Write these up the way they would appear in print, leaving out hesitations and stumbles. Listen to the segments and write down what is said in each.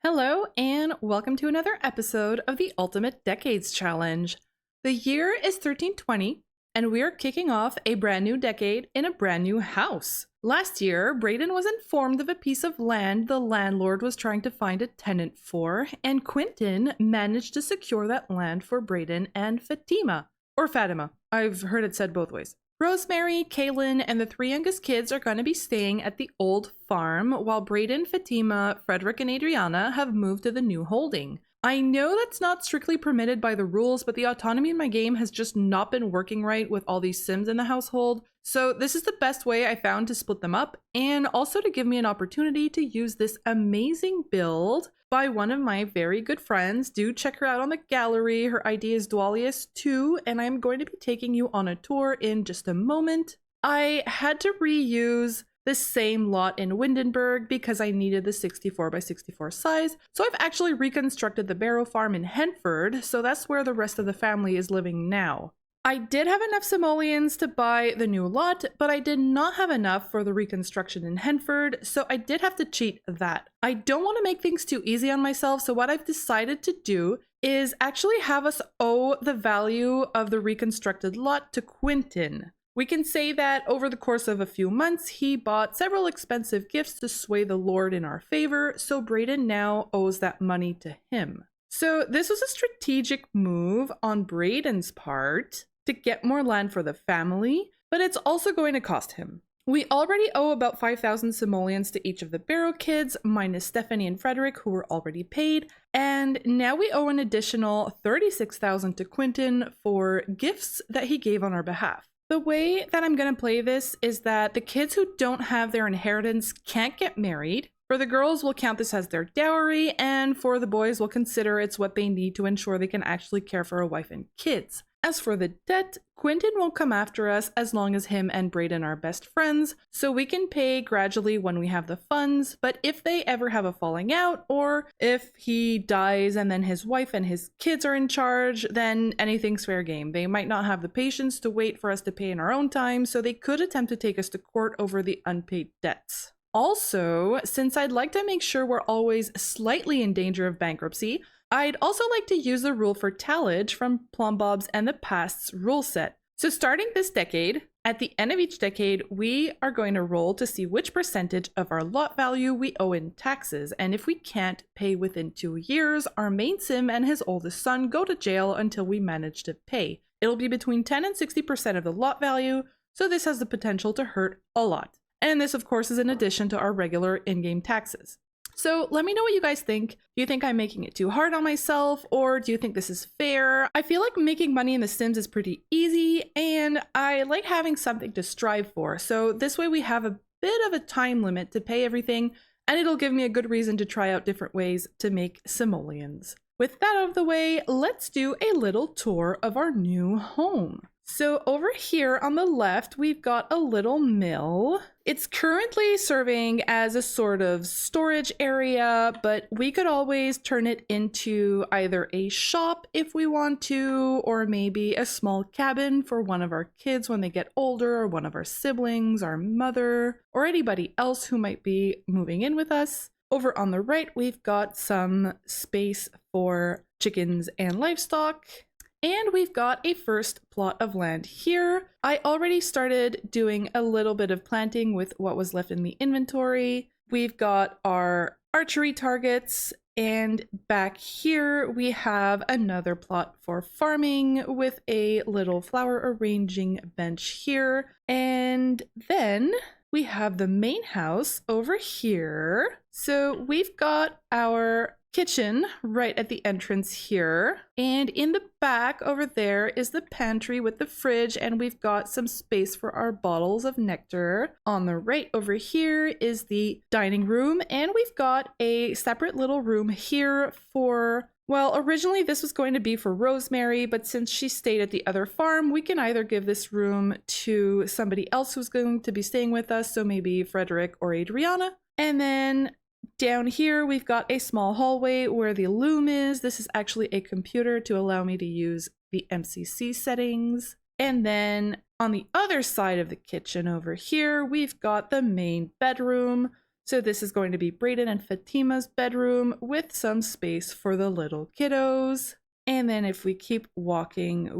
Hello, and welcome to another episode of the Ultimate Decades Challenge. The year is 1320, and we are kicking off a brand new decade in a brand new house. Last year, Brayden was informed of a piece of land the landlord was trying to find a tenant for, and Quentin managed to secure that land for Brayden and Fatima. Or Fatima. I've heard it said both ways. Rosemary, Kaylin, and the three youngest kids are going to be staying at the old farm, while Brayden, Fatima, Frederick, and Adriana have moved to the new holding. I know that's not strictly permitted by the rules, but the autonomy in my game has just not been working right with all these Sims in the household, so this is the best way I found to split them up, and also to give me an opportunity to use this amazing build by one of my very good friends. Do check her out on the gallery. Her ID is Dwalius2, and I'm going to be taking you on a tour in just a moment. I had to reuse the same lot in Windenburg because I needed the 64 by 64 size. So I've actually reconstructed the Barrow Farm in Hentford, so that's where the rest of the family is living now. I did have enough simoleons to buy the new lot, but I did not have enough for the reconstruction in Hentford, so I did have to cheat that. I don't want to make things too easy on myself, so what I've decided to do is actually have us owe the value of the reconstructed lot to Quentin. We can say that over the course of a few months, he bought several expensive gifts to sway the Lord in our favor, so Brayden now owes that money to him. So this was a strategic move on Brayden's part to get more land for the family, but it's also going to cost him. We already owe about 5,000 simoleons to each of the Barrow kids, minus Stephanie and Frederick, who were already paid, and now we owe an additional 36,000 to Quentin for gifts that he gave on our behalf. The way that I'm going to play this is that the kids who don't have their inheritance can't get married. For the girls, we'll count this as their dowry, and for the boys, we'll consider it's what they need to ensure they can actually care for a wife and kids. As for the debt, Quentin won't come after us as long as him and Brayden are best friends, so we can pay gradually when we have the funds, but if they ever have a falling out, or if he dies and then his wife and his kids are in charge, then anything's fair game. They might not have the patience to wait for us to pay in our own time, so they could attempt to take us to court over the unpaid debts. Also, since I'd like to make sure we're always slightly in danger of bankruptcy, I'd also like to use the rule for tallage from Plumbob's and the Past's rule set. So starting this decade, at the end of each decade, we are going to roll to see which percentage of our lot value we owe in taxes, and if we can't pay within 2 years, our main sim and his oldest son go to jail until we manage to pay. It'll be between 10 and 60% of the lot value, so this has the potential to hurt a lot. And this, of course, is in addition to our regular in-game taxes. So let me know what you guys think. Do you think I'm making it too hard on myself, or do you think this is fair? I feel like making money in The Sims is pretty easy, and I like having something to strive for. So this way we have a bit of a time limit to pay everything, and it'll give me a good reason to try out different ways to make simoleons. With that out of the way, let's do a little tour of our new home. So over here on the left, we've got a little mill. It's currently serving as a sort of storage area, but we could always turn it into either a shop if we want to, or maybe a small cabin for one of our kids when they get older, or one of our siblings, our mother, or anybody else who might be moving in with us. Over on the right, we've got some space for chickens and livestock. And we've got a first plot of land here. I already started doing a little bit of planting with what was left in the inventory. We've got our archery targets, and back here we have another plot for farming with a little flower arranging bench here. And then we have the main house over here. So we've got our kitchen right at the entrance here, and in the back over there is the pantry with the fridge, and we've got some space for our bottles of nectar. On the right over here is the dining room, and we've got a separate little room here for, well, originally this was going to be for Rosemary, but since she stayed at the other farm, we can either give this room to somebody else who's going to be staying with us, so maybe Frederick or Adriana. And then down here, we've got a small hallway where the loom is. This is actually a computer to allow me to use the MCC settings. And then on the other side of the kitchen over here, we've got the main bedroom. So this is going to be Brayden and Fatima's bedroom with some space for the little kiddos. And then if we keep walking,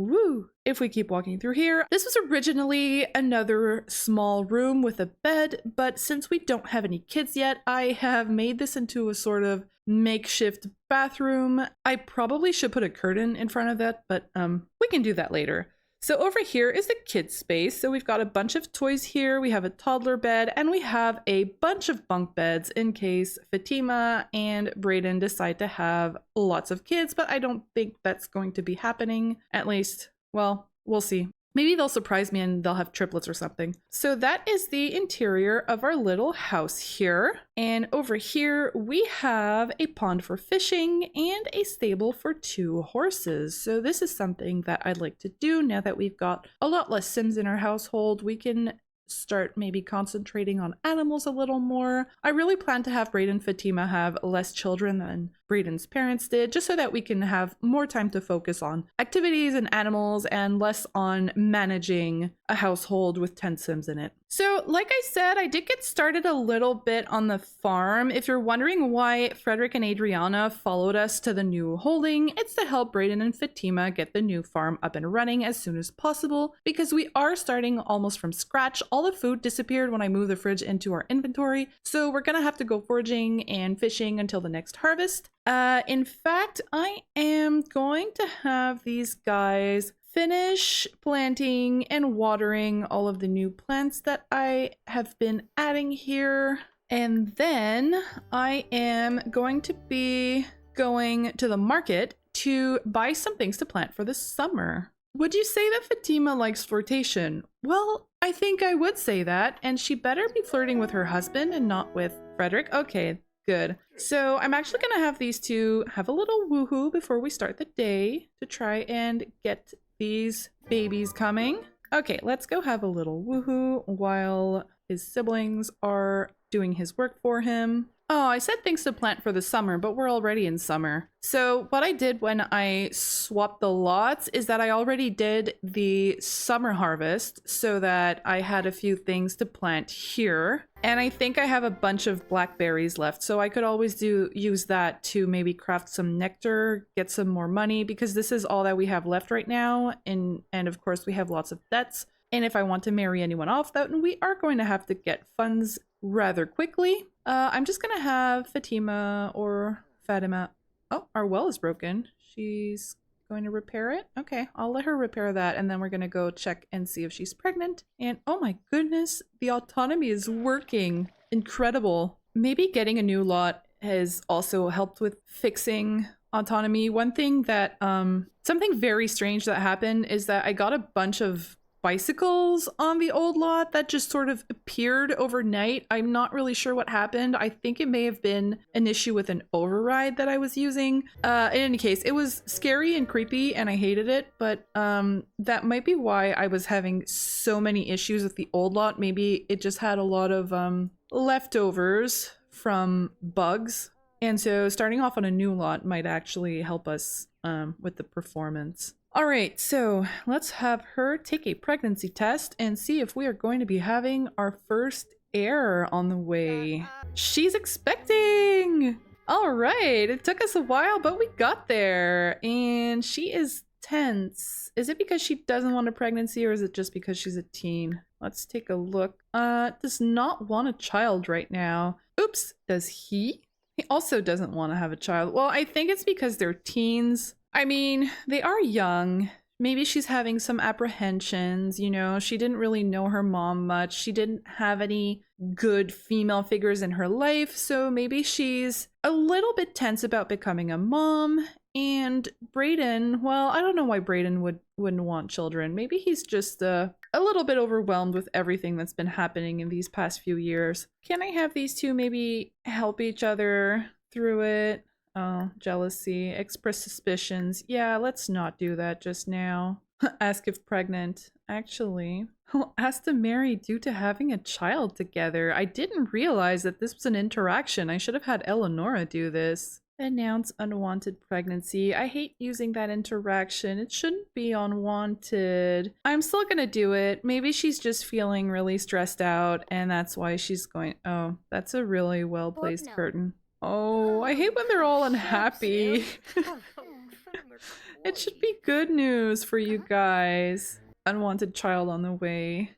if we keep walking through here, this was originally another small room with a bed, but since we don't have any kids yet, I have made this into a sort of makeshift bathroom. I probably should put a curtain in front of that, but we can do that later. So over here is the kids space. So we've got a bunch of toys here. We have a toddler bed and we have a bunch of bunk beds in case Fatima and Brayden decide to have lots of kids, but I don't think that's going to be happening. At least, well, we'll see. Maybe they'll surprise me and they'll have triplets or something. So that is the interior of our little house here. And over here, we have a pond for fishing and a stable for 2 horses. So this is something that I'd like to do now that we've got a lot less Sims in our household. We can start maybe concentrating on animals a little more. I really plan to have Brayden and Fatima have less children than Brayden's parents did, just so that we can have more time to focus on activities and animals and less on managing a household with 10 Sims in it. So like I said, I did get started a little bit on the farm. If you're wondering why Frederick and Adriana followed us to the new holding, it's to help Brayden and Fatima get the new farm up and running as soon as possible, because we are starting almost from scratch. All the food disappeared when I moved the fridge into our inventory, so we're gonna have to go foraging and fishing until the next harvest. In fact, I am going to have these guys finish planting and watering all of the new plants that I have been adding here. And then I am going to be going to the market to buy some things to plant for the summer. Would you say that Fatima likes flirtation? Well, I think I would say that, and she better be flirting with her husband and not with Frederick. Okay, good. So I'm actually gonna have these two have a little woohoo before we start the day to try and get these babies coming. Okay, let's go have a little woohoo while his siblings are doing his work for him. Oh, I said things to plant for the summer, but we're already in summer. So what I did when I swapped the lots is that I already did the summer harvest so that I had a few things to plant here. And I think I have a bunch of blackberries left, so I could always use that to maybe craft some nectar, get some more money, because this is all that we have left right now. And of course we have lots of debts. And if I want to marry anyone off, then we are going to have to get funds rather quickly. I'm just gonna have Fatima or Fatima. Oh, our well is broken. She's going to repair it. Okay, I'll let her repair that, and then we're gonna go check and see if she's pregnant. And oh my goodness, the autonomy is working. Incredible. Maybe getting a new lot has also helped with fixing autonomy. One thing that something very strange that happened is that I got a bunch of bicycles on the old lot that just sort of appeared overnight. I'm not really sure what happened. I think it may have been an issue with an override that I was using. In any case, it was scary and creepy and I hated it, but that might be why I was having so many issues with the old lot. Maybe it just had a lot of leftovers from bugs. And so starting off on a new lot might actually help us with the performance. All right, so let's have her take a pregnancy test and see if we are going to be having our first heir on the way. She's expecting! All right, it took us a while, but we got there. And she is tense. Is it because she doesn't want a pregnancy or is it just because she's a teen? Let's take a look. Does not want a child right now. Oops, does he? He also doesn't want to have a child. Well, I think it's because they're teens. I mean, they are young. Maybe she's having some apprehensions, you know, she didn't really know her mom much. She didn't have any good female figures in her life, so maybe she's a little bit tense about becoming a mom. And Brayden, well, I don't know why Brayden wouldn't want children. Maybe he's just a little bit overwhelmed with everything that's been happening in these past few years. Can I have these two maybe help each other through it? Oh, jealousy, express suspicions. Yeah, let's not do that just now. Ask if pregnant. Actually, I'll ask to marry due to having a child together. I didn't realize that this was an interaction. I should have had Eleonora do this. Announce unwanted pregnancy. I hate using that interaction. It shouldn't be unwanted. I'm still gonna do it. Maybe she's just feeling really stressed out and that's why she's going. Oh, that's a really well-placed curtain. Oh, I hate when they're all unhappy. It should be good news for you guys. Unwanted child on the way.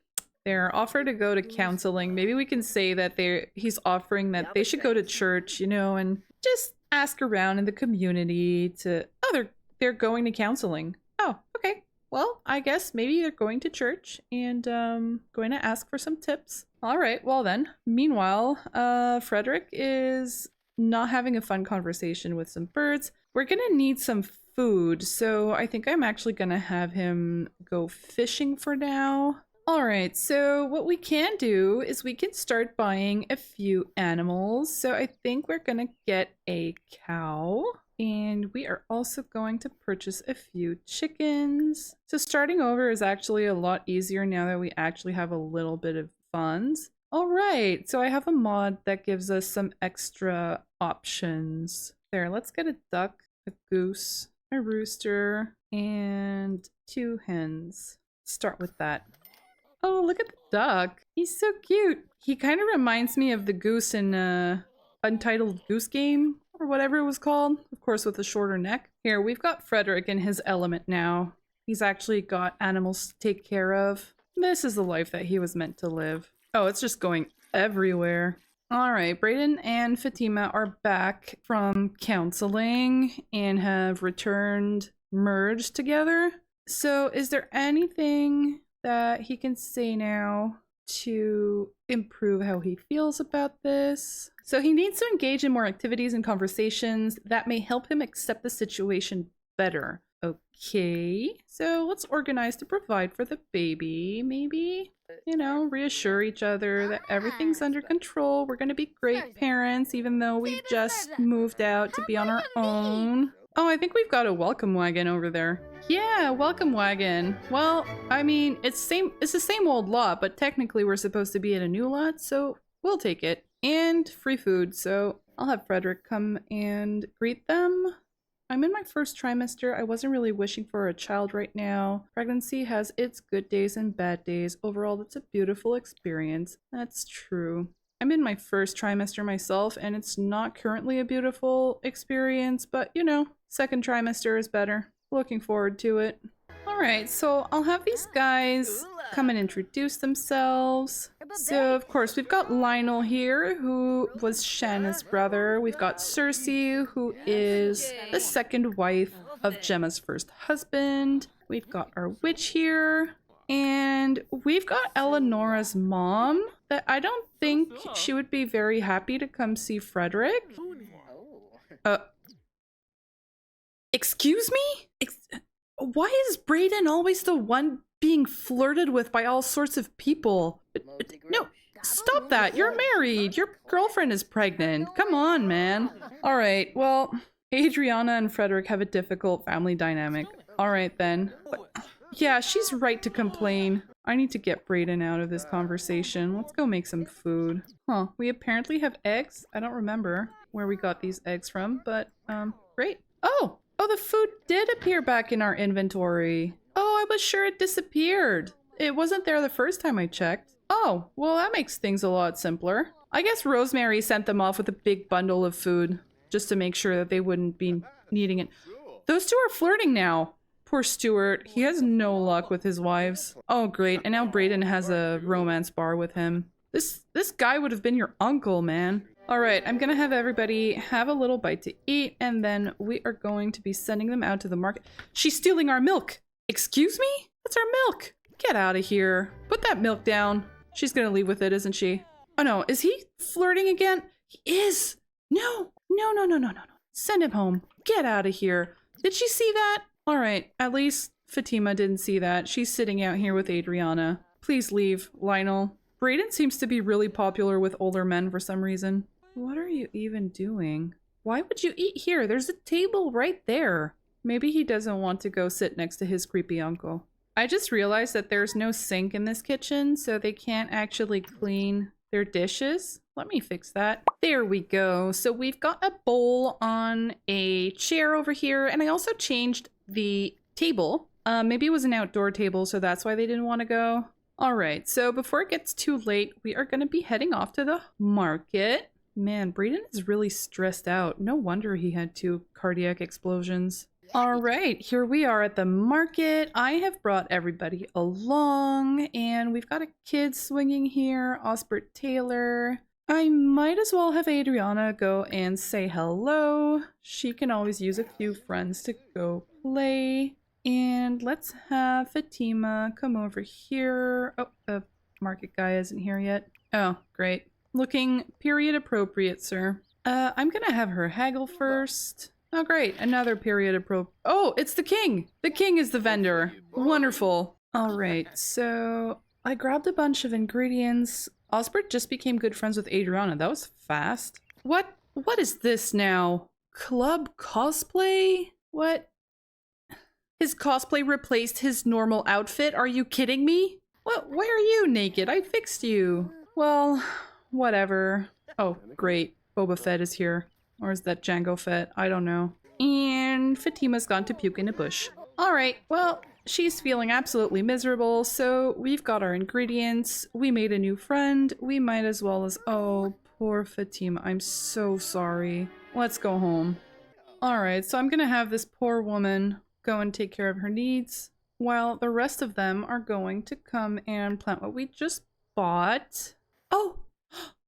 They're offered to go to counseling. Maybe we can say that he's offering that they should go to church, you know, and just ask around in the community to, oh, they're going to counseling. Oh, okay. Well, I guess maybe they're going to church and going to ask for some tips. All right, well then. Meanwhile, Frederick is not having a fun conversation with some birds. We're gonna need some food, so I think I'm actually gonna have him go fishing for now. All right, so what we can do is we can start buying a few animals. So I think we're gonna get a cow and we are also going to purchase a few chickens. So starting over is actually a lot easier now that we actually have a little bit of funds. All right, so I have a mod that gives us some extra options. There, let's get a duck, a goose, a rooster, and 2 hens. Start with that. Oh, look at the duck. He's so cute. He kind of reminds me of the goose in Untitled Goose Game or whatever it was called. Of course, with a shorter neck. Here, we've got Frederick in his element now. He's actually got animals to take care of. This is the life that he was meant to live. Oh, it's just going everywhere. All right, Brayden and Fatima are back from counseling and have returned merged together. So is there anything that he can say now to improve how he feels about this? So he needs to engage in more activities and conversations that may help him accept the situation better. Okay, so let's organize to provide for the baby, maybe? You know, reassure each other that everything's under control. We're gonna be great parents, even though we just moved out to be on our own. Oh, I think we've got a welcome wagon over there. Yeah, welcome wagon. Well, I mean, it's the same old lot, but technically we're supposed to be at a new lot, so we'll take it. And free food, so I'll have Frederick come and greet them. I'm in my first trimester. I wasn't really wishing for a child right now. Pregnancy has its good days and bad days. Overall, it's a beautiful experience. That's true. I'm in my first trimester myself, and it's not currently a beautiful experience, but you know, second trimester is better. Looking forward to it. Alright, so I'll have these guys come and introduce themselves. So, of course, we've got Lionel here, who was Shanna's brother. We've got Cersei, who is the second wife of Gemma's first husband. We've got our witch here. And we've got Eleonora's mom, that I don't think she would be very happy to come see Frederick. Excuse me? Why is Brayden always the one being flirted with by all sorts of people? No, stop that. You're married. Your girlfriend is pregnant. Come on, man. All right, well, Adriana and Frederick have a difficult family dynamic. All right, then. Yeah, she's right to complain. I need to get Brayden out of this conversation. Let's go make some food. Huh, we apparently have eggs. I don't remember where we got these eggs from, but, great. Oh, the food did appear back in our inventory. Oh, I was sure it disappeared. It wasn't there the first time I checked. Oh, well, that makes things a lot simpler. I guess Rosemary sent them off with a big bundle of food just to make sure that they wouldn't be needing it. Those two are flirting now. Poor Stuart. He has no luck with his wives. Oh, great. And now Brayden has a romance bar with him. This guy would have been your uncle, man. All right, I'm gonna have everybody have a little bite to eat, and then we are going to be sending them out to the market. She's stealing our milk. Excuse me? That's our milk. Get out of here. Put that milk down. She's gonna leave with it, isn't she? Oh no, is he flirting again? He is. No. Send him home. Get out of here. Did she see that? All right, at least Fatima didn't see that. She's sitting out here with Adriana. Please leave, Lionel. Brayden seems to be really popular with older men for some reason. What are you even doing? Why would you eat here? There's a table right there. Maybe he doesn't want to go sit next to his creepy uncle. I just realized that there's no sink in this kitchen, so they can't actually clean their dishes. Let me fix that. There we go. So we've got a bowl on a chair over here, and I also changed the table. Maybe it was an outdoor table, so that's why they didn't want to go. All right, so before it gets too late, we are going to be heading off to the market. Man, Braden is really stressed out. No wonder he had 2 cardiac explosions. All right, here we are at the market. I have brought everybody along, and we've got a kid swinging here, Osbert Taylor. I might as well have Adriana go and say hello. She can always use a few friends to go play. And let's have Fatima come over here. Oh, the market guy isn't here yet. Oh, great. Looking period appropriate, sir. I'm gonna have her haggle first. Oh, great. Another period appropriate. Oh, it's the king. The king is the vendor. Wonderful. All right, so I grabbed a bunch of ingredients. Osbert just became good friends with Adriana. That was fast. What is this now? Club cosplay? What? His cosplay replaced his normal outfit? Are you kidding me? What? Why are you naked? I fixed you. Well, whatever. Oh, great. Boba Fett is here. Or is that Jango Fett? I don't know. And Fatima's gone to puke in a bush. Alright, well, she's feeling absolutely miserable, so we've got our ingredients. We made a new friend. We might as well as... Oh, poor Fatima. I'm so sorry. Let's go home. Alright, so I'm gonna have this poor woman go and take care of her needs, while the rest of them are going to come and plant what we just bought. Oh!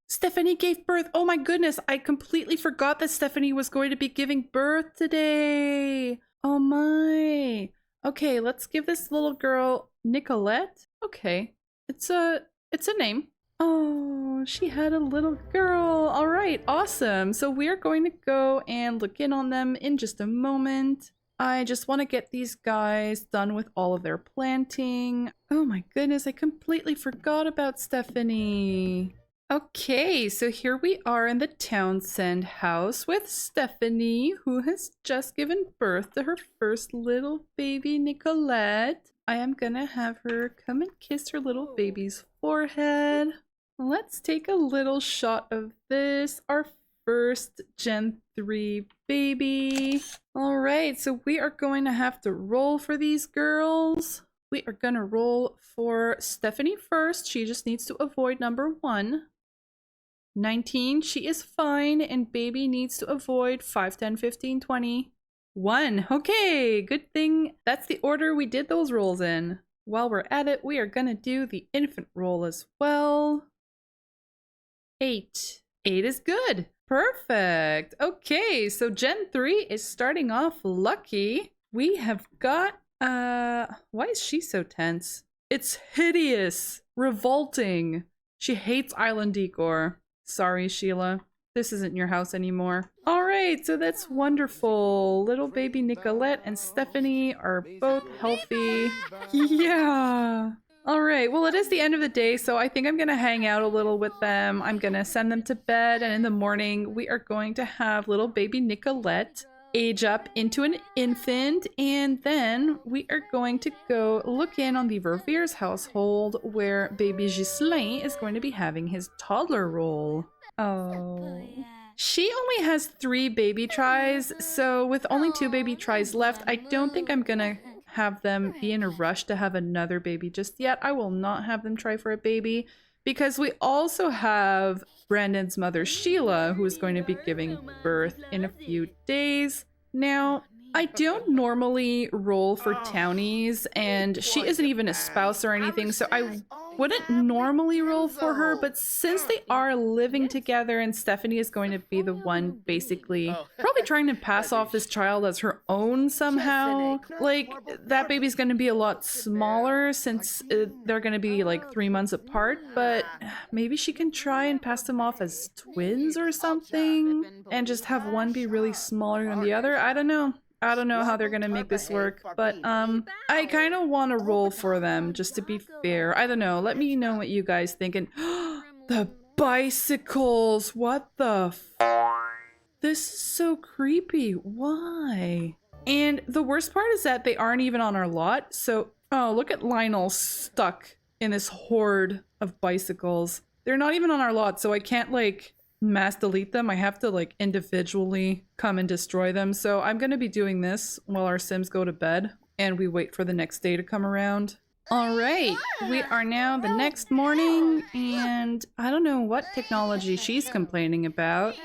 Stephanie gave birth! Oh my goodness, I completely forgot that Stephanie was going to be giving birth today! Oh my! Okay, let's give this little girl Nicolette. Okay, it's a name. Oh, she had a little girl. All right, awesome. So we're going to go and look in on them in just a moment. I just want to get these guys done with all of their planting. Oh my goodness, I completely forgot about Stephanie. Okay, so here we are in the Townsend house with Stephanie, who has just given birth to her first little baby, Nicolette. I am gonna have her come and kiss her little baby's forehead. Let's take a little shot of this, our first Gen 3 baby. All right, so we are going to have to roll for these girls. We are gonna roll for Stephanie first. She just needs to avoid number 1. 19, she is fine, and baby needs to avoid 5, 10, 15, 20. 1. Okay, good thing that's the order we did those rolls in. While we're at it, we are gonna do the infant roll as well. 8. 8 is good. Perfect. Okay, so Gen 3 is starting off lucky. We have got, why is she so tense? It's hideous. Revolting. She hates island decor. Sorry, Sheila. This isn't your house anymore. All right, so that's wonderful. Little baby Nicolette and Stephanie are both healthy. Yeah. All right, well, it is the end of the day, so I think I'm going to hang out a little with them. I'm going to send them to bed, and in the morning, we are going to have little baby Nicolette age up into an infant, and then we are going to go look in on the Verveer's household, where baby Ghislain is going to be having his toddler role. Oh. She only has 3 baby tries, so with only 2 baby tries left, I don't think I'm gonna have them be in a rush to have another baby just yet. I will not have them try for a baby, because we also have Brandon's mother, Sheila, who is going to be giving birth in a few days. Now, I don't normally roll for townies, and she isn't even a spouse or anything, so I wouldn't normally roll for her, but since they are living together and Stephanie is going to be the one basically probably trying to pass off this child as her own somehow, like, that baby's going to be a lot smaller since they're going to be like 3 months apart, but maybe she can try and pass them off as twins or something and just have one be really smaller than the other. I don't know. I don't know how they're gonna make this work, but I kind of want to roll for them just to be fair. I don't know. Let me know what you guys think. And the bicycles! What the This is so creepy. Why? And the worst part is that they aren't even on our lot. So, oh, look at Lionel stuck in this horde of bicycles. They're not even on our lot, so I can't like mass delete them. I have to like individually come and destroy them. So I'm going to be doing this while our Sims go to bed and we wait for the next day to come around. All right, we are now the next morning and I don't know what technology she's complaining about.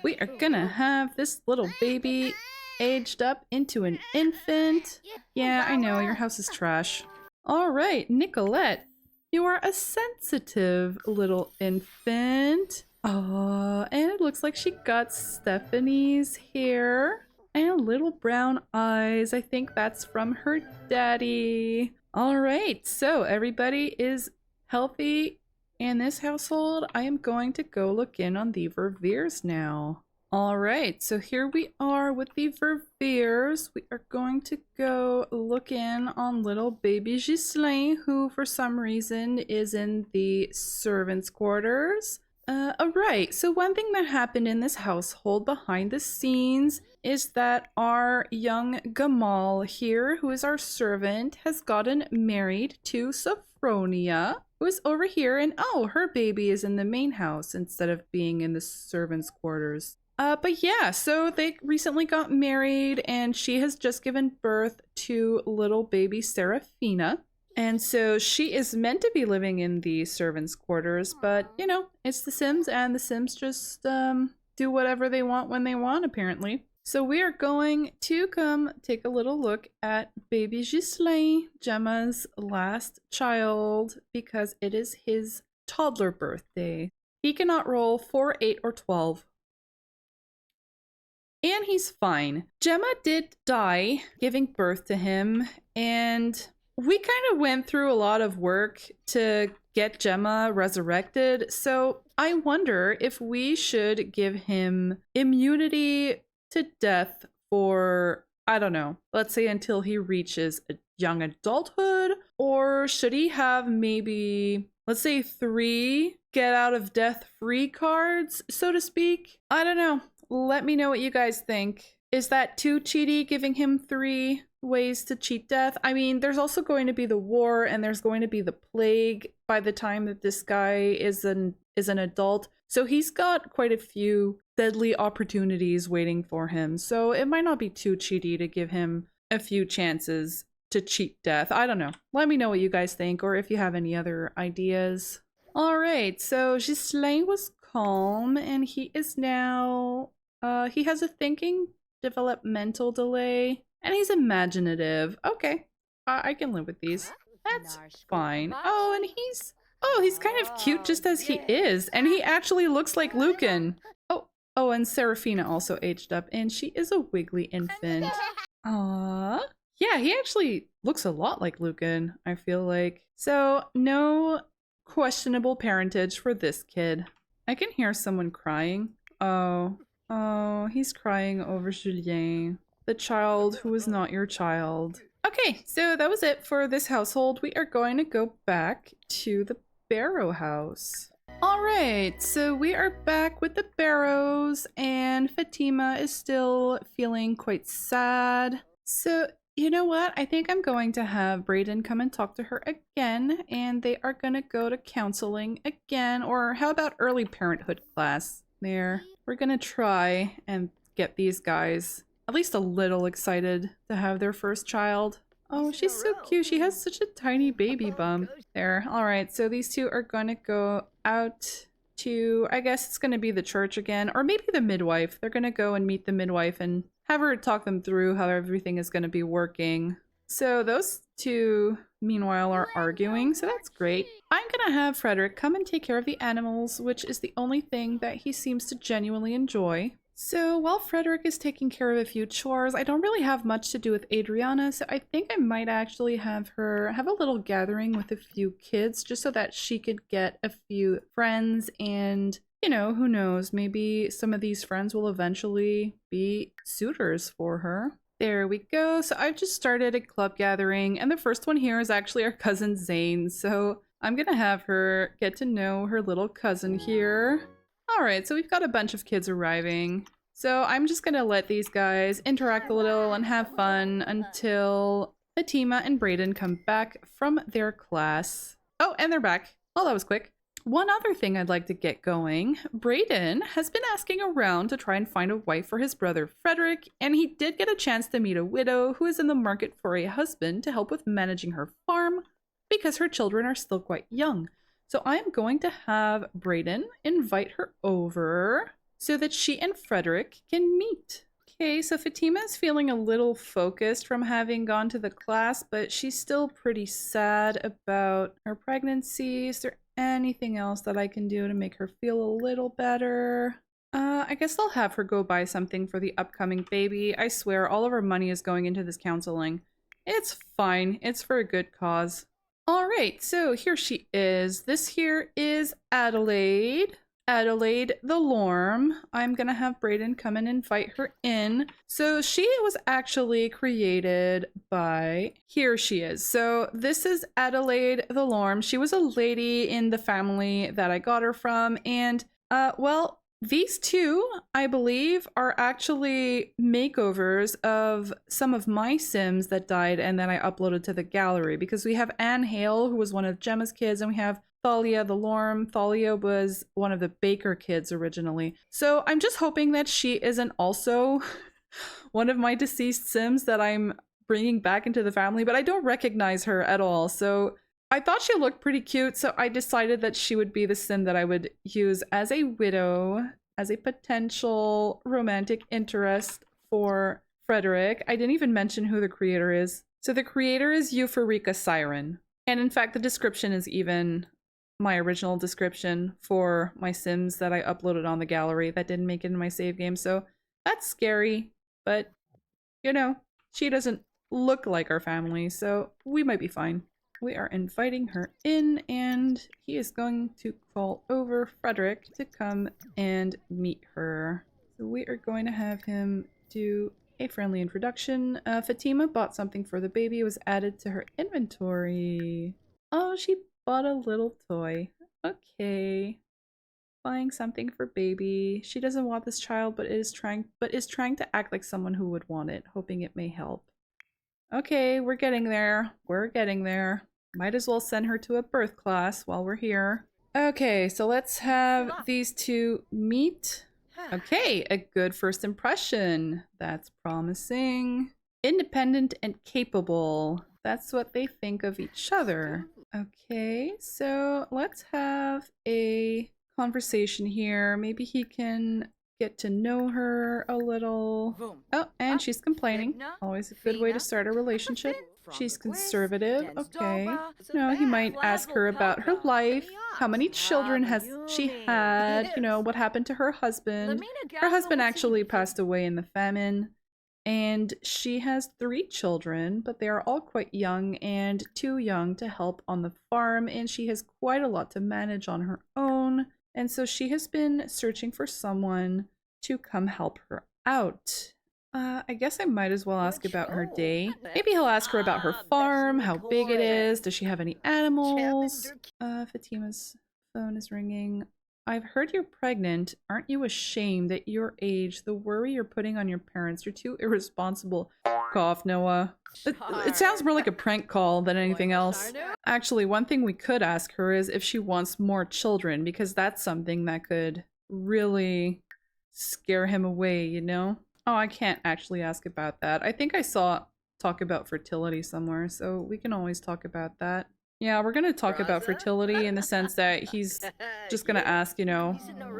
We are gonna have this little baby aged up into an infant. Yeah, I know, your house is trash. All right, Nicolette, you are a sensitive little infant. Oh, and it looks like she got Stephanie's hair and little brown eyes. I think that's from her daddy. All right, so everybody is healthy in this household. I am going to go look in on the Verveers now. All right, so here we are with the Verveers. We are going to go look in on little baby Ghislain, who for some reason is in the servants' quarters. All right, so one thing that happened in this household behind the scenes is that our young Gamal here, who is our servant, has gotten married to Sophronia, who is over here, and oh, her baby is in the main house instead of being in the servants' quarters. But yeah, so they recently got married and she has just given birth to little baby Serafina. And so she is meant to be living in the servants' quarters, but you know, it's The Sims and The Sims just do whatever they want when they want, apparently. So we are going to come take a little look at baby Ghislain, Gemma's last child, because it is his toddler birthday. He cannot roll 4, 8, or 12. And he's fine. Gemma did die giving birth to him, and we kind of went through a lot of work to get Gemma resurrected, so I wonder if we should give him immunity to death for, I don't know, let's say until he reaches a young adulthood, or should he have maybe, let's say 3 get out of death free cards, so to speak? I don't know. Let me know what you guys think. Is that too cheaty, giving him 3 ways to cheat death? I mean, there's also going to be the war and there's going to be the plague by the time that this guy is an adult. So he's got quite a few deadly opportunities waiting for him. So it might not be too cheaty to give him a few chances to cheat death. I don't know. Let me know what you guys think or if you have any other ideas. All right, so Ghislain was calm and he is now, he has a thinking developmental delay and he's imaginative. Okay, I can live with these. That's fine. Oh, and he's kind of cute just as he is, and he actually looks like Lucan. Oh, and Serafina also aged up, and she is a wiggly infant. Aww. Yeah, he actually looks a lot like Lucan, I feel like. So, no questionable parentage for this kid. I can hear someone crying. Oh, he's crying over Julien, the child who is not your child. Okay, so that was it for this household. We are going to go back to the Barrow house. All right, so we are back with the Barrows and Fatima is still feeling quite sad. So you know what? I think I'm going to have Brayden come and talk to her again, and they are going to go to counseling again, or how about early parenthood class there? We're going to try and get these guys at least a little excited to have their first child. Oh, she's so cute. She has such a tiny baby bump there. All right, so these two are going to go out to, I guess it's going to be the church again, or maybe the midwife. They're going to go and meet the midwife and have her talk them through how everything is going to be working. So those two, meanwhile, are arguing, so that's great. I'm going to have Frederick come and take care of the animals, which is the only thing that he seems to genuinely enjoy. So while Frederick is taking care of a few chores, I don't really have much to do with Adriana, so I think I might actually have her have a little gathering with a few kids just so that she could get a few friends and, you know, who knows, maybe some of these friends will eventually be suitors for her. There we go. So I've just started a club gathering, and the first one here is actually our cousin Zane, so I'm gonna have her get to know her little cousin here. Alright, so we've got a bunch of kids arriving. So I'm just gonna let these guys interact a little and have fun until Fatima and Brayden come back from their class. Oh, and they're back. Oh, that was quick. one other thing I'd like to get going. Brayden has been asking around to try and find a wife for his brother Frederick, and he did get a chance to meet a widow who is in the market for a husband to help with managing her farm because her children are still quite young. So I am going to have Brayden invite her over so that she and Frederick can meet. Okay, so Fatima is feeling a little focused from having gone to the class, but she's still pretty sad about her pregnancy. Is there anything else that I can do to make her feel a little better? I guess I'll have her go buy something for the upcoming baby. I swear, all of her money is going into this counseling. It's fine. It's for a good cause. All right, so here she is. This here is Adelaide. Adelaide the Lorm. I'm gonna have Brayden come and invite her in. So she was actually created by, here she is. So this is Adelaide the Lorm. She was a lady in the family that I got her from, and well, these two, I believe, are actually makeovers of some of my Sims that died and that I uploaded to the gallery, because we have Anne Hale, who was one of Gemma's kids, and we have Thalia the Lorm. Thalia was one of the Baker kids originally. So I'm just hoping that she isn't also one of my deceased Sims that I'm bringing back into the family, but I don't recognize her at all. So I thought she looked pretty cute, so I decided that she would be the Sim that I would use as a widow, as a potential romantic interest for Frederick. I didn't even mention who the creator is. So the creator is Euphorica Siren. And in fact, the description is even my original description for my Sims that I uploaded on the gallery that didn't make it in my save game. So that's scary, but you know, she doesn't look like our family, so we might be fine. We are inviting her in, and he is going to call over Frederick to come and meet her. So we are going to have him do a friendly introduction. Fatima bought something for the baby. It was added to her inventory. Oh, she bought a little toy. Okay. Buying something for baby. She doesn't want this child, but is trying to act like someone who would want it, hoping it may help. Okay, we're getting there. We're getting there. Might as well send her to a birth class while we're here. Okay, so let's have these two meet. Okay, a good first impression. That's promising. Independent and capable. That's what they think of each other. Okay, so let's have a conversation here. Maybe he can get to know her a little. Oh, and she's complaining. Always a good way to start a relationship. She's conservative. Okay. No, he might ask her about her life. How many children has she had? You know, what happened to her husband? Her husband actually passed away in the famine. And she has 3 children, but they are all quite young and too young to help on the farm. And she has quite a lot to manage on her own. And so she has been searching for someone to come help her out. I guess I might as well ask about her day. Maybe he'll ask her about her farm, how big it is, does she have any animals? Fatima's phone is ringing. I've heard you're pregnant. Aren't you ashamed at your age, the worry you're putting on your parents? You're too irresponsible. Cough, Noah. It sounds more like a prank call than anything else. Actually, one thing we could ask her is if she wants more children, because that's something that could really scare him away, you know? Oh, I can't actually ask about that. I think I saw talk about fertility somewhere, so we can always talk about that. Yeah, we're gonna talk about fertility in the sense that he's just gonna ask, you know,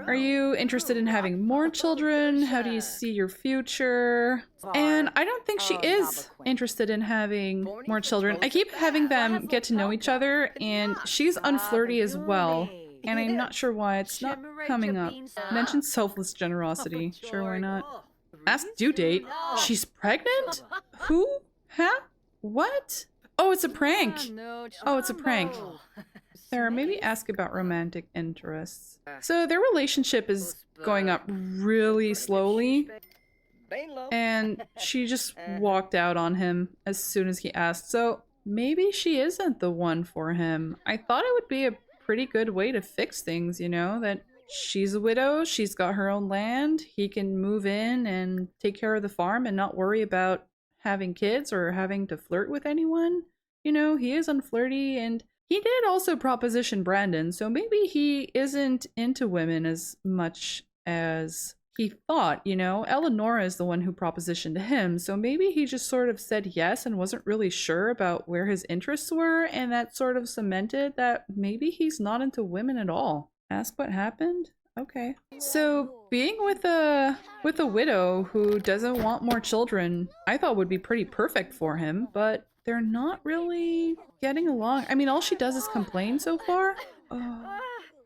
are you interested in having more children? How do you see your future? And I don't think she is interested in having more children. I keep having them get to know each other, and she's unflirty as well. And I'm not sure why it's not coming up. Mention selfless generosity. Sure, why not? Ask due date. She's pregnant? Who? Huh? What? Oh, it's a prank. Oh, it's a prank. Sarah, maybe ask about romantic interests. So their relationship is going up really slowly. And she just walked out on him as soon as he asked. So maybe she isn't the one for him. I thought it would be a pretty good way to fix things, you know, that she's a widow, she's got her own land, he can move in and take care of the farm and not worry about having kids or having to flirt with anyone. You know, he is unflirty, and He did also proposition Brandon, so maybe he isn't into women as much as he thought, you know? Eleonora is the one who propositioned him, so maybe he just sort of said yes and wasn't really sure about where his interests were, and that sort of cemented that maybe he's not into women at all. Ask what happened? Okay. So being with a widow who doesn't want more children, I thought would be pretty perfect for him, but they're not really getting along. I mean, all she does is complain so far. Oh,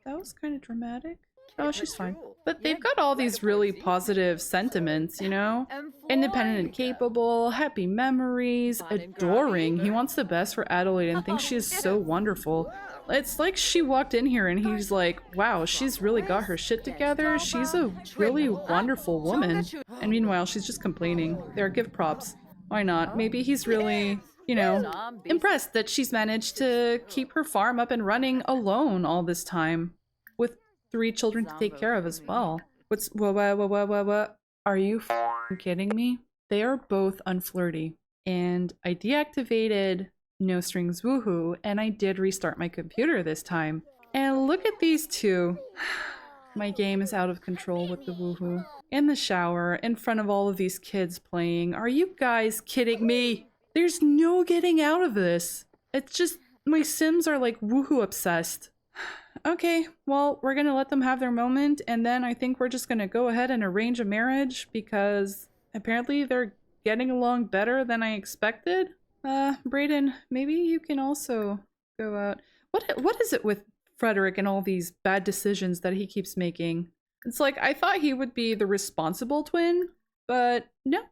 that was kind of dramatic. Oh, she's fine. But they've got all these really positive sentiments, you know? Independent and capable, happy memories, adoring. He wants the best for Adelaide and thinks she is so wonderful. It's like she walked in here and he's like, wow, she's really got her shit together. She's a really wonderful woman. And meanwhile, she's just complaining. There, give props. Why not? Maybe he's really, you know, impressed that she's managed to keep her farm up and running alone all this time with 3 children to take care of as well. What? Are you kidding me? They are both unflirty. And I deactivated No Strings Woohoo, and I did restart my computer this time. And look at these two. My game is out of control with the woohoo. In the shower, in front of all of these kids playing. Are you guys kidding me? There's no getting out of this. It's just, my Sims are like woohoo obsessed. Okay, well, we're gonna let them have their moment, and then I think we're just gonna go ahead and arrange a marriage because apparently they're getting along better than I expected. Brayden, maybe you can also go out. What is it with Frederick and all these bad decisions that he keeps making? It's like, I thought he would be the responsible twin, but no,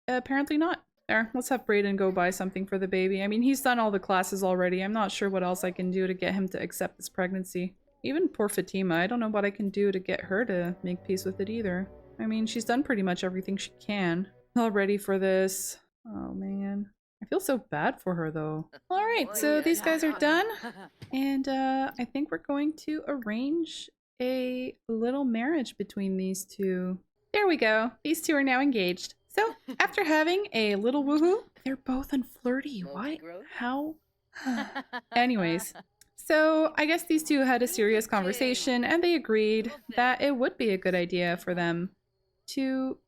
apparently not. There, let's have Brayden go buy something for the baby. I mean, he's done all the classes already. I'm not sure what else I can do to get him to accept this pregnancy. Even poor Fatima, I don't know what I can do to get her to make peace with it either. I mean, she's done pretty much everything she can. All ready for this. Oh man. I feel so bad for her though. Alright, so these guys are done. And I think we're going to arrange a little marriage between these two. There we go. These two are now engaged. So, after having a little woohoo, they're both unflirty. What? How? Anyways, so I guess these two had a serious conversation and they agreed that it would be a good idea for them to...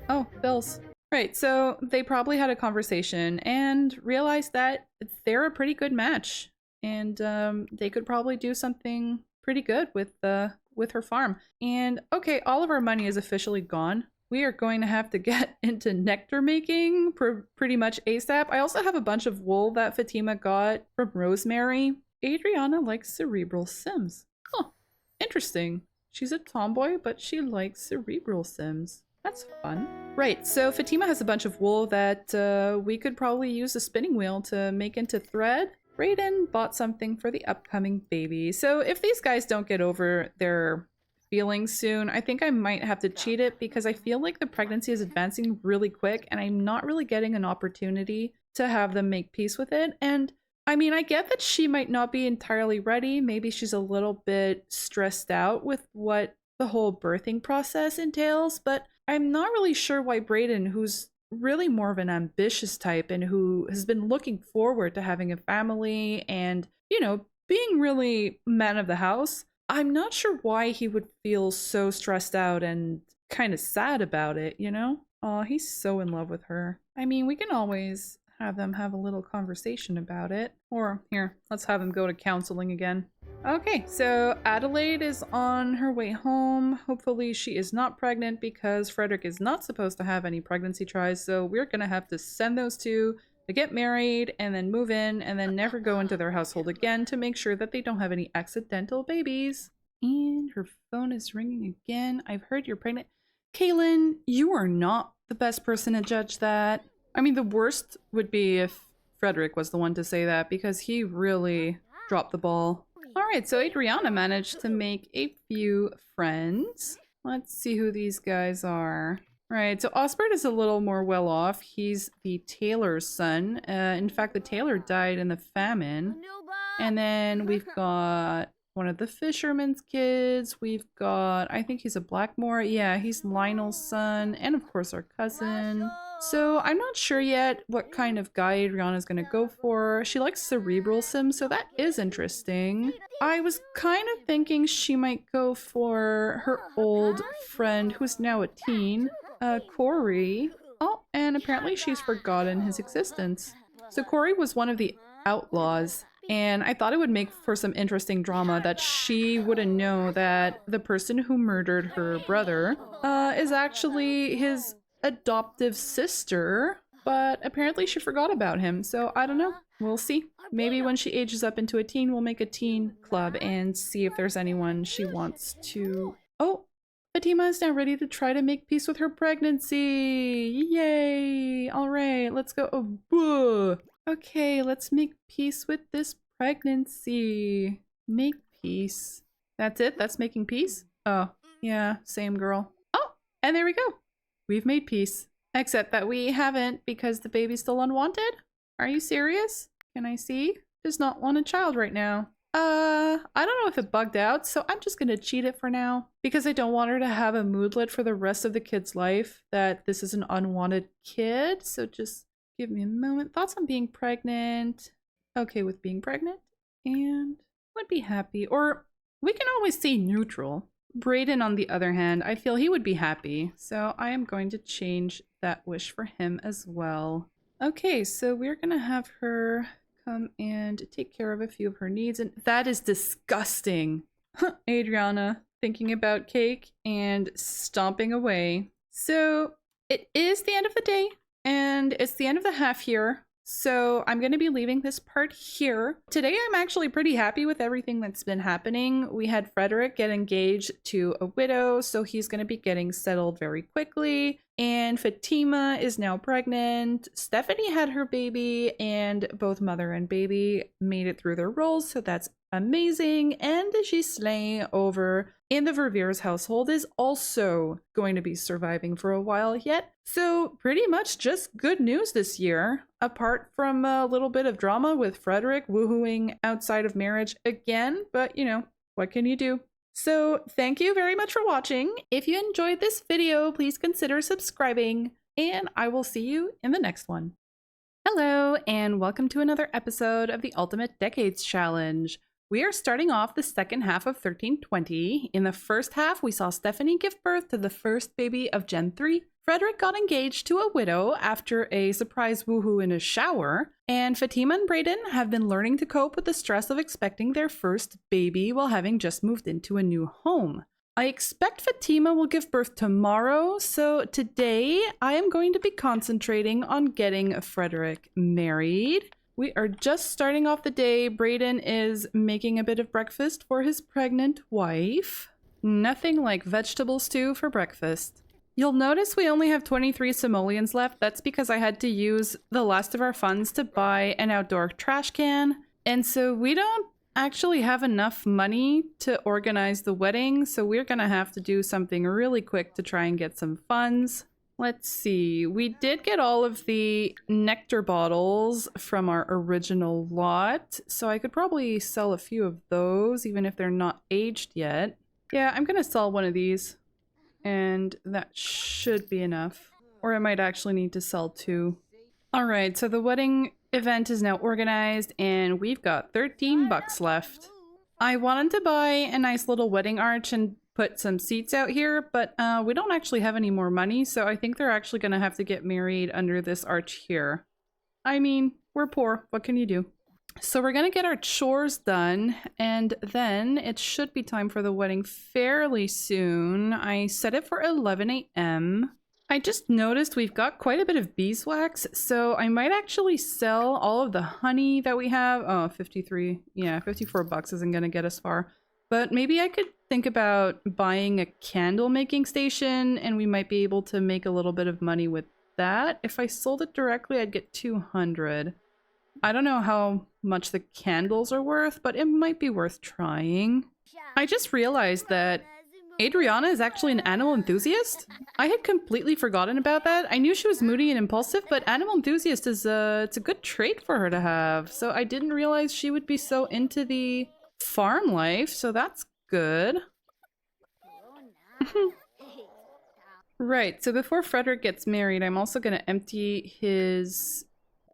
Oh, bills. Right, so they probably had a conversation and realized that they're a pretty good match. And they could probably do something pretty good with her farm. And okay, all of our money is officially gone. We are going to have to get into nectar making pretty much ASAP. I also have a bunch of wool that Fatima got from Rosemary. Adriana likes cerebral Sims. Huh, interesting. She's a tomboy, but she likes cerebral Sims. That's fun. Right, so Fatima has a bunch of wool that we could probably use a spinning wheel to make into thread. Brayden bought something for the upcoming baby. So if these guys don't get over their feelings soon, I think I might have to cheat it because I feel like the pregnancy is advancing really quick and I'm not really getting an opportunity to have them make peace with it. And I mean, I get that she might not be entirely ready. Maybe she's a little bit stressed out with what the whole birthing process entails, but I'm not really sure why Brayden, who's really more of an ambitious type and who has been looking forward to having a family and, you know, being really man of the house, I'm not sure why he would feel so stressed out and kind of sad about it, you know? Oh, he's so in love with her. I mean, we can always have them have a little conversation about it. Or here, let's have them go to counseling again. Okay, so Adelaide is on her way home. Hopefully she is not pregnant because Frederick is not supposed to have any pregnancy tries. So we're gonna have to send those two to get married and then move in and then never go into their household again to make sure that they don't have any accidental babies. And her phone is ringing again. I've heard you're pregnant. Kaylin, you are not the best person to judge that. I mean, the worst would be if Frederick was the one to say that because he really dropped the ball. Alright, so Adriana managed to make a few friends. Let's see who these guys are. Right, so Osbert is a little more well off. He's the tailor's son. In fact, the tailor died in the famine. And then we've got one of the fisherman's kids. We've got, I think he's a Blackmore. Yeah, he's Lionel's son. And of course our cousin. So I'm not sure yet what kind of guy Adriana's gonna go for. She likes cerebral sims, so that is interesting. I was kind of thinking she might go for her old friend who's now a teen, Corey. Oh, and apparently she's forgotten his existence. So Corey was one of the outlaws, and I thought it would make for some interesting drama that she wouldn't know that the person who murdered her brother is actually his adoptive sister, but apparently she forgot about him, so I don't know. We'll see. Maybe when she ages up into a teen, we'll make a teen club and see if there's anyone she wants to... Oh! Fatima is now ready to try to make peace with her pregnancy! Yay! Alright, let's go. Oh, boo. Okay, let's make peace with this pregnancy. Make peace. That's it? That's making peace? Oh, yeah, same girl. Oh, and there we go. We've made peace. Except that we haven't because the baby's still unwanted? Are you serious? Can I see? Does not want a child right now. I don't know if it bugged out, so I'm just gonna cheat it for now. Because I don't want her to have a moodlet for the rest of the kid's life that this is an unwanted kid. So just give me a moment. Thoughts on being pregnant? Okay with being pregnant. And would be happy. Or we can always say neutral. Brayden, on the other hand, I feel he would be happy. So I am going to change that wish for him as well. Okay, so we're gonna have her come and take care of a few of her needs, and that is disgusting. Adriana thinking about cake and stomping away. So it is the end of the day, and it's the end of the half year. So I'm going to be leaving this part here. Today I'm actually pretty happy with everything that's been happening. We had Frederick get engaged to a widow, so he's going to be getting settled very quickly. And Fatima is now pregnant. Stephanie had her baby, and both mother and baby made it through their roles, so that's amazing. And Gislain over in the Verveers household is also going to be surviving for a while yet. So pretty much just good news this year, apart from a little bit of drama with Frederick woohooing outside of marriage again, but you know, what can you do? So thank you very much for watching. If you enjoyed this video, please consider subscribing, and I will see you in the next one. Hello, and welcome to another episode of the Ultimate Decades Challenge. We are starting off the second half of 1320. In the first half, we saw Stephanie give birth to the first baby of Gen 3. Frederick got engaged to a widow after a surprise woohoo in a shower, and Fatima and Brayden have been learning to cope with the stress of expecting their first baby while having just moved into a new home. I expect Fatima will give birth tomorrow, so today I am going to be concentrating on getting Frederick married. We are just starting off the day. Brayden is making a bit of breakfast for his pregnant wife. Nothing like vegetable stew for breakfast. You'll notice we only have 23 simoleons left. That's because I had to use the last of our funds to buy an outdoor trash can. And so we don't actually have enough money to organize the wedding, so we're gonna have to do something really quick to try and get some funds. Let's see, we did get all of the nectar bottles from our original lot, so I could probably sell a few of those, even if they're not aged yet. Yeah, I'm gonna sell one of these, and that should be enough. Or I might actually need to sell two. Alright, so the wedding event is now organized, and we've got 13 bucks left. I wanted to buy a nice little wedding arch and put some seats out here, but we don't actually have any more money, so I think they're actually gonna have to get married under this arch here. I mean, we're poor, what can you do? So we're gonna get our chores done, and then it should be time for the wedding fairly soon. I set it for 11 a.m. I just noticed we've got quite a bit of beeswax, so I might actually sell all of the honey that we have. Oh, 53. Yeah, 54 bucks isn't gonna get us far. But maybe I could think about buying a candle making station, and we might be able to make a little bit of money with that. If I sold it directly, I'd get 200. I don't know how much the candles are worth, but it might be worth trying. I just realized that Adriana is actually an animal enthusiast. I had completely forgotten about that. I knew she was moody and impulsive, but animal enthusiast is it's a good trait for her to have. So I didn't realize she would be so into the farm life, so that's good. Right, so before Frederick gets married, I'm also going to empty his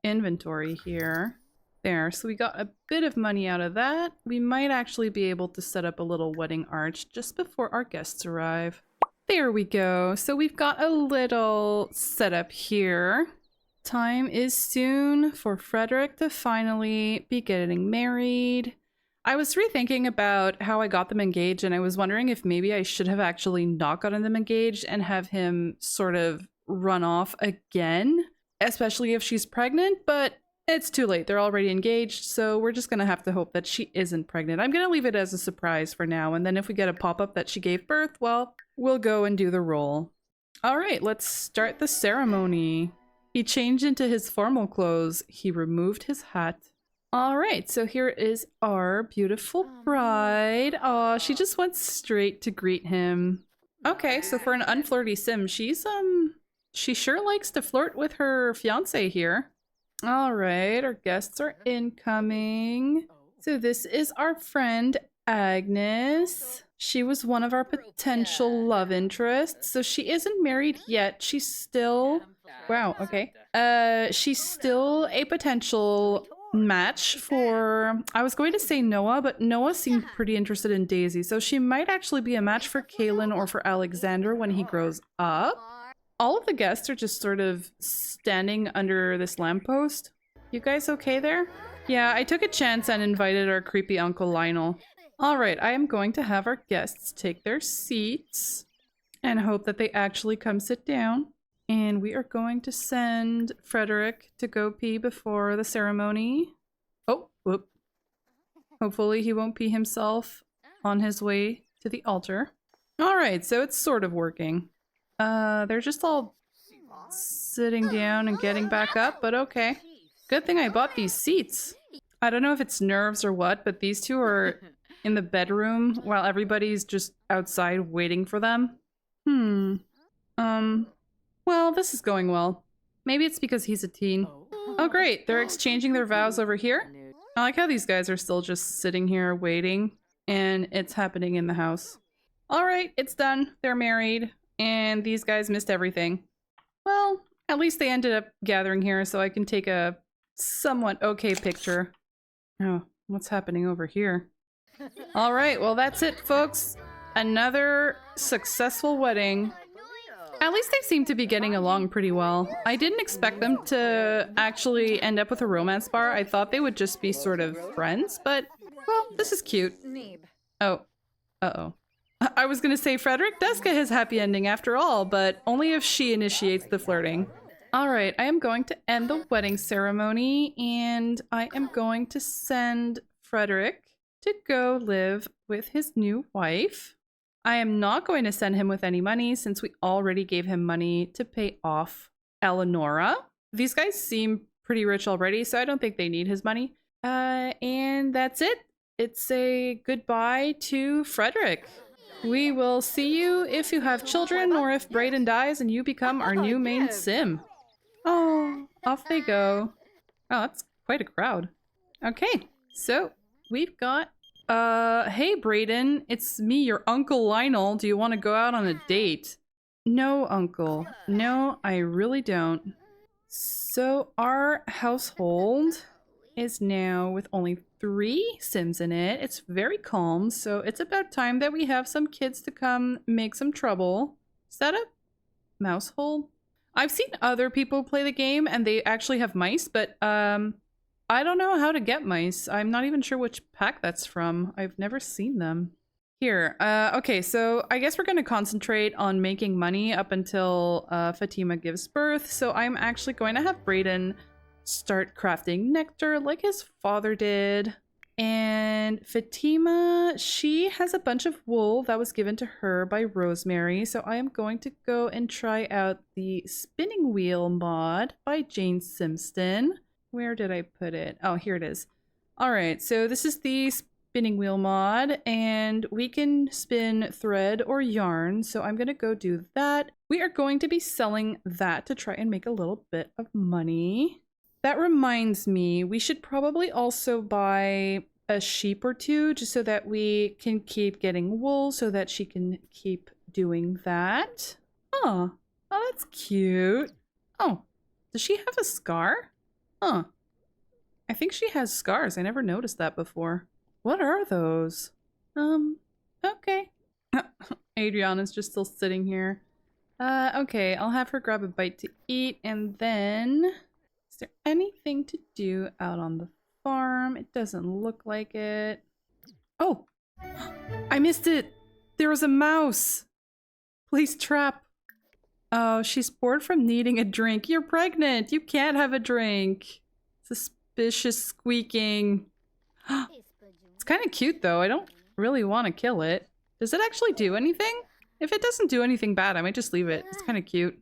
inventory here. There, so we got a bit of money out of that. We might actually be able to set up a little wedding arch just before our guests arrive. There we go. So we've got a little setup here. Time is soon for Frederick to finally be getting married. I was rethinking about how I got them engaged, and I was wondering if maybe I should have actually not gotten them engaged and have him sort of run off again, especially if she's pregnant, but it's too late. They're already engaged, so we're just going to have to hope that she isn't pregnant. I'm going to leave it as a surprise for now, and then if we get a pop-up that she gave birth, well, we'll go and do the roll. All right, let's start the ceremony. He changed into his formal clothes. He removed his hat. All right, so here is our beautiful bride. Oh, she just went straight to greet him. Okay, so for an unflirty sim, she sure likes to flirt with her fiance here. All right, our guests are incoming. So this is our friend Agnes. She was one of our potential love interests. So she isn't married yet. She's still... Wow, okay. She's still a potential match for... I was going to say Noah, but Noah seemed pretty interested in Daisy. So she might actually be a match for Kaylin or for Alexander when he grows up. All of the guests are just sort of standing under this lamppost. You guys okay there? Yeah, I took a chance and invited our creepy Uncle Lionel. Alright, I am going to have our guests take their seats and hope that they actually come sit down. And we are going to send Frederick to go pee before the ceremony. Oh, whoop. Hopefully he won't pee himself on his way to the altar. Alright, so it's sort of working. They're just all sitting down and getting back up, but okay. Good thing I bought these seats. I don't know if it's nerves or what, but these two are in the bedroom while everybody's just outside waiting for them. Well, this is going well. Maybe it's because he's a teen. Oh great, they're exchanging their vows over here? I like how these guys are still just sitting here waiting, and it's happening in the house. Alright, it's done. They're married. And these guys missed everything. Well, at least they ended up gathering here so I can take a somewhat okay picture. Oh, what's happening over here? All right, well that's it, folks. Another successful wedding. At least they seem to be getting along pretty well. I didn't expect them to actually end up with a romance bar. I thought they would just be sort of friends, but, well, this is cute. Oh, uh-oh. I was gonna say Frederick does get his happy ending after all, but only if she initiates the flirting. Alright, I am going to end the wedding ceremony, and I am going to send Frederick to go live with his new wife. I am not going to send him with any money since we already gave him money to pay off Eleonora. These guys seem pretty rich already, so I don't think they need his money. And that's it. It's a goodbye to Frederick. We will see you if you have children or if Brayden dies and you become our new main sim. Oh, off they go. Oh, that's quite a crowd. Okay, so we've got... hey Brayden, it's me, your Uncle Lionel. Do you want to go out on a date? No, Uncle. No, I really don't. So our household is now with only 3 Sims in it. It's very calm, so it's about time that we have some kids to come make some trouble. Is that a mousehole? I've seen other people play the game and they actually have mice, but I don't know how to get mice. I'm not even sure which pack that's from. I've never seen them. Here, okay, so I guess we're going to concentrate on making money up until Fatima gives birth. So I'm actually going to have Brayden start crafting nectar like his father did. And Fatima, she has a bunch of wool that was given to her by Rosemary. So I am going to go and try out the spinning wheel mod by Jane Simpson. Where did I put it? Oh, here it is. All right, so this is the spinning wheel mod, and we can spin thread or yarn. So I'm going to go do that. We are going to be selling that to try and make a little bit of money. That reminds me, we should probably also buy a sheep or 2 just so that we can keep getting wool so that she can keep doing that. Oh, that's cute. Oh, does she have a scar? Huh. I think she has scars. I never noticed that before. What are those? Okay. Adriana's just still sitting here. Okay, I'll have her grab a bite to eat, and then... Is there anything to do out on the farm? It doesn't look like it. Oh! I missed it! There was a mouse! Please trap. Oh, she's bored from needing a drink. You're pregnant! You can't have a drink! Suspicious squeaking. It's kind of cute, though. I don't really want to kill it. Does it actually do anything? If it doesn't do anything bad, I might just leave it. It's kind of cute.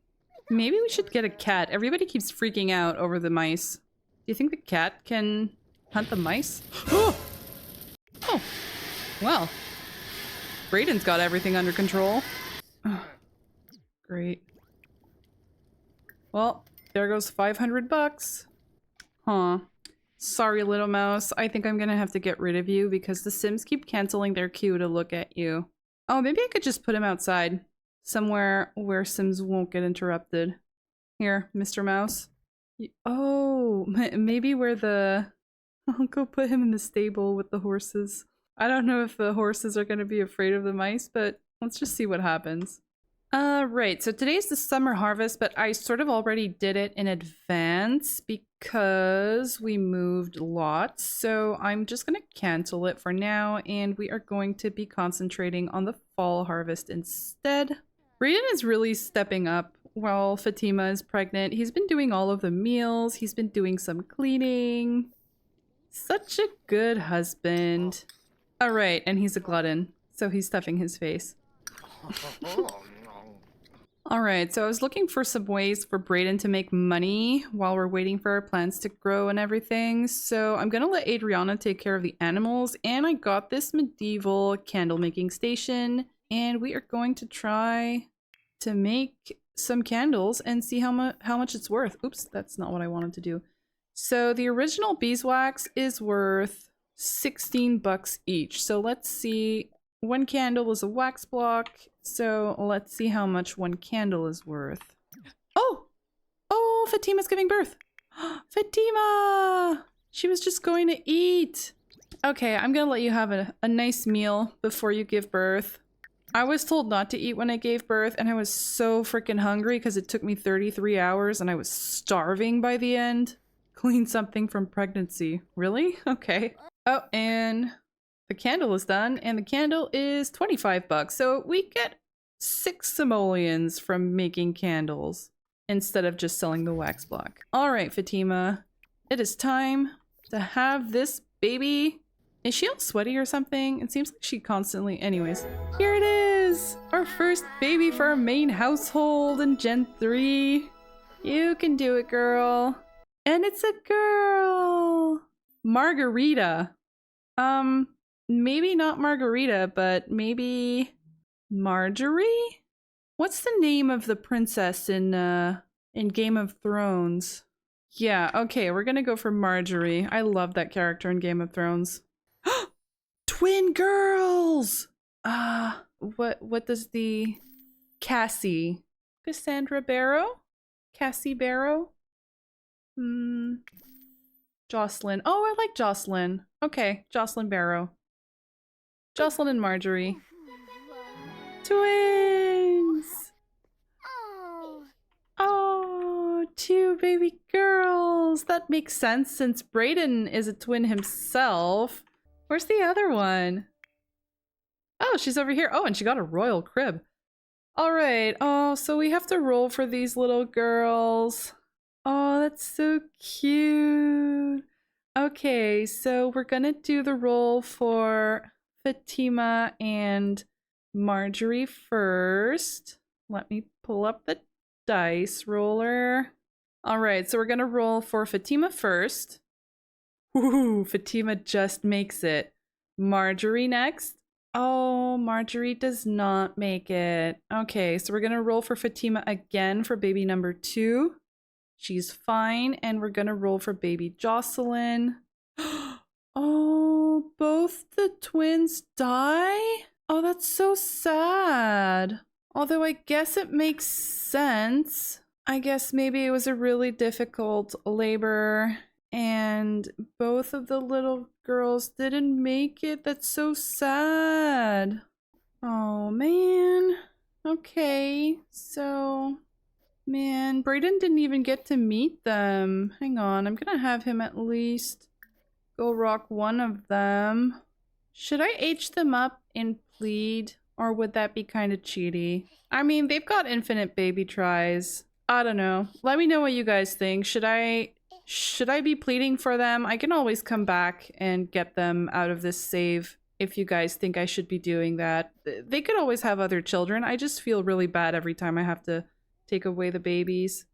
Maybe we should get a cat. Everybody keeps freaking out over the mice. Do you think the cat can hunt the mice? Oh! Oh! Well. Brayden's got everything under control. Oh, great. Well, there goes 500 bucks. Huh. Sorry, little mouse. I think I'm gonna have to get rid of you because the Sims keep canceling their queue to look at you. Oh, maybe I could just put him outside. Somewhere where Sims won't get interrupted. Here, Mr. Mouse. Oh, maybe where the... I'll go put him in the stable with the horses. I don't know if the horses are gonna be afraid of the mice, but let's just see what happens. Right, so today's the summer harvest, but I sort of already did it in advance because we moved lots. So I'm just gonna cancel it for now, and we are going to be concentrating on the fall harvest instead. Brayden is really stepping up while Fatima is pregnant. He's been doing all of the meals, he's been doing some cleaning. Such a good husband. Alright, and he's a glutton, so he's stuffing his face. Alright, so I was looking for some ways for Brayden to make money while we're waiting for our plants to grow and everything. So I'm gonna let Adriana take care of the animals, and I got this medieval candle making station, and we are going to try to make some candles and see how much it's worth. Oops, that's not what I wanted to do. So the original beeswax is worth 16 bucks each. So let's see. One candle is a wax block, so let's see how much one candle is worth. Oh! Oh, Fatima's giving birth! Fatima! She was just going to eat! Okay, I'm gonna let you have a nice meal before you give birth. I was told not to eat when I gave birth, and I was so freaking hungry because it took me 33 hours and I was starving by the end. Clean something from pregnancy. Really? Okay. Oh, and... the candle is done, and the candle is 25 bucks. So we get 6 simoleons from making candles instead of just selling the wax block. All right, Fatima, it is time to have this baby. Is she all sweaty or something? It seems like she constantly... Anyways, here it is! Our first baby for our main household in Gen 3. You can do it, girl. And it's a girl! Margarita. Maybe not Margarita, but maybe Marjorie? What's the name of the princess in Game of Thrones? Yeah, okay, we're gonna go for Marjorie. I love that character in Game of Thrones. Twin girls! What does the... Cassie. Cassandra Barrow? Cassie Barrow? Jocelyn. Oh, I like Jocelyn. Okay, Jocelyn Barrow. Jocelyn and Marjorie. Twins! Oh, 2 baby girls! That makes sense since Brayden is a twin himself. Where's the other one? Oh, she's over here. Oh, and she got a royal crib. Alright, oh, so we have to roll for these little girls. Oh, that's so cute. Okay, so we're gonna do the roll for Fatima and Marjorie first. Let me pull up the dice roller. Alright, so we're gonna roll for Fatima first. Ooh, Fatima just makes it. Marjorie next. Oh, Marjorie does not make it. Okay, so we're gonna roll for Fatima again for baby number 2. She's fine, and we're gonna roll for baby Jocelyn. Oh, both the twins die? Oh, that's so sad. Although I guess it makes sense. I guess maybe it was a really difficult labor and both of the little girls didn't make it. That's so sad. Oh man. Okay, so man, Brayden didn't even get to meet them. Hang on, I'm gonna have him at least go rock one of them. Should I age them up in plead, or would that be kind of cheaty? I mean, they've got infinite baby tries. I don't know. Let me know what you guys think. Should I be pleading for them? I can always come back and get them out of this save if you guys think I should be doing that. They could always have other children. I just feel really bad every time I have to take away the babies.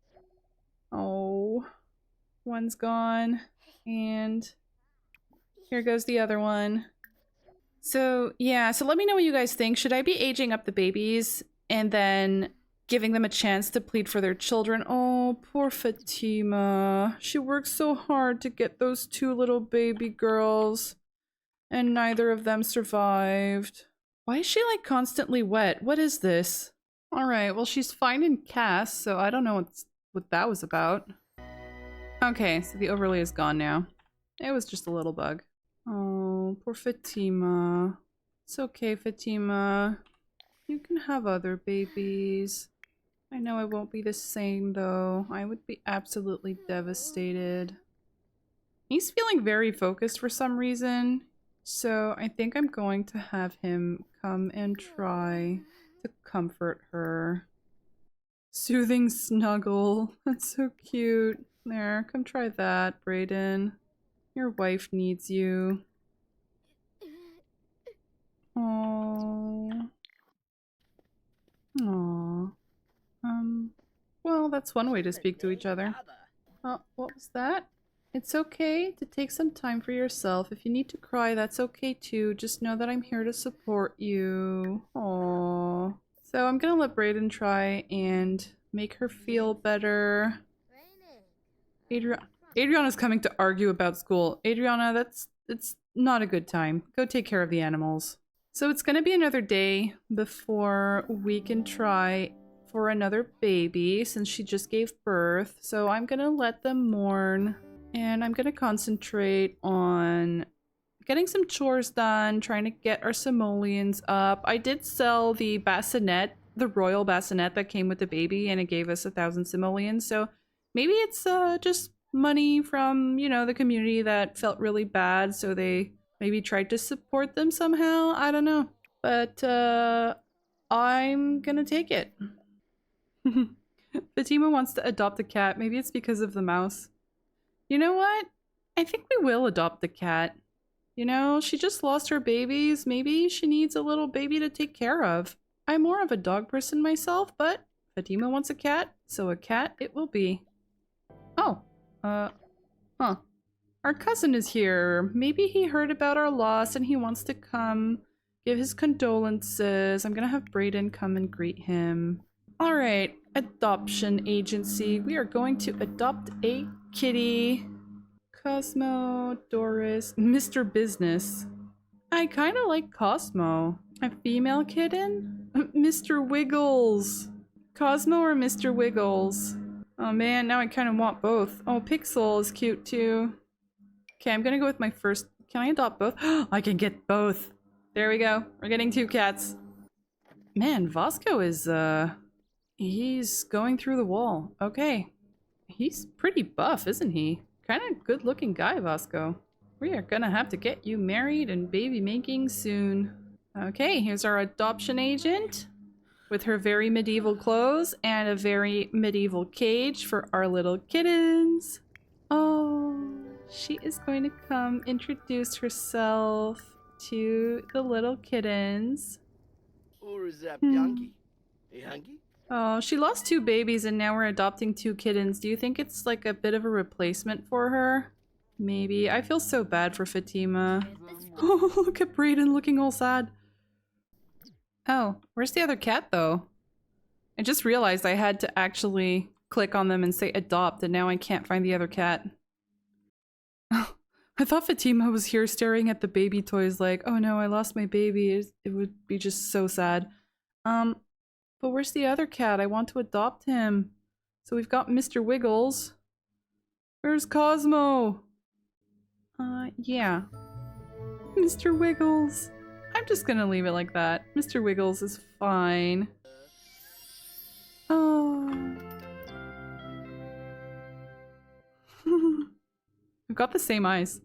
Oh, one's gone. And here goes the other one. So yeah, so let me know what you guys think. Should I be aging up the babies and then giving them a chance to plead for their children? Oh, poor Fatima. She worked so hard to get those two little baby girls, and neither of them survived. Why is she like constantly wet? What is this? All right, well, she's finding Cass, so I don't know what that was about. Okay, so the overlay is gone now. It was just a little bug. Oh, poor Fatima. It's okay, Fatima. You can have other babies. I know it won't be the same, though. I would be absolutely devastated. He's feeling very focused for some reason, so I think I'm going to have him come and try to comfort her. Soothing snuggle. That's so cute. There, come try that, Brayden. Your wife needs you. Aww. Aww. Well, that's one way to speak to each other. Oh, what was that? It's okay to take some time for yourself. If you need to cry, that's okay too. Just know that I'm here to support you. Aww. So I'm gonna let Brayden try and make her feel better. Adriana's coming to argue about school. Adriana, it's not a good time. Go take care of the animals. So it's gonna be another day before we can try for another baby since she just gave birth. So I'm gonna let them mourn and I'm gonna concentrate on getting some chores done, trying to get our simoleons up. I did sell the bassinet, the royal bassinet that came with the baby, and it gave us 1,000 simoleons. So maybe it's just money from, you know, the community that felt really bad, so they maybe tried to support them somehow. I don't know. But I'm gonna take it. Fatima wants to adopt a cat. Maybe it's because of the mouse. You know what? I think we will adopt the cat. You know, she just lost her babies. Maybe she needs a little baby to take care of. I'm more of a dog person myself, but Fatima wants a cat, so a cat it will be. Oh, huh. Our cousin is here. Maybe he heard about our loss and he wants to come give his condolences. I'm gonna have Brayden come and greet him. All right, adoption agency. We are going to adopt a kitty. Cosmo, Doris, Mr. Business. I kind of like Cosmo. A female kitten? Mr. Wiggles. Cosmo or Mr. Wiggles? Oh man, now I kind of want both. Oh, Pixel is cute too. Okay, I'm gonna go with my first. Can I adopt both? I can get both. There we go. We're getting 2 cats. Man, Vasco is, he's going through the wall. Okay. He's pretty buff, isn't he? Kind of good looking guy, Vasco. We are gonna have to get you married and baby making soon. Okay, here's our adoption agent with her very medieval clothes and a very medieval cage for our little kittens. Oh, she is going to come introduce herself to the little kittens. Oh, she lost 2 babies and now we're adopting 2 kittens. Do you think it's like a bit of a replacement for her? Maybe. I feel so bad for Fatima. Oh, look at Brayden looking all sad. Oh, where's the other cat though? I just realized I had to actually click on them and say adopt and now I can't find the other cat. Oh, I thought Fatima was here staring at the baby toys like, oh no, I lost my baby. It would be just so sad. But where's the other cat? I want to adopt him. So we've got Mr. Wiggles. Where's Cosmo? Yeah. Mr. Wiggles. I'm just gonna leave it like that. Mr. Wiggles is fine. Oh. We've got the same eyes.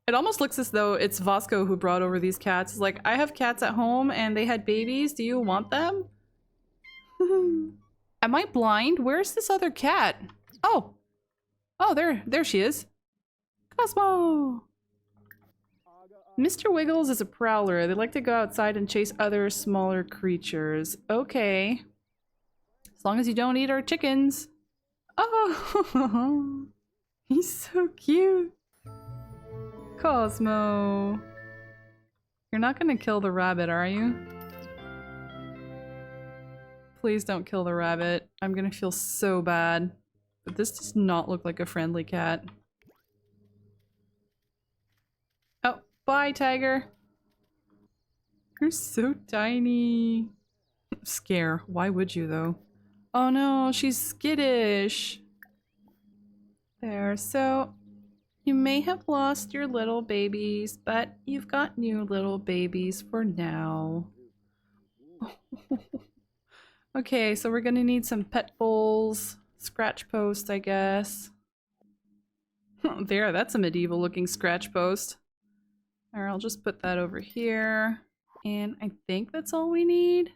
It almost looks as though it's Vasco who brought over these cats. It's like, I have cats at home and they had babies. Do you want them? Am I blind? Where's this other cat? Oh. Oh, there she is. Cosmo! Mr. Wiggles is a prowler. They like to go outside and chase other smaller creatures. Okay. As long as you don't eat our chickens. Oh, he's so cute. Cosmo. You're not gonna kill the rabbit, are you? Please don't kill the rabbit. I'm gonna feel so bad. But this does not look like a friendly cat. Oh, bye, tiger. You're so tiny. Scare. Why would you, though? Oh no, she's skittish. There, so you may have lost your little babies, but you've got new little babies for now. Okay, so we're gonna need some pet bowls, scratch post, I guess. There, that's a medieval looking scratch post. Alright, I'll just put that over here. And I think that's all we need.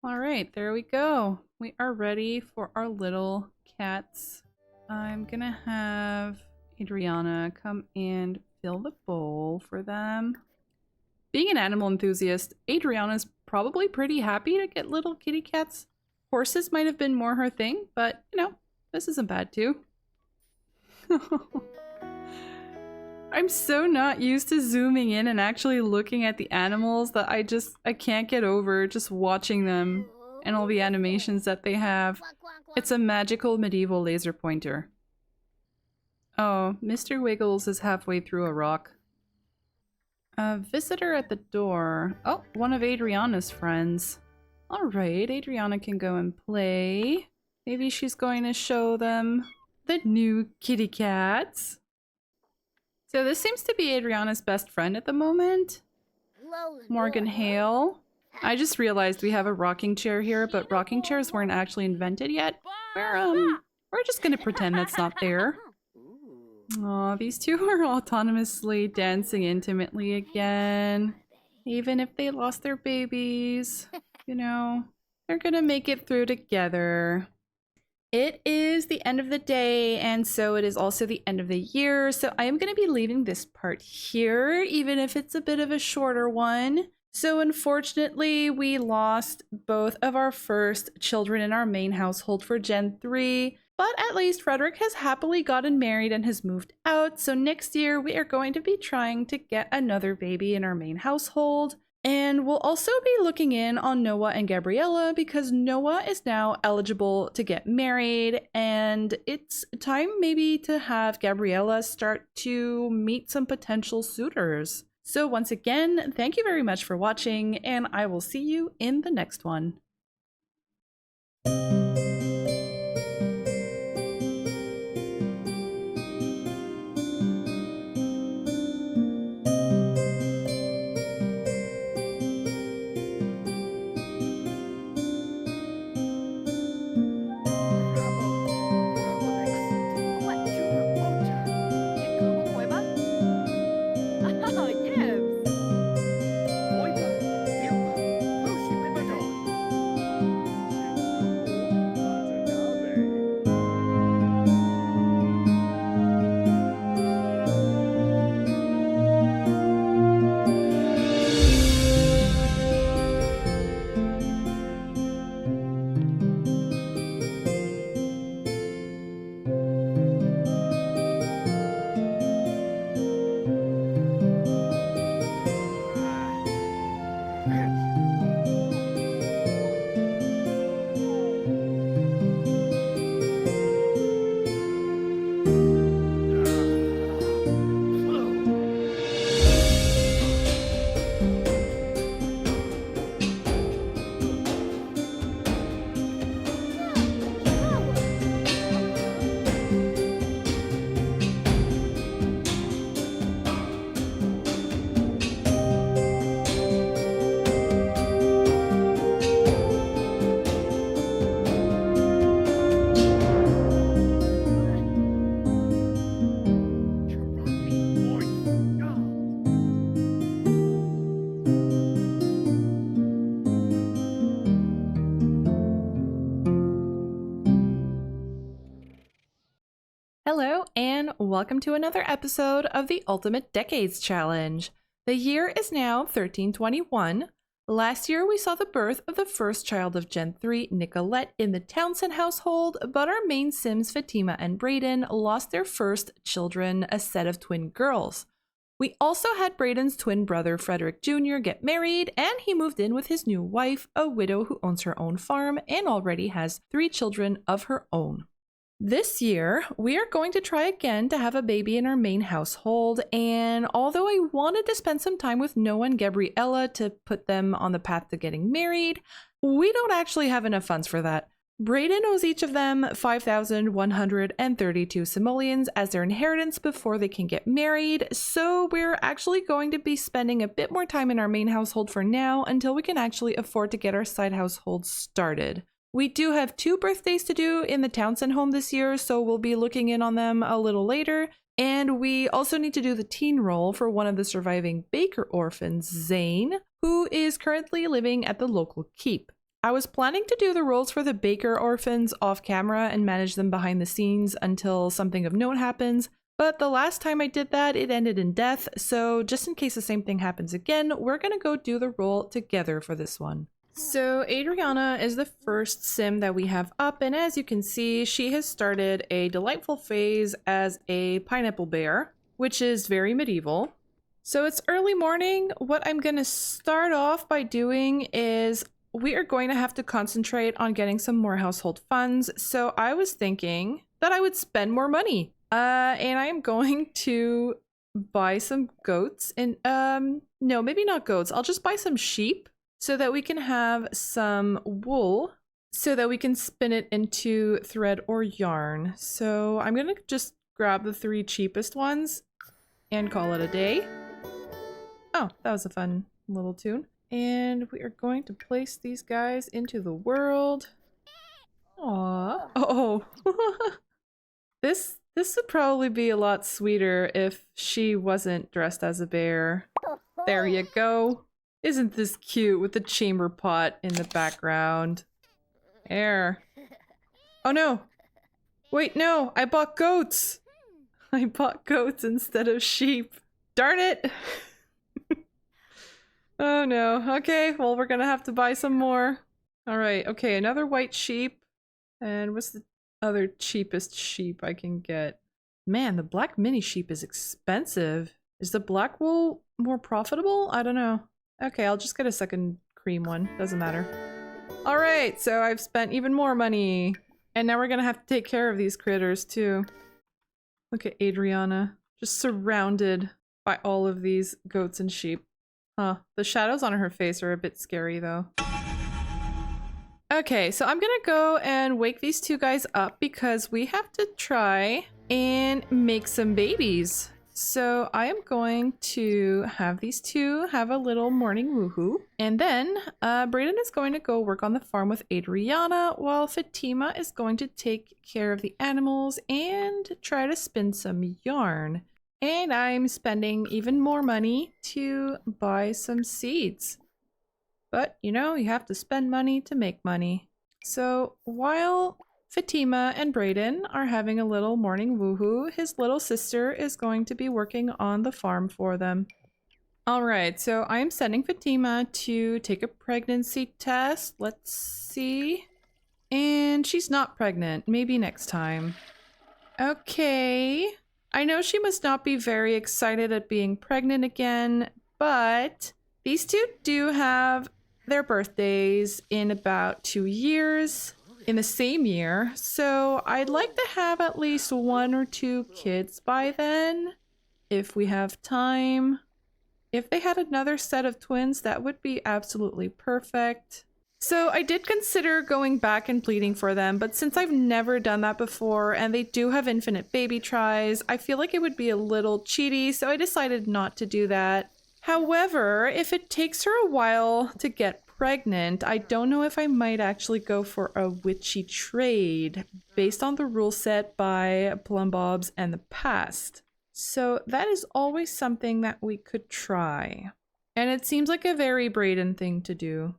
Alright, there we go. We are ready for our little cats. I'm gonna have Adriana come and fill the bowl for them. Being an animal enthusiast, Adriana's probably pretty happy to get little kitty cats. Horses might have been more her thing, but you know, this isn't bad too. I'm so not used to zooming in and actually looking at the animals that I can't get over just watching them and all the animations that they have. It's a magical medieval laser pointer. Oh, Mr. Wiggles is halfway through a rock. A visitor at the door. Oh, one of Adriana's friends. Alright, Adriana can go and play. Maybe she's going to show them the new kitty cats. So this seems to be Adriana's best friend at the moment. Morgan Hale. I just realized we have a rocking chair here, but rocking chairs weren't actually invented yet. We're just gonna pretend that's not there. Aw, these two are autonomously dancing intimately again. Even if they lost their babies, you know, they're gonna make it through together. It is the end of the day, and so it is also the end of the year, so I am going to be leaving this part here, even if it's a bit of a shorter one. So unfortunately, we lost both of our first children in our main household for Gen 3, but at least Frederick has happily gotten married and has moved out, so next year we are going to be trying to get another baby in our main household. And we'll also be looking in on Noah and Gabriella because Noah is now eligible to get married, and it's time maybe to have Gabriella start to meet some potential suitors. So once again, thank you very much for watching, and I will see you in the next one. welcome to another episode of the Ultimate Decades Challenge. The year is now 1321. Last year we saw the birth of the first child of Gen 3, Nicolette, in the Townsend household, but our main Sims, Fatima and Brayden, lost their first children, a set of twin girls. We also had Brayden's twin brother, Frederick Jr., get married, and he moved in with his new wife, a widow who owns her own farm and already has 3 children of her own. This year, we are going to try again to have a baby in our main household, and although I wanted to spend some time with Noah and Gabriella to put them on the path to getting married, we don't actually have enough funds for that. Brayden owes each of them 5,132 simoleons as their inheritance before they can get married, so we're actually going to be spending a bit more time in our main household for now until we can actually afford to get our side household started. We do have 2 birthdays to do in the Townsend home this year, so we'll be looking in on them a little later. And we also need to do the teen role for one of the surviving Baker orphans, Zane, who is currently living at the local keep. I was planning to do the roles for the Baker orphans off camera and manage them behind the scenes until something of note happens, but the last time I did that, it ended in death, so just in case the same thing happens again, we're gonna go do the role together for this one. So Adriana is the first sim that we have up, and as you can see, she has started a delightful phase as a pineapple bear, which is very medieval. So it's early morning. What I'm going to start off by doing is we are going to have to concentrate on getting some more household funds. So I was thinking that I would spend more money, and I am going to buy some goats and no, maybe not goats. I'll just buy some sheep, so that we can have some wool so that we can spin it into thread or yarn. So I'm gonna just grab the 3 cheapest ones and call it a day. Oh, that was a fun little tune. And we are going to place these guys into the world. Aww. Oh. This would probably be a lot sweeter if she wasn't dressed as a bear. There you go. Isn't this cute with the chamber pot in the background? There. Oh no! Wait, no! I bought goats! I bought goats instead of sheep. Darn it! Oh no. Okay, well we're gonna have to buy some more. Alright, okay, another white sheep. And what's the other cheapest sheep I can get? Man, the black mini sheep is expensive. Is the black wool more profitable? I don't know. Okay, I'll just get a second cream one. Doesn't matter. Alright, so I've spent even more money. And now we're gonna have to take care of these critters too. Look at Adriana. Just surrounded by all of these goats and sheep. Huh. The shadows on her face are a bit scary though. Okay, so I'm gonna go and wake these 2 guys up because we have to try and make some babies. So I am going to have these 2 have a little morning woohoo. And then Brayden is going to go work on the farm with Adriana while Fatima is going to take care of the animals and try to spin some yarn. And I'm spending even more money to buy some seeds. But, you know, you have to spend money to make money. So while Fatima and Brayden are having a little morning woohoo, his little sister is going to be working on the farm for them. Alright, so I am sending Fatima to take a pregnancy test. Let's see. And she's not pregnant. Maybe next time. Okay. I know she must not be very excited at being pregnant again, but these 2 do have their birthdays in about 2 years. In the same year, so I'd like to have at least 1 or 2 kids by then, if we have time. If they had another set of twins, that would be absolutely perfect. So I did consider going back and pleading for them, but since I've never done that before and they do have infinite baby tries, I feel like it would be a little cheaty, so I decided not to do that. However, if it takes her a while to get pregnant, I don't know if I might actually go for a witchy trade based on the rule set by Plumbobs and the past. So that is always something that we could try. And it seems like a very Brayden thing to do.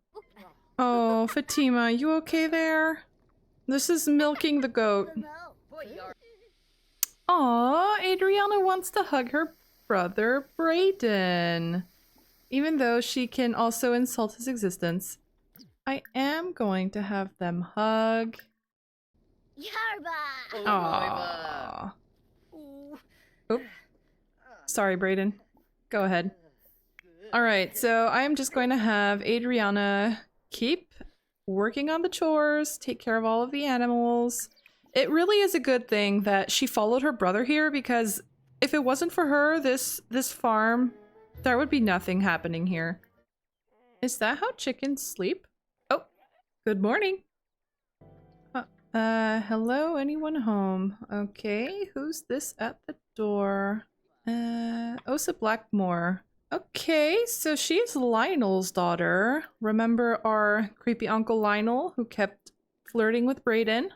Oh, Fatima, you okay there? This is milking the goat. Aw, Adriana wants to hug her brother Brayden. Even though she can also insult his existence. I am going to have them hug. Yarba! Aww. Oop. Sorry, Brayden. Go ahead. Alright, so I am just going to have Adriana keep working on the chores, take care of all of the animals. It really is a good thing that she followed her brother here, because if it wasn't for her, this farm, there would be nothing happening here. Is that how chickens sleep? Oh, good morning. Hello, anyone home? Okay, who's this at the door? Osa Blackmore. Okay, so she's Lionel's daughter. Remember our creepy Uncle Lionel who kept flirting with Brayden?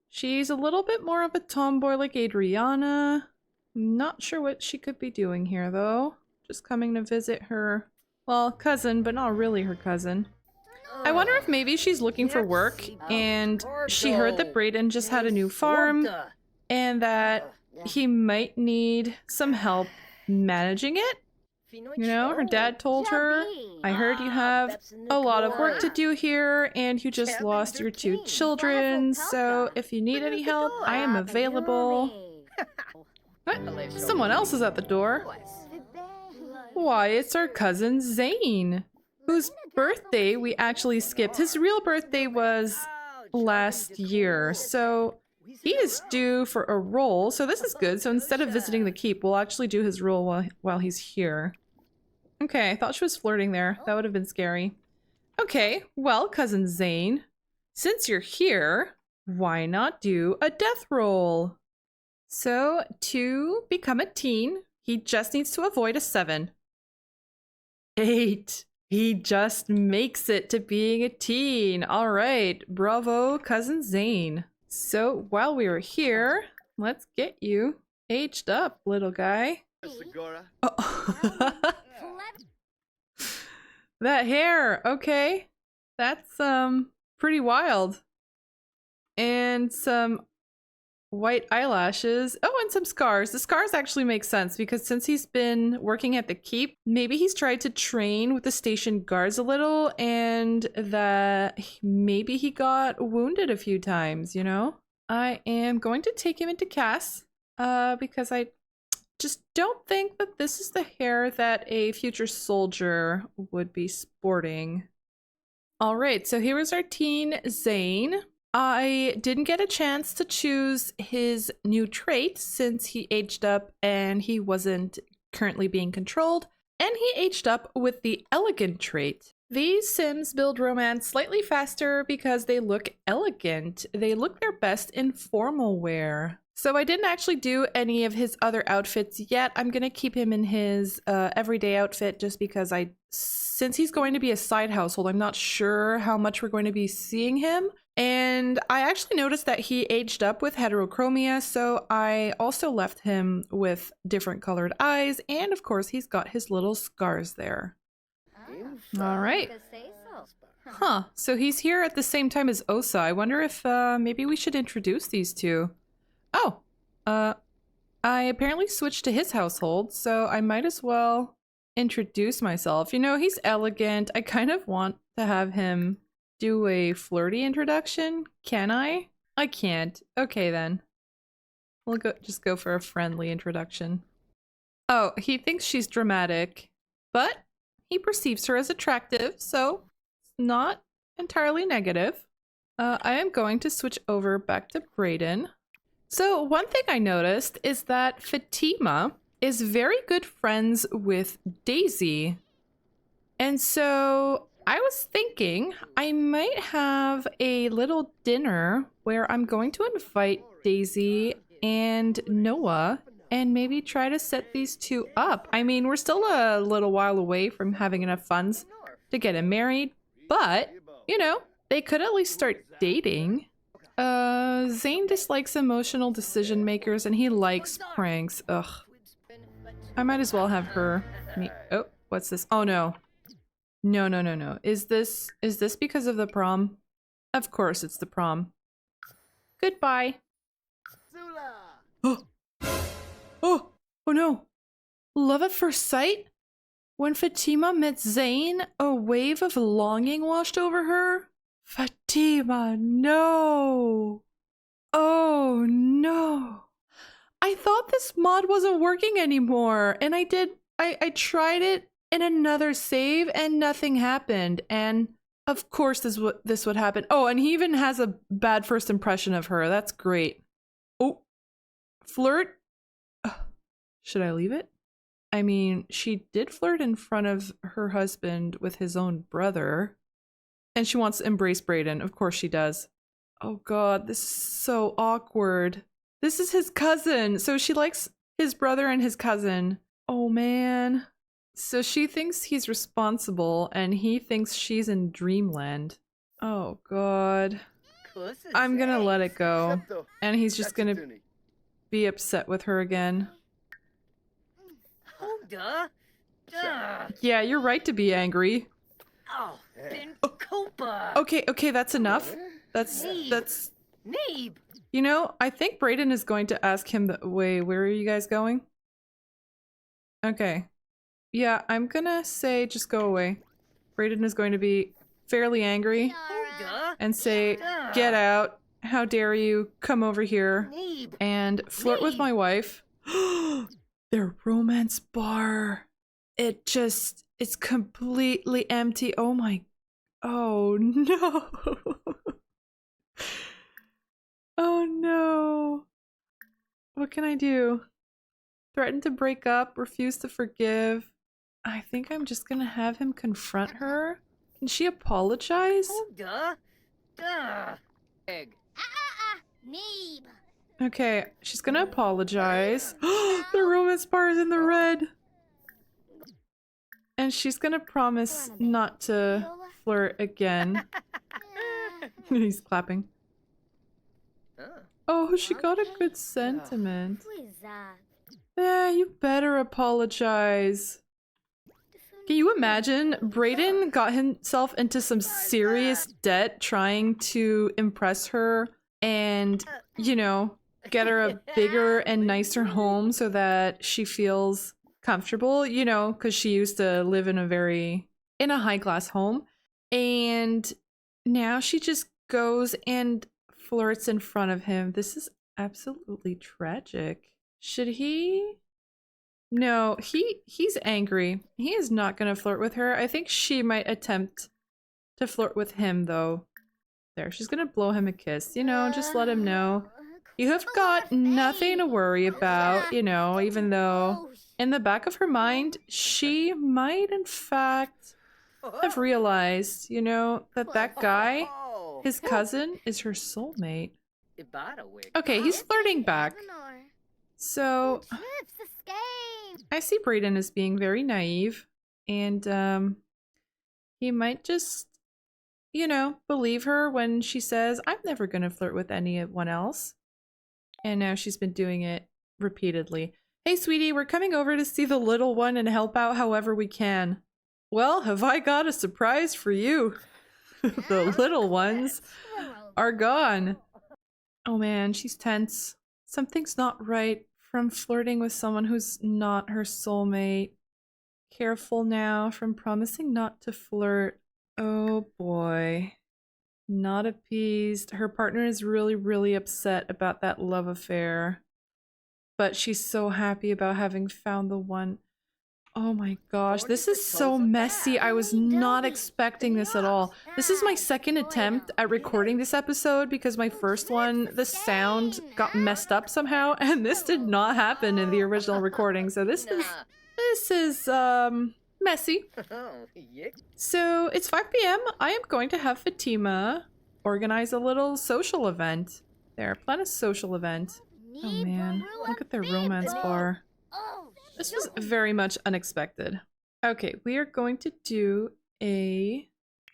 She's a little bit more of a tomboy like Adriana. Not sure what she could be doing here though. Just coming to visit her, well, cousin, but not really her cousin. I wonder if maybe she's looking for work and she heard that Brayden just had a new farm and that he might need some help managing it. You know, her dad told her, I heard you have a lot of work to do here and you just lost your 2 children, so if you need any help, I am available. What? Someone else is at the door. Why, it's our cousin Zane, whose birthday we actually skipped. His real birthday was last year, so he is due for a role, so this is good. So instead of visiting the keep, we'll actually do his role while he's here. Okay, I thought she was flirting there. That would have been scary. Okay, well, cousin Zane, since you're here, why not do a death roll? So, to become a teen, he just needs to avoid a 7. 8. He just makes it to being a teen. All right, bravo, cousin Zane. So while we are here, let's get you aged up, little guy. Oh. That hair, okay. That's pretty wild. And some white eyelashes. Oh, and some scars. The scars actually make sense because since he's been working at the keep, maybe he's tried to train with the station guards a little and that maybe he got wounded a few times, you know? I am going to take him into Cass because I just don't think that this is the hair that a future soldier would be sporting. All right, so here is our teen Zane. I didn't get a chance to choose his new trait since he aged up and he wasn't currently being controlled, and he aged up with the elegant trait. These Sims build romance slightly faster because they look elegant. They look their best in formal wear. So I didn't actually do any of his other outfits yet. I'm gonna keep him in his everyday outfit just because since he's going to be a side household, I'm not sure how much we're going to be seeing him. And I actually noticed that he aged up with heterochromia, so I also left him with different colored eyes, and of course he's got his little scars there. All right. Huh, so he's here at the same time as Osa. I wonder if maybe we should introduce these two. Oh, I apparently switched to his household, so I might as well introduce myself. You know, he's elegant. I kind of want to have him do a flirty introduction. Can I? I can't. Okay then. We'll just go for a friendly introduction. Oh, he thinks she's dramatic, but he perceives her as attractive, so it's not entirely negative. I am going to switch over back to Brayden. So one thing I noticed is that Fatima is very good friends with Daisy. And so I was thinking I might have a little dinner where I'm going to invite Daisy and Noah and maybe try to set these two up. I mean, we're still a little while away from having enough funds to get him married, but, you know, they could at least start dating. Zane dislikes emotional decision makers and he likes pranks. Ugh. I might as well have her meet. Oh, what's this? Oh no. No. Is this because of the prom? Of course it's the prom. Goodbye. Oh. Oh no. Love at first sight? When Fatima met Zayn, a wave of longing washed over her? Fatima, no! Oh no! I thought this mod wasn't working anymore, and I tried it in another save and nothing happened, and of course this would happen. Oh, and he even has a bad first impression of her. That's great. Oh, flirt? Should I leave it? I mean, she did flirt in front of her husband with his own brother. And she wants to embrace Brayden. Of course she does. Oh god, this is so awkward. This is his cousin. So she likes his brother and his cousin. Oh man. So she thinks he's responsible and he thinks she's in dreamland. Oh god. I'm gonna let it go. And he's just gonna be upset with her again. Yeah, you're right to be angry. Okay, that's enough. That's you know, I think Brayden is going to ask him wait, where are you guys going? Okay. Yeah, I'm gonna say just go away. Brayden is going to be fairly angry and say, get out. How dare you come over here and flirt with my wife. Their romance bar. It's completely empty. Oh my, oh no. Oh no. What can I do? Threaten to break up, refuse to forgive. I think I'm just gonna have him confront her. Can she apologize? Okay, she's gonna apologize. The romance bar is in the red. And she's gonna promise not to flirt again. He's clapping. Oh, she got a good sentiment. Yeah, you better apologize. Can you imagine? Brayden got himself into some serious debt trying to impress her and, you know, get her a bigger and nicer home so that she feels comfortable, you know, because she used to live in a high-class home. And now she just goes and flirts in front of him. This is absolutely tragic. Should he? No, he's angry. He is not gonna flirt with her. I think she might attempt to flirt with him though. There, she's gonna blow him a kiss, you know, just let him know. You have got nothing to worry about, you know, even though in the back of her mind, she might in fact have realized, you know, that guy, his cousin, is her soulmate. Okay, he's flirting back. So, I see Brayden as being very naive, and he might just, you know, believe her when she says, I'm never gonna flirt with anyone else. And now she's been doing it repeatedly. Hey sweetie, we're coming over to see the little one and help out however we can. Well, have I got a surprise for you? The little ones are gone. Oh man, she's tense. Something's not right from flirting with someone who's not her soulmate. Careful now from promising not to flirt. Oh boy. Not appeased. Her partner is really, really upset about that love affair. But she's so happy about having found the one. Oh my gosh, this is so messy. I was not expecting this at all. This is my second attempt at recording this episode because my first one, the sound got messed up somehow, and this did not happen in the original recording. So this is messy. So it's 5 p.m. I am going to have Fatima organize a little social event. There, plan a social event. Oh man, look at their romance bar. This was very much unexpected. Okay, we are going to do a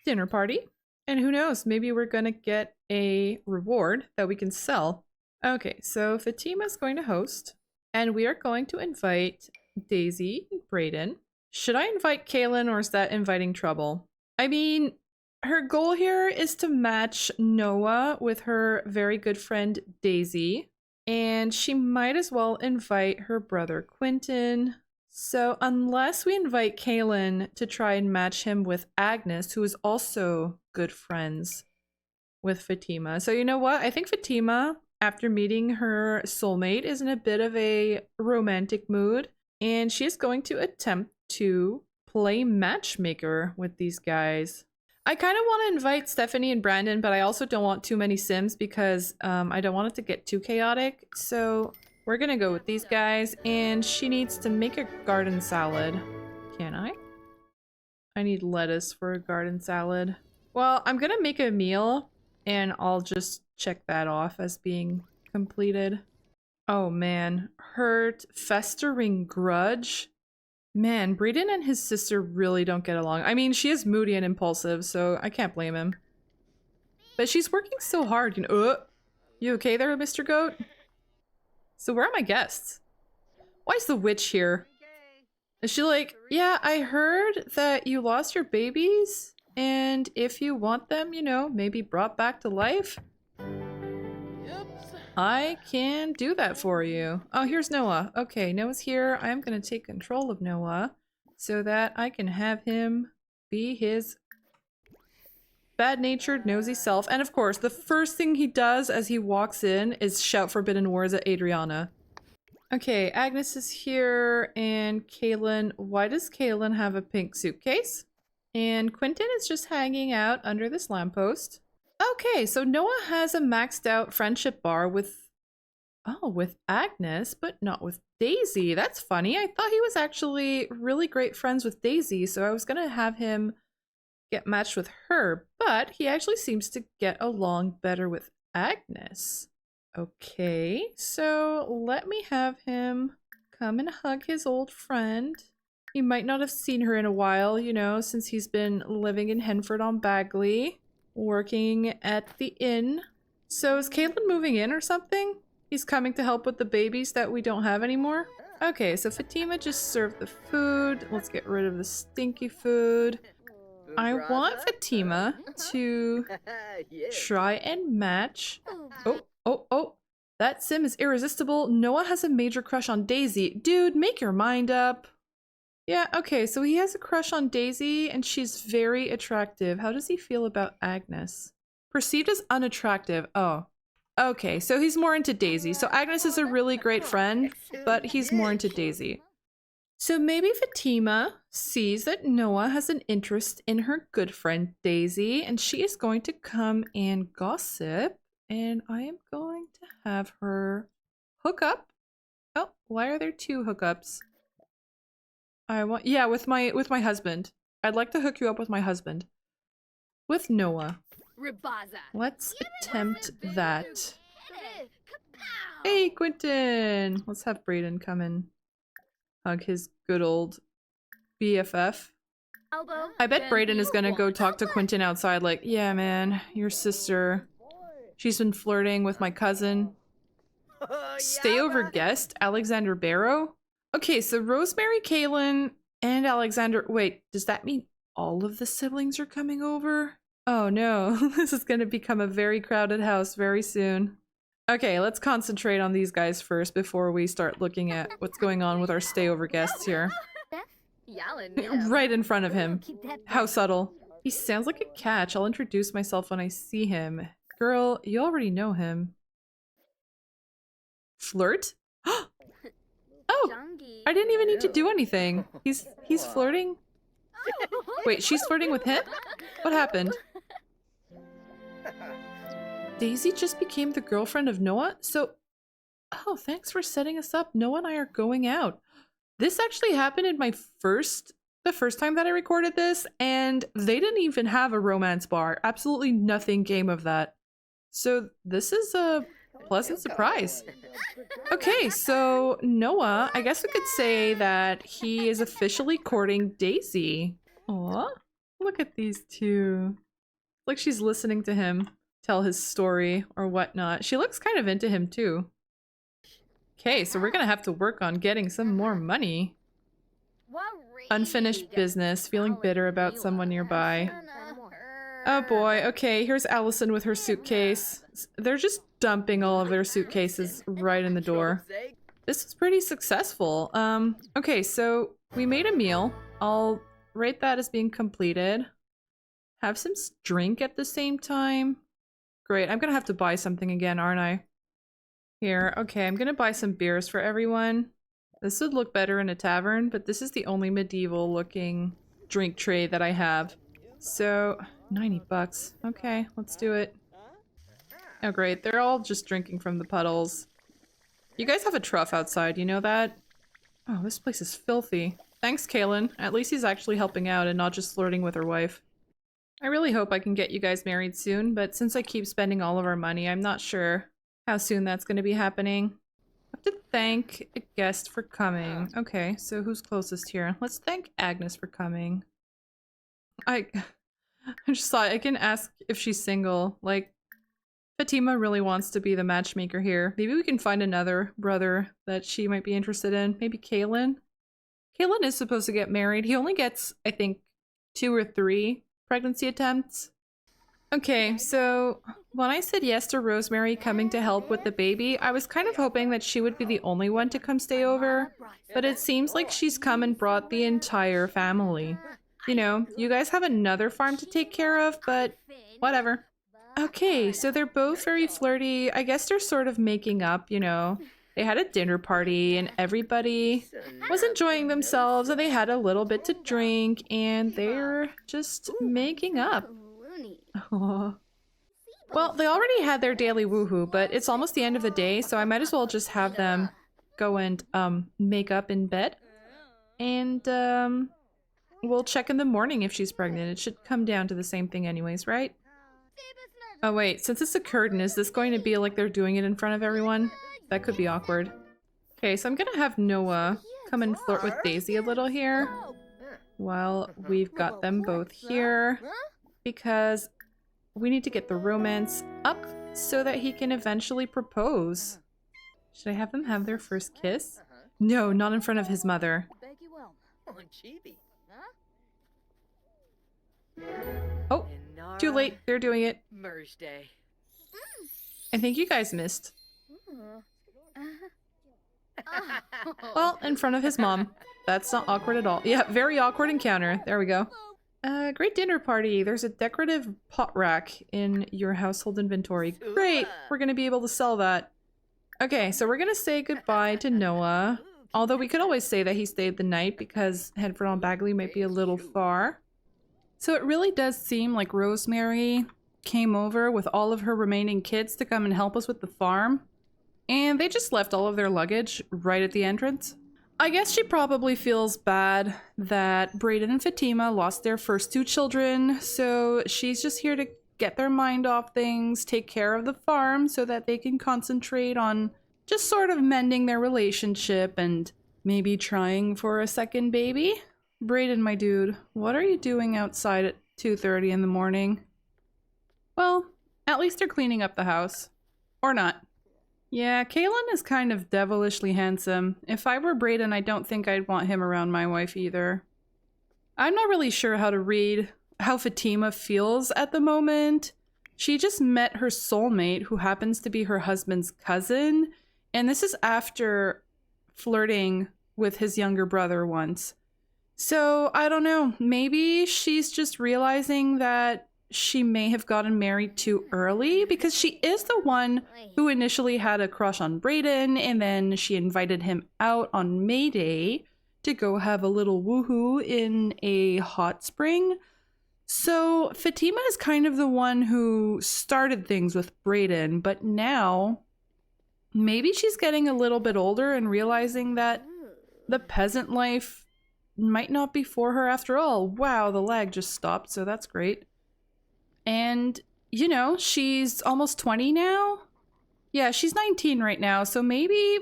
dinner party. And who knows, maybe we're gonna get a reward that we can sell. Okay, so Fatima's going to host. And we are going to invite Daisy and Brayden. Should I invite Kaylin or is that inviting trouble? I mean, her goal here is to match Noah with her very good friend Daisy. And she might as well invite her brother Quentin. So unless we invite Kaylin to try and match him with Agnes, who is also good friends with Fatima. So you know what? I think Fatima, after meeting her soulmate, is in a bit of a romantic mood. And she is going to attempt to play matchmaker with these guys. I kind of want to invite Stephanie and Brandon, but I also don't want too many Sims because I don't want it to get too chaotic. So we're gonna go with these guys, and she needs to make a garden salad. Can I? I need lettuce for a garden salad. Well, I'm gonna make a meal, and I'll just check that off as being completed. Oh man, hurt, festering grudge. Man, Breeden and his sister really don't get along. I mean, she is moody and impulsive, so I can't blame him. But she's working so hard, you know. You okay there, Mr. Goat? So where are my guests? Why is the witch here? Is she like, yeah, I heard that you lost your babies, and if you want them, you know, maybe brought back to life, I can do that for you. Oh, here's Noah. Okay, Noah's here. I'm gonna take control of Noah so that I can have him be his bad-natured, nosy self. And of course, the first thing he does as he walks in is shout forbidden words at Adriana. Okay, Agnes is here, and Kaylin. Why does Kaylin have a pink suitcase? And Quentin is just hanging out under this lamppost. Okay, so Noah has a maxed out friendship bar with Agnes, but not with Daisy. That's funny. I thought he was actually really great friends with Daisy, so I was gonna have him get matched with her, but he actually seems to get along better with Agnes. Okay, so let me have him come and hug his old friend. He might not have seen her in a while, you know, since he's been living in Henford on Bagley, working at the inn. So is Caitlin moving in or something? He's coming to help with the babies that we don't have anymore? Okay, so Fatima just served the food. Let's get rid of the stinky food. I want Fatima to try and match. Oh, that sim is irresistible. Noah has a major crush on Daisy. Dude, make your mind up. Yeah, okay, so he has a crush on Daisy and she's very attractive. How does he feel about Agnes? Perceived as unattractive. Oh, okay, so he's more into Daisy. So Agnes is a really great friend, but he's more into Daisy. So maybe Fatima sees that Noah has an interest in her good friend Daisy, and she is going to come and gossip, and I am going to have her hook up. Oh, why are there two hookups? Yeah, with my husband. I'd like to hook you up with my husband. With Noah. Let's attempt that. Hey, Quentin! Let's have Braden come in. Hug his good old BFF. I bet Braden is gonna go talk to Quentin outside like, yeah man, your sister, she's been flirting with my cousin. Stay over guest, Alexander Barrow? Okay, so Rosemary, Kaylin, and Alexander. Wait, does that mean all of the siblings are coming over? Oh no, this is gonna become a very crowded house very soon. Okay, let's concentrate on these guys first before we start looking at what's going on with our stay-over guests here. Right in front of him. How subtle. He sounds like a catch. I'll introduce myself when I see him. Girl, you already know him. Flirt? Oh! I didn't even need to do anything. He's flirting? Wait, she's flirting with him? What happened? Daisy just became the girlfriend of Noah? So, oh, thanks for setting us up. Noah and I are going out. This actually happened in the first time that I recorded this, and they didn't even have a romance bar. Absolutely nothing came of that. So this is a pleasant surprise. Okay, so Noah, I guess we could say that he is officially courting Daisy. Aw, look at these two. Like she's listening to him tell his story or whatnot. She looks kind of into him too. Okay, so we're gonna have to work on getting some more money. Unfinished business, feeling bitter about someone nearby. Oh boy, okay, here's Allison with her suitcase. They're just dumping all of their suitcases right in the door. This is pretty successful. Okay, so we made a meal. I'll rate that as being completed. Have some drink at the same time. Great, I'm gonna have to buy something again, aren't I? Here, okay, I'm gonna buy some beers for everyone. This would look better in a tavern, but this is the only medieval looking drink tray that I have. So, 90 bucks. Okay, let's do it. Oh great, they're all just drinking from the puddles. You guys have a trough outside, you know that? Oh, this place is filthy. Thanks, Kaylin. At least he's actually helping out and not just flirting with her wife. I really hope I can get you guys married soon, but since I keep spending all of our money, I'm not sure how soon that's going to be happening. I have to thank a guest for coming. Okay, so who's closest here? Let's thank Agnes for coming. I just thought I can ask if she's single. Like, Fatima really wants to be the matchmaker here. Maybe we can find another brother that she might be interested in. Maybe Kaylin? Kaylin is supposed to get married. He only gets, I think, 2 or 3 pregnancy attempts. Okay, so when I said yes to Rosemary coming to help with the baby, I was kind of hoping that she would be the only one to come stay over, but it seems like she's come and brought the entire family. You know, you guys have another farm to take care of, but whatever. Okay, so they're both very flirty. I guess they're sort of making up, you know. They had a dinner party and everybody was enjoying themselves and they had a little bit to drink and they're just making up. Aww. Well, they already had their daily woohoo, but it's almost the end of the day, so I might as well just have them go and make up in bed. And we'll check in the morning if she's pregnant. It should come down to the same thing anyways, right? Oh wait, since it's a curtain, is this going to be like they're doing it in front of everyone? That could be awkward. Okay, so I'm gonna have Noah come and flirt with Daisy a little here. While we've got them both here. Because we need to get the romance up so that he can eventually propose. Should I have them have their first kiss? No, not in front of his mother. Oh, too late. They're doing it. I think you guys missed. Well, in front of his mom. That's not awkward at all. Yeah, very awkward encounter. There we go. Great dinner party. There's a decorative pot rack in your household inventory. Great! We're gonna be able to sell that. Okay, so we're gonna say goodbye to Noah. Although we could always say that he stayed the night because Headford on Bagley might be a little far. So it really does seem like Rosemary came over with all of her remaining kids to come and help us with the farm. And they just left all of their luggage right at the entrance. I guess she probably feels bad that Brayden and Fatima lost their first 2 children, so she's just here to get their mind off things, take care of the farm so that they can concentrate on just sort of mending their relationship and maybe trying for a second baby. Brayden, my dude, what are you doing outside at 2:30 in the morning? Well, at least they're cleaning up the house. Or not. Yeah, Kaylin is kind of devilishly handsome. If I were Brayden, I don't think I'd want him around my wife either. I'm not really sure how to read how Fatima feels at the moment. She just met her soulmate, who happens to be her husband's cousin, and this is after flirting with his younger brother once. So, I don't know, maybe she's just realizing that she may have gotten married too early because she is the one who initially had a crush on Brayden and then she invited him out on May Day to go have a little woohoo in a hot spring. So Fatima is kind of the one who started things with Brayden, but now maybe she's getting a little bit older and realizing that the peasant life might not be for her after all. Wow, the lag just stopped, so that's great. And, you know, she's almost 20 now? Yeah, she's 19 right now, so maybe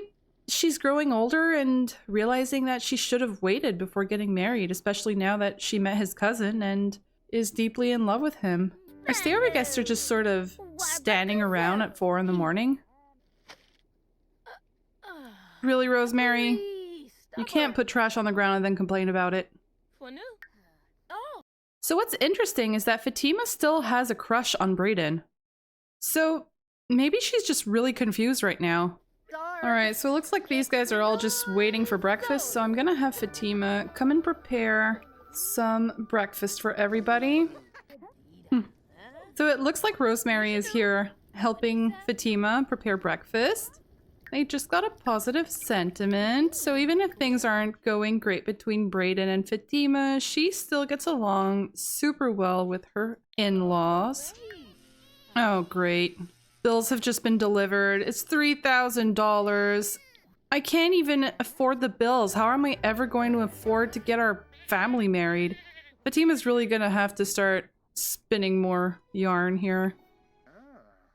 she's growing older and realizing that she should have waited before getting married, especially now that she met his cousin and is deeply in love with him. Our stayover guests are just sort of standing around at 4 in the morning. Really, Rosemary? You can't put trash on the ground and then complain about it. So what's interesting is that Fatima still has a crush on Brayden. So Maybe she's just really confused right now. Alright, so it looks like these guys are all just waiting for breakfast, so I'm gonna have Fatima come and prepare some breakfast for everybody. So it looks like Rosemary is here helping Fatima prepare breakfast. They just got a positive sentiment, so even if things aren't going great between Brayden and Fatima, she still gets along super well with her in-laws. Oh, great. Bills have just been delivered. It's $3,000. I can't even afford the bills. How am I ever going to afford to get our family married? Fatima's really gonna have to start spinning more yarn here.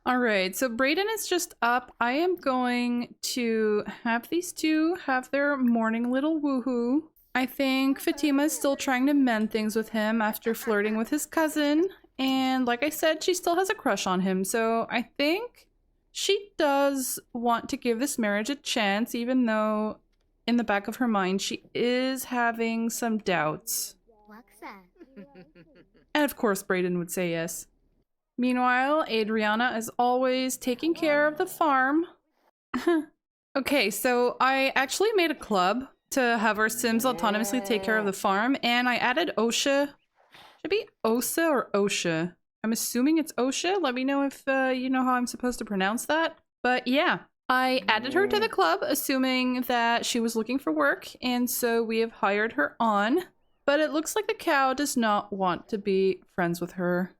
Alright, so Brayden is just up. I am going to have these two have their morning little woohoo. I think Fatima is still trying to mend things with him after flirting with his cousin. And like I said, she still has a crush on him. So I think she does want to give this marriage a chance, even though in the back of her mind, she is having some doubts. And of course, Brayden would say yes. Meanwhile, Adriana is always taking care of the farm. Okay, so I actually made a club to have our Sims autonomously take care of the farm, and I added OSHA. Should it be Osa or OSHA? I'm assuming it's OSHA. Let me know if you know how I'm supposed to pronounce that. But yeah, I added her to the club, assuming that she was looking for work, and so we have hired her on. But it looks like the cow does not want to be friends with her.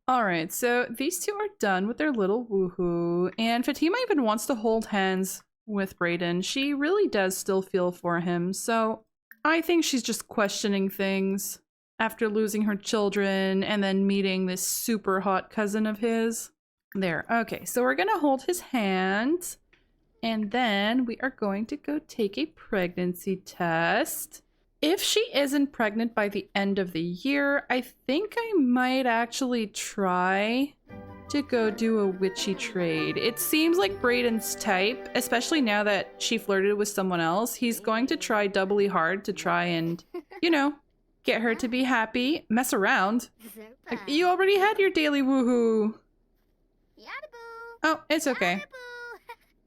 Alright, so these two are done with their little woohoo, and Fatima even wants to hold hands with Brayden. She really does still feel for him, so I think she's just questioning things after losing her children and then meeting this super hot cousin of his. There, okay, so we're gonna hold his hand, and then we are going to go take a pregnancy test. If she isn't pregnant by the end of the year, I think I might actually try to go do a witchy trade. It seems like Brayden's type, especially now that she flirted with someone else. He's going to try doubly hard to try and, you know, get her to be happy, mess around. Like, you already had your daily woohoo. Oh, it's okay.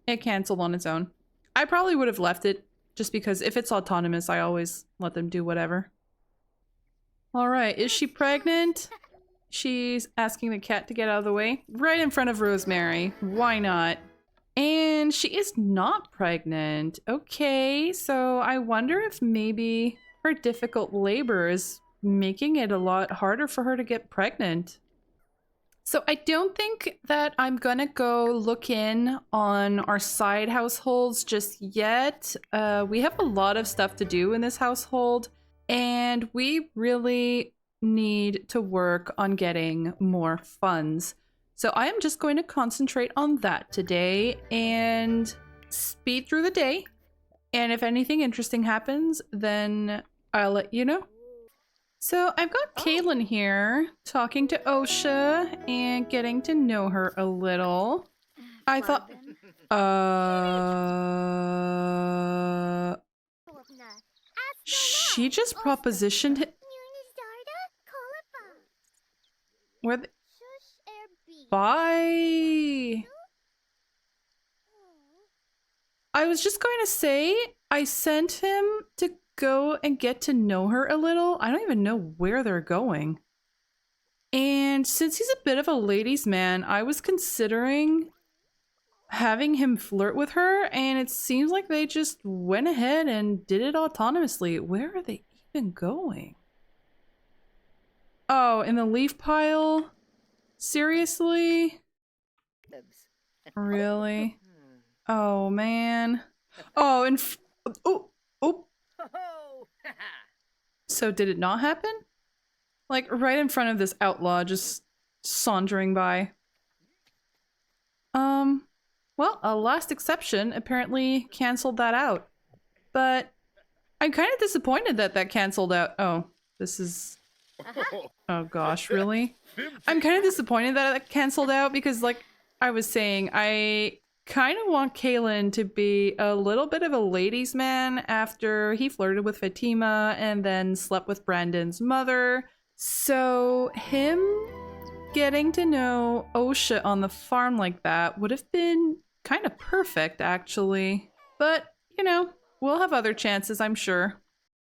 It canceled on its own. I probably would have left it. Just because if it's autonomous, I always let them do whatever. Alright, is she pregnant? She's asking the cat to get out of the way. Right in front of Rosemary. Why not? And she is not pregnant. Okay, so I wonder if maybe her difficult labor is making it a lot harder for her to get pregnant. So I don't think that I'm gonna go look in on our side households just yet. We have a lot of stuff to do in this household, and we really need to work on getting more funds. So I am just going to concentrate on that today and speed through the day. And if anything interesting happens, then I'll let you know. So I've got Caitlin here talking to OSHA and getting to know her a little. I thought, she just propositioned him. Where the... Bye. I was just going to say, I sent him to go and get to know her a little. I don't even know where they're going. And since he's a bit of a ladies' man, I was considering having him flirt with her, and it seems like they just went ahead and did it autonomously. Where are they even going? Oh, in the leaf pile? Seriously? Really? Oh, man. Oh, and oh. So did it not happen? Like right in front of this outlaw just sauntering by. Well, a last exception apparently canceled that out. But I'm kind of disappointed that that canceled out. Oh, this is... Oh gosh, really? I'm kind of disappointed that it canceled out because like I was saying, I kind of want Kaylin to be a little bit of a ladies' man after he flirted with Fatima and then slept with Brandon's mother. So him getting to know Osha on the farm like that would have been kind of perfect, actually. But, you know, we'll have other chances, I'm sure.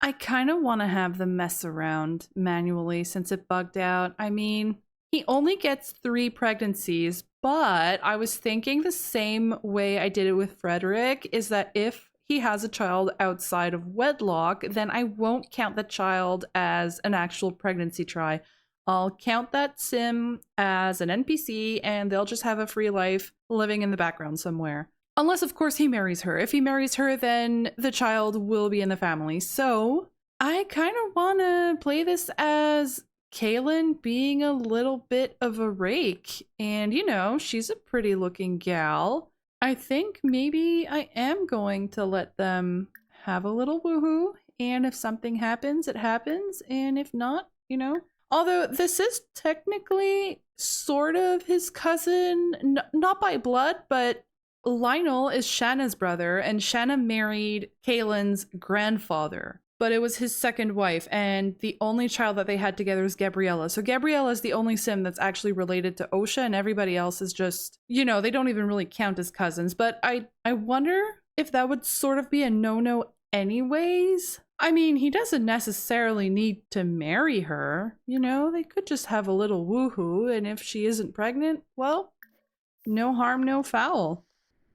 I kind of want to have them mess around manually since it bugged out. I mean, he only gets 3 pregnancies, but I was thinking the same way I did it with Frederick, is that if he has a child outside of wedlock, then I won't count the child as an actual pregnancy try. I'll count that sim as an NPC and they'll just have a free life living in the background somewhere. Unless, of course, he marries her. If he marries her, then the child will be in the family. So I kind of want to play this as Kaylin being a little bit of a rake. And, you know, she's a pretty looking gal. I think maybe I am going to let them have a little woohoo. And if something happens, it happens. And if not, you know. Although this is technically sort of his cousin, not by blood, but Lionel is Shanna's brother, and Shanna married Kaylin's grandfather, but it was his second wife, and the only child that they had together is Gabriella. So Gabriella is the only sim that's actually related to Osha, and everybody else is just, you know, they don't even really count as cousins. But I wonder if that would sort of be a no-no anyways. I mean, he doesn't necessarily need to marry her, you know, they could just have a little woohoo, and if she isn't pregnant, well, no harm, no foul.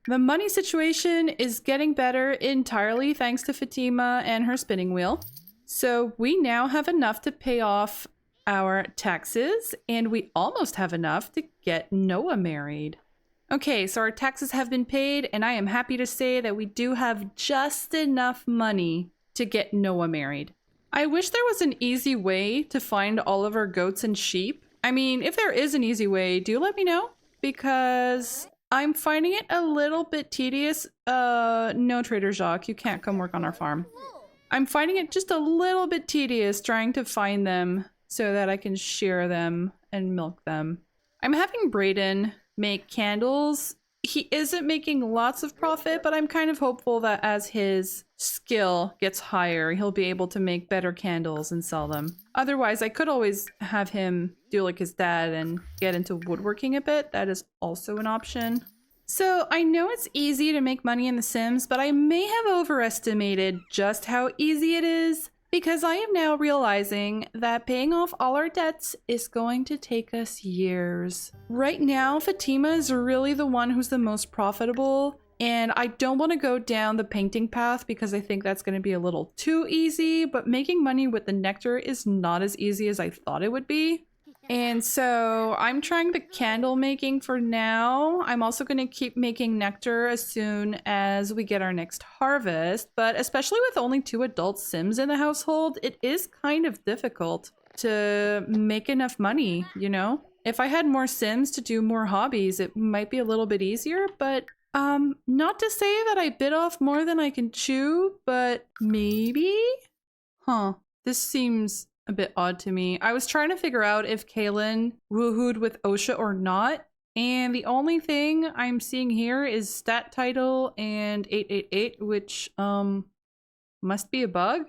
The money situation is getting better entirely thanks to Fatima and her spinning wheel. So we now have enough to pay off our taxes, and we almost have enough to get Noah married. Okay, so our taxes have been paid, and I am happy to say that we do have just enough money to get Noah married. I wish there was an easy way to find all of our goats and sheep. I mean, if there is an easy way, do let me know, because I'm finding it a little bit tedious. No, Trader Jacques, you can't come work on our farm. I'm finding it just a little bit tedious trying to find them so that I can shear them and milk them. I'm having Brayden make candles. He isn't making lots of profit, but I'm kind of hopeful that as his skill gets higher, he'll be able to make better candles and sell them. Otherwise, I could always have him do like his dad and get into woodworking a bit. That is also an option. So I know it's easy to make money in The Sims, but I may have overestimated just how easy it is, because I am now realizing that paying off all our debts is going to take us years. Right now, Fatima is really the one who's the most profitable, and I don't want to go down the painting path because I think that's going to be a little too easy, but making money with the nectar is not as easy as I thought it would be. And so I'm trying the candle making for now. I'm also going to keep making nectar as soon as we get our next harvest, but especially with only 2 adult Sims in the household, it is kind of difficult to make enough money, you know? If I had more Sims to do more hobbies, it might be a little bit easier, but not to say that I bit off more than I can chew, but maybe? Huh. This seems a bit odd to me. I was trying to figure out if Kaylin woohooed with Osha or not, and the only thing I'm seeing here is stat title and 888, which must be a bug.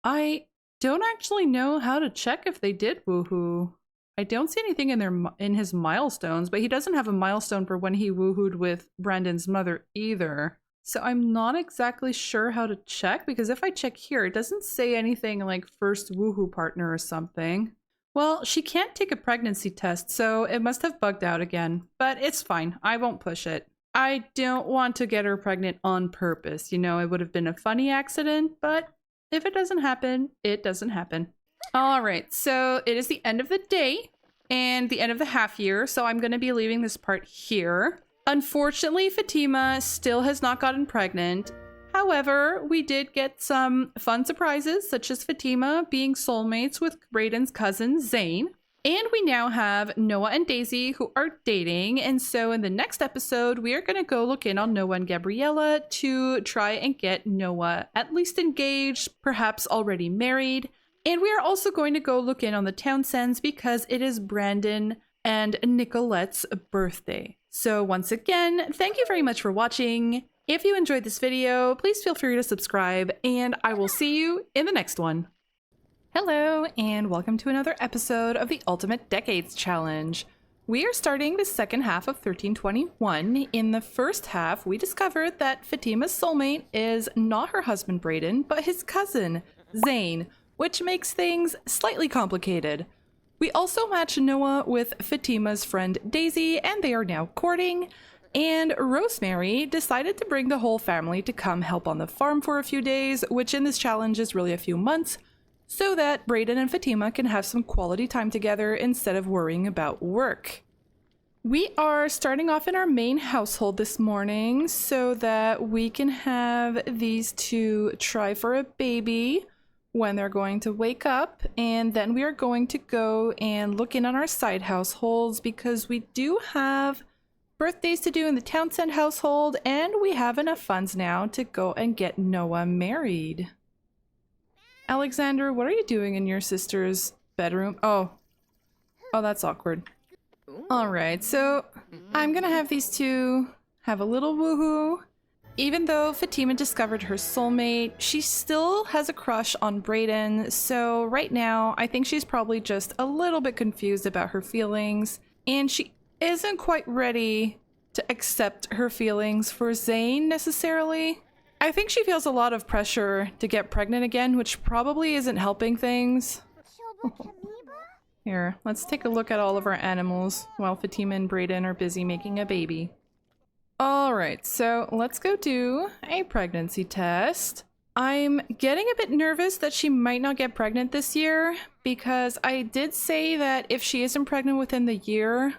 I don't actually know how to check if they did woohoo. I don't see anything in his milestones, but he doesn't have a milestone for when he woohooed with Brandon's mother either. So I'm not exactly sure how to check, because if I check here, it doesn't say anything like first woohoo partner or something. Well, she can't take a pregnancy test, so it must have bugged out again. But it's fine. I won't push it. I don't want to get her pregnant on purpose. You know, it would have been a funny accident, but if it doesn't happen, it doesn't happen. All right, so it is the end of the day and the end of the half year, so I'm going to be leaving this part here. Unfortunately, Fatima still has not gotten pregnant. However, we did get some fun surprises, such as Fatima being soulmates with Brayden's cousin, Zane. And we now have Noah and Daisy who are dating. And so in the next episode, we are going to go look in on Noah and Gabriella to try and get Noah at least engaged, perhaps already married. And we are also going to go look in on the Townsends because it is Brandon and Nicolette's birthday. So once again, thank you very much for watching. If you enjoyed this video, please feel free to subscribe, and I will see you in the next one. Hello, and welcome to another episode of the Ultimate Decades Challenge. We are starting the second half of 1321. In the first half, we discovered that Fatima's soulmate is not her husband Brayden, but his cousin, Zane, which makes things slightly complicated. We also match Noah with Fatima's friend Daisy, and they are now courting. And Rosemary decided to bring the whole family to come help on the farm for a few days, which in this challenge is really a few months, so that Brayden and Fatima can have some quality time together instead of worrying about work. We are starting off in our main household this morning so that we can have these two try for a baby when they're going to wake up, and then we are going to go and look in on our side households because we do have birthdays to do in the Townsend household, and we have enough funds now to go and get Noah married. Alexander, what are you doing in your sister's bedroom? Oh, that's awkward. Alright, so I'm gonna have these two have a little woohoo. Even though Fatima discovered her soulmate, she still has a crush on Brayden, so right now I think she's probably just a little bit confused about her feelings, and she isn't quite ready to accept her feelings for Zane necessarily. I think she feels a lot of pressure to get pregnant again, which probably isn't helping things. Here, let's take a look at all of our animals while Fatima and Brayden are busy making a baby. Alright, so let's go do a pregnancy test. I'm getting a bit nervous that she might not get pregnant this year, because I did say that if she isn't pregnant within the year,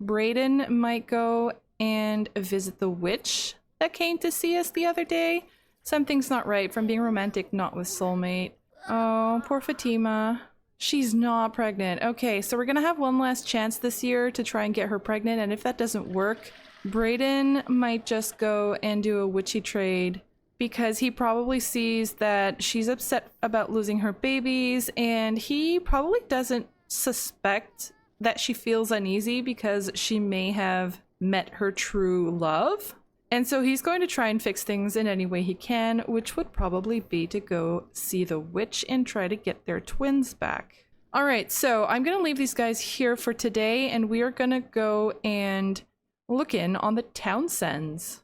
Brayden might go and visit the witch that came to see us the other day. Something's not right from being romantic, not with soulmate. Oh, poor Fatima. She's not pregnant. Okay, so we're gonna have one last chance this year to try and get her pregnant, and if that doesn't work, Brayden might just go and do a witchy trade because he probably sees that she's upset about losing her babies, and he probably doesn't suspect that she feels uneasy because she may have met her true love. And so he's going to try and fix things in any way he can, which would probably be to go see the witch and try to get their twins back. Alright, so I'm going to leave these guys here for today, and we are going to go and look in on the Townsends.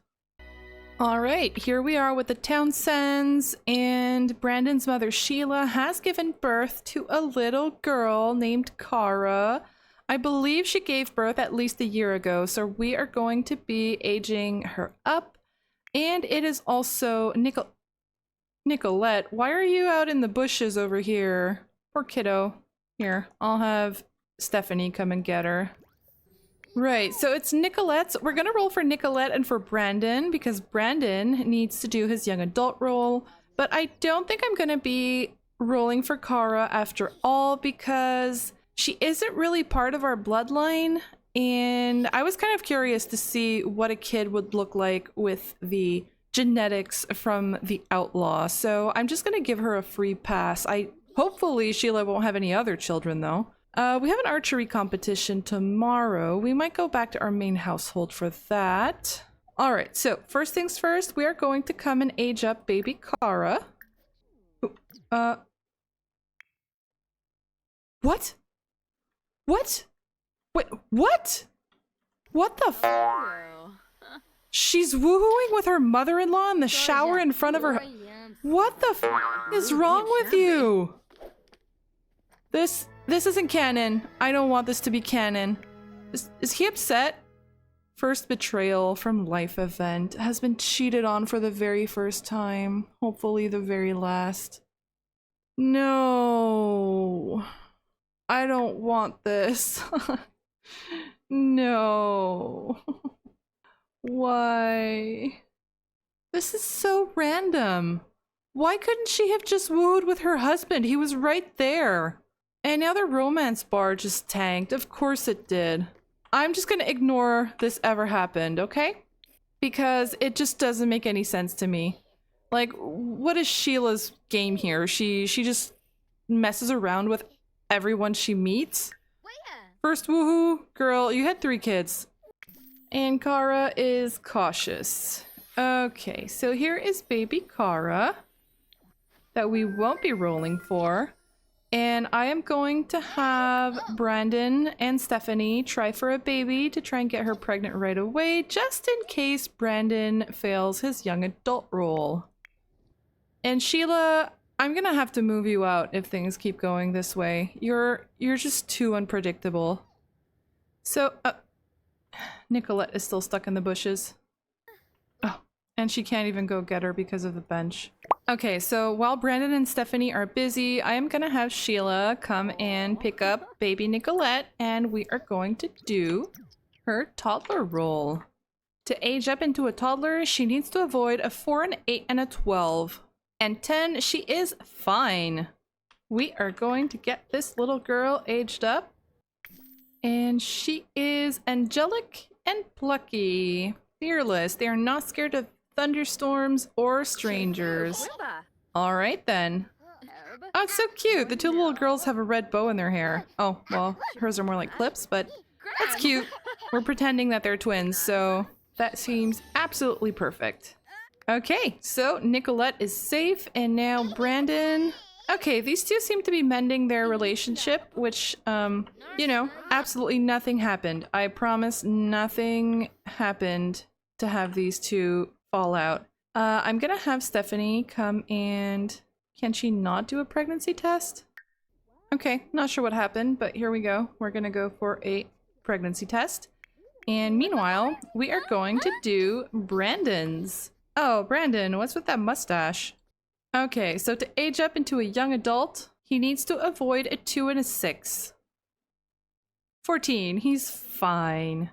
Alright, here we are with the Townsends, and Brandon's mother Sheila has given birth to a little girl named Kara. I believe she gave birth at least a year ago, so we are going to be aging her up. And it is also Nicolette, why are you out in the bushes over here? Poor kiddo. Here, I'll have Stephanie come and get her. Right, so it's Nicolette's. We're gonna roll for Nicolette and for Brandon because Brandon needs to do his young adult role, but I don't think I'm gonna be rolling for Kara after all because she isn't really part of our bloodline, and I was kind of curious to see what a kid would look like with the genetics from the outlaw, so I'm just gonna give her a free pass. Hopefully Sheila won't have any other children though. We have an archery competition tomorrow. We might go back to our main household for that. Alright, so first things first, we are going to come and age up baby Kara. What? What? Wait, what? What the f- She's woohooing with her mother-in-law in the shower in front of her. What the f is wrong with you? This isn't canon. I don't want this to be canon. Is he upset? First betrayal from life event. Has been cheated on for the very first time. Hopefully the very last. No. I don't want this. No. Why? This is so random. Why couldn't she have just wooed with her husband? He was right there. And now the romance bar just tanked. Of course it did. I'm just gonna ignore this ever happened, okay? Because it just doesn't make any sense to me. Like, what is Sheila's game here? She just messes around with everyone she meets? First woohoo, girl, you had 3 kids. And Kara is cautious. Okay, so here is baby Kara that we won't be rolling for. And I am going to have Brandon and Stephanie try for a baby to try and get her pregnant right away, just in case Brandon fails his young adult role. And Sheila, I'm gonna have to move you out if things keep going this way. You're just too unpredictable. So, Nicolette is still stuck in the bushes. Oh, and she can't even go get her because of the bench. Okay, so while Brandon and Stephanie are busy, I am gonna have Sheila come and pick up baby Nicolette, and we are going to do her toddler role. To age up into a toddler, she needs to avoid a 4, an 8, and a 12. And 10, she is fine. We are going to get this little girl aged up. And she is angelic and plucky. Fearless. They are not scared of thunderstorms or strangers. Alright then. Oh, it's so cute. The two little girls have a red bow in their hair. Oh, well, hers are more like clips, but that's cute. We're pretending that they're twins, so that seems absolutely perfect. Okay, so Nicolette is safe, and now Brandon... Okay, these two seem to be mending their relationship, which, you know, absolutely nothing happened. I promise nothing happened to have these two fall out. I'm gonna have Stephanie come and... Can she not do a pregnancy test? Okay, not sure what happened, but here we go. We're gonna go for a pregnancy test. And meanwhile, we are going to do Brandon's. Oh, Brandon, what's with that mustache? Okay, so to age up into a young adult, he needs to avoid a 2 and a 6. 14, he's fine.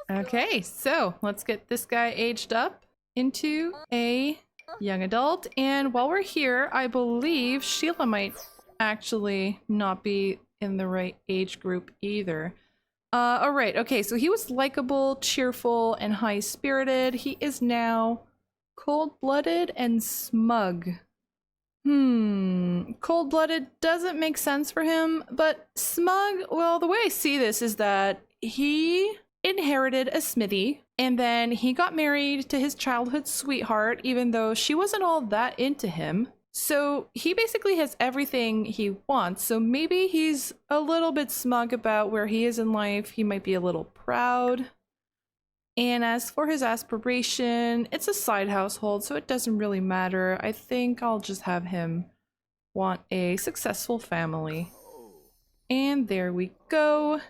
Okay, so let's get this guy aged up into a young adult. And while we're here, I believe Sheila might actually not be in the right age group either. Alright, okay, so he was likable, cheerful, and high-spirited. He is now cold-blooded and smug. Cold-blooded doesn't make sense for him, but smug, well, the way I see this is that he inherited a smithy, and then he got married to his childhood sweetheart, even though she wasn't all that into him. So he basically has everything he wants, so maybe he's a little bit smug about where he is in life. He might be a little proud. And as for his aspiration, it's a side household, so it doesn't really matter. I think I'll just have him want a successful family. And there we go.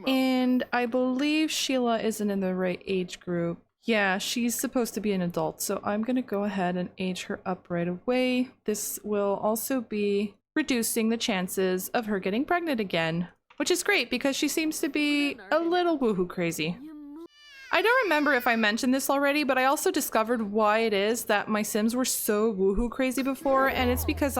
And I believe Sheila isn't in the right age group. Yeah, she's supposed to be an adult, so I'm gonna go ahead and age her up right away. This will also be reducing the chances of her getting pregnant again, which is great because she seems to be a little woohoo crazy. I don't remember if I mentioned this already, but I also discovered why it is that my Sims were so woohoo crazy before, and it's because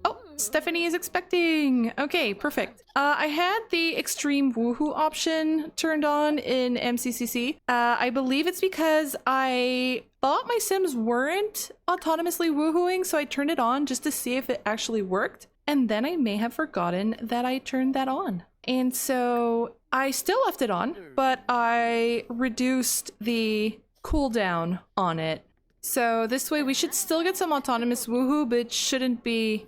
Oh, Stephanie is expecting! Okay, perfect. I had the extreme woohoo option turned on in MCCC. I believe it's because I thought my Sims weren't autonomously woohooing, so I turned it on just to see if it actually worked, and then I may have forgotten that I turned that on. And so I still left it on, but I reduced the cooldown on it. So this way we should still get some autonomous woohoo, but it shouldn't be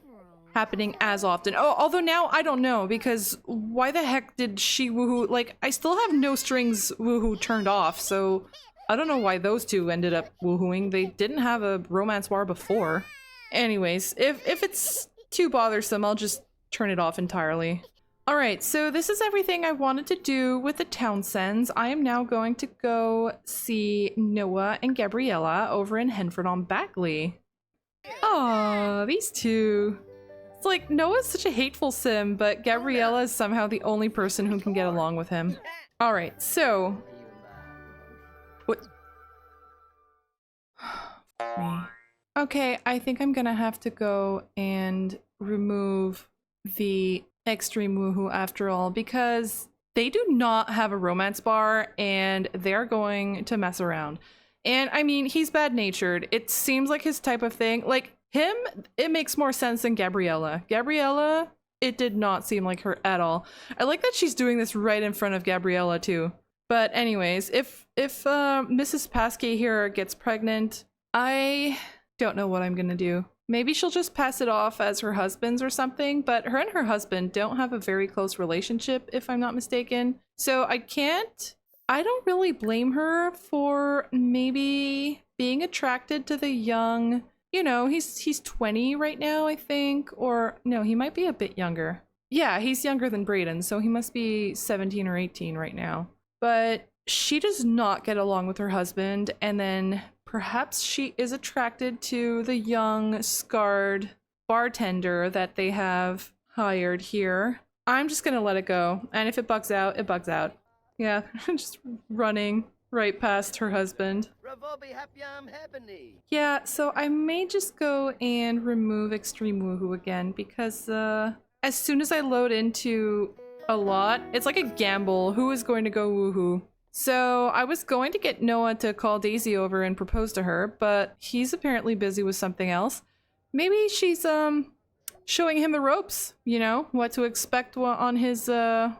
happening as often. Oh, although now I don't know, because why the heck did she woohoo? Like, I still have no strings woohoo turned off, so I don't know why those two ended up woohooing. They didn't have a romance bar before. Anyways, if it's too bothersome, I'll just turn it off entirely. Alright, so this is everything I wanted to do with the Townsends. I am now going to go see Noah and Gabriella over in Henford-on-Backley. Aww, these two. It's like, Noah's such a hateful sim, but Gabriella is somehow the only person who can get along with him. Alright, so... What? Me. Okay, I think I'm gonna have to go and remove the extreme woohoo after all, because they do not have a romance bar and they're going to mess around. And I mean, he's bad-natured. It seems like his type of thing. Like, him, it makes more sense than Gabriella. Gabriella, it did not seem like her at all. I like that she's doing this right in front of Gabriella too. But anyways, if Mrs. Paskey here gets pregnant, I don't know what I'm gonna do. Maybe she'll just pass it off as her husband's or something, but her and her husband don't have a very close relationship, if I'm not mistaken. So I don't really blame her for maybe being attracted to the young, you know, he's 20 right now, I think, or no, he might be a bit younger. Yeah, he's younger than Brayden, so he must be 17 or 18 right now. But she does not get along with her husband, and then perhaps she is attracted to the young, scarred bartender that they have hired here. I'm just gonna let it go, and if it bugs out, it bugs out. Yeah, just running right past her husband. Yeah, so I may just go and remove Extreme Woohoo again, because as soon as I load into a lot, it's like a gamble. Who is going to go woohoo? So I was going to get Noah to call Daisy over and propose to her, but he's apparently busy with something else. Maybe she's showing him the ropes, you know, what to expect on his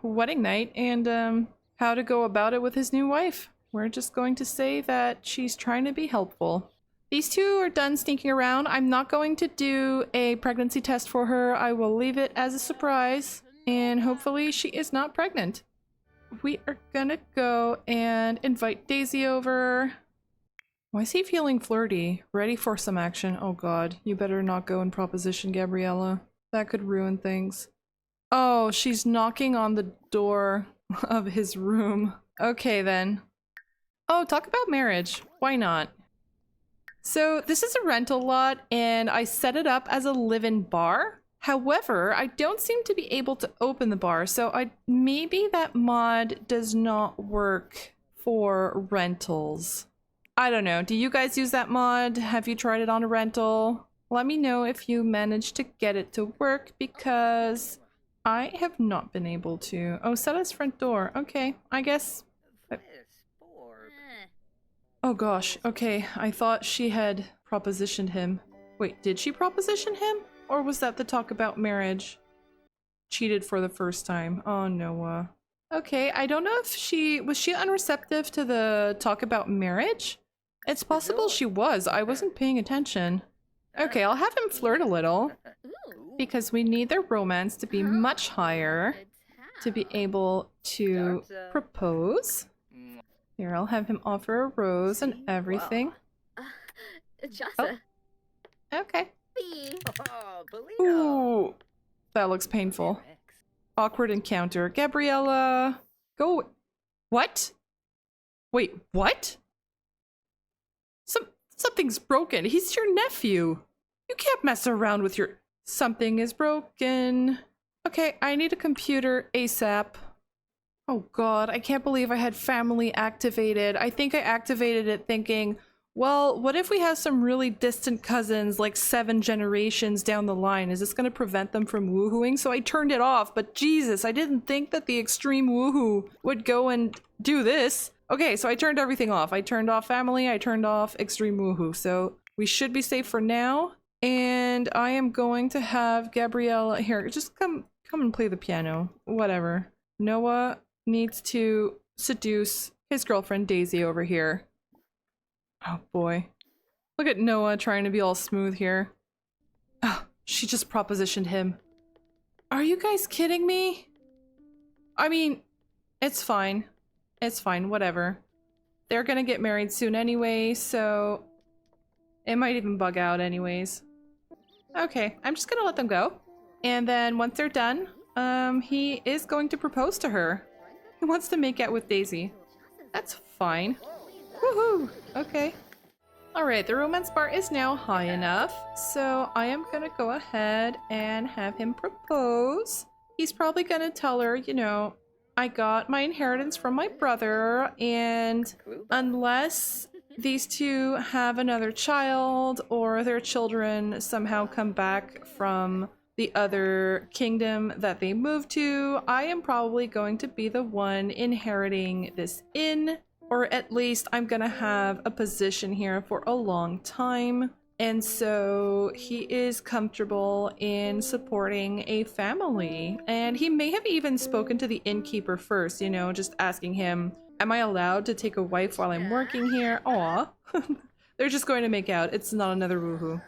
wedding night, and how to go about it with his new wife. We're just going to say that she's trying to be helpful. These two are done sneaking around. I'm not going to do a pregnancy test for her. I will leave it as a surprise, and hopefully she is not pregnant. We are gonna go and invite Daisy over. Why is he feeling flirty? Ready for some action? Oh god, you better not go and proposition Gabriella. That could ruin things. Oh, she's knocking on the door of his room. Okay then. Oh, talk about marriage. Why not? So this is a rental lot, and I set it up as a live-in bar. However, I don't seem to be able to open the bar, so maybe that mod does not work for rentals. I don't know. Do you guys use that mod? Have you tried it on a rental? Let me know if you managed to get it to work, because I have not been able to. Oh, set as front door. Okay, I guess. Oh gosh, okay. I thought she had propositioned him. Wait, did she proposition him? Or was that the talk about marriage? Cheated for the first time. Oh, Noah. Okay, I don't know if was she unreceptive to the talk about marriage? It's possible she was. I wasn't paying attention. Okay, I'll have him flirt a little, because we need their romance to be much higher to be able to propose. Here, I'll have him offer a rose and everything. Oh. Okay. Ooh, that looks painful. Awkward encounter. Gabriella, go. What? Wait, what? Something's broken. He's your nephew. You can't mess around with your... Something is broken. Okay, I need a computer ASAP. Oh god, I can't believe I had family activated. I think I activated it thinking, well, what if we have some really distant cousins, like 7 generations down the line? Is this going to prevent them from woohooing? So I turned it off, but Jesus, I didn't think that the extreme woohoo would go and do this. Okay, so I turned everything off. I turned off family, I turned off extreme woohoo. So we should be safe for now. And I am going to have Gabriella here. Just come and play the piano. Whatever. Noah needs to seduce his girlfriend Daisy over here. Oh boy. Look at Noah trying to be all smooth here. Oh, she just propositioned him. Are you guys kidding me? I mean, it's fine. It's fine, whatever. They're gonna get married soon anyway, so it might even bug out anyways. Okay, I'm just gonna let them go. And then once they're done, he is going to propose to her. He wants to make out with Daisy. That's fine. Woohoo! Okay. Alright, the romance bar is now high enough, so I am gonna go ahead and have him propose. He's probably gonna tell her, you know, I got my inheritance from my brother, and unless these two have another child or their children somehow come back from the other kingdom that they moved to, I am probably going to be the one inheriting this inn. Or at least I'm gonna have a position here for a long time. And so he is comfortable in supporting a family. And he may have even spoken to the innkeeper first, you know, just asking him, am I allowed to take a wife while I'm working here? Aw. They're just going to make out. It's not another woohoo.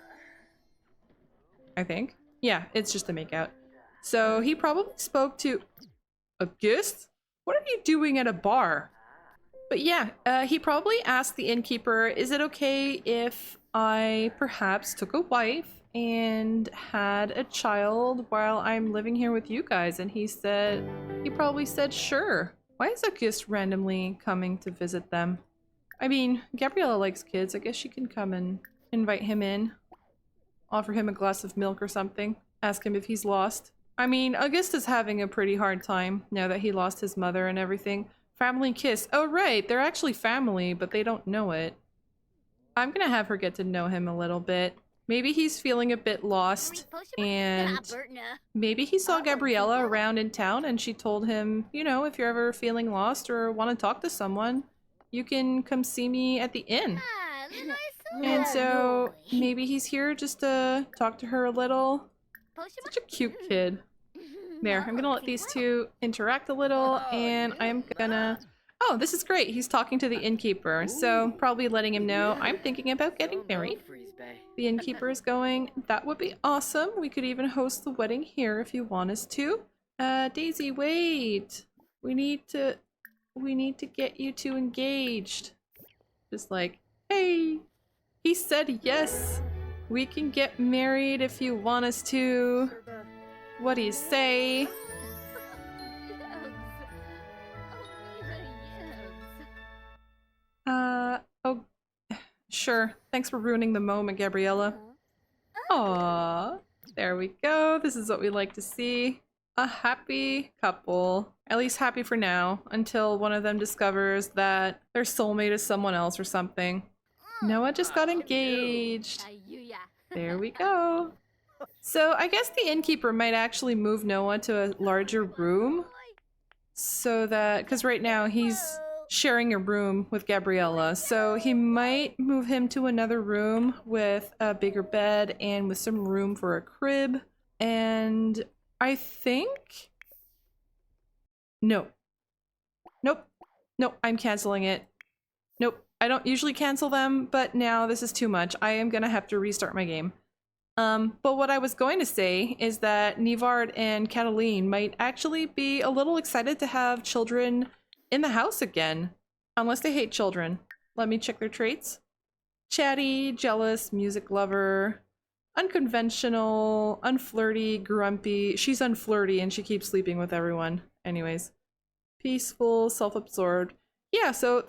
I think. Yeah, it's just a makeout. So he probably spoke to a guest? What are you doing at a bar? But yeah, he probably asked the innkeeper, is it okay if I perhaps took a wife and had a child while I'm living here with you guys? And he probably said, sure. Why is August randomly coming to visit them? I mean, Gabriella likes kids. I guess she can come and invite him in. Offer him a glass of milk or something. Ask him if he's lost. I mean, Augusta's having a pretty hard time now that he lost his mother and everything. Family kiss. Oh, right. They're actually family, but they don't know it. I'm gonna have her get to know him a little bit. Maybe he's feeling a bit lost, and maybe he saw Gabriella around in town and she told him, you know, if you're ever feeling lost or want to talk to someone, you can come see me at the inn. And so maybe he's here just to talk to her a little. Such a cute kid. There, I'm gonna let these two interact a little, and I'm gonna... Oh, this is great. He's talking to the innkeeper, so probably letting him know I'm thinking about getting married. The innkeeper is going, that would be awesome. We could even host the wedding here if you want us to. Daisy, wait. We need to get you two engaged. Just like, hey, he said yes. We can get married if you want us to. What do you say? Oh, sure. Thanks for ruining the moment, Gabriella. Aww. There we go. This is what we like to see. A happy couple. At least happy for now, until one of them discovers that their soulmate is someone else or something. Noah just got engaged. There we go. So I guess the innkeeper might actually move Noah to a larger room. So that, because right now he's sharing a room with Gabriella. So he might move him to another room with a bigger bed and with some room for a crib. And I think... No. Nope. Nope, I'm canceling it. Nope. I don't usually cancel them, but now this is too much. I am gonna have to restart my game. But what I was going to say is that Nivard and Cataline might actually be a little excited to have children in the house again. Unless they hate children. Let me check their traits. Chatty, jealous, music lover, unconventional, unflirty, grumpy. She's unflirty and she keeps sleeping with everyone. Anyways. Peaceful, self-absorbed. Yeah, so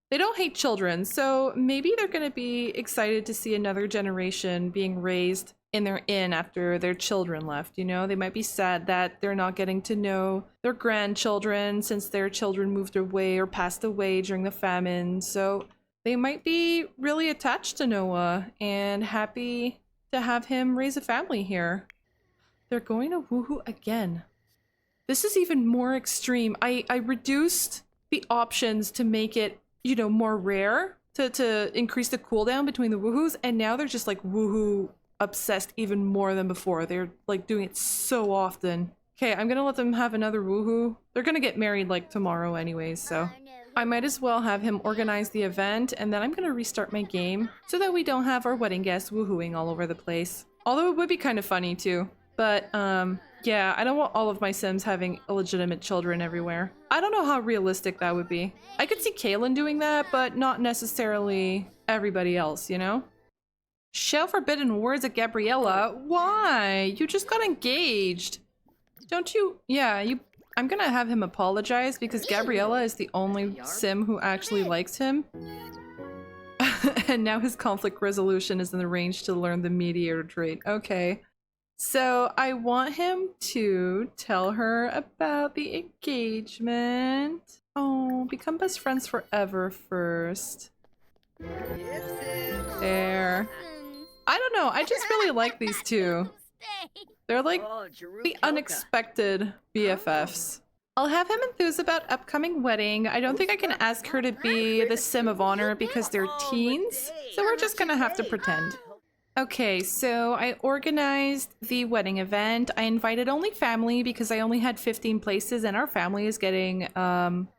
they don't hate children, so maybe they're going to be excited to see another generation being raised in their inn after their children left, you know? They might be sad that they're not getting to know their grandchildren since their children moved away or passed away during the famine, so they might be really attached to Noah and happy to have him raise a family here. They're going to woohoo again. This is even more extreme. I reduced the options to make it, you know, more rare to increase the cooldown between the woohoos, and now they're just like woohoo obsessed even more than before. They're like doing it so often. Okay, I'm gonna let them have another woohoo. They're gonna get married like tomorrow anyways, so I might as well have him organize the event, and then I'm gonna restart my game so that we don't have our wedding guests woohooing all over the place. Although it would be kind of funny too. But yeah, I don't want all of my Sims having illegitimate children everywhere. I don't know how realistic that would be. I could see Kaylin doing that, but not necessarily everybody else, you know? Shout forbidden words at Gabriella? Why? You just got engaged. Don't you? Yeah, I'm gonna have him apologize because Gabriella is the only Sim who actually likes him. And now his conflict resolution is in the range to learn the mediator trait. Okay. So I want him to tell her about the engagement. Oh, become best friends forever first. There. I don't know, I just really like these two. They're like the unexpected BFFs. I'll have him enthuse about upcoming wedding. I don't think I can ask her to be the Sim of Honor because they're teens, so we're just gonna have to pretend. Okay, so I organized the wedding event. I invited only family because I only had 15 places and our family is getting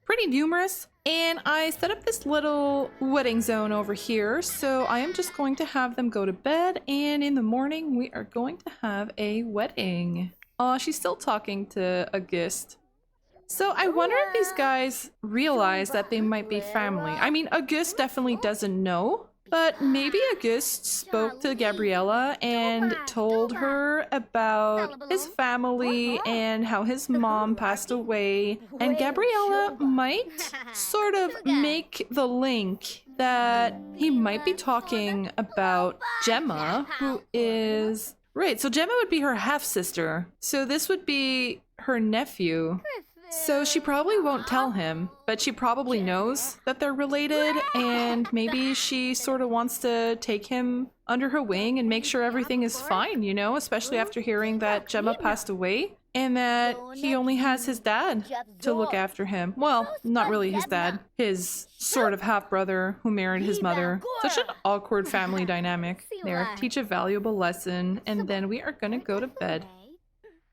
pretty numerous. And I set up this little wedding zone over here. So I am just going to have them go to bed. And in the morning, we are going to have a wedding. Oh, she's still talking to August. So I wonder if these guys realize that they might be family. I mean, August definitely doesn't know. But maybe August spoke to Gabriella and told her about his family and how his mom passed away. And Gabriella might sort of make the link that he might be talking about Gemma, who is... Right, so Gemma would be her half-sister. So this would be her nephew. So she probably won't tell him, but she probably knows that they're related, and maybe she sort of wants to take him under her wing and make sure everything is fine, you know, especially after hearing that Gemma passed away and that he only has his dad to look after him. Well, not really his dad, his sort of half-brother who married his mother. Such an awkward family dynamic. There, teach a valuable lesson, and then we are gonna go to bed.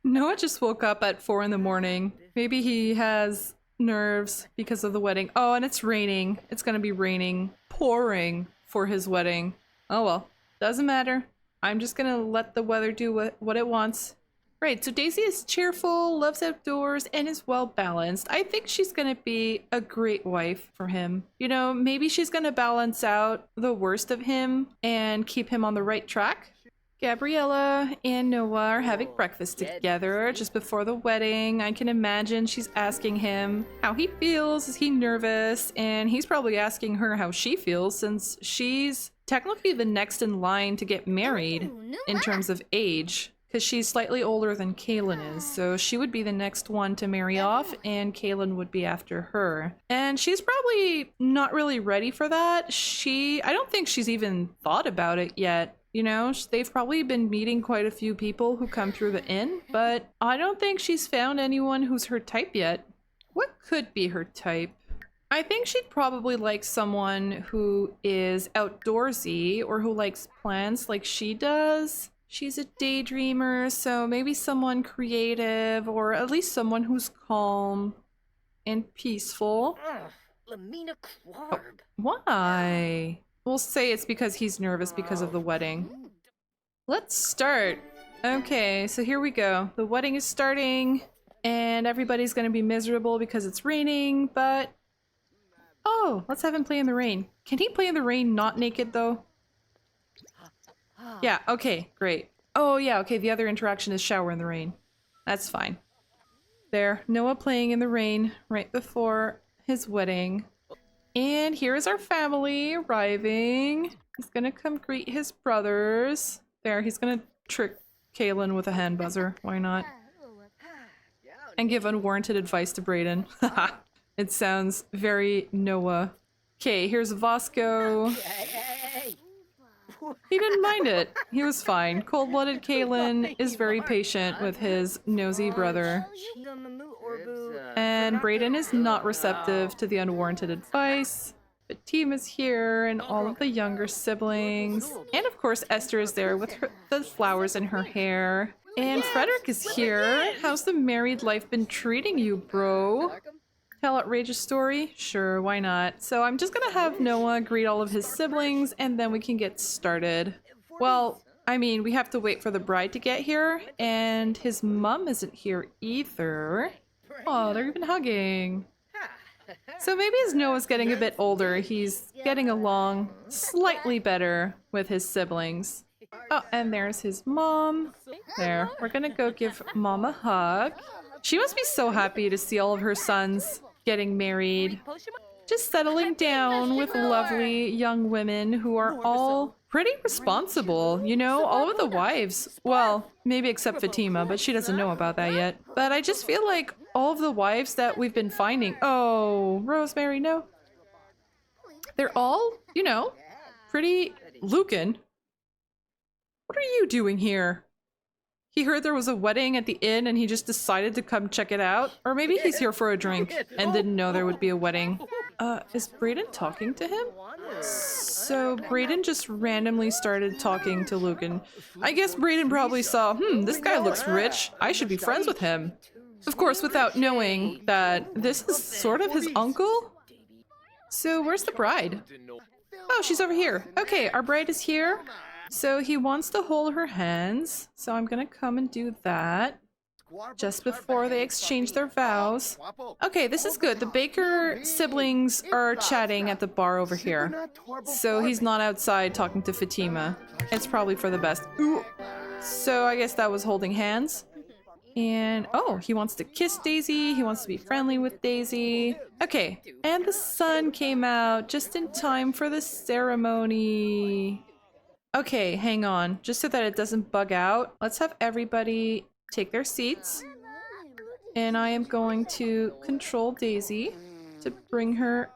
Noah just woke up at 4 in the morning. Maybe he has nerves because of the wedding. Oh, and it's raining. It's gonna be raining, pouring for his wedding. Oh well, doesn't matter. I'm just gonna let the weather do what it wants. Right, so Daisy is cheerful, loves outdoors, and is well balanced. I think she's gonna be a great wife for him. You know, maybe she's gonna balance out the worst of him and keep him on the right track. Gabriella and Noah are having breakfast together just before the wedding. I can imagine she's asking him how he feels, is he nervous? And he's probably asking her how she feels since she's technically the next in line to get married in terms of age. Because she's slightly older than Kaylin is, so she would be the next one to marry off, and Kaylin would be after her. And she's probably not really ready for that. I don't think she's even thought about it yet. You know, they've probably been meeting quite a few people who come through the inn, but I don't think she's found anyone who's her type yet. What could be her type? I think she'd probably like someone who is outdoorsy or who likes plants like she does. She's a daydreamer, so maybe someone creative or at least someone who's calm and peaceful. Oh, why? We'll say it's because he's nervous because of the wedding. Let's start. Okay, so here we go. The wedding is starting, and everybody's gonna be miserable because it's raining, but... Oh, let's have him play in the rain. Can he play in the rain not naked, though? Yeah, okay, great. Oh yeah, okay, the other interaction is shower in the rain. That's fine. There, Noah playing in the rain right before his wedding. And here is our family arriving. He's gonna come greet his brothers. There, he's gonna trick Kaylin with a hand buzzer. Why not? And give unwarranted advice to Brayden. Haha. It sounds very Noah. Okay, here's Vasco. He didn't mind it. He was fine. Cold-blooded Kaylin is very patient with his nosy brother. And Brayden is not receptive to the unwarranted advice. The team is here and all of the younger siblings. And of course Esther is there with the flowers in her hair. And Frederick is here. How's the married life been treating you, bro? Tell outrageous story? Sure, why not? So I'm just gonna have Noah greet all of his siblings and then we can get started. Well, I mean, we have to wait for the bride to get here and his mom isn't here either. Oh, they're even hugging. So maybe as Noah's getting a bit older, he's getting along slightly better with his siblings. Oh, and there's his mom. There, we're gonna go give mom a hug. She must be so happy to see all of her sons getting married. Just settling down with lovely young women who are all pretty responsible, you know, all of the wives. Well, maybe except Fatima, but she doesn't know about that yet. But I just feel like all of the wives that we've been finding... Oh, Rosemary, no. They're all, you know, pretty... Lucan? What are you doing here? He heard there was a wedding at the inn and he just decided to come check it out? Or maybe he's here for a drink and didn't know there would be a wedding. Is Brayden talking to him? So Brayden just randomly started talking to Lucan. I guess Brayden probably saw, this guy looks rich. I should be friends with him. Of course, without knowing that this is sort of his uncle. So where's the bride? Oh, she's over here. Okay, our bride is here. So he wants to hold her hands. So I'm gonna come and do that just before they exchange their vows. Okay, this is good. The Baker siblings are chatting at the bar over here. So he's not outside talking to Fatima. It's probably for the best. Ooh. So I guess that was holding hands. And oh, he wants to kiss Daisy. He wants to be friendly with Daisy. Okay, and the sun came out just in time for the ceremony. Okay, hang on. Just so that it doesn't bug out, let's have everybody take their seats. And I am going to control Daisy to bring her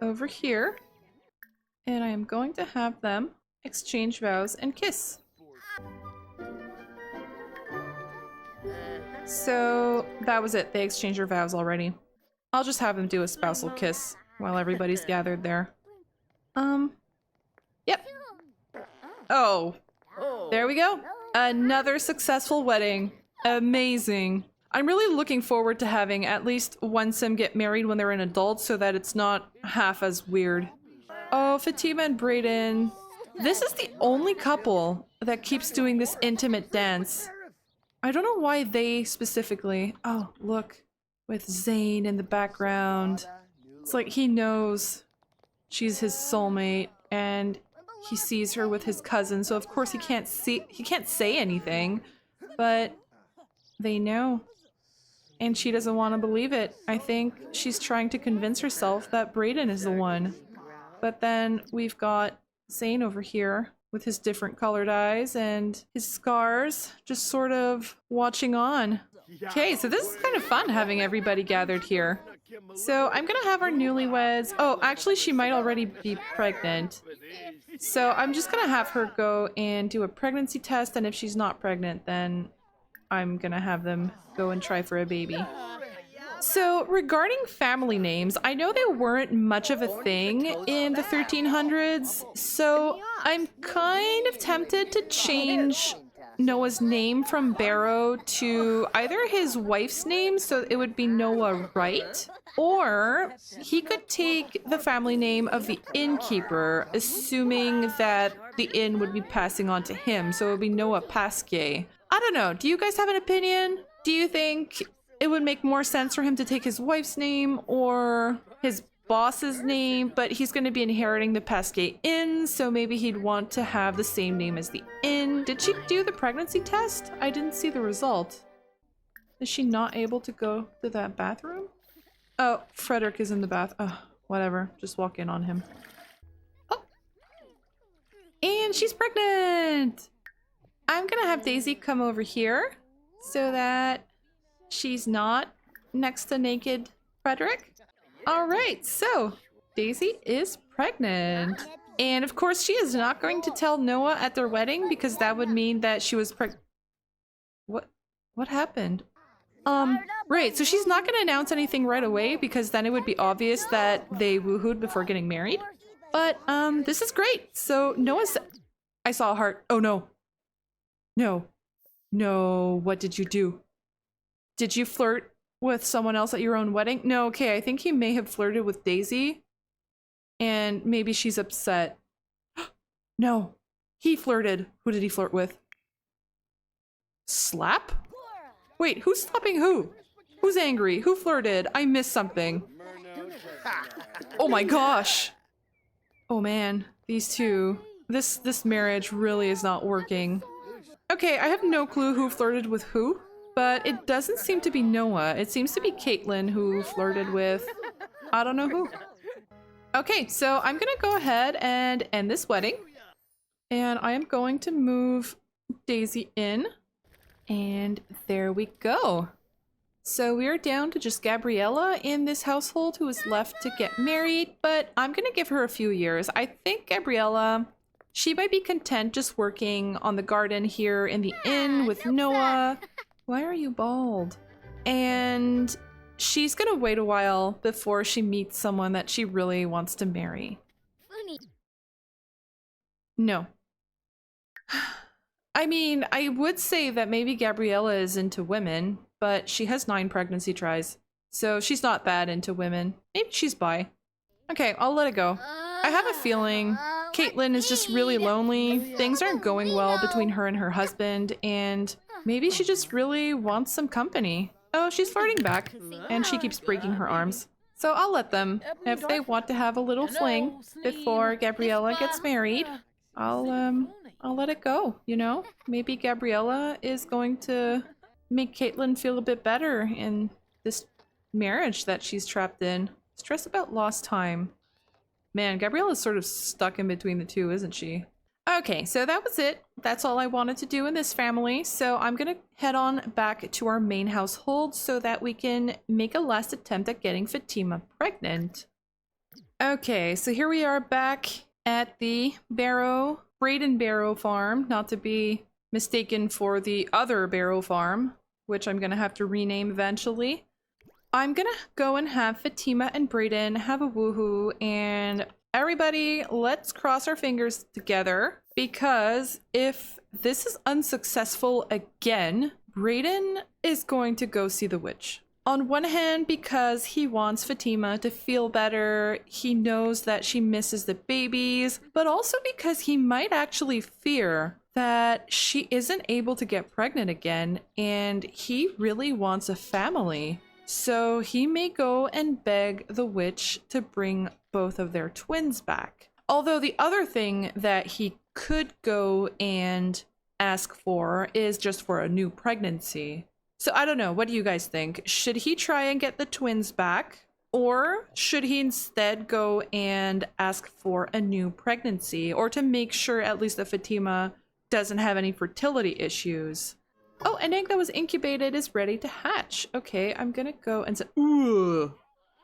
over here. And I am going to have them exchange vows and kiss. So that was it. They exchanged their vows already. I'll just have them do a spousal kiss while everybody's gathered there. Yep. Oh, there we go. Another successful wedding. Amazing. I'm really looking forward to having at least one sim get married when they're an adult so that it's not half as weird. Oh, Fatima and Brayden. This is the only couple that keeps doing this intimate dance. I don't know why they specifically. Oh, look. With Zane in the background. It's like he knows she's his soulmate and he sees her with his cousin, so of course he can't say anything, but they know. And she doesn't want to believe it. I think she's trying to convince herself that Brayden is the one. But then we've got Zane over here with his different colored eyes and his scars, just sort of watching on. Okay, so this is kind of fun having everybody gathered here. So I'm gonna have our newlyweds. Oh, actually she might already be pregnant. So I'm just gonna have her go and do a pregnancy test, and if she's not pregnant, then I'm gonna have them go and try for a baby. So regarding family names, I know they weren't much of a thing in the 1300s, so I'm kind of tempted to change Noah's name from Barrow to either his wife's name, so it would be Noah Wright, or he could take the family name of the innkeeper, assuming that the inn would be passing on to him, so it would be Noah Pasquier. I don't know, do you guys have an opinion? Do you think it would make more sense for him to take his wife's name or his boss's name, but he's going to be inheriting the Pasquier Inn, so maybe he'd want to have the same name as the inn. Did she do the pregnancy test? I didn't see the result. Is she not able to go to that bathroom? Oh, Frederick is in the bath. Oh, whatever. Just walk in on him. Oh! And she's pregnant! I'm gonna have Daisy come over here so that she's not next to naked Frederick. Alright, so Daisy is pregnant. And of course she is not going to tell Noah at their wedding because that would mean that she was pregnant. What happened? Right, so she's not gonna announce anything right away because then it would be obvious that they woohooed before getting married. But, this is great. So Noah's... I saw a heart. Oh no. No. No, what did you do? Did you flirt with someone else at your own wedding? No, okay, I think he may have flirted with Daisy. And maybe she's upset. No, he flirted. Who did he flirt with? Slap? Wait, who's slapping who? Who's angry? Who flirted? I missed something. Oh my gosh. Oh man, these two. This marriage really is not working. Okay, I have no clue who flirted with who. But it doesn't seem to be Noah. It seems to be Caitlin who flirted with... I don't know who. Okay, so I'm gonna go ahead and end this wedding. And I am going to move Daisy in. And there we go. So we are down to just Gabriella in this household who is left to get married. But I'm gonna give her a few years. I think Gabriella... she might be content just working on the garden here in the inn with Noah. Why are you bald? And she's gonna wait a while before she meets someone that she really wants to marry. No. I mean, I would say that maybe Gabriella is into women. but she has 9 pregnancy tries. So she's not bad into women. Maybe she's bi. Okay, I'll let it go. I have a feeling Caitlin is just really lonely. Things aren't going well between her and her husband, and maybe she just really wants some company. Oh, she's farting back, and she keeps breaking her arms. So I'll let them. If they want to have a little fling before Gabriella gets married, I'll let it go, you know? Maybe Gabriella is going to make Caitlin feel a bit better in this marriage that she's trapped in. Stress about lost time. Man, Gabriella's sort of stuck in between the two, isn't she? Okay, so that was it. That's all I wanted to do in this family. So I'm gonna head on back to our main household so that we can make a last attempt at getting Fatima pregnant. Okay, so here we are back at the Braden Barrow farm, not to be mistaken for the other Barrow farm, which I'm gonna have to rename eventually. I'm gonna go and have Fatima and Braden have a woohoo, and everybody, let's cross our fingers together, because if this is unsuccessful again, Braden is going to go see the witch. On one hand, because he wants Fatima to feel better, he knows that she misses the babies, but also because he might actually fear that she isn't able to get pregnant again, and he really wants a family. So he may go and beg the witch to bring both of their twins back. Although the other thing that he could go and ask for is just for a new pregnancy. So I don't know, what do you guys think? Should he try and get the twins back? Or should he instead go and ask for a new pregnancy? Or to make sure at least that Fatima doesn't have any fertility issues? Oh, an egg that was incubated is ready to hatch. Okay, I'm gonna go and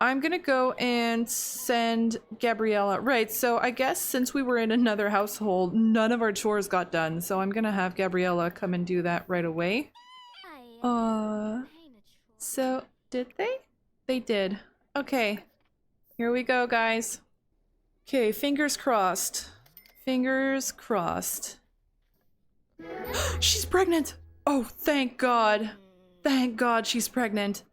I'm gonna go and send Gabriella. Right, so I guess since we were in another household, none of our chores got done. So I'm gonna have Gabriella come and do that right away. So did they? They did. Okay, here we go, guys. Okay, fingers crossed. Fingers crossed. She's pregnant! Oh, thank God. Thank God she's pregnant.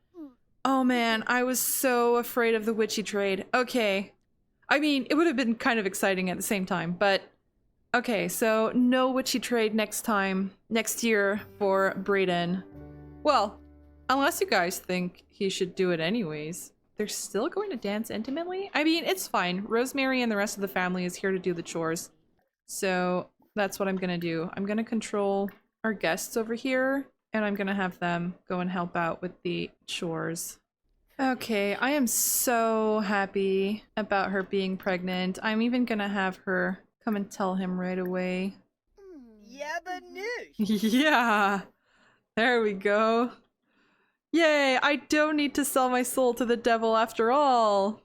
Oh man, I was so afraid of the witchy trade. Okay. I mean, it would have been kind of exciting at the same time, but... Okay, so no witchy trade next year for Braden. Well, unless you guys think he should do it anyways. They're still going to dance intimately? I mean, it's fine. Rosemary and the rest of the family is here to do the chores. So that's what I'm gonna do. I'm gonna control our guests over here, and I'm gonna have them go and help out with the chores. Okay, I am so happy about her being pregnant. I'm even gonna have her come and tell him right away. Yeah, there we go. Yay, I don't need to sell my soul to the devil after all.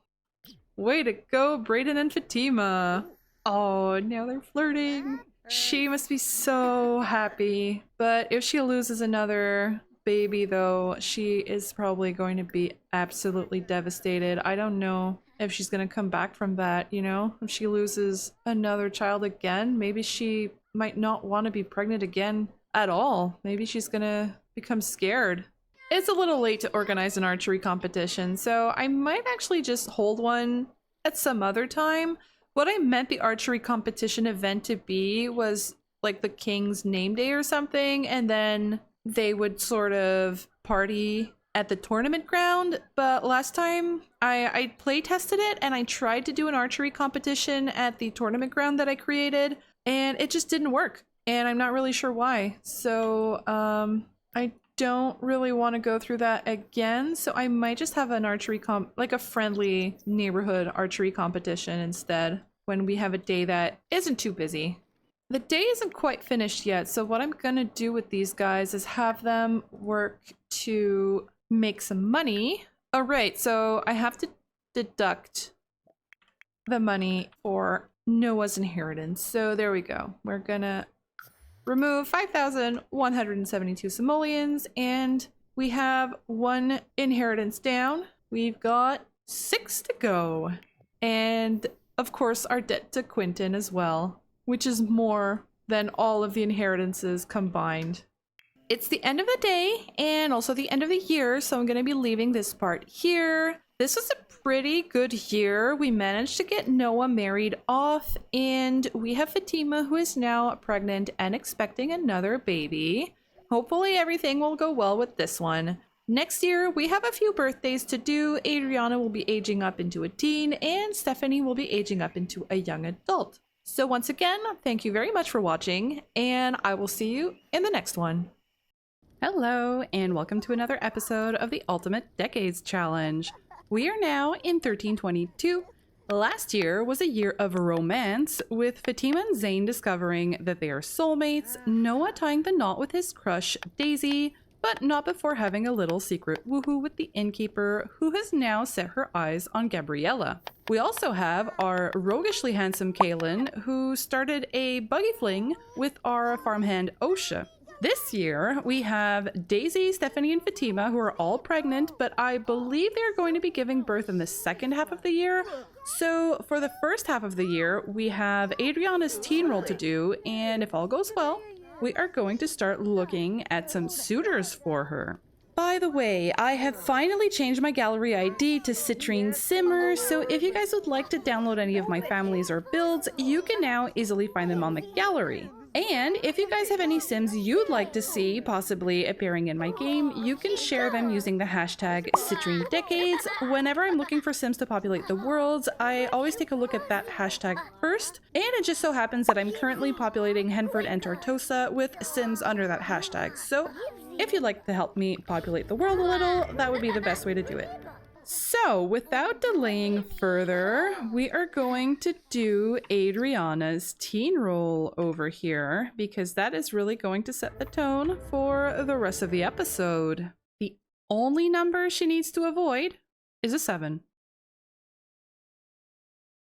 Way to go, Braden and Fatima. Oh, now they're flirting. She must be so happy. But if she loses another baby, though, she is probably going to be absolutely devastated. I don't know if she's going to come back from that, you know? If she loses another child again, maybe she might not want to be pregnant again at all. Maybe she's going to become scared. It's a little late to organize an archery competition, so I might actually just hold one at some other time. What I meant the archery competition event to be was like the king's name day or something, and then they would sort of party at the tournament ground. But last time I play tested it and I tried to do an archery competition at the tournament ground that I created, and it just didn't work, and I'm not really sure why. So I don't really want to go through that again, so I might just have an archery like a friendly neighborhood archery competition instead, when we have a day that isn't too busy. The day isn't quite finished yet, so what I'm gonna do with these guys is have them work to make some money. Oh right, so I have to deduct the money for Noah's inheritance. So there we go. We're gonna remove 5,172 simoleons, and we have 1 inheritance down. We've got 6 to go. And of course our debt to Quentin as well, which is more than all of the inheritances combined. It's the end of the day and also the end of the year, so I'm going to be leaving this part here. This was a pretty good year. We managed to get Noah married off, and we have Fatima, who is now pregnant and expecting another baby. Hopefully everything will go well with this one. Next year, we have a few birthdays to do. Adriana will be aging up into a teen, and Stephanie will be aging up into a young adult. So once again, thank you very much for watching, and I will see you in the next one. Hello, and welcome to another episode of the Ultimate Decades Challenge. We are now in 1322. Last year was a year of romance, with Fatima and Zane discovering that they are soulmates, Noah tying the knot with his crush, Daisy, but not before having a little secret woohoo with the innkeeper, who has now set her eyes on Gabriella. We also have our roguishly handsome Kaylin, who started a buggy fling with our farmhand Osha. This year, we have Daisy, Stephanie, and Fatima, who are all pregnant, but I believe they're going to be giving birth in the second half of the year. So for the first half of the year, we have Adriana's teen role to do, and if all goes well, we are going to start looking at some suitors for her. By the way, I have finally changed my gallery ID to CitrineSimmer, so if you guys would like to download any of my families or builds, you can now easily find them on the gallery. And if you guys have any sims you'd like to see possibly appearing in my game, you can share them using the hashtag citrinedecades. Whenever I'm looking for sims to populate the worlds, I always take a look at that hashtag first, and it just so happens that I'm currently populating Henford and Tartosa with sims under that hashtag. So if you'd like to help me populate the world a little, that would be the best way to do it. So, without delaying further, we are going to do Adriana's teen role over here, because that is really going to set the tone for the rest of the episode. The only number she needs to avoid is a 7.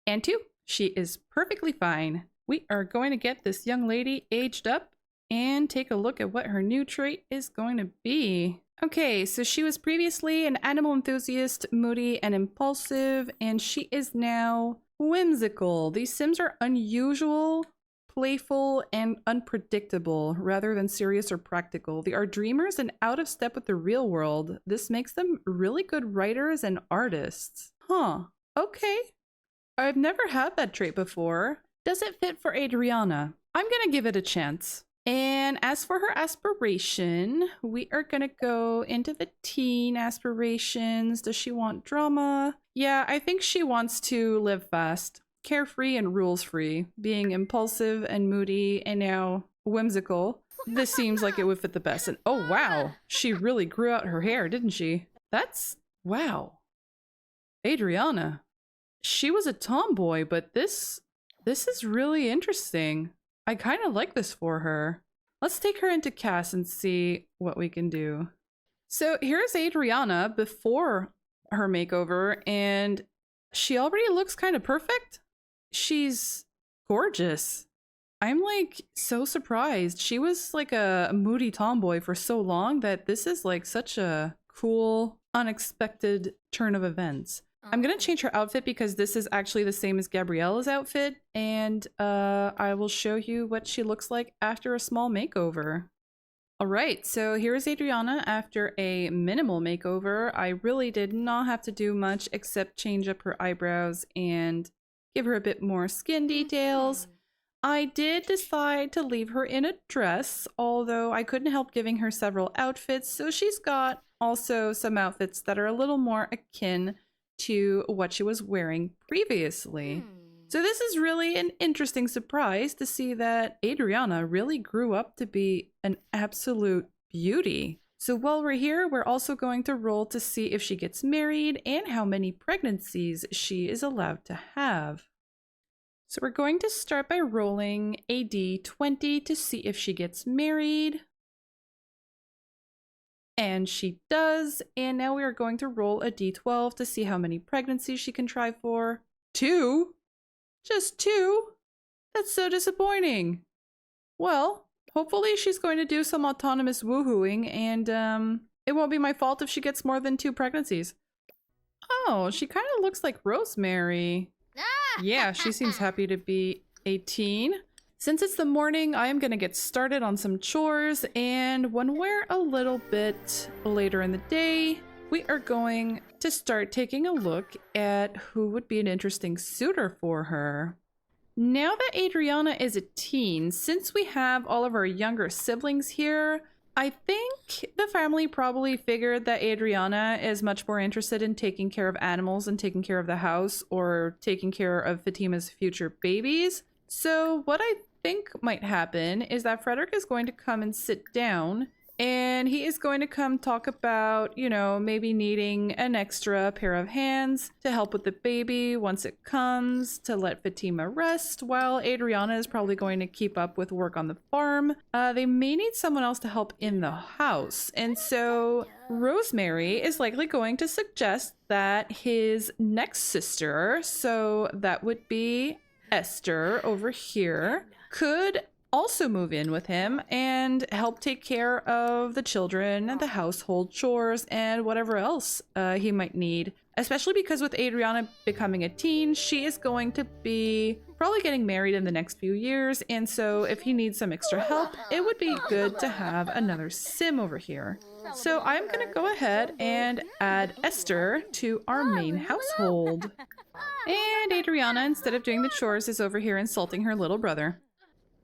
And 2. She is perfectly fine. We are going to get this young lady aged up and take a look at what her new trait is going to be. Okay, so she was previously an animal enthusiast, moody and impulsive, and she is now whimsical. These sims are unusual, playful, and unpredictable, rather than serious or practical. They are dreamers and out of step with the real world. This makes them really good writers and artists. Huh, okay. I've never had that trait before. Does it fit for Adriana? I'm gonna give it a chance. And as for her aspiration, we are gonna go into the teen aspirations. Does she want drama? Yeah, I think she wants to live fast, carefree and rules-free, being impulsive and moody and now whimsical. This seems like it would fit the best. And oh wow, she really grew out her hair, didn't she? That's wow. Adriana. She was a tomboy, but this is really interesting. I kind of like this for her. Let's take her into cast and see what we can do. So here's Adriana before her makeover, and she already looks kind of perfect. She's gorgeous. I'm like so surprised. She was like a moody tomboy for so long that this is like such a cool, unexpected turn of events. I'm gonna change her outfit because this is actually the same as Gabriella's outfit, and I will show you what she looks like after a small makeover. Alright, so here's Adriana after a minimal makeover. I really did not have to do much except change up her eyebrows and give her a bit more skin details. I did decide to leave her in a dress, although I couldn't help giving her several outfits, so she's got also some outfits that are a little more akin to what she was wearing previously. So this is really an interesting surprise to see that Adriana really grew up to be an absolute beauty. So while we're here, we're also going to roll to see if she gets married and how many pregnancies she is allowed to have. So we're going to start by rolling a d20 to see if she gets married. And she does, and now we are going to roll a d12 to see how many pregnancies she can try for. 2? Just 2? That's so disappointing. Well, hopefully she's going to do some autonomous woohooing, and it won't be my fault if she gets more than 2 pregnancies. Oh, she kind of looks like Rosemary. Yeah, she seems happy to be 18. Since it's the morning, I am going to get started on some chores, and when we're a little bit later in the day, we are going to start taking a look at who would be an interesting suitor for her. Now that Adriana is a teen, since we have all of our younger siblings here, I think the family probably figured that Adriana is much more interested in taking care of animals and taking care of the house or taking care of Fatima's future babies. So what I think might happen is that Frederick is going to come and sit down, and he is going to come talk about, you know, maybe needing an extra pair of hands to help with the baby once it comes, to let Fatima rest, while Adriana is probably going to keep up with work on the farm. They may need someone else to help in the house, and so Rosemary is likely going to suggest that his next sister, so that would be Esther over here, could also move in with him and help take care of the children and the household chores and whatever else he might need. Especially because with Adriana becoming a teen, she is going to be probably getting married in the next few years, and so if he needs some extra help, it would be good to have another sim over here. So I'm gonna go ahead and add Esther to our main household. And Adriana, instead of doing the chores, is over here insulting her little brother.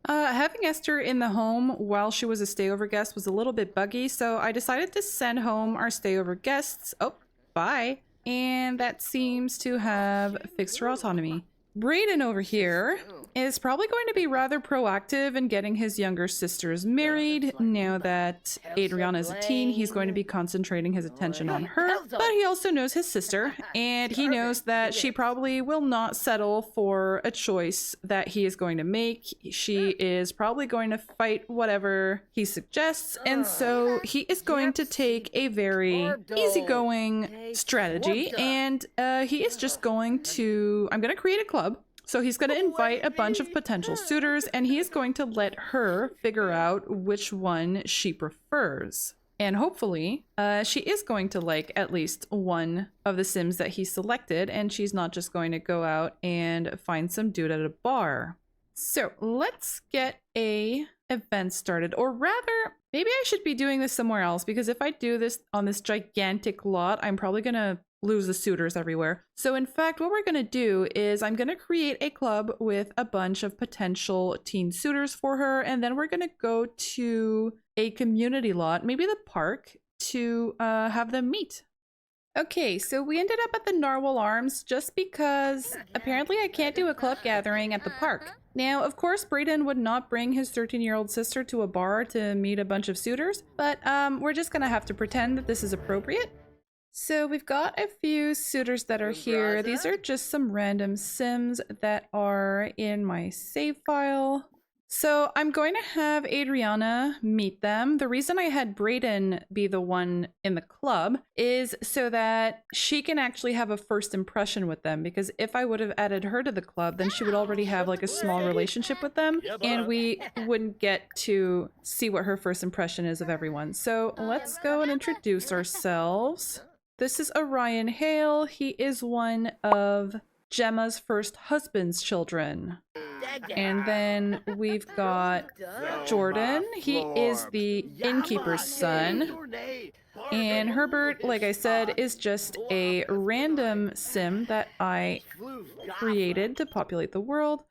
Having Esther in the home while she was a stayover guest was a little bit buggy, so I decided to send home our stayover guests. Oh, bye. And that seems to have fixed her autonomy. Brayden over here is probably going to be rather proactive in getting his younger sisters married. Now that Adriana is a teen, he's going to be concentrating his attention on her, but he also knows his sister, and he knows that she probably will not settle for a choice that he is going to make. She is probably going to fight whatever he suggests, and so he is going to take a very easygoing strategy, and he is just going to... I'm going to create a club. So he's going to invite a bunch of potential suitors, and he is going to let her figure out which one she prefers. And hopefully, she is going to like at least one of the sims that he selected, and she's not just going to go out and find some dude at a bar. So let's get a event started, or rather, maybe I should be doing this somewhere else, because if I do this on this gigantic lot, I'm probably going to lose the suitors everywhere. So in fact, what we're going to do is I'm going to create a club with a bunch of potential teen suitors for her, and then we're going to go to a community lot, maybe the park, to have them meet. Okay, so we ended up at the Narwhal Arms just because apparently I can't do a club gathering at the park. Now, of course, Brayden would not bring his 13-year-old sister to a bar to meet a bunch of suitors, but we're just going to have to pretend that this is appropriate. So we've got a few suitors that are here. These are just some random sims that are in my save file. So I'm going to have Adriana meet them. The reason I had Brayden be the one in the club is so that she can actually have a first impression with them, because if I would have added her to the club, then she would already have like a small relationship with them, and we wouldn't get to see what her first impression is of everyone. So let's go and introduce ourselves. This is Orion Hale. He is one of Gemma's first husband's children. And then we've got Jordan. He is the innkeeper's son. And Herbert, like I said, is just a random sim that I created to populate the world.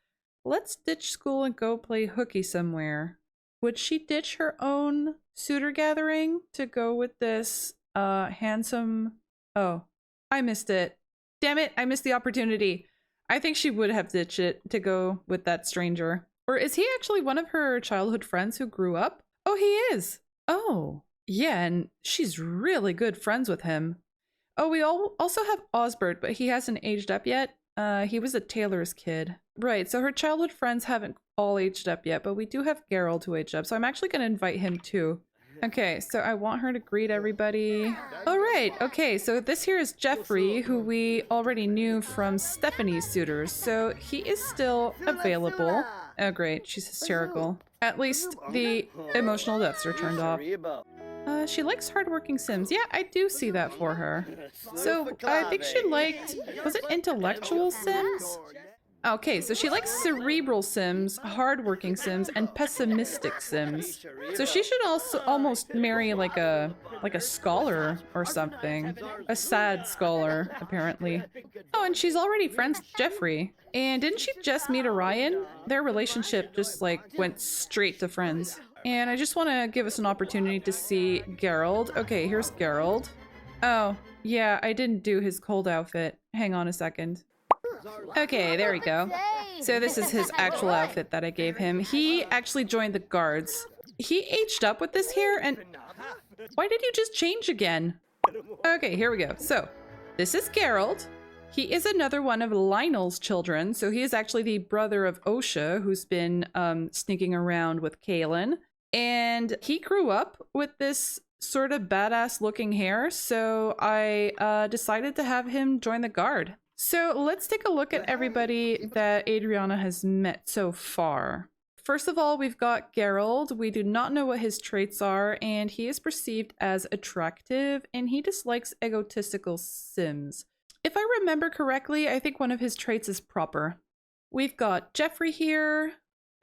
Let's ditch school and go play hooky somewhere. Would she ditch her own suitor gathering to go with this handsome... Oh, I missed it. Damn it, I missed the opportunity. I think she would have ditched it to go with that stranger. Or is he actually one of her childhood friends who grew up? Oh, he is. Oh, yeah, and she's really good friends with him. Oh, we also have Osbert, but he hasn't aged up yet. He was a tailor's kid. Right, so her childhood friends haven't all aged up yet, but we do have Geralt who aged up, so I'm actually going to invite him too. Okay, so I want her to greet everybody. All right, okay, so this here is Jeffrey, who we already knew from Stephanie's suitors, so he is still available. Oh great, she's hysterical. At least the emotional depths are turned off. She likes hardworking sims. Yeah, I do see that for her. So I think she liked, was it intellectual sims? Okay, so she likes cerebral sims, hardworking sims, and pessimistic sims. So she should also almost marry like a scholar or something. A sad scholar, apparently. Oh, and she's already friends with Jeffrey. And didn't she just meet Orion? Their relationship just like went straight to friends. And I just want to give us an opportunity to see Gerald. Okay, here's Gerald. Oh, yeah, I didn't do his cold outfit. Hang on a second. Okay, there we go. So this is his actual outfit that I gave him. He actually joined the guards. He aged up with this hair, and why did you just change again? Okay, here we go. So this is Gerald. He is another one of Lionel's children. So he is actually the brother of Osha, who's been sneaking around with Kaylin. And he grew up with this sort of badass looking hair. So I decided to have him join the guard. So let's take a look at everybody that Adriana has met so far. First of all, we've got Gerald. We do not know what his traits are, and he is perceived as attractive, and he dislikes egotistical sims. If I remember correctly, I think one of his traits is proper. We've got Jeffrey here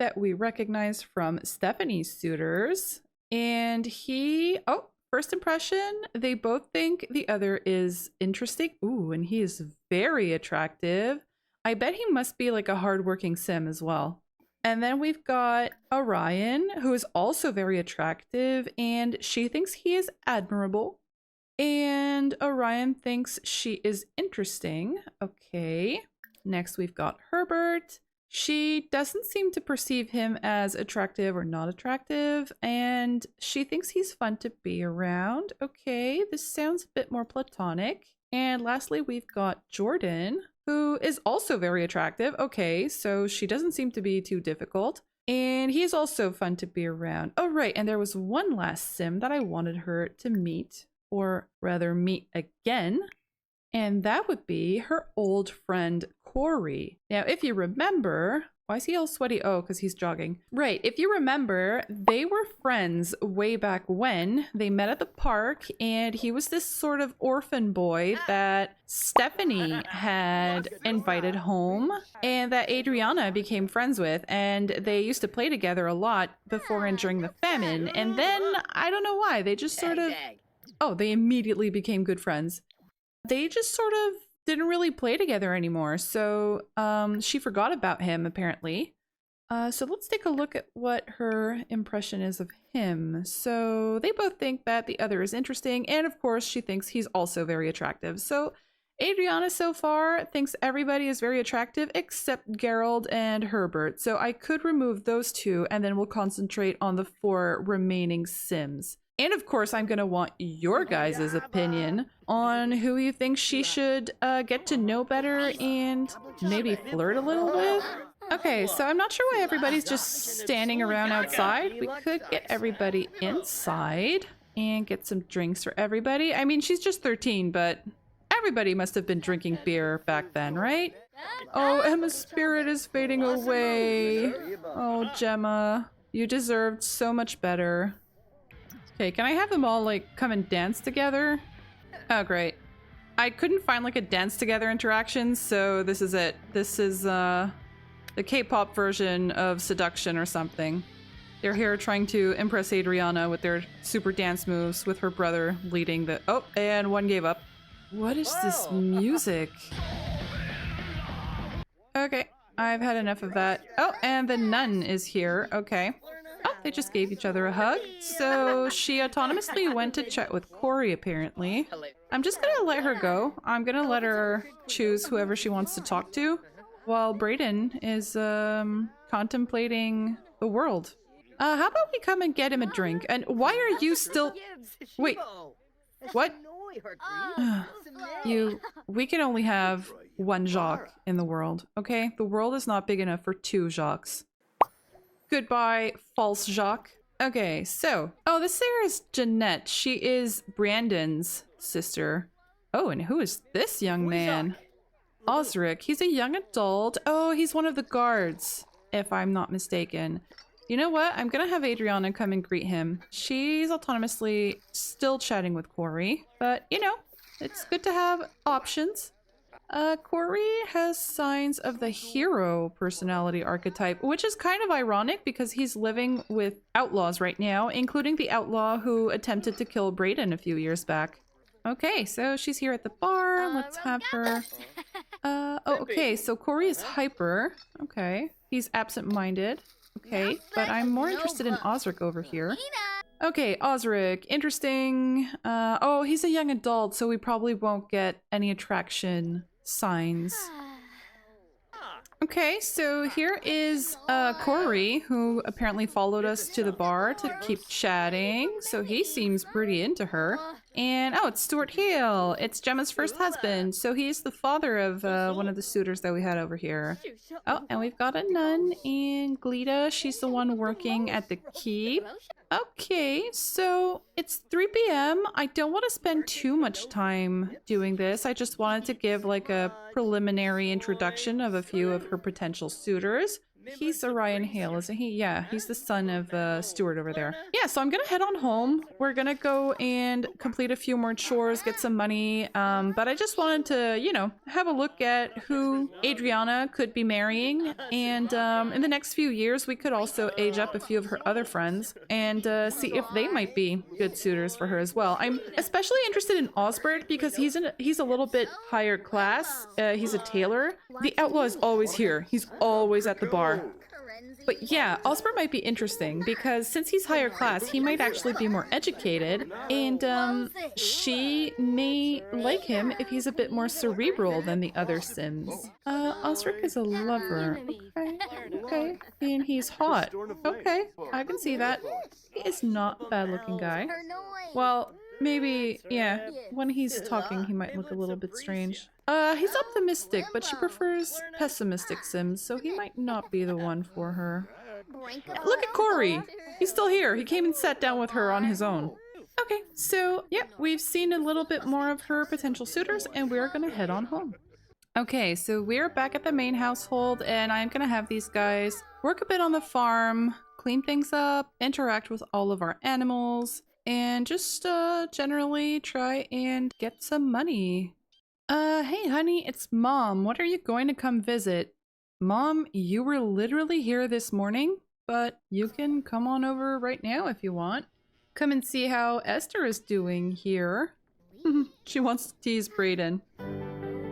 that we recognize from Stephanie's suitors, and he... Oh! First impression, they both think the other is interesting. Ooh, and he is very attractive. I bet he must be like a hardworking sim as well. And then we've got Orion, who is also very attractive, and she thinks he is admirable. And Orion thinks she is interesting. Okay. Next, we've got Herbert. She doesn't seem to perceive him as attractive or not attractive, and she thinks he's fun to be around. Okay, this sounds a bit more platonic. And lastly, we've got Jordan, who is also very attractive. Okay, so she doesn't seem to be too difficult. And he is also fun to be around. Oh, right, and there was one last sim that I wanted her to meet, or rather meet again. And that would be her old friend, Corey. Now, if you remember, why is he all sweaty? Oh, because he's jogging. Right, if you remember, they were friends way back when. They met at the park, and he was this sort of orphan boy that Stephanie had invited home and that Adriana became friends with. And they used to play together a lot before and during the famine. And then, I don't know why, they just sort of... Oh, they immediately became good friends. They just sort of didn't really play together anymore, so she forgot about him, apparently. So let's take a look at what her impression is of him. So they both think that the other is interesting, and of course she thinks he's also very attractive. So Adriana so far thinks everybody is very attractive except Gerald and Herbert. So I could remove those two, and then we'll concentrate on the 4 remaining sims. And of course, I'm going to want your guys' opinion on who you think she should get to know better and maybe flirt a little with. Okay, so I'm not sure why everybody's just standing around outside. We could get everybody inside and get some drinks for everybody. I mean, she's just 13, but everybody must have been drinking beer back then, right? Oh, Emma's spirit is fading away. Oh, Gemma, you deserved so much better. Okay, can I have them all, like, come and dance together? Oh, great. I couldn't find, like, a dance together interaction, so this is it. This is, the K-pop version of Seduction or something. They're here trying to impress Adriana with their super dance moves, with her brother leading the... Oh, and one gave up. What is this music? Okay, I've had enough of that. Oh, and the nun is here. Okay. Oh, they just gave each other a hug. So she autonomously went to chat with Corey, apparently. I'm just gonna let her go. I'm gonna let her choose whoever she wants to talk to, while Brayden is contemplating the world. How about we come and get him a drink? And why are you still... Wait, what? We can only have 1 Jacques in the world, okay? The world is not big enough for 2 Jacques. Goodbye, false Jacques. Okay, so... Oh, this there is Jeanette. She is Brandon's sister. Oh, and who is this young man? Osric. He's a young adult. Oh, he's one of the guards, if I'm not mistaken. You know what? I'm gonna have Adriana come and greet him. She's autonomously still chatting with Corey, but, you know, it's good to have options. Corey has signs of the hero personality archetype, which is kind of ironic because he's living with outlaws right now, including the outlaw who attempted to kill Brayden a few years back. Okay, so she's here at the bar. Let's have her. Oh, okay, so Corey is hyper. Okay, he's absent-minded. Okay, but I'm more interested in Osric over here. Okay, Osric, interesting. Oh, he's a young adult, so we probably won't get any attraction signs. Okay, so here is Corey, who apparently followed us to the bar to keep chatting. So he seems pretty into her. And oh, it's Stuart Hale. It's Gemma's first husband. So he's the father of one of the suitors that we had over here. Oh, and we've got a nun in Glita. She's the one working at the keep. Okay, so it's 3 p.m. I don't want to spend too much time doing this. I just wanted to give like a preliminary introduction of a few of her potential suitors. He's Orion Hale, isn't he? Yeah, he's the son of Stuart over there. Yeah, so I'm gonna head on home. We're gonna go and complete a few more chores, get some money. But I just wanted to, you know, have a look at who Adriana could be marrying. And in the next few years, we could also age up a few of her other friends and see if they might be good suitors for her as well. I'm especially interested in Osbert because he's a little bit higher class. He's a tailor. The outlaw is always here. He's always at the bar. But yeah, Osbert might be interesting because since he's higher class, he might actually be more educated, and she may like him if he's a bit more cerebral than the other Sims. Osric is a lover. Okay, okay. And he's hot. Okay, I can see that. He is not a bad-looking guy. Well, maybe, yeah, when he's talking, he might look a little bit strange. He's optimistic, but she prefers pessimistic Sims, so he might not be the one for her. Look at Corey! He's still here. He came and sat down with her on his own. Okay, so, yep, we've seen a little bit more of her potential suitors, and we're gonna head on home. Okay, so we're back at the main household, and I'm gonna have these guys work a bit on the farm, clean things up, interact with all of our animals, and just generally try and get some money. Hey honey, it's Mom. What are you going to come visit? Mom, you were literally here this morning, but you can come on over right now if you want. Come and see how Esther is doing here. She wants to tease Brayden.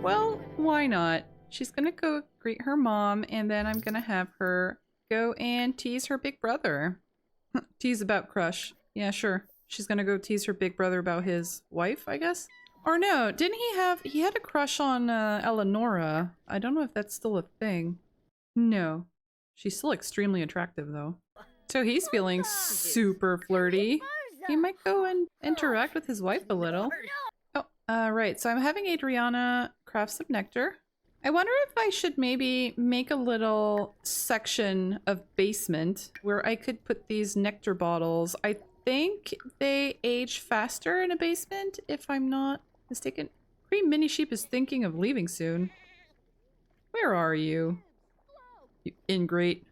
Well, why not? She's gonna go greet her mom, and then I'm gonna have her go and tease her big brother. Tease about crush. Yeah, sure. She's gonna go tease her big brother about his wife, I guess? Or no, didn't he had a crush on Eleonora. I don't know if that's still a thing. No. She's still extremely attractive though. So he's feeling super flirty. He might go and interact with his wife a little. Oh, right, so I'm having Adriana craft some nectar. I wonder if I should maybe make a little section of basement where I could put these nectar bottles. I think they age faster in a basement, if I'm not mistaken. Cream Mini Sheep is thinking of leaving soon. Where are you? You ingrate.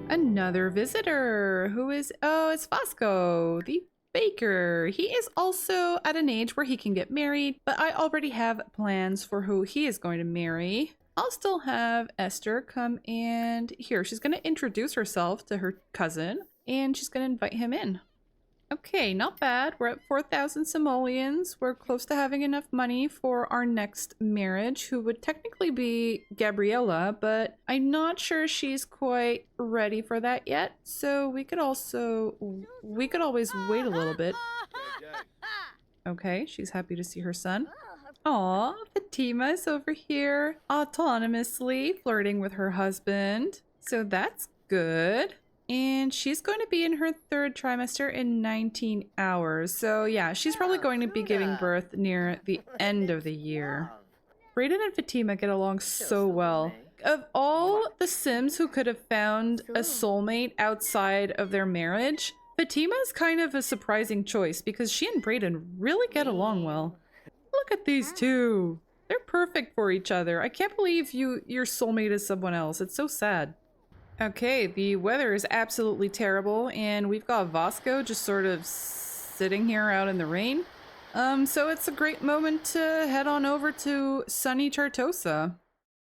Another visitor who is, oh, it's Fosco, the baker. He is also at an age where he can get married, but I already have plans for who he is going to marry. I'll still have Esther come and here, she's going to introduce herself to her cousin and she's going to invite him in. Okay, not bad. We're at 4,000 simoleons. We're close to having enough money for our next marriage, who would technically be Gabriella, but I'm not sure she's quite ready for that yet. So we could always wait a little bit. Okay, she's happy to see her son. Aw, Fatima is over here autonomously flirting with her husband. So that's good. And she's going to be in her 3rd trimester in 19 hours. So yeah, she's probably going to be giving birth near the end of the year. Brayden and Fatima get along so well. Of all the Sims who could have found a soulmate outside of their marriage, Fatima is kind of a surprising choice because she and Brayden really get along well. Look at these two. They're perfect for each other. I can't believe your soulmate is someone else. It's so sad. Okay, the weather is absolutely terrible, and we've got Vasco just sort of sitting here out in the rain. So it's a great moment to head on over to sunny Tartosa.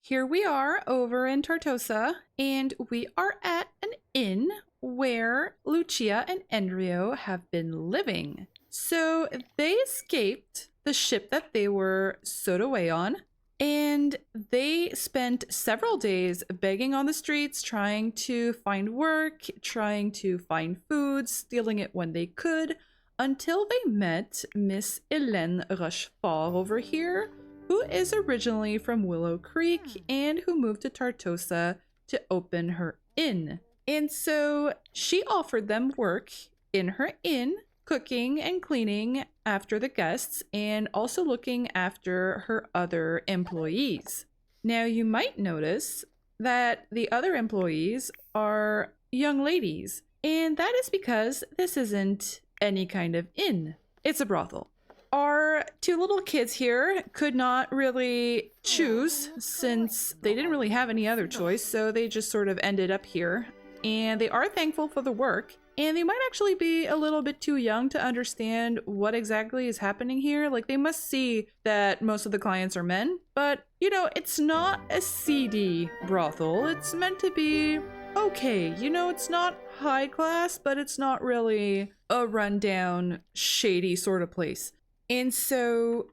Here we are over in Tartosa, and we are at an inn where Lucia and Endrio have been living. So they escaped the ship that they were stowed away on, and they spent several days begging on the streets, trying to find work, trying to find food, stealing it when they could, until they met Miss Hélène Rochefort over here, who is originally from Willow Creek and who moved to Tartosa to open her inn. And so she offered them work in her inn, cooking and cleaning after the guests, and also looking after her other employees. Now, you might notice that the other employees are young ladies, and that is because this isn't any kind of inn. It's a brothel. Our two little kids here could not really choose since they didn't really have any other choice, so they just sort of ended up here. And they are thankful for the work, and they might actually be a little bit too young to understand what exactly is happening here. Like, they must see that most of the clients are men, but, you know, it's not a seedy brothel. It's meant to be okay. You know, it's not high class, but it's not really a rundown, shady sort of place. And so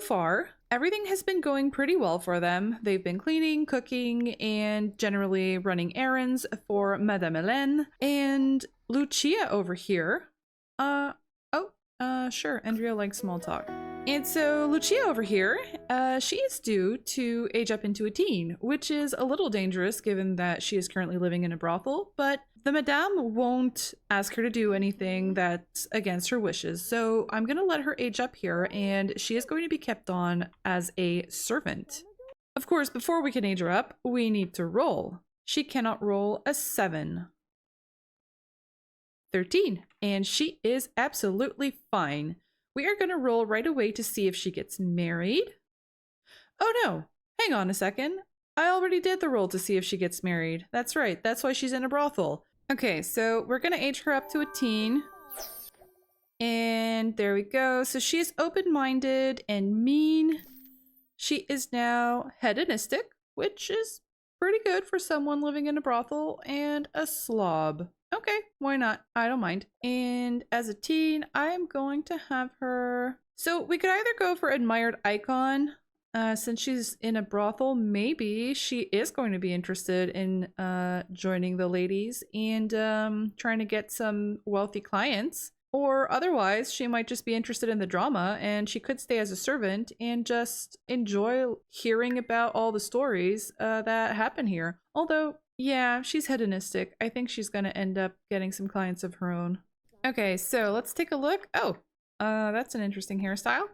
far, everything has been going pretty well for them. They've been cleaning, cooking, and generally running errands for Madame Hélène. And Lucia over here, sure, Andrea likes small talk. And so Lucia over here, she is due to age up into a teen, which is a little dangerous given that she is currently living in a brothel, but the madame won't ask her to do anything that's against her wishes. So I'm going to let her age up here, and she is going to be kept on as a servant. Of course, before we can age her up, we need to roll. She cannot roll a 7. 13, and she is absolutely fine. We are going to roll right away to see if she gets married. Oh no, hang on a second. I already did the roll to see if she gets married. That's right, that's why she's in a brothel. Okay, so we're going to age her up to a teen. And there we go. So she is open-minded and mean. She is now hedonistic, which is pretty good for someone living in a brothel, and a slob. Okay, why not? I don't mind. And as a teen, I'm going to have her... So we could either go for admired icon. Since she's in a brothel, maybe she is going to be interested in joining the ladies and trying to get some wealthy clients. Or otherwise, she might just be interested in the drama, and she could stay as a servant and just enjoy hearing about all the stories that happen here. Although, yeah, she's hedonistic. I think she's going to end up getting some clients of her own. Okay, so let's take a look. Oh, that's an interesting hairstyle.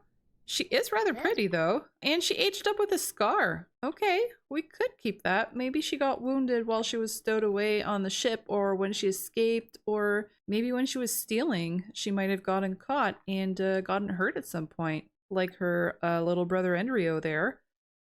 She is rather pretty, though, and she aged up with a scar. Okay, we could keep that. Maybe she got wounded while she was stowed away on the ship, or when she escaped, or maybe when she was stealing. She might have gotten caught and gotten hurt at some point, like her little brother Endrio there.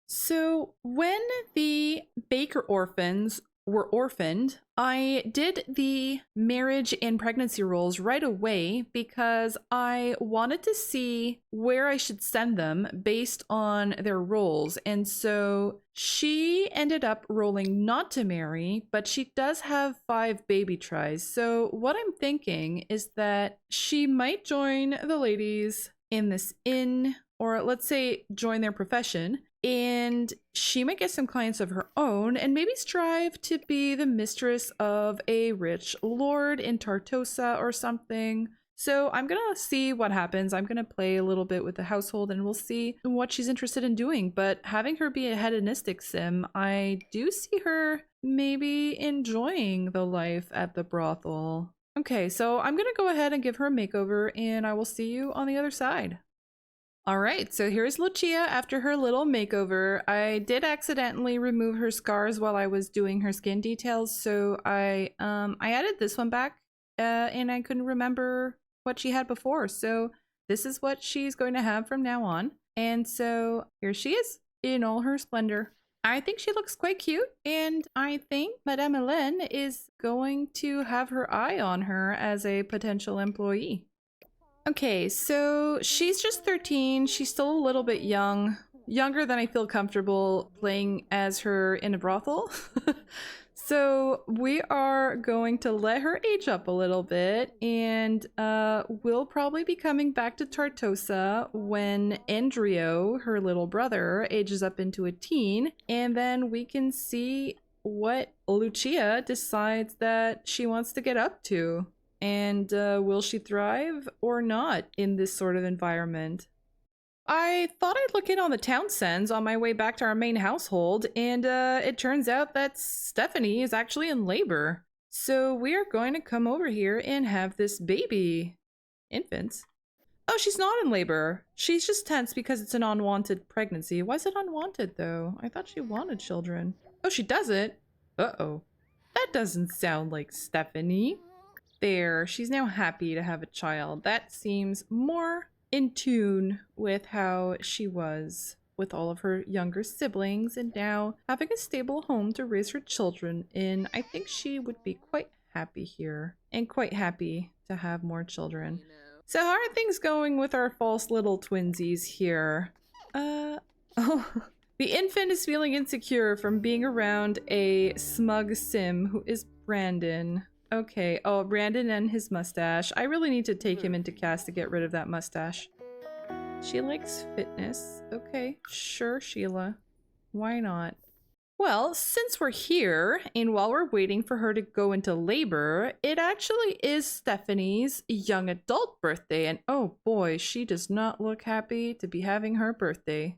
So when the Baker orphans were orphaned, I did the marriage and pregnancy rolls right away because I wanted to see where I should send them based on their roles. And so she ended up rolling not to marry, but she does have 5 baby tries. So what I'm thinking is that she might join the ladies in this inn, or let's say join their profession, and she might get some clients of her own and maybe strive to be the mistress of a rich lord in Tartosa or something. So I'm gonna see what happens. I'm gonna play a little bit with the household and we'll see what she's interested in doing. But having her be a hedonistic sim, I do see her maybe enjoying the life at the brothel. Okay, so I'm gonna go ahead and give her a makeover, and I will see you on the other side. All right, so here's Lucia after her little makeover. I did accidentally remove her scars while I was doing her skin details, so I added this one back, and I couldn't remember what she had before. So this is what she's going to have from now on. And so here she is in all her splendor. I think she looks quite cute, and I think Madame Hélène is going to have her eye on her as a potential employee. Okay, so she's just 13. She's still a little bit young. Younger than I feel comfortable playing as her in a brothel. So we are going to let her age up a little bit, and we'll probably be coming back to Tartosa when Andrio, her little brother, ages up into a teen, and then we can see what Lucia decides that she wants to get up to. And will she thrive or not in this sort of environment? I thought I'd look in on the Townsends on my way back to our main household, and it turns out that Stephanie is actually in labor. So we are going to come over here and have this baby. Infants? Oh, she's not in labor. She's just tense because it's an unwanted pregnancy. Why is it unwanted, though? I thought she wanted children. Oh, she doesn't? Uh-oh. That doesn't sound like Stephanie. There, she's now happy to have a child. That seems more in tune with how she was with all of her younger siblings, and now having a stable home to raise her children in. I think she would be quite happy here and quite happy to have more children. So how are things going with our false little twinsies here? Oh, the infant is feeling insecure from being around a smug sim who is Brandon. Okay, oh, Brandon and his mustache. I really need to take him into cast to get rid of that mustache. She likes fitness. Okay, sure, Sheila. Why not? Well, since we're here, and while we're waiting for her to go into labor, it actually is Stephanie's young adult birthday, and oh boy, she does not look happy to be having her birthday.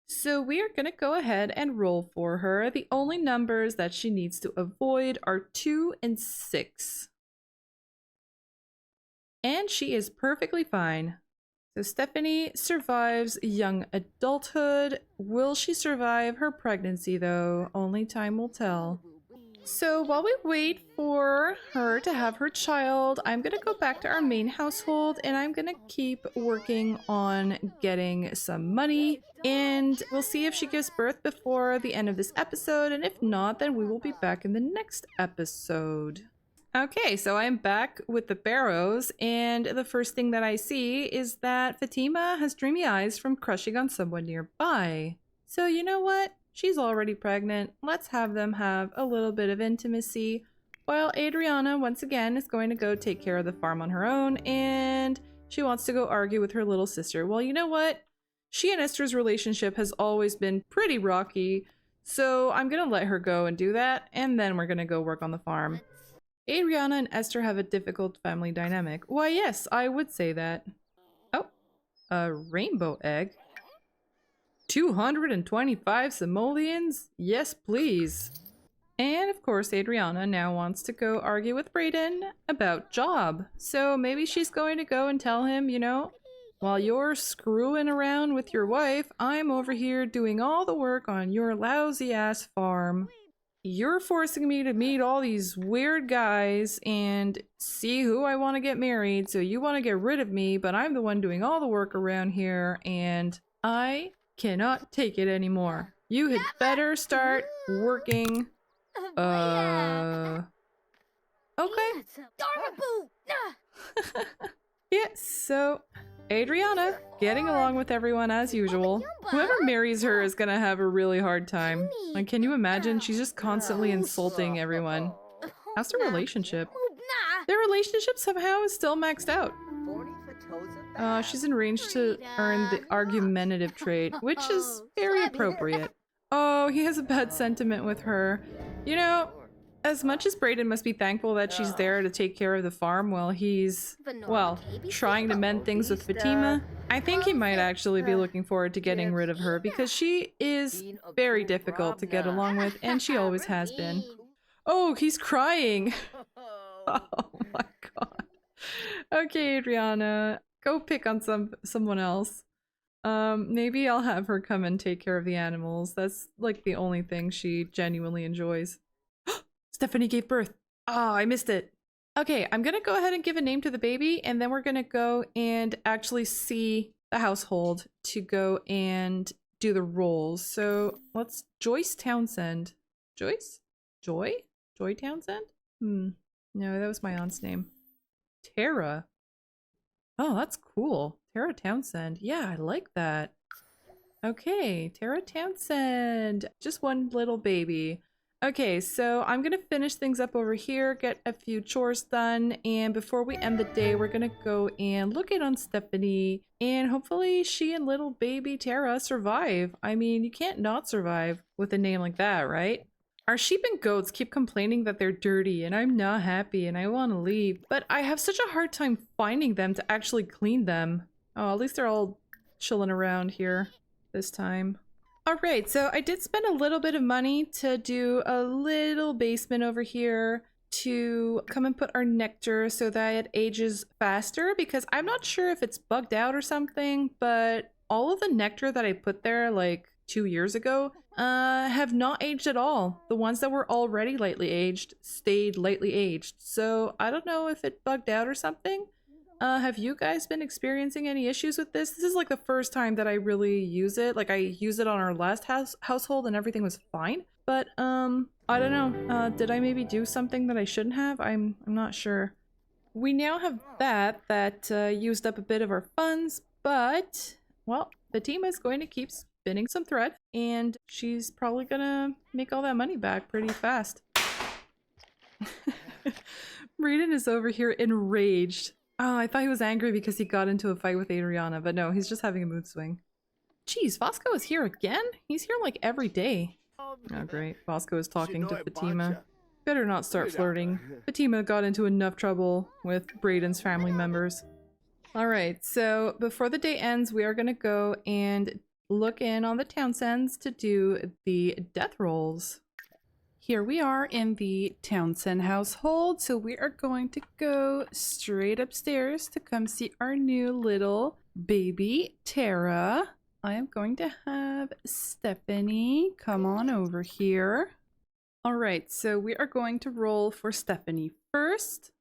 So we are going to go ahead and roll for her. The only numbers that she needs to avoid are 2 and 6. And she is perfectly fine. So Stephanie survives young adulthood. Will she survive her pregnancy, though? Only time will tell. So while we wait for her to have her child, I'm going to go back to our main household, and I'm going to keep working on getting some money, and we'll see if she gives birth before the end of this episode, and if not, then we will be back in the next episode. Okay, so I'm back with the barrows, and the first thing that I see is that Fatima has dreamy eyes from crushing on someone nearby. So you know what? She's already pregnant. Let's have them have a little bit of intimacy, while Adriana, once again, is going to go take care of the farm on her own, and she wants to go argue with her little sister. Well, you know what? She and Esther's relationship has always been pretty rocky, so I'm gonna let her go and do that, and then we're gonna go work on the farm. Adriana and Esther have a difficult family dynamic. Why, yes, I would say that. Oh, a rainbow egg? 225 simoleons? Yes, please. And of course, Adriana now wants to go argue with Brayden about job. So maybe she's going to go and tell him, you know, while you're screwing around with your wife, I'm over here doing all the work on your lousy ass farm. You're forcing me to meet all these weird guys and see who I want to get married, so you want to get rid of me, but I'm the one doing all the work around here, and I cannot take it anymore. You had better start working. Okay. Yeah, so Adriana, getting along with everyone as usual. Whoever marries her is gonna have a really hard time. Like, can you imagine? She's just constantly insulting everyone. How's their relationship? Their relationship somehow is still maxed out. She's in range to earn the argumentative trait, which is very appropriate. Oh, he has a bad sentiment with her. You know, as much as Brayden must be thankful that she's there to take care of the farm while he's, well, trying to mend things with Fatima, I think he might actually be looking forward to getting rid of her because she is very difficult to get along with, and she always has been. Oh, he's crying! Oh my god. Okay, Adriana, go pick on someone else. Maybe I'll have her come and take care of the animals. That's like the only thing she genuinely enjoys. Stephanie gave birth. Oh, I missed it. Okay, I'm gonna go ahead and give a name to the baby, and then we're gonna go and actually see the household to go and do the roles. So let's Joyce Townsend. Joyce? Joy? Joy Townsend? No, that was my aunt's name. Tara. Oh, that's cool. Tara Townsend. Yeah, I like that. Okay, Tara Townsend. Just one little baby. Okay, so I'm gonna finish things up over here, get a few chores done, and before we end the day, we're gonna go and look in on Stephanie, and hopefully she and little baby Tara survive. I mean, you can't not survive with a name like that, right? Our sheep and goats keep complaining that they're dirty, and I'm not happy, and I want to leave, but I have such a hard time finding them to actually clean them. Oh, at least they're all chilling around here this time. All right, so I did spend a little bit of money to do a little basement over here to come and put our nectar so that it ages faster, because I'm not sure if it's bugged out or something, but all of the nectar that I put there like 2 years ago have not aged at all. The ones that were already lightly aged stayed lightly aged. So I don't know if it bugged out or something. Have you guys been experiencing any issues with this? This is like the first time that I really use it. Like I used it on our last household and everything was fine. But I don't know. Did I maybe do something that I shouldn't have? I'm not sure. We now have that used up a bit of our funds, but well, Fatima's going to keep spinning some thread and she's probably gonna make all that money back pretty fast. Brayden is over here enraged. Oh, I thought he was angry because he got into a fight with Adriana, but no, he's just having a mood swing. Jeez, Vasco is here again? He's here like every day. Oh, great. Vasco is talking to Fatima. Better not start flirting. Fatima got into enough trouble with Brayden's family members. Alright, so before the day ends, we are going to go and look in on the Townsends to do the death rolls. Here we are in the Townsend household, so we are going to go straight upstairs to come see our new little baby Tara. I am going to have Stephanie come on over here. All right, so we are going to roll for Stephanie first.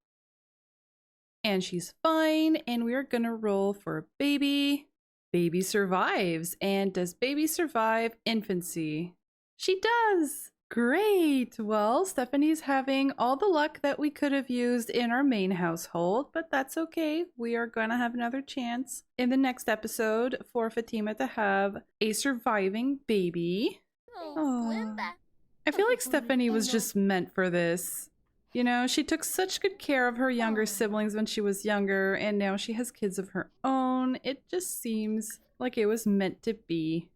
And she's fine, and we are gonna roll for baby. Baby survives, and does baby survive infancy? She does! Great! Well, Stephanie's having all the luck that we could have used in our main household, but that's okay. We are going to have another chance in the next episode for Fatima to have a surviving baby. Oh, I feel like Stephanie was just meant for this. You know, she took such good care of her younger siblings when she was younger, and now she has kids of her own. It just seems like it was meant to be.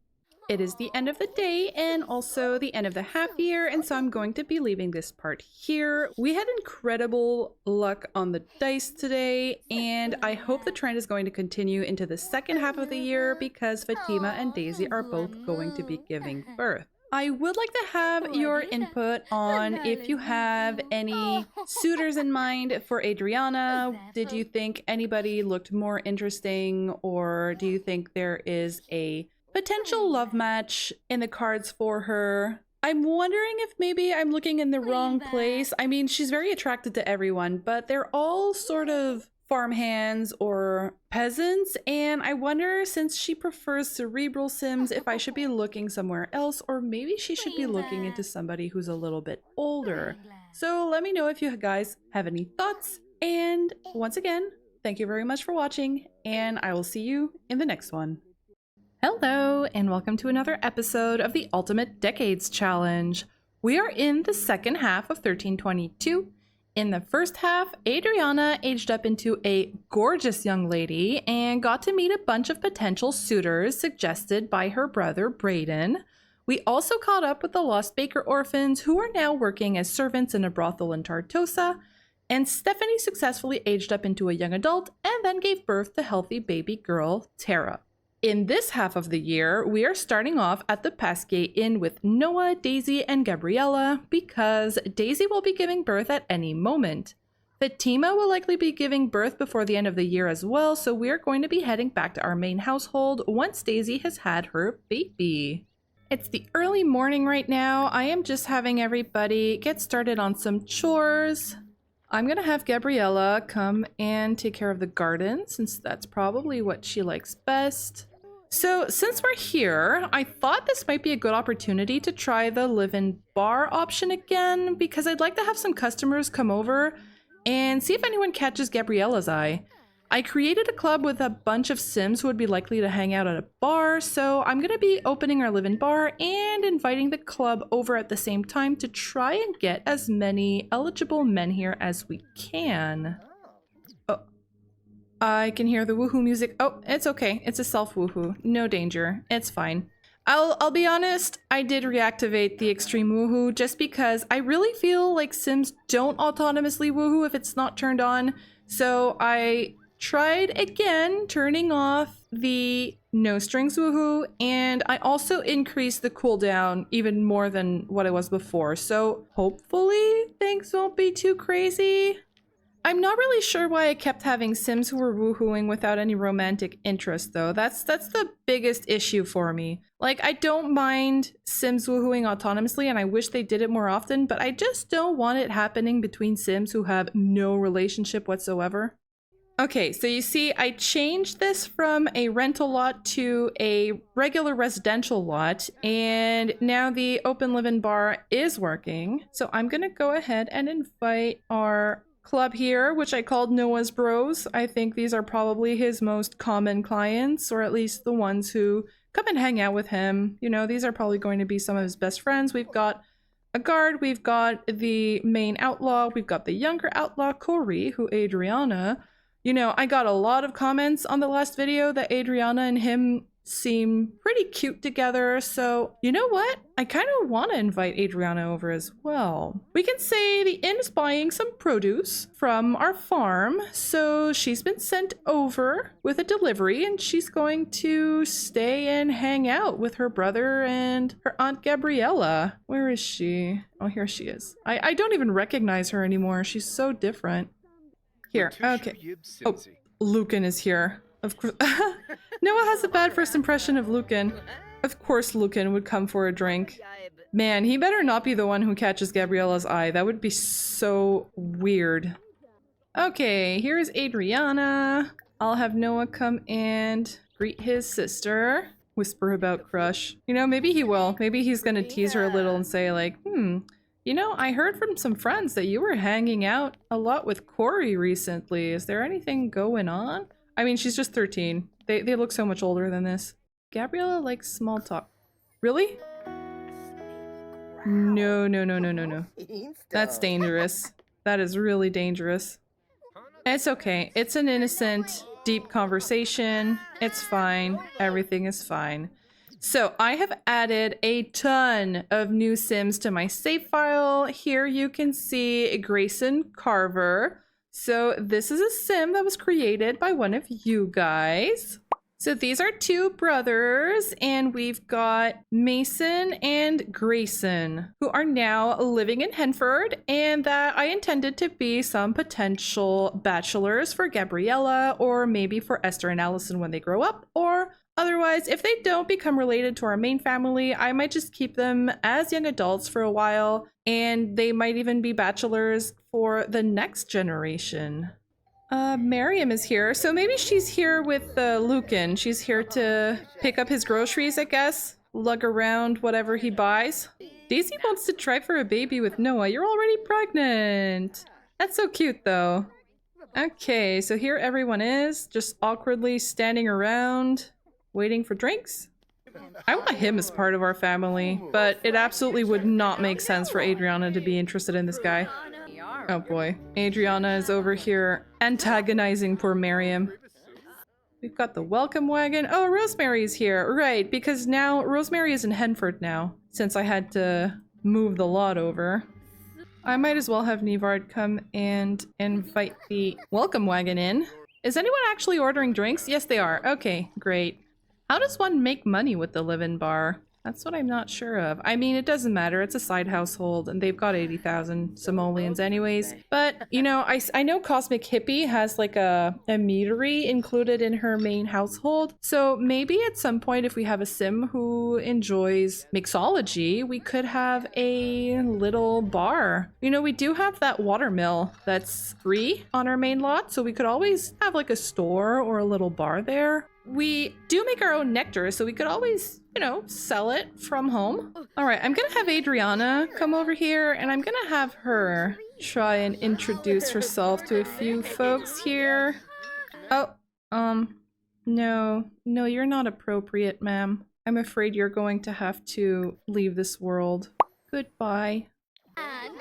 It is the end of the day and also the end of the half year, and so I'm going to be leaving this part here. We had incredible luck on the dice today, and I hope the trend is going to continue into the second half of the year because Fatima and Daisy are both going to be giving birth. I would like to have your input on if you have any suitors in mind for Adriana. Did you think anybody looked more interesting, or do you think there is a potential love match in the cards for her? I'm wondering if maybe I'm looking in the wrong place. I mean, she's very attracted to everyone, but they're all sort of farmhands or peasants, and I wonder, since she prefers cerebral sims, if I should be looking somewhere else, or maybe she should be looking into somebody who's a little bit older. So let me know if you guys have any thoughts, and once again, thank you very much for watching, and I will see you in the next one. Hello, and welcome to another episode of the Ultimate Decades Challenge. We are in the second half of 1322. In the first half, Adriana aged up into a gorgeous young lady and got to meet a bunch of potential suitors suggested by her brother Brayden. We also caught up with the Lost Baker orphans, who are now working as servants in a brothel in Tartosa, and Stephanie successfully aged up into a young adult and then gave birth to healthy baby girl Tara. In this half of the year, we are starting off at the Pasquet Inn with Noah, Daisy, and Gabriella because Daisy will be giving birth at any moment. Fatima will likely be giving birth before the end of the year as well, so we're going to be heading back to our main household once Daisy has had her baby. It's the early morning right now. I am just having everybody get started on some chores. I'm gonna have Gabriella come and take care of the garden, since that's probably what she likes best. So since we're here, I thought this might be a good opportunity to try the live-in bar option again, because I'd like to have some customers come over and see if anyone catches Gabriella's eye. I created a club with a bunch of Sims who would be likely to hang out at a bar, so I'm going to be opening our live-in bar and inviting the club over at the same time to try and get as many eligible men here as we can. Oh, I can hear the woohoo music. Oh, it's okay. It's a self-woohoo. No danger. It's fine. I'll be honest, I did reactivate the extreme woohoo just because I really feel like Sims don't autonomously woohoo if it's not turned on. So I tried again turning off the no strings woohoo, and I also increased the cooldown even more than what it was before. So hopefully things won't be too crazy. I'm not really sure why I kept having Sims who were woohooing without any romantic interest, though. That's the biggest issue for me. Like, I don't mind Sims woohooing autonomously, and I wish they did it more often, but I just don't want it happening between Sims who have no relationship whatsoever. Okay, so you see, I changed this from a rental lot to a regular residential lot, and now the open live-in bar is working. So I'm gonna go ahead and invite our club here, which I called Noah's Bros. I think these are probably his most common clients, or at least the ones who come and hang out with him. You know, these are probably going to be some of his best friends. We've got a guard, we've got the main outlaw, we've got the younger outlaw, Corey, who Adriana. You know, I got a lot of comments on the last video that Adriana and him seem pretty cute together, so you know what? I kind of want to invite Adriana over as well. We can say the inn is buying some produce from our farm, so she's been sent over with a delivery and she's going to stay and hang out with her brother and her Aunt Gabriella. Where is she? Oh, here she is. I don't even recognize her anymore. She's so different. Here, okay. Oh, Lucan is here. Of course. Noah has a bad first impression of Lucan. Of course Lucan would come for a drink. Man, he better not be the one who catches Gabriella's eye. That would be so weird. Okay, here's Adriana. I'll have Noah come and greet his sister. Whisper about crush. You know, maybe he will. Maybe he's gonna tease her a little and say like, you know, I heard from some friends that you were hanging out a lot with Corey recently. Is there anything going on? I mean, she's just 13. They look so much older than this. Gabriella likes small talk. Really? No, no, no, no, no, no. That's dangerous. That is really dangerous. It's okay. It's an innocent, deep conversation. It's fine. Everything is fine. So I have added a ton of new Sims to my save file. Here you can see Grayson Carver. So this is a Sim that was created by one of you guys. So these are two brothers, and we've got Mason and Grayson, who are now living in Henford, and that I intended to be some potential bachelors for Gabriella, or maybe for Esther and Allison when they grow up, or otherwise, if they don't become related to our main family, I might just keep them as young adults for a while, and they might even be bachelors for the next generation. Miriam is here, so maybe she's here with Lucan. She's here to pick up his groceries, I guess. Lug around whatever he buys. Daisy wants to try for a baby with Noah. You're already pregnant. That's so cute, though. Okay, so here everyone is, just awkwardly standing around, waiting for drinks. I want him as part of our family, but it absolutely would not make sense for Adriana to be interested in this guy. Oh boy. Adriana is over here antagonizing poor Miriam. We've got the welcome wagon. Oh, Rosemary's here. Right, because now Rosemary is in Henford now, since I had to move the lot over. I might as well have Nevard come and invite the welcome wagon in. Is anyone actually ordering drinks? Yes, they are. Okay, great. How does one make money with the live-in bar? That's what I'm not sure of. I mean, it doesn't matter. It's a side household, and they've got 80,000 simoleons anyways. But, you know, I know Cosmic Hippie has like a meadery included in her main household. So maybe at some point, if we have a sim who enjoys mixology, we could have a little bar. You know, we do have that water mill that's free on our main lot, so we could always have like a store or a little bar there. We do make our own nectar, so we could always, you know, sell it from home. All right, I'm gonna have Adriana come over here, and I'm gonna have her try and introduce herself to a few folks here. Oh, no, you're not appropriate, ma'am. I'm afraid you're going to have to leave this world. Goodbye.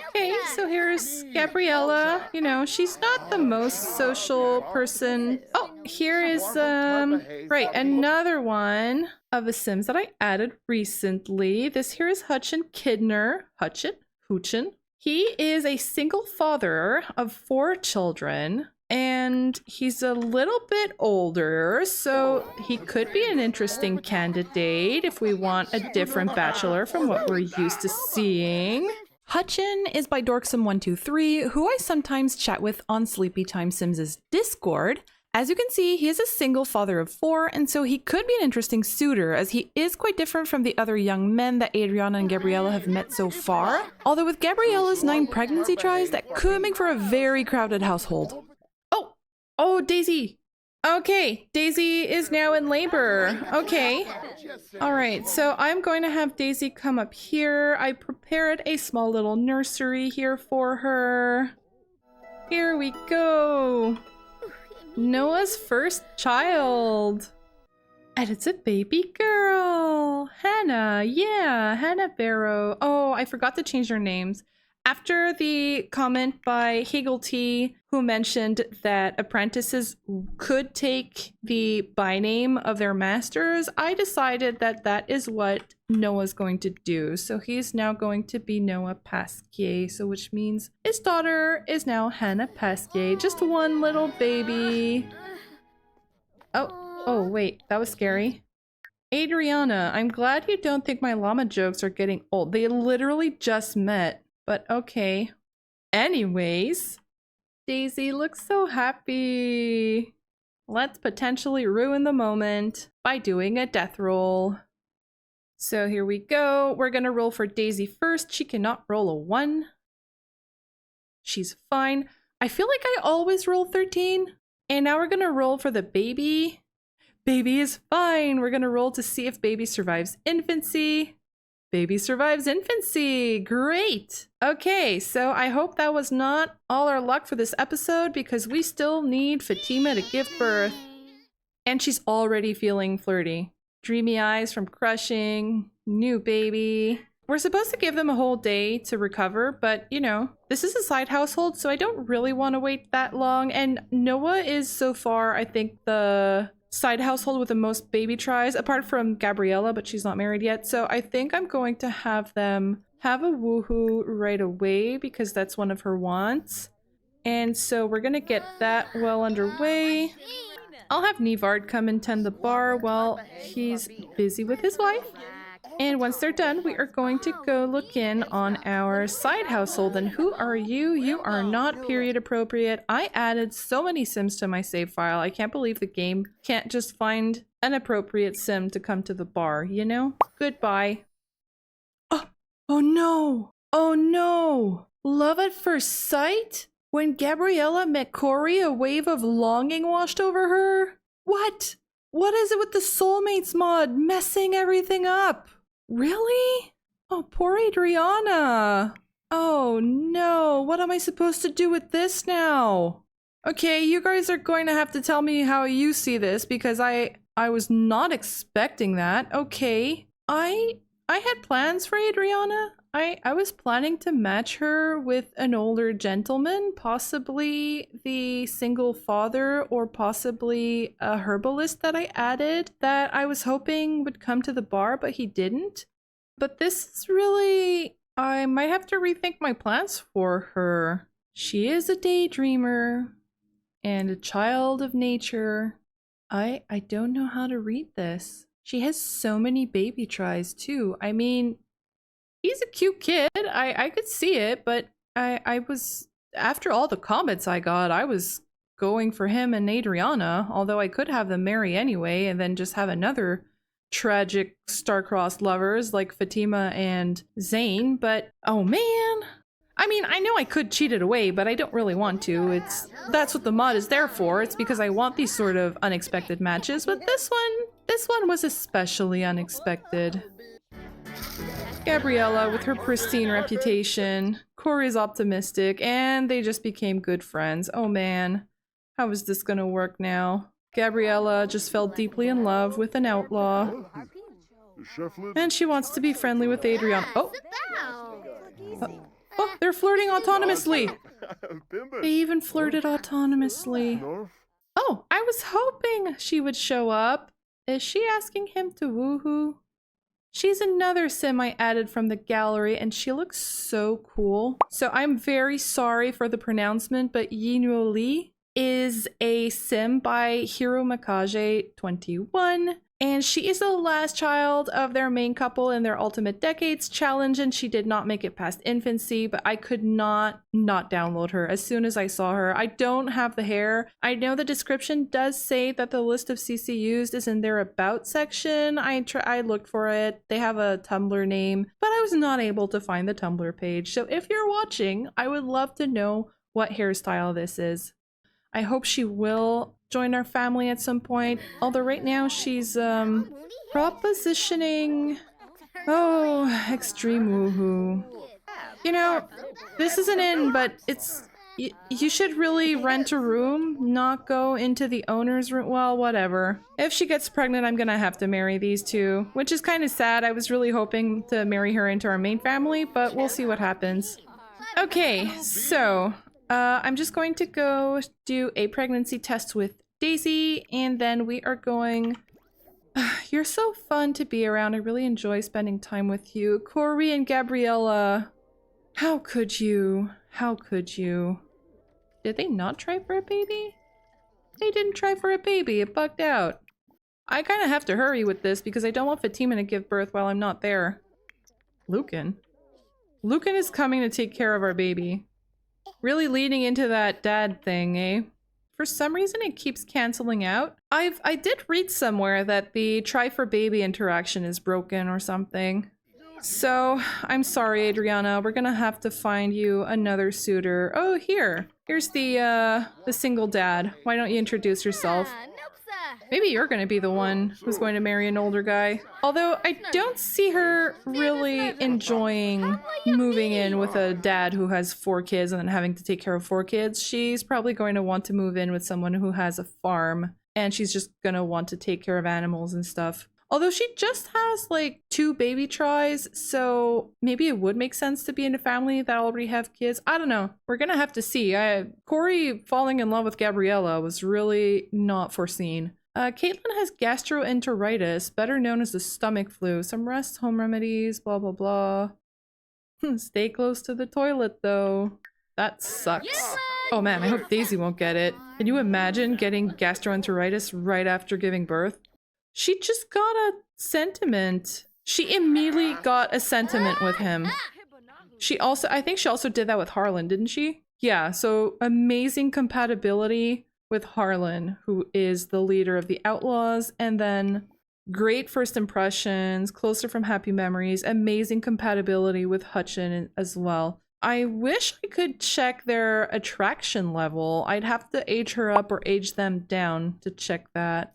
Okay, so here's Gabriella. You know, she's not the most social person. Oh, here is, right, another one of the Sims that I added recently. This here is Hutchin Kidner. Hutchin. He is a single father of 4 children. And he's a little bit older, so he could be an interesting candidate if we want a different bachelor from what we're used to seeing. Hutchin is by Dorksome123, who I sometimes chat with on Sleepytime Sims' Discord. As you can see, he is a single father of 4, and so he could be an interesting suitor, as he is quite different from the other young men that Adriana and Gabriella have met so far. Although with Gabriella's 9 pregnancy tries, that could make for a very crowded household. Oh, Daisy. Okay, Daisy is now in labor. Okay. All right, so I'm going to have Daisy come up here. I prepared a small little nursery here for her. Here we go. Noah's first child. And it's a baby girl. Hannah. Yeah, Hannah Barrow. Oh, I forgot to change their names. After the comment by Higglety, who mentioned that apprentices could take the byname of their masters, I decided that that is what Noah's going to do. So he's now going to be Noah Pasquier, so which means his daughter is now Hannah Pasquier, just one little baby. Oh, wait, that was scary. Adriana, I'm glad you don't think my llama jokes are getting old. They literally just met. But okay. Anyways, Daisy looks so happy. Let's potentially ruin the moment by doing a death roll. So here we go. We're gonna roll for Daisy first. She cannot roll a 1. She's fine. I feel like I always roll 13. And now we're gonna roll for the baby. Baby is fine. We're gonna roll to see if baby survives infancy. Baby survives infancy. Great. Okay, so I hope that was not all our luck for this episode because we still need Fatima to give birth. And she's already feeling flirty. Dreamy eyes from crushing. New baby. We're supposed to give them a whole day to recover, but you know, this is a side household, so I don't really want to wait that long. And Noah is so far, I think, the side household with the most baby tries, apart from Gabriella, but she's not married yet. So I think I'm going to have them have a woohoo right away because that's one of her wants. And so we're gonna get that well underway. I'll have Nivard come and tend the bar while he's busy with his wife. And once they're done, we are going to go look in on our side household. And who are you? You are not period appropriate. I added so many Sims to my save file. I can't believe the game can't just find an appropriate Sim to come to the bar, you know? Goodbye. Oh no! Oh no! Love at first sight? When Gabriella met Corey, a wave of longing washed over her? What? What is it with the Soulmates mod messing everything up? Really? Oh, poor Adriana. Oh no, what am I supposed to do with this now? Okay, you guys are going to have to tell me how you see this because I was not expecting that. Okay. I had plans for Adriana. I was planning to match her with an older gentleman, possibly the single father or possibly a herbalist that I added that I was hoping would come to the bar, but he didn't. But this is really... I might have to rethink my plans for her. She is a daydreamer and a child of nature. I don't know how to read this. She has so many baby tries too. I mean... he's a cute kid. I could see it, but I was, after all the comments I got, I was going for him and Adriana, although I could have them marry anyway and then just have another tragic star-crossed lovers like Fatima and Zane, but oh man. I mean, I know I could cheat it away, but I don't really want to. That's what the mod is there for. It's because I want these sort of unexpected matches, but this one was especially unexpected. Gabriella with her pristine reputation, Corey's optimistic, and they just became good friends. Oh man. How is this gonna work now? Gabriella just fell deeply in love with an outlaw. And she wants to be friendly with Adriana. Oh! Oh, they're flirting autonomously! They even flirted autonomously. Oh, I was hoping she would show up. Is she asking him to woohoo? She's another sim I added from the gallery, and she looks so cool. So I'm very sorry for the pronouncement, but Yinyo Lee is a sim by Hiromakaje21. And she is the last child of their main couple in their Ultimate Decades challenge, and she did not make it past infancy, but I could not download her as soon as I saw her. I don't have the hair. I know the description does say that the list of CC used is in their about section. I looked for it. They have a Tumblr name, but I was not able to find the Tumblr page. So if you're watching, I would love to know what hairstyle this is. I hope she will join our family at some point, although right now she's propositioning extreme woohoo. You know, this isn't in, but you should really rent a room, not go into the owner's room. Well, whatever. If she gets pregnant, I'm gonna have to marry these two, which is kind of sad. I was really hoping to marry her into our main family, but we'll see what happens. Okay, so I'm just going to go do a pregnancy test with Daisy, and then we are going... You're so fun to be around. I really enjoy spending time with you. Corey and Gabriella. How could you? How could you? Did they not try for a baby? They didn't try for a baby. It bugged out. I kind of have to hurry with this because I don't want Fatima to give birth while I'm not there. Lucan? Lucan is coming to take care of our baby. Really leading into that dad thing, eh? For some reason it keeps canceling out. I did read somewhere that the try for baby interaction is broken or something. So, I'm sorry, Adriana. We're gonna have to find you another suitor. Oh, here's the single dad. Why don't you introduce yourself? Maybe you're gonna be the one who's going to marry an older guy. Although I don't see her really enjoying moving in with a dad who has 4 kids and then having to take care of 4 kids. She's probably going to want to move in with someone who has a farm, and she's just gonna want to take care of animals and stuff. Although she just has like 2 baby tries, so maybe it would make sense to be in a family that already have kids. I don't know. We're gonna have to see. Corey falling in love with Gabriella was really not foreseen. Caitlin has gastroenteritis, better known as the stomach flu. Some rest, home remedies, blah blah blah. Stay close to the toilet though. That sucks. Oh man, I hope Daisy won't get it. Can you imagine getting gastroenteritis right after giving birth? She just got a sentiment. She immediately got a sentiment with him. I think she also did that with Harlan, didn't she? Yeah, so amazing compatibility with Harlan, who is the leader of the Outlaws, and then great first impressions, closer from happy memories, amazing compatibility with Hutchin as well. I wish I could check their attraction level. I'd have to age her up or age them down to check that.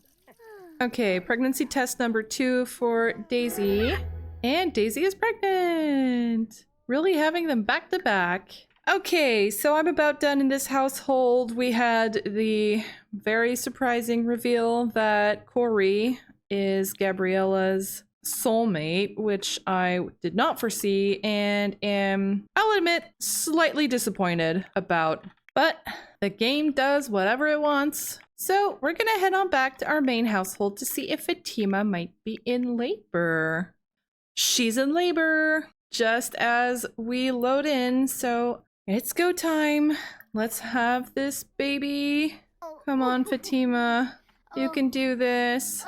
Okay, pregnancy test number 2 for Daisy. And Daisy is pregnant! Really having them back to back. Okay, so I'm about done in this household. We had the very surprising reveal that Corey is Gabriella's soulmate, which I did not foresee and am, I'll admit, slightly disappointed about. But the game does whatever it wants. So we're gonna head on back to our main household to see if Fatima might be in labor. She's in labor, just as we load in, so it's go time. Let's have this baby. Come on, Fatima. You can do this.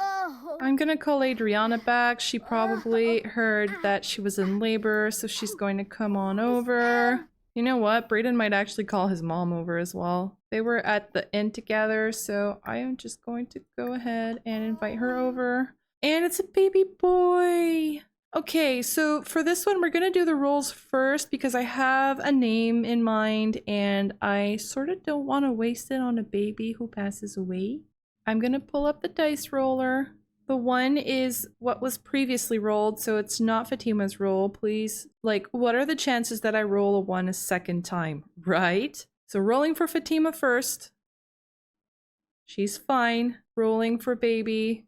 I'm gonna call Adriana back. She probably heard that she was in labor, so she's going to come on over. You know what? Brayden might actually call his mom over as well. They were at the inn together, so I am just going to go ahead and invite her over. And it's a baby boy! Okay, so for this one, we're gonna do the roles first because I have a name in mind and I sort of don't want to waste it on a baby who passes away. I'm gonna pull up the dice roller. The 1 is what was previously rolled, so it's not Fatima's roll, please. Like, what are the chances that I roll a 1 a second time, right? So rolling for Fatima first. She's fine. Rolling for baby.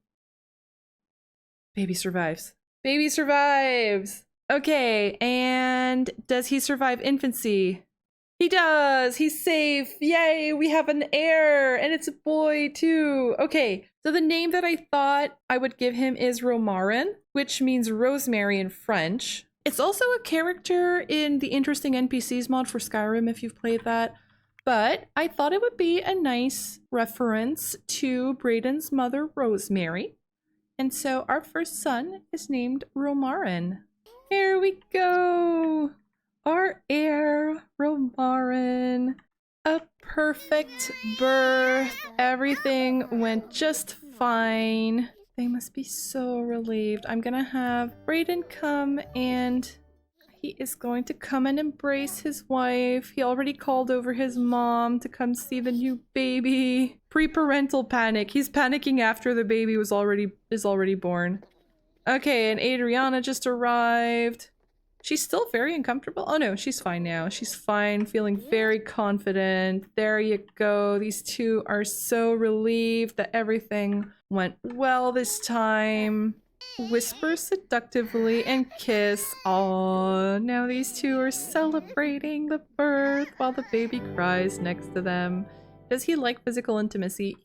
Baby survives. Baby survives! Okay, and does he survive infancy? He does! He's safe! Yay! We have an heir! And it's a boy, too! Okay, so the name that I thought I would give him is Romarin, which means rosemary in French. It's also a character in the Interesting NPCs mod for Skyrim, if you've played that. But I thought it would be a nice reference to Brayden's mother, Rosemary. And so our first son is named Romarin. Here we go! Our heir, Romarin. A perfect birth. Everything went just fine. They must be so relieved. I'm gonna have Brayden come and he is going to come and embrace his wife. He already called over his mom to come see the new baby. Pre-parental panic. He's panicking after the baby is already born. Okay, and Adriana just arrived. She's still very uncomfortable. Oh no, she's fine now. She's fine, feeling very confident. There you go. These two are so relieved that everything went well this time. Whisper seductively and kiss. Aww, now these two are celebrating the birth while the baby cries next to them. Does he like physical intimacy?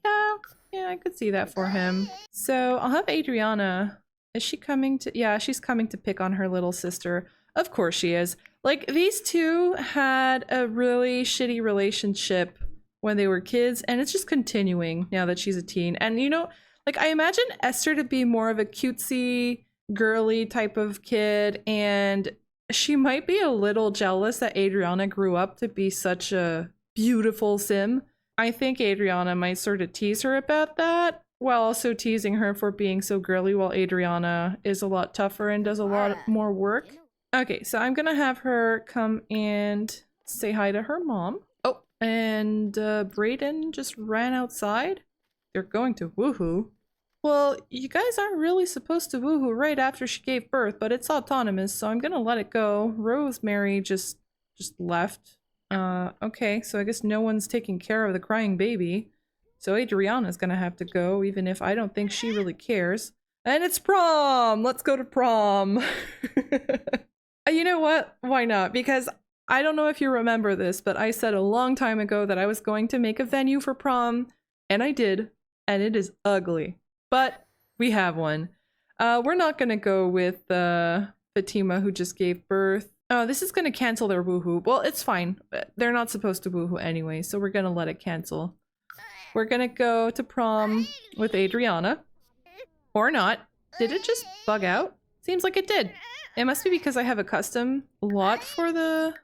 Yeah, I could see that for him. So I'll have Adriana. Is she coming to? Yeah, she's coming to pick on her little sister. Of course she is. Like, these two had a really shitty relationship when they were kids, and it's just continuing now that she's a teen. And you know, like, I imagine Esther to be more of a cutesy, girly type of kid, and she might be a little jealous that Adriana grew up to be such a beautiful sim. I think Adriana might sort of tease her about that, while also teasing her for being so girly, while Adriana is a lot tougher and does a lot more work. Okay, so I'm gonna have her come and say hi to her mom. Oh, and Brayden just ran outside. They're going to woohoo. Well, you guys aren't really supposed to woohoo right after she gave birth, but it's autonomous, so I'm gonna let it go. Rosemary just left. Okay, so I guess no one's taking care of the crying baby. So Adriana's gonna have to go, even if I don't think she really cares. And it's prom! Let's go to prom! You know what? Why not? Because I don't know if you remember this, but I said a long time ago that I was going to make a venue for prom, and I did, and it is ugly. But we have one. We're not gonna go with Fatima, who just gave birth. Oh, this is gonna cancel their woohoo. Well, it's fine. They're not supposed to woohoo anyway, so we're gonna let it cancel. We're gonna go to prom with Adriana. Or not. Did it just bug out? Seems like it did. It must be because I have a custom lot for the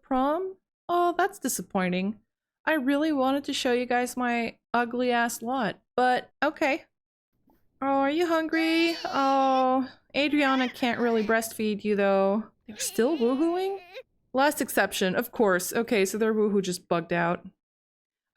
prom. Oh, that's disappointing. I really wanted to show you guys my ugly ass lot, but okay. Oh, are you hungry? Oh, Adriana can't really breastfeed you though. They're still woohooing? Last exception, of course. Okay, so their woohoo just bugged out.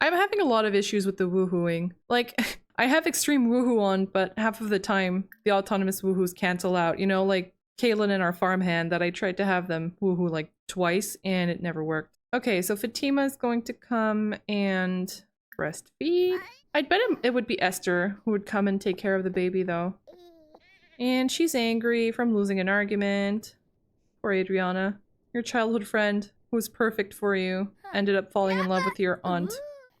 I'm having a lot of issues with the woohooing. Like, I have extreme woohoo on, but half of the time the autonomous woohoos cancel out. You know, like Kaylin and our farmhand that I tried to have them woohoo like twice and it never worked. Okay, so Fatima is going to come and breastfeed. I'd bet it would be Esther who would come and take care of the baby though. And she's angry from losing an argument. Poor Adriana. Your childhood friend, who was perfect for you, ended up falling in love with your aunt.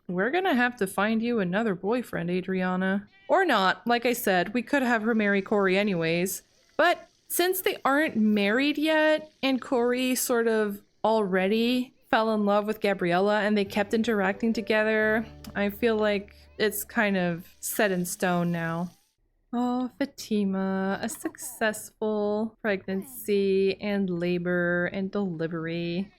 We're gonna have to find you another boyfriend, Adriana. Or not. Like I said, we could have her marry Corey anyways. But since they aren't married yet, and Corey sort of already fell in love with Gabriella and they kept interacting together, I feel like it's kind of set in stone now. Oh, Fatima, a successful pregnancy and labor and delivery.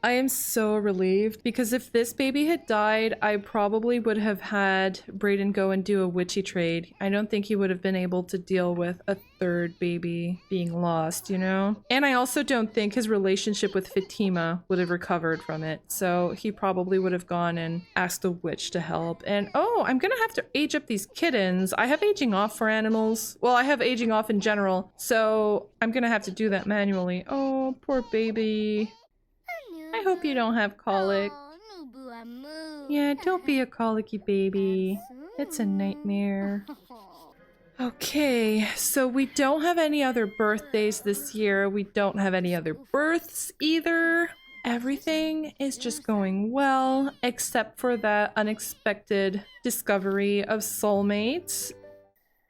I am so relieved because if this baby had died, I probably would have had Brayden go and do a witchy trade. I don't think he would have been able to deal with a third baby being lost, you know? And I also don't think his relationship with Fatima would have recovered from it. So he probably would have gone and asked a witch to help. And oh, I'm gonna have to age up these kittens. I have aging off for animals. Well, I have aging off in general. So I'm gonna have to do that manually. Oh, poor baby. I hope you don't have colic. Yeah, don't be a colicky baby. It's a nightmare. Okay, so we don't have any other birthdays this year. We don't have any other births either. Everything is just going well, except for that unexpected discovery of soulmates.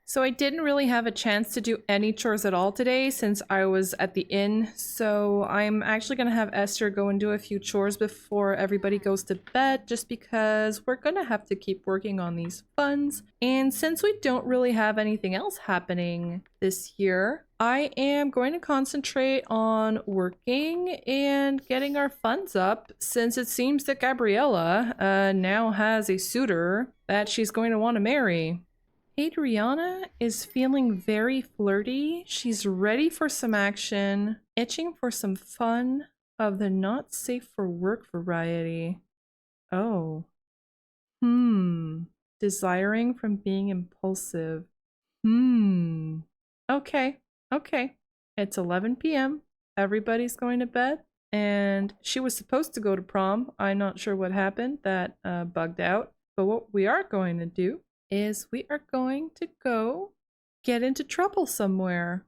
So I didn't really have a chance to do any chores at all today since I was at the inn. So I'm actually going to have Esther go and do a few chores before everybody goes to bed, just because we're going to have to keep working on these funds. And since we don't really have anything else happening this year, I am going to concentrate on working and getting our funds up, since it seems that Gabriella now has a suitor that she's going to want to marry. Adriana is feeling very flirty. She's ready for some action, itching for some fun of the not safe for work variety. Oh. Desiring from being impulsive. Okay. It's 11 p.m. Everybody's going to bed. And she was supposed to go to prom. I'm not sure what happened. That bugged out. But what we are going to do is we are going to go get into trouble somewhere.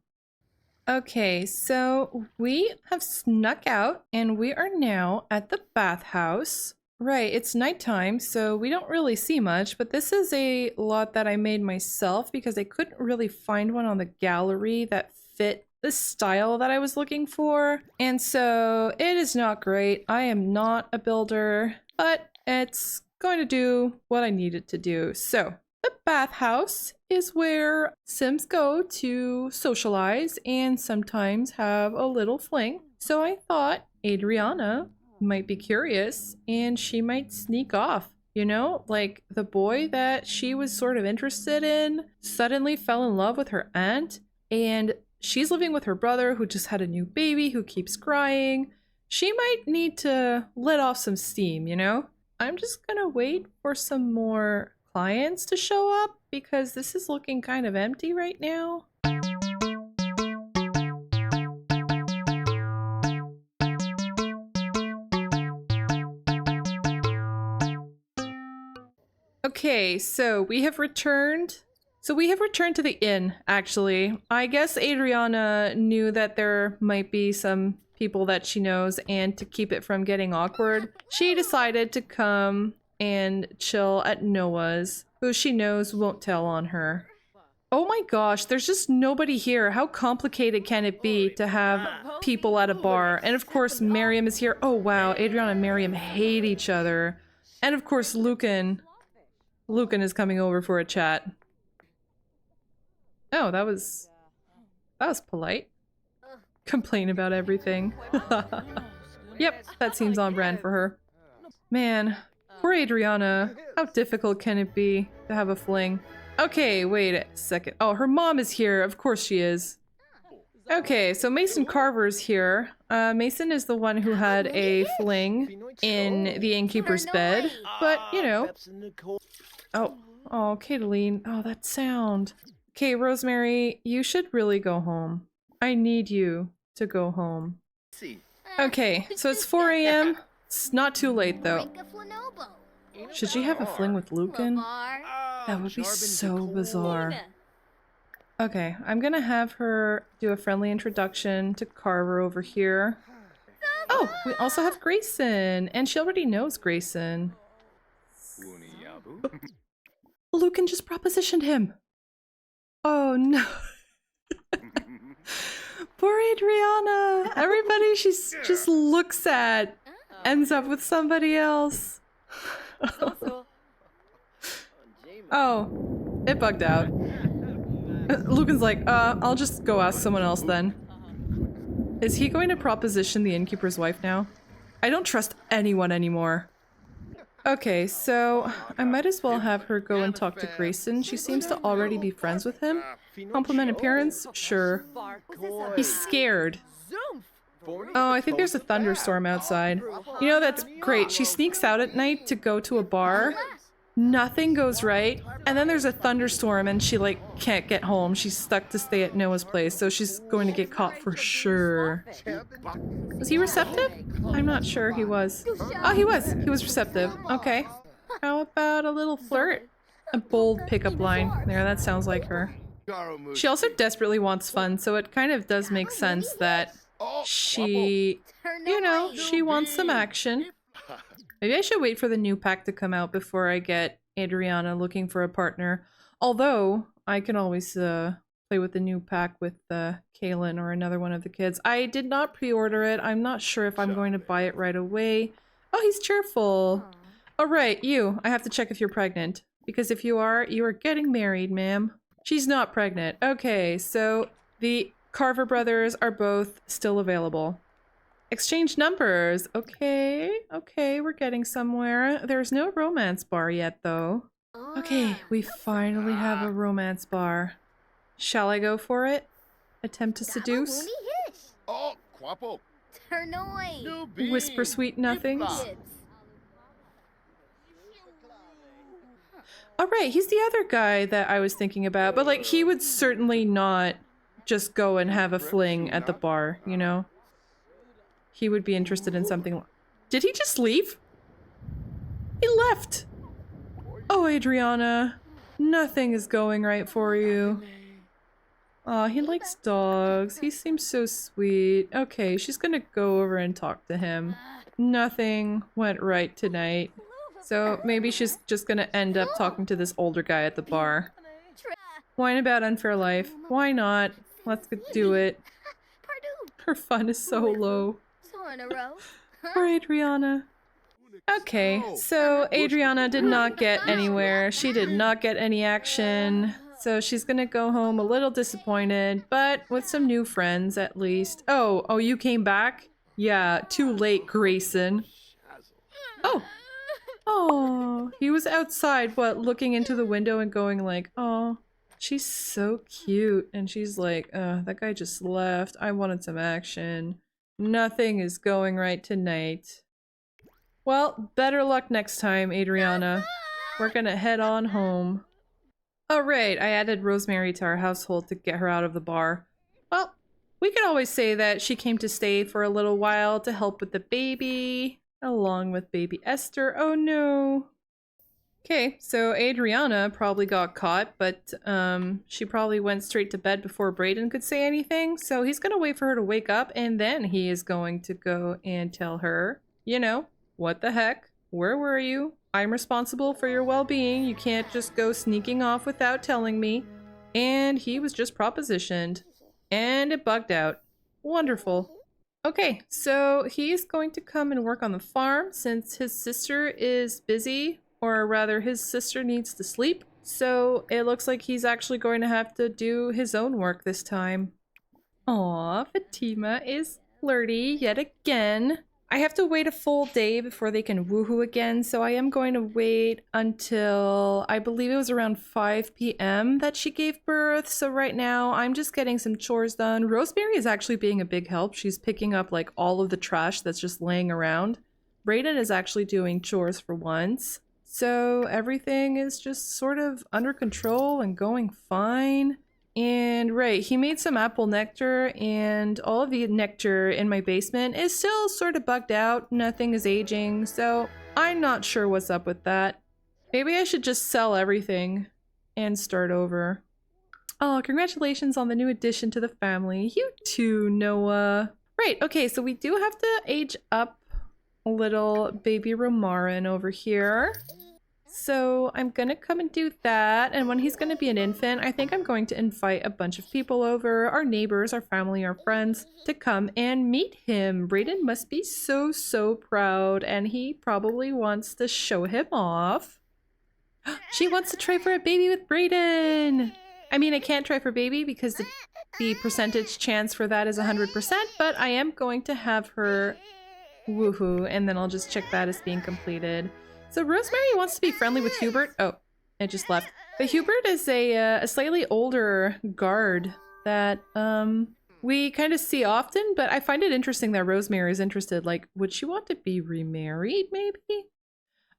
Okay, so we have snuck out and we are now at the bathhouse. Right, it's nighttime, so we don't really see much, but this is a lot that I made myself because I couldn't really find one on the gallery that fit the style that I was looking for. And so it is not great. I am not a builder, but it's going to do what I need it to do. So the bathhouse is where Sims go to socialize and sometimes have a little fling. So I thought Adriana might be curious and she might sneak off. You know, like the boy that she was sort of interested in suddenly fell in love with her aunt, and she's living with her brother who just had a new baby who keeps crying. She might need to let off some steam, you know? I'm just gonna wait for some more clients to show up because this is looking kind of empty right now. Okay, so we have returned. So we have returned to the inn, actually. I guess Adriana knew that there might be some people that she knows, and to keep it from getting awkward, she decided to come and chill at Noah's, who she knows won't tell on her. Oh my gosh, there's just nobody here. How complicated can it be to have people at a bar? And of course, Miriam is here. Oh wow, Adriana and Miriam hate each other. And of course, Lucan is coming over for a chat. Oh, that was polite. Complain about everything. Yep, that seems on brand for her. Man, poor Adriana. How difficult can it be to have a fling? Okay, wait a second. Oh, her mom is here. Of course she is. Okay, so Mason Carver's here. Mason is the one who had a fling in the innkeeper's bed. But, you know. Oh, Caitlin. Oh, that sound. Okay, Rosemary, you should really go home. I need you to go home. Okay, so it's 4 a.m. It's not too late, though. Should she have a fling with Lucan? That would be so bizarre. Okay, I'm gonna have her do a friendly introduction to Carver over here. Oh, we also have Grayson, and she already knows Grayson. Lucan just propositioned him. Oh no. Poor Adriana. Everybody she just looks at ends up with somebody else. Oh, it bugged out. Lucan's like, I'll just go ask someone else then. Is he going to proposition the innkeeper's wife now? I don't trust anyone anymore. Okay, so I might as well have her go and talk to Grayson. She seems to already be friends with him. Compliment appearance? Sure. He's scared. Oh, I think there's a thunderstorm outside. You know, that's great. She sneaks out at night to go to a bar Nothing goes right. And then there's a thunderstorm and she like can't get home. She's stuck to stay at Noah's place, so she's going to get caught for sure. Was he receptive? I'm not sure he was. Oh, he was. He was receptive. Okay. How about a little flirt? A bold pickup line. There, that sounds like her. She also desperately wants fun, so it kind of does make sense that she, you know, she wants some action. Maybe I should wait for the new pack to come out before I get Adriana looking for a partner. Although, I can always play with the new pack with Kaylin or another one of the kids. I did not pre-order it. I'm not sure if I'm going to buy it right away. Oh, he's cheerful. All right, you. I have to check if you're pregnant. Because if you are getting married, ma'am. She's not pregnant. Okay, so the Carver brothers are both still available. Exchange numbers. Okay, okay, we're getting somewhere. There's no romance bar yet, though. Okay, we finally have a romance bar. Shall I go for it? Attempt to seduce? Whisper sweet nothings? Alright, he's the other guy that I was thinking about, but like, he would certainly not just go and have a fling at the bar, you know? He would be interested in something. Did he just leave? He left! Oh, Adriana. Nothing is going right for you. Aw, he likes dogs. He seems so sweet. Okay, she's gonna go over and talk to him. Nothing went right tonight. So maybe she's just gonna end up talking to this older guy at the bar. Whine about unfair life. Why not? Let's do it. Her fun is so low. Poor Adriana. Okay, so Adriana did not get anywhere. She did not get any action. So she's gonna go home a little disappointed, but with some new friends at least. Oh, you came back? Yeah, too late, Grayson. Oh, he was outside, what, looking into the window and going like, oh, she's so cute. And she's like, that guy just left. I wanted some action. Nothing is going right tonight. Well, better luck next time, Adriana. We're gonna head on home. Oh, right, I added Rosemary to our household to get her out of the bar. Well, we could always say that she came to stay for a little while to help with the baby, along with baby Esther. Oh no. Okay, so Adriana probably got caught, but she probably went straight to bed before Brayden could say anything, so he's gonna wait for her to wake up, and then he is going to go and tell her, you know, what the heck? Where were you? I'm responsible for your well-being. You can't just go sneaking off without telling me. And he was just propositioned. And it bugged out. Wonderful. Okay, so he's going to come and work on the farm since his sister is busy, or rather his sister needs to sleep. So it looks like he's actually going to have to do his own work this time. Aw, Fatima is flirty yet again. I have to wait a full day before they can woohoo again, so I am going to wait until, I believe it was around 5 p.m. that she gave birth, so right now I'm just getting some chores done. Rosemary is actually being a big help. She's picking up like all of the trash that's just laying around. Brayden is actually doing chores for once, so everything is just sort of under control and going fine. And right, he made some apple nectar, and all of the nectar in my basement is still sort of bugged out. Nothing is aging, so I'm not sure what's up with that. Maybe I should just sell everything and start over. Oh, congratulations on the new addition to the family. You too, Noah. Right, okay, so we do have to age up a little baby Romarin over here. So I'm gonna come and do that, and when he's gonna be an infant, I think I'm going to invite a bunch of people over, our neighbors, our family, our friends, to come and meet him. Brayden must be so proud, and he probably wants to show him off. She wants to try for a baby with Brayden! I mean, I can't try for baby because the percentage chance for that is 100%, but I am going to have her woohoo, and then I'll just check that as being completed. So Rosemary wants to be friendly with Hubert. Oh, it just left. But Hubert is a slightly older guard that we kind of see often, but I find it interesting that Rosemary is interested. Like, would she want to be remarried, maybe?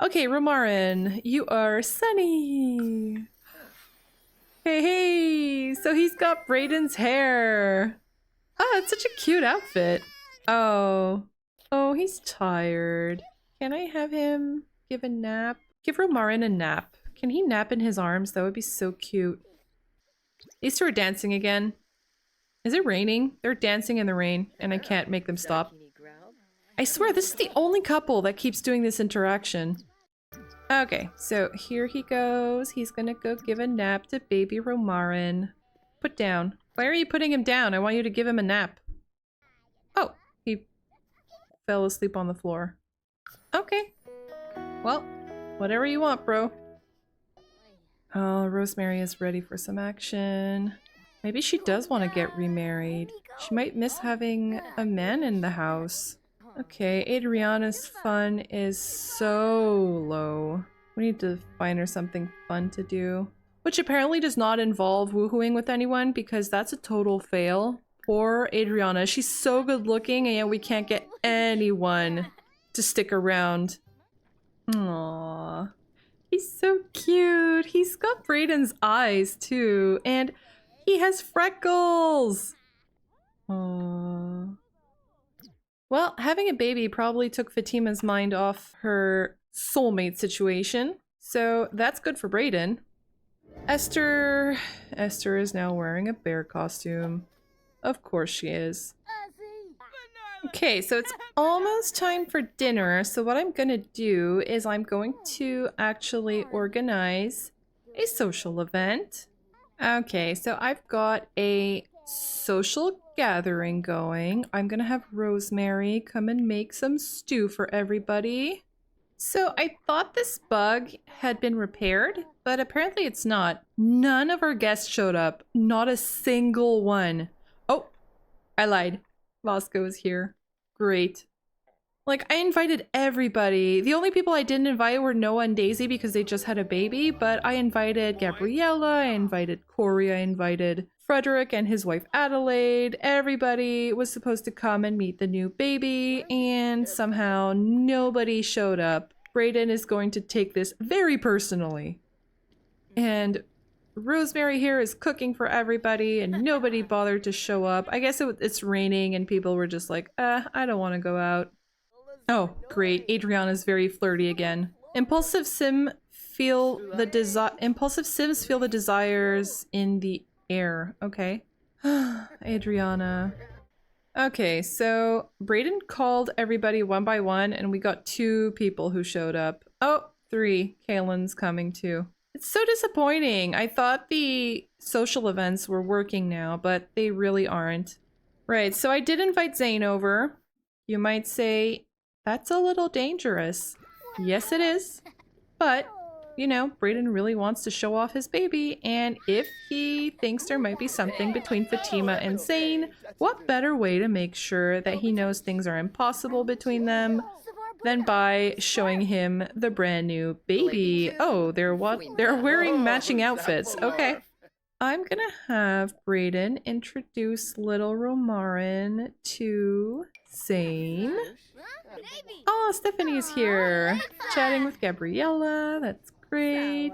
Okay, Romarin, you are Sunny. Hey, hey, so he's got Brayden's hair. Oh, it's such a cute outfit. Oh, he's tired. Can I have him give a nap? Give Romarin a nap. Can he nap in his arms? That would be so cute. These two are dancing again. Is it raining? They're dancing in the rain, and I can't make them stop. I swear, this is the only couple that keeps doing this interaction. Okay, so here he goes. He's gonna go give a nap to baby Romarin. Put down. Why are you putting him down? I want you to give him a nap. Oh, he fell asleep on the floor. Okay. Well, whatever you want, bro. Oh, Rosemary is ready for some action. Maybe she does want to get remarried. She might miss having a man in the house. Okay, Adriana's fun is so low. We need to find her something fun to do. Which apparently does not involve woohooing with anyone because that's a total fail. Poor Adriana. She's so good looking and yet we can't get anyone to stick around. Aww. He's so cute. He's got Brayden's eyes too. And he has freckles. Aww. Well, having a baby probably took Fatima's mind off her soulmate situation. So that's good for Brayden. Esther is now wearing a bear costume. Of course she is. Okay, so it's almost time for dinner. So what I'm gonna do is I'm going to actually organize a social event. Okay, so I've got a social gathering going. I'm gonna have Rosemary come and make some stew for everybody. So I thought this bug had been repaired, but apparently it's not. None of our guests showed up. Not a single one. Oh, I lied. Vasco is here. Great. Like, I invited everybody. The only people I didn't invite were Noah and Daisy because they just had a baby, but I invited Gabriella, I invited Corey, I invited Frederick and his wife Adelaide. Everybody was supposed to come and meet the new baby, and somehow nobody showed up. Brayden is going to take this very personally. And Rosemary here is cooking for everybody, and nobody bothered to show up. I guess it's raining and people were just like, I don't want to go out. Oh, great. Adriana's very flirty again. Impulsive Sims feel the desires in the air. Okay. Adriana. Okay, so Brayden called everybody one by one and we got 2 people who showed up. Oh, 3. Kaylin's coming too. It's so disappointing. I thought the social events were working now, but they really aren't. Right, so I did invite Zane over. You might say, that's a little dangerous. Yes, it is. But, you know, Brayden really wants to show off his baby, and if he thinks there might be something between Fatima and Zane, what better way to make sure that he knows things are impossible between them than by showing him the brand new baby. Oh, they're wearing matching outfits. Okay. I'm gonna have Brayden introduce little Romarin to Zane. Oh, Stephanie's here, chatting with Gabriella. That's great.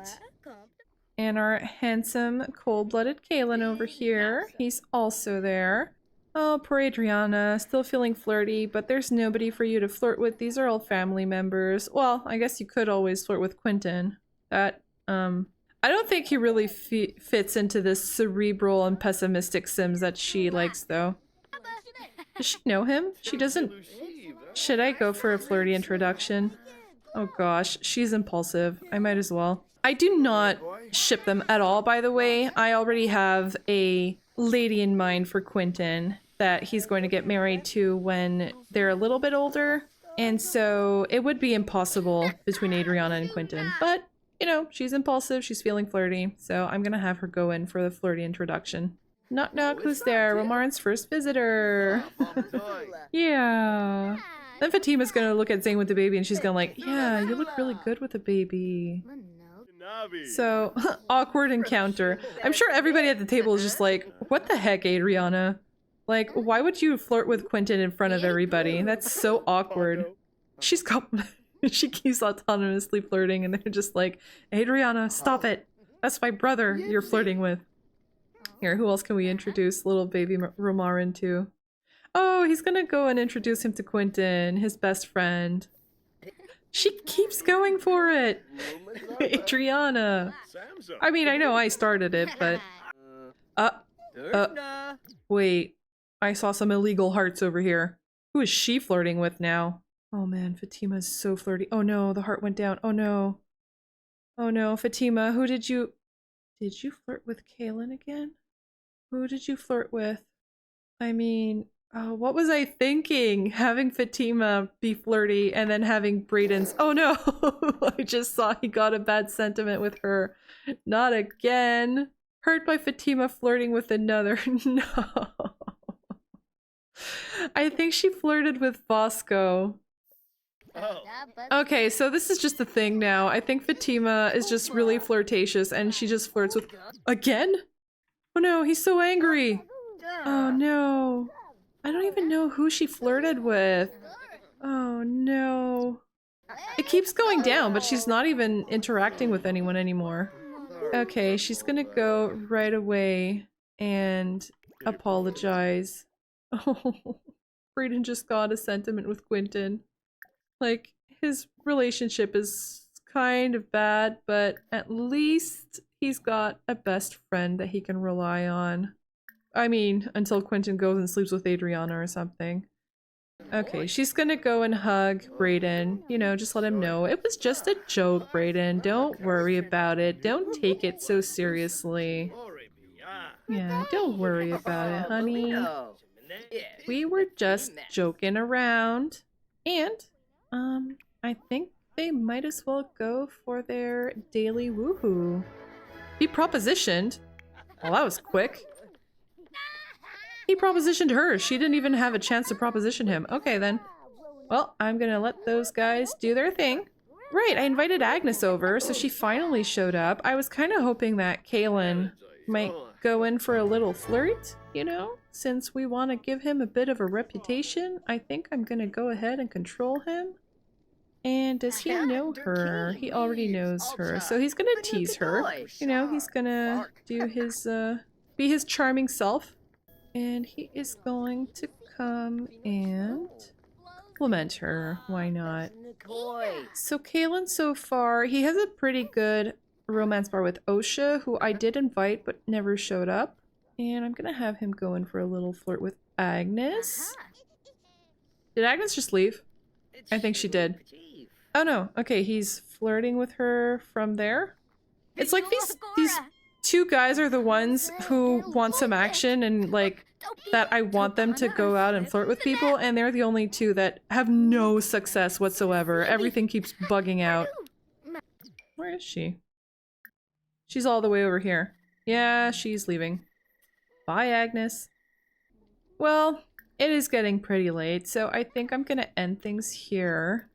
And our handsome, cold-blooded Kaylin over here. He's also there. Oh, poor Adriana, still feeling flirty, but there's nobody for you to flirt with. These are all family members. Well, I guess you could always flirt with Quentin. That, I don't think he really fits into this cerebral and pessimistic Sims that she likes, though. Does she know him? She doesn't. Should I go for a flirty introduction? Oh gosh, she's impulsive. I might as well. I do not ship them at all, by the way. I already have a lady in mind for Quentin that he's going to get married to when they're a little bit older. And so it would be impossible between Adriana and Quentin. But, you know, she's impulsive, she's feeling flirty. So I'm gonna have her go in for the flirty introduction. Knock knock, who's there? Romarin's first visitor. Yeah. Then Fatima's gonna look at Zane with the baby and she's gonna like, yeah, you look really good with the baby. So, awkward encounter. I'm sure everybody at the table is just like, what the heck, Adriana? Like, why would you flirt with Quentin in front of everybody? That's so awkward. She's got She keeps autonomously flirting and they're just like, Adriana, stop it. That's my brother you're flirting with. Here, who else can we introduce little baby Romarin to? Oh, he's gonna go and introduce him to Quentin, his best friend. She keeps going for it! Adriana! I mean, I know I started it, but... Wait. I saw some illegal hearts over here. Who is she flirting with now? Oh man, Fatima's so flirty. Oh no, the heart went down. Oh no. Oh no, Fatima, who did you... Did you flirt with Kaylin again? Who did you flirt with? I mean... what was I thinking? Having Fatima be flirty and then having Braden's... Oh no! I just saw he got a bad sentiment with her. Not again. Hurt by Fatima flirting with another. No. I think she flirted with Bosco. Okay, so this is just a thing now. I think Fatima is just really flirtatious and she just flirts with... Again? Oh no, he's so angry! Oh no. I don't even know who she flirted with. Oh no. It keeps going down, but she's not even interacting with anyone anymore. Okay, she's gonna go right away and apologize. Oh, Braden just got a sentiment with Quentin. Like, his relationship is kind of bad, but at least he's got a best friend that he can rely on. I mean, until Quentin goes and sleeps with Adriana or something. Okay, she's gonna go and hug Braden. You know, just let him know. It was just a joke, Braden. Don't worry about it. Don't take it so seriously. Yeah, don't worry about it, honey. We were just joking around. And, I think they might as well go for their daily woohoo. He propositioned. Well, that was quick. He propositioned her. She didn't even have a chance to proposition him. Okay, then. Well, I'm gonna let those guys do their thing. Right, I invited Agnes over, so she finally showed up. I was kind of hoping that Kaylin might go in for a little flirt, you know? Since we want to give him a bit of a reputation, I think I'm gonna go ahead and control him. And does he know her? He already knows her, so he's gonna tease her. You know, he's gonna do his, be his charming self. And he is going to come and compliment her. Why not? So Kaylin so far, he has a pretty good romance bar with Osha, who I did invite but never showed up. And I'm gonna have him go in for a little flirt with Agnes. Did Agnes just leave? I think she did. Oh no, okay, he's flirting with her from there. It's like these two guys are the ones who want some action and like that I want them to go out and flirt with people, and they're the only two that have no success whatsoever. Everything keeps bugging out. Where is she? She's all the way over here. Yeah, she's leaving. Bye, Agnes. Well, it is getting pretty late, so I think I'm gonna end things here.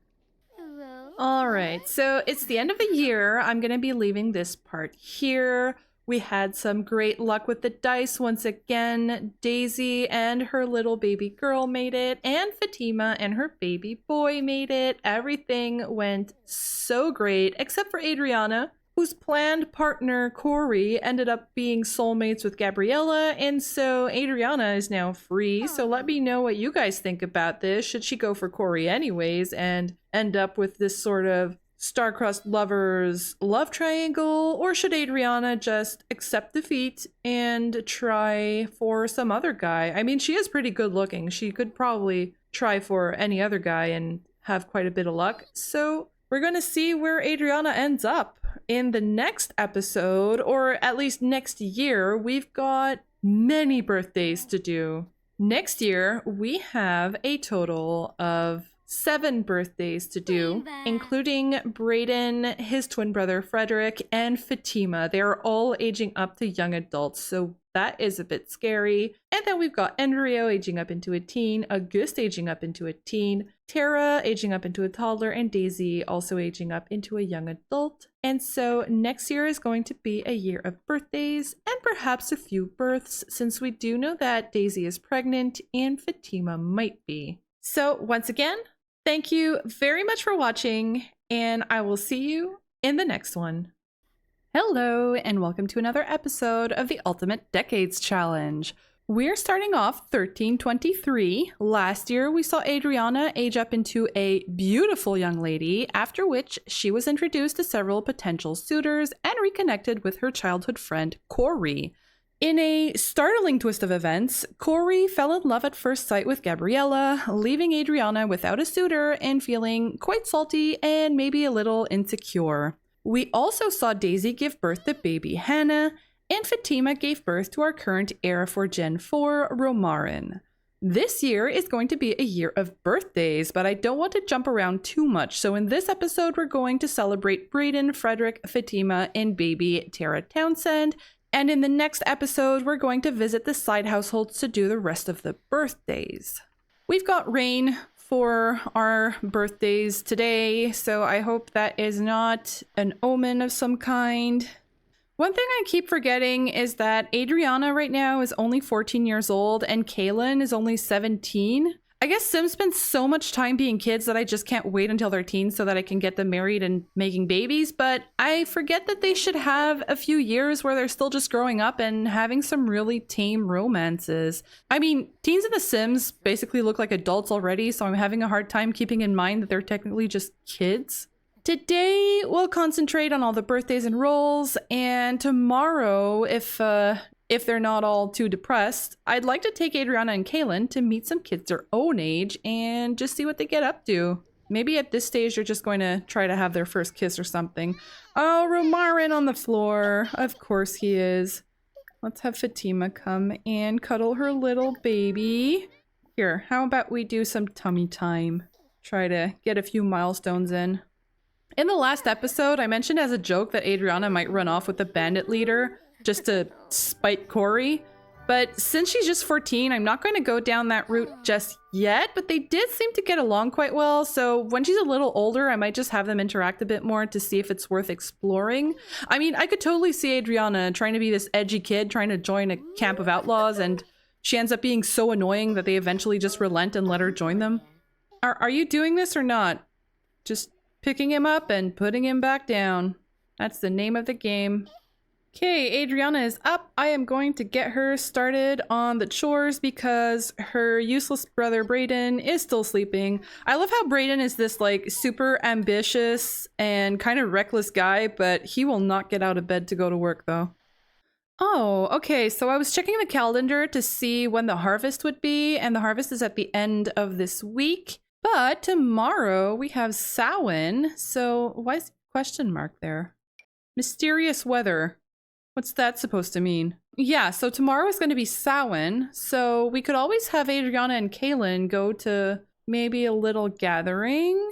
Alright, so it's the end of the year. I'm gonna be leaving this part here. We had some great luck with the dice once again. Daisy and her little baby girl made it, and Fatima and her baby boy made it. Everything went so great, except for Adriana, whose planned partner, Corey, ended up being soulmates with Gabriella, and so Adriana is now free. So let me know what you guys think about this. Should she go for Corey anyways and end up with this sort of star-crossed lovers love triangle, or should Adriana just accept defeat and try for some other guy? I mean, she is pretty good looking. She could probably try for any other guy and have quite a bit of luck. So we're gonna see where Adriana ends up in the next episode, or at least next year. We've got many birthdays to do. Next year, we have a total of 7 birthdays to do, including Braden, his twin brother Frederick, and Fatima. They are all aging up to young adults, so that is a bit scary. And then we've got Enrio aging up into a teen, Auguste aging up into a teen, Tara aging up into a toddler, and Daisy also aging up into a young adult. And so next year is going to be a year of birthdays and perhaps a few births, since we do know that Daisy is pregnant and Fatima might be. So once again, Thank you very much for watching, and I will see you in the next one. Hello, and welcome to another episode of the Ultimate Decades Challenge. We're starting off 1323. Last year, we saw Adriana age up into a beautiful young lady, after which she was introduced to several potential suitors and reconnected with her childhood friend, Corey. In a startling twist of events, Corey fell in love at first sight with Gabriella, leaving Adriana without a suitor and feeling quite salty and maybe a little insecure. We also saw Daisy give birth to baby Hannah, and Fatima gave birth to our current heir for Gen 4, Romarin. This year is going to be a year of birthdays, but I don't want to jump around too much, so in this episode we're going to celebrate Brayden, Frederick, Fatima, and baby Tara Townsend, and in the next episode we're going to visit the side households to do the rest of the birthdays. We've got rain for our birthdays today, so I hope that is not an omen of some kind. One thing I keep forgetting is that Adriana right now is only 14 years old and Kaylin is only 17. I guess Sims spend so much time being kids that I just can't wait until they're teens so that I can get them married and making babies, but I forget that they should have a few years where they're still just growing up and having some really tame romances. I mean, teens in The Sims basically look like adults already, so I'm having a hard time keeping in mind that they're technically just kids. Today, we'll concentrate on all the birthdays and roles, and tomorrow, if they're not all too depressed, I'd like to take Adriana and Kaylin to meet some kids their own age and just see what they get up to. Maybe at this stage, you're just going to try to have their first kiss or something. Oh, Romarin on the floor. Of course he is. Let's have Fatima come and cuddle her little baby. Here, how about we do some tummy time? Try to get a few milestones in. In the last episode, I mentioned as a joke that Adriana might run off with the bandit leader just to spite Corey. But since she's just 14, I'm not going to go down that route just yet, but they did seem to get along quite well, so when she's a little older, I might just have them interact a bit more to see if it's worth exploring. I mean, I could totally see Adriana trying to be this edgy kid trying to join a camp of outlaws, and she ends up being so annoying that they eventually just relent and let her join them. Are you doing this or not? Just picking him up and putting him back down. That's the name of the game. Okay, Adriana is up. I am going to get her started on the chores because her useless brother Brayden is still sleeping. I love how Brayden is this like super ambitious and kind of reckless guy, but he will not get out of bed to go to work though. Oh, okay, so I was checking the calendar to see when the harvest would be, and the harvest is at the end of this week. But tomorrow we have Samhain, so why is the question mark there? Mysterious weather. What's that supposed to mean? Yeah, so tomorrow is going to be Samhain, so we could always have Adriana and Kaylin go to maybe a little gathering.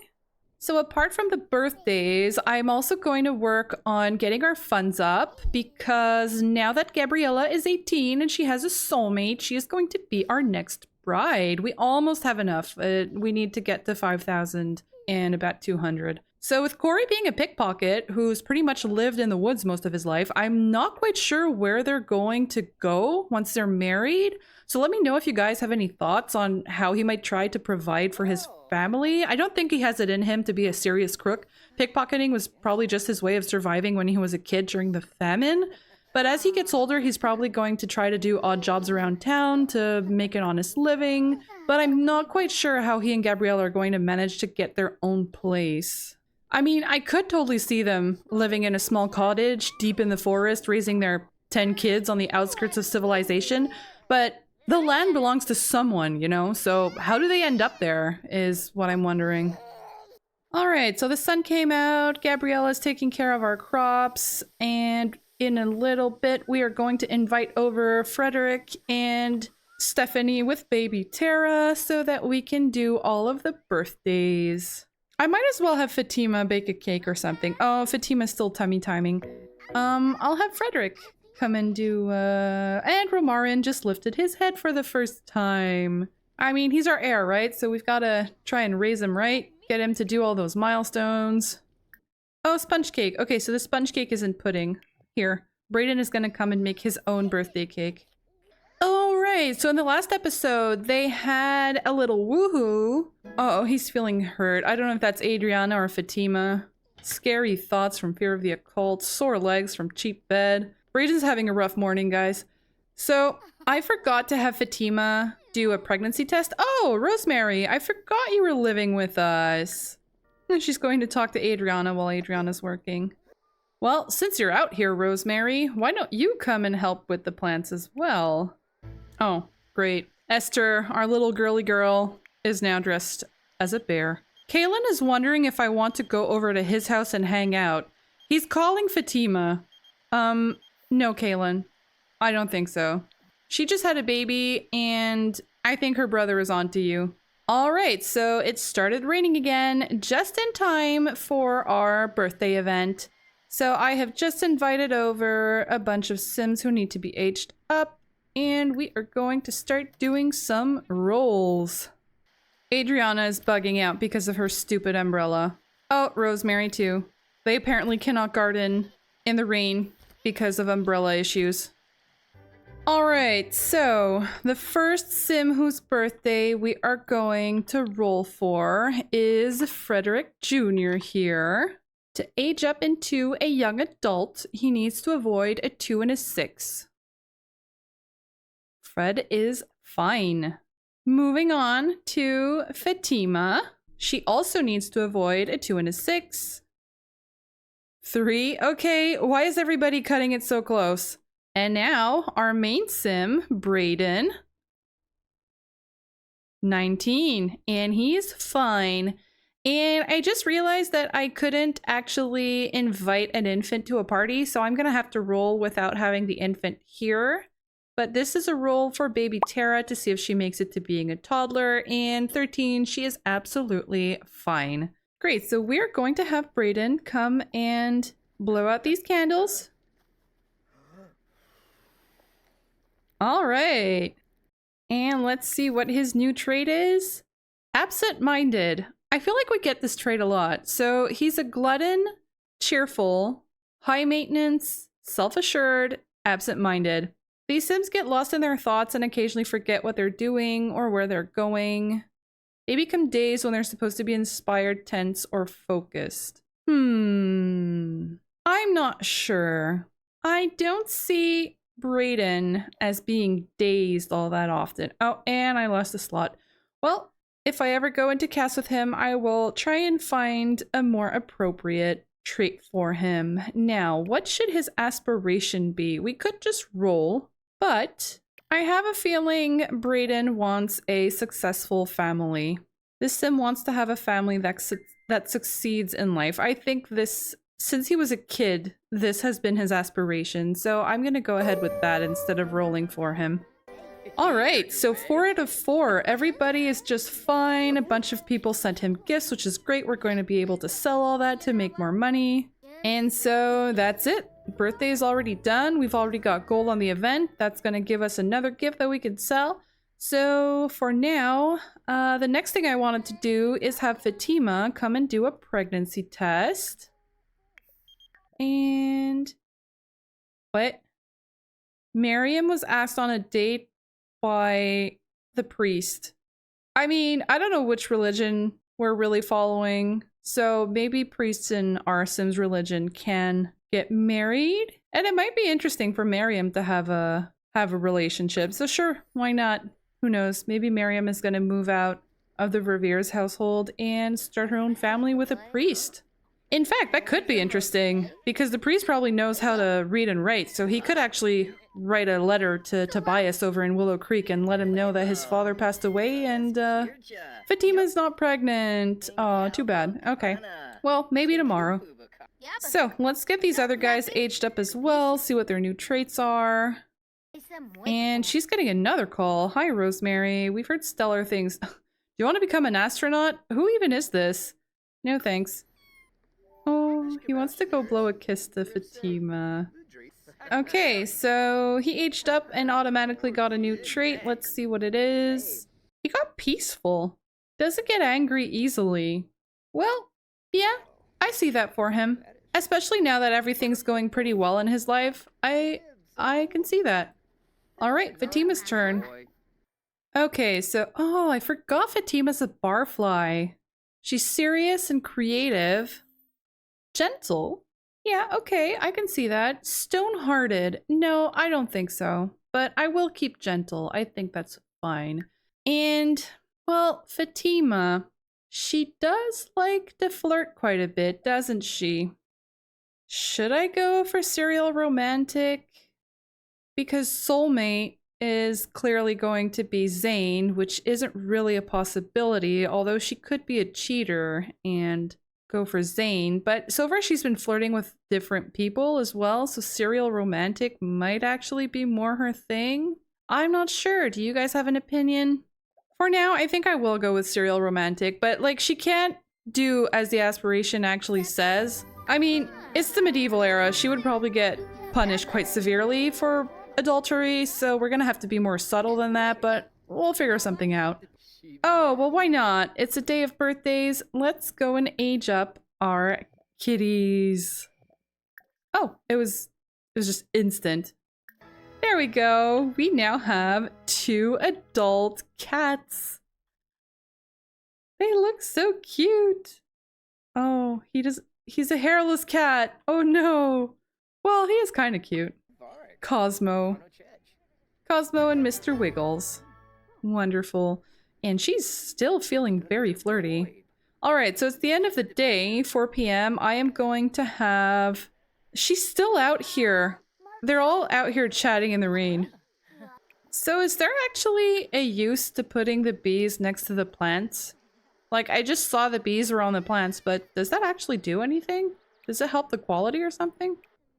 So apart from the birthdays, I'm also going to work on getting our funds up because now that Gabriella is 18 and she has a soulmate, she is going to be our next bride. We almost have enough. We need to get to 5,000 and about 200. So with Corey being a pickpocket who's pretty much lived in the woods most of his life, I'm not quite sure where they're going to go once they're married. So let me know if you guys have any thoughts on how he might try to provide for his family. I don't think he has it in him to be a serious crook. Pickpocketing was probably just his way of surviving when he was a kid during the famine. But as he gets older, he's probably going to try to do odd jobs around town to make an honest living. But I'm not quite sure how he and Gabrielle are going to manage to get their own place. I mean, I could totally see them living in a small cottage deep in the forest, raising their 10 kids on the outskirts of civilization. But the land belongs to someone, you know? So how do they end up there is what I'm wondering. All right, so the sun came out. Gabriella's taking care of our crops, and in a little bit, we are going to invite over Frederick and Stephanie with baby Tara so that we can do all of the birthdays. I might as well have Fatima bake a cake or something. Oh, Fatima's still tummy timing. I'll have Frederick come and do, and Romarin just lifted his head for the first time. I mean, he's our heir, right? So we've got to try and raise him right, get him to do all those milestones. Oh, sponge cake. Okay, so the sponge cake isn't pudding. Here, Brayden is going to come and make his own birthday cake. All right. right, so in the last episode, they had a little woohoo. Uh oh, he's feeling hurt. I don't know if that's Adriana or Fatima. Scary thoughts from fear of the occult, sore legs from cheap bed. Brayden's having a rough morning, guys. So, I forgot to have Fatima do a pregnancy test. Oh, Rosemary, I forgot you were living with us. And she's going to talk to Adriana while Adriana's working. Well, since you're out here, Rosemary, why don't you come and help with the plants as well? Oh, great. Esther, our little girly girl, is now dressed as a bear. Kaylin is wondering if I want to go over to his house and hang out. He's calling Fatima. No, Kaylin. I don't think so. She just had a baby, and I think her brother is onto you. All right, so it started raining again, just in time for our birthday event. So I have just invited over a bunch of Sims who need to be aged up, and we are going to start doing some rolls. Adriana is bugging out because of her stupid umbrella. Oh, Rosemary too. They apparently cannot garden in the rain because of umbrella issues. Alright, so the first Sim whose birthday we are going to roll for is Frederick Jr. here. To age up into a young adult, he needs to avoid a 2 and a 6. Fred is fine. Moving on to Fatima. She also needs to avoid a 2 and a 6. 3. Okay, why is everybody cutting it so close? And now, our main Sim, Brayden. 19. And he's fine. And I just realized that I couldn't actually invite an infant to a party, so I'm gonna have to roll without having the infant here. But this is a roll for baby Tara to see if she makes it to being a toddler. And 13, she is absolutely fine. Great, so we're going to have Brayden come and blow out these candles. All right. And let's see what his new trait is. Absent-minded. I feel like we get this trait a lot. So he's a glutton, cheerful, high maintenance, self-assured, absent-minded. These Sims get lost in their thoughts and occasionally forget what they're doing or where they're going. They become dazed when they're supposed to be inspired, tense, or focused. I'm not sure. I don't see Brayden as being dazed all that often. Oh, and I lost a slot. Well, if I ever go into cast with him, I will try and find a more appropriate trait for him. Now, what should his aspiration be? We could just roll, but I have a feeling Brayden wants a successful family. This Sim wants to have a family that succeeds in life. I think this, since he was a kid, this has been his aspiration. So I'm going to go ahead with that instead of rolling for him. All right, so 4 out of 4. Everybody is just fine. A bunch of people sent him gifts, which is great. We're going to be able to sell all that to make more money. And so that's it. Birthday is already done. We've already got gold on the event. That's going to give us another gift that we can sell. So for now, the next thing I wanted to do is have Fatima come and do a pregnancy test. And what? Miriam was asked on a date by the priest. I mean, I don't know which religion we're really following. So maybe priests in our Sims religion can get married. And it might be interesting for Miriam to have a relationship. So sure, why not? Who knows? Maybe Miriam is going to move out of the Revere's household and start her own family with a priest. In fact, that could be interesting because the priest probably knows how to read and write. So he could actually write a letter to Tobias over in Willow Creek and let him know that his father passed away and Fatima's not pregnant. Oh, too bad. Okay. Well, maybe tomorrow. So let's get these other guys aged up as well, see what their new traits are. And she's getting another call. Hi, Rosemary. We've heard stellar things. Do you want to become an astronaut? Who even is this? No, thanks. Oh, he wants to go blow a kiss to Fatima. Okay, so he aged up and automatically got a new trait. Let's see what it is. He got peaceful. Doesn't get angry easily. Well, yeah, I see that for him. Especially now that everything's going pretty well in his life. I can see that. All right, Fatima's turn. Okay, so, oh, I forgot Fatima's a barfly. She's serious and creative. Gentle? Yeah, okay, I can see that. Stone-hearted? No, I don't think so. But I will keep gentle. I think that's fine. And, well, Fatima, she does like to flirt quite a bit, doesn't she? Should I go for serial romantic? Because soulmate is clearly going to be Zane, which isn't really a possibility, although she could be a cheater and go for Zane. But so far she's been flirting with different people as well, so serial romantic might actually be more her thing. I'm not sure. Do you guys have an opinion? For now, I think I will go with serial romantic, but like she can't do as the aspiration actually says. I mean, it's the medieval era. She would probably get punished quite severely for adultery, so we're gonna have to be more subtle than that, but we'll figure something out. Oh, well, why not? It's a day of birthdays. Let's go and age up our kitties. Oh, it was just instant. There we go. We now have 2 adult cats. They look so cute. Oh, he's a hairless cat. Oh no. Well, he is kind of cute. Cosmo. Cosmo and Mr. Wiggles. Wonderful. And she's still feeling very flirty. Alright, so it's the end of the day, 4 p.m. I am going to have... She's still out here. They're all out here chatting in the rain. So is there actually a use to putting the bees next to the plants? Like, I just saw the bees were on the plants, but does that actually do anything? Does it help the quality or something?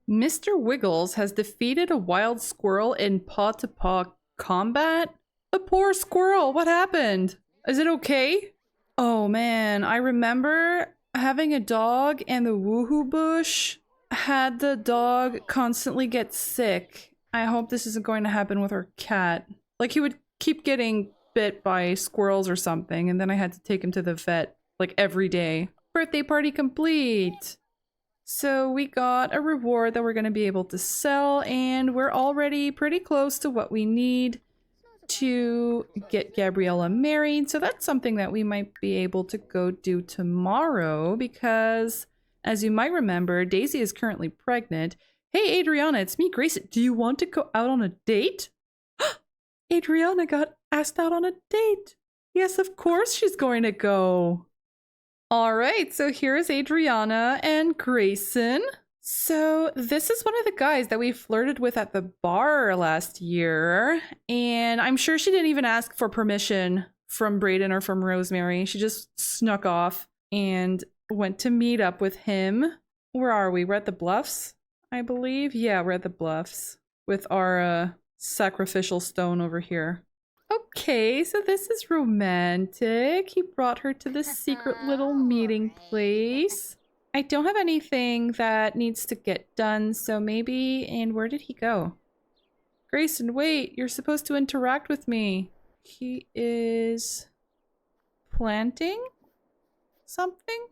Mr. Wiggles has defeated a wild squirrel in paw-to-paw combat? The poor squirrel, what happened? Is it okay? Oh man, I remember having a dog and the woohoo bush had the dog constantly get sick. I hope this isn't going to happen with our cat. Like he would keep getting bit by squirrels or something and then I had to take him to the vet like every day. Birthday party complete! So we got a reward that we're going to be able to sell and we're already pretty close to what we need to get Gabriella married. So that's something that we might be able to go do tomorrow because as you might remember, Daisy is currently pregnant. Hey Adriana, it's me, Grace. Do you want to go out on a date? Adriana got asked out on a date. Yes, of course she's going to go. All right, so here's Adriana and Grayson. So this is one of the guys that we flirted with at the bar last year. And I'm sure she didn't even ask for permission from Brayden or from Rosemary. She just snuck off and went to meet up with him. Where are we? We're at the Bluffs, I believe. Yeah, we're at the Bluffs with our sacrificial stone over here. Okay, so this is romantic. He brought her to this secret little meeting place. I don't have anything that needs to get done, so maybe... And where did he go? Grayson, wait! You're supposed to interact with me. He is... planting something?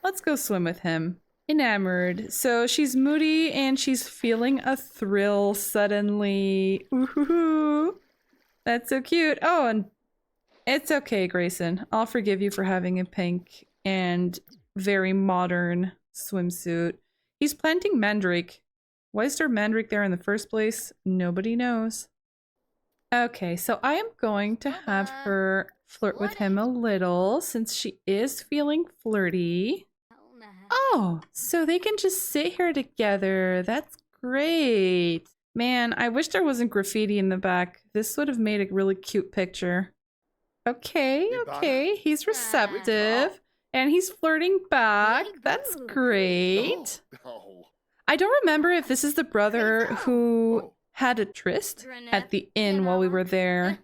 Let's go swim with him. Enamored. So she's moody and she's feeling a thrill suddenly. Ooh. That's so cute. Oh, and it's okay, Grayson. I'll forgive you for having a pink and very modern swimsuit. He's planting mandrake. Why is there mandrake there in the first place? Nobody knows. Okay, so I am going to have her flirt with him a little since she is feeling flirty. Oh, so they can just sit here together. That's great. Man, I wish there wasn't graffiti in the back. This would have made a really cute picture. Okay, okay. He's receptive. And he's flirting back. That's great. I don't remember if this is the brother who had a tryst at the inn while we were there.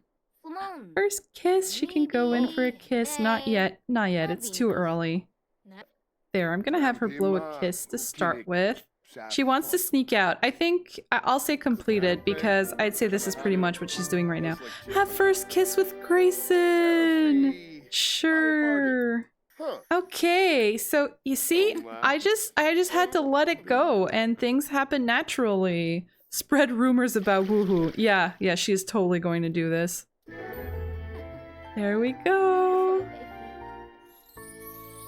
First kiss, she can go in for a kiss. Not yet. Not yet. It's too early. There, I'm gonna have her blow a kiss to start with. She wants to sneak out. I think I'll say completed because I'd say this is pretty much what she's doing right now. Have first kiss with Grayson. Sure. Okay, so you see, I just had to let it go and things happen naturally. Spread rumors about woohoo. Yeah, she is totally going to do this. There we go.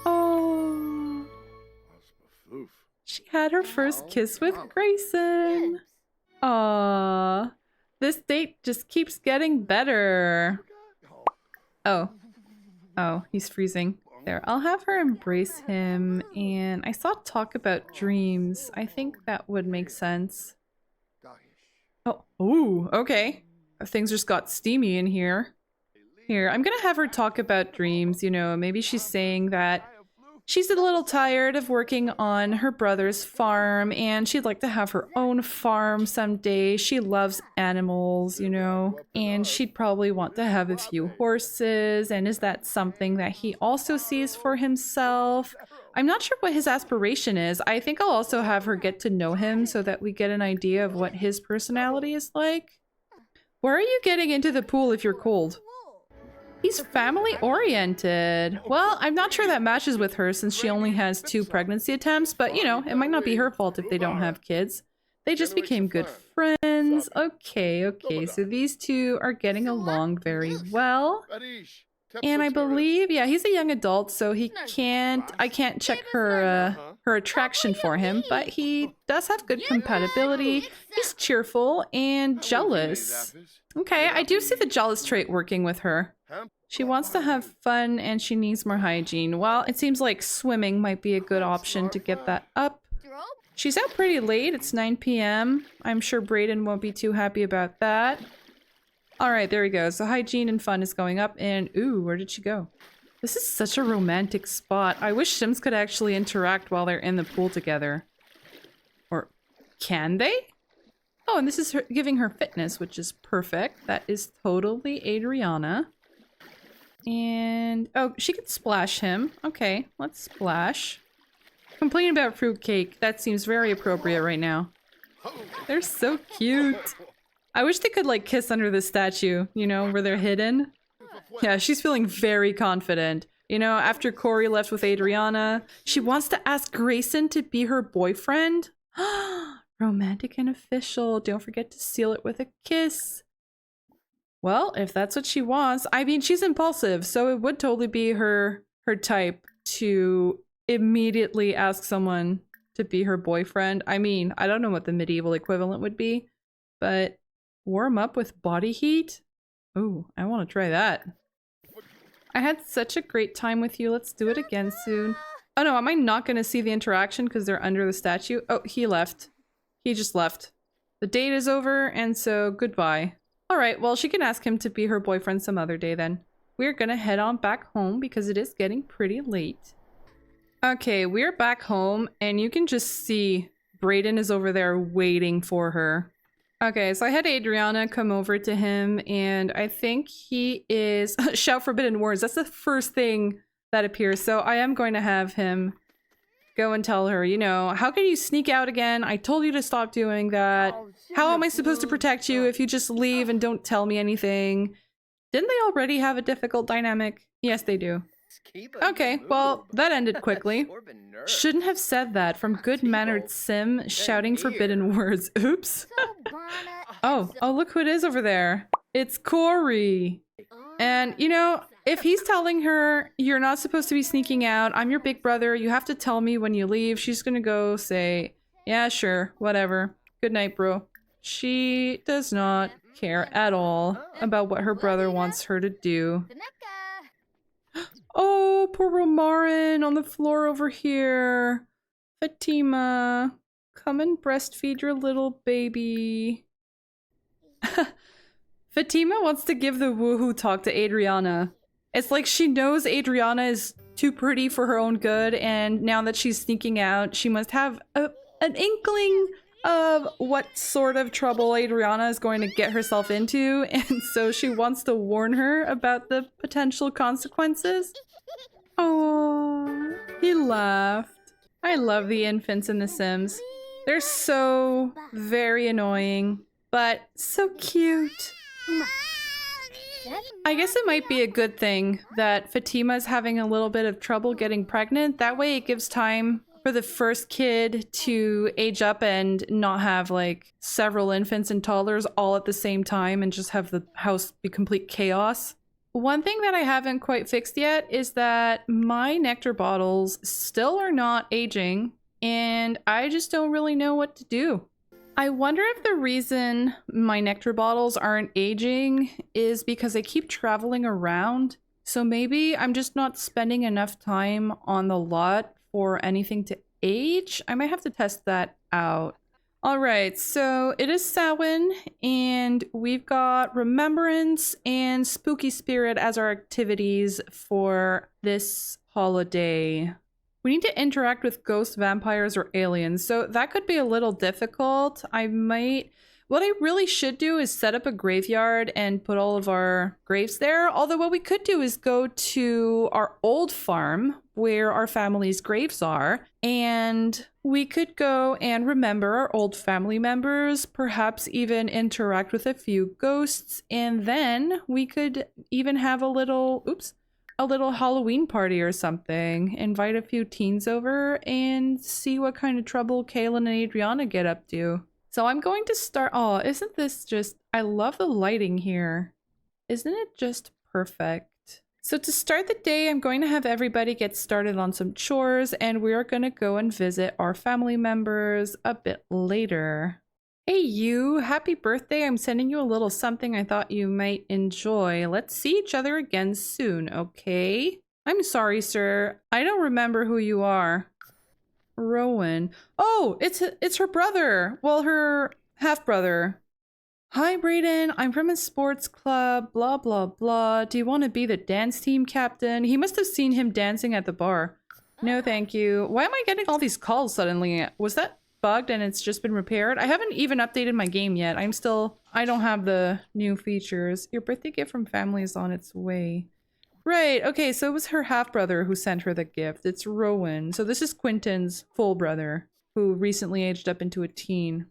Oh. She had her first kiss with Grayson. Aww. This date just keeps getting better. Oh. Oh, he's freezing. There, I'll have her embrace him, and I saw talk about dreams. I think that would make sense. Oh, ooh, okay. Things just got steamy in here. Here, I'm gonna have her talk about dreams, you know, maybe she's saying that she's a little tired of working on her brother's farm and she'd like to have her own farm someday. She loves animals, you know, and she'd probably want to have a few horses. And is that something that he also sees for himself? I'm not sure what his aspiration is. I think I'll also have her get to know him so that we get an idea of what his personality is like. Where are you getting into the pool if you're cold? He's family-oriented. Well, I'm not sure that matches with her since she only has 2 pregnancy attempts, but you know, it might not be her fault if they don't have kids. They just became good friends. Okay, so these two are getting along very well. And I believe, yeah, he's a young adult, so I can't check her attraction for him, but he does have good compatibility. He's cheerful and jealous. Okay, I do see the jealous trait working with her. She wants to have fun and she needs more hygiene. Well, it seems like swimming might be a good option to get that up. She's out pretty late. It's 9 p.m. I'm sure Brayden won't be too happy about that. Alright, there we go. So hygiene and fun is going up and ooh, where did she go? This is such a romantic spot. I wish Sims could actually interact while they're in the pool together. Or can they? Oh, and this is her giving her fitness, which is perfect. That is totally Adriana. And oh, she could splash him. Okay, let's splash. Complaining about fruitcake. That seems very appropriate right now. They're so cute. I wish they could like kiss under the statue, you know, where they're hidden. Yeah, she's feeling very confident. You know, after Corey left with Adriana, she wants to ask Grayson to be her boyfriend. Romantic and official. Don't forget to seal it with a kiss. Well, if that's what she wants, I mean, she's impulsive, so it would totally be her type to immediately ask someone to be her boyfriend. I mean, I don't know what the medieval equivalent would be, but warm up with body heat? Ooh, I want to try that. I had such a great time with you. Let's do it again soon. Oh no, am I not going to see the interaction because they're under the statue? Oh, he left. He just left. The date is over, and so goodbye. Alright, well, she can ask him to be her boyfriend some other day then. We're gonna head on back home because it is getting pretty late. Okay, we're back home, and you can just see Brayden is over there waiting for her. Okay, so I had Adriana come over to him, and I think he is... Shout forbidden words. That's the first thing that appears, so I am going to have him go and tell her, you know, how can you sneak out again? I told you to stop doing that. How am I supposed to protect you if you just leave and don't tell me anything? Didn't they already have a difficult dynamic? Yes, they do. Okay, well, that ended quickly. Shouldn't have said that from good-mannered Sim shouting forbidden words. Oops. Oh, look who it is over there. It's Corey. And, you know, if he's telling her, you're not supposed to be sneaking out, I'm your big brother, you have to tell me when you leave, she's gonna go say, yeah, sure, whatever. Good night, bro. She does not care at all about what her brother wants her to do. Oh, poor Romarin on the floor over here. Fatima, come and breastfeed your little baby. Fatima wants to give the woohoo talk to Adriana. It's like she knows Adriana is too pretty for her own good, and now that she's sneaking out, she must have an inkling of what sort of trouble Adriana is going to get herself into, and so she wants to warn her about the potential consequences. Oh, he laughed. I love the infants in The Sims. They're so very annoying, but so cute. I guess it might be a good thing that Fatima's having a little bit of trouble getting pregnant. That way it gives time for the first kid to age up and not have like several infants and toddlers all at the same time and just have the house be complete chaos. One thing that I haven't quite fixed yet is that my nectar bottles still are not aging, and I just don't really know what to do. I wonder if the reason my nectar bottles aren't aging is because I keep traveling around. So maybe I'm just not spending enough time on the lot for anything to age. I might have to test that out. All right, so it is Samhain, and we've got Remembrance and Spooky Spirit as our activities for this holiday. We need to interact with ghosts, vampires, or aliens, so that could be a little difficult. What I really should do is set up a graveyard and put all of our graves there. Although what we could do is go to our old farm where our family's graves are, and we could go and remember our old family members, perhaps even interact with a few ghosts, and then we could even have a little Halloween party or something. Invite a few teens over and see what kind of trouble Kaylin and Adriana get up to. So I'm going to start. Oh, isn't this just, I love the lighting here. Isn't it just perfect? So to start the day, I'm going to have everybody get started on some chores, and we are going to go and visit our family members a bit later. Hey you, happy birthday. I'm sending you a little something I thought you might enjoy. Let's see each other again soon, okay? I'm sorry, sir. I don't remember who you are. Rowan. Oh, it's her brother. Well, her half-brother. Hi, Brayden. I'm from a sports club, blah, blah, blah. Do you want to be the dance team captain? He must have seen him dancing at the bar. No, thank you. Why am I getting all these calls suddenly? Was that bugged and it's just been repaired? I haven't even updated my game yet. I don't have the new features. Your birthday gift from family is on its way. Right, okay, so it was her half-brother who sent her the gift. It's Rowan. So this is Quentin's full brother, who recently aged up into a teen.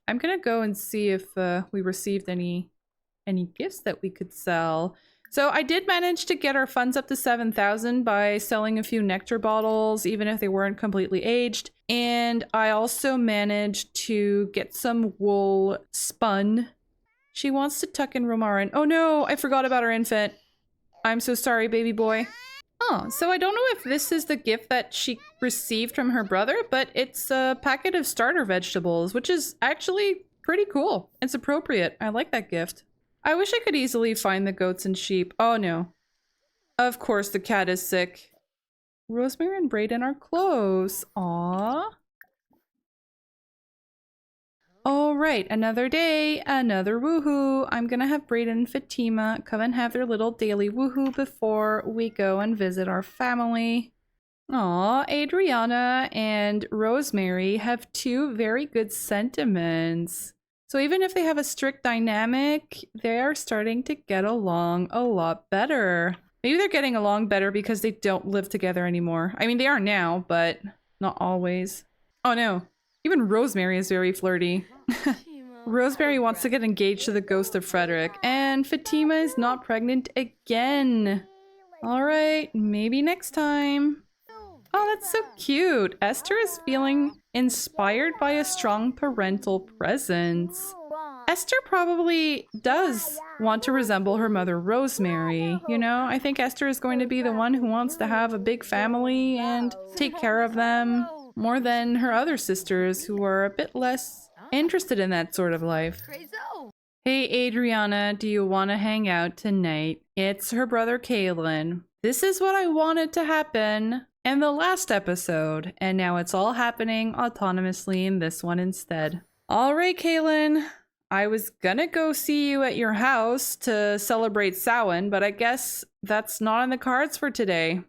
I'm gonna go and see if we received any gifts that we could sell. So I did manage to get our funds up to 7,000 by selling a few nectar bottles, even if they weren't completely aged. And I also managed to get some wool spun. She wants to tuck in Romarin. Oh no, I forgot about our infant. I'm so sorry, baby boy. Oh, so I don't know if this is the gift that she received from her brother, but it's a packet of starter vegetables, which is actually pretty cool. It's appropriate. I like that gift. I wish I could easily find the goats and sheep. Oh no. Of course the cat is sick. Rosemary and Brayden are close. Aww. All right, another day, another woohoo. I'm gonna have Brayden and Fatima come and have their little daily woohoo before we go and visit our family. Aw, Adriana and Rosemary have two very good sentiments. So even if they have a strict dynamic, they are starting to get along a lot better. Maybe they're getting along better because they don't live together anymore. I mean, they are now, but not always. Oh no. Even Rosemary is very flirty. Rosemary wants to get engaged to the ghost of Frederick, and Fatima is not pregnant again. Alright, maybe next time. Oh, that's so cute. Esther is feeling inspired by a strong parental presence. Esther probably does want to resemble her mother Rosemary, you know? I think Esther is going to be the one who wants to have a big family and take care of them. More than her other sisters, who are a bit less interested in that sort of life. Hey Adriana, do you want to hang out tonight? It's her brother Kaylin. This is what I wanted to happen in the last episode, and now it's all happening autonomously in this one instead. Alright Kaylin, I was gonna go see you at your house to celebrate Samhain, but I guess that's not on the cards for today.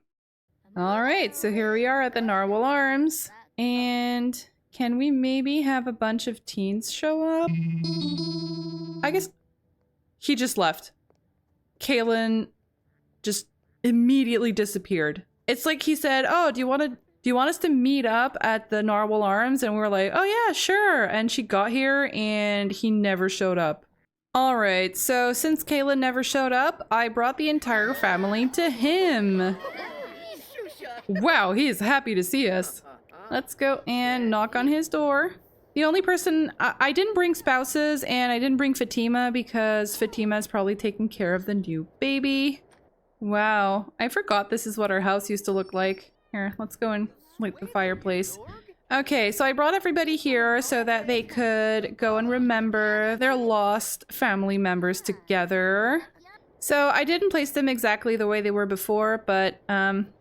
Alright, so here we are at the Narwhal Arms, and can we maybe have a bunch of teens show up? I guess he just left. Kaylin just immediately disappeared. It's like he said, oh, do you want us to meet up at the Narwhal Arms? And we were like, oh yeah, sure. And she got here and he never showed up. Alright, so since Kaylin never showed up, I brought the entire family to him. Wow, he is happy to see us. let's go and knock on his door. The only person... I didn't bring spouses, and I didn't bring Fatima because Fatima is probably taking care of the new baby. Wow, I forgot this is what our house used to look like. Here, let's go and light the fireplace. Okay, so I brought everybody here so that they could go and remember their lost family members together. So I didn't place them exactly the way they were before, but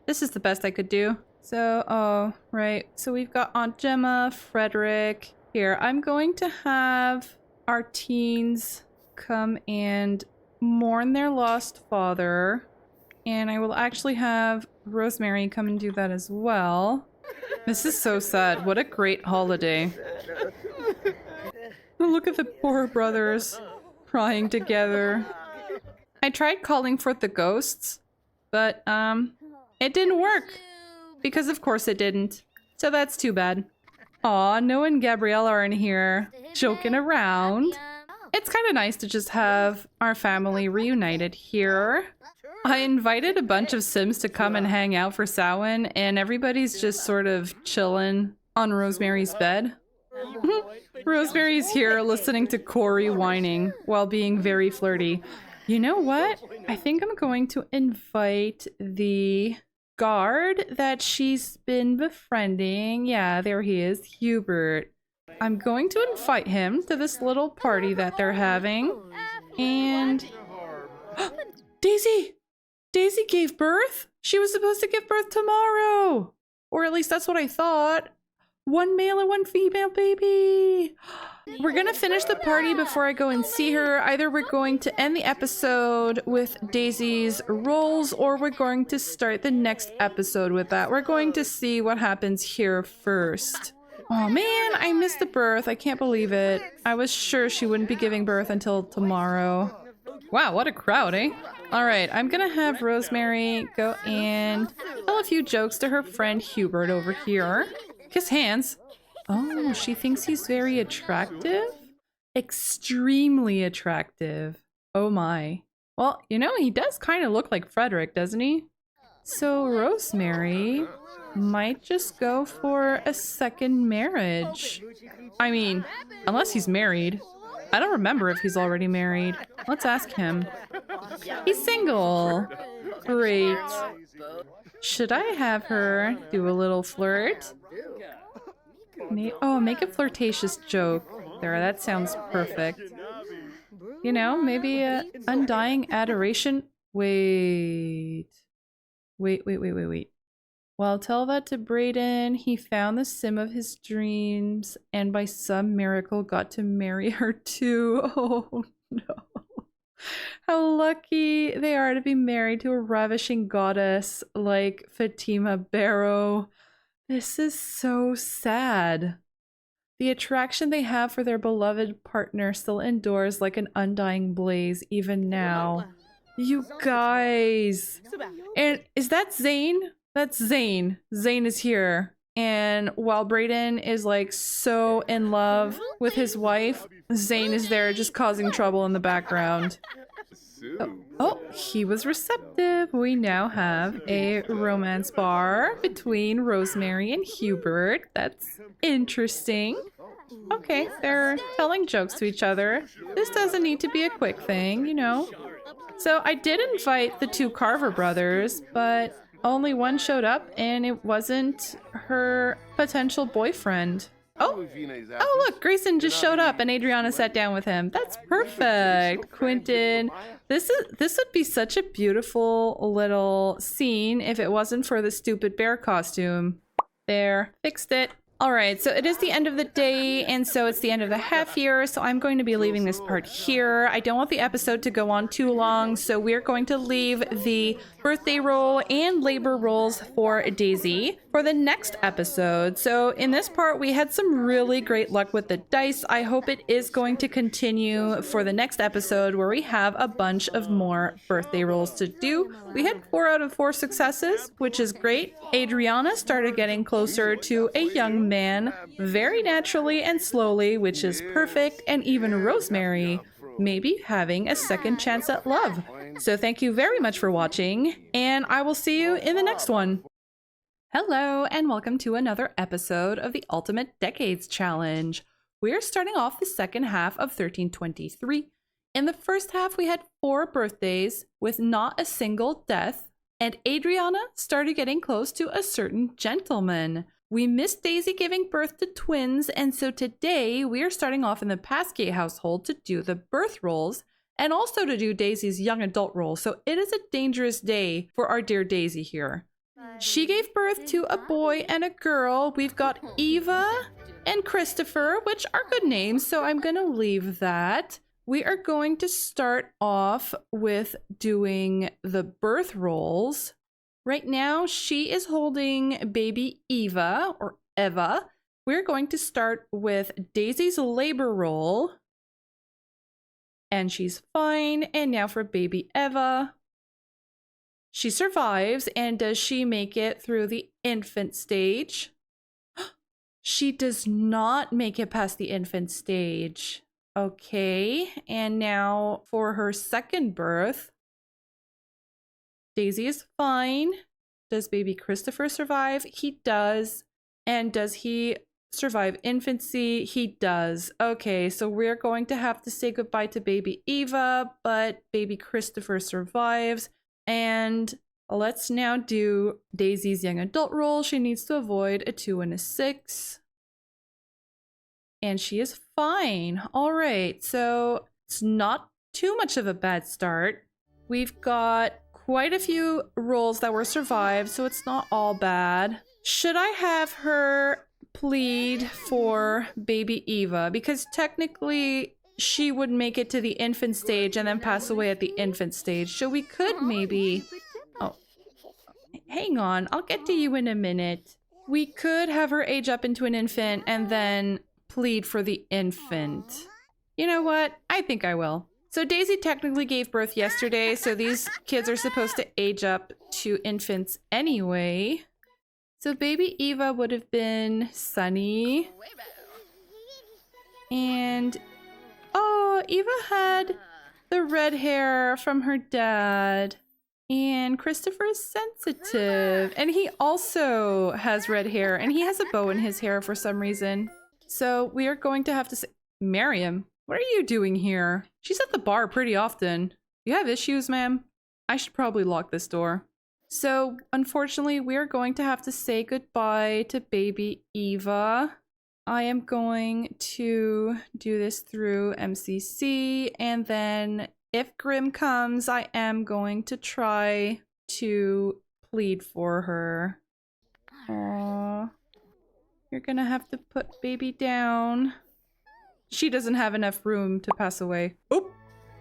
this is the best I could do. So, oh, right. So we've got Aunt Gemma, Frederick. Here, I'm going to have our teens come and mourn their lost father. And I will actually have Rosemary come and do that as well. This is so sad. What a great holiday. Look at the poor brothers crying together. I tried calling for the ghosts, but it didn't work. Because of course it didn't. So that's too bad. Aw, Noah and Gabrielle are in here joking around. It's kind of nice to just have our family reunited here. I invited a bunch of Sims to come and hang out for Samhain, and everybody's just sort of chilling on Rosemary's bed. Rosemary's here listening to Corey whining while being very flirty. You know what? I think I'm going to invite the guard that she's been befriending. Yeah, there he is, Hubert. I'm going to invite him to this little party that they're having. And... Daisy! Daisy gave birth? She was supposed to give birth tomorrow! Or at least that's what I thought. One male and one female baby! We're gonna finish the party before I go and see her. Either we're going to end the episode with Daisy's rolls, or we're going to start the next episode with that. We're going to see what happens here first. Oh man, I missed the birth. I can't believe it. I was sure she wouldn't be giving birth until tomorrow. Wow, what a crowd, eh? Alright, I'm gonna have Rosemary go and tell a few jokes to her friend Hubert over here. Kiss hands. Oh, she thinks he's very attractive? Extremely attractive. Oh my. Well, you know, he does kind of look like Frederick, doesn't he? So Rosemary might just go for a second marriage. I mean, unless he's married. I don't remember if he's already married. Let's ask him. He's single. Great. Should I have her do a little flirt? Make a flirtatious joke. There, that sounds perfect. You know, maybe a undying adoration. Wait. Well, tell that to Brayden. He found the sim of his dreams and by some miracle got to marry her too. Oh no. How lucky they are to be married to a ravishing goddess like Fatima Barrow. This is so sad. The attraction they have for their beloved partner still endures like an undying blaze even now. You guys! And is that Zane? That's Zane. Zane is here. And while Brayden is like so in love with his wife, Zane is there just causing trouble in the background. Oh, he was receptive. We now have a romance bar between Rosemary and Hubert. That's interesting. Okay, they're telling jokes to each other. This doesn't need to be a quick thing, you know. So I did invite the two Carver brothers, but only one showed up and it wasn't her potential boyfriend. Oh look, Grayson just showed up and Adriana sat down with him. That's perfect. Quentin, this would be such a beautiful little scene if it wasn't for the stupid bear costume. There, fixed it. Alright, so it is the end of the day, and so it's the end of the half year, so I'm going to be leaving this part here. I don't want the episode to go on too long, so we're going to leave the birthday roll and labor rolls for Daisy for the next episode. So in this part, we had some really great luck with the dice. I hope it is going to continue for the next episode where we have a bunch of more birthday rolls to do. We had 4 out of 4 successes, which is great. Adriana started getting closer to a young man very naturally and slowly, which is perfect, and even Rosemary maybe having a second chance at love. So thank you very much for watching, and I will see you in the next one. Hello, and welcome to another episode of the Ultimate Decades Challenge. We're starting off the second half of 1323. In the first half, we had 4 birthdays with not a single death, and Adriana started getting close to a certain gentleman. We missed Daisy giving birth to twins, and so today we are starting off in the Passkey household to do the birth rolls and also to do Daisy's young adult role. So it is a dangerous day for our dear Daisy here. She gave birth to a boy and a girl. We've got Eva and Christopher, which are good names, so I'm going to leave that. We are going to start off with doing the birth rolls. Right now, she is holding baby Eva, or Eva. We're going to start with Daisy's labor roll. And she's fine. And now for baby Eva. She survives, and does she make it through the infant stage? She does not make it past the infant stage. Okay, and now for her second birth, Daisy is fine. Does baby Christopher survive? He does. And does he survive infancy? He does. Okay, so we're going to have to say goodbye to baby Eva, but baby Christopher survives. And let's now do Daisy's young adult role. She needs to avoid a 2 and a 6. And she is fine. All right, so it's not too much of a bad start. We've got quite a few rolls that were survived, so it's not all bad. Should I have her plead for baby Eva? Because technically she would make it to the infant stage and then pass away at the infant stage. So we could maybe... Oh, hang on. I'll get to you in a minute. We could have her age up into an infant and then plead for the infant. You know what? I think I will. So Daisy technically gave birth yesterday, so these kids are supposed to age up to infants anyway. So baby Eva would have been Sunny. And oh, Eva had the red hair from her dad. And Christopher is sensitive. And he also has red hair. And he has a bow in his hair for some reason. So we are going to have to say... Miriam, what are you doing here? She's at the bar pretty often. You have issues, ma'am? I should probably lock this door. So, unfortunately, we are going to have to say goodbye to baby Eva. I am going to do this through MCC, and then if Grim comes, I am going to try to plead for her. Aww. You're gonna have to put baby down. She doesn't have enough room to pass away. Oop!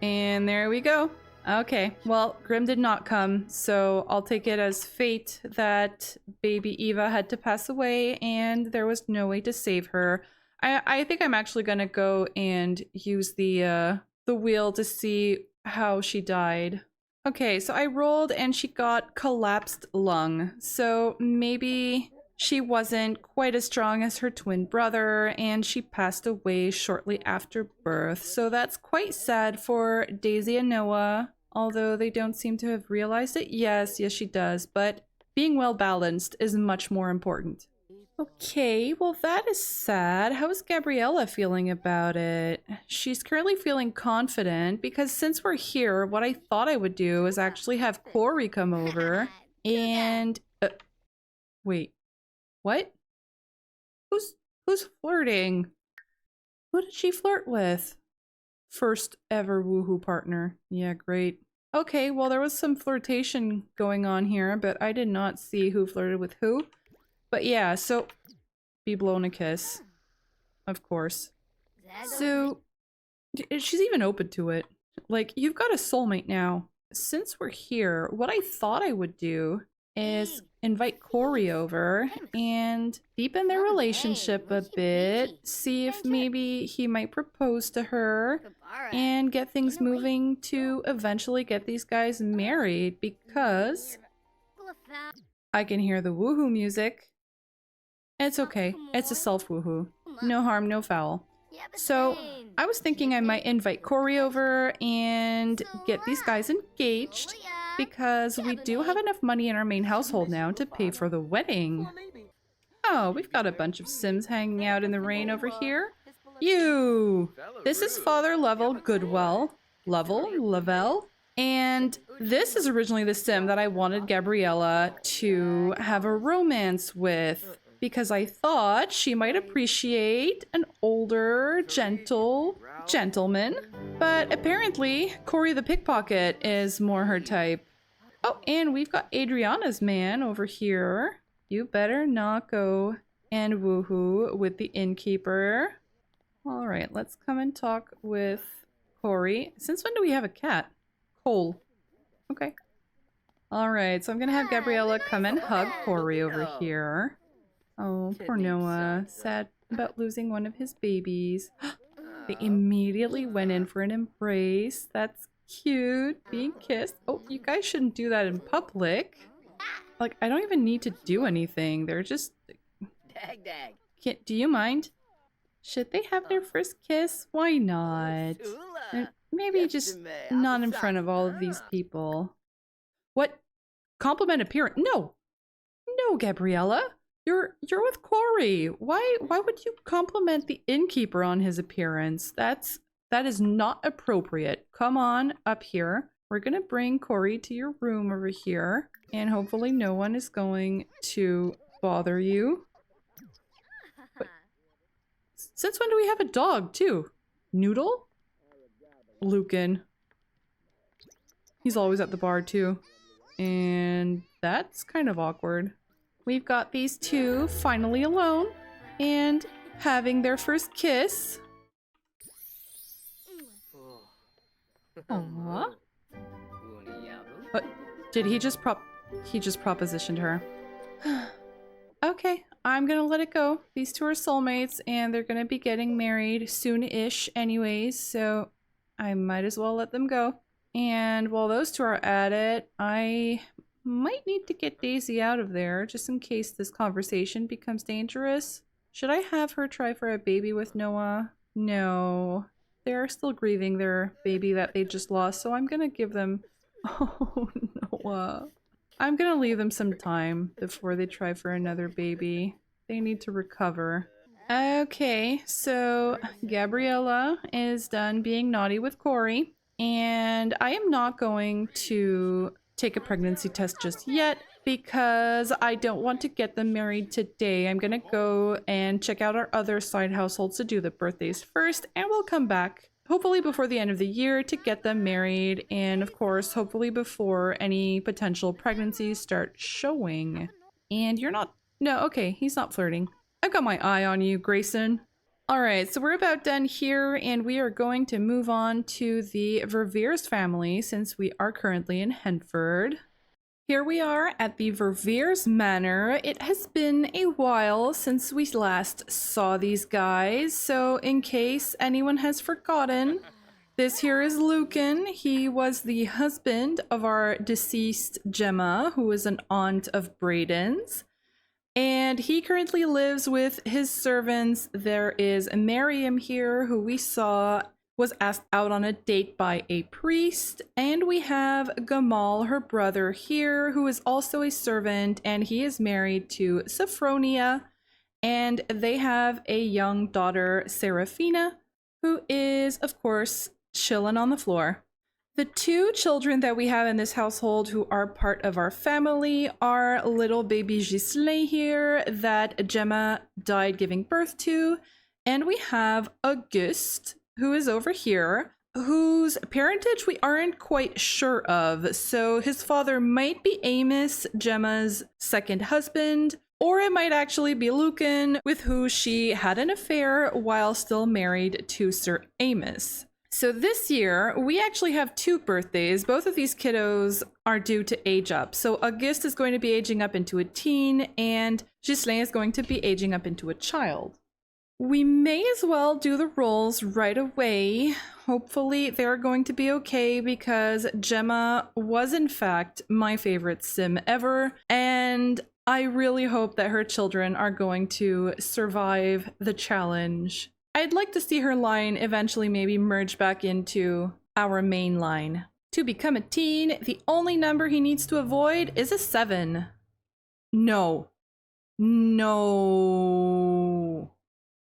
And there we go. Okay, well, Grim did not come, so I'll take it as fate that baby Eva had to pass away and there was no way to save her. I think I'm actually gonna go and use the wheel to see how she died. Okay, so I rolled and she got collapsed lung. So maybe she wasn't quite as strong as her twin brother and she passed away shortly after birth. So that's quite sad for Daisy and Noah, although they don't seem to have realized it. Yes, she does, but being well balanced is much more important. Okay, well that is sad. How is Gabriella feeling about it? She's currently feeling confident because since we're here, what I thought I would do is actually have Corey come over and... wait, what? Who's flirting? Who did she flirt with? First ever woohoo partner. Yeah, great. Okay, well there was some flirtation going on here, but I did not see who flirted with who. But yeah, so be blown a kiss. Of course. So she's even open to it. Like, you've got a soulmate now. Since we're here, what I thought I would do is invite Corey over and deepen their relationship a bit. See if maybe he might propose to her and get things moving to eventually get these guys married, because I can hear the woohoo music. It's okay. It's a self woohoo. No harm, no foul. So I was thinking I might invite Corey over and get these guys engaged. because we do have enough money in our main household now to pay for the wedding. Oh, we've got a bunch of Sims hanging out in the rain over here. You! This is Father Level Goodwell. Level? And this is originally the Sim that I wanted Gabriella to have a romance with, because I thought she might appreciate an older, gentle gentleman. But apparently, Cory the Pickpocket is more her type. Oh, and we've got Adriana's man over here. You better not go and woohoo with the innkeeper. All right, let's come and talk with Cory. Since when do we have a cat? Cole. Okay. All right, so I'm gonna have Gabriella come and hug Cory over here. Oh, poor Noah. Sad about losing one of his babies. They immediately went in for an embrace. That's cute. Being kissed. Oh, you guys shouldn't do that in public. Like, I don't even need to do anything. They're just... Do you mind? Should they have their first kiss? Why not? Maybe just not in front of all of these people. What? Compliment appearance? No! No, Gabriella! You're with Cory. Why would you compliment the innkeeper on his appearance? That is not appropriate. Come on up here. We're gonna bring Cory to your room over here, and hopefully no one is going to bother you. Wait. Since when do we have a dog too? Noodle? Lucan. He's always at the bar too. And that's kind of awkward. We've got these two finally alone and having their first kiss. Aww. But did he just propositioned her. Okay, I'm gonna let it go. These two are soulmates and they're gonna be getting married soon-ish anyways, so I might as well let them go. And while those two are at it, I might need to get Daisy out of there just in case this conversation becomes dangerous. Should I have her try for a baby with Noah? No. They're still grieving their baby that they just lost, so I'm gonna give them... Oh, Noah. I'm gonna leave them some time before they try for another baby. They need to recover. Okay, so Gabriella is done being naughty with Cory, and I am not going to take a pregnancy test just yet because I don't want to get them married today. I'm gonna go and check out our other side households to do the birthdays first, and we'll come back hopefully before the end of the year to get them married, and of course hopefully before any potential pregnancies start showing. And you're not... No, okay, he's not flirting. I've got my eye on you, Grayson. Alright, so we're about done here, and we are going to move on to the Verveers family since we are currently in Henford. Here we are at the Verveers Manor. It has been a while since we last saw these guys, so in case anyone has forgotten, this here is Lucan. He was the husband of our deceased Gemma, who was an aunt of Brayden's. And he currently lives with his servants. There is Miriam here, who we saw was asked out on a date by a priest. And we have Gamal, her brother here, who is also a servant, and he is married to Sophronia. And they have a young daughter, Seraphina, who is, of course, chilling on the floor. The two children that we have in this household who are part of our family are little baby Ghislain here that Gemma died giving birth to. And we have Auguste, who is over here, whose parentage we aren't quite sure of. So his father might be Amos, Gemma's second husband, or it might actually be Lucan, with who she had an affair while still married to Sir Amos. So this year, we actually have two birthdays. Both of these kiddos are due to age up. So Auguste is going to be aging up into a teen, and Ghislain is going to be aging up into a child. We may as well do the rolls right away. Hopefully they're going to be okay because Gemma was in fact my favorite sim ever, and I really hope that her children are going to survive the challenge. I'd like to see her line eventually maybe merge back into our main line. To become a teen, the only number he needs to avoid is a 7. No. No.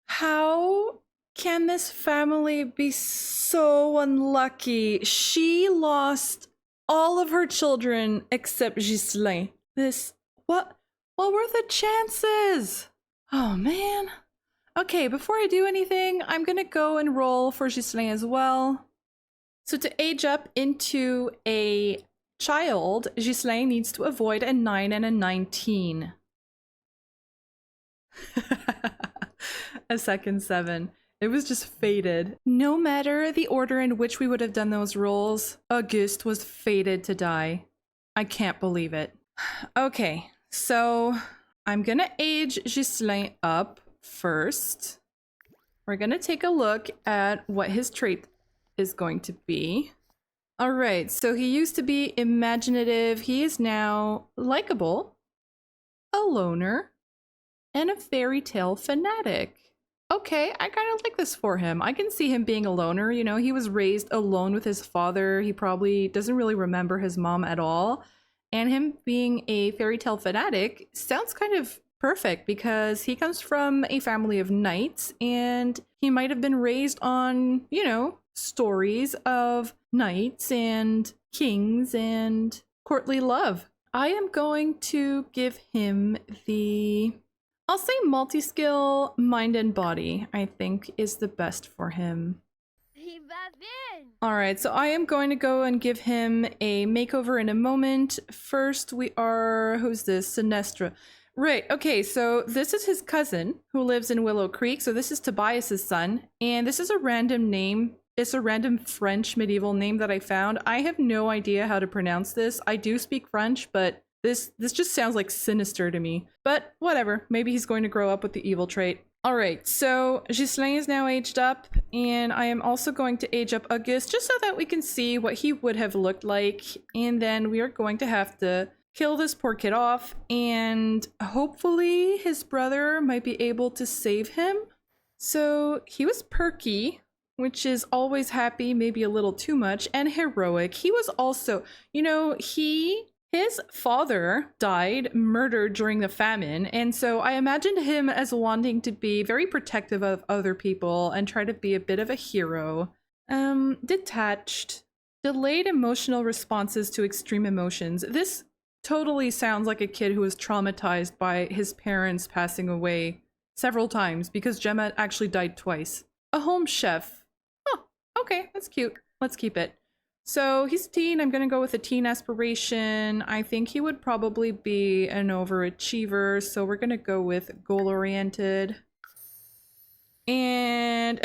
How can this family be so unlucky? She lost all of her children except Ghislain. What were the chances? Oh man. Okay, before I do anything, I'm gonna go and roll for Ghislain as well. So to age up into a child, Ghislain needs to avoid a 9 and a 19. A second 7. It was just fated. No matter the order in which we would have done those rolls, Auguste was fated to die. I can't believe it. Okay, so I'm gonna age Ghislain up first. We're gonna take a look at what his trait is going to be. All right, so he used to be imaginative. He is now likable, a loner, and a fairy tale fanatic. Okay, I kind of like this for him. I can see him being a loner. You know, he was raised alone with his father. He probably doesn't really remember his mom at all. And him being a fairy tale fanatic sounds kind of perfect because he comes from a family of knights and he might have been raised on, you know, stories of knights and kings and courtly love. I am going to give him the... I'll say multi-skill, mind and body, I think is the best for him. Alright, so I am going to go and give him a makeover in a moment. First we are... who's this? Sinestra. Right, okay, so this is his cousin who lives in Willow Creek. So this is Tobias's son, and this is a random name. It's a random French medieval name that I found. I have no idea how to pronounce this. I do speak French, but this just sounds like sinister to me. But whatever, maybe he's going to grow up with the evil trait. All right, so Ghislain is now aged up, and I am also going to age up Auguste just so that we can see what he would have looked like. And then we are going to have to kill this poor kid off, and hopefully his brother might be able to save him. So he was perky, which is always happy, maybe a little too much, and heroic. He was also, you know, his father died, murdered during the famine, and so I imagined him as wanting to be very protective of other people and try to be a bit of a hero. Detached. Delayed emotional responses to extreme emotions. This totally sounds like a kid who was traumatized by his parents passing away several times because Gemma actually died twice. A home chef. Oh, okay, that's cute. Let's keep it. So he's a teen. I'm gonna go with a teen aspiration. I think he would probably be an overachiever, so we're gonna go with goal-oriented. And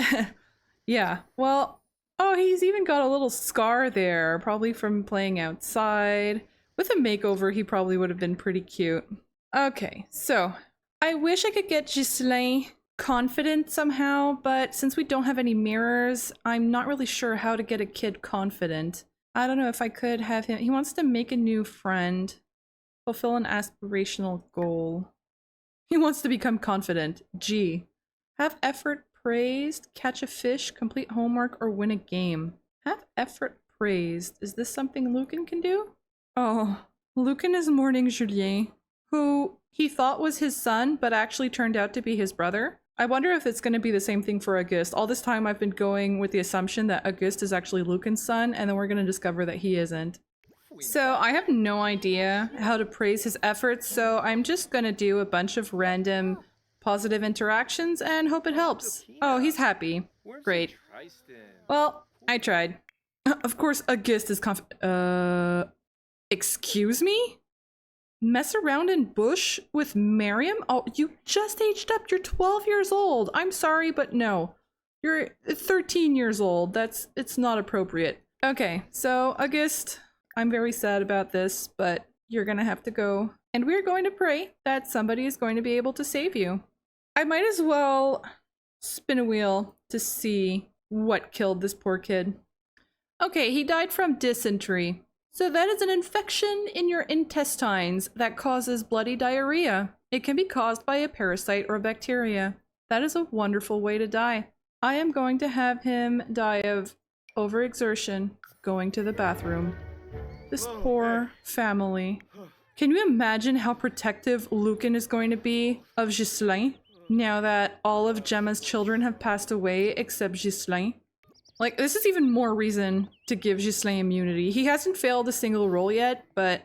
yeah, well, oh, he's even got a little scar there, probably from playing outside. With a makeover, he probably would have been pretty cute. Okay, so I wish I could get Ghislain confident somehow, but since we don't have any mirrors, I'm not really sure how to get a kid confident. I don't know if I could have him. He wants to make a new friend, fulfill an aspirational goal. He wants to become confident. G. Have effort praised, catch a fish, complete homework, or win a game. Have effort praised. Is this something Lucan can do? Oh, Lucan is mourning Julien, who he thought was his son, but actually turned out to be his brother. I wonder if it's going to be the same thing for Auguste. All this time I've been going with the assumption that Auguste is actually Lucan's son, and then we're going to discover that he isn't. So I have no idea how to praise his efforts, so I'm just going to do a bunch of random positive interactions and hope it helps. Oh, he's happy. Great. Well, I tried. Of course, Auguste is excuse me? Mess around in bush with Miriam? Oh, you just aged up. You're 12 years old. I'm sorry, but no. You're 13 years old. It's not appropriate. Okay, so Auguste, I'm very sad about this, but you're gonna have to go. And we're going to pray that somebody is going to be able to save you. I might as well spin a wheel to see what killed this poor kid. Okay, he died from dysentery. So that is an infection in your intestines that causes bloody diarrhea. It can be caused by a parasite or bacteria. That is a wonderful way to die. I am going to have him die of overexertion. going to the bathroom. This poor family. Can you imagine how protective Lucan is going to be of Ghislain now that all of Gemma's children have passed away except Ghislain? Like, this is even more reason to give Ghislain immunity. He hasn't failed a single roll yet, but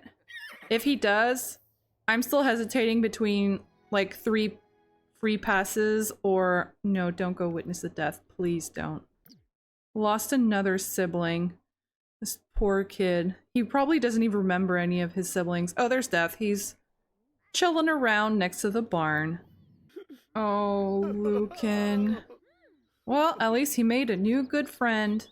if he does, I'm still hesitating between, like, 3 free passes or... No, don't go witness the death. Please don't. Lost another sibling. This poor kid. He probably doesn't even remember any of his siblings. Oh, there's Death. He's chilling around next to the barn. Oh, Lucan. Well, at least he made a new good friend.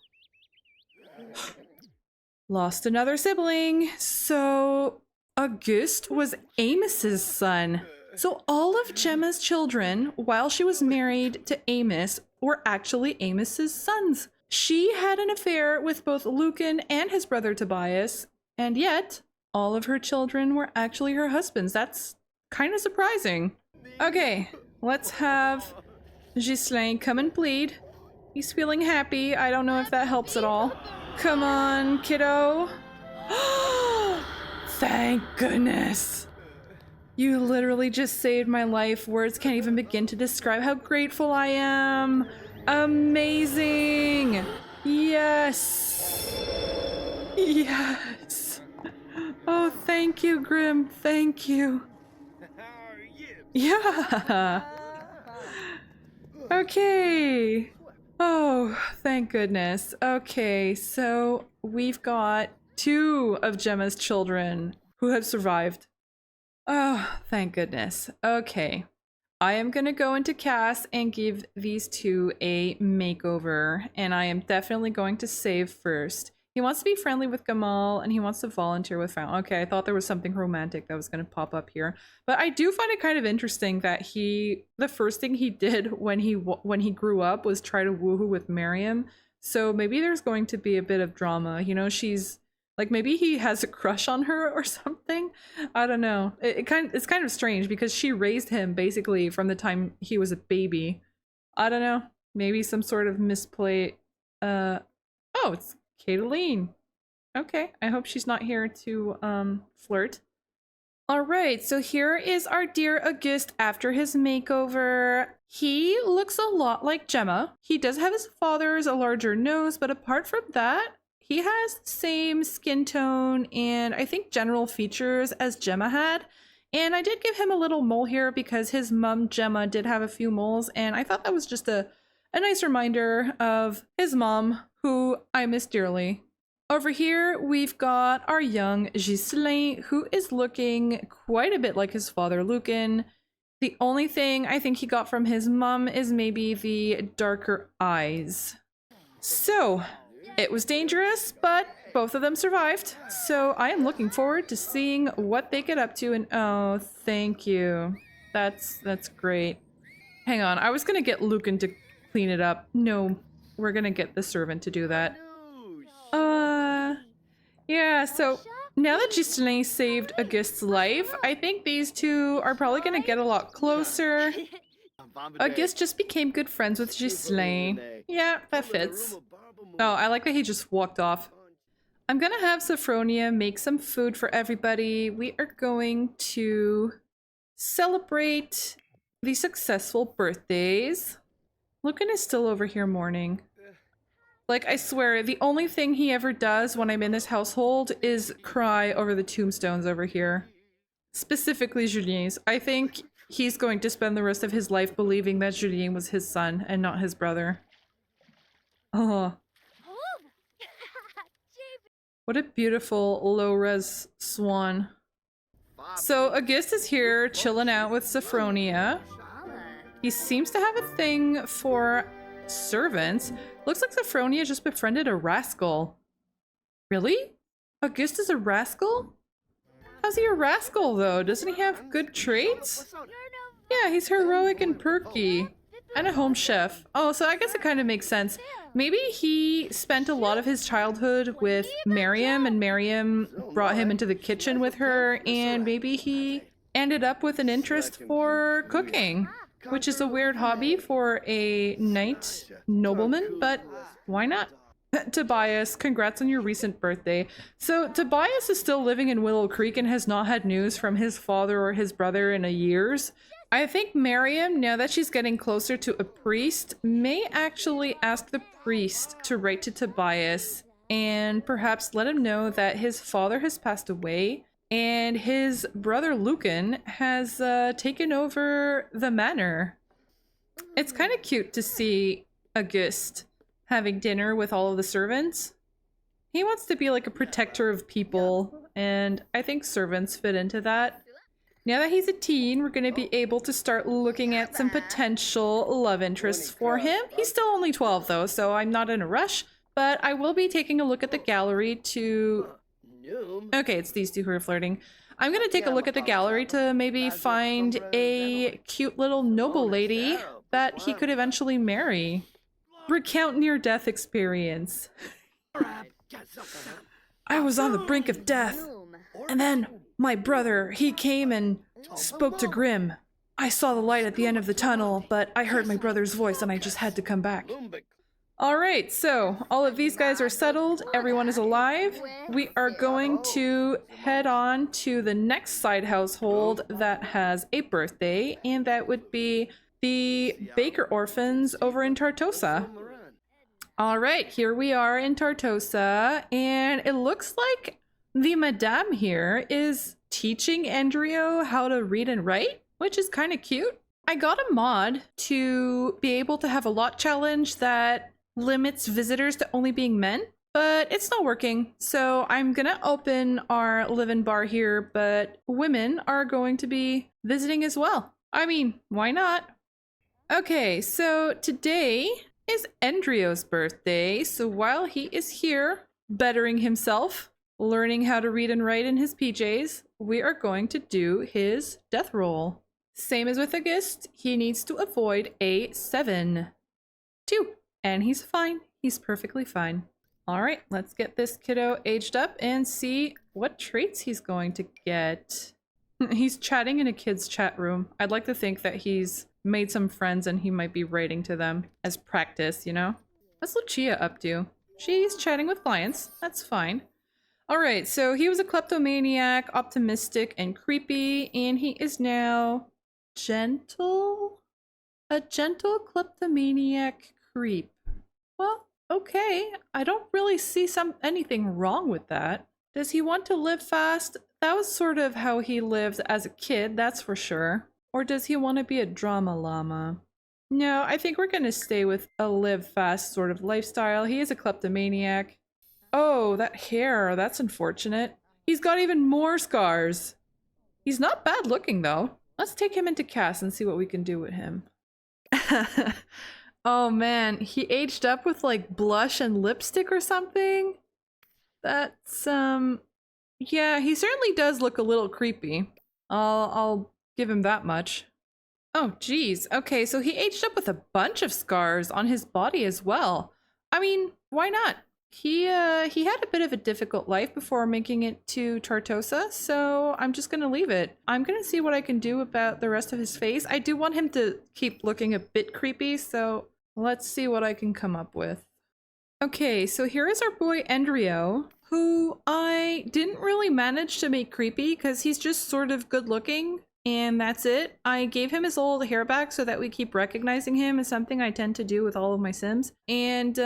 Lost another sibling. So, Auguste was Amos's son. So all of Gemma's children, while she was married to Amos, were actually Amos's sons. She had an affair with both Lucan and his brother Tobias, and yet all of her children were actually her husbands. That's kind of surprising. Okay, let's have Ghislain come and plead. He's feeling happy. I don't know if that helps at all. Come on, kiddo. Thank goodness. You literally just saved my life. Words can't even begin to describe how grateful I am. Amazing. Yes. Yes. Oh, thank you, Grim. Thank you. Yeah. Okay. Oh, thank goodness. Okay, so we've got 2 of Gemma's children who have survived. Oh, thank goodness. Okay. I am gonna go into Cass and give these 2 a makeover, and I am definitely going to save first. He wants to be friendly with Gamal, and he wants to volunteer with Fountain. Okay, I thought there was something romantic that was going to pop up here. But I do find it kind of interesting that the first thing he did when he grew up was try to woohoo with Miriam. So maybe there's going to be a bit of drama. You know, she's, like, maybe he has a crush on her or something. I don't know. It's kind of strange because she raised him basically from the time he was a baby. I don't know. Maybe some sort of misplay. Oh, it's Kateline. Okay, I hope she's not here to flirt. Alright, so here is our dear Auguste after his makeover. He looks a lot like Gemma. He does have his father's a larger nose, but apart from that, he has the same skin tone and I think general features as Gemma had. And I did give him a little mole here because his mom Gemma did have a few moles, and I thought that was just a nice reminder of his mom, who I miss dearly. Over here, we've got our young Ghislain, who is looking quite a bit like his father, Lucan. The only thing I think he got from his mom is maybe the darker eyes. So, it was dangerous, but both of them survived. So I am looking forward to seeing what they get up to, and oh, thank you. That's great. Hang on, I was gonna get Lucan to clean it up. No. We're gonna get the servant to do that. Yeah, so now that Ghislain saved Auguste's life, I think these 2 are probably gonna get a lot closer. Auguste just became good friends with Ghislain. Yeah, that fits. Oh, I like that he just walked off. I'm gonna have Sophronia make some food for everybody. We are going to celebrate the successful birthdays. Lucan is still over here mourning. Like, I swear, the only thing he ever does when I'm in this household is cry over the tombstones over here. Specifically Julien's. I think he's going to spend the rest of his life believing that Julien was his son and not his brother. Oh. What a beautiful low-res swan. So Auguste is here chilling out with Sophronia. He seems to have a thing for servants. Looks like Sophronia just befriended a rascal. Really? Auguste is a rascal? How's he a rascal though? Doesn't he have good traits? Yeah, he's heroic and perky. And a home chef. Oh, so I guess it kind of makes sense. Maybe he spent a lot of his childhood with Miriam, and Miriam brought him into the kitchen with her, and maybe he ended up with an interest for cooking. Which is a weird hobby for a knight nobleman, but why not? Tobias, congrats on your recent birthday. So Tobias is still living in Willow Creek and has not had news from his father or his brother in years. I think Miriam, now that she's getting closer to a priest, may actually ask the priest to write to Tobias and perhaps let him know that his father has passed away and his brother Lucan has taken over the manor. It's kind of cute to see Auguste having dinner with all of the servants. He wants to be like a protector of people, and I think servants fit into that. Now that he's a teen, we're going to be able to start looking at some potential love interests for him. He's still only 12 though, so I'm not in a rush, but I will be taking a look at the gallery to... Okay, it's these two who are flirting. I'm going to take a look at the gallery to maybe find a cute little noble lady that he could eventually marry. Recount near-death experience. I was on the brink of death, and then my brother, he came and spoke to Grim. I saw the light at the end of the tunnel, but I heard my brother's voice and I just had to come back. Alright, so all of these guys are settled, everyone is alive. We are going to head on to the next side household that has a birthday, and that would be the Baker Orphans over in Tartosa. Alright, here we are in Tartosa, and it looks like the Madame here is teaching Andrio how to read and write, which is kind of cute. I got a mod to be able to have a lot challenge that limits visitors to only being men, but it's not working. So I'm gonna open our live-in bar here, but women are going to be visiting as well. I mean, why not? Okay, so today is Andrio's birthday, so while he is here bettering himself, learning how to read and write in his PJs, we are going to do his death roll. Same as with Auguste, he needs to avoid a 7. 2. And he's fine. He's perfectly fine. Alright, let's get this kiddo aged up and see what traits he's going to get. He's chatting in a kid's chat room. I'd like to think that he's made some friends and he might be writing to them as practice, you know? What's Lucia up to? She's chatting with clients. That's fine. Alright, so he was a kleptomaniac, optimistic, and creepy, and he is now gentle? A gentle kleptomaniac creep. Well, okay. I don't really see anything wrong with that. Does he want to live fast? That was sort of how he lived as a kid, that's for sure. Or does he want to be a drama llama? No, I think we're going to stay with a live fast sort of lifestyle. He is a kleptomaniac. Oh, that hair, that's unfortunate. He's got even more scars. He's not bad looking though. Let's take him into cast and see what we can do with him. Oh man, he aged up with like blush and lipstick or something? That's, yeah, he certainly does look a little creepy. I'll give him that much. Oh geez, okay, so he aged up with a bunch of scars on his body as well. I mean, why not? He had a bit of a difficult life before making it to Tartosa, so I'm just gonna leave it. I'm gonna see what I can do about the rest of his face. I do want him to keep looking a bit creepy, so let's see what I can come up with. Okay, so here is our boy Andrio, who I didn't really manage to make creepy because he's just sort of good looking. And that's it. I gave him his old hair back so that we keep recognizing him, is something I tend to do with all of my Sims. And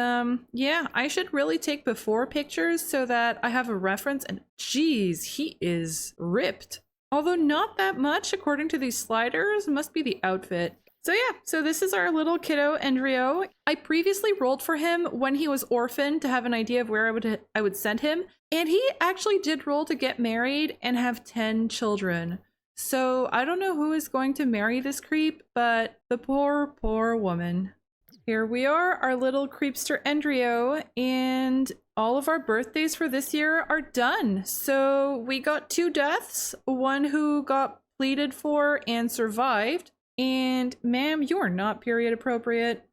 yeah, I should really take before pictures so that I have a reference. And geez, he is ripped. Although not that much according to these sliders, must be the outfit. So yeah, so this is our little kiddo Andrio. I previously rolled for him when he was orphaned to have an idea of where I would send him. And he actually did roll to get married and have 10 children. So I don't know who is going to marry this creep, but the poor, poor woman. Here we are, our little creepster Andrio, and all of our birthdays for this year are done. So we got 2 deaths, one who got pleaded for and survived. And ma'am, you are not period appropriate.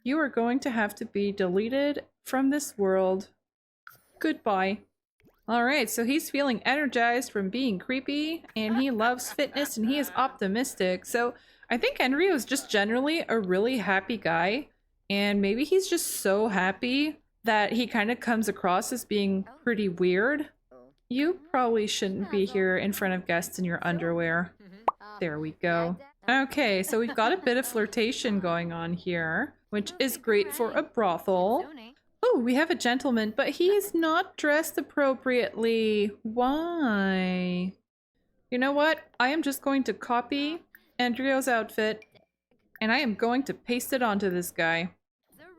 You are going to have to be deleted from this world. Goodbye. Alright, so he's feeling energized from being creepy, and he loves fitness, and he is optimistic. So I think Andrio is just generally a really happy guy, and maybe he's just so happy that he kind of comes across as being pretty weird. You probably shouldn't be here in front of guests in your underwear. There we go. Okay, so we've got a bit of flirtation going on here, which is great for a brothel. Oh, we have a gentleman, but he's not dressed appropriately. Why? You know what? I am just going to copy Andreo's outfit, and I am going to paste it onto this guy.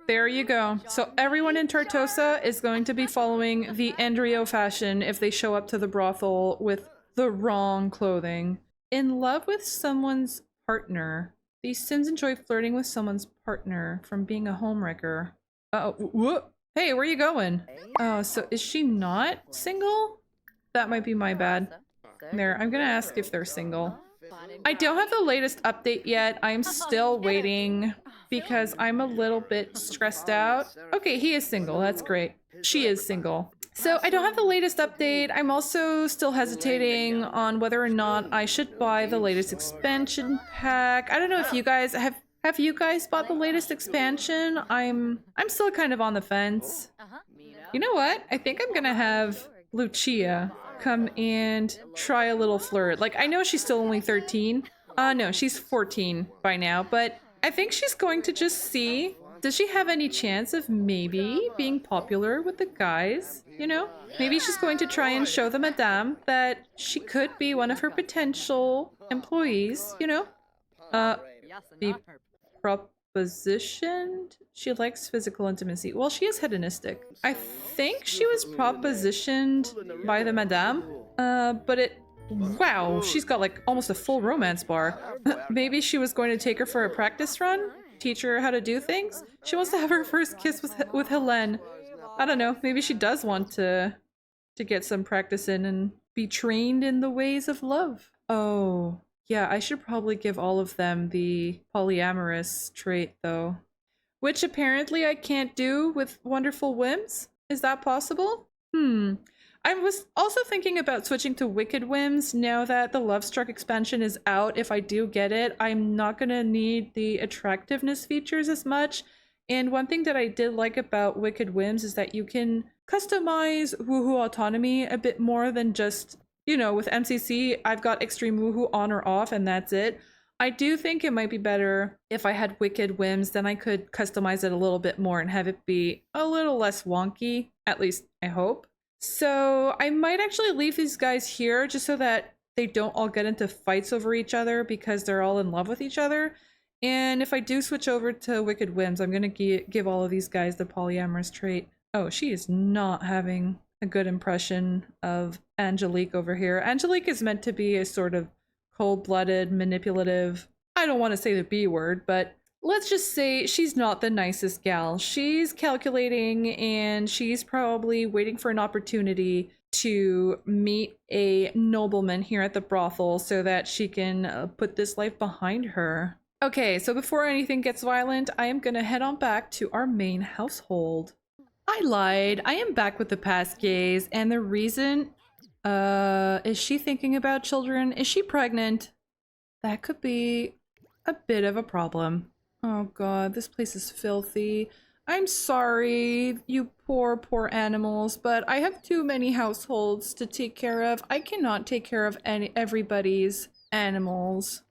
There you go. So everyone in Tortosa is going to be following the Andrio fashion if they show up to the brothel with the wrong clothing. In love with someone's partner. These Sims enjoy flirting with someone's partner from being a homewrecker. Uh-oh. Whoop. Hey, where are you going? Oh, so is she not single? That might be my bad. There, I'm gonna ask if they're single. I don't have the latest update yet. I'm still waiting because I'm a little bit stressed out. Okay, he is single. That's great. She is single. So I don't have the latest update. I'm also still hesitating on whether or not I should buy the latest expansion pack. I don't know if you guys have you guys bought the latest expansion? I'm still kind of on the fence. You know what? I think I'm gonna have Lucia come and try a little flirt. Like, I know she's still only 13. No, she's 14 by now, but I think she's going to just see, does she have any chance of maybe being popular with the guys? You know? Maybe she's going to try and show the madame that she could be one of her potential employees, you know? Be propositioned? She likes physical intimacy. Well, she is hedonistic. I think she was propositioned by the madame, but wow, she's got like almost a full romance bar. Maybe she was going to take her for a practice run? Teach her how to do things? She wants to have her first kiss with Helene. I don't know, maybe she does want to get some practice in and be trained in the ways of love. Oh, yeah, I should probably give all of them the polyamorous trait though. Which apparently I can't do with Wonderful Whims? Is that possible? I was also thinking about switching to Wicked Whims now that the Love Struck expansion is out. If I do get it, I'm not gonna need the attractiveness features as much. And one thing that I did like about Wicked Whims is that you can customize woohoo autonomy a bit more than just, you know, with MCC, I've got extreme woohoo on or off and that's it. I do think it might be better if I had Wicked Whims, then I could customize it a little bit more and have it be a little less wonky, at least I hope. So I might actually leave these guys here just so that they don't all get into fights over each other because they're all in love with each other. And if I do switch over to Wicked Whims, I'm going to give all of these guys the polyamorous trait. Oh, she is not having a good impression of Angelique over here. Angelique is meant to be a sort of cold-blooded, manipulative, I don't want to say the B word, but let's just say she's not the nicest gal. She's calculating and she's probably waiting for an opportunity to meet a nobleman here at the brothel so that she can put this life behind her. Okay, so before anything gets violent, I am gonna head on back to our main household. I lied. I am back with the past gaze, and the reason... is she thinking about children? Is she pregnant? That could be a bit of a problem. Oh god, this place is filthy. I'm sorry, you poor animals, but I have too many households to take care of. I cannot take care of everybody's animals.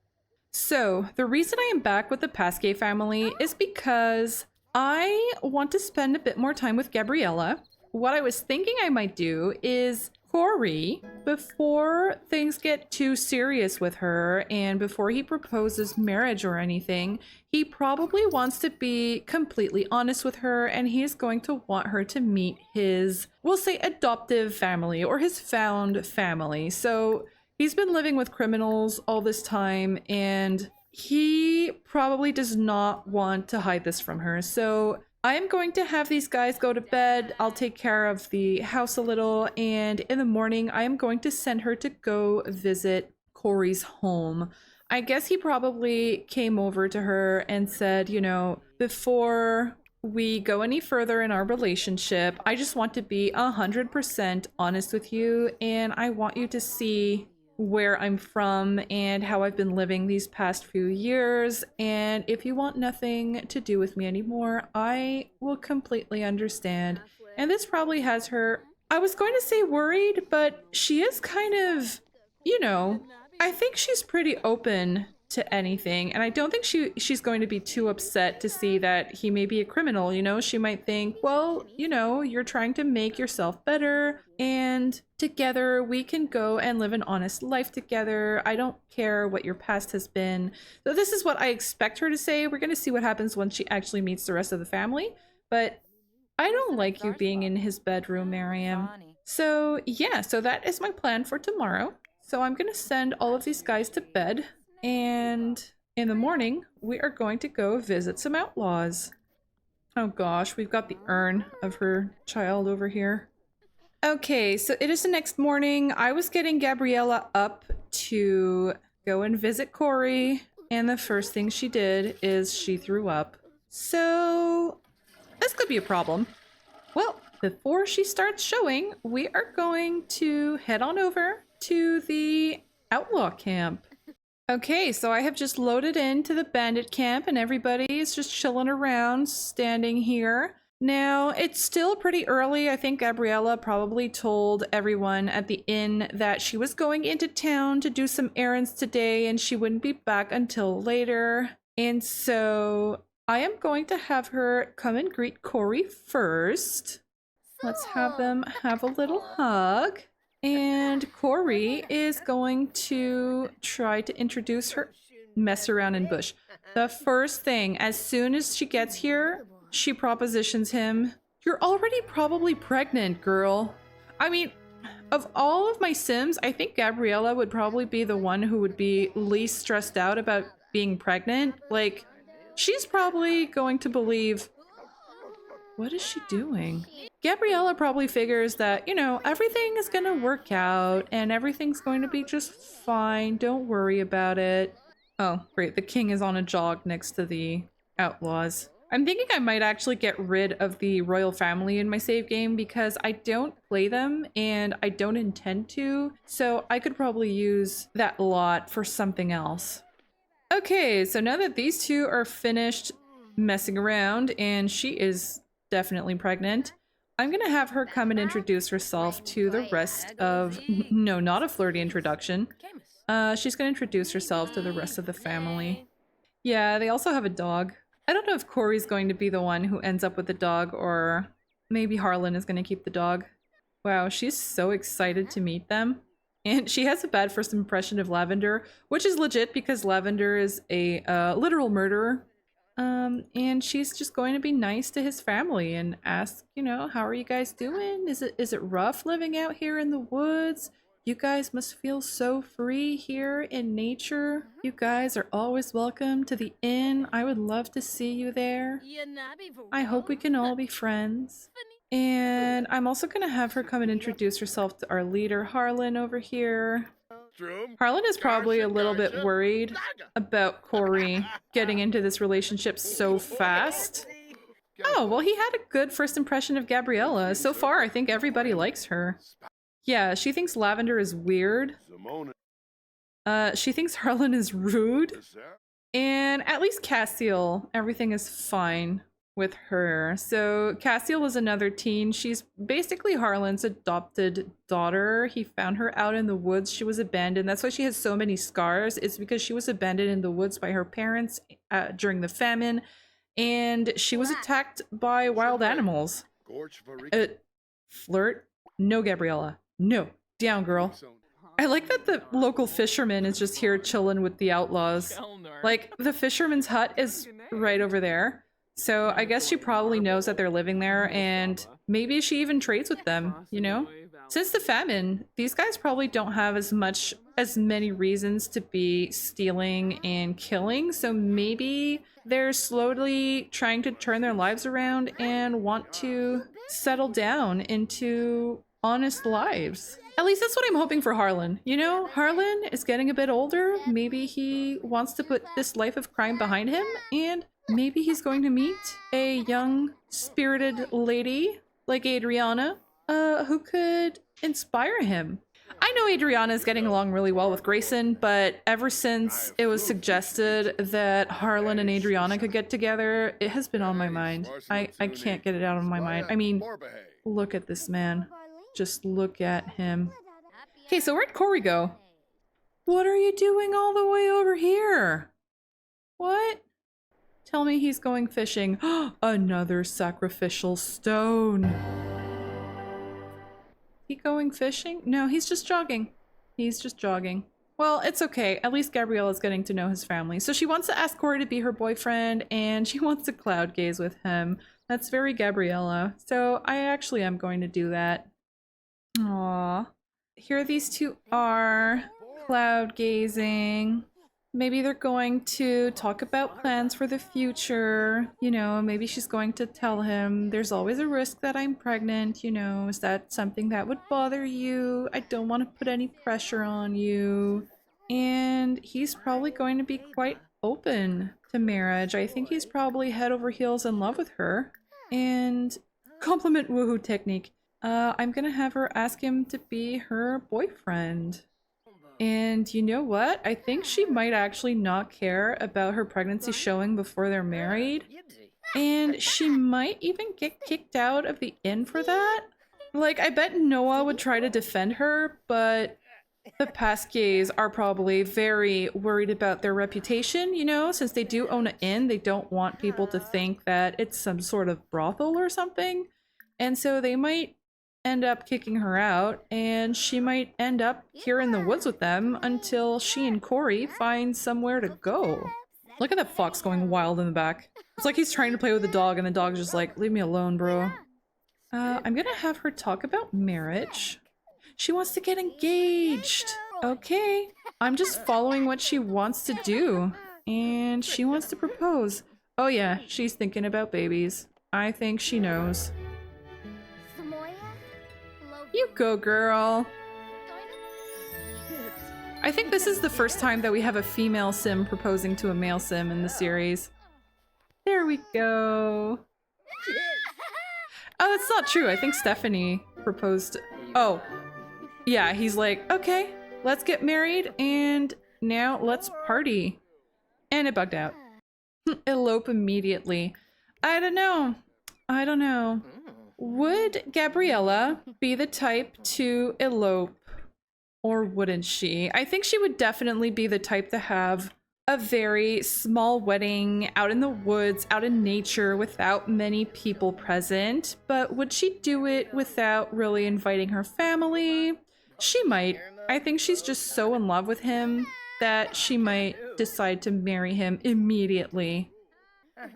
So, the reason I am back with the Pasquet family is because I want to spend a bit more time with Gabriella. What I was thinking I might do is Corey, before things get too serious with her and before he proposes marriage or anything, he probably wants to be completely honest with her and he is going to want her to meet his, we'll say, adoptive family or his found family. So he's been living with criminals all this time and he probably does not want to hide this from her. So I'm going to have these guys go to bed. I'll take care of the house a little, and in the morning, I am going to send her to go visit Corey's home. I guess he probably came over to her and said, you know, before we go any further in our relationship, I just want to be 100% honest with you, and I want you to see where I'm from and how I've been living these past few years. And if you want nothing to do with me anymore, I will completely understand. And this probably has her, I was going to say worried, but she is kind of, you know, I think she's pretty open to anything, and I don't think she's going to be too upset to see that he may be a criminal. You know, she might think, well, you know, you're trying to make yourself better, and together we can go and live an honest life together. I don't care what your past has been. So this is what I expect her to say. We're going to see what happens once she actually meets the rest of the family, but I don't like you being in his bedroom, Miriam. So yeah, so that is my plan for tomorrow. So I'm going to send all of these guys to bed, and in the morning, we are going to go visit some outlaws. Oh gosh, we've got the urn of her child over here. Okay, so it is the next morning. I was getting Gabriella up to go and visit Corey, and the first thing she did is she threw up. So this could be a problem. Well, before she starts showing, we are going to head on over to the outlaw camp. Okay, so I have just loaded into the bandit camp and everybody is just chilling around, standing here. Now, it's still pretty early. I think Gabriella probably told everyone at the inn that she was going into town to do some errands today and she wouldn't be back until later. And so I am going to have her come and greet Corey first. Let's have them have a little hug. And Corey is going to try to introduce her. Mess around in bush. The first thing, as soon as she gets here, she propositions him. You're already probably pregnant, girl. I mean, of all of my Sims, I think Gabriella would probably be the one who would be least stressed out about being pregnant. Like, she's probably going to believe... What is she doing? Gabriella probably figures that, you know, everything is gonna work out and everything's going to be just fine. Don't worry about it. Oh, great. The king is on a jog next to the outlaws. I'm thinking I might actually get rid of the royal family in my save game because I don't play them and I don't intend to. So I could probably use that lot for something else. Okay, so now that these two are finished messing around and she is definitely pregnant, I'm gonna have her come and introduce herself to the rest of... No, not a flirty introduction. She's gonna introduce herself to the rest of the family. Yeah, they also have a dog. I don't know if Corey's going to be the one who ends up with the dog, or maybe Harlan is gonna keep the dog. Wow, she's so excited to meet them. And she has a bad first impression of Lavender, which is legit because Lavender is a literal murderer. And she's just going to be nice to his family and ask, you know, how are you guys doing? Is it rough living out here in the woods? You guys must feel so free here in nature. You guys are always welcome to the inn. I would love to see you there. I hope we can all be friends. And I'm also going to have her come and introduce herself to our leader, Harlan, over here. Harlan is probably a little bit worried about Corey getting into this relationship so fast. Oh, well, he had a good first impression of Gabriella. So far, I think everybody likes her. Yeah, she thinks Lavender is weird. She thinks Harlan is rude. And at least Cassiel, everything is fine with her. So Cassiel is another teen. She's basically Harlan's adopted daughter. He found her out in the woods. She was abandoned. That's why she has so many scars. It's because she was abandoned in the woods by her parents during the famine. And she was attacked by wild animals. Flirt? No, Gabriella. No. Down, girl. I like that the local fisherman is just here chilling with the outlaws. Like, the fisherman's hut is right over there. So I guess she probably knows that they're living there, and maybe she even trades with them, you know? Since the famine, these guys probably don't have as many reasons to be stealing and killing, so maybe they're slowly trying to turn their lives around and want to settle down into honest lives. At least that's what I'm hoping for Harlan. You know, Harlan is getting a bit older. Maybe he wants to put this life of crime behind him, and maybe he's going to meet a young, spirited lady like Adriana, who could inspire him. I know Adriana is getting along really well with Grayson, but ever since it was suggested that Harlan and Adriana could get together, it has been on my mind. I can't get it out of my mind. I mean, look at this man. Just look at him. Okay, so where'd Corey go? What are you doing all the way over here? What? Tell me he's going fishing. Another sacrificial stone. He going fishing? No, he's just jogging. He's just jogging. Well, it's okay. At least Gabriella's getting to know his family. So she wants to ask Corey to be her boyfriend, and she wants to cloud gaze with him. That's very Gabriella. So I actually am going to do that. Aww. Here these two are cloud gazing. Maybe they're going to talk about plans for the future. You know, maybe she's going to tell him there's always a risk that I'm pregnant. You know, is that something that would bother you? I don't want to put any pressure on you. And he's probably going to be quite open to marriage. I think he's probably head over heels in love with her. And compliment woohoo technique. I'm gonna have her ask him to be her boyfriend. And you know what? I think she might actually not care about her pregnancy showing before they're married. And she might even get kicked out of the inn for that. Like, I bet Noah would try to defend her, but the Pasquiers are probably very worried about their reputation, you know? Since they do own an inn, they don't want people to think that it's some sort of brothel or something. And so they might end up kicking her out, and she might end up here in the woods with them until she and Corey find somewhere to go. Look at that fox going wild in the back. It's like he's trying to play with the dog, and the dog's just like, leave me alone, bro. I'm gonna have her talk about marriage. She wants to get engaged. Okay, I'm just following what she wants to do, and she wants to propose. Oh yeah, she's thinking about babies. I think she knows. You go, girl. I think this is the first time that we have a female sim proposing to a male sim in the series. There we go. Oh, that's not true. I think Stephanie proposed. Oh, yeah, he's like, okay, let's get married and now let's party. And it bugged out. Elope immediately. I don't know. I don't know. Would Gabriella be the type to elope, or wouldn't she? I think she would definitely be the type to have a very small wedding out in the woods, out in nature, without many people present. But would she do it without really inviting her family? She might. I think she's just so in love with him that she might decide to marry him immediately.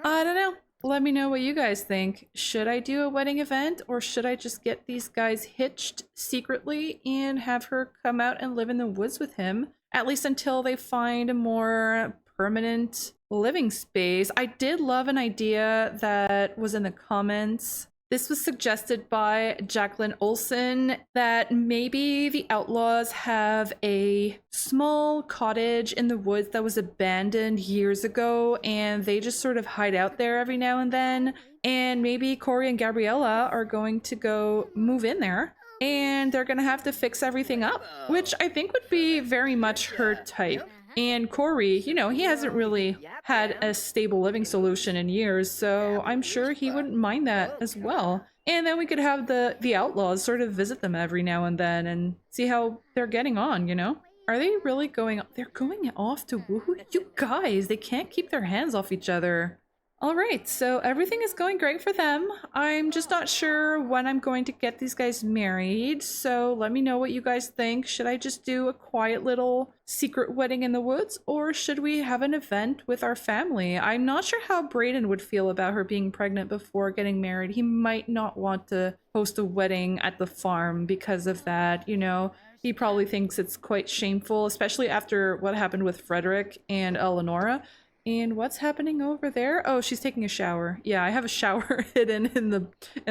I don't know. Let me know what you guys think. Should I do a wedding event, or should I just get these guys hitched secretly and have her come out and live in the woods with him, at least until they find a more permanent living space? I did love an idea that was in the comments. This was suggested by Jacqueline Olsen, that maybe the outlaws have a small cottage in the woods that was abandoned years ago, and they just sort of hide out there every now and then. And maybe Corey and Gabriella are going to go move in there, and they're gonna have to fix everything up, which I think would be very much her type. And Corey, you know, he hasn't really had a stable living solution in years, so I'm sure he wouldn't mind that as well. And then we could have the outlaws sort of visit them every now and then and see how they're getting on, you know? Are they really going... They're going off to woohoo? You guys, they can't keep their hands off each other. Alright, so everything is going great for them. I'm just not sure when I'm going to get these guys married, so let me know what you guys think. Should I just do a quiet little secret wedding in the woods, or should we have an event with our family? I'm not sure how Brayden would feel about her being pregnant before getting married. He might not want to host a wedding at the farm because of that, you know? He probably thinks it's quite shameful, especially after what happened with Frederick and Eleonora. And what's happening over there? Oh, she's taking a shower. Yeah, I have a shower hidden in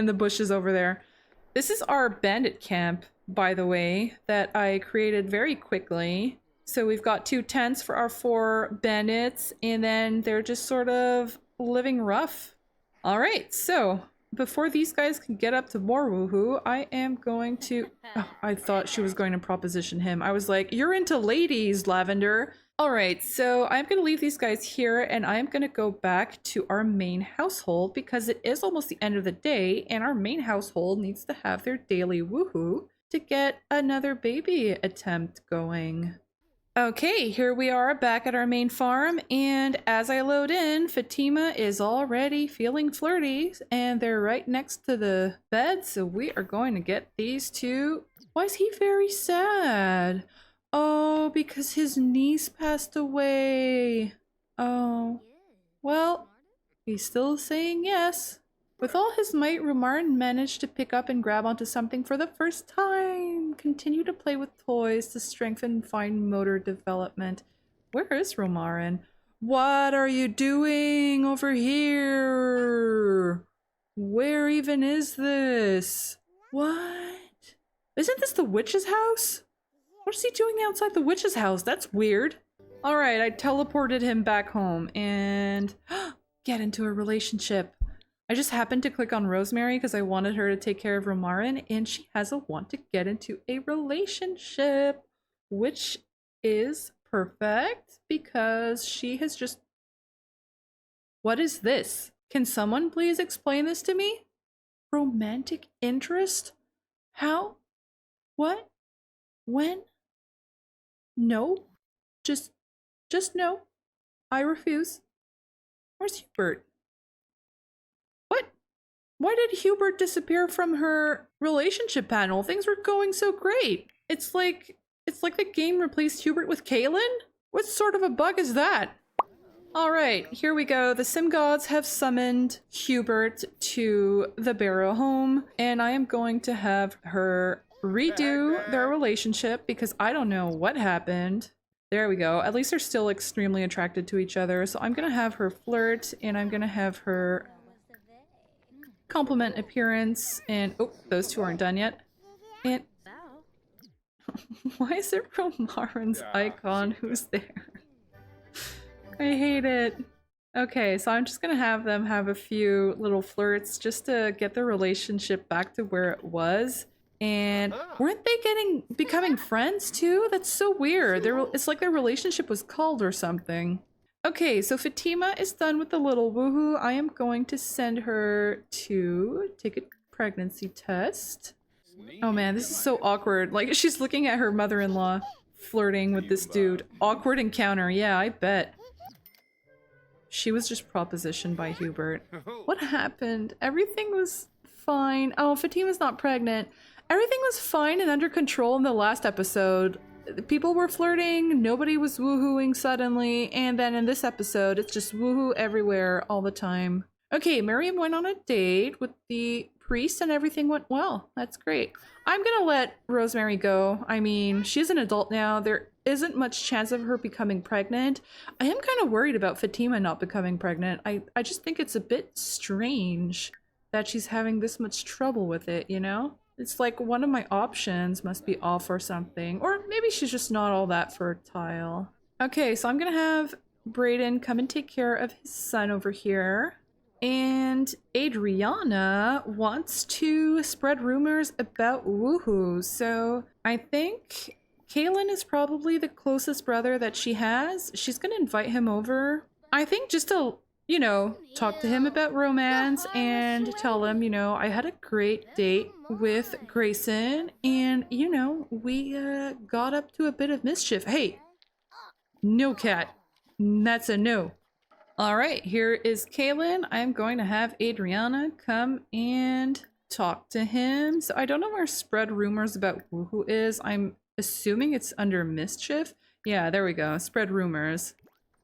the bushes over there. This is our bandit camp, by the way, that I created very quickly. So we've got 2 tents for our 4 bandits, and then they're just sort of living rough. All right, so before these guys can get up to more woohoo, I am going to... Oh, I thought she was going to proposition him. I was like, you're into ladies, Lavender. All right, so I'm going to leave these guys here and I'm going to go back to our main household because it is almost the end of the day and our main household needs to have their daily woohoo to get another baby attempt going. Okay, here we are back at our main farm, and as I load in, Fatima is already feeling flirty, and they're right next to the bed, so we are going to get these two. Why is he very sad? Oh, because his niece passed away. Oh, well, he's still saying yes. With all his might, Romarin managed to pick up and grab onto something for the first time. Continue to play with toys to strengthen fine motor development. Where is Romarin? What are you doing over here? Where even is this? What? Isn't this the witch's house? What is he doing outside the witch's house? That's weird. All right, I teleported him back home and get into a relationship. I just happened to click on Rosemary because I wanted her to take care of Romarin, and she has a want to get into a relationship, which is perfect because she has just... What is this? Can someone please explain this to me? Romantic interest? How? What? When? No. Just no. I refuse. Where's Hubert? What? Why did Hubert disappear from her relationship panel? Things were going so great. It's like the game replaced Hubert with Kaylin? What sort of a bug is that? Alright, here we go. The Sim Gods have summoned Hubert to the Barrow home, and I am going to have her redo their relationship because I don't know what happened. There we go. At least they're still extremely attracted to each other. So I'm going to have her flirt and I'm going to have her compliment appearance. And oh, those two aren't done yet. And why is it Romarin's icon? Who's there? I hate it. Okay, so I'm just going to have them have a few little flirts just to get the relationship back to where it was. And weren't they becoming friends too? That's so weird. It's like their relationship was culled or something. Okay, so Fatima is done with the little woohoo. I am going to send her to take a pregnancy test. Oh man, this is so awkward. Like, she's looking at her mother-in-law flirting with this dude. Awkward encounter. Yeah, I bet. She was just propositioned by Hubert. What happened? Everything was fine. Oh, Fatima's not pregnant. Everything was fine and under control in the last episode. People were flirting, nobody was woohooing suddenly, and then in this episode, it's just woohoo everywhere all the time. Okay, Miriam went on a date with the priest and everything went well. That's great. I'm gonna let Rosemary go. I mean, she's an adult now. There isn't much chance of her becoming pregnant. I am kind of worried about Fatima not becoming pregnant. I just think it's a bit strange that she's having this much trouble with it, you know? It's like one of my options must be off or something. Or maybe she's just not all that fertile. Okay, so I'm gonna have Brayden come and take care of his son over here. And Adriana wants to spread rumors about woohoo. So I think Kaylin is probably the closest brother that she has. She's gonna invite him over. I think just to, you know, talk to him about romance and tell him, you know, I had a great date with Grayson and, you know, we got up to a bit of mischief. Hey, no cat. That's a no. All right, here is Kaylin. I'm going to have Adriana come and talk to him. So I don't know where spread rumors about woohoo is. I'm assuming it's under mischief. Yeah, there we go. Spread rumors.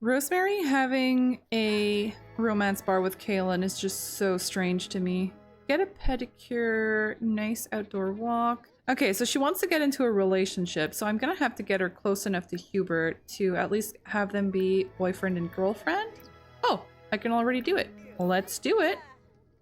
Rosemary having a romance bar with Kaylin is just so strange to me. Get a pedicure, nice outdoor walk. Okay, so she wants to get into a relationship, so I'm gonna have to get her close enough to Hubert to at least have them be boyfriend and girlfriend. Oh, I can already do it. Let's do it.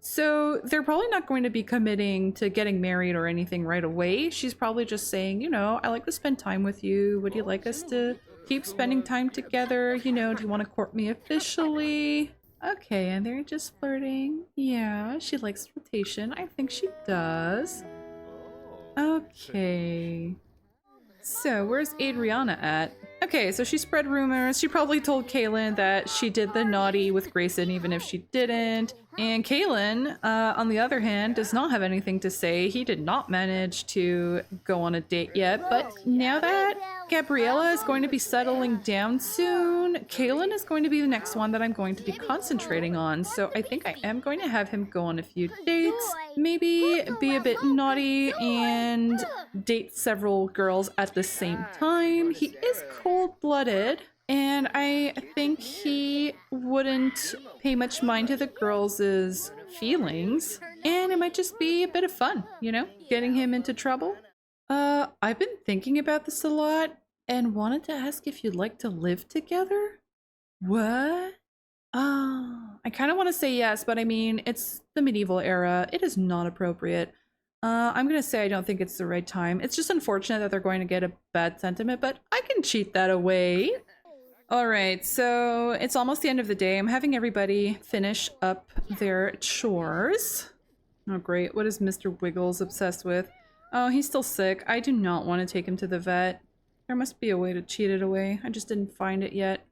So they're probably not going to be committing to getting married or anything right away. She's probably just saying, you know, I like to spend time with you. Would you like us to keep spending time together? You know, do you want to court me officially? Okay, and they're just flirting. Yeah, she likes rotation. I think she does. Okay. So, where's Adriana at? Okay, so she spread rumors. She probably told Kaylin that she did the naughty with Grayson, even if she didn't. And Kaylin, on the other hand, does not have anything to say. He did not manage to go on a date yet, but now that Gabriella is going to be settling down soon, Kaylin is going to be the next one that I'm going to be concentrating on. So I think I am going to have him go on a few dates, maybe be a bit naughty and date several girls at the same time. He is cold-blooded, and I think he wouldn't pay much mind to the girls' feelings, and it might just be a bit of fun, you know, getting him into trouble. I've been thinking about this a lot and wanted to ask if you'd like to live together. What? I kind of want to say yes, but I mean, it's the medieval era. It is not appropriate. I'm gonna say I don't think it's the right time. It's just unfortunate that they're going to get a bad sentiment, but I can cheat that away. Alright, so it's almost the end of the day. I'm having everybody finish up their chores. Oh great, what is Mr. Wiggles obsessed with? Oh, he's still sick. I do not want to take him to the vet. There must be a way to cheat it away. I just didn't find it yet.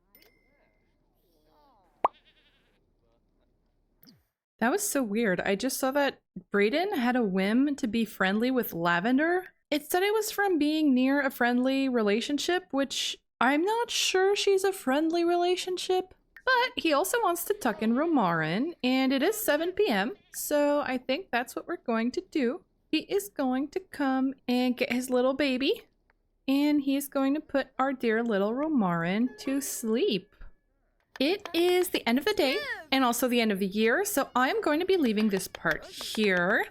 That was so weird. I just saw that Brayden had a whim to be friendly with Lavender. It said it was from being near a friendly relationship, which I'm not sure she's a friendly relationship. But he also wants to tuck in Romarin, and it is 7 p.m., so I think that's what we're going to do. He is going to come and get his little baby, and he is going to put our dear little Romarin to sleep. It is the end of the day and also the end of the year, so I'm going to be leaving this part here.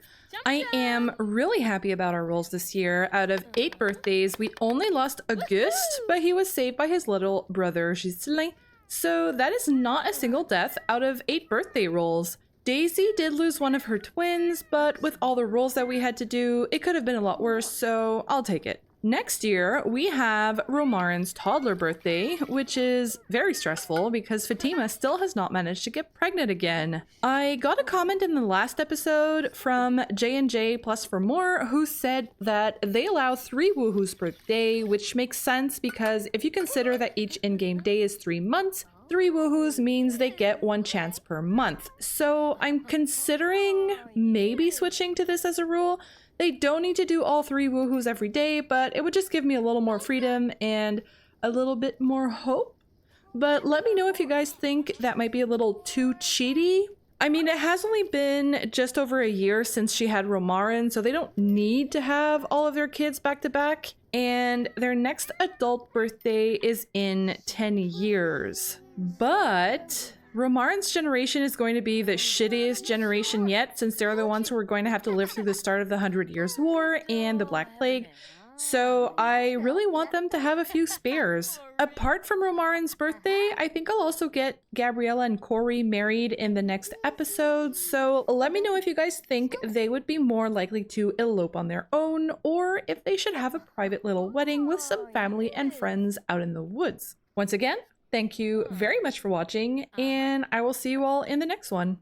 I am really happy about our rolls this year. Out of 8 birthdays, we only lost Auguste, but he was saved by his little brother, Ghislain. So that is not a single death out of 8 birthday rolls. Daisy did lose one of her twins, but with all the rolls that we had to do, it could have been a lot worse, so I'll take it. Next year, we have Romarin's toddler birthday, which is very stressful because Fatima still has not managed to get pregnant again. I got a comment in the last episode from J&J Plus for More who said that they allow 3 woohoos per day, which makes sense because if you consider that each in-game day is 3 months, 3 woohoos means they get 1 chance per month. So I'm considering maybe switching to this as a rule. They don't need to do all 3 woohoos every day, but it would just give me a little more freedom and a little bit more hope. But let me know if you guys think that might be a little too cheaty. I mean, it has only been just over a year since she had Romarin, so they don't need to have all of their kids back to back. And their next adult birthday is in 10 years. But Romarin's generation is going to be the shittiest generation yet, since they're the ones who are going to have to live through the start of the 100 Years' War and the Black Plague. So I really want them to have a few spares. Apart from Romarin's birthday, I think I'll also get Gabriella and Corey married in the next episode. So let me know if you guys think they would be more likely to elope on their own, or if they should have a private little wedding with some family and friends out in the woods. Once again, thank you very much for watching, and I will see you all in the next one.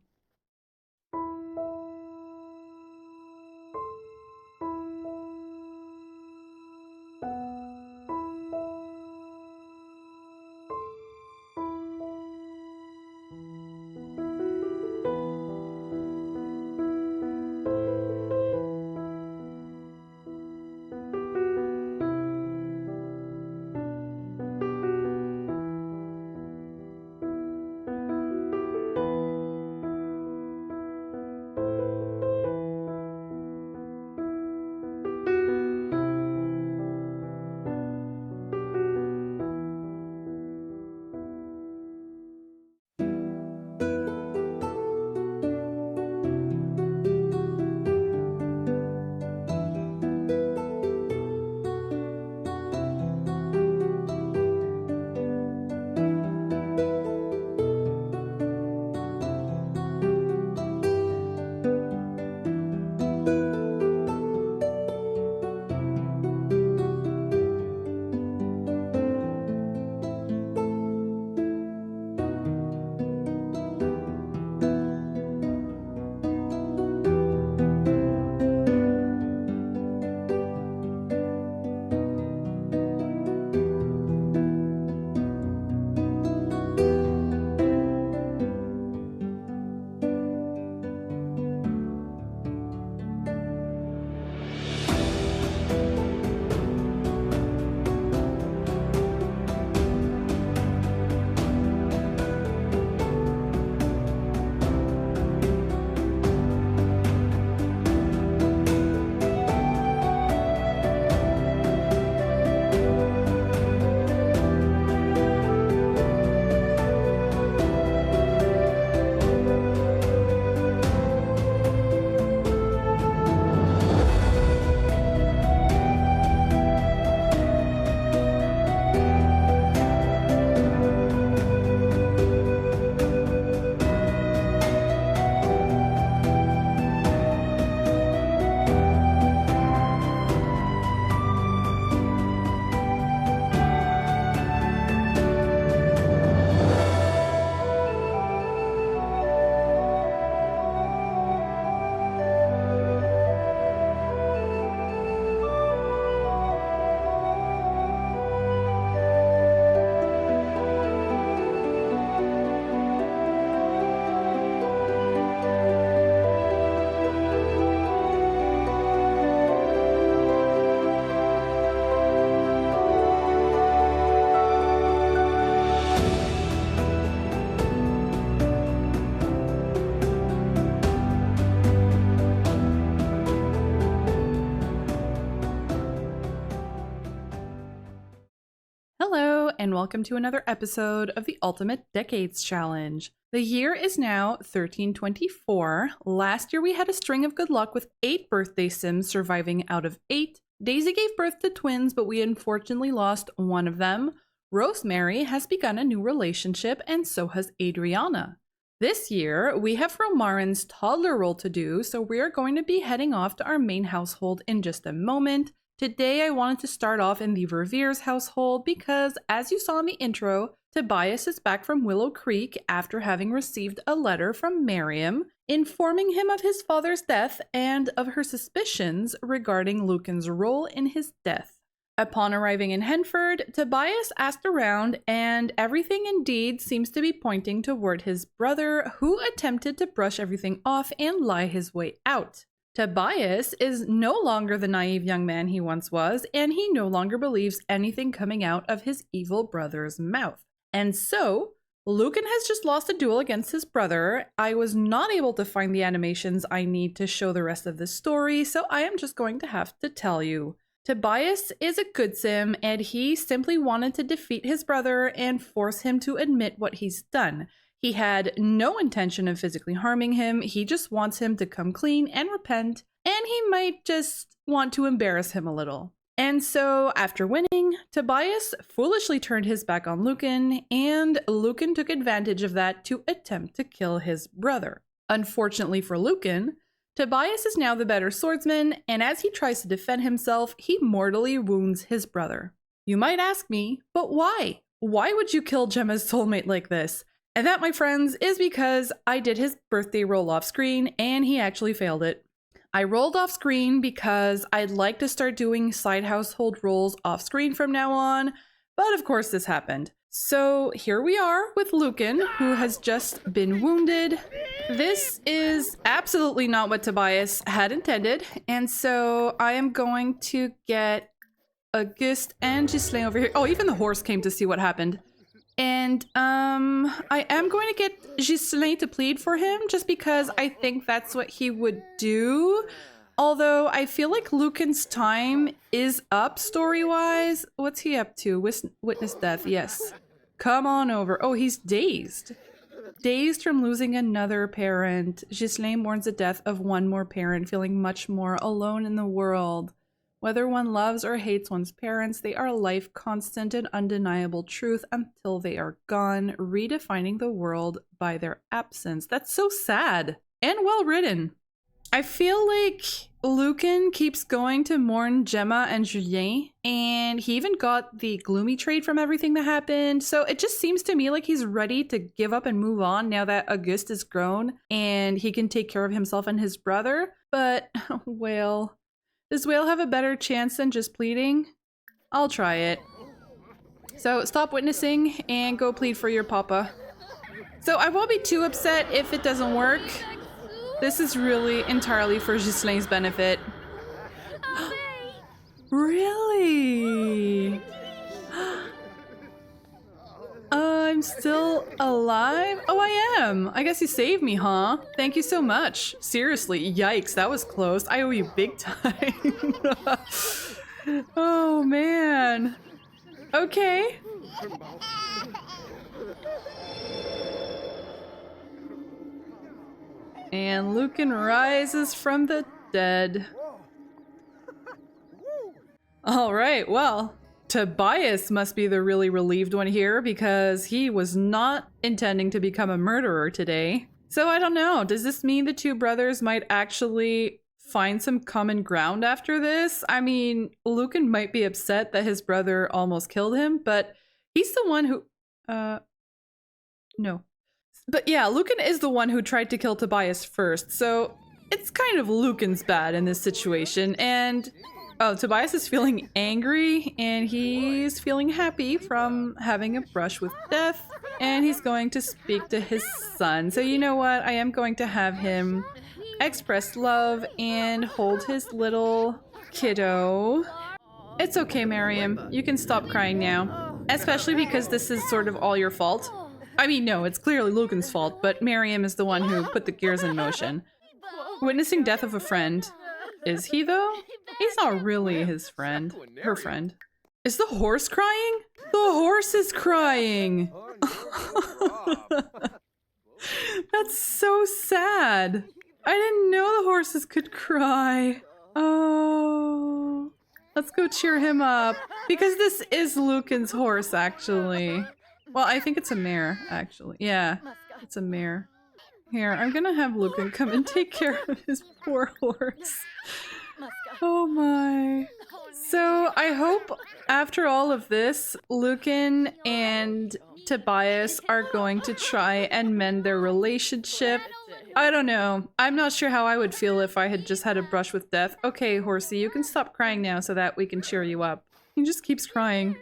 and welcome to another episode of the Ultimate Decades Challenge. The year is now 1324. Last year we had a string of good luck with 8 birthday sims surviving out of 8. Daisy gave birth to twins, but we unfortunately lost one of them. Rosemary has begun a new relationship, and so has Adriana. This year, we have Romarin's toddler role to do, so we are going to be heading off to our main household in just a moment. Today, I wanted to start off in the Revere's household because, as you saw in the intro, Tobias is back from Willow Creek after having received a letter from Miriam informing him of his father's death and of her suspicions regarding Lucan's role in his death. Upon arriving in Henford, Tobias asked around, and everything indeed seems to be pointing toward his brother, who attempted to brush everything off and lie his way out. Tobias is no longer the naive young man he once was, and he no longer believes anything coming out of his evil brother's mouth. And so, Lucan has just lost a duel against his brother. I was not able to find the animations I need to show the rest of the story, so I am just going to have to tell you. Tobias is a good sim, and he simply wanted to defeat his brother and force him to admit what he's done. He had no intention of physically harming him, he just wants him to come clean and repent, and he might just want to embarrass him a little. And so, after winning, Tobias foolishly turned his back on Lucan, and Lucan took advantage of that to attempt to kill his brother. Unfortunately for Lucan, Tobias is now the better swordsman, and as he tries to defend himself, he mortally wounds his brother. You might ask me, but why? Why would you kill Gemma's soulmate like this? And that, my friends, is because I did his birthday roll off screen and he actually failed it. I rolled off screen because I'd like to start doing side household rolls off screen from now on, but of course this happened. So here we are with Lucan, who has just been wounded. This is absolutely not what Tobias had intended, and so I am going to get Auguste and Ghislain over here. Oh, even the horse came to see what happened. And I am going to get Ghislain to plead for him just because I think that's what he would do. Although I feel like Lucan's time is up story-wise. What's he up to? Witness death, yes. Come on over. Oh, he's dazed. Dazed from losing another parent. Ghislain mourns the death of one more parent, feeling much more alone in the world. Whether one loves or hates one's parents, they are a life constant and undeniable truth until they are gone, redefining the world by their absence. That's so sad and well written. I feel like Lucan keeps going to mourn Gemma and Julien, and he even got the gloomy trait from everything that happened. So it just seems to me like he's ready to give up and move on now that Auguste is grown and he can take care of himself and his brother. But, well, does Whale have a better chance than just pleading? I'll try it. So stop witnessing and go plead for your papa. So I won't be too upset if it doesn't work. This is really entirely for Ghislain's benefit. Really? I'm still alive? Oh, I am. I guess you saved me, huh? Thank you so much. Seriously, yikes, that was close. I owe you big time. Oh, man. Okay. And Lucan rises from the dead. All right, well, Tobias must be the really relieved one here because he was not intending to become a murderer today. So I don't know, does this mean the two brothers might actually find some common ground after this? I mean, Lucan might be upset that his brother almost killed him, but he's the one who... no. But yeah, Lucan is the one who tried to kill Tobias first, so it's kind of Lucan's bad in this situation, and... Oh, Tobias is feeling angry, and he's feeling happy from having a brush with death, and he's going to speak to his son. So you know what? I am going to have him express love and hold his little kiddo. It's okay, Miriam. You can stop crying now. Especially because this is sort of all your fault. I mean, no, it's clearly Lucan's fault, but Miriam is the one who put the gears in motion. Witnessing death of a friend. Is he, though? He's not really his friend. Her friend. Is the horse crying? The horse is crying. That's so sad. I didn't know the horses could cry. Oh. Let's go cheer him up. Because this is Lucan's horse, actually. Well, I think it's a mare, actually. Yeah, it's a mare. Here, I'm gonna have Lucan come and take care of his poor horse. Oh my. So I hope after all of this, Lucan and Tobias are going to try and mend their relationship. I don't know. I'm not sure how I would feel if I had just had a brush with death. Okay, horsey, you can stop crying now so that we can cheer you up. He just keeps crying.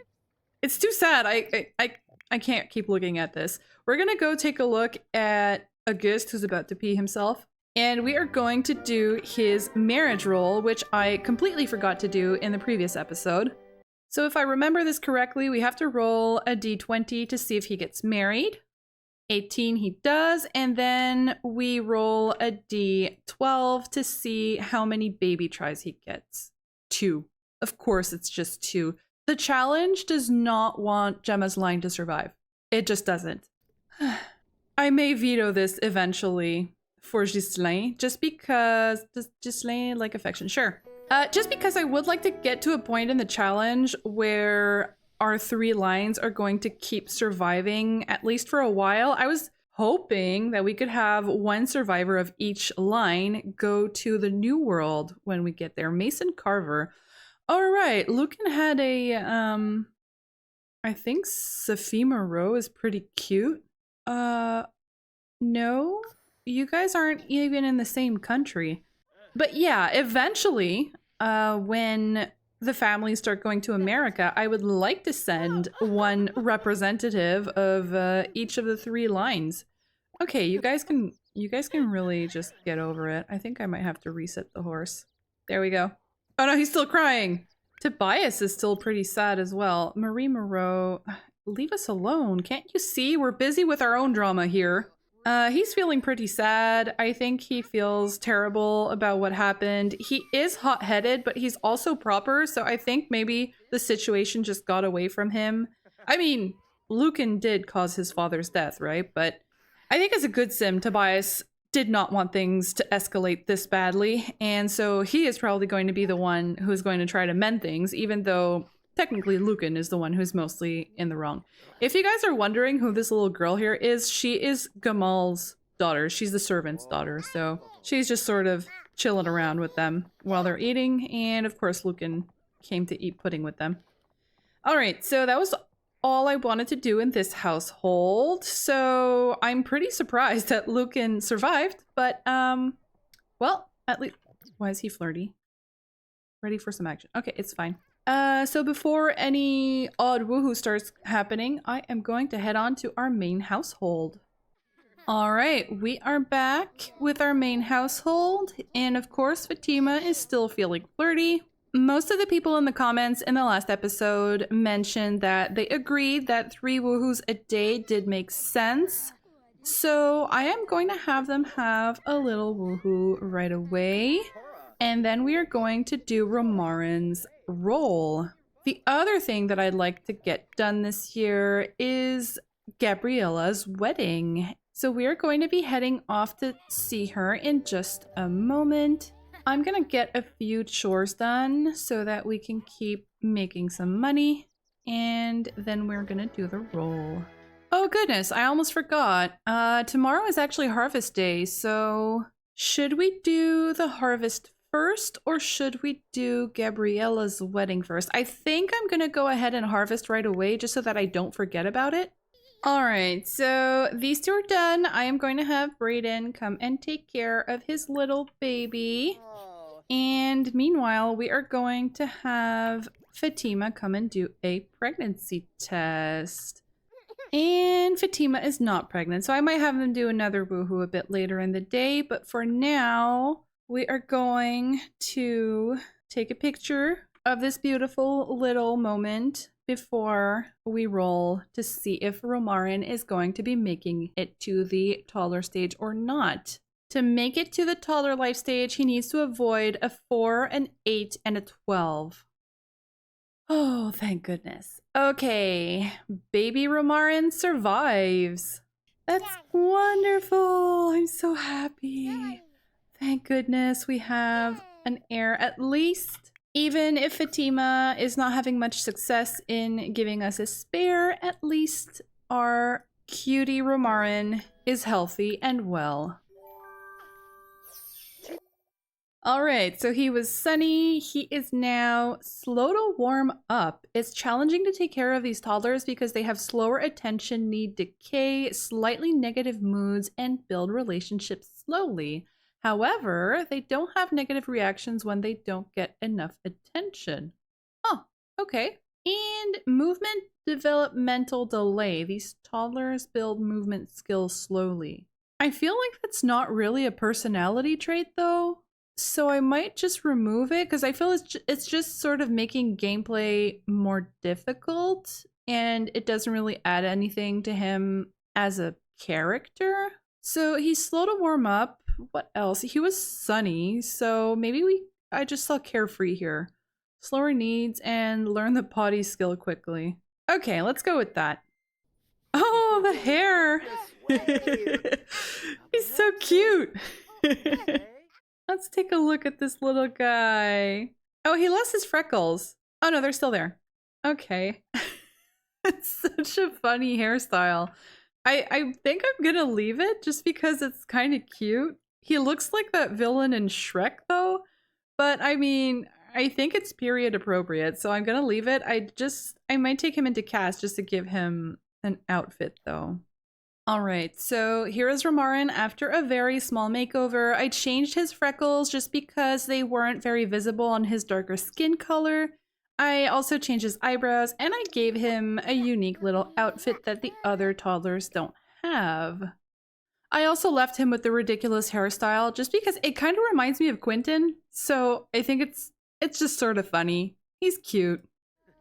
It's too sad. I can't keep looking at this. We're gonna go take a look at Auguste, who's about to pee himself. And we are going to do his marriage roll, which I completely forgot to do in the previous episode. So if I remember this correctly, we have to roll a d20 to see if he gets married. 18 he does, and then we roll a d12 to see how many baby tries he gets. 2. Of course it's just 2. The challenge does not want Gemma's line to survive. It just doesn't. I may veto this eventually for Ghislain, just because... Does Ghislain like affection? Sure. Just because I would like to get to a point in the challenge where our 3 lines are going to keep surviving, at least for a while. I was hoping that we could have 1 survivor of each line go to the new world when we get there. Mason Carver. All right, Lucan had a, I think Sophie Moreau is pretty cute. No, you guys aren't even in the same country. But yeah, eventually, when the families start going to America, I would like to send 1 representative of each of the 3 lines. Okay, you guys can really just get over it. I think I might have to reset the horse. There we go. Oh no, he's still crying. Tobias is still pretty sad as well. Marie Moreau, leave us alone. Can't you see we're busy with our own drama here? He's feeling pretty sad. I think he feels terrible about what happened. He is hot-headed, but he's also proper, so I think maybe the situation just got away from him. I mean, Lucan did cause his father's death, right? But I think as a good sim, Tobias did not want things to escalate this badly, and so he is probably going to be the one who's going to try to mend things, even though technically Lucan is the one who's mostly in the wrong. If you guys are wondering who this little girl here is, she is Gamal's daughter. She's the servant's daughter, so she's just sort of chilling around with them while they're eating, and of course Lucan came to eat pudding with them. Alright, so that was all I wanted to do in this household, so I'm pretty surprised that Lucan survived, but, well, at least... Why is he flirty? Ready for some action. Okay, it's fine. So before any odd woohoo starts happening, I am going to head on to our main household. Alright, we are back with our main household, and of course Fatima is still feeling flirty. Most of the people in the comments in the last episode mentioned that they agreed that 3 woohoos a day did make sense. So I am going to have them have a little woohoo right away. And then we are going to do Romarin's roll. The other thing that I'd like to get done this year is Gabriella's wedding. So we are going to be heading off to see her in just a moment. I'm gonna get a few chores done so that we can keep making some money, and then we're gonna do the roll. Oh goodness, I almost forgot. Tomorrow is actually harvest day, so should we do the harvest first or should we do Gabriella's wedding first? I think I'm gonna go ahead and harvest right away just so that I don't forget about it. Alright, so these 2 are done. I am going to have Brayden come and take care of his little baby. And meanwhile, we are going to have Fatima come and do a pregnancy test. And Fatima is not pregnant, so I might have them do another woohoo a bit later in the day. But for now, we are going to take a picture of this beautiful little moment before we roll to see if Romarin is going to be making it to the taller stage or not. To make it to the taller life stage, he needs to avoid a 4, an 8, and a 12. Oh, thank goodness. Okay, baby Romarin survives. That's wonderful. I'm so happy. Thank goodness we have an heir at least. Even if Fatima is not having much success in giving us a spare, at least our cutie Romarin is healthy and well. Alright, so he was sunny. He is now slow to warm up. It's challenging to take care of these toddlers because they have slower attention, need decay, slightly negative moods, and build relationships slowly. However, they don't have negative reactions when they don't get enough attention. Oh, okay. And movement developmental delay. These toddlers build movement skills slowly. I feel like that's not really a personality trait though. So I might just remove it because I feel it's just sort of making gameplay more difficult and it doesn't really add anything to him as a character. So he's slow to warm up. What else? He was sunny, so maybe I just saw carefree here. Slower needs and learn the potty skill quickly. Okay, let's go with that. Oh, the hair! He's so cute! Let's take a look at this little guy. Oh, he lost his freckles. Oh no, they're still there. Okay. It's such a funny hairstyle. I think I'm gonna leave it just because it's kind of cute. He looks like that villain in Shrek though, but I mean, I think it's period appropriate, so I'm gonna leave it. I might take him into cast just to give him an outfit though. Alright, so here is Romarin after a very small makeover. I changed his freckles just because they weren't very visible on his darker skin color. I also changed his eyebrows and I gave him a unique little outfit that the other toddlers don't have. I also left him with the ridiculous hairstyle just because it kind of reminds me of Quentin, so I think it's just sort of funny. He's cute.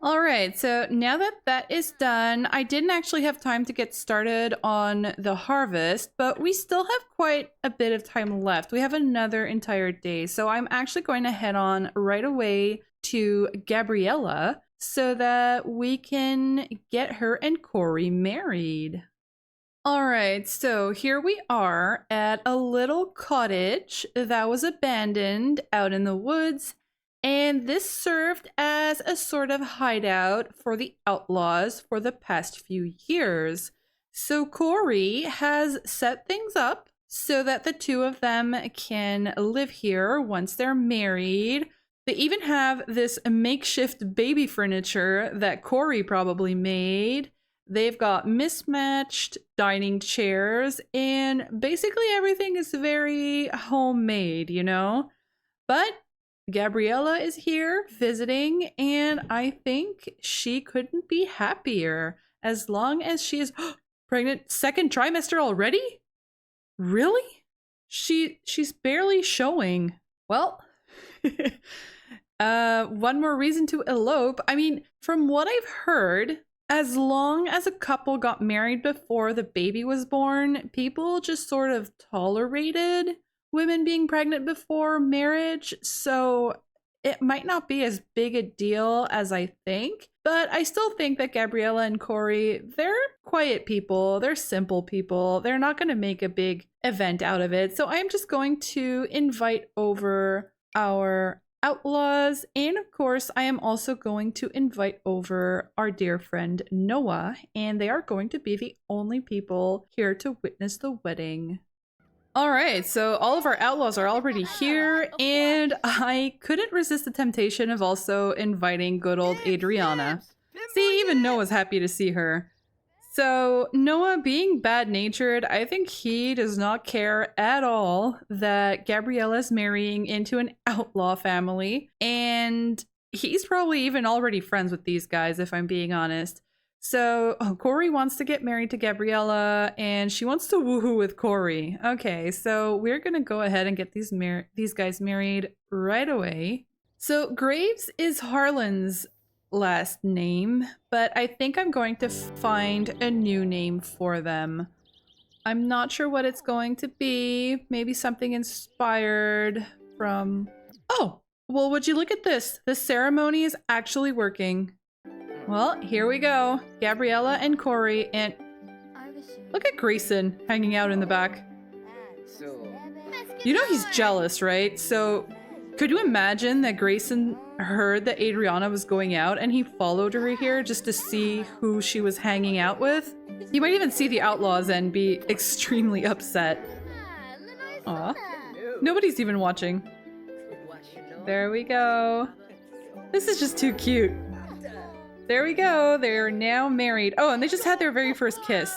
Alright, so now that that is done, I didn't actually have time to get started on the harvest, but we still have quite a bit of time left. We have another entire day, so I'm actually going to head on right away to Gabriella so that we can get her and Corey married. Alright, so here we are at a little cottage that was abandoned out in the woods. And this served as a sort of hideout for the outlaws for the past few years. So Corey has set things up so that the two of them can live here once they're married. They even have this makeshift baby furniture that Corey probably made. They've got mismatched dining chairs, and basically everything is very homemade, you know? But Gabriella is here visiting, and I think she couldn't be happier as long as she is pregnant. Second trimester already? Really? She's barely showing. Well, one more reason to elope. I mean, from what I've heard, as long as a couple got married before the baby was born, people just sort of tolerated women being pregnant before marriage, so it might not be as big a deal as I think. But I still think that Gabriella and Corey, they're quiet people, they're simple people, they're not going to make a big event out of it. So I'm just going to invite over our outlaws, and of course I am also going to invite over our dear friend Noah, and they are going to be the only people here to witness the wedding. Alright, so all of our outlaws are already here, and I couldn't resist the temptation of also inviting good old Adriana. See, even Noah's happy to see her. So, Noah being bad-natured, I think he does not care at all that Gabriella's marrying into an outlaw family, and he's probably even already friends with these guys, if I'm being honest. So, Corey wants to get married to Gabriella, and she wants to woohoo with Corey. Okay, so we're gonna go ahead and get these guys married right away. So, Graves is Harlan's last name, but I think I'm going to find a new name for them. I'm not sure what it's going to be. Maybe something inspired from... Oh! Well, would you look at this? The ceremony is actually working. Well, here we go. Gabriella and Corey, and look at Grayson hanging out in the back. You know he's jealous, right? So could you imagine that Grayson heard that Adriana was going out and he followed her here just to see who she was hanging out with? He might even see the outlaws and be extremely upset. Aw. Nobody's even watching. There we go. This is just too cute. There we go. They're now married. Oh, and they just had their very first kiss.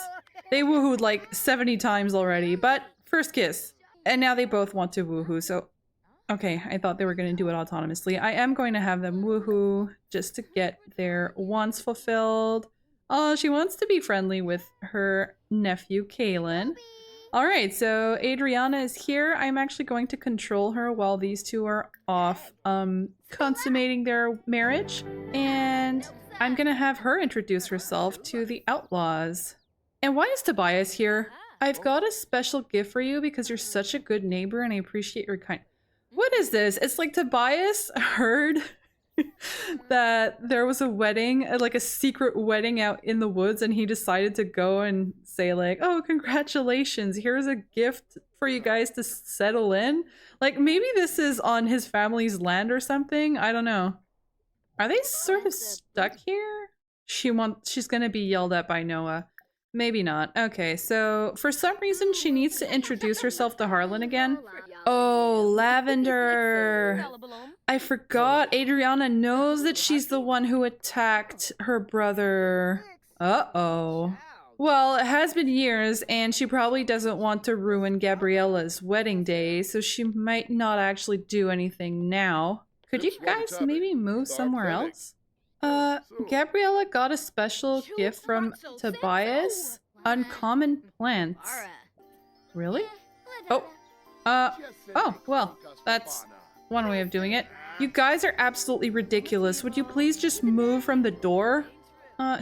They woohooed like 70 times already, but first kiss. And now they both want to woohoo, so... Okay, I thought they were going to do it autonomously. I am going to have them woohoo just to get their wants fulfilled. Oh, she wants to be friendly with her nephew, Kaylin. Alright, so Adriana is here. I'm actually going to control her while these two are off consummating their marriage. And I'm gonna have her introduce herself to the outlaws. And why is Tobias here? I've got a special gift for you because you're such a good neighbor and I appreciate your kind... What is this? It's like Tobias heard that there was a wedding, like a secret wedding out in the woods, and he decided to go and say like, oh, congratulations, here's a gift for you guys to settle in. Like maybe this is on his family's land or something. I don't know. Are they sort of stuck here? She's gonna be yelled at by Noah. Maybe not. Okay, so for some reason she needs to introduce herself to Harlan again. Oh, Lavender. I forgot Adriana knows that she's the one who attacked her brother. Uh-oh. Well, it has been years and she probably doesn't want to ruin Gabriella's wedding day, so she might not actually do anything now. Could you guys maybe move somewhere else? Gabriella got a special gift from Tobias. Uncommon plants. Really? Oh. Oh, well, that's one way of doing it. You guys are absolutely ridiculous. Would you please just move from the door?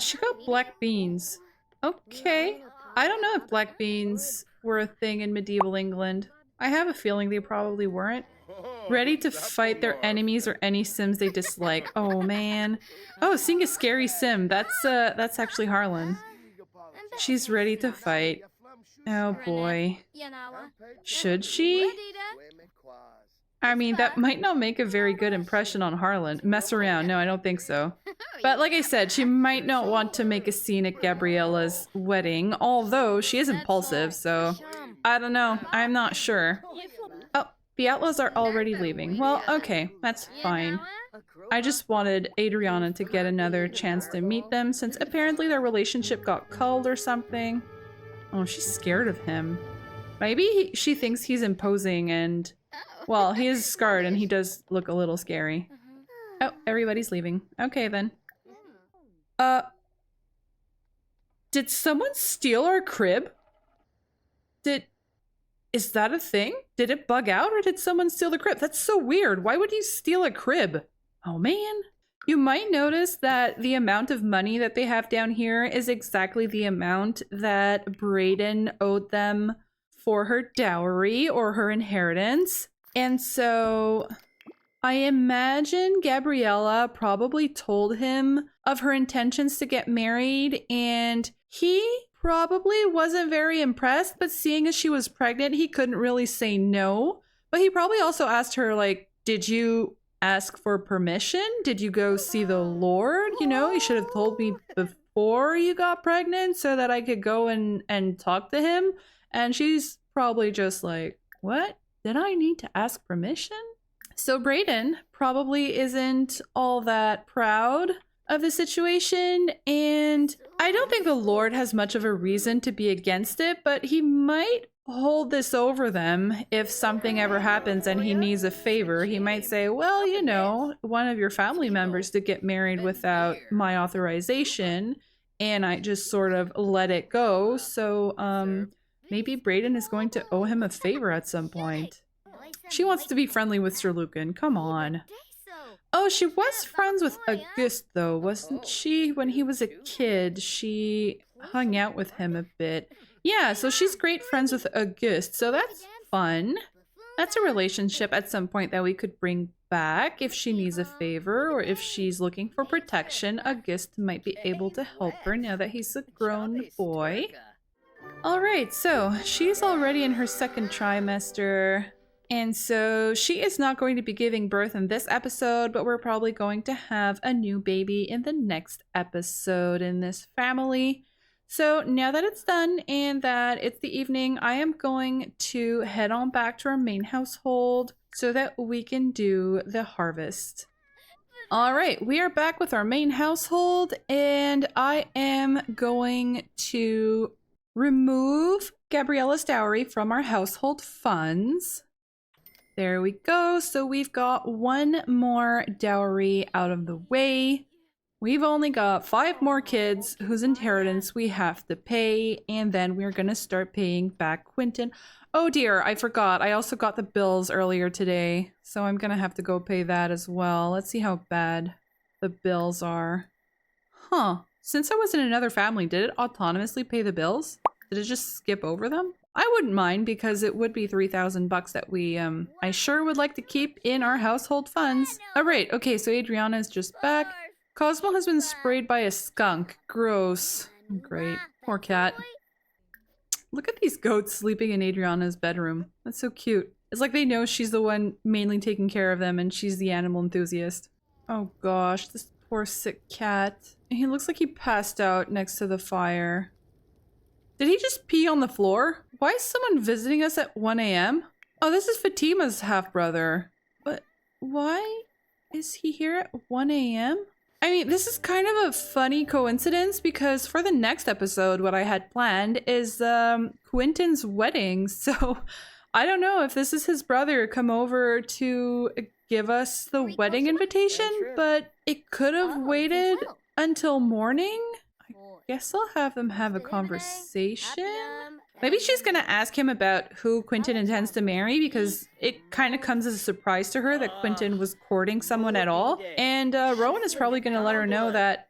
She got black beans. Okay. I don't know if black beans were a thing in medieval England. I have a feeling they probably weren't. Ready to fight their enemies or any sims they dislike. Oh man. Oh, seeing a scary sim. That's actually Harlan. She's ready to fight. Oh boy. Should she? I mean, that might not make a very good impression on Harlan. Mess around. No, I don't think so. But like I said, she might not want to make a scene at Gabriella's wedding, although she is impulsive, so I don't know. I'm not sure. Oh, the outlaws are already leaving. Well, okay, that's fine. I just wanted Adriana to get another chance to meet them since apparently their relationship got culled or something. Oh, she's scared of him. Maybe she thinks he's imposing and... Well, he is scarred and he does look a little scary. Oh, everybody's leaving. Okay, then. Did someone steal our crib? Is that a thing? Did it bug out or did someone steal the crib? That's so weird. Why would you steal a crib? Oh, man. You might notice that the amount of money that they have down here is exactly the amount that Brayden owed them for her dowry or her inheritance. And so I imagine Gabriella probably told him of her intentions to get married and he probably wasn't very impressed, but seeing as she was pregnant, he couldn't really say no. But he probably also asked her, like, did you ask for permission? Did you go see the Lord? You know, you should have told me before you got pregnant so that I could go and talk to him. And she's probably just like, what? Did I need to ask permission? So Brayden probably isn't all that proud of the situation, and I don't think the Lord has much of a reason to be against it, but he might hold this over them if something ever happens and he needs a favor. He might say, well, you know, one of your family members did get married without my authorization, and I just sort of let it go, so maybe Brayden is going to owe him a favor at some point. She wants to be friendly with Sir Lucan. Come on. Oh, she was friends with Auguste, though, wasn't she? When he was a kid, she hung out with him a bit. Yeah, so she's great friends with Auguste, so that's fun. That's a relationship at some point that we could bring back if she needs a favor or if she's looking for protection. August might be able to help her now that he's a grown boy. Alright, so she's already in her second trimester. And so she is not going to be giving birth in this episode, but we're probably going to have a new baby in the next episode in this family. So now that it's done and that it's the evening, I am going to head on back to our main household so that we can do the harvest. All right, we are back with our main household and I am going to remove Gabriella's dowry from our household funds. There we go. So we've got one more dowry out of the way. We've only got 5 more kids whose inheritance we have to pay, and then we're gonna start paying back Quentin. Oh dear, I forgot. I also got the bills earlier today, so I'm gonna have to go pay that as well. Let's see how bad the bills are. Huh. Since I was in another family, did it autonomously pay the bills? Did it just skip over them? I wouldn't mind because it would be 3,000 bucks that we, I sure would like to keep in our household funds. All right, okay, so Adriana is just back. Cosmo has been sprayed by a skunk. Gross. Great. Poor cat. Look at these goats sleeping in Adriana's bedroom. That's so cute. It's like they know she's the one mainly taking care of them and she's the animal enthusiast. Oh gosh, this poor sick cat. He looks like he passed out next to the fire. Did he just pee on the floor? Why is someone visiting us at 1 a.m.? Oh, this is Fatima's half-brother. But why is he here at 1 a.m.? I mean, this is kind of a funny coincidence because for the next episode, what I had planned is Quentin's wedding. So I don't know if this is his brother come over to give us the wedding invitation, but it could have waited until morning. I guess I'll have them have a conversation. Maybe she's gonna ask him about who Quentin intends to marry because it kind of comes as a surprise to her that Quentin was courting someone at all. And Rowan is probably gonna let her know that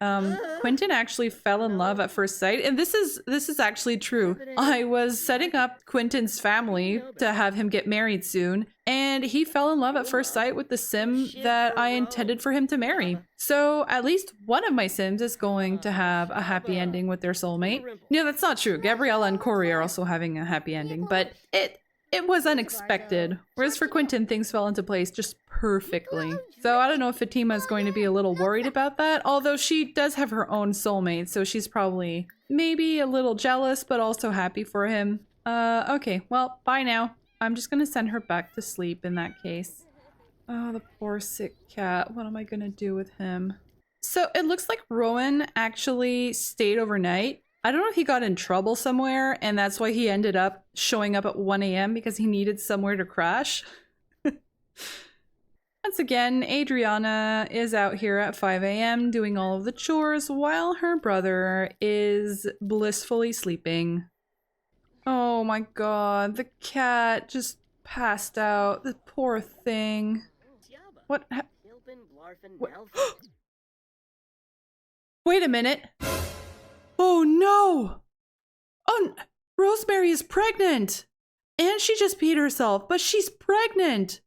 Quentin actually fell in love at first sight. And this is actually true. I was setting up Quentin's family to have him get married soon, and he fell in love at first sight with the sim that I intended for him to marry. So at least one of my sims is going to have a happy ending with their soulmate. No, that's not true. Gabriella and Corey are also having a happy ending, but it was unexpected. Whereas for Quentin, things fell into place just perfectly. So I don't know if Fatima is going to be a little worried about that, although she does have her own soulmate, so she's probably maybe a little jealous, but also happy for him. Okay, well, bye now. I'm just gonna send her back to sleep in that case. Oh, the poor sick cat. What am I gonna do with him? So it looks like Rowan actually stayed overnight. I don't know if he got in trouble somewhere and that's why he ended up showing up at 1 a.m. because he needed somewhere to crash. Once again, Adriana is out here at 5 a.m. doing all of the chores while her brother is blissfully sleeping. Oh my god, the cat just passed out. The poor thing. What? Wait a minute. Oh no! Oh, Rosemary is pregnant! And she just peed herself, but she's pregnant!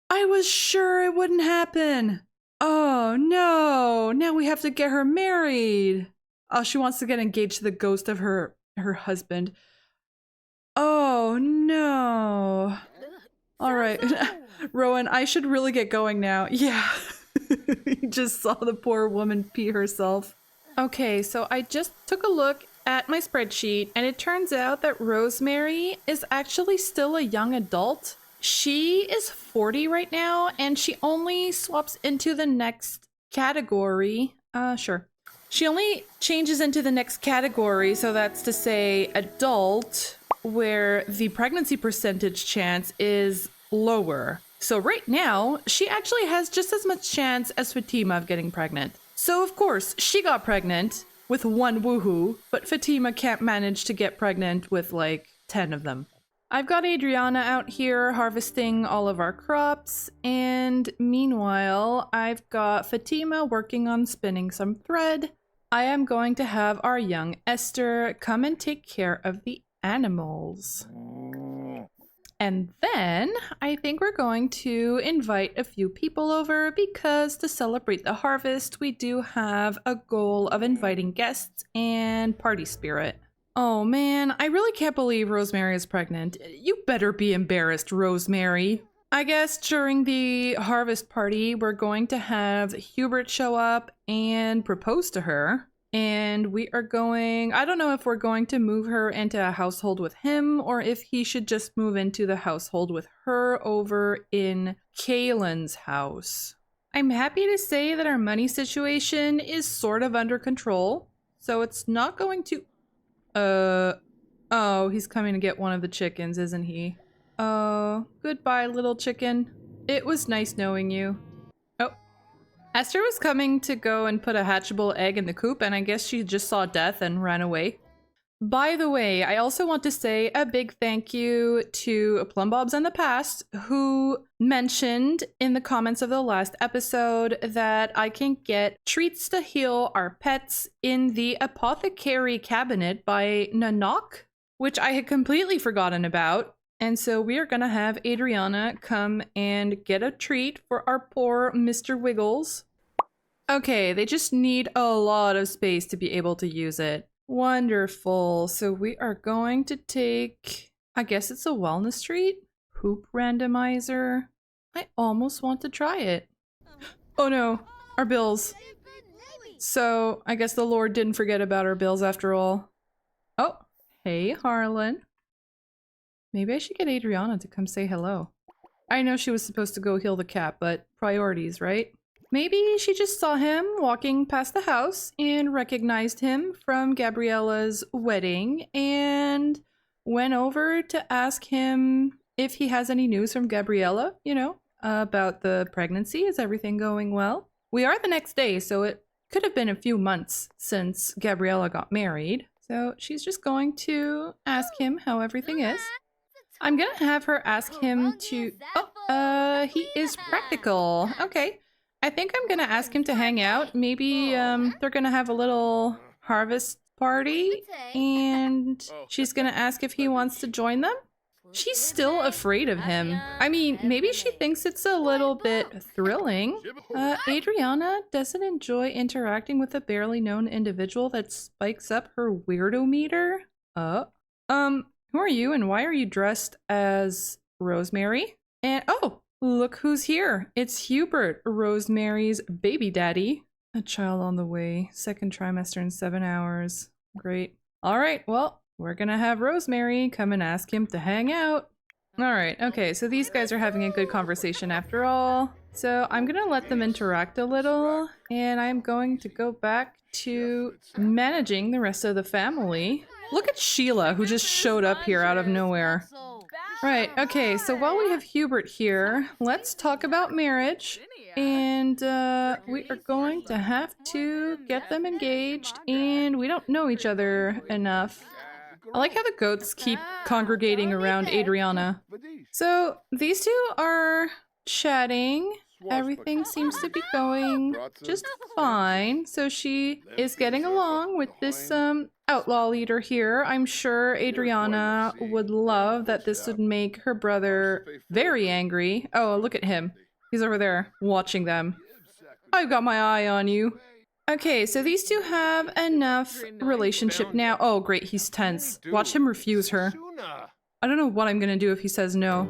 I was sure it wouldn't happen. Oh no, now we have to get her married. Oh, she wants to get engaged to the ghost of her husband. Oh no. All right, Rowan, I should really get going now. Yeah, you just saw the poor woman pee herself. Okay, so I just took a look at my spreadsheet and it turns out that Rosemary is actually still a young adult. She is 40 right now and she only swaps into the next category. Sure. She only changes into the next category, so that's to say adult, where the pregnancy percentage chance is lower. So right now, she actually has just as much chance as Fatima of getting pregnant. So of course, she got pregnant with 1 woohoo, but Fatima can't manage to get pregnant with like 10 of them. I've got Adriana out here harvesting all of our crops, and meanwhile, I've got Fatima working on spinning some thread. I am going to have our young Esther come and take care of the animals. And then I think we're going to invite a few people over because to celebrate the harvest, we do have a goal of inviting guests and party spirit. Oh man, I really can't believe Rosemary is pregnant. You better be embarrassed, Rosemary. I guess during the harvest party, we're going to have Hubert show up and propose to her. And we are going, I don't know if we're going to move her into a household with him or if he should just move into the household with her over in Kaylin's house. I'm happy to say that our money situation is sort of under control. So it's not going to... Oh, he's coming to get one of the chickens, isn't he? Oh, goodbye, little chicken. It was nice knowing you. Oh. Esther was coming to go and put a hatchable egg in the coop, and I guess she just saw death and ran away. By the way, I also want to say a big thank you to Plumbobs in the Past, who mentioned in the comments of the last episode that I can get treats to heal our pets in the apothecary cabinet by Nanok, which I had completely forgotten about. And so we are going to have Adriana come and get a treat for our poor Mr. Wiggles. Okay, they just need a lot of space to be able to use it. Wonderful. So we are going to take, I guess it's a wellness treat? Poop randomizer. I almost want to try it. Oh no, our bills. So I guess the Lord didn't forget about our bills after all. Oh, hey Harlan. Maybe I should get Adriana to come say hello. I know she was supposed to go heal the cat, but priorities, right? Maybe she just saw him walking past the house and recognized him from Gabriella's wedding and went over to ask him if he has any news from Gabriella, you know, about the pregnancy. Is everything going well? We are the next day, so it could have been a few months since Gabriella got married. So she's just going to ask him how everything is. I'm gonna have her ask him to... Oh, he is practical. Okay. I think I'm gonna ask him to hang out. Maybe they're gonna have a little harvest party and she's gonna ask if he wants to join them. She's still afraid of him. I mean, maybe she thinks it's a little bit thrilling. Adriana doesn't enjoy interacting with a barely known individual that spikes up her weirdo meter. Who are you and why are you dressed as Rosemary? And oh, look who's here. It's Hubert, Rosemary's baby daddy. A child on the way. Second trimester in 7 hours. Great. All right, well, we're gonna have Rosemary come and ask him to hang out. All right, okay, so these guys are having a good conversation after all. So I'm gonna let them interact a little and I'm going to go back to managing the rest of the family. Look at Sheila, who just showed up here out of nowhere. Right, okay, so while we have Hubert here, let's talk about marriage. And we are going to have to get them engaged, and we don't know each other enough. I like how the goats keep congregating around Adriana. So these two are chatting. Everything seems to be going just fine. So she is getting along with this outlaw leader here. I'm sure Adriana would love that this would make her brother very angry. Oh, look at him. He's over there watching them. I've got my eye on you. Okay, so these two have enough relationship now. Oh, great, he's tense. Watch him refuse her. I don't know what I'm gonna do if he says no.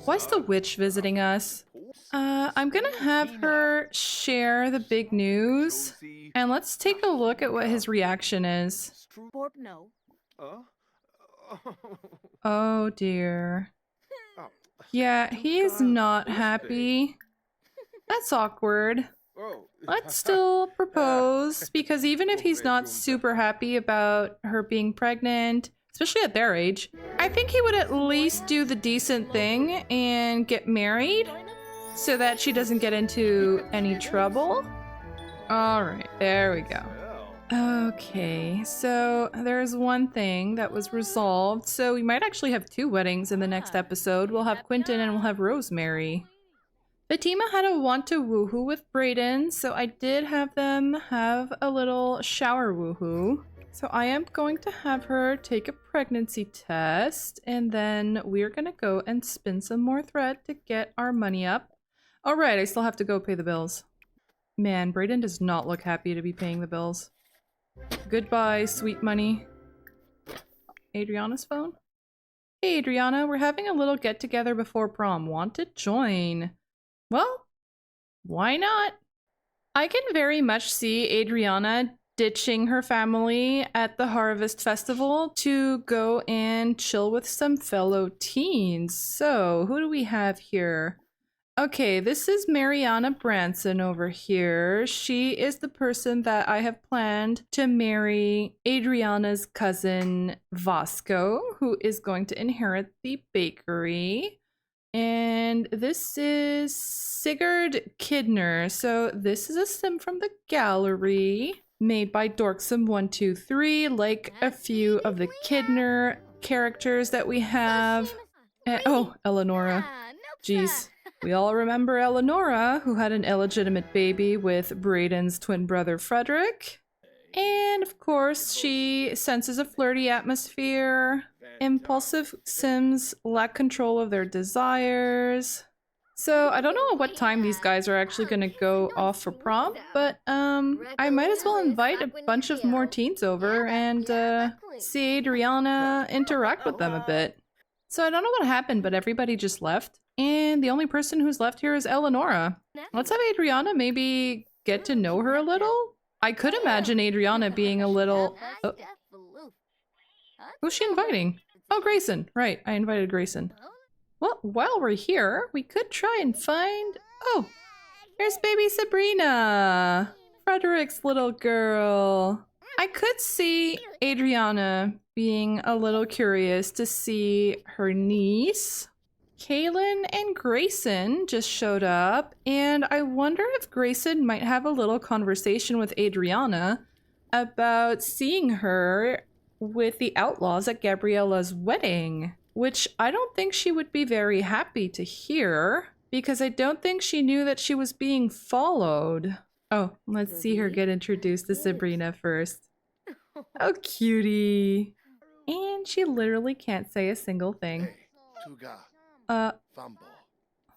Why is the witch visiting us? I'm gonna have her share the big news, and let's take a look at what his reaction is. Oh dear. Yeah, he is not happy. That's awkward. Let's still propose, because even if he's not super happy about her being pregnant, especially at their age, I think he would at least do the decent thing and get married so that she doesn't get into any trouble. Alright, there we go. Okay, so there's one thing that was resolved. So we might actually have 2 weddings in the next episode. We'll have Quentin and we'll have Rosemary. Fatima had a want to woohoo with Brayden, so I did have them have a little shower woohoo. So I am going to have her take a pregnancy test, and then we're gonna go and spin some more thread to get our money up. All right, I still have to go pay the bills. Man, Brayden does not look happy to be paying the bills. Goodbye, sweet money. Adriana's phone? Hey Adriana, we're having a little get-together before prom. Want to join? Well, why not? I can very much see Adriana ditching her family at the Harvest Festival to go and chill with some fellow teens. So, who do we have here? Okay, this is Mariana Branson over here. She is the person that I have planned to marry Adriana's cousin Vasco, who is going to inherit the bakery. And this is Sigurd Kidner. So this is a sim from the gallery made by Dorksome123, like a few of the Kidner characters that we have. And, oh, Eleonora. Jeez. We all remember Eleonora, who had an illegitimate baby with Brayden's twin brother Frederick. And of course, she senses a flirty atmosphere. Impulsive Sims lack control of their desires. So I don't know at what time these guys are actually gonna go off for prom, but I might as well invite a bunch of more teens over and see Adriana interact with them a bit. So I don't know what happened, but everybody just left. And the only person who's left here is Eleonora. Let's have Adriana maybe get to know her a little. I could imagine Adriana being a little... Oh. Who's she inviting? Oh, Grayson. Right, I invited Grayson. Well, while we're here, we could try and find... Oh, here's baby Sabrina, Frederick's little girl. I could see Adriana being a little curious to see her niece. Kaylin and Grayson just showed up, and I wonder if Grayson might have a little conversation with Adriana about seeing her with the outlaws at Gabriella's wedding, which I don't think she would be very happy to hear, because I don't think she knew that she was being followed. Oh, let's see her get introduced to Sabrina first. Oh, cutie. And she literally can't say a single thing.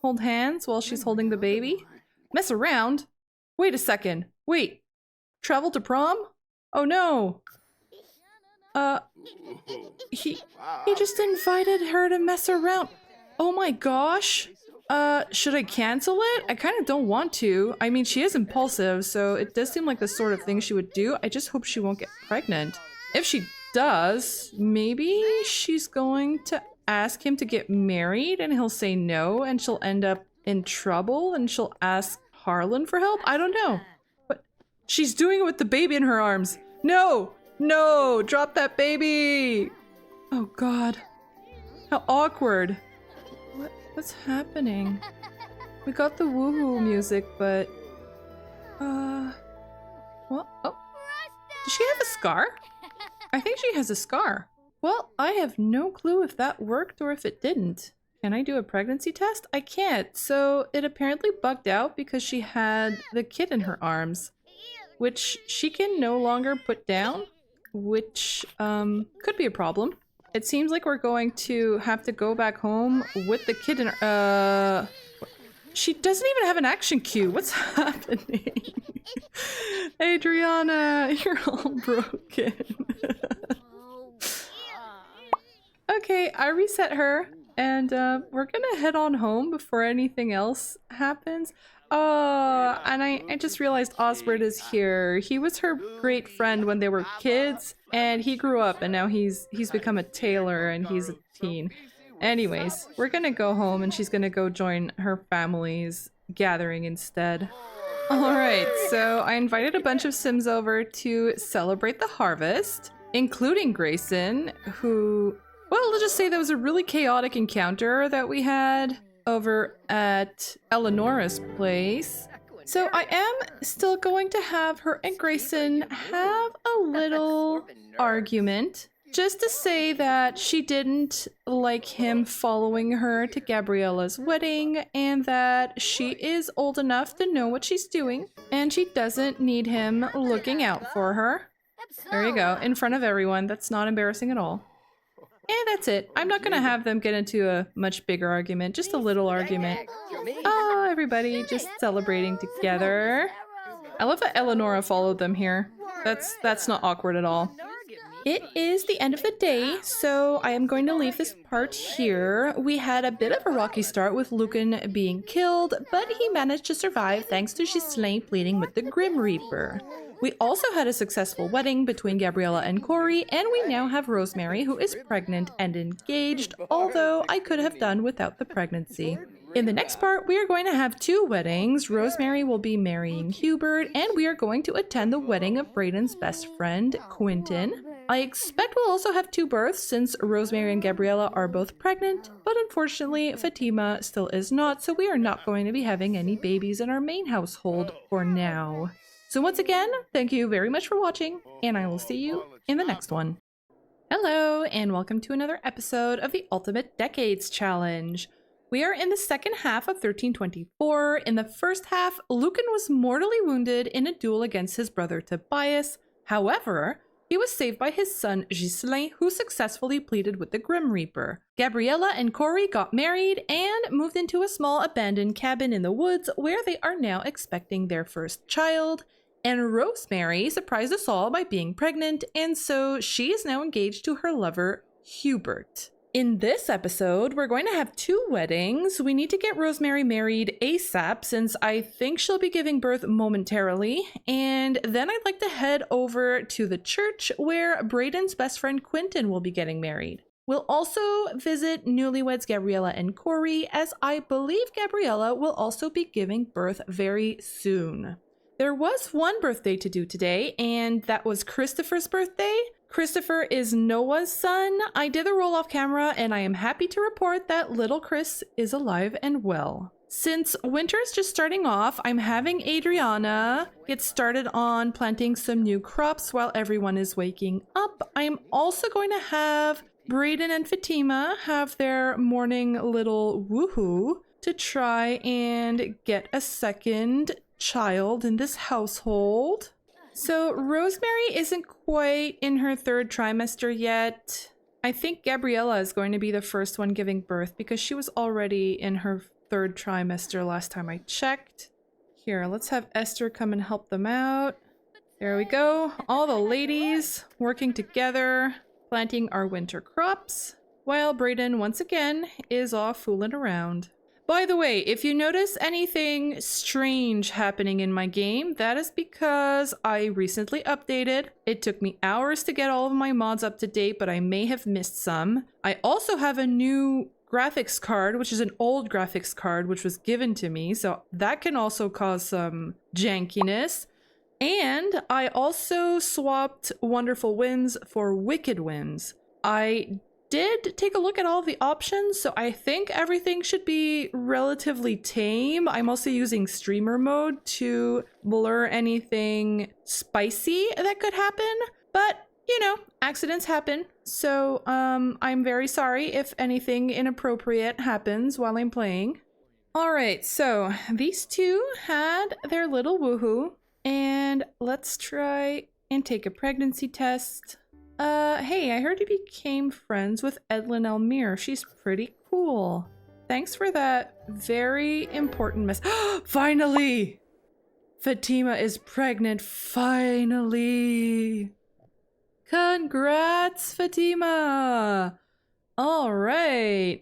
Hold hands while she's holding the baby? Mess around? Wait a second. Wait. Travel to prom? Oh no. He just invited her to mess around. Oh my gosh. Should I cancel it? I kind of don't want to. I mean, she is impulsive, so it does seem like the sort of thing she would do. I just hope she won't get pregnant. If she does, maybe she's going to ask him to get married and he'll say no and she'll end up in trouble and she'll ask Harlan for help? I don't know. But she's doing it with the baby in her arms. No! No! Drop that baby! Oh god. How awkward. What's happening? We got the woohoo music, but... Well, oh. Does she have a scar? I think she has a scar. Well, I have no clue if that worked or if it didn't. Can I do a pregnancy test? I can't, so it apparently bugged out because she had the kid in her arms, which she can no longer put down, which could be a problem. It seems like we're going to have to go back home with the kid in her, she doesn't even have an action cue. What's happening? Adriana, you're all broken. Okay, I reset her, and we're gonna head on home before anything else happens. Oh, and I just realized Osbert is here. He was her great friend when they were kids, and he grew up, and now he's become a tailor, and he's a teen. Anyways, we're gonna go home, and she's gonna go join her family's gathering instead. Alright, so I invited a bunch of Sims over to celebrate the harvest, including Grayson, who... Well, let's just say that was a really chaotic encounter that we had over at Eleonora's place. So I am still going to have her and Grayson have a little argument, just to say that she didn't like him following her to Gabriella's wedding, and that she is old enough to know what she's doing, and she doesn't need him looking out for her. There you go, in front of everyone. That's not embarrassing at all. And that's it. I'm not gonna have them get into a much bigger argument, just a little argument. Oh, everybody just celebrating together. I love that Eleonora followed them here. That's not awkward at all. It is the end of the day, so I am going to leave this part here. We had a bit of a rocky start with Lucan being killed, but he managed to survive thanks to Ghislain pleading with the Grim Reaper. We also had a successful wedding between Gabriella and Corey, and we now have Rosemary, who is pregnant and engaged, although I could have done without the pregnancy. In the next part, we are going to have 2 weddings. Rosemary will be marrying Hubert, and we are going to attend the wedding of Brayden's best friend, Quentin. I expect we'll also have 2 births since Rosemary and Gabriella are both pregnant, but unfortunately Fatima still is not, so we are not going to be having any babies in our main household for now. So once again, thank you very much for watching, and I will see you in the next one. Hello, and welcome to another episode of the Ultimate Decades Challenge. We are in the second half of 1324. In the first half, Lucan was mortally wounded in a duel against his brother Tobias. However, he was saved by his son Ghislain, who successfully pleaded with the Grim Reaper. Gabriella and Corey got married and moved into a small abandoned cabin in the woods where they are now expecting their first child. And Rosemary surprised us all by being pregnant, and so she is now engaged to her lover, Hubert. In this episode, we're going to have 2 weddings. We need to get Rosemary married ASAP since I think she'll be giving birth momentarily. And then I'd like to head over to the church where Brayden's best friend Quentin will be getting married. We'll also visit newlyweds Gabriella and Corey, as I believe Gabriella will also be giving birth very soon. There was one birthday to do today, and that was Christopher's birthday. Christopher is Noah's son. I did the roll off camera, and I am happy to report that little Chris is alive and well. Since winter is just starting off, I'm having Adriana get started on planting some new crops while everyone is waking up. I'm also going to have Brayden and Fatima have their morning little woohoo to try and get a second child in this household. So Rosemary isn't quite in her 3rd trimester yet. I think Gabriella is going to be the first one giving birth because she was already in her 3rd trimester last time I checked. Here, let's have Esther come and help them out. There we go. All the ladies working together, planting our winter crops, while Brayden once again is off fooling around. By the way, if you notice anything strange happening in my game, that is because I recently updated. It took me hours to get all of my mods up to date, but I may have missed some. I also have a new graphics card, which is an old graphics card, which was given to me, so that can also cause some jankiness. And I also swapped Wonderful Whims for Wicked Whims. I did take a look at all the options, so I think everything should be relatively tame. I'm also using streamer mode to blur anything spicy that could happen, but you know, accidents happen. So I'm very sorry if anything inappropriate happens while I'm playing. All right, so these 2 had their little woohoo, and let's try and take a pregnancy test. Hey, I heard you became friends with Edlin Elmire. She's pretty cool. Thanks for that very important Finally! Fatima is pregnant, finally! Congrats, Fatima! All right.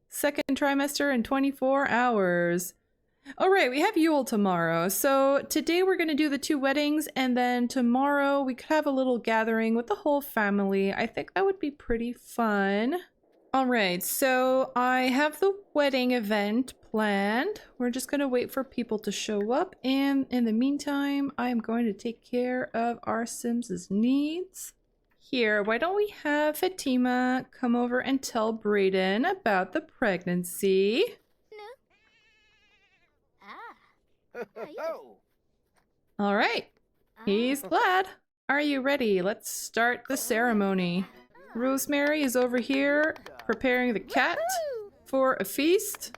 2nd trimester in 24 hours. All right, we have Yule tomorrow. So today we're going to do the 2 weddings, and then tomorrow we could have a little gathering with the whole family. I think that would be pretty fun. All right, so I have the wedding event planned. We're just going to wait for people to show up, and in the meantime, I'm going to take care of our Sims' needs. Here, why don't we have Fatima come over and tell Brayden about the pregnancy? All right, he's glad. Are you ready? Let's start the ceremony. Rosemary is over here preparing the cat for a feast.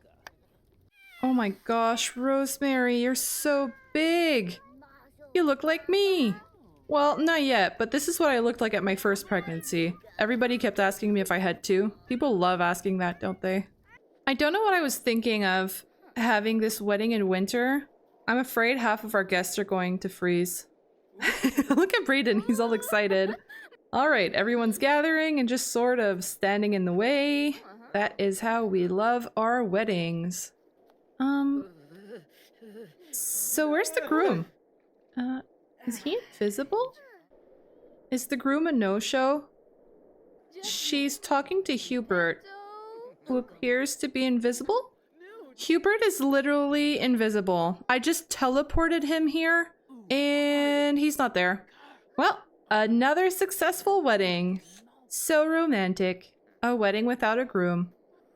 Oh my gosh, Rosemary, you're so big. You look like me. Well, not yet, but this is what I looked like at my first pregnancy. Everybody kept asking me if I had two. People love asking that, don't they? I don't know what I was thinking of having this wedding in winter. I'm afraid half of our guests are going to freeze. Look at Brayden, he's all excited. All right, everyone's gathering and just sort of standing in the way. That is how we love our weddings. So where's the groom? Is he invisible? Is the groom a no-show? She's talking to Hubert, who appears to be invisible? Hubert is literally invisible. I just teleported him here, and he's not there. Well, another successful wedding. So romantic. A wedding without a groom.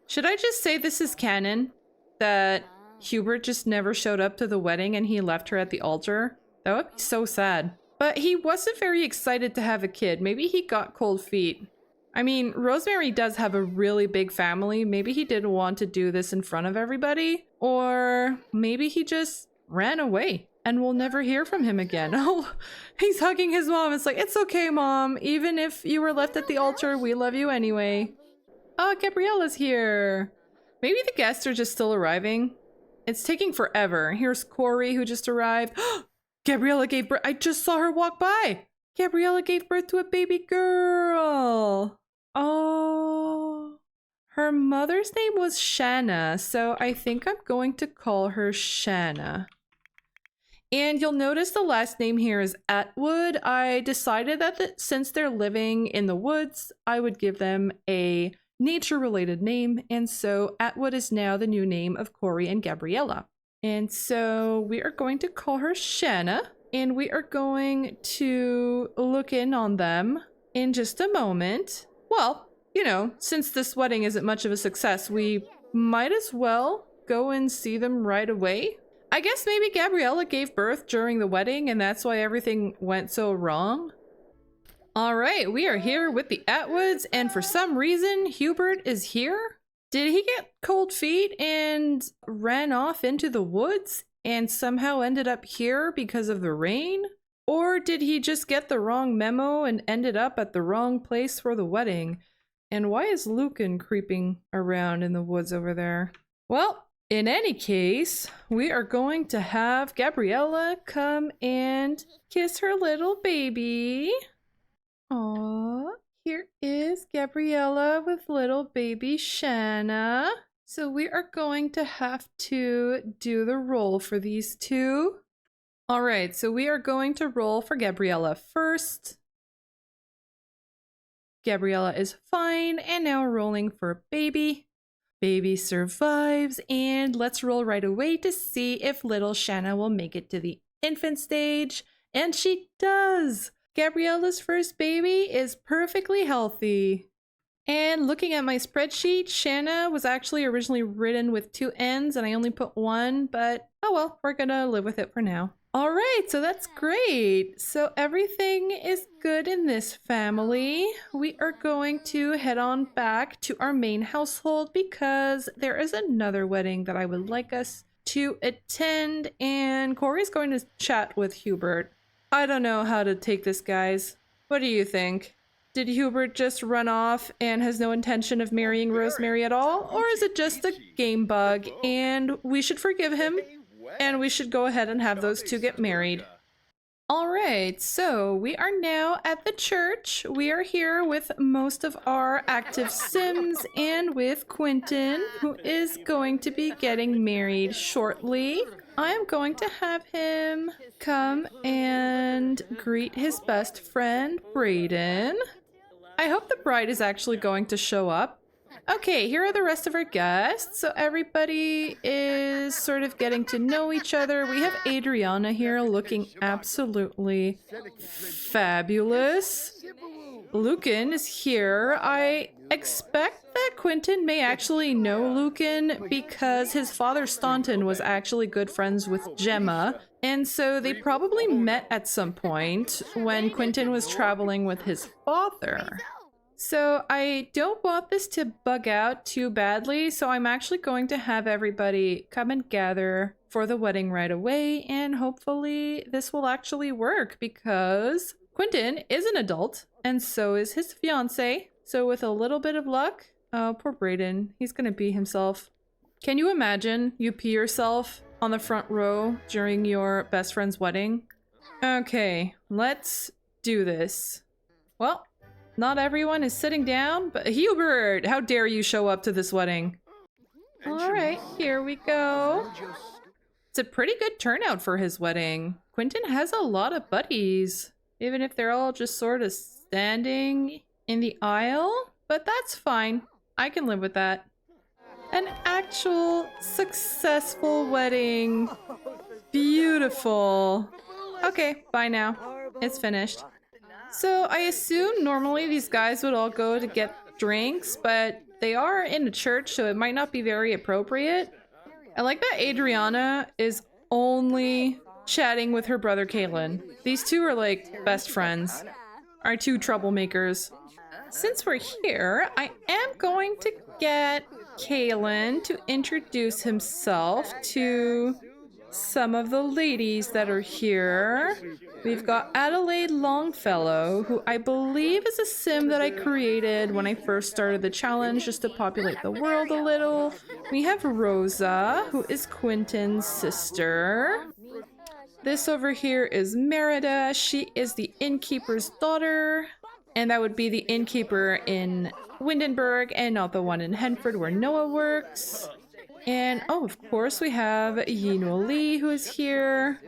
Should I just say this is canon? That Hubert just never showed up to the wedding and he left her at the altar? That would be so sad. But he wasn't very excited to have a kid. Maybe he got cold feet. I mean, Rosemary does have a really big family. Maybe he didn't want to do this in front of everybody. Or maybe he just ran away and we'll never hear from him again. Oh, he's hugging his mom. It's like, it's okay, Mom. Even if you were left at the altar, we love you anyway. Oh, Gabriella's here. Maybe the guests are just still arriving. It's taking forever. Here's Corey, who just arrived. Gabriella gave birth. I just saw her walk by. Gabriella gave birth to a baby girl. Oh. Her mother's name was Shanna, so I think I'm going to call her Shanna. And you'll notice the last name here is Atwood. I decided that since they're living in the woods, I would give them a nature-related name, and so Atwood is now the new name of Corey and Gabriella. And so we are going to call her Shanna, and we are going to look in on them in just a moment. Well, you know, since this wedding isn't much of a success, we might as well go and see them right away. I guess maybe Gabriella gave birth during the wedding and that's why everything went so wrong. All right, we are here with the Atwoods, and for some reason, Hubert is here. Did he get cold feet and ran off into the woods and somehow ended up here because of the rain? Or did he just get the wrong memo and ended up at the wrong place for the wedding? And why is Lucan creeping around in the woods over there? Well, in any case, we are going to have Gabriella come and kiss her little baby. Aww, here is Gabriella with little baby Shanna. So we are going to have to do the roll for these two. All right, so we are going to roll for Gabriella first. Gabriella is fine, and now rolling for baby. Baby survives, and let's roll right away to see if little Shanna will make it to the infant stage, and she does! Gabriella's first baby is perfectly healthy. And looking at my spreadsheet, Shanna was actually originally written with 2 N's and I only put 1, but oh well, we're gonna live with it for now. All right, so that's great. So everything is good in this family. We are going to head on back to our main household because there is another wedding that I would like us to attend, and Corey's going to chat with Hubert. I don't know how to take this, guys. What do you think? Did Hubert just run off and has no intention of marrying Rosemary at all? Or is it just a game bug and we should forgive him and we should go ahead and have those two get married? Alright, so we are now at the church. We are here with most of our active Sims and with Quentin, who is going to be getting married shortly. I am going to have him come and greet his best friend, Brayden. I hope the bride is actually going to show up. Okay, here are the rest of our guests. So everybody is sort of getting to know each other. We have Adriana here looking absolutely fabulous. Lucan is here. I expect that Quentin may actually know Lucan because his father Staunton was actually good friends with Gemma. And so they probably met at some point when Quentin was traveling with his father. So I don't want this to bug out too badly, so I'm actually going to have everybody come and gather for the wedding right away, and hopefully this will actually work because Quentin is an adult, and so is his fiance. So with a little bit of luck, oh, poor Brayden, he's gonna pee himself. Can you imagine you pee yourself on the front row during your best friend's wedding? Okay, let's do this. Well, not everyone is sitting down, but Hubert, how dare you show up to this wedding? All right, here we go. It's a pretty good turnout for his wedding. Quentin has a lot of buddies, even if they're all just sort of standing in the aisle, but that's fine. I can live with that. An actual successful wedding. Beautiful. Okay, bye now. It's finished. So I assume normally these guys would all go to get drinks, but they are in a church, so it might not be very appropriate. I like that Adriana is only chatting with her brother Kaylin. These two are like best friends. Our two troublemakers. Since we're here, I am going to get Kaylin to introduce himself to some of the ladies that are here. We've got Adelaide Longfellow, who I believe is a sim that I created when I first started the challenge just to populate the world a little. We have Rosa, who is Quentin's sister. This over here is Merida. She is the innkeeper's daughter. And that would be the innkeeper in Windenburg and not the one in Henford where Noah works. And oh, of course we have Yinwo Lee who is here.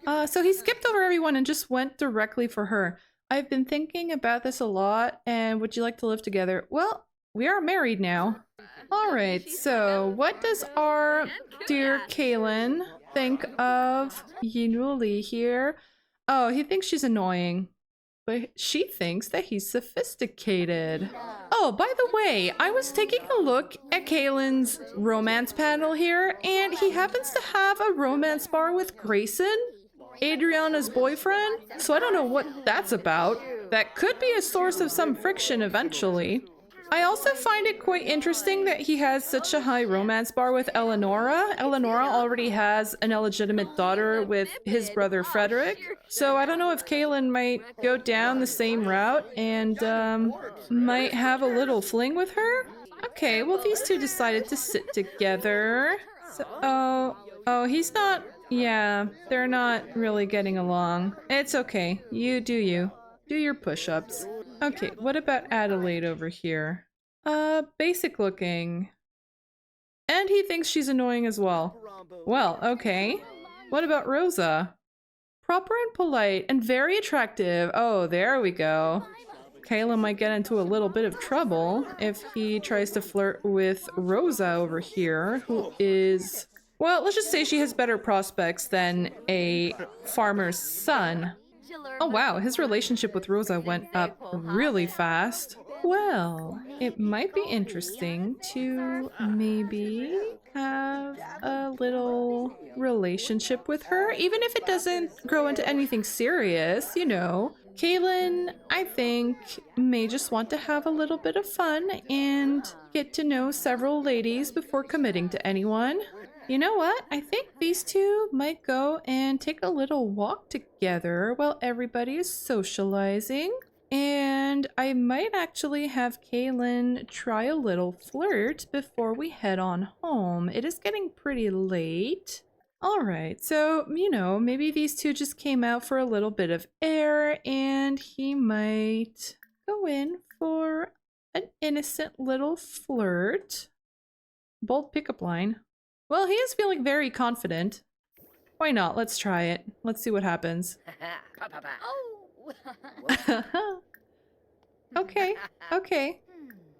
So he skipped over everyone and just went directly for her. I've been thinking about this a lot, and would you like to live together? Well, we are married now. Alright, so what does our dear Kaylin think of Yinwo Lee here? Oh, he thinks she's annoying. But she thinks that he's sophisticated. Oh, by the way, I was taking a look at Kaylin's romance panel here, and he happens to have a romance bar with Grayson, Adriana's boyfriend. So I don't know what that's about. That could be a source of some friction eventually. I also find it quite interesting that he has such a high romance bar with Eleonora. Eleonora already has an illegitimate daughter with his brother Frederick. So I don't know if Kaylin might go down the same route and might have a little fling with her. Okay, well these two decided to sit together. So, oh, he's not, yeah, they're not really getting along. It's okay, you do you. Do your push-ups. Okay, what about Adelaide over here? Basic looking. And he thinks she's annoying as well. Well, okay. What about Rosa? Proper and polite and very attractive. Oh, there we go. Kayla might get into a little bit of trouble if he tries to flirt with Rosa over here, who is... Well, let's just say she has better prospects than a farmer's son. Oh wow, his relationship with Rosa went up really fast. Well, it might be interesting to maybe have a little relationship with her, even if it doesn't grow into anything serious, you know. Kaylin, I think, may just want to have a little bit of fun and get to know several ladies before committing to anyone. You know what? I think these two might go and take a little walk together while everybody is socializing. And I might actually have Kaylin try a little flirt before we head on home. It is getting pretty late. Alright, so, you know, maybe these two just came out for a little bit of air and he might go in for an innocent little flirt. Bold pickup line. Well, he is feeling very confident. Why not? Let's try it. Let's see what happens. Okay, okay.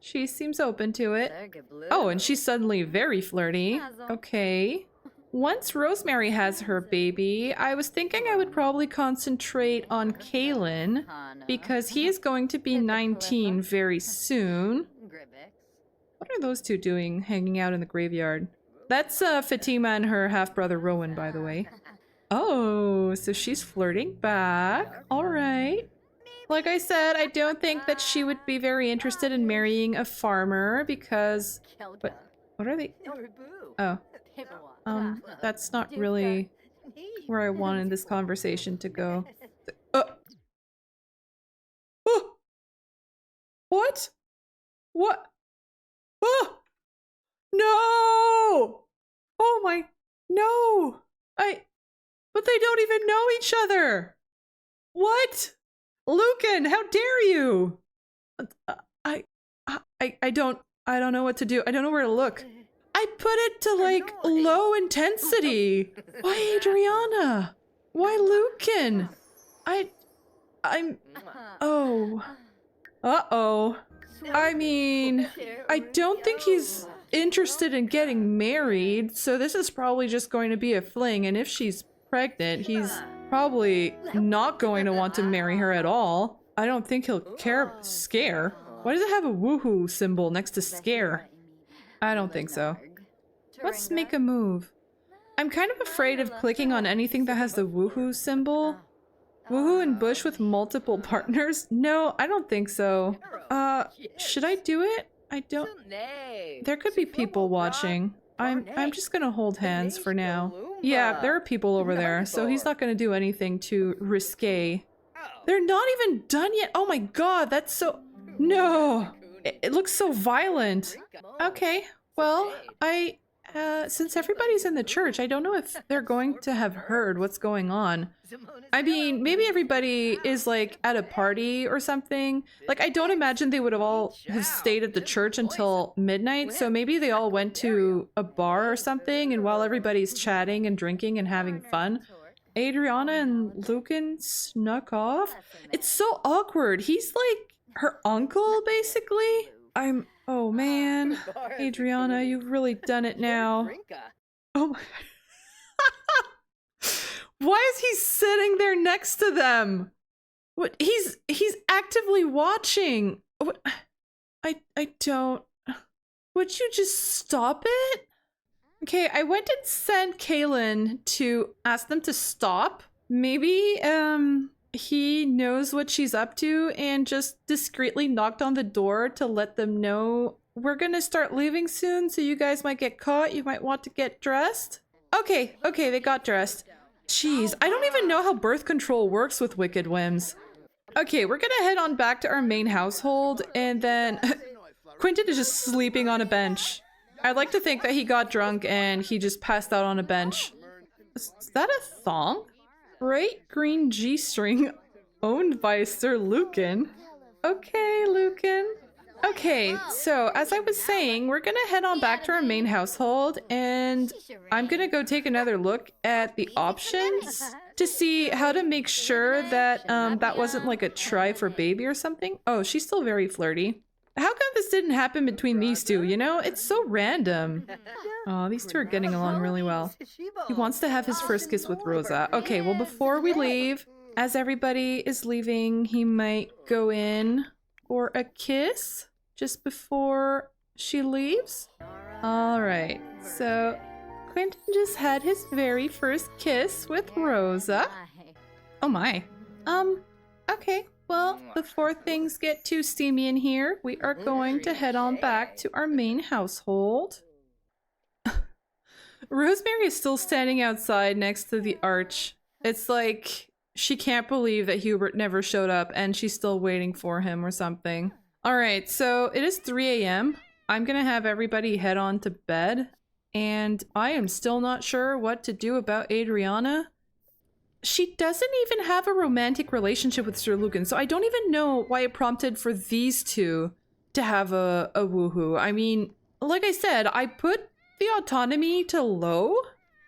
She seems open to it. Oh, and she's suddenly very flirty. Okay. Once Rosemary has her baby, I was thinking I would probably concentrate on Kaylin because he is going to be 19 very soon. What are those two doing hanging out in the graveyard? That's Fatima and her half-brother Rowan, by the way. Oh, so she's flirting back. All right. Like I said, I don't think that she would be very interested in marrying a farmer because... What are they? Oh. That's not really where I wanted this conversation to go. Oh my, no! But they don't even know each other! What? Lucan, how dare you? I don't know what to do. I don't know where to look. I put it to like low intensity. Why Adriana? Why Lucan? Oh. Uh-oh. I mean, I don't think he's interested in getting married, so this is probably just going to be a fling, and if she's pregnant, he's probably not going to want to marry her at all. I don't think he'll care. Scare? Why does it have a woohoo symbol next to scare? I don't think so. Let's make a move. I'm kind of afraid of clicking on anything that has the woohoo symbol. Woohoo and bush with multiple partners? No, I don't think so. Should I do it? I don't... There could be people watching. I'm just gonna hold hands for now. Yeah, there are people over there, so he's not gonna do anything too risque. They're not even done yet! Oh my god, that's so... No! It looks so violent. Okay, well, since everybody's in the church, I don't know if they're going to have heard what's going on. I mean, maybe everybody is like at a party or something. Like, I don't imagine they would have all have stayed at the church until midnight, so maybe they all went to a bar or something, and while everybody's chatting and drinking and having fun, Adriana and Lucan snuck off. It's so awkward. He's like her uncle, basically. Oh man, Adriana, you've really done it now. Oh my... Why is he sitting there next to them? What? He's actively watching. What? I don't... Would you just stop it? Okay, I went and sent Kaylin to ask them to stop. Maybe, he knows what she's up to and just discreetly knocked on the door to let them know we're gonna start leaving soon, so you guys might get caught. You might want to get dressed. Okay, they got dressed. Jeez, I don't even know how birth control works with Wicked Whims. Okay, we're gonna head on back to our main household, and then Quentin is just sleeping on a bench. I'd like to think that he got drunk and he just passed out on a bench. Is that a thong? Bright green G-string owned by Sir Lucan. Okay, Lucan. Okay, so as I was saying, we're gonna head on back to our main household, and I'm gonna go take another look at the options to see how to make sure that that wasn't like a try for baby or something. Oh, she's still very flirty. How come this didn't happen between these two, you know? It's so random. Oh, these two are getting along really well. He wants to have his first kiss with Rosa. Okay, well, before we leave, as everybody is leaving, he might go in for a kiss just before she leaves. All right, so Quentin just had his very first kiss with Rosa. Oh my. Okay. Well, before things get too steamy in here, we are going to head on back to our main household. Rosemary is still standing outside next to the arch. It's like she can't believe that Hubert never showed up and she's still waiting for him or something. Alright, so it is 3 a.m. I'm gonna have everybody head on to bed, and I am still not sure what to do about Adriana. She doesn't even have a romantic relationship with Sir Lucan, so I don't even know why it prompted for these two to have a woohoo. I mean, like I said, I put the autonomy to low,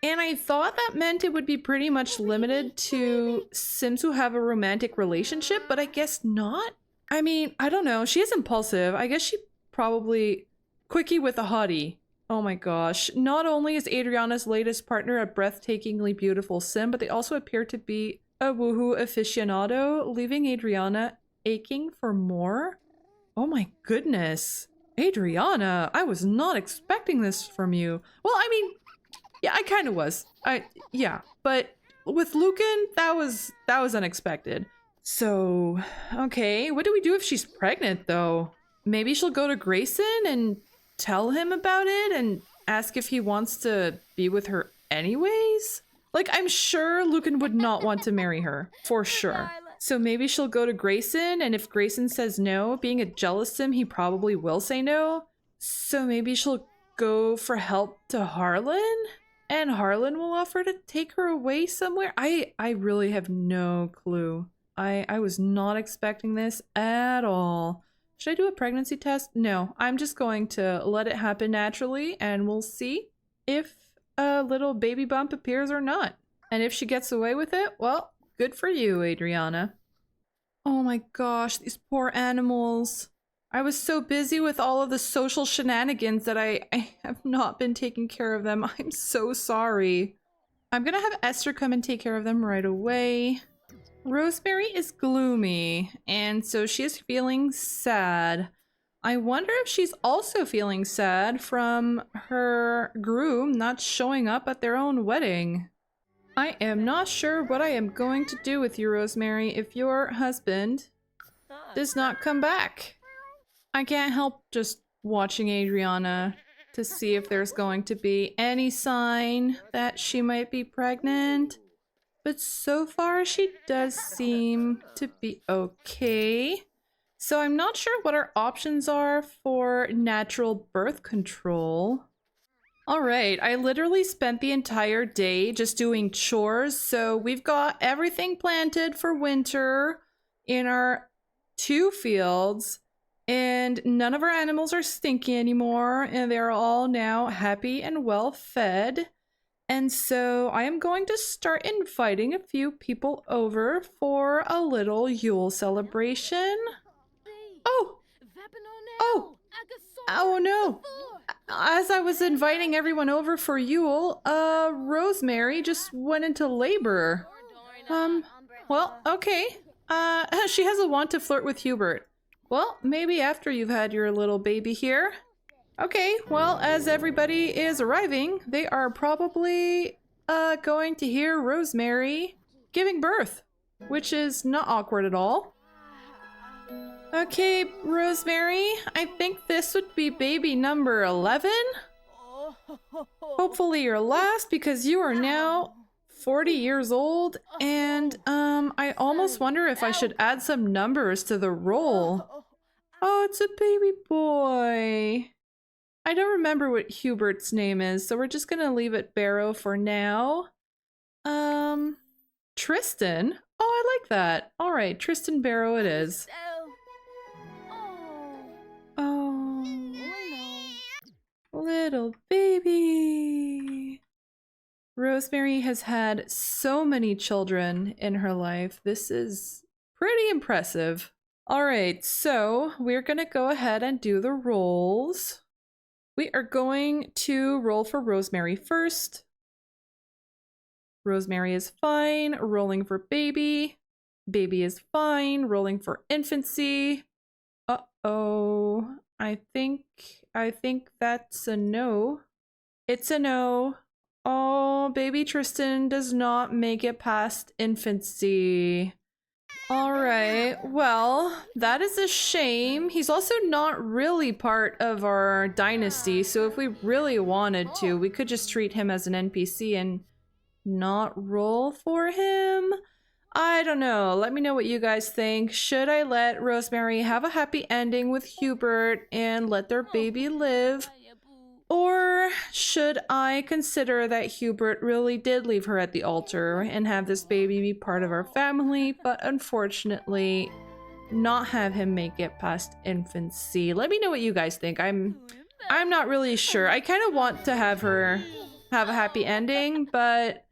and I thought that meant it would be pretty much limited to Sims who have a romantic relationship, but I guess not. I mean, I don't know. She is impulsive. I guess she probably... Quickie with a hottie. Oh my gosh. Not only is Adriana's latest partner a breathtakingly beautiful sim, but they also appear to be a woohoo aficionado, leaving Adriana aching for more. Oh my goodness. Adriana, I was not expecting this from you. Well, I mean, yeah, I kind of was. Yeah, but with Lucan, that was unexpected. So, okay, what do we do if she's pregnant though? Maybe she'll go to Grayson and tell him about it and ask if he wants to be with her anyways? Like, I'm sure Lucan would not want to marry her, for sure. So maybe she'll go to Grayson, and if Grayson says no, being a jealous sim, he probably will say no. So maybe she'll go for help to Harlan? and Harlan will offer to take her away somewhere. I really have no clue. I was not expecting this at all. Should I do a pregnancy test? No, I'm just going to let it happen naturally and we'll see if a little baby bump appears or not. And if she gets away with it, well, good for you, Adriana. Oh my gosh, these poor animals. I was so busy with all of the social shenanigans that I have not been taking care of them. I'm so sorry. I'm gonna have Esther come and take care of them right away. Rosemary is gloomy, and so she is feeling sad. I wonder if she's also feeling sad from her groom not showing up at their own wedding. I am not sure what I am going to do with you, Rosemary, if your husband does not come back. I can't help just watching Adriana to see if there's going to be any sign that she might be pregnant. But so far she does seem to be okay. So I'm not sure what our options are for natural birth control. Alright, I literally spent the entire day just doing chores, so we've got everything planted for winter in our 2 fields, and none of our animals are stinky anymore, and they're all now happy and well fed. And so I am going to start inviting a few people over for a little Yule celebration. Oh no! As I was inviting everyone over for Yule, Rosemary just went into labor. Well, okay. She has a want to flirt with Hubert. Well, maybe after you've had your little baby here. Okay, well, as everybody is arriving, they are probably, going to hear Rosemary giving birth, which is not awkward at all. Okay, Rosemary, I think this would be baby number 11. Hopefully your last, because you are now 40 years old, and I almost wonder if I should add some numbers to the roll. Oh, it's a baby boy. I don't remember what Hubert's name is, so we're just gonna leave it Barrow for now. Tristan? Oh, I like that. All right, Tristan Barrow it is. Oh, little baby. Rosemary has had so many children in her life. This is pretty impressive. All right, so we're gonna go ahead and do the rolls. We are going to roll for Rosemary first. Rosemary is fine, rolling for baby. Baby is fine, rolling for infancy. Uh-oh, I think that's a no. It's a no. Oh, baby Tristan does not make it past infancy. All right, well, that is a shame. He's also not really part of our dynasty, so if we really wanted to, we could just treat him as an NPC and not roll for him. I don't know. Let me know what you guys think. Should I let Rosemary have a happy ending with Hubert and let their baby live? Or should I consider that Hubert really did leave her at the altar and have this baby be part of our family, but unfortunately not have him make it past infancy? Let me know what you guys think. I'm not really sure. I kind of want to have her have a happy ending, but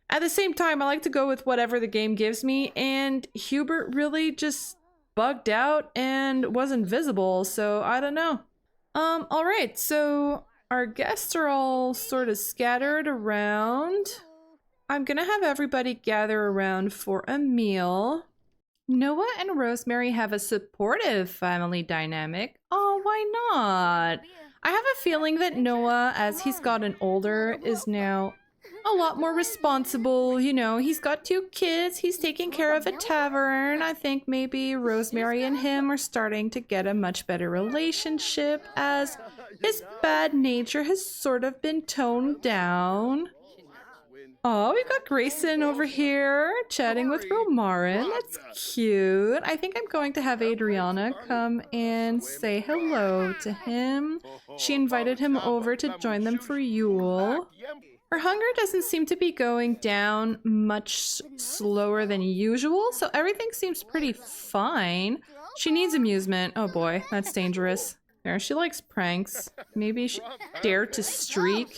at the same time, I like to go with whatever the game gives me, and Hubert really just bugged out and was invisible, so I don't know. Alright, so our guests are all sort of scattered around. I'm gonna have everybody gather around for a meal. Noah and Rosemary have a supportive family dynamic. Oh, why not? I have a feeling that Noah, as he's gotten older, is now a lot more responsible. You know, he's got 2 kids, he's taking care of a tavern. I think maybe Rosemary and him are starting to get a much better relationship as his bad nature has sort of been toned down. Oh, we've got Grayson over here chatting with Romarin. That's cute. I think I'm going to have Adriana come and say hello to him. She invited him over to join them for Yule. Her hunger doesn't seem to be going down much slower than usual, so everything seems pretty fine. She needs amusement. Oh boy, that's dangerous. There, she likes pranks. Maybe she dare to streak.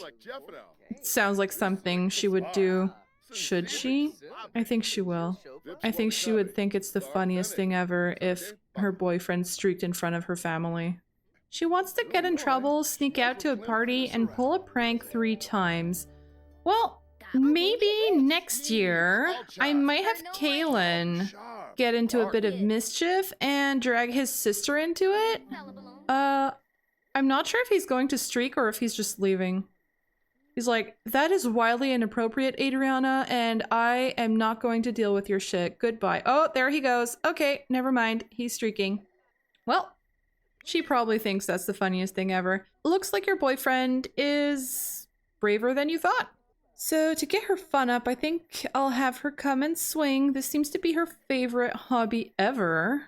Sounds like something she would do. Should she? I think she will. I think she would think it's the funniest thing ever if her boyfriend streaked in front of her family. She wants to get in trouble, sneak out to a party, and pull a prank 3 times. Well, maybe next year I might have Kalen get into a bit of mischief and drag his sister into it. I'm not sure if he's going to streak or if he's just leaving. He's like, that is wildly inappropriate, Adriana, and I am not going to deal with your shit. Goodbye. Oh, there he goes. Okay, never mind. He's streaking. Well, she probably thinks that's the funniest thing ever. Looks like your boyfriend is braver than you thought. So to get her fun up, I think I'll have her come and swing. This seems to be her favorite hobby ever.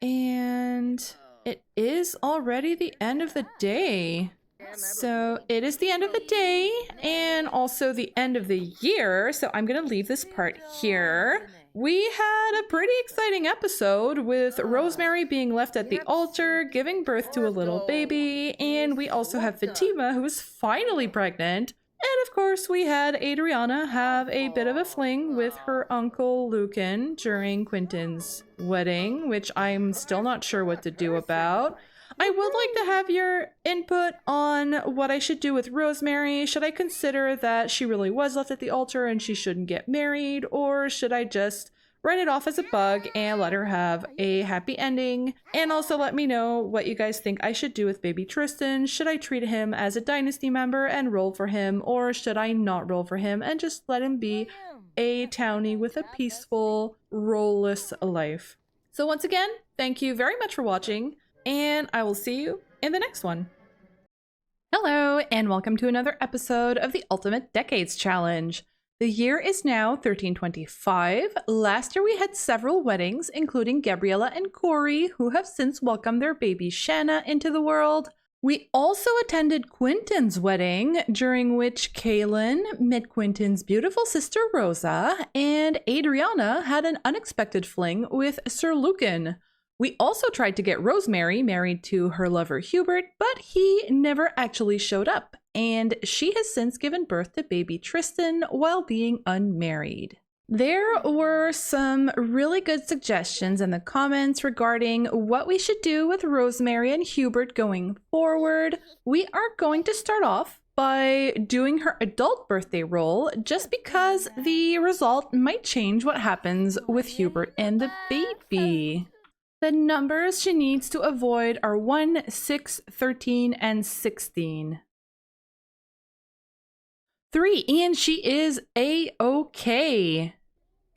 And it is already the end of the day. So it is the end of the day and also the end of the year. So I'm going to leave this part here. We had a pretty exciting episode with Rosemary being left at the altar, giving birth to a little baby. And we also have Fatima, who is finally pregnant. And of course, we had Adriana have a bit of a fling with her uncle Lucan during Quentin's wedding, which I'm still not sure what to do about. I would like to have your input on what I should do with Rosemary. Should I consider that she really was left at the altar and she shouldn't get married? Or should I just write it off as a bug and let her have a happy ending? And also let me know what you guys think I should do with baby Tristan. Should I treat him as a dynasty member and roll for him? Or should I not roll for him and just let him be a townie with a peaceful, role-less life? So once again, thank you very much for watching. And I will see you in the next one. Hello, and welcome to another episode of the Ultimate Decades Challenge. The year is now 1325. Last year we had several weddings, including Gabriella and Corey, who have since welcomed their baby Shanna into the world. We also attended Quentin's wedding, during which Kaylin met Quentin's beautiful sister Rosa, and Adriana had an unexpected fling with Sir Lucan. We also tried to get Rosemary married to her lover Hubert, but he never actually showed up, and she has since given birth to baby Tristan while being unmarried. There were some really good suggestions in the comments regarding what we should do with Rosemary and Hubert going forward. We are going to start off by doing her adult birthday roll, just because the result might change what happens with Hubert and the baby. The numbers she needs to avoid are 1, 6, 13, and 16. 3, and she is a-okay.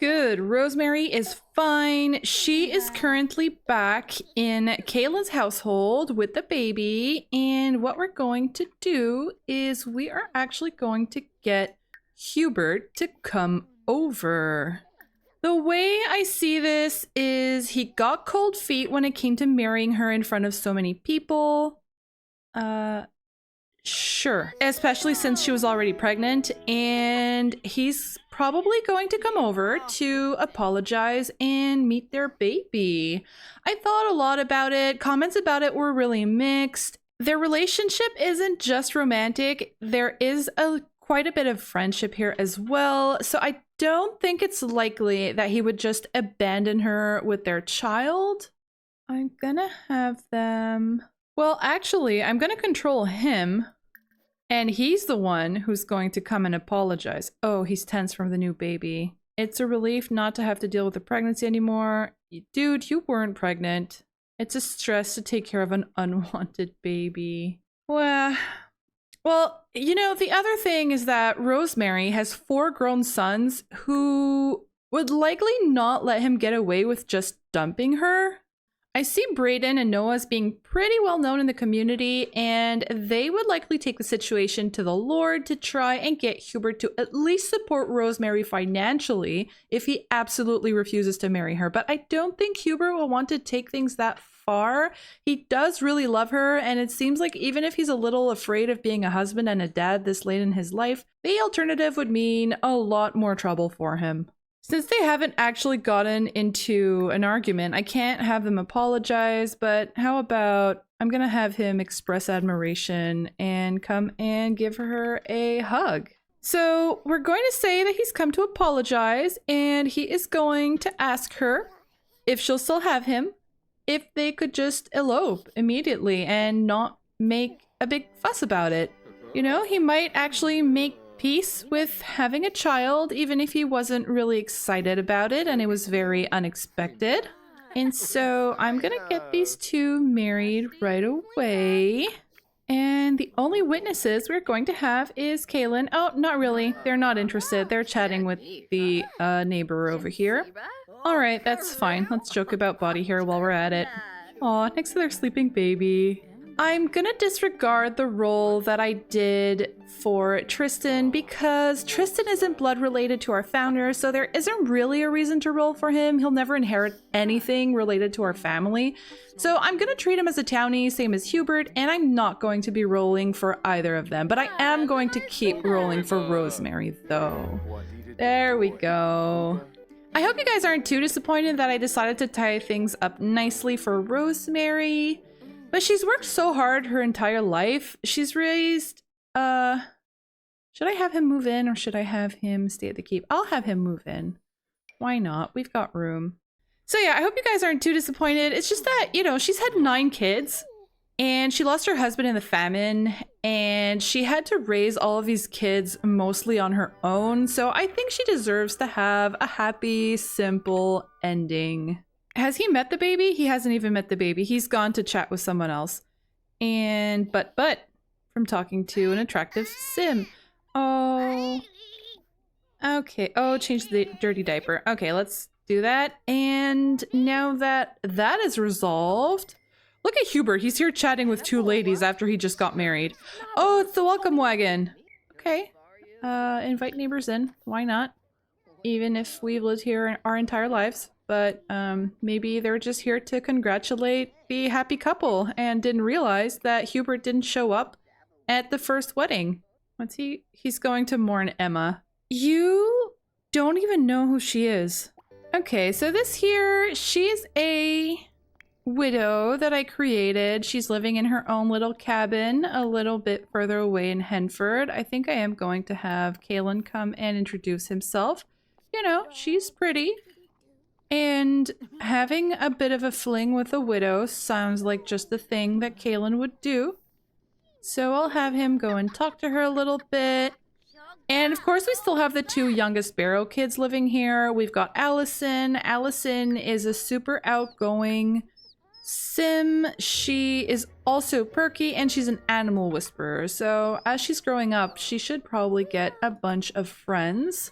Good, Rosemary is fine. She is currently back in Kayla's household with the baby, and what we're going to do is we are actually going to get Hubert to come over. The way I see this is he got cold feet when it came to marrying her in front of so many people. Sure. Especially since she was already pregnant, and he's probably going to come over to apologize and meet their baby. I thought a lot about it. Comments about it were really mixed. Their relationship isn't just romantic. There is quite a bit of friendship here as well. So I don't think it's likely that he would just abandon her with their child. I'm gonna have them... Well, actually, I'm gonna control him. And he's the one who's going to come and apologize. Oh, he's tense from the new baby. It's a relief not to have to deal with the pregnancy anymore. Dude, you weren't pregnant. It's a stress to take care of an unwanted baby. Well, you know, the other thing is that Rosemary has 4 grown sons who would likely not let him get away with just dumping her. I see Brayden and Noah as being pretty well known in the community, and they would likely take the situation to the Lord to try and get Hubert to at least support Rosemary financially if he absolutely refuses to marry her. But I don't think Hubert will want to take things that far. He does really love her, and it seems like even if he's a little afraid of being a husband and a dad this late in his life, the alternative would mean a lot more trouble for him. Since they haven't actually gotten into an argument, I can't have them apologize, but how about I'm gonna have him express admiration and come and give her a hug. So we're going to say that he's come to apologize, and he is going to ask her if she'll still have him, if they could just elope immediately and not make a big fuss about it. You know, he might actually make peace with having a child, even if he wasn't really excited about it and it was very unexpected. And so I'm gonna get these two married right away. And the only witnesses we're going to have is Kaylin. Oh, not really. They're not interested. They're chatting with the neighbor over here. All right, that's fine. Let's joke about body hair while we're at it. Aw, next to their sleeping baby. I'm gonna disregard the role that I did for Tristan because Tristan isn't blood related to our founder, so there isn't really a reason to roll for him. He'll never inherit anything related to our family. So I'm gonna treat him as a townie, same as Hubert, and I'm not going to be rolling for either of them, but I am going to keep rolling for Rosemary though. There we go. I hope you guys aren't too disappointed that I decided to tie things up nicely for Rosemary. But she's worked so hard her entire life. She's raised, should I have him move in or should I have him stay at the keep? I'll have him move in. Why not? We've got room. So yeah, I hope you guys aren't too disappointed. It's just that, you know, she's had 9 kids and she lost her husband in the famine and she had to raise all of these kids mostly on her own. So I think she deserves to have a happy, simple ending. Has he met the baby? He hasn't even met the baby. He's gone to chat with someone else. And but from talking to an attractive sim. Oh. Okay. Oh, change the dirty diaper. Okay, let's do that. And now that that is resolved, look at Hubert. He's here chatting with 2 ladies after he just got married. Oh, it's the welcome wagon. Okay. Invite neighbors in. Why not? Even if we've lived here our entire lives. But maybe they're just here to congratulate the happy couple and didn't realize that Hubert didn't show up at the first wedding. What's he? He's going to mourn Emma. You don't even know who she is. Okay, so this here, she's a widow that I created. She's living in her own little cabin a little bit further away in Henford. I think I am going to have Kaylin come and introduce himself. You know, she's pretty. And having a bit of a fling with a widow sounds like just the thing that Kaylin would do. So I'll have him go and talk to her a little bit. And of course we still have the 2 youngest Barrow kids living here. We've got Allison. Allison is a super outgoing sim. She is also perky and she's an animal whisperer. So as she's growing up, she should probably get a bunch of friends,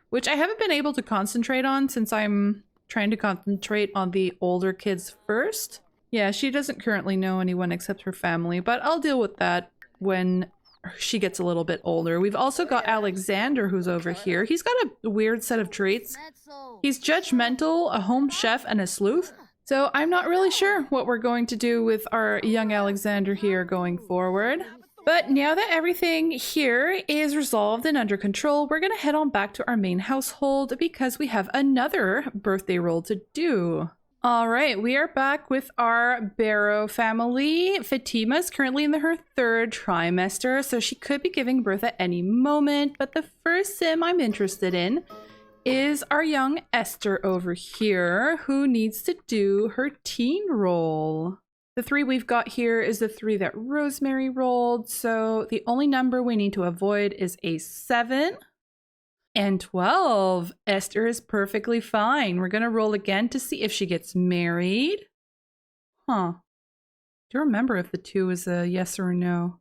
which I haven't been able to concentrate on since I'm trying to concentrate on the older kids first. Yeah, she doesn't currently know anyone except her family, but I'll deal with that when she gets a little bit older. We've also got Alexander who's over here. He's got a weird set of traits. He's judgmental, a home chef, and a sleuth. So I'm not really sure what we're going to do with our young Alexander here going forward. But now that everything here is resolved and under control, we're going to head on back to our main household because we have another birthday roll to do. All right, we are back with our Barrow family. Fatima is currently in her 3rd trimester, so she could be giving birth at any moment. But the first sim I'm interested in is our young Esther over here, who needs to do her teen roll. The 3 we've got here is the 3 that Rosemary rolled, so the only number we need to avoid is a 7 and 12. Esther is perfectly fine. We're gonna roll again to see if she gets married. Huh. Do you remember if the 2 is a yes or a no?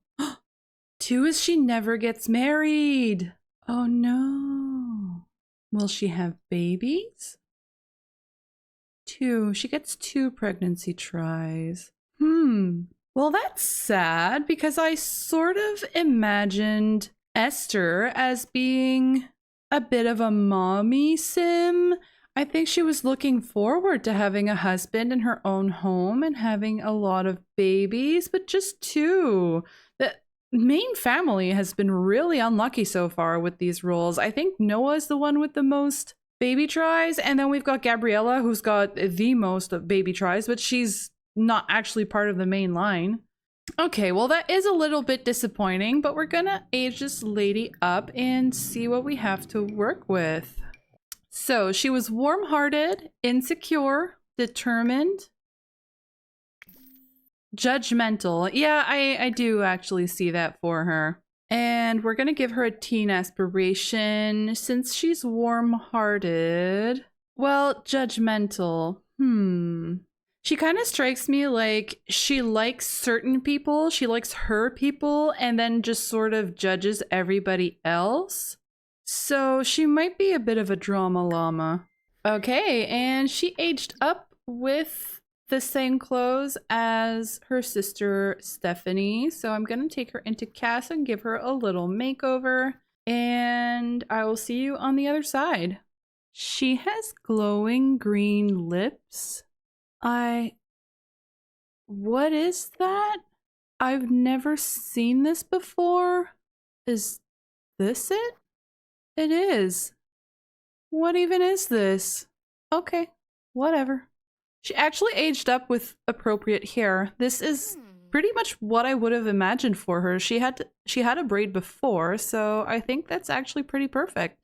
2 is she never gets married. Oh no. Will she have babies? 2. She gets 2 pregnancy tries. Well, that's sad because I sort of imagined Esther as being a bit of a mommy sim. I think she was looking forward to having a husband in her own home and having a lot of babies, but just 2. The main family has been really unlucky so far with these roles. I think Noah's the one with the most baby tries, and then we've got Gabriella, who's got the most baby tries, but she's not actually part of the main line. Okay, well that is a little bit disappointing, but we're gonna age this lady up and see what we have to work with. So she was warm-hearted, insecure, determined, judgmental. Yeah, I do actually see that for her. And we're gonna give her a teen aspiration since she's warm-hearted. Well, judgmental. She kind of strikes me like she likes certain people, she likes her people, and then just sort of judges everybody else. So she might be a bit of a drama llama. Okay, and she aged up with the same clothes as her sister Stephanie. So I'm gonna take her into Cass and give her a little makeover. And I will see you on the other side. She has glowing green lips. What is that? I've never seen this before. Is this it? It is. What even is this? Okay, whatever. She actually aged up with appropriate hair. This is pretty much what I would have imagined for her. She had a braid before, so I think that's actually pretty perfect.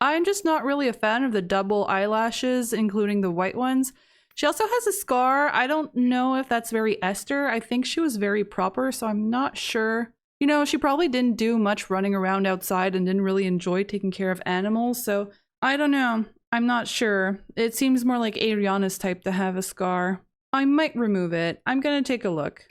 I'm just not really a fan of the double eyelashes, including the white ones. She also has a scar. I don't know if that's very Esther. I think she was very proper, so I'm not sure. You know, she probably didn't do much running around outside and didn't really enjoy taking care of animals, so I don't know. I'm not sure. It seems more like Adriana's type to have a scar. I might remove it. I'm gonna take a look.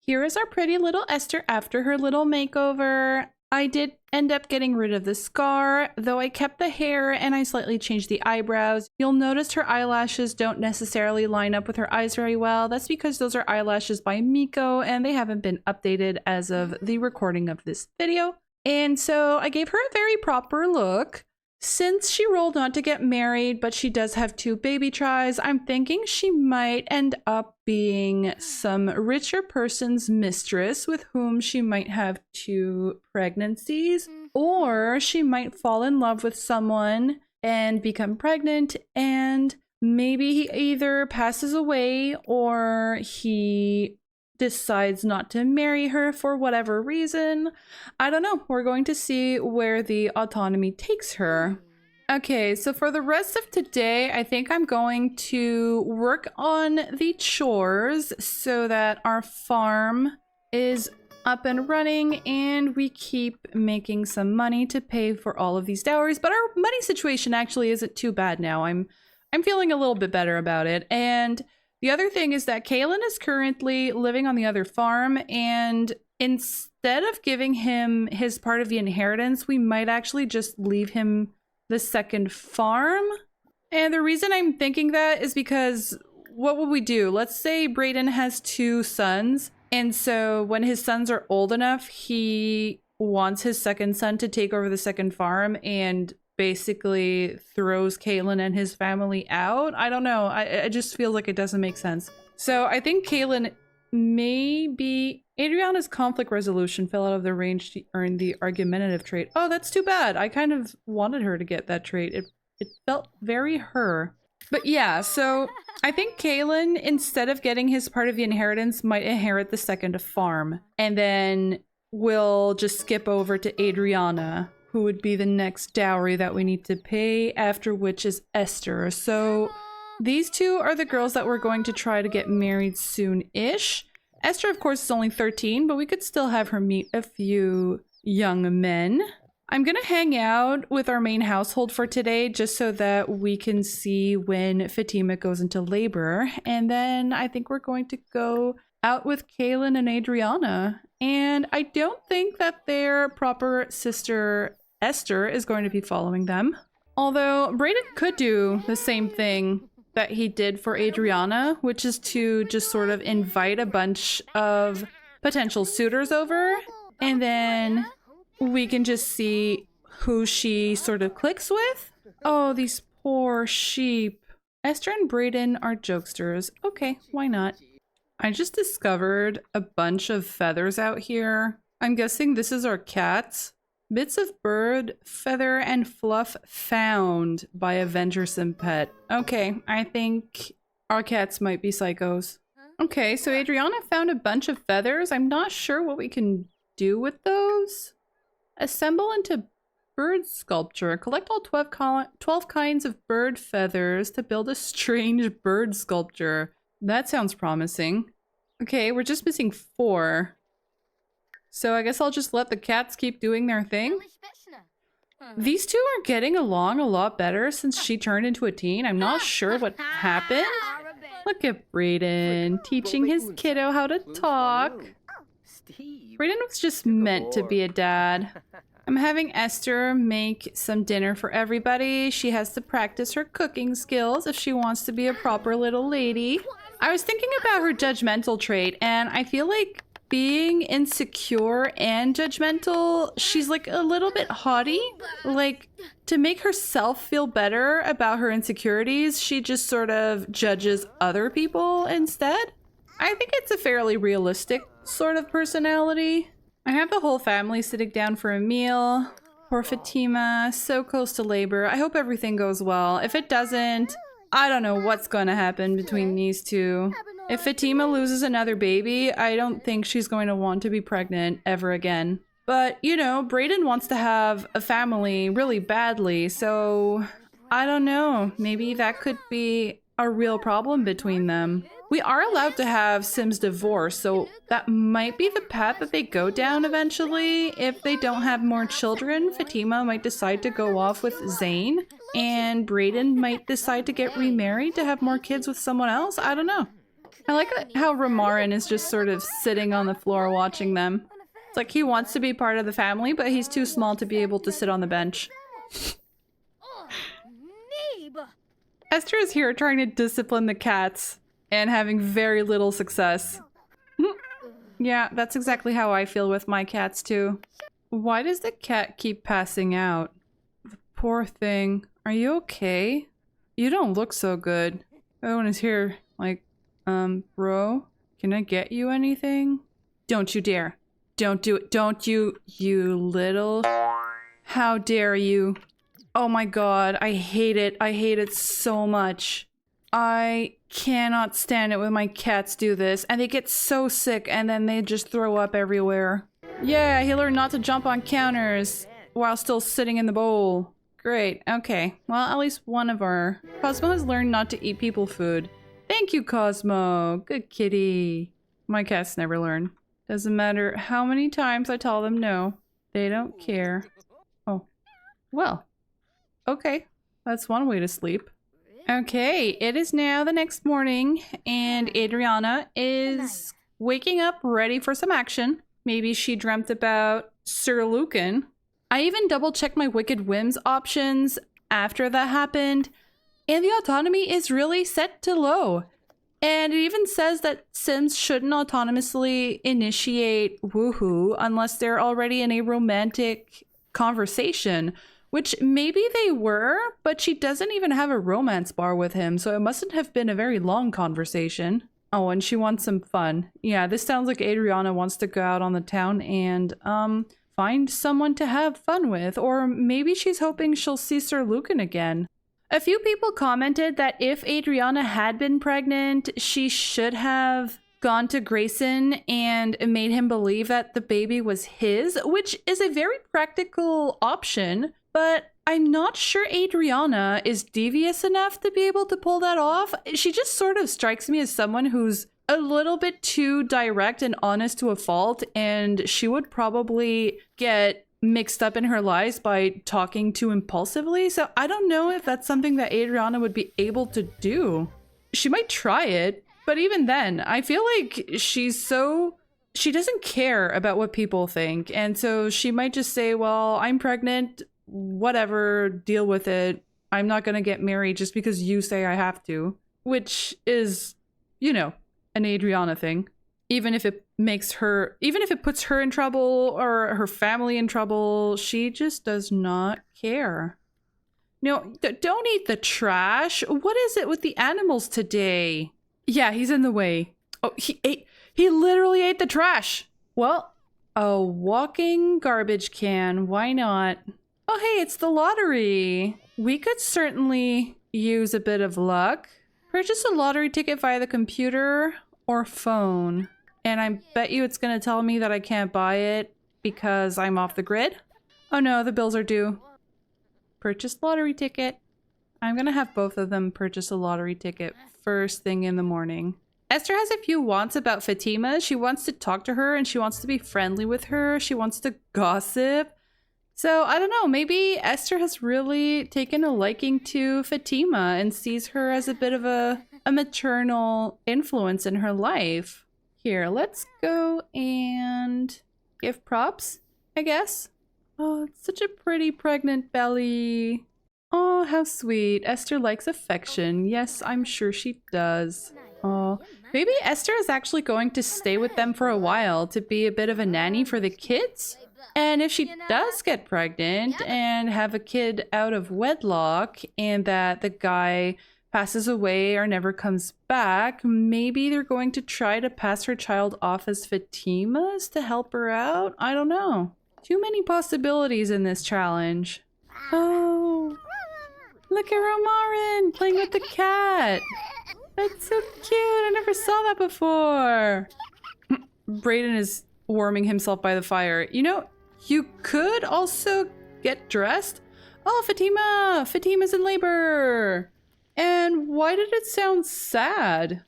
Here is our pretty little Esther after her little makeover. I did end up getting rid of the scar, though I kept the hair and I slightly changed the eyebrows. You'll notice her eyelashes don't necessarily line up with her eyes very well. That's because those are eyelashes by Miko and they haven't been updated as of the recording of this video. And so I gave her a very proper look. Since she rolled not to get married, but she does have 2 baby tries, I'm thinking she might end up being some richer person's mistress with whom she might have 2 pregnancies, or she might fall in love with someone and become pregnant, and maybe he either passes away or he decides not to marry her for whatever reason. I don't know. We're going to see where the autonomy takes her. Okay, so for the rest of today, I think I'm going to work on the chores so that our farm is up and running and we keep making some money to pay for all of these dowries. But our money situation actually isn't too bad now. I'm feeling a little bit better about it. And the other thing is that Kaylin is currently living on the other farm, and instead of giving him his part of the inheritance, we might actually just leave him the second farm. And the reason I'm thinking that is because what would we do? Let's say Brayden has 2 sons, and so when his sons are old enough, he wants his second son to take over the second farm and basically throws Kaylin and his family out. I don't know. I just feel like it doesn't make sense. So I think Kaylin maybe... Adriana's conflict resolution fell out of the range to earn the argumentative trait. Oh, that's too bad. I kind of wanted her to get that trait. It felt very her. But yeah, so I think Kaylin, instead of getting his part of the inheritance, might inherit the second farm. And then we'll just skip over to Adriana, who would be the next dowry that we need to pay, after which is Esther. So these 2 are the girls that we're going to try to get married soon-ish. Esther, of course, is only 13, but we could still have her meet a few young men. I'm gonna hang out with our main household for today just so that we can see when Fatima goes into labor. And then I think we're going to go out with Kaylin and Adriana. And I don't think that their proper sister Esther is going to be following them. Although Brayden could do the same thing that he did for Adriana, which is to just sort of invite a bunch of potential suitors over, and then we can just see who she sort of clicks with. Oh, these poor sheep. Esther and Brayden are jokesters. Okay, why not? I just discovered a bunch of feathers out here. I'm guessing this is our cat. Bits of bird, feather, and fluff found by a venturesome pet. Okay, I think our cats might be psychos. Okay, so Adriana found a bunch of feathers. I'm not sure what we can do with those. Assemble into bird sculpture. Collect all 12 kinds of bird feathers to build a strange bird sculpture. That sounds promising. Okay, we're just missing 4. So I guess I'll just let the cats keep doing their thing. These two are getting along a lot better since she turned into a teen. I'm not sure what happened. Look at Brayden teaching his kiddo how to talk. Brayden was just meant to be a dad. I'm having Esther make some dinner for everybody. She has to practice her cooking skills if she wants to be a proper little lady. I was thinking about her judgmental trait, and I feel like being insecure and judgmental, she's like a little bit haughty. Like, to make herself feel better about her insecurities, she just sort of judges other people instead. I think it's a fairly realistic sort of personality. I have the whole family sitting down for a meal. Poor Fatima, so close to labor. I hope everything goes well. If it doesn't, I don't know what's going to happen between these two. If Fatima loses another baby, I don't think she's going to want to be pregnant ever again. But, you know, Brayden wants to have a family really badly, so I don't know. Maybe that could be a real problem between them. We are allowed to have Sims divorce, so that might be the path that they go down eventually. If they don't have more children, Fatima might decide to go off with Zane, and Brayden might decide to get remarried to have more kids with someone else. I don't know. I like how Ramarin is just sort of sitting on the floor watching them. It's like he wants to be part of the family, but he's too small to be able to sit on the bench. Esther is here trying to discipline the cats and having very little success. Yeah, that's exactly how I feel with my cats too. Why does the cat keep passing out? The poor thing. Are you okay? You don't look so good. Everyone is here, like, bro, can I get you anything? Don't you dare. Don't do it. Don't you, you little... How dare you? Oh my god, I hate it. I hate it so much. I cannot stand it when my cats do this, and they get so sick and then they just throw up everywhere. Yeah, he learned not to jump on counters while still sitting in the bowl. Great, okay. Well, at least one of our... Cosmo has learned not to eat people food. Thank you, Cosmo. Good kitty. My cats never learn. Doesn't matter how many times I tell them no. They don't care. Oh. Well. Okay. That's one way to sleep. Okay, it is now the next morning, and Adriana is waking up ready for some action. Maybe she dreamt about Sir Lucan. I even double-checked my Wicked Whims options after that happened, and the autonomy is really set to low. And it even says that Sims shouldn't autonomously initiate woohoo unless they're already in a romantic conversation, which maybe they were, but she doesn't even have a romance bar with him, so it mustn't have been a very long conversation. Oh, and she wants some fun. Yeah, this sounds like Adriana wants to go out on the town and, find someone to have fun with, or maybe she's hoping she'll see Sir Lucan again. A few people commented that if Adriana had been pregnant, she should have gone to Grayson and made him believe that the baby was his, which is a very practical option, but I'm not sure Adriana is devious enough to be able to pull that off. She just sort of strikes me as someone who's a little bit too direct and honest to a fault, and she would probably get mixed up in her lies by talking too impulsively. So I don't know if that's something that Adriana would be able to do. She might try it, but even then, I feel like she doesn't care about what people think, and so she might just say, well, I'm pregnant, whatever, deal with it. I'm not gonna get married just because you say I have to. which is, you know, an Adriana thing. Even if it puts her in trouble or her family in trouble, she just does not care. No, don't eat the trash. What is it with the animals today? Yeah, he's in the way. Oh, he literally ate the trash. Well, a walking garbage can. Why not? Oh, hey, it's the lottery. We could certainly use a bit of luck. Purchase a lottery ticket via the computer or phone. And I bet you it's going to tell me that I can't buy it because I'm off the grid. Oh no, the bills are due. Purchase lottery ticket. I'm going to have both of them purchase a lottery ticket first thing in the morning. Esther has a few wants about Fatima. She wants to talk to her and she wants to be friendly with her. She wants to gossip. So I don't know, maybe Esther has really taken a liking to Fatima and sees her as a bit of a maternal influence in her life. Here, let's go and give props, I guess. Oh, it's such a pretty pregnant belly. Oh, how sweet. Esther likes affection. Yes, I'm sure she does. Oh, maybe Esther is actually going to stay with them for a while to be a bit of a nanny for the kids. And if she does get pregnant and have a kid out of wedlock and that the guy passes away or never comes back, maybe they're going to try to pass her child off as Fatima's to help her out? I don't know. Too many possibilities in this challenge. Oh, look at Romarin playing with the cat. That's so cute. I never saw that before. Brayden is warming himself by the fire. You know, you could also get dressed. Oh, Fatima! Fatima's in labor. And why did it sound sad?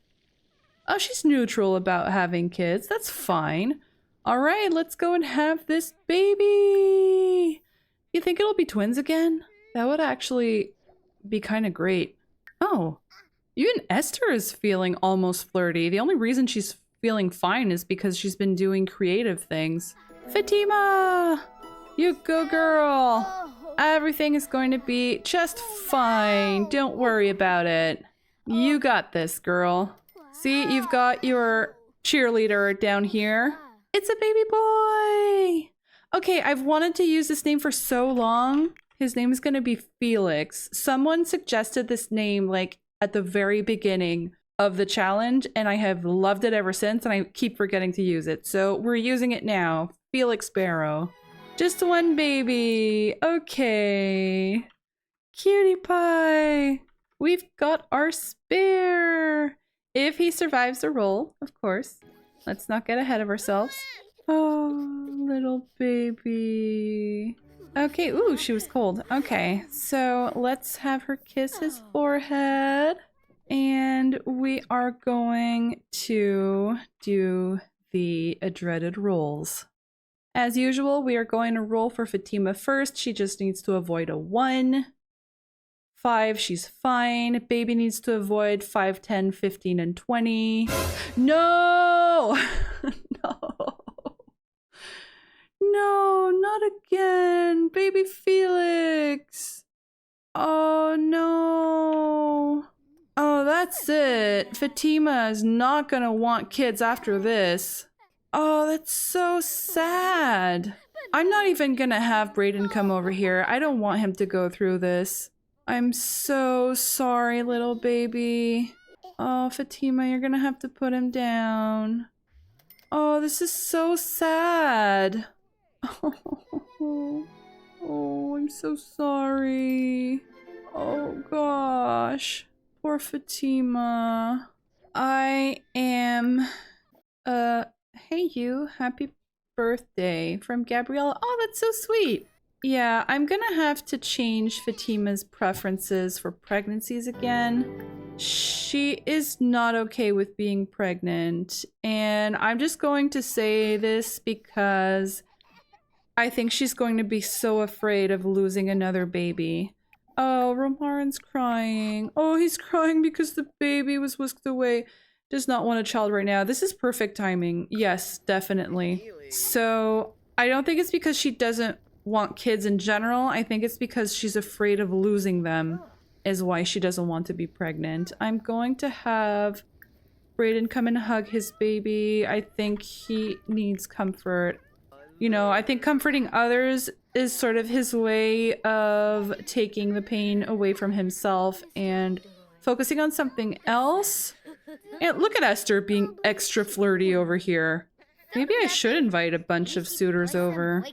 Oh, she's neutral about having kids. That's fine. All right, let's go and have this baby. You think it'll be twins again? That would actually be kind of great. Oh, even Esther is feeling almost flirty. The only reason she's feeling fine is because she's been doing creative things. Fatima! You go, girl! Everything is going to be just fine. Don't worry about it. You got this, girl. See, you've got your cheerleader down here. It's a baby boy! Okay, I've wanted to use this name for so long. His name is going to be Felix. Someone suggested this name like at the very beginning of the challenge, and I have loved it ever since, and I keep forgetting to use it. So we're using it now. Felix Barrow. Just one baby. Okay. Cutie pie. We've got our spare. If he survives the roll, of course. Let's not get ahead of ourselves. Oh, little baby. Okay, ooh, she was cold. Okay, so let's have her kiss his forehead. And we are going to do the dreaded rolls. As usual, we are going to roll for Fatima first. She just needs to avoid a 1. 5, she's fine. Baby needs to avoid 5, 10, 15, and 20. No! No. No, not again. Baby Felix. Oh, no. Oh, that's it. Fatima is not gonna want kids after this. Oh, that's so sad. I'm not even gonna have Brayden come over here. I don't want him to go through this. I'm so sorry, little baby. Oh, Fatima, you're gonna have to put him down. Oh, this is so sad. Oh, I'm so sorry. Oh, gosh. Poor Fatima. I am... Hey you, happy birthday from Gabriella. Oh, that's so sweet. Yeah, I'm gonna have to change Fatima's preferences for pregnancies again. She is not okay with being pregnant, and I'm just going to say this because I think she's going to be so afraid of losing another baby. Oh, Romarin's crying. Oh, he's crying because the baby was whisked away. Does not want a child right now. This is perfect timing. Yes, definitely. So I don't think it's because she doesn't want kids in general. I think it's because she's afraid of losing them. is why she doesn't want to be pregnant. I'm going to have Brayden come and hug his baby. I think he needs comfort. You know, I think comforting others is sort of his way of taking the pain away from himself and focusing on something else. And look at Esther being extra flirty over here. Maybe I should invite a bunch of suitors over.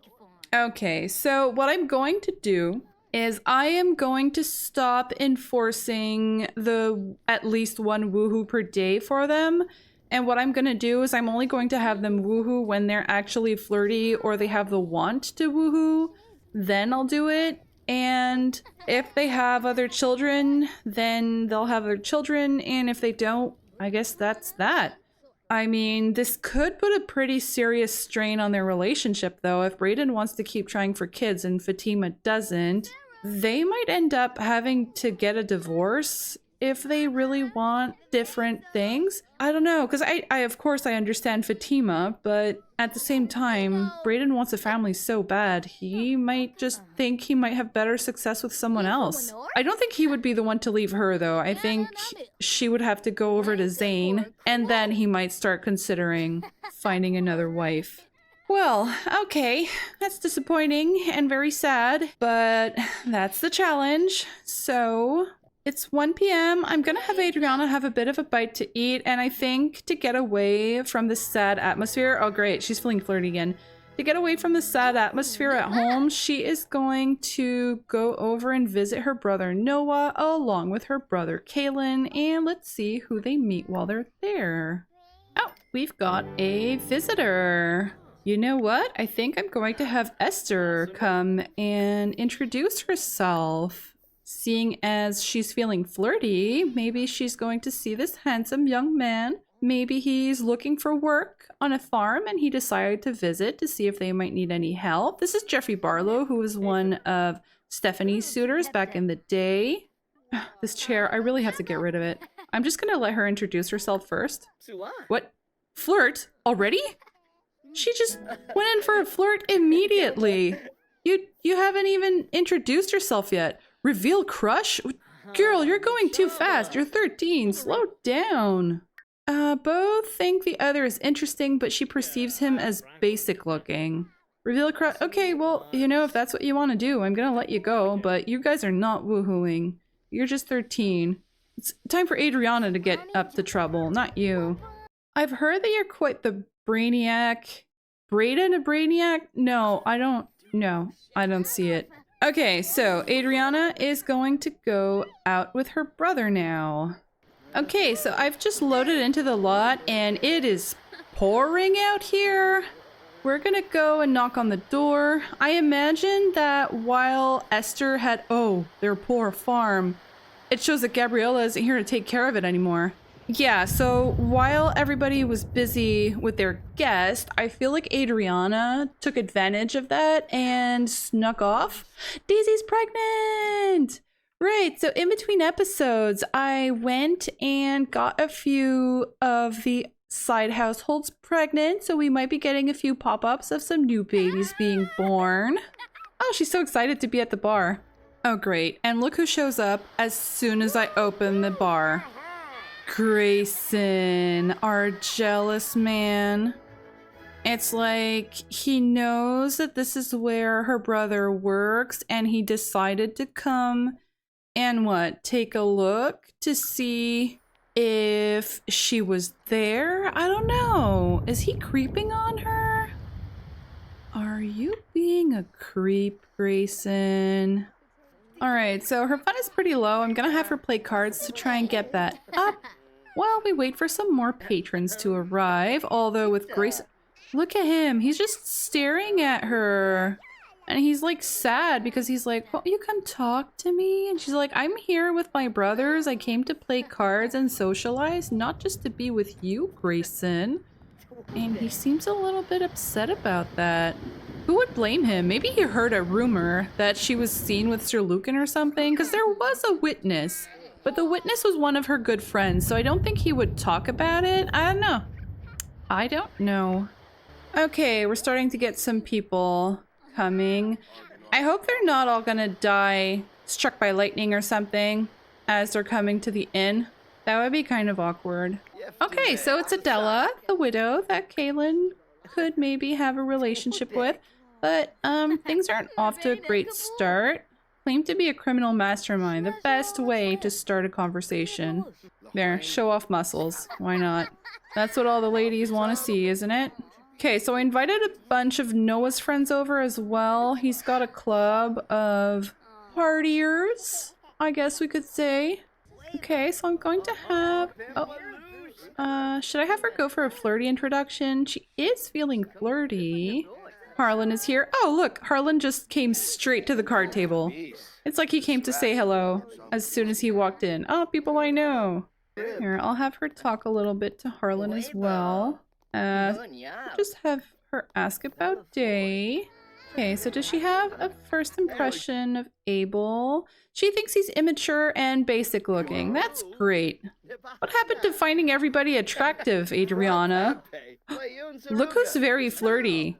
Okay, so what I'm going to do is I am going to stop enforcing the at least one woohoo per day for them. And what I'm going to do is I'm only going to have them woohoo when they're actually flirty or they have the want to woohoo. Then I'll do it. And if they have other children, then they'll have their children. And if they don't, I guess that's that. I mean, this could put a pretty serious strain on their relationship, though. If Brayden wants to keep trying for kids and Fatima doesn't, they might end up having to get a divorce if they really want different things. I don't know, because I of course I understand Fatima, but at the same time, Brayden wants a family so bad, he might just think he might have better success with someone else. I don't think he would be the one to leave her, though. I think she would have to go over to Zane, and then he might start considering finding another wife. Well, okay, that's disappointing and very sad, but that's the challenge. So it's 1 p.m. I'm gonna have Adriana have a bit of a bite to eat, and I think to get away from the sad atmosphere— oh great, she's feeling flirty again. To get away from the sad atmosphere at home, she is going to go over and visit her brother Noah along with her brother Kaylin, and let's see who they meet while they're there. Oh, we've got a visitor. You know what? I think I'm going to have Esther come and introduce herself. Seeing as she's feeling flirty, maybe she's going to see this handsome young man. Maybe he's looking for work on a farm and he decided to visit to see if they might need any help. This is Jeffrey Barlow, who was one of Stephanie's suitors back in the day. This chair, I really have to get rid of it. I'm just gonna let her introduce herself first. What? Flirt? Already? She just went in for a flirt immediately. You haven't even introduced yourself yet. Reveal crush? Girl, you're going too fast. You're 13. Slow down. Both think the other is interesting, but she perceives him as basic looking. Reveal crush? Okay, well, you know, if that's what you want to do, I'm gonna let you go, but you guys are not woohooing. You're just 13. It's time for Adriana to get up to trouble, not you. I've heard that you're quite the brainiac. Brayden a brainiac? No, I don't see it. Okay, so Adriana is going to go out with her brother now. Okay, so I've just loaded into the lot and it is pouring out here. We're gonna go and knock on the door. I imagine that while Esther had— oh, their poor farm. It shows that Gabriella isn't here to take care of it anymore. Yeah, so while everybody was busy with their guest, I feel like Adriana took advantage of that and snuck off. Daisy's pregnant! Right, so in between episodes, I went and got a few of the side households pregnant, so we might be getting a few pop-ups of some new babies being born. Oh, she's so excited to be at the bar. Oh, great. And look who shows up as soon as I open the bar. Grayson, our jealous man. It's like he knows that this is where her brother works and he decided to come and take a look to see if she was there? I don't know. Is he creeping on her? Are you being a creep, Grayson? Alright, so her fun is pretty low. I'm gonna have her play cards to try and get that up while we wait for some more patrons to arrive. Although with Grayson, look at him. He's just staring at her. And he's like sad because he's like, won't you come talk to me? And she's like, I'm here with my brothers. I came to play cards and socialize, not just to be with you, Grayson. And he seems a little bit upset about that. Who would blame him? Maybe he heard a rumor that she was seen with Sir Lucan or something, because there was a witness. But the witness was one of her good friends, so I don't think he would talk about it. I don't know. Okay, we're starting to get some people coming. I hope they're not all gonna die struck by lightning or something. as they're coming to the inn. That would be kind of awkward. Okay, so it's Adela, the widow that Kaylin could maybe have a relationship with. But things aren't off to a great start. Claimed to be a criminal mastermind. The best way to start a conversation. There, show off muscles. Why not? That's what all the ladies want to see, isn't it? Okay, so I invited a bunch of Noah's friends over as well. He's got a club of partiers, I guess we could say. Okay, so I'm going to have... Oh, should I have her go for a flirty introduction? She is feeling flirty. Harlan is here. Oh, look, Harlan just came straight to the card table. It's like he came to say hello as soon as he walked in. Oh, people I know. Here, I'll have her talk a little bit to Harlan as well. Just have her ask about Day. Okay, so does she have a first impression of Abel? She thinks he's immature and basic looking. That's great. What happened to finding everybody attractive, Adriana? Look who's very flirty.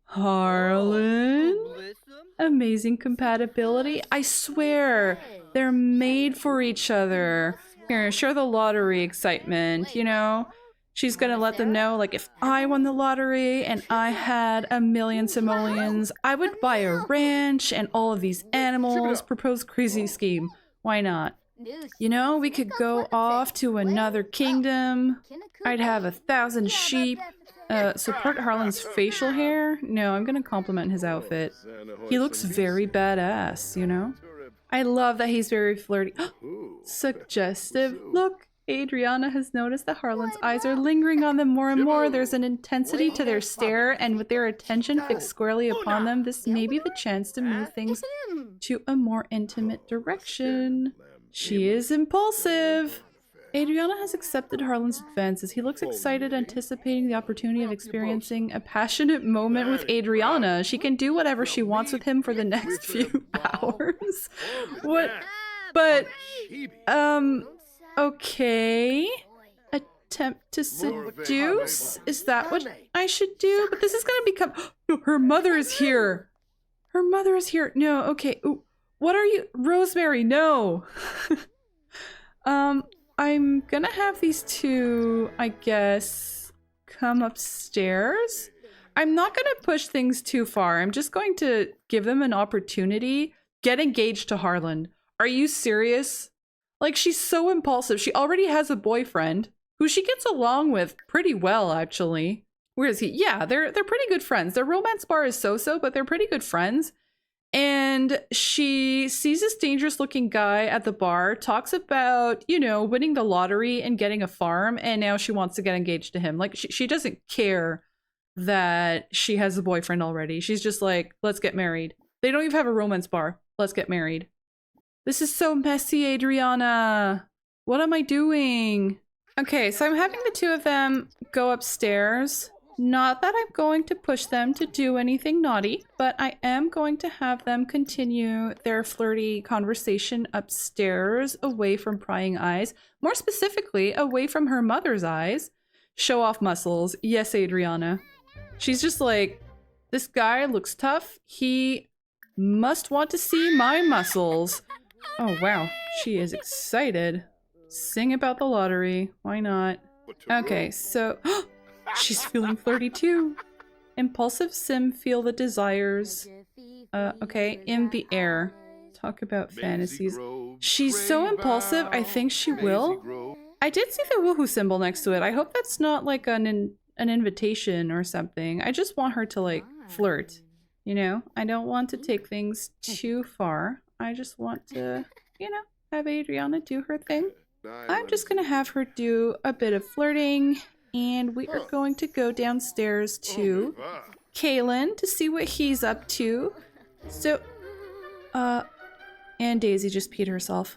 Harlan? Amazing compatibility. I swear, they're made for each other. Here, share the lottery excitement, you know? She's gonna let them know, like, if I won the lottery and I had 1,000,000 simoleons, I would buy a ranch and all of these animals. Propose crazy scheme. Why not? You know, we could go off to another kingdom. I'd have 1,000 sheep. Support Harlan's facial hair? No, I'm gonna compliment his outfit. He looks very badass, you know? I love that he's very flirty. Suggestive. Look, Adriana has noticed that Harlan's eyes are lingering on them more and more. There's an intensity to their stare, and with their attention fixed squarely upon them, this may be the chance to move things to a more intimate direction. She is impulsive. Adriana has accepted Harlan's advances. He looks excited, anticipating the opportunity of experiencing a passionate moment with Adriana. She can do whatever she wants with him for the next few hours. What? But, okay. Attempt to seduce? Is that what I should do? But this is gonna become... No, her mother is here. Her mother is here. No, okay. Ooh, what are you? Rosemary, no. I'm gonna have these two, I guess, come upstairs. I'm not gonna push things too far. I'm just going to give them an opportunity. Get engaged to Harlan. Are you serious? Like, she's so impulsive. She already has a boyfriend who she gets along with pretty well, actually. Where is he? Yeah, they're pretty good friends. Their romance bar is so-so, but they're pretty good friends. And she sees this dangerous looking guy at the bar, talks about, you know, winning the lottery and getting a farm, and now she wants to get engaged to him. Like, she doesn't care that she has a boyfriend already. She's just like, let's get married. They don't even have a romance bar. Let's get married. This is so messy, Adriana. What am I doing? Okay, so I'm having the two of them go upstairs. Not that I'm going to push them to do anything naughty, but I am going to have them continue their flirty conversation upstairs, away from prying eyes. More specifically, away from her mother's eyes. Show off muscles. Yes, Adriana. She's just like, this guy looks tough. He must want to see my muscles. Oh, wow. She is excited. Sing about the lottery. Why not? Okay, so... She's feeling flirty too. Impulsive sim feel the desires. Okay, in the air. Talk about fantasies. She's so impulsive, I think she will. I did see the woohoo symbol next to it. I hope that's not like an invitation or something. I just want her to like flirt. You know, I don't want to take things too far. I just want to, you know, have Adriana do her thing. I'm just gonna have her do a bit of flirting. And we are going to go downstairs to Kaylin to see what he's up to. So, and Daisy just peed herself.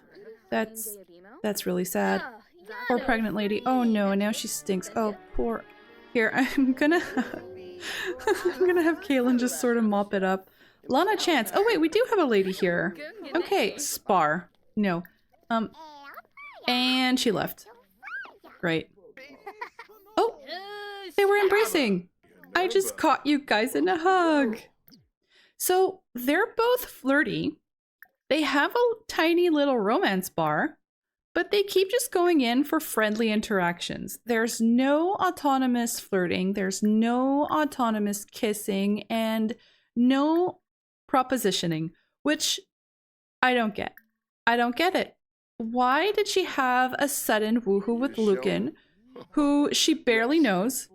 That's really sad. Poor pregnant lady. Oh no, and now she stinks. Oh, poor. Here, I'm gonna have Kaylin just sort of mop it up. Lana Chance. Oh wait, we do have a lady here. Okay, Spar. No. And she left. Great. Oh, they were embracing. I just caught you guys in a hug. So they're both flirty. They have a tiny little romance bar. But they keep just going in for friendly interactions. There's no autonomous flirting, there's no autonomous kissing, and no propositioning, which I don't get. I don't get it. Why did she have a sudden woohoo with Lucan, who she barely knows?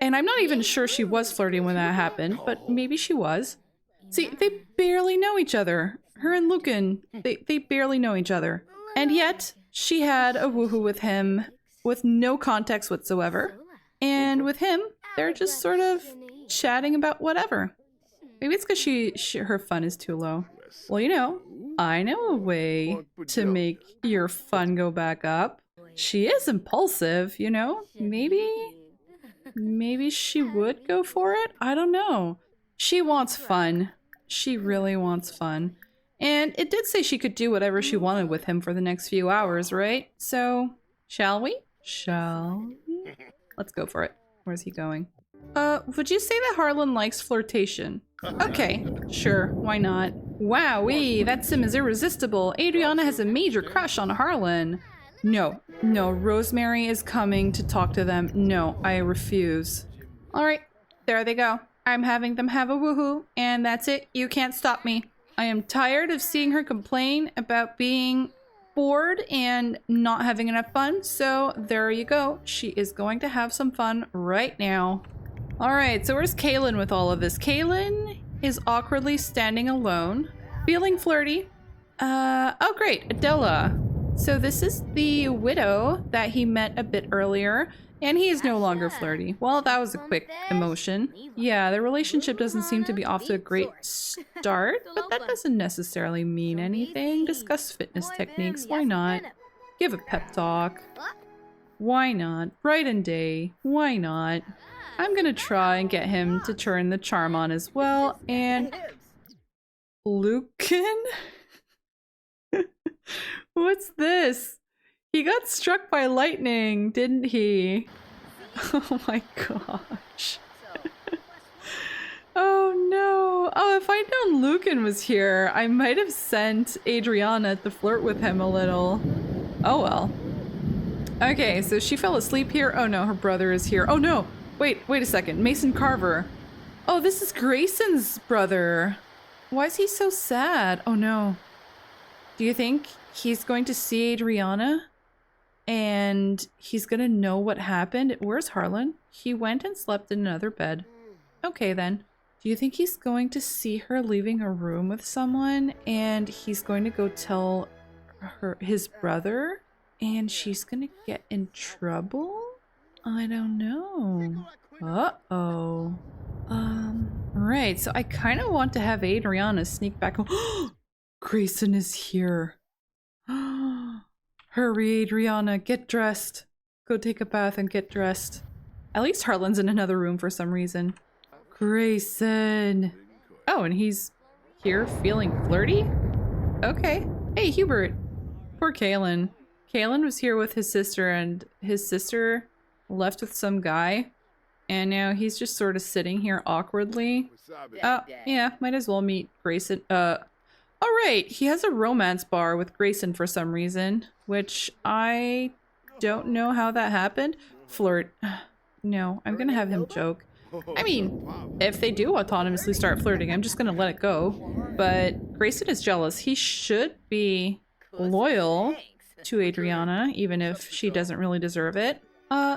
And I'm not even sure she was flirting when that happened, but maybe she was. See, they barely know each other. Her and Lucan, they barely know each other. And yet, she had a woohoo with him with no context whatsoever. And with him, they're just sort of chatting about whatever. Maybe it's because her fun is too low. Well, you know, I know a way to make your fun go back up. She is impulsive, you know? Maybe she would go for it? I don't know. She wants fun. She really wants fun. And it did say she could do whatever she wanted with him for the next few hours, right? So, shall we? Shall we? Let's go for it. Where's he going? Would you say that Harlan likes flirtation? Okay, sure, why not? Wowee, that sim is irresistible. Adriana has a major crush on Harlan. No, Rosemary is coming to talk to them. No, I refuse. Alright, there they go. I'm having them have a woohoo, and that's it. You can't stop me. I am tired of seeing her complain about being bored and not having enough fun, so there you go. She is going to have some fun right now. Alright, so where's Kaylin with all of this? Kaylin is awkwardly standing alone, feeling flirty. Oh great, Adela. So this is the widow that he met a bit earlier, and he is no longer flirty. Well, that was a quick emotion. Yeah, the relationship doesn't seem to be off to a great start, but that doesn't necessarily mean anything. Discuss fitness techniques, why not? Give a pep talk. Why not? Bright and day, why not? I'm gonna try and get him to turn the charm on as well, and... Lucan? What's this? He got struck by lightning, didn't he? Oh my gosh. Oh no. Oh, if I'd known Lucan was here, I might have sent Adriana to flirt with him a little. Oh well. Okay, so she fell asleep here. Oh no, her brother is here. Oh no! Wait a second. Mason Carver. Oh, this is Grayson's brother. Why is he so sad? Oh no. Do you think he's going to see Adriana? And he's gonna know what happened? Where's Harlan? He went and slept in another bed. Okay then. Do you think he's going to see her leaving a room with someone and he's going to go tell his brother and she's gonna get in trouble? I don't know. Uh-oh. Right, so I kind of want to have Adriana sneak back home. Grayson is here. Hurry, Adriana, get dressed. Go take a bath and get dressed. At least Harlan's in another room for some reason. Grayson. Oh, and he's here feeling flirty? Okay. Hey, Hubert. Poor Kaylin. Kaylin was here with his sister and his sister left with some guy. And now he's just sort of sitting here awkwardly. Oh, yeah, might as well meet Grayson. Alright, he has a romance bar with Grayson for some reason, which I don't know how that happened. Flirt. No, I'm gonna have him joke. I mean, if they do autonomously start flirting, I'm just gonna let it go. But Grayson is jealous. He should be loyal to Adriana, even if she doesn't really deserve it.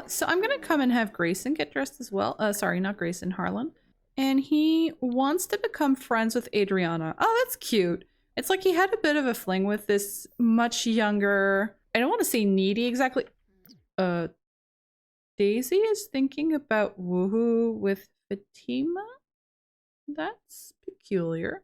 So I'm gonna come and have Grayson get dressed as well. Sorry, not Grayson, Harlan. And he wants to become friends with Adriana. Oh, that's cute. It's like he had a bit of a fling with this much younger... I don't want to say needy exactly. Daisy is thinking about woohoo with Fatima? That's peculiar.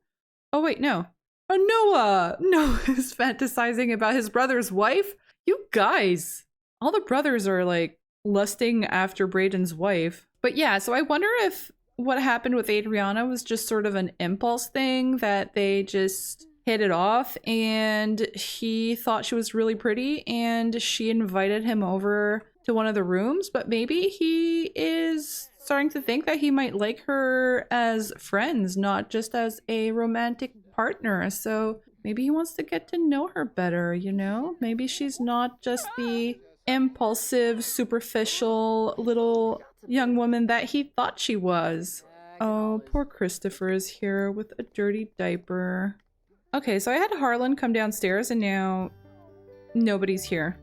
Oh wait, no. Oh, Noah! Noah is fantasizing about his brother's wife? You guys! All the brothers are like lusting after Brayden's wife. But yeah, so I wonder if what happened with Adriana was just sort of an impulse thing that they just hit it off and he thought she was really pretty and she invited him over to one of the rooms, but maybe he is starting to think that he might like her as friends, not just as a romantic partner. So Maybe he wants to get to know her better, you know? Maybe she's not just the impulsive, superficial little young woman that he thought she was. Oh, poor Christopher is here with a dirty diaper. Okay, so I had Harlan come downstairs and now nobody's here.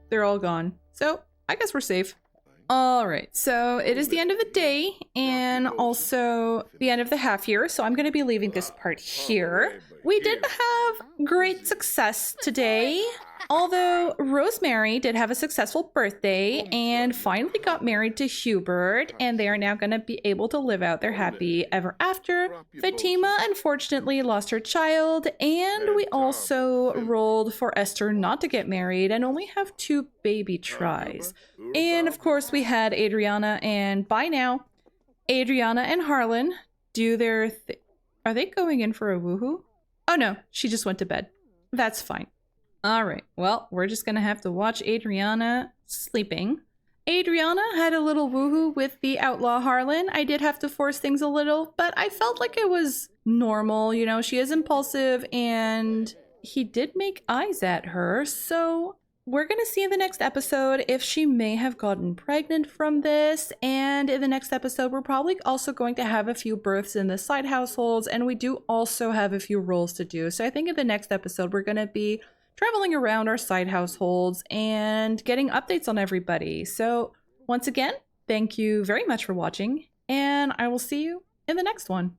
They're all gone. So I guess we're safe. All right, so it is the end of the day and also the end of the half year, so I'm going to be leaving this part here. We did have great success today, although Rosemary did have a successful birthday and finally got married to Hubert, and they are now going to be able to live out their happy ever after. Fatima unfortunately lost her child, and we also rolled for Esther not to get married and only have 2 baby tries. And of course we had Adriana, and by now Adriana and Harlan do their are they going in for a woohoo? Oh no, she just went to bed. That's fine. All right, well, we're just gonna have to watch Adriana sleeping. Adriana had a little woohoo with the outlaw Harlan. I did have to force things a little, but I felt like it was normal. You know, she is impulsive and he did make eyes at her, so we're going to see in the next episode if she may have gotten pregnant from this. And in the next episode, we're probably also going to have a few births in the side households. And we do also have a few roles to do. So I think in the next episode, we're going to be traveling around our side households and getting updates on everybody. So once again, thank you very much for watching. And I will see you in the next one.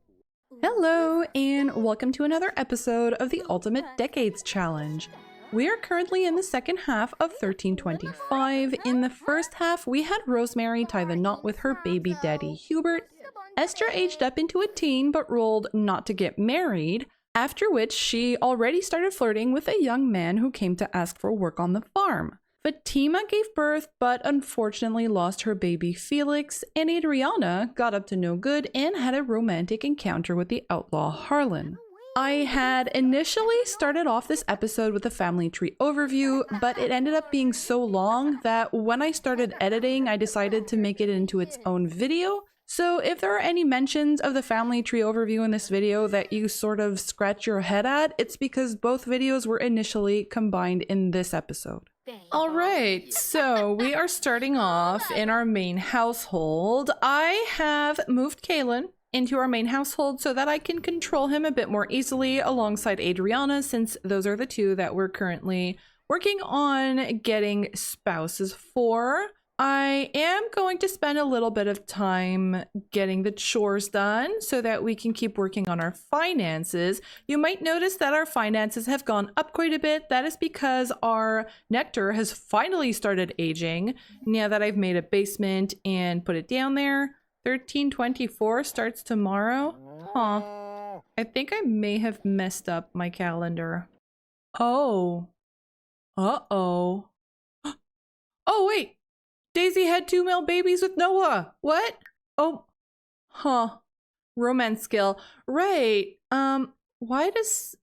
Hello, and welcome to another episode of the Ultimate Decades Challenge. We are currently in the second half of 1325. In the first half, we had Rosemary tie the knot with her baby daddy Hubert. Esther aged up into a teen but rolled not to get married, after which she already started flirting with a young man who came to ask for work on the farm. Fatima gave birth but unfortunately lost her baby Felix, and Adriana got up to no good and had a romantic encounter with the outlaw Harlan. I had initially started off this episode with a family tree overview, but it ended up being so long that when I started editing, I decided to make it into its own video. So if there are any mentions of the family tree overview in this video that you sort of scratch your head at, it's because both videos were initially combined in this episode. All right, so we are starting off in our main household. I have moved Kaylin into our main household so that I can control him a bit more easily alongside Adriana, since those are the 2 that we're currently working on getting spouses for. I am going to spend a little bit of time getting the chores done so that we can keep working on our finances. You might notice that our finances have gone up quite a bit. That is because our nectar has finally started aging now that I've made a basement and put it down there. 1324 starts tomorrow? Huh. I think I may have messed up my calendar. Oh. Uh-oh. Oh, wait! Daisy had 2 male babies with Noah! What? Oh. Huh. Romance skill. Right. Why does...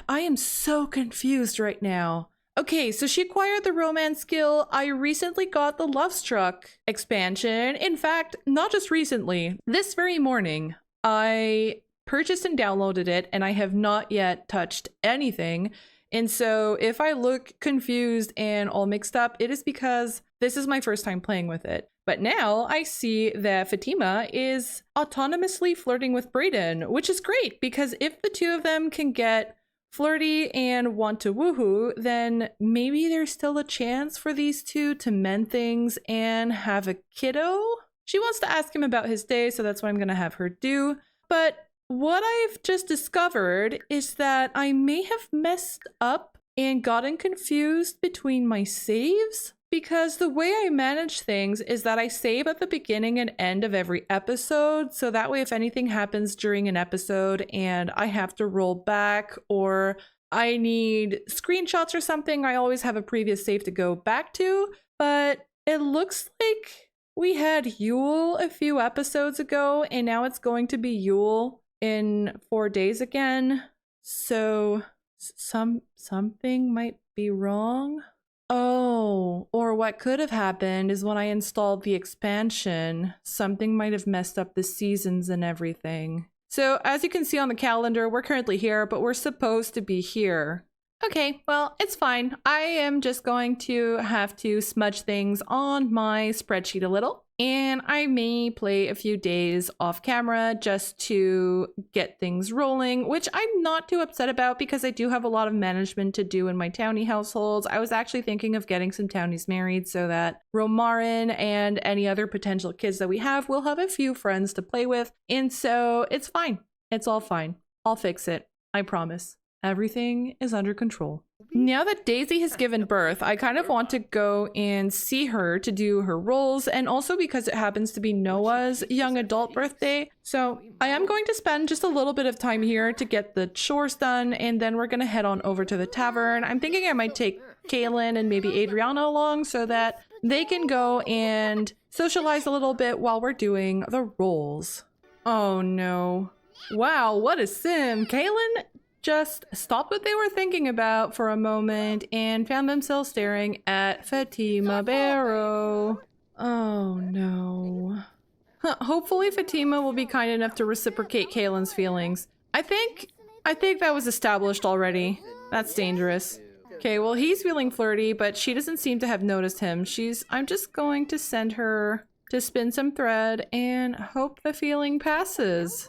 I am so confused right now. Okay, so she acquired the romance skill. I recently got the Love Struck expansion. In fact, not just recently. This very morning, I purchased and downloaded it, and I have not yet touched anything. And so if I look confused and all mixed up, it is because this is my first time playing with it. But now I see that Fatima is autonomously flirting with Brayden, which is great because if the 2 of them can get flirty and want to woohoo, then maybe there's still a chance for these 2 to mend things and have a kiddo. She wants to ask him about his day, so that's what I'm gonna have her do. But what I've just discovered is that I may have messed up and gotten confused between my saves, because the way I manage things is that I save at the beginning and end of every episode, so that way if anything happens during an episode and I have to roll back or I need screenshots or something, I always have a previous save to go back to. But it looks like we had Yule a few episodes ago and now it's going to be Yule in 4 days again. So something might be wrong. Oh, or what could have happened is when I installed the expansion, something might have messed up the seasons and everything. So as you can see on the calendar, we're currently here, but we're supposed to be here. Okay, well, it's fine. I am just going to have to smudge things on my spreadsheet a little, and I may play a few days off camera just to get things rolling, which I'm not too upset about because I do have a lot of management to do in my townie households. I was actually thinking of getting some townies married so that Romarin and any other potential kids that we have will have a few friends to play with, and so it's fine. It's all fine. I'll fix it. I promise. Everything is under control. Now that Daisy has given birth, I kind of want to go and see her to do her roles, and also because it happens to be Noah's young adult birthday. So I am going to spend just a little bit of time here to get the chores done, and then we're going to head on over to the tavern. I'm thinking I might take Kaylin and maybe Adriana along so that they can go and socialize a little bit while we're doing the roles. Oh no. Wow, what a sim. Kaylin just stopped what they were thinking about for a moment and found themselves staring at Fatima Barrow. Oh no. Hopefully Fatima will be kind enough to reciprocate Kaylin's feelings. I think that was established already. That's dangerous. Okay, well he's feeling flirty, but she doesn't seem to have noticed him. I'm just going to send her to spin some thread and hope the feeling passes.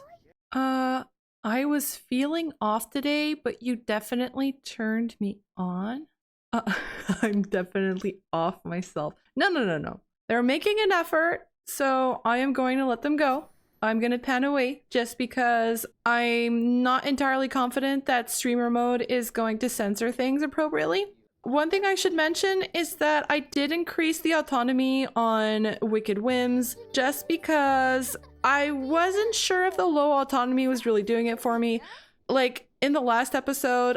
I was feeling off today, but you definitely turned me on. I'm definitely off myself. No. They're making an effort, so I am going to let them go. I'm going to pan away just because I'm not entirely confident that streamer mode is going to censor things appropriately. One thing I should mention is that I did increase the autonomy on Wicked Whims just because I wasn't sure if the low autonomy was really doing it for me. Like in the last episode,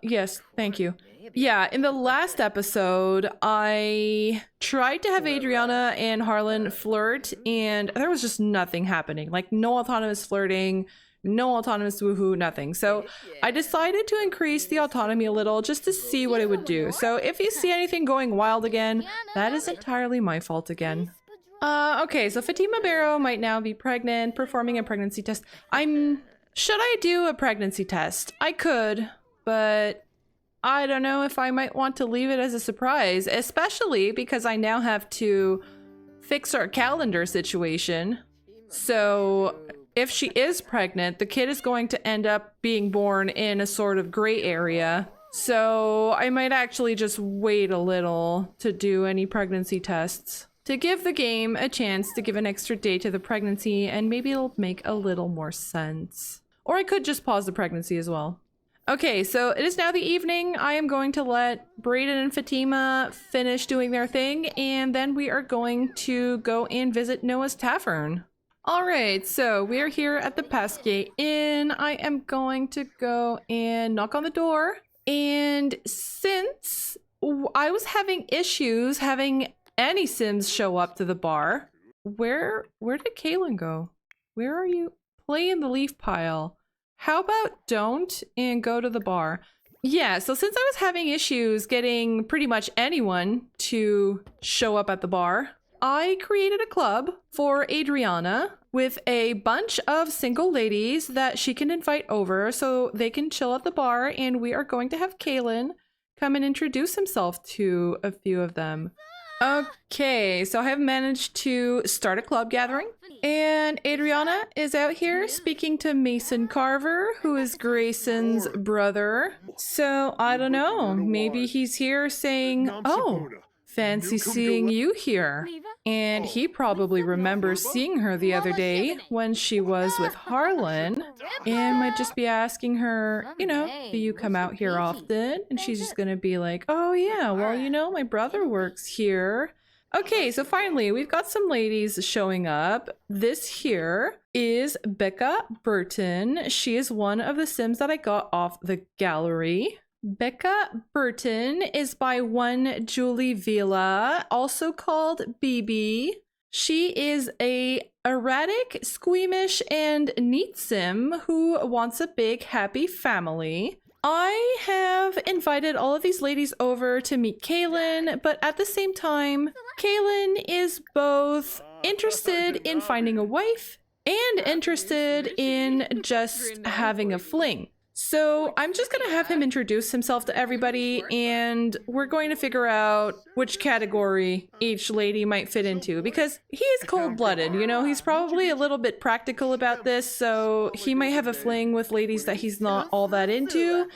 yes, thank you. Yeah, in the last episode, I tried to have Adriana and Harlan flirt and there was just nothing happening. Like no autonomous flirting, no autonomous woohoo, nothing. So I decided to increase the autonomy a little just to see what it would do. So if you see anything going wild again, that is entirely my fault again. Okay, so Fatima Barrow might now be pregnant, performing a pregnancy test. Should I do a pregnancy test? I could, but I don't know if I might want to leave it as a surprise, especially because I now have to fix our calendar situation. So if she is pregnant, the kid is going to end up being born in a sort of gray area. So I might actually just wait a little to do any pregnancy tests to give the game a chance to give an extra day to the pregnancy, and maybe it'll make a little more sense. Or I could just pause the pregnancy as well. Okay, so it is now the evening. I am going to let Brayden and Fatima finish doing their thing, and then we are going to go and visit Noah's Tavern. Alright, so we are here at the Pasquet Inn. I am going to go and knock on the door. And since I was having issues having any Sims show up to the bar, where did Kaylin go? Where are you? Play in the leaf pile. How about don't and go to the bar? Yeah, so since I was having issues getting pretty much anyone to show up at the bar, I created a club for Adriana with a bunch of single ladies that she can invite over so they can chill at the bar, and we are going to have Kaylin come and introduce himself to a few of them. Okay, so I have managed to start a club gathering, and Adriana is out here speaking to Mason Carver, who is Grayson's brother. So I don't know, maybe he's here saying, oh, fancy seeing you here. And he probably remembers seeing her the other day when she was with Harlan, and might just be asking her, you know, do you come out here often? And she's just gonna be like, oh yeah, well, you know, my brother works here. Okay, so finally, we've got some ladies showing up. This here is Becca Burton. She is one of the Sims that I got off the gallery. Becca Burton is by one Julie Villa, also called BB. She is a erratic, squeamish, and neat Sim who wants a big, happy family. I have invited all of these ladies over to meet Kaylin, but at the same time, Kaylin is both interested in finding a wife and interested in just having a fling. So I'm just going to have him introduce himself to everybody, and we're going to figure out which category each lady might fit into, because he is cold-blooded, you know, he's probably a little bit practical about this, so he might have a fling with ladies that he's not all that into,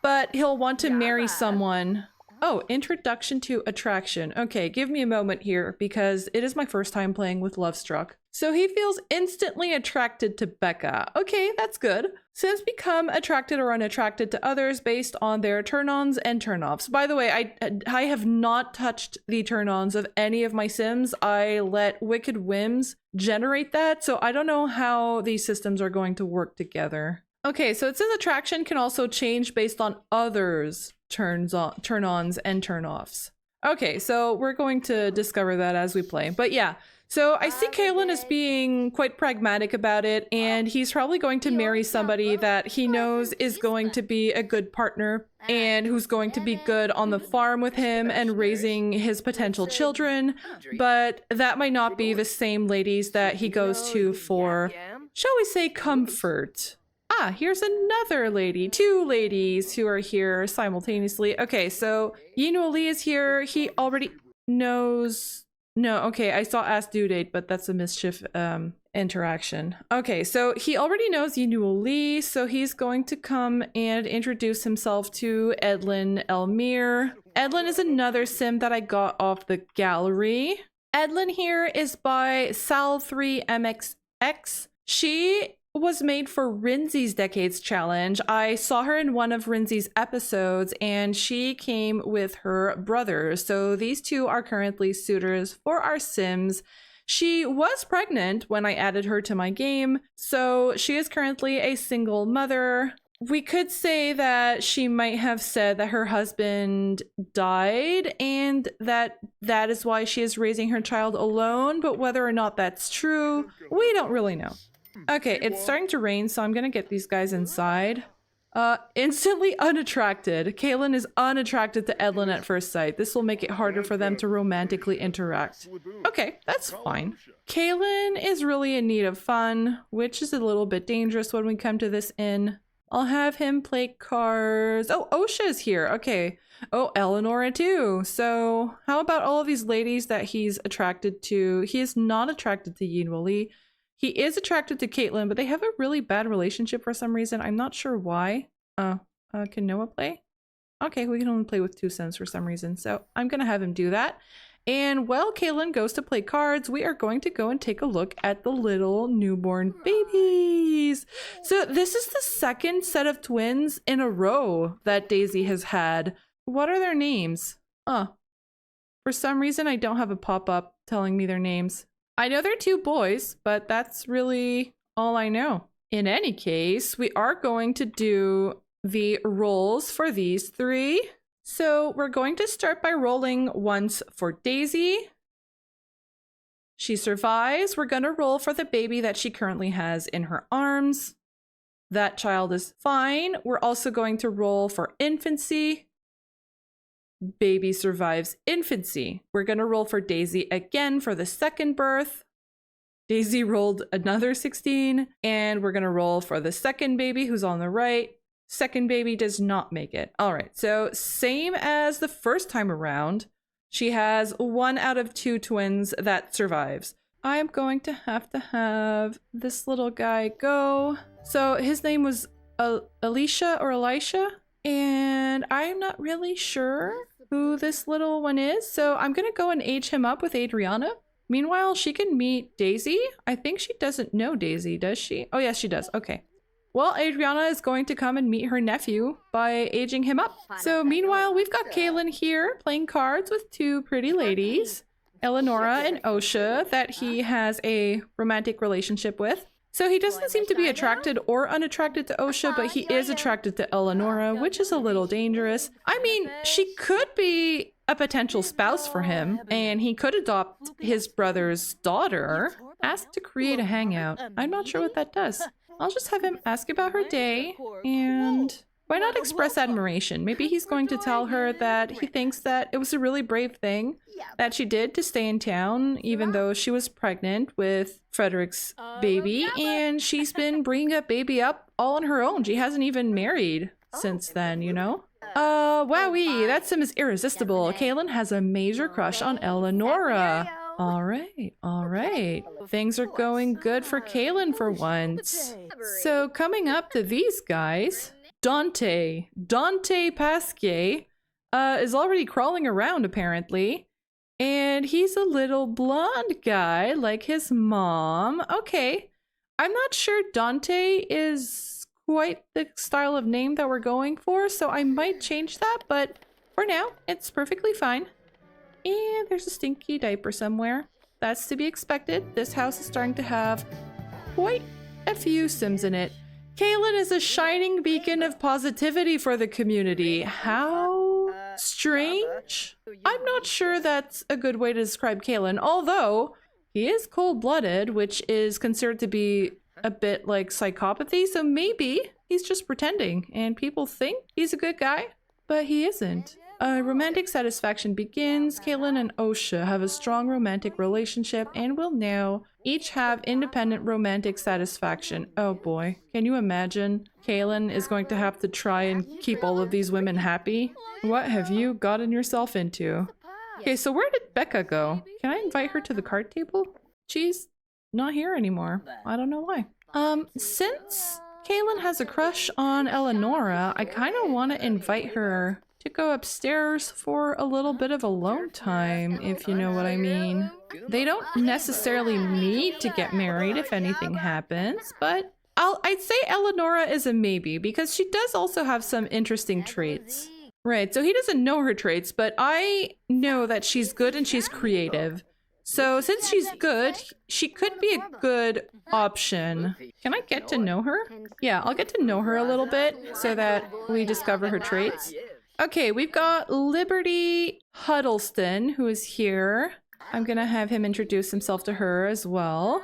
but he'll want to marry someone. Oh, introduction to attraction. Okay, give me a moment here, because it is my first time playing with Lovestruck. So he feels instantly attracted to Becca. Okay, that's good. Sims become attracted or unattracted to others based on their turn-ons and turn-offs. By the way, I have not touched the turn-ons of any of my Sims. I let Wicked Whims generate that, so I don't know how these systems are going to work together. Okay, so it says attraction can also change based on others' turn-ons and turn-offs. Okay, so we're going to discover that as we play. But yeah, so I see Kalen as being quite pragmatic about it, and he's probably going to marry somebody that he knows is going to be a good partner and who's going to be good on the farm with him and raising his potential children. But that might not be the same ladies that he goes to for, shall we say, comfort. Ah, here's another lady. Two ladies who are here simultaneously. Okay, so Yinwo Lee is here. He already knows... No, okay, I saw ask due date, but that's a mischief interaction. Okay, so he already knows Yinwo Lee, so he's going to come and introduce himself to Edlin Elmir. Edlin is another sim that I got off the gallery. Edlin here is by Sal3MXX. She was made for Rinzi's Decades Challenge. I saw her in one of Rinzi's episodes, and she came with her brother. So these two are currently suitors for our Sims. She was pregnant when I added her to my game, so she is currently a single mother. We could say that she might have said that her husband died and that is why she is raising her child alone, but whether or not that's true, we don't really know. Okay, it's starting to rain, so I'm gonna get these guys inside. Instantly unattracted. Kaylin is unattracted to Edlin at first sight. This will make it harder for them to romantically interact. Okay, that's fine. Kaylin is really in need of fun, which is a little bit dangerous when we come to this inn. I'll have him play cards. Oh, Osha's here. Okay. Oh, Eleonora too. So how about all of these ladies that he's attracted to? He is not attracted to Yinwo Lee. He is attracted to Caitlin, but they have a really bad relationship for some reason. I'm not sure why. Can Noah play? Okay, we can only play with 2 Sims for some reason, so I'm gonna have him do that. And while Caitlin goes to play cards, we are going to go and take a look at the little newborn babies. So this is the second set of twins in a row that Daisy has had. What are their names? For some reason, I don't have a pop-up telling me their names. I know they're 2 boys, but that's really all I know. In any case, we are going to do the rolls for these 3. So we're going to start by rolling once for Daisy. She survives. We're going to roll for the baby that she currently has in her arms. That child is fine. We're also going to roll for infancy. Baby survives infancy. We're going to roll for Daisy again for the second birth. Daisy rolled another 16, and we're going to roll for the second baby who's on the right. Second baby does not make it. All right, so same as the first time around, she has 1 out of 2 twins that survives. I'm going to have this little guy go. So his name was Alicia or Elisha, and I'm not really sure who this little one is, so I'm gonna go and age him up with Adriana. Meanwhile, she can meet Daisy. I think she doesn't know Daisy, does she? Oh yes, she does. Okay. Well, Adriana is going to come and meet her nephew by aging him up. So meanwhile, we've got Kaylin here playing cards with 2 pretty ladies, Eleonora and Osha, that he has a romantic relationship with. So he doesn't seem to be attracted or unattracted to Osha, but he is attracted to Eleonora, which is a little dangerous. I mean, she could be a potential spouse for him, and he could adopt his brother's daughter. Ask to create a hangout. I'm not sure what that does. I'll just have him ask about her day, and why not express admiration? Maybe he's going to tell her that he thinks that it was a really brave thing that she did to stay in town, even though she was pregnant with Frederick's baby, and she's been bringing up baby up all on her own. She hasn't even married since then, you know? Wowee, that sim is irresistible. Kaylin has a major crush on Eleonora. All right. Things are going good for Kaylin for once. So coming up to these guys, Dante Pasquier, is already crawling around apparently. And he's a little blonde guy like his mom. Okay, I'm not sure Dante is quite the style of name that we're going for, so I might change that, but for now, it's perfectly fine. And there's a stinky diaper somewhere. That's to be expected. This house is starting to have quite a few Sims in it. Kaylin is a shining beacon of positivity for the community. How strange? I'm not sure that's a good way to describe Kaylin, although he is cold-blooded, which is considered to be a bit like psychopathy, so maybe he's just pretending and people think he's a good guy, but he isn't. Romantic satisfaction begins. Kaylin and Osha have a strong romantic relationship and will now each have independent romantic satisfaction. Oh boy, can you imagine? Kaylin is going to have to try and keep all of these women happy. What have you gotten yourself into? Okay, so where did Becca go? Can I invite her to the card table? She's not here anymore. I don't know why. Since Kaylin has a crush on Eleonora, I kind of want to invite her to go upstairs for a little bit of alone time, if you know what I mean. They don't necessarily need to get married if anything happens, but I'd say Eleonora is a maybe because she does also have some interesting traits. Right, so he doesn't know her traits, but I know that she's good and she's creative. So since she's good, she could be a good option. Can I get to know her? Yeah, I'll get to know her a little bit so that we discover her traits. Okay, we've got Liberty Huddleston, who is here. I'm gonna have him introduce himself to her as well.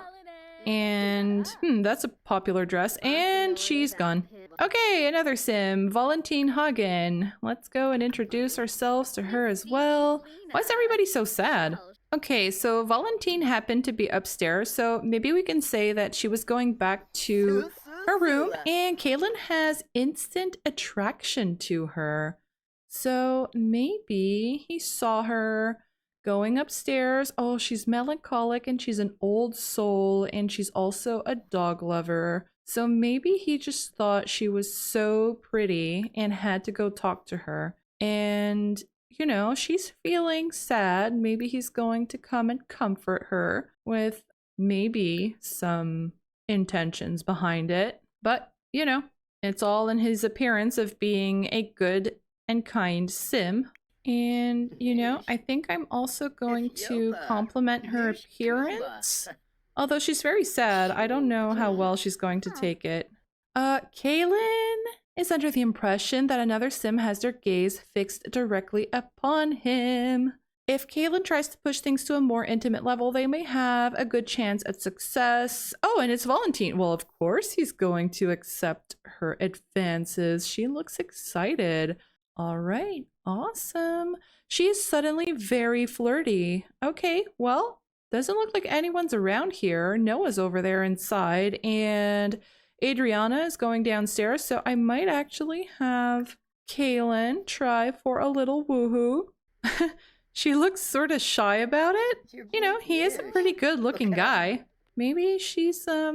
And, that's a popular dress. And she's gone. Okay, another sim, Valentine Hagen. Let's go and introduce ourselves to her as well. Why is everybody so sad? Okay, so Valentine happened to be upstairs, so maybe we can say that she was going back to her room, and Kaylin has instant attraction to her. So maybe he saw her going upstairs. Oh, she's melancholic and she's an old soul and she's also a dog lover. So maybe he just thought she was so pretty and had to go talk to her. And, you know, she's feeling sad. Maybe he's going to come and comfort her with maybe some intentions behind it. But, you know, it's all in his appearance of being a good and kind sim. And, you know, I think I'm also going to compliment her appearance. Although she's very sad, I don't know how well she's going to take it. Kaylin is under the impression that another sim has their gaze fixed directly upon him. If Kaylin tries to push things to a more intimate level, they may have a good chance at success. Oh, and it's Valentine. Well, of course he's going to accept her advances. She looks excited. All right, awesome. She is suddenly very flirty. Okay, well, doesn't look like anyone's around here. Noah's over there inside, and Adriana is going downstairs, so I might actually have Kaylin try for a little woohoo. She looks sort of shy about it. You know, he is a pretty good looking guy. Maybe she's a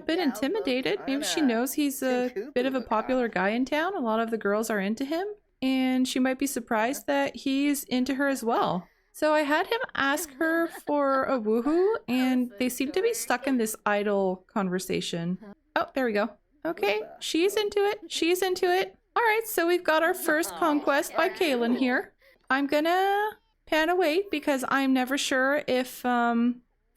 bit intimidated. Maybe she knows he's a bit of a popular guy in town. A lot of the girls are into him. And she might be surprised that he's into her as well. So I had him ask her for a woohoo, and they seem to be stuck in this idle conversation. Oh, there we go. Okay, she's into it. She's into it. All right, so we've got our first conquest by Kaylin here. I'm gonna pan away because I'm never sure if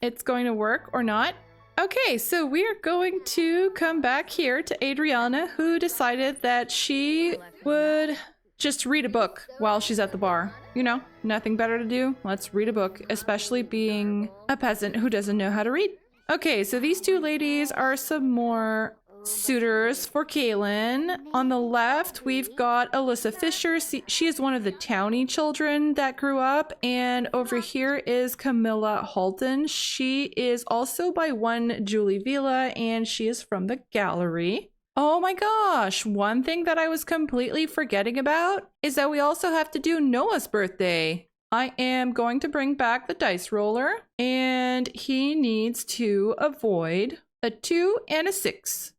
it's going to work or not. Okay, so we are going to come back here to Adriana, who decided that she would just read a book while she's at the bar. You know, nothing better to do. Let's read a book, especially being a peasant who doesn't know how to read. Okay, so these two ladies are some more suitors for Kaylin. On the left, we've got Alyssa Fisher. She is one of the Townie children that grew up. And over here is Camilla Halton. She is also by one Julie Vila, and she is from the gallery. Oh my gosh, one thing that I was completely forgetting about is that we also have to do Noah's birthday. I am going to bring back the dice roller, and he needs to avoid a 2 and a 6.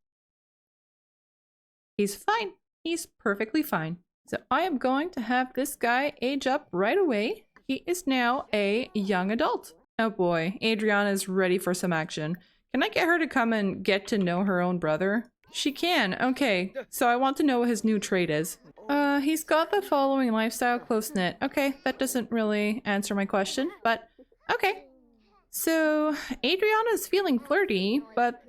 He's fine. He's perfectly fine. So I am going to have this guy age up right away. He is now a young adult. Oh boy, Adriana is ready for some action. Can I get her to come and get to know her own brother? She can. Okay, so I want to know what his new trait is. He's got the following lifestyle, close-knit. Okay, that doesn't really answer my question, but okay. So Adriana is feeling flirty, but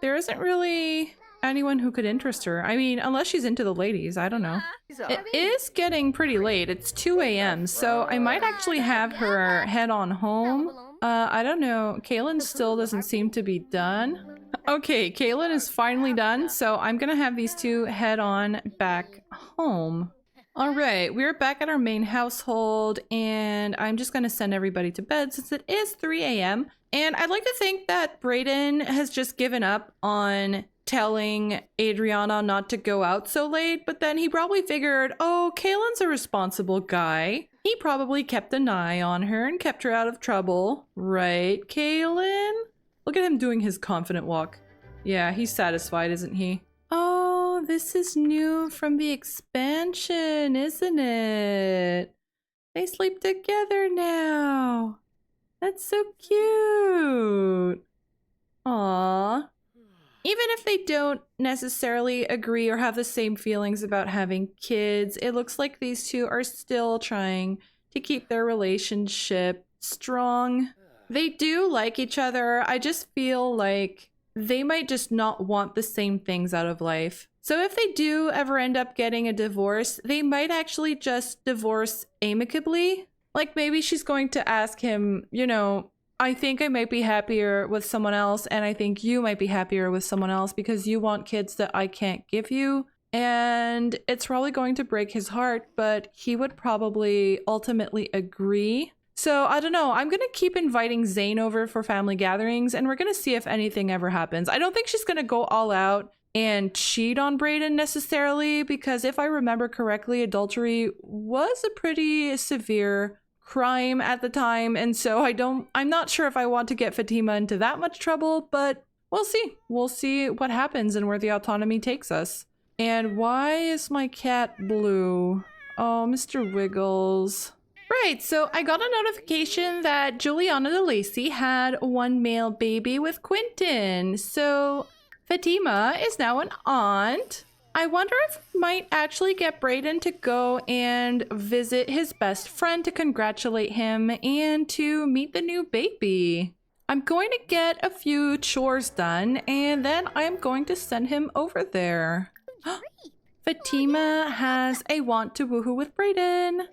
there isn't really anyone who could interest her. I mean, unless she's into the ladies, I don't know. It is getting pretty late. It's 2 a.m., so I might actually have her head on home. I don't know. Kaylin still doesn't seem to be done. Okay, Kaylin is finally done, so I'm gonna have these two head on back home. Alright, we're back at our main household, and I'm just gonna send everybody to bed since it is 3 a.m. And I'd like to think that Brayden has just given up on telling Adriana not to go out so late, but then he probably figured, oh, Kaylin's a responsible guy. He probably kept an eye on her and kept her out of trouble. Right, Kaylin? Look at him doing his confident walk. Yeah, he's satisfied, isn't he? Oh, this is new from the expansion, isn't it? They sleep together now. That's so cute. Aww. Even if they don't necessarily agree or have the same feelings about having kids, it looks like these two are still trying to keep their relationship strong. They do like each other. I just feel like they might just not want the same things out of life. So if they do ever end up getting a divorce, they might actually just divorce amicably. Like maybe she's going to ask him, you know, I think I might be happier with someone else, and I think you might be happier with someone else because you want kids that I can't give you. And it's probably going to break his heart, but he would probably ultimately agree. So I don't know, I'm gonna keep inviting Zane over for family gatherings, and we're gonna see if anything ever happens. I don't think she's gonna go all out and cheat on Brayden necessarily, because if I remember correctly, adultery was a pretty severe crime at the time, and so I'm not sure if I want to get Fatima into that much trouble, but we'll see. We'll see what happens and where the autonomy takes us. And why is my cat blue? Oh, Mr. Wiggles. Right, so I got a notification that Juliana DeLacy had one male baby with Quentin. So Fatima is now an aunt. I wonder if we might actually get Brayden to go and visit his best friend to congratulate him and to meet the new baby. I'm going to get a few chores done, and then I'm going to send him over there. Fatima has a want to woohoo with Brayden.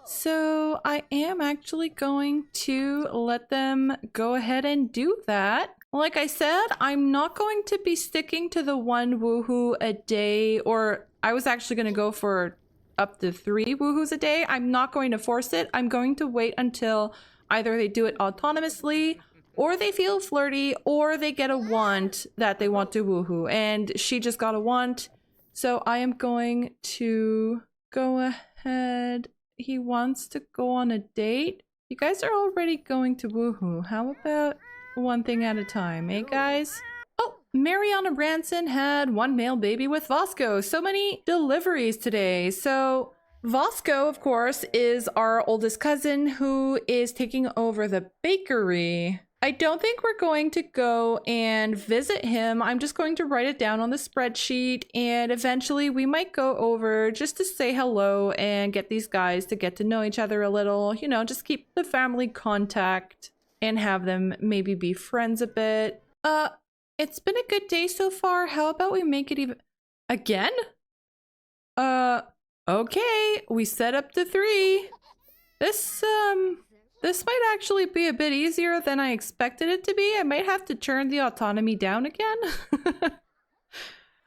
So I am actually going to let them go ahead and do that. Like I said, I'm not going to be sticking to the 1 woohoo a day, or I was actually going to go for up to 3 woohoos a day. I'm not going to force it. I'm going to wait until either they do it autonomously, or they feel flirty, or they get a want that they want to woohoo. And she just got a want. So I am going to go ahead. He wants to go on a date. You guys are already going to woohoo. How about one thing at a time, eh guys? Oh, Mariana Branson had one male baby with Vasco. So many deliveries today. So Vasco, of course, is our oldest cousin who is taking over the bakery. I don't think we're going to go and visit him. I'm just going to write it down on the spreadsheet, and eventually we might go over just to say hello and get these guys to get to know each other a little, you know, just keep the family contact and have them maybe be friends a bit. It's been a good day so far. How about we make it even again? Okay, we set up to 3. This might actually be a bit easier than I expected it to be. I might have to turn the autonomy down again.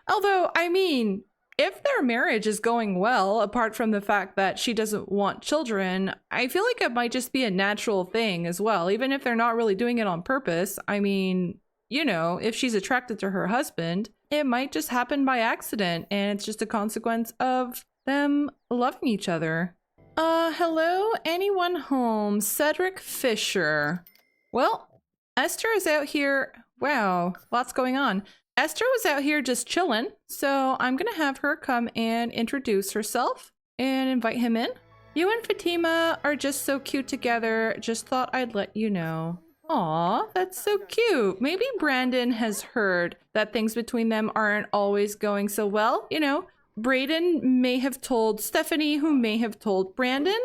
Although, I mean, if their marriage is going well, apart from the fact that she doesn't want children, I feel like it might just be a natural thing as well, even if they're not really doing it on purpose. I mean, you know, if she's attracted to her husband, it might just happen by accident, and it's just a consequence of them loving each other. Hello? Anyone home? Cedric Fisher. Well, Esther is out here. Wow, lots going on. Esther was out here just chilling, so I'm gonna have her come and introduce herself and invite him in. You and Fatima are just so cute together. Just thought I'd let you know. Aw, that's so cute. Maybe Brandon has heard that things between them aren't always going so well. You know, Brayden may have told Stephanie, who may have told Brandon.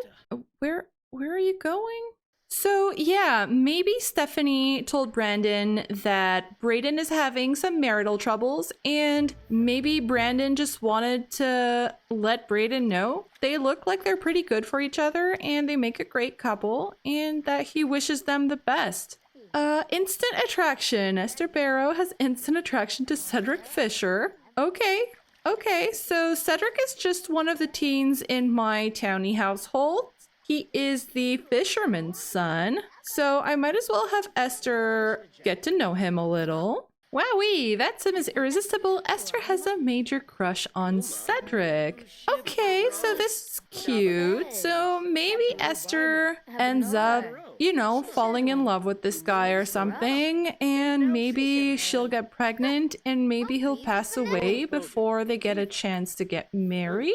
Where are you going? So yeah, maybe Stephanie told Brandon that Brayden is having some marital troubles, and maybe Brandon just wanted to let Brayden know they look like they're pretty good for each other and they make a great couple, and that he wishes them the best. Instant attraction. Esther Barrow has instant attraction to Cedric Fisher. Okay, so Cedric is just one of the teens in my townie household. He is the fisherman's son, so I might as well have Esther get to know him a little. Wowee, that sim is irresistible. Esther has a major crush on Cedric. Okay, so this is cute. So maybe Esther ends up, you know, falling in love with this guy or something, and maybe she'll get pregnant and maybe he'll pass away before they get a chance to get married.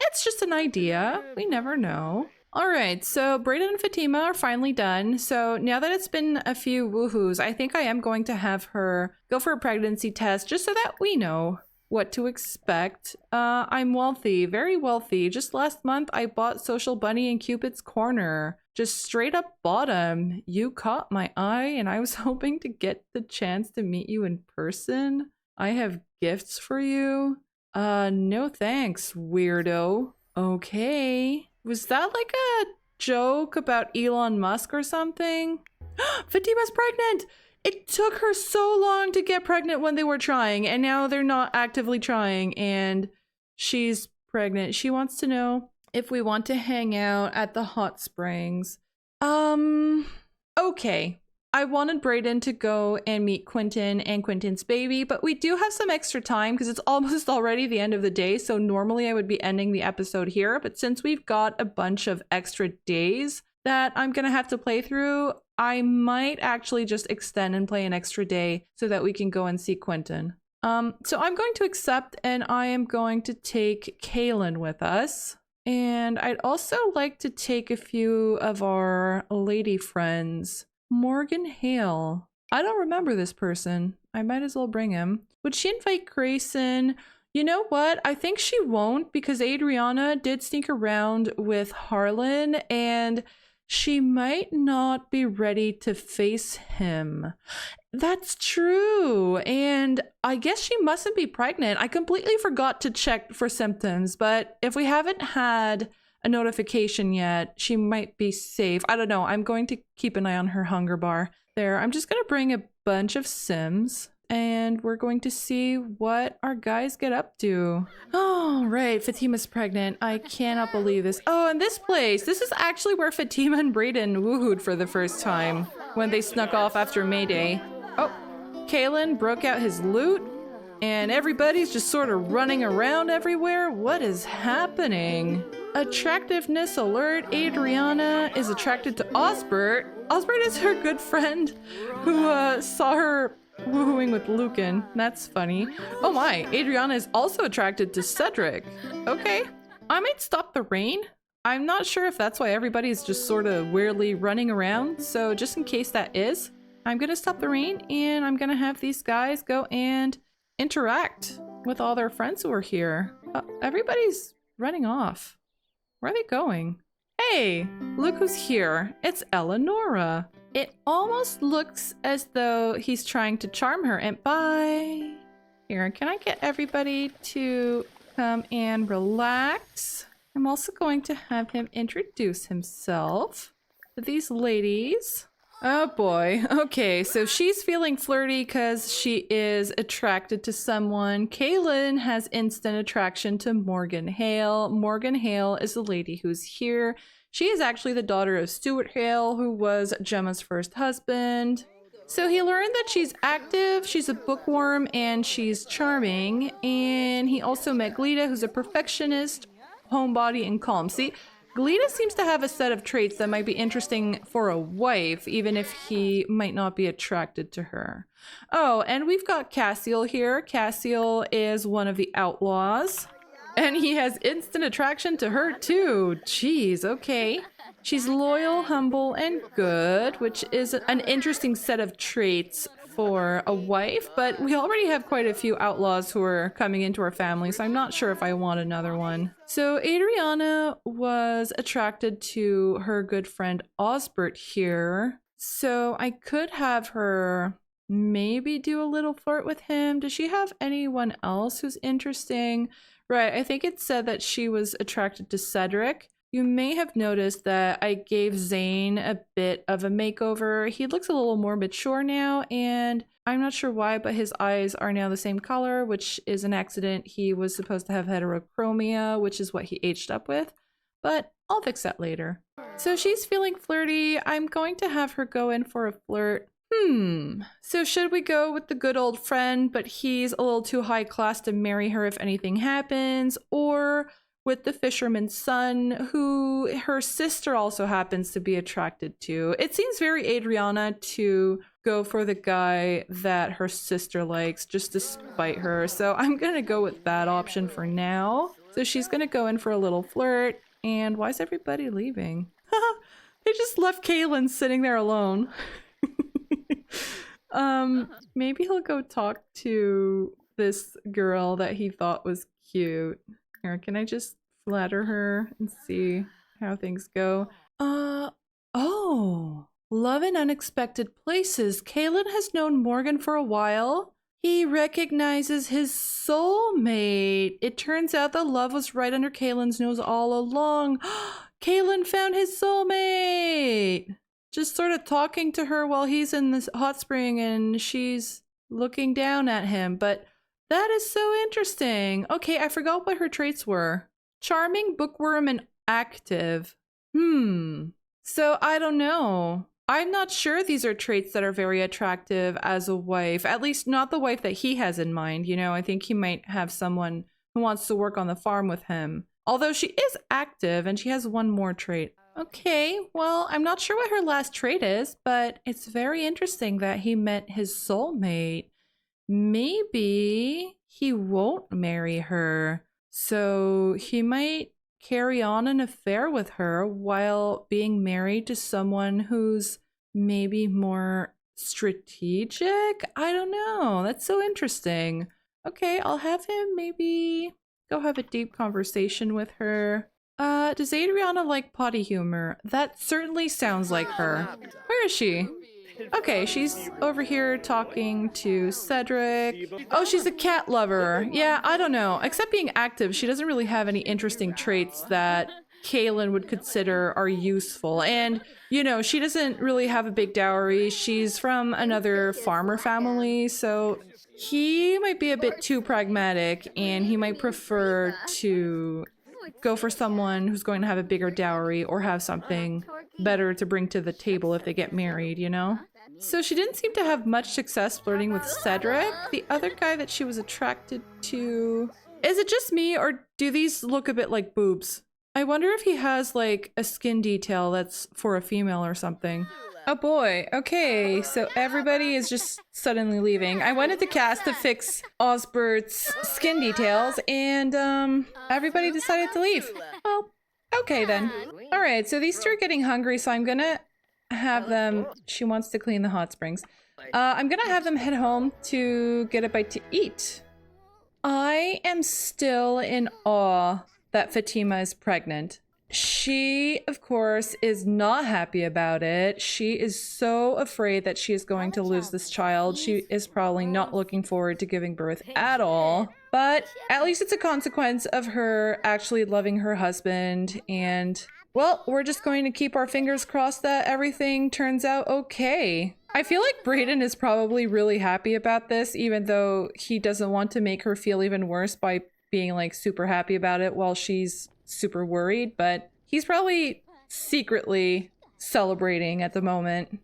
It's just an idea. We never know. All right, so Brayden and Fatima are finally done. So now that it's been a few woohoos, I think I am going to have her go for a pregnancy test just so that we know what to expect. I'm wealthy, very wealthy. Just last month, I bought Social Bunny in Cupid's Corner. Just straight up bottom. You caught my eye and I was hoping to get the chance to meet you in person. I have gifts for you. No thanks, weirdo. Okay. Was that like a joke about Elon Musk or something? Fatima's pregnant! It took her so long to get pregnant when they were trying, and now they're not actively trying, and she's pregnant. She wants to know if we want to hang out at the hot springs. Okay. I wanted Brayden to go and meet Quentin and Quentin's baby, but we do have some extra time because it's almost already the end of the day. So normally I would be ending the episode here, but since we've got a bunch of extra days that I'm going to have to play through, I might actually just extend and play an extra day so that we can go and see Quentin. So I'm going to accept, and I am going to take Kaylin with us. And I'd also like to take a few of our lady friends. Morgan Hale. I don't remember this person. I might as well bring him. Would she invite Grayson? You know what? I think she won't because Adriana did sneak around with Harlan and she might not be ready to face him. That's true. And I guess she mustn't be pregnant. I completely forgot to check for symptoms, but if we haven't had a notification yet, she might be safe. I don't know. I'm going to keep an eye on her hunger bar. There, I'm just going to bring a bunch of Sims and we're going to see what our guys get up to. Oh, right. Fatima's pregnant. I cannot believe this. Oh, and this place. This is actually where Fatima and Brayden woohooed for the first time when they snuck off after Mayday. Oh, Kaylin broke out his loot and everybody's just sort of running around everywhere. What is happening? Attractiveness alert. Adriana is attracted to Osbert. Osbert is her good friend who saw her woohooing with Lucan. That's funny. Oh my, Adriana is also attracted to Cedric. Okay. I might stop the rain. I'm not sure if that's why everybody's just sort of weirdly running around. So just in case that is, I'm going to stop the rain and I'm going to have these guys go and interact with all their friends who are here. Everybody's running off. Where are they going? Hey, look who's here. It's Eleonora. It almost looks as though he's trying to charm her. And bye. Here, can I get everybody to come and relax? I'm also going to have him introduce himself to these ladies. Oh boy. Okay, so she's feeling flirty because she is attracted to someone. Kaylin has instant attraction to Morgan Hale. Morgan Hale is the lady who's here. She is actually the daughter of Stuart Hale, who was Gemma's first husband. So he learned that she's active, she's a bookworm, and she's charming. And he also met Glita, who's a perfectionist, homebody, and calm. See, Galita seems to have a set of traits that might be interesting for a wife, even if he might not be attracted to her. Oh, and we've got Cassiel here. Cassiel is one of the outlaws, and he has instant attraction to her too. Jeez, okay. She's loyal, humble, and good, which is an interesting set of traits for a wife, but we already have quite a few outlaws who are coming into our family, so I'm not sure if I want another one. So Adriana was attracted to her good friend Osbert here, so I could have her maybe do a little flirt with him. Does she have anyone else who's interesting? Right, I think it said that she was attracted to Cedric. You may have noticed that I gave Zane a bit of a makeover. He looks a little more mature now, and I'm not sure why, but his eyes are now the same color, which is an accident. He was supposed to have heterochromia, which is what he aged up with, but I'll fix that later. So she's feeling flirty. I'm going to have her go in for a flirt. So should we go with the good old friend, but he's a little too high class to marry her if anything happens, or with the fisherman's son, who her sister also happens to be attracted to? It seems very Adriana to go for the guy that her sister likes just to spite her. So I'm gonna go with that option for now. So she's gonna go in for a little flirt. And why is everybody leaving? They just left Kaylin sitting there alone. Maybe he'll go talk to this girl that he thought was cute. Here, can I just flatter her and see how things go? Oh, love in unexpected places. Kaylin has known Morgan for a while. He recognizes his soulmate. It turns out that love was right under Kaylin's nose all along. Kaylin found his soulmate. Just sort of talking to her while he's in this hot spring and she's looking down at him. But that is so interesting. Okay, I forgot what her traits were. Charming, bookworm, and active. So I don't know. I'm not sure these are traits that are very attractive as a wife. At least not the wife that he has in mind. You know, I think he might have someone who wants to work on the farm with him. Although she is active and she has one more trait. Okay, well, I'm not sure what her last trait is, but it's very interesting that he met his soulmate. Maybe he won't marry her, so he might carry on an affair with her while being married to someone who's maybe more strategic? I don't know. That's so interesting. Okay, I'll have him maybe go have a deep conversation with her. Does Adriana like potty humor? That certainly sounds like her. Where is she? Okay, she's over here talking to Cedric. Oh, she's a cat lover. Yeah, I don't know. Except being active, she doesn't really have any interesting traits that Kaylin would consider are useful. And, you know, she doesn't really have a big dowry. She's from another farmer family, so he might be a bit too pragmatic and he might prefer to go for someone who's going to have a bigger dowry or have something better to bring to the table if they get married, you know? So she didn't seem to have much success flirting with Cedric, the other guy that she was attracted to. Is it just me, or do these look a bit like boobs? I wonder if he has like a skin detail that's for a female or something. Oh boy, okay, so everybody is just suddenly leaving. I wanted the cast to fix Osbert's skin details, and everybody decided to leave. Well, okay then. Alright, so these two are getting hungry, so I'm gonna have them... She wants to clean the hot springs. I'm gonna have them head home to get a bite to eat. I am still in awe that Fatima is pregnant. She, of course, is not happy about it. She is so afraid that she is going to lose this child. She is probably not looking forward to giving birth at all. But at least it's a consequence of her actually loving her husband and Well, we're just going to keep our fingers crossed that everything turns out okay. I feel like Brayden is probably really happy about this, even though he doesn't want to make her feel even worse by being like super happy about it while she's super worried, but he's probably secretly celebrating at the moment.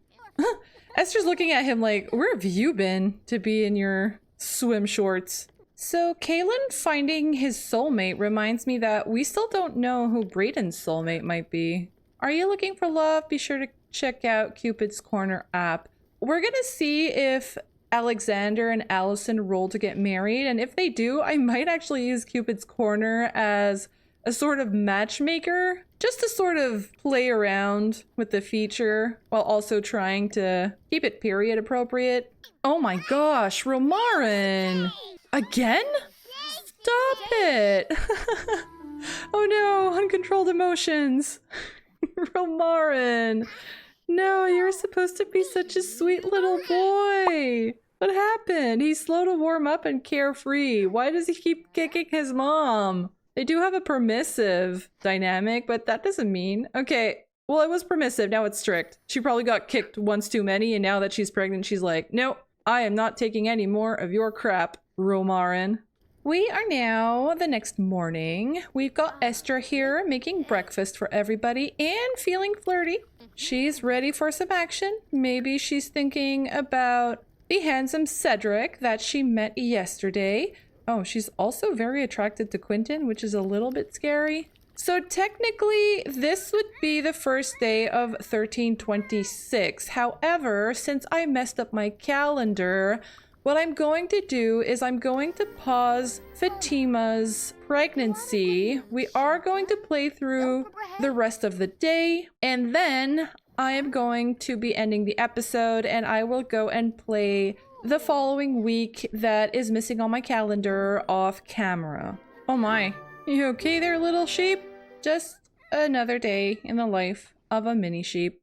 Esther's looking at him like, where have you been to be in your swim shorts? So Kalen finding his soulmate reminds me that we still don't know who Brayden's soulmate might be. Are you looking for love? Be sure to check out Cupid's Corner app. We're gonna see if Alexander and Allison roll to get married, and if they do, I might actually use Cupid's Corner as a sort of matchmaker, just to sort of play around with the feature while also trying to keep it period appropriate. Oh my gosh, Romarin! Again? Stop it! Oh no, uncontrolled emotions. Romarin! No, you're supposed to be such a sweet little boy. What happened? He's slow to warm up and carefree. Why does he keep kicking his mom? They do have a permissive dynamic, but that doesn't mean... Okay, well, it was permissive, now it's strict. She probably got kicked once too many, and now that she's pregnant, she's like, nope, I am not taking any more of your crap, Romarin. We are now the next morning. We've got Esther here making breakfast for everybody and feeling flirty. She's ready for some action. Maybe she's thinking about the handsome Cedric that she met yesterday. Oh, she's also very attracted to Quentin, which is a little bit scary. So technically, this would be the first day of 1326. However, since I messed up my calendar, what I'm going to do is I'm going to pause Fatima's pregnancy. We are going to play through the rest of the day, and then I am going to be ending the episode, and I will go and play the following week that is missing on my calendar off camera. Oh my. You okay there, little sheep? Just another day in the life of a mini sheep.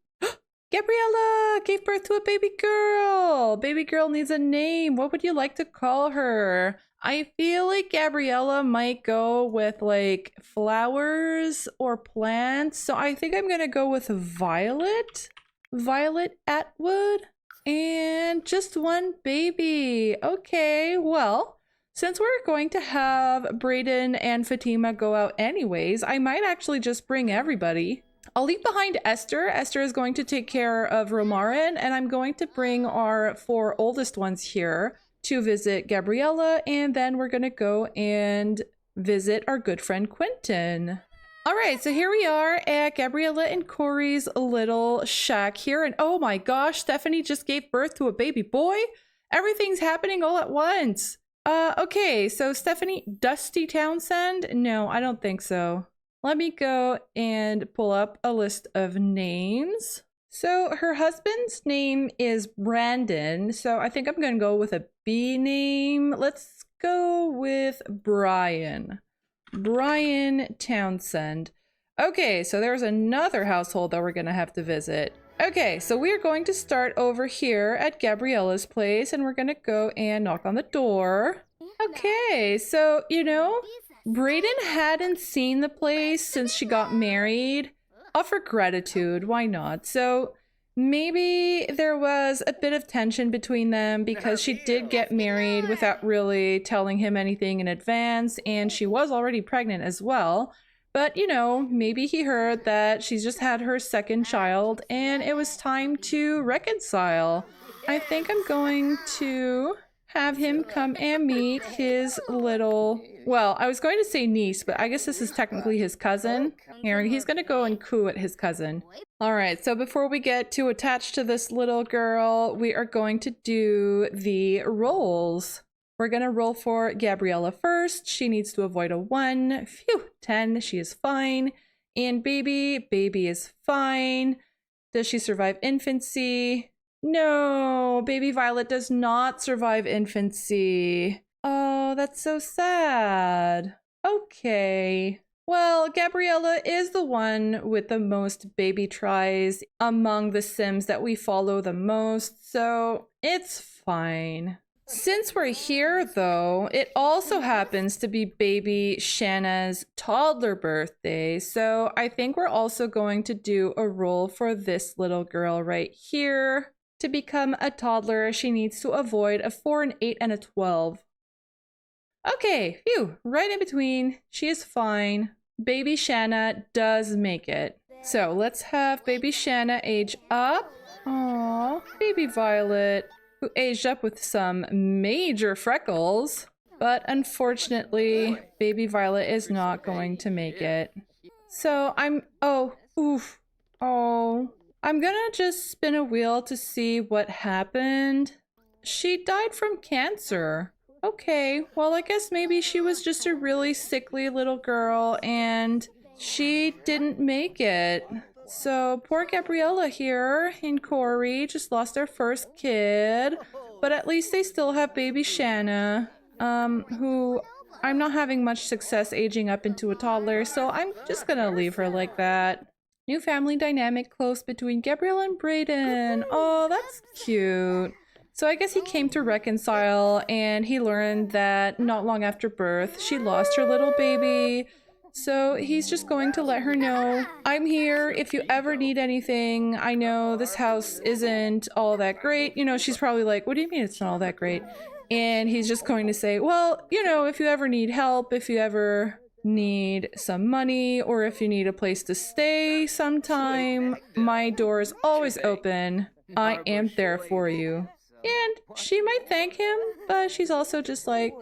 Gabriella gave birth to a baby girl. Baby girl needs a name. What would you like to call her? I feel like Gabriella might go with like flowers or plants. So I think I'm gonna go with Violet. Violet Atwood. And just one baby. Okay, well, since we're going to have Brayden and Fatima go out anyways, I might actually just bring everybody. I'll leave behind Esther. Esther is going to take care of Romarin, and I'm going to bring our 4 oldest ones here to visit Gabriella, and then we're going to go and visit our good friend Quentin. All right, so here we are at Gabriella and Corey's little shack here, and oh my gosh, Stephanie just gave birth to a baby boy. Everything's happening all at once. Okay, so Stephanie Dusty Townsend? No, I don't think so. Let me go and pull up a list of names. So her husband's name is Brandon, so I think I'm gonna go with a B name. Let's go with Brian. Brian Townsend. Okay, so there's another household that we're gonna have to visit. Okay, so we are going to start over here at Gabriella's place, and we're gonna go and knock on the door. Okay, so, you know, Brayden hadn't seen the place since she got married. Offer gratitude, why not? So maybe there was a bit of tension between them because she did get married without really telling him anything in advance, and she was already pregnant as well. But, you know, maybe he heard that she's just had her second child and it was time to reconcile. I think I'm going to have him come and meet his little, well, I was going to say niece, but I guess this is technically his cousin. Here, he's going to go and coo at his cousin. All right, so before we get too attached to this little girl, we are going to do the rolls. We're going to roll for Gabriella first. She needs to avoid a 1. Phew, 10. She is fine. And baby is fine. Does she survive infancy? No, baby Violet does not survive infancy. Oh, that's so sad. Okay. Well, Gabriella is the one with the most baby tries among the Sims that we follow the most, so it's fine. Since we're here, though, it also happens to be baby Shanna's toddler birthday, so I think we're also going to do a roll for this little girl right here. To become a toddler, she needs to avoid a 4, an 8, and a 12. Okay, phew, right in between. She is fine. Baby Shanna does make it. So let's have baby Shanna age up. Aww, baby Violet, who aged up with some major freckles. But unfortunately, baby Violet is not going to make it. So I'm I'm gonna just spin a wheel to see what happened. She died from cancer. Okay, well I guess maybe she was just a really sickly little girl and she didn't make it. So poor Gabriella here and Corey just lost their first kid, but at least they still have baby Shanna, who I'm not having much success aging up into a toddler, so I'm just gonna leave her like that. New family dynamic close between Gabriella and Brayden. Oh, that's cute. So I guess he came to reconcile and he learned that not long after birth, she lost her little baby. So he's just going to let her know, I'm here if you ever need anything. I know this house isn't all that great. You know, she's probably like, what do you mean it's not all that great? And he's just going to say, well, you know, if you ever need help, if you ever need some money, or if you need a place to stay sometime, my door is always open. I am there for you. And she might thank him, but she's also just like,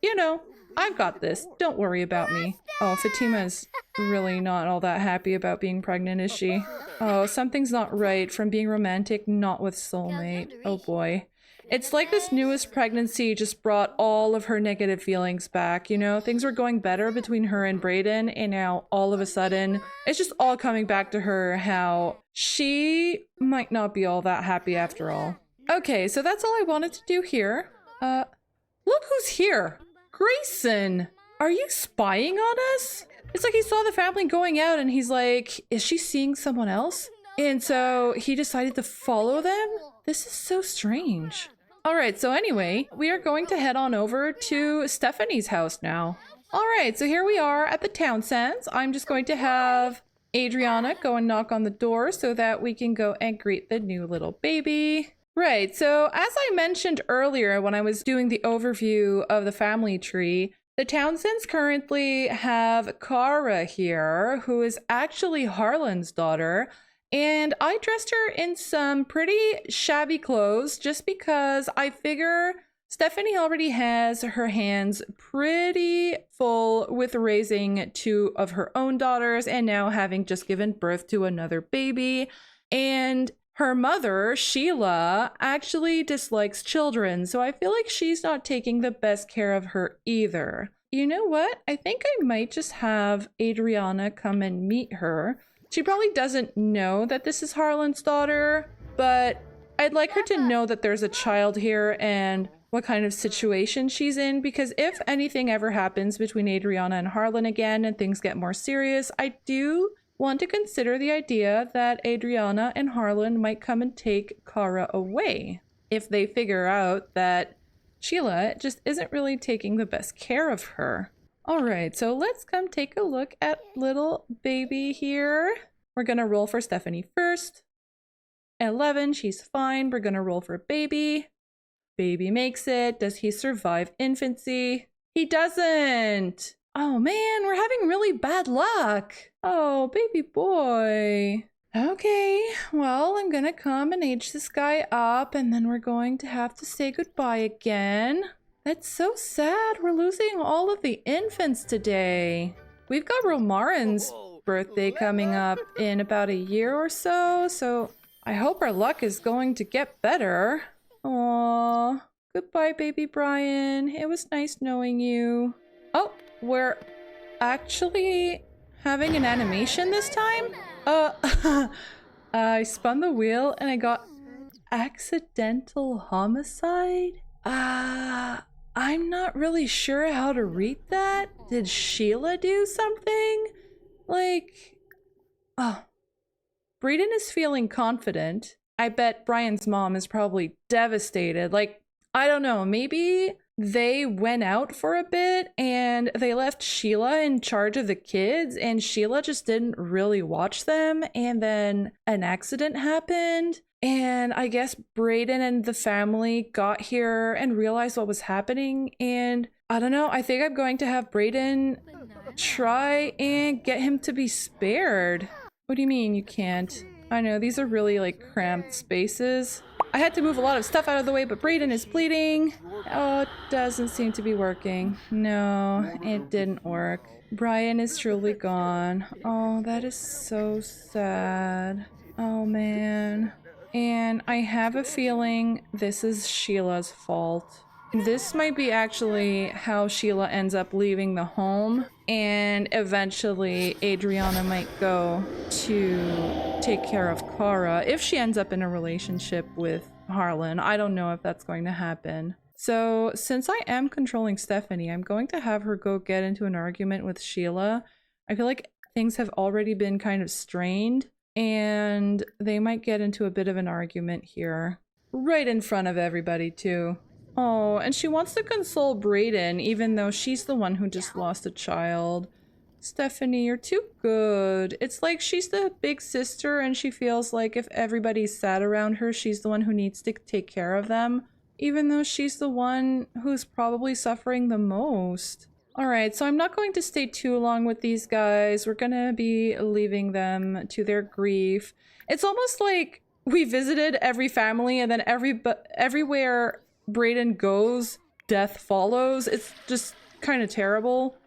you know, I've got this. Don't worry about me. Oh, Fatima's really not all that happy about being pregnant, is she? Oh, something's not right from being romantic, not with soulmate. Oh boy. It's like this newest pregnancy just brought all of her negative feelings back, you know? Things were going better between her and Brayden, and now all of a sudden, it's just all coming back to her how she might not be all that happy after all. Okay, so that's all I wanted to do here. Look who's here! Grayson! Are you spying on us? It's like he saw the family going out and he's like, is she seeing someone else? And so he decided to follow them? This is so strange. Alright, so anyway, we are going to head on over to Stephanie's house now. Alright, so here we are at the Townsends. I'm just going to have Adriana go and knock on the door so that we can go and greet the new little baby. Right, so as I mentioned earlier when I was doing the overview of the family tree, the Townsends currently have Kara here, who is actually Harlan's daughter, and I dressed her in some pretty shabby clothes just because I figure Stephanie already has her hands pretty full with raising 2 of her own daughters and now having just given birth to another baby, and her mother, Sheila, actually dislikes children, so I feel like she's not taking the best care of her either. You know what? I think I might just have Adriana come and meet her. She probably doesn't know that this is Harlan's daughter, but I'd like her to know that there's a child here and what kind of situation she's in, because if anything ever happens between Adriana and Harlan again and things get more serious, I do want to consider the idea that Adriana and Harlan might come and take Kara away if they figure out that Sheila just isn't really taking the best care of her. Alright, so let's come take a look at little baby here. We're gonna roll for Stephanie first. 11, she's fine. We're gonna roll for baby. Baby makes it. Does he survive infancy? He doesn't! Oh man, we're having really bad luck. Oh, baby boy. Okay, well, I'm gonna come and age this guy up and then we're going to have to say goodbye again. That's so sad. We're losing all of the infants today. We've got Romarin's birthday coming up in about a year or so, so I hope our luck is going to get better. Aww. Goodbye, baby Brian. It was nice knowing you. Oh, we're actually having an animation this time? I spun the wheel and I got accidental homicide? I'm not really sure how to read that. Did Sheila do something? Like, oh, Brayden is feeling confident. I bet Brian's mom is probably devastated. Like, I don't know, maybe they went out for a bit and they left Sheila in charge of the kids, and Sheila just didn't really watch them, and then an accident happened. And I guess Brayden and the family got here and realized what was happening. And I don't know, I think I'm going to have Brayden try and get him to be spared. What do you mean you can't? I know, these are really like cramped spaces. I had to move a lot of stuff out of the way, but Brayden is bleeding. Oh, it doesn't seem to be working. No, it didn't work. Brian is truly gone. Oh, that is so sad. Oh man. And I have a feeling this is Sheila's fault. This might be actually how Sheila ends up leaving the home, and eventually Adriana might go to take care of Kara if she ends up in a relationship with Harlan. I don't know if that's going to happen. So since I am controlling Stephanie, I'm going to have her go get into an argument with Sheila. I feel like things have already been kind of strained, and they might get into a bit of an argument here. Right in front of everybody too. Oh, and she wants to console Brayden, even though she's the one who just lost a child. Stephanie, you're too good. It's like she's the big sister, and she feels like if everybody's sad around her, she's the one who needs to take care of them, even though she's the one who's probably suffering the most. Alright, so I'm not going to stay too long with these guys. We're gonna be leaving them to their grief. It's almost like we visited every family, and then everywhere Brayden goes, death follows. It's just kind of terrible.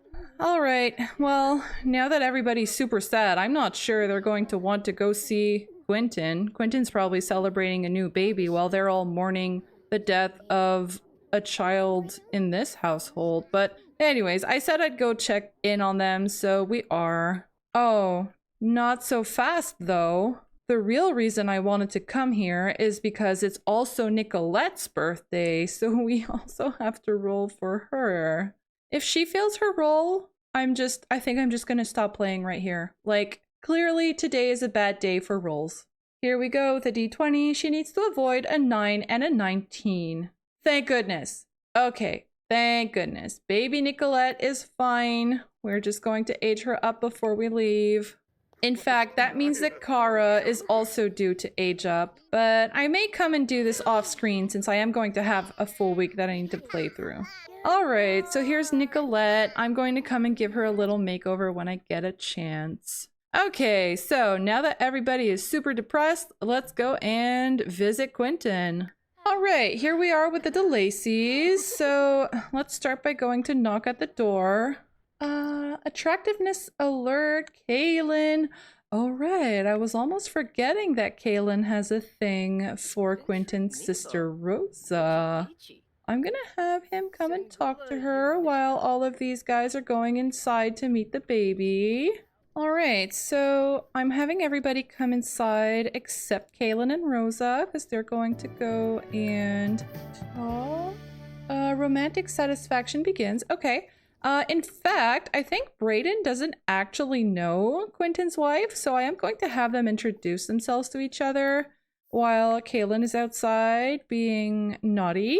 Alright, well, now that everybody's super sad, I'm not sure they're going to want to go see Quentin. Quentin's probably celebrating a new baby while they're all mourning the death of a child in this household. But anyways, I said I'd go check in on them, so we are. Oh, not so fast though. The real reason I wanted to come here is because it's also Nicolette's birthday, so we also have to roll for her. If she fails her roll, I think I'm just gonna stop playing right here. Like, clearly today is a bad day for rolls. Here we go with a d20. She needs to avoid a 9 and a 19. Thank goodness. Okay, thank goodness. Baby Nicolette is fine. We're just going to age her up before we leave. In fact, that means that Kara is also due to age up, but I may come and do this off screen since I am going to have a full week that I need to play through. Alright, so here's Nicolette. I'm going to come and give her a little makeover when I get a chance. Okay, so now that everybody is super depressed, let's go and visit Quentin. Alright, here we are with the DeLacy's. So let's start by going to knock at the door. Attractiveness alert, Kaylin. Alright, I was almost forgetting that Kaylin has a thing for Quentin's sister Rosa. I'm gonna have him come and talk to her while all of these guys are going inside to meet the baby. Alright, so I'm having everybody come inside except Kaylin and Rosa because they're going to go and talk. Romantic satisfaction begins. Okay. In fact, I think Brayden doesn't actually know Quentin's wife, so I am going to have them introduce themselves to each other while Kaylin is outside being naughty.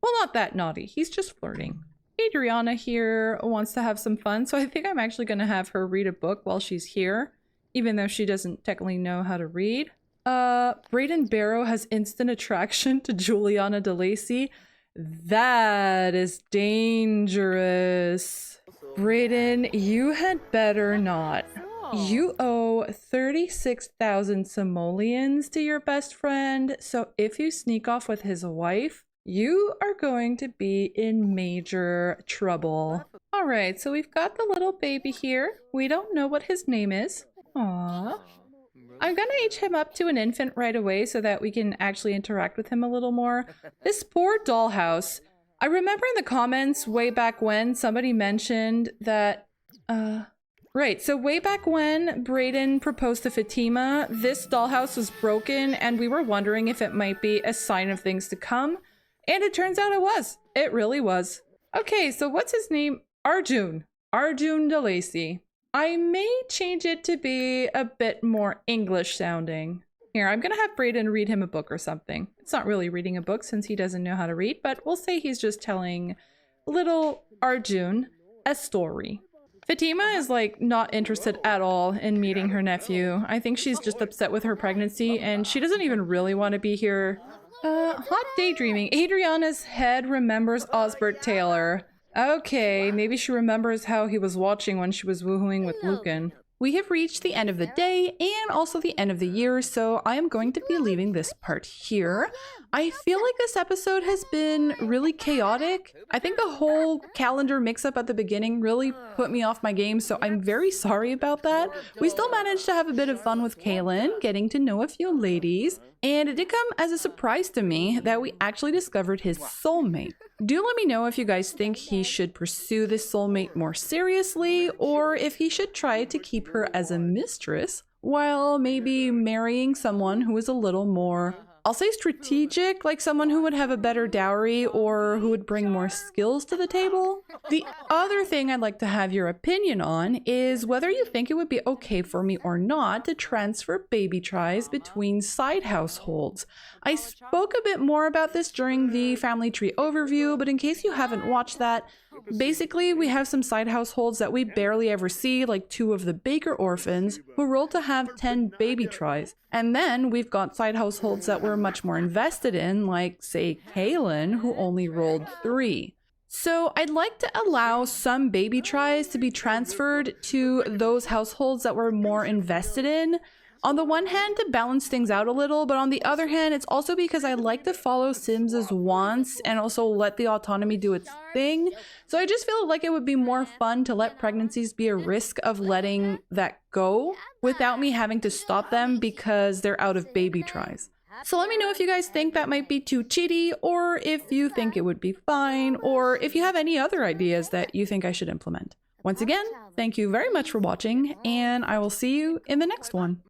Well, not that naughty. He's just flirting. Adriana here wants to have some fun, so I think I'm actually going to have her read a book while she's here, even though she doesn't technically know how to read. Brayden Barrow has instant attraction to Juliana DeLacy. That is dangerous. Brayden, you had better not. You owe 36,000 simoleons to your best friend, so if you sneak off with his wife, you are going to be in major trouble. Alright, so we've got the little baby here. We don't know what his name is. Aww. I'm gonna age him up to an infant right away so that we can actually interact with him a little more. This poor dollhouse. I remember in the comments way back when somebody mentioned that, right, so way back when Brayden proposed to Fatima, this dollhouse was broken and we were wondering if it might be a sign of things to come. And it turns out it was. It really was. Okay, so what's his name? Arjun. Arjun DeLacy. I may change it to be a bit more English sounding. Here, I'm gonna have Brayden read him a book or something. It's not really reading a book since he doesn't know how to read, but we'll say he's just telling little Arjun a story. Fatima is like not interested at all in meeting her nephew. I think she's just upset with her pregnancy and she doesn't even really want to be here. Hot daydreaming. Adriana's head remembers Osbert Taylor. Okay, maybe she remembers how he was watching when she was woohooing with Lucan. We have reached the end of the day and also the end of the year, so I am going to be leaving this part here. I feel like this episode has been really chaotic. I think the whole calendar mix-up at the beginning really put me off my game, so I'm very sorry about that. We still managed to have a bit of fun with Kaylin, getting to know a few ladies, and it did come as a surprise to me that we actually discovered his soulmate. Do let me know if you guys think he should pursue this soulmate more seriously, or if he should try to keep her as a mistress, while maybe marrying someone who is a little more, I'll say strategic, like someone who would have a better dowry or who would bring more skills to the table. The other thing I'd like to have your opinion on is whether you think it would be okay for me or not to transfer baby tries between side households. I spoke a bit more about this during the family tree overview, but in case you haven't watched that, basically we have some side households that we barely ever see, like 2 of the Baker orphans, who rolled to have 10 baby tries. And then we've got side households that we're much more invested in, like, say, Kaylin, who only rolled 3. So I'd like to allow some baby tries to be transferred to those households that we're more invested in. On the one hand, to balance things out a little, but on the other hand, it's also because I like to follow Sims's wants and also let the autonomy do its thing. So I just feel like it would be more fun to let pregnancies be a risk of letting that go without me having to stop them because they're out of baby tries. So let me know if you guys think that might be too cheaty, or if you think it would be fine, or if you have any other ideas that you think I should implement. Once again, thank you very much for watching, and I will see you in the next one.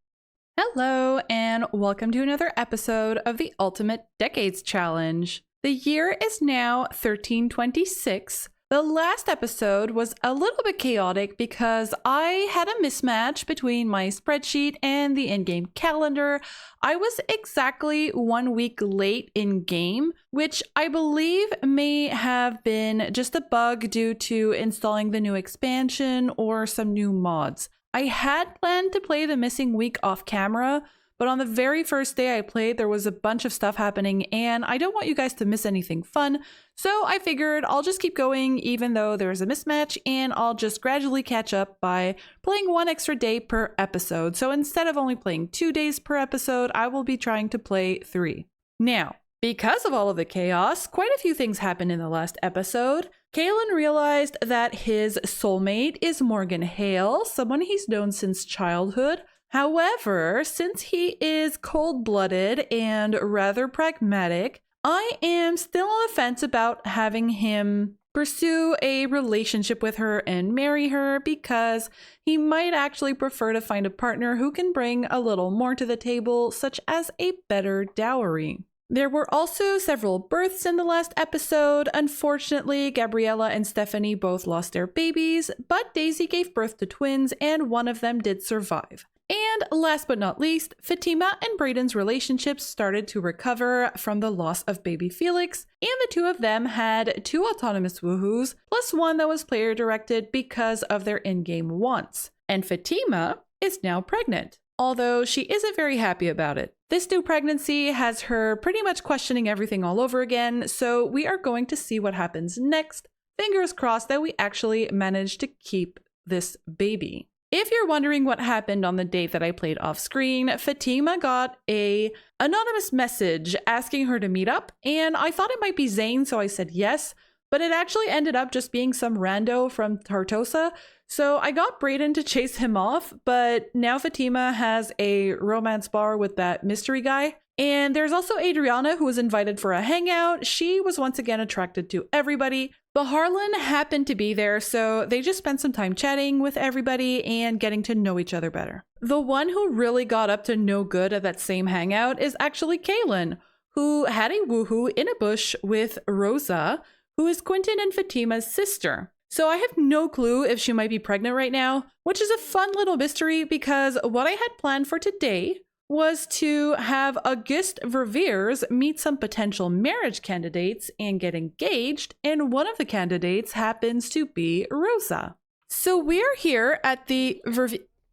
Hello, and welcome to another episode of the Ultimate Decades Challenge. The year is now 1326. The last episode was a little bit chaotic because I had a mismatch between my spreadsheet and the in-game calendar. I was exactly 1 week late in-game, which I believe may have been just a bug due to installing the new expansion or some new mods. I had planned to play the missing week off camera, but on the very first day I played, there was a bunch of stuff happening and I don't want you guys to miss anything fun. So I figured I'll just keep going even though there's a mismatch, and I'll just gradually catch up by playing 1 extra day per episode. So instead of only playing 2 days per episode, I will be trying to play 3. Now, because of all of the chaos, quite a few things happened in the last episode. Kaylin realized that his soulmate is Morgan Hale, someone he's known since childhood. However, since he is cold-blooded and rather pragmatic, I am still on the fence about having him pursue a relationship with her and marry her, because he might actually prefer to find a partner who can bring a little more to the table, such as a better dowry. There were also several births in the last episode. Unfortunately, Gabriella and Stephanie both lost their babies, but Daisy gave birth to twins and one of them did survive. And last but not least, Fatima and Brayden's relationships started to recover from the loss of baby Felix, and the 2 of them had 2 autonomous woohoos, plus 1 that was player directed because of their in-game wants. And Fatima is now pregnant, although she isn't very happy about it. This new pregnancy has her pretty much questioning everything all over again, so we are going to see what happens next. Fingers crossed that we actually manage to keep this baby. If you're wondering what happened on the date that I played off screen, Fatima got an anonymous message asking her to meet up, and I thought it might be Zane, so I said yes, but it actually ended up just being some rando from Tartosa. So I got Brayden to chase him off, but now Fatima has a romance bar with that mystery guy. And there's also Adriana, who was invited for a hangout. She was once again attracted to everybody. But Harlan happened to be there, so they just spent some time chatting with everybody and getting to know each other better. The one who really got up to no good at that same hangout is actually Kaylin, who had a woohoo in a bush with Rosa, who is Quentin and Fatima's sister. So I have no clue if she might be pregnant right now, which is a fun little mystery because what I had planned for today was to have Auguste Verveers meet some potential marriage candidates and get engaged, and one of the candidates happens to be Rosa. So we're here at the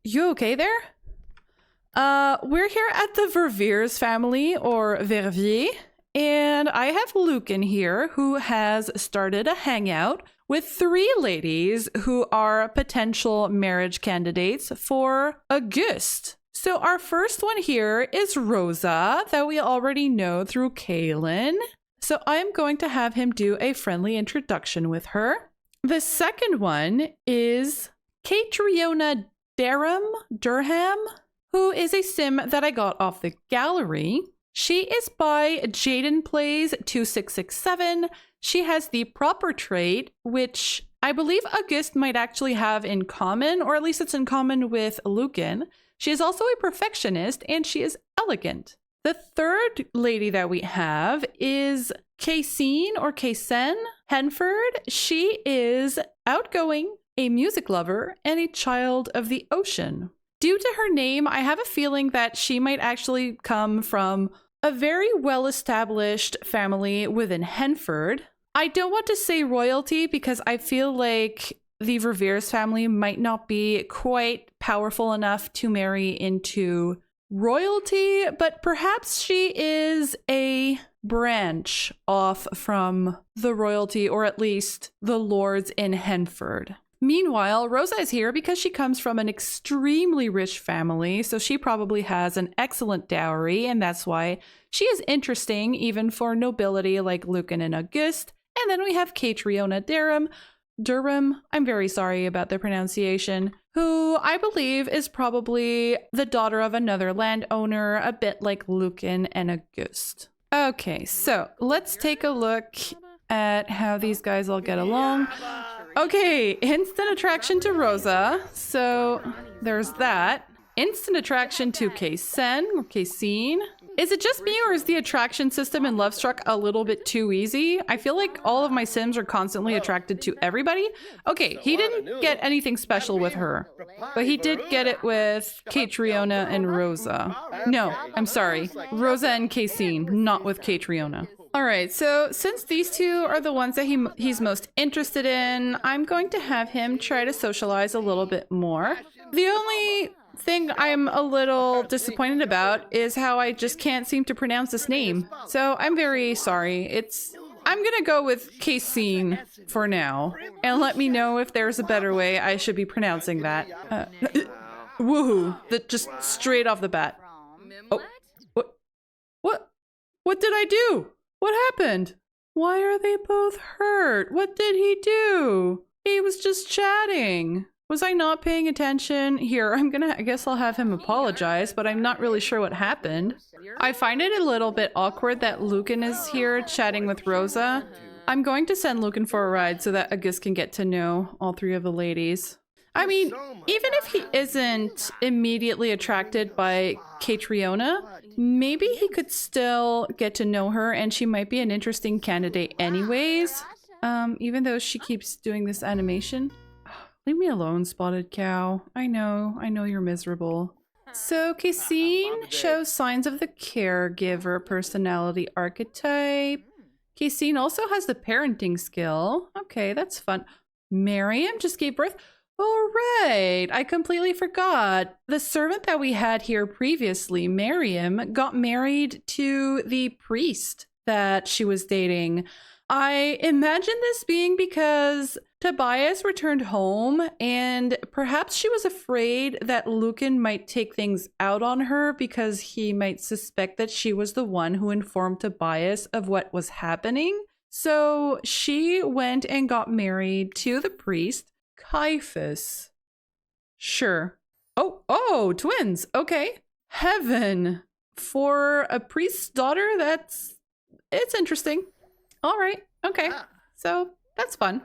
You okay there? We're here at the Verveers family, or Verviers, and I have Lucan here, who has started a hangout with 3 ladies who are potential marriage candidates for Auguste. So our first one here is Rosa, that we already know through Kaylin. So I'm going to have him do a friendly introduction with her. The second one is Catriona Durham, who is a sim that I got off the gallery. She is by Jaden Plays 2667. She has the proper trait, which I believe Auguste might actually have in common, or at least it's in common with Lucan. She is also a perfectionist, and she is elegant. The third lady that we have is Kaysen or Kaysen Henford. She is outgoing, a music lover, and a child of the ocean. Due to her name, I have a feeling that she might actually come from a very well-established family within Henford. I don't want to say royalty because I feel like the Verveers family might not be quite powerful enough to marry into royalty, but perhaps she is a branch off from the royalty, or at least the lords in Henford. Meanwhile, Rosa is here because she comes from an extremely rich family, so she probably has an excellent dowry, and that's why she is interesting even for nobility like Lucan and Auguste. And then we have Catriona Durham, I'm very sorry about the pronunciation, who I believe is probably the daughter of another landowner, a bit like Lucan and Auguste. Okay, so let's take a look at how these guys all get along. Okay, instant attraction to Rosa, so there's that. Instant attraction to Kaysen or Kaysen. Is it just me, or is the attraction system in Lovestruck a little bit too easy? I feel like all of my Sims are constantly attracted to everybody. Okay, he didn't get anything special with her, but he did get it with Catriona and Rosa. No, I'm sorry. Rosa and Kaysen, not with Catriona. All right, so since these two are the ones that he's most interested in, I'm going to have him try to socialize a little bit more. The only thing I'm a little disappointed about is how I just can't seem to pronounce this name. So I'm very sorry. I'm gonna go with Kaysen for now, and let me know if there's a better way I should be pronouncing that. Woohoo! That just straight off the bat. Oh, what did I do? What happened? Why are they both hurt? What did he do? He was just chatting. Was I not paying attention? Here, I guess I'll have him apologize, but I'm not really sure what happened. I find it a little bit awkward that Lucan is here chatting with Rosa. I'm going to send Lucan for a ride so that Auguste can get to know all 3 of the ladies. I mean, even if he isn't immediately attracted by Catriona, maybe he could still get to know her, and she might be an interesting candidate anyways, even though she keeps doing this animation. Leave me alone, Spotted Cow. I know you're miserable. So Kaysen shows signs of the caregiver personality archetype. Kaysen also has the parenting skill. Okay, that's fun. Miriam just gave birth. All right, I completely forgot. The servant that we had here previously, Miriam, got married to the priest that she was dating. I imagine this being because Tobias returned home, and perhaps she was afraid that Lucan might take things out on her because he might suspect that she was the one who informed Tobias of what was happening. So she went and got married to the priest, Caiaphas. Sure. Oh, twins. Okay. Heaven. For a priest's daughter, it's interesting. All right. Okay. So that's fun.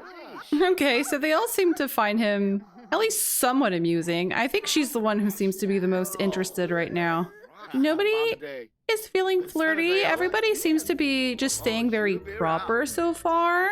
Okay, so they all seem to find him at least somewhat amusing. I think she's the one who seems to be the most interested right now. Nobody is feeling flirty. Everybody seems to be just staying very proper so far.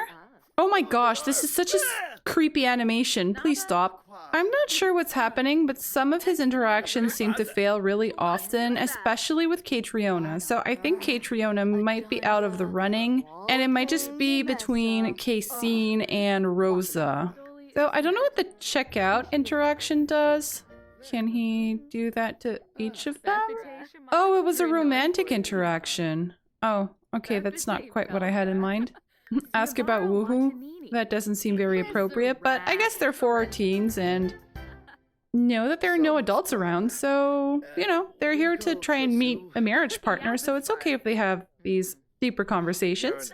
Oh my gosh, this is such a creepy animation. Please stop. I'm not sure what's happening, but some of his interactions seem to fail really often, especially with Catriona. So I think Catriona might be out of the running, and it might just be between Cassine and Rosa. So I don't know what the checkout interaction does. Can he do that to each of them? Oh, it was a romantic interaction. Oh, okay, that's not quite what I had in mind. Ask about woohoo? That doesn't seem very appropriate, but I guess they're 4 teens and know that there are no adults around, so, you know, they're here to try and meet a marriage partner, so it's okay if they have these deeper conversations.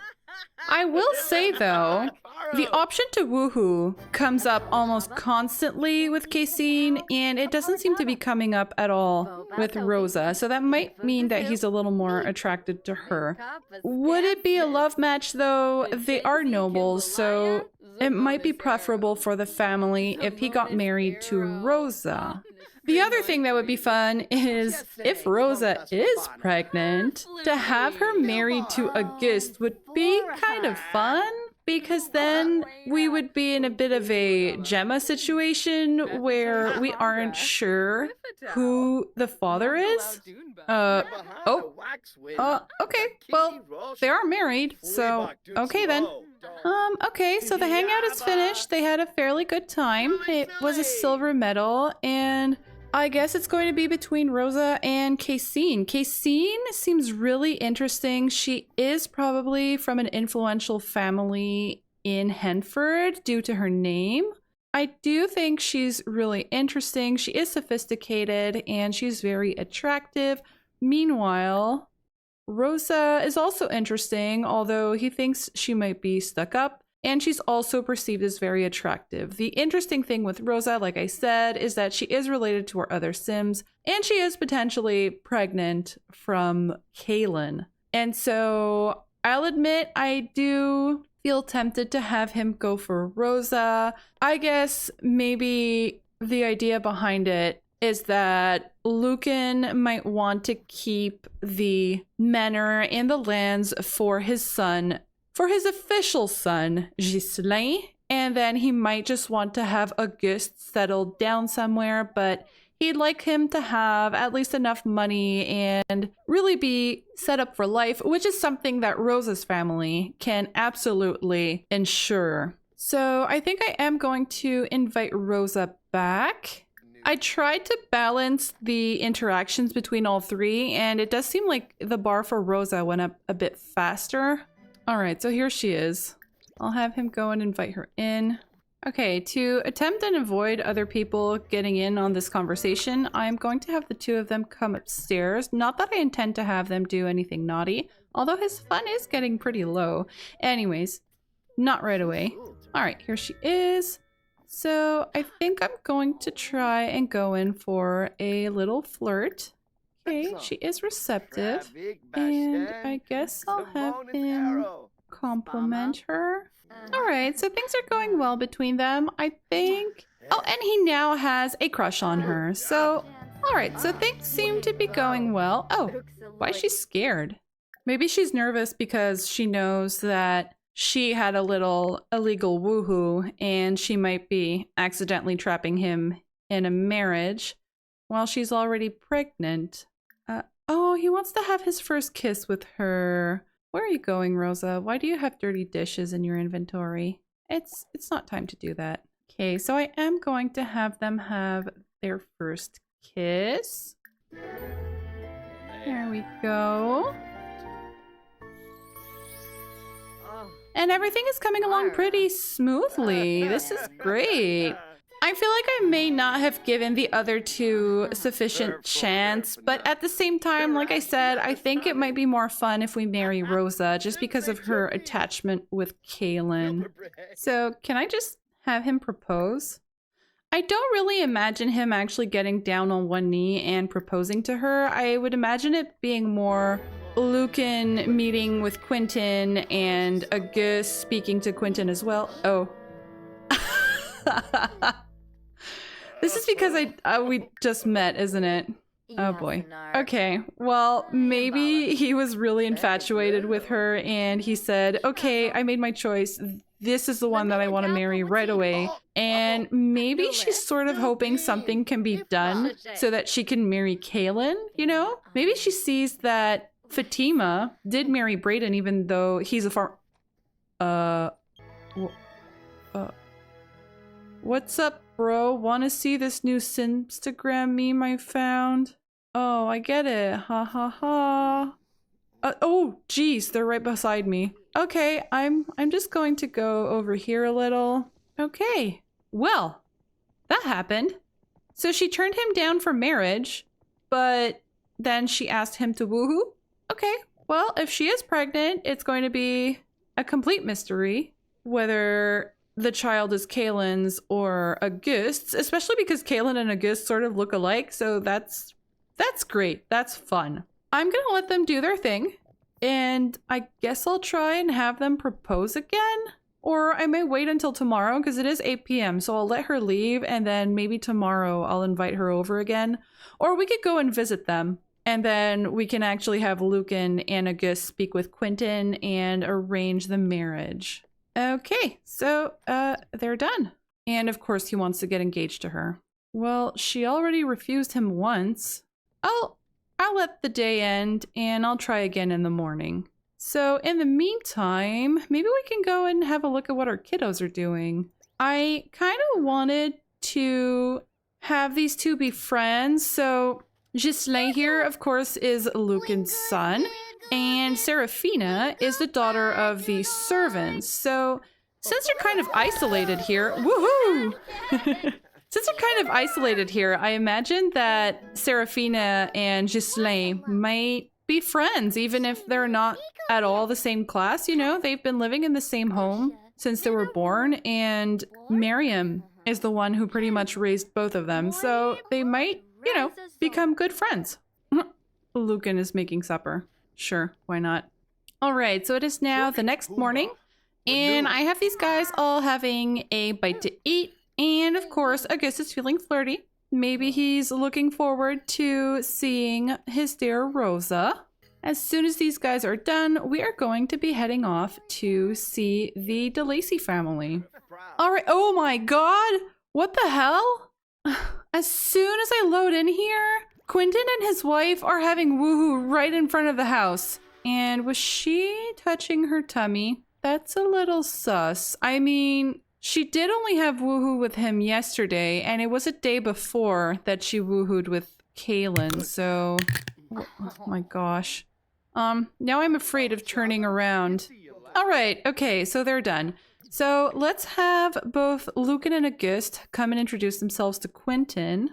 I will say, though, the option to woohoo comes up almost constantly with Cassine, and it doesn't seem to be coming up at all with Rosa, so that might mean that he's a little more attracted to her. Would it be a love match, though? They are nobles, so it might be preferable for the family if he got married to Rosa. The other thing that would be fun is if Rosa is pregnant, to have her married to Auguste would be kind of fun, because then we would be in a bit of a Gemma situation where we aren't sure who the father is. Okay, well, they are married, so okay then. Okay, so the hangout is finished. They had a fairly good time. It was a silver medal, and I guess it's going to be between Rosa and Cassine. Cassine seems really interesting. She is probably from an influential family in Henford due to her name. I do think she's really interesting. She is sophisticated and she's very attractive. Meanwhile, Rosa is also interesting, although he thinks she might be stuck up. And she's also perceived as very attractive. The interesting thing with Rosa, like I said, is that she is related to her other Sims, and she is potentially pregnant from Kaylin. And so I'll admit I do feel tempted to have him go for Rosa. I guess maybe the idea behind it is that Lucan might want to keep the manor and the lands for his son, for his official son, Ghislain, and then he might just want to have Auguste settled down somewhere, but he'd like him to have at least enough money and really be set up for life, which is something that Rosa's family can absolutely ensure. So I think I am going to invite Rosa back. I tried to balance the interactions between all three, and it does seem like the bar for Rosa went up a bit faster. All right, so here she is. I'll have him go and invite her in. Okay, to attempt and avoid other people getting in on this conversation, I'm going to have the two of them come upstairs. Not that I intend to have them do anything naughty, although his fun is getting pretty low. Anyways, not right away. All right, here she is. So I think I'm going to try and go in for a little flirt. Okay, she is receptive, and I guess I'll have him compliment her. All right, so things are going well between them, I think. Oh, and he now has a crush on her. So, all right, so things seem to be going well. Oh, why is she scared? Maybe she's nervous because she knows that she had a little illegal woohoo and she might be accidentally trapping him in a marriage while she's already pregnant. Oh, he wants to have his first kiss with her. Where are you going, Rosa? Why do you have dirty dishes in your inventory? It's not time to do that. Okay, so I am going to have them have their first kiss. There we go. And everything is coming along pretty smoothly. This is great. I feel like I may not have given the other two sufficient chance, but at the same time, like I said, I think it might be more fun if we marry Rosa just because of her attachment with Kaylin. So can I just have him propose? I don't really imagine him actually getting down on one knee and proposing to her. I would imagine it being more Lucan meeting with Quentin and Auguste speaking to Quentin as well. Oh. This is because we just met, isn't it? Oh boy. Okay, well, maybe he was really infatuated with her and he said, okay, I made my choice. this is the one that I want to marry right away. And maybe she's sort of hoping something can be done so that she can marry Kaylin, you know? Maybe she sees that Fatima did marry Brayden even though he's a farm. What's up, bro? Want to see this new Instagram meme I found? Oh, I get it. Ha ha ha. Oh, geez, they're right beside me. Okay, I'm just going to go over here a little. Okay, well, that happened. So she turned him down for marriage, but then she asked him to woohoo. Okay, well, if she is pregnant, it's going to be a complete mystery whether the child is Kaylin's or Auguste's, especially because Kaylin and Auguste sort of look alike, so that's great. That's fun. I'm gonna let them do their thing, and I guess I'll try and have them propose again. Or I may wait until tomorrow because it is 8 p.m. So I'll let her leave and then maybe tomorrow I'll invite her over again. Or we could go and visit them. And then we can actually have Lucan and Auguste speak with Quentin and arrange the marriage. Okay, so they're done. And of course he wants to get engaged to her. Well, she already refused him once. I'll let the day end and I'll try again in the morning. So in the meantime, maybe we can go and have a look at what our kiddos are doing. I kind of wanted to have these two be friends. So Ghislain here, of course, is Lucan's son. And Serafina is the daughter of the servants. So since you're kind of isolated here, woohoo! Since you're kind of isolated here, I imagine that Serafina and Ghislain might be friends, even if they're not at all the same class. You know, they've been living in the same home since they were born, and Miriam is the one who pretty much raised both of them. So they might, you know, become good friends. Lucan is making supper. Sure, why not? All right, so it is now the next morning, and I have these guys all having a bite to eat. And of course, Auguste is feeling flirty. Maybe he's looking forward to seeing his dear Rosa. As soon as these guys are done, we are going to be heading off to see the DeLacy family. All right. Oh my God. What the hell? As soon as I load in here, Quentin and his wife are having woohoo right in front of the house. And was she touching her tummy? That's a little sus. I mean, she did only have woohoo with him yesterday, and it was a day before that she woohooed with Kaylin, so... Oh my gosh. Now I'm afraid of turning around. Alright, okay, so they're done. So let's have both Lucan and Auguste come and introduce themselves to Quentin.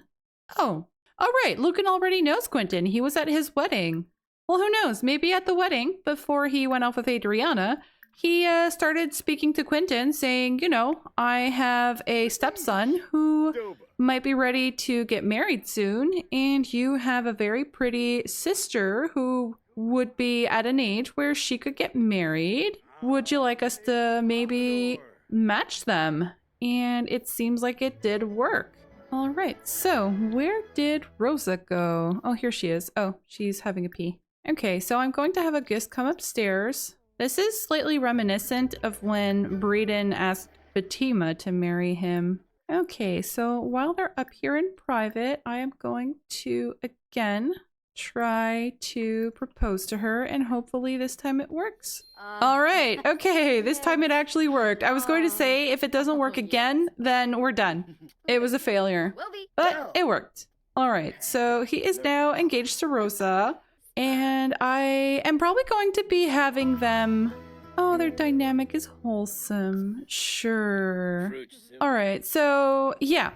Oh, alright, Lucan already knows Quentin. He was at his wedding. Well, who knows? Maybe at the wedding, before he went off with Adriana, he started speaking to Quentin saying, you know, I have a stepson who might be ready to get married soon, and you have a very pretty sister who would be at an age where she could get married. Would you like us to maybe match them? And it seems like it did work. All right, so where did Rosa go? Oh, here she is. Oh, she's having a pee. Okay, so I'm going to have Auguste come upstairs. This is slightly reminiscent of when Brayden asked Fatima to marry him. Okay, so while they're up here in private, I am going to, again, try to propose to her, and hopefully this time it works. All right, okay, this time it actually worked. I was going to say, if it doesn't work again, then we're done. It was a failure, but it worked. All right, so he is now engaged to Rosa. And I am probably going to be having them... Oh, their dynamic is wholesome. Sure. All right, so yeah.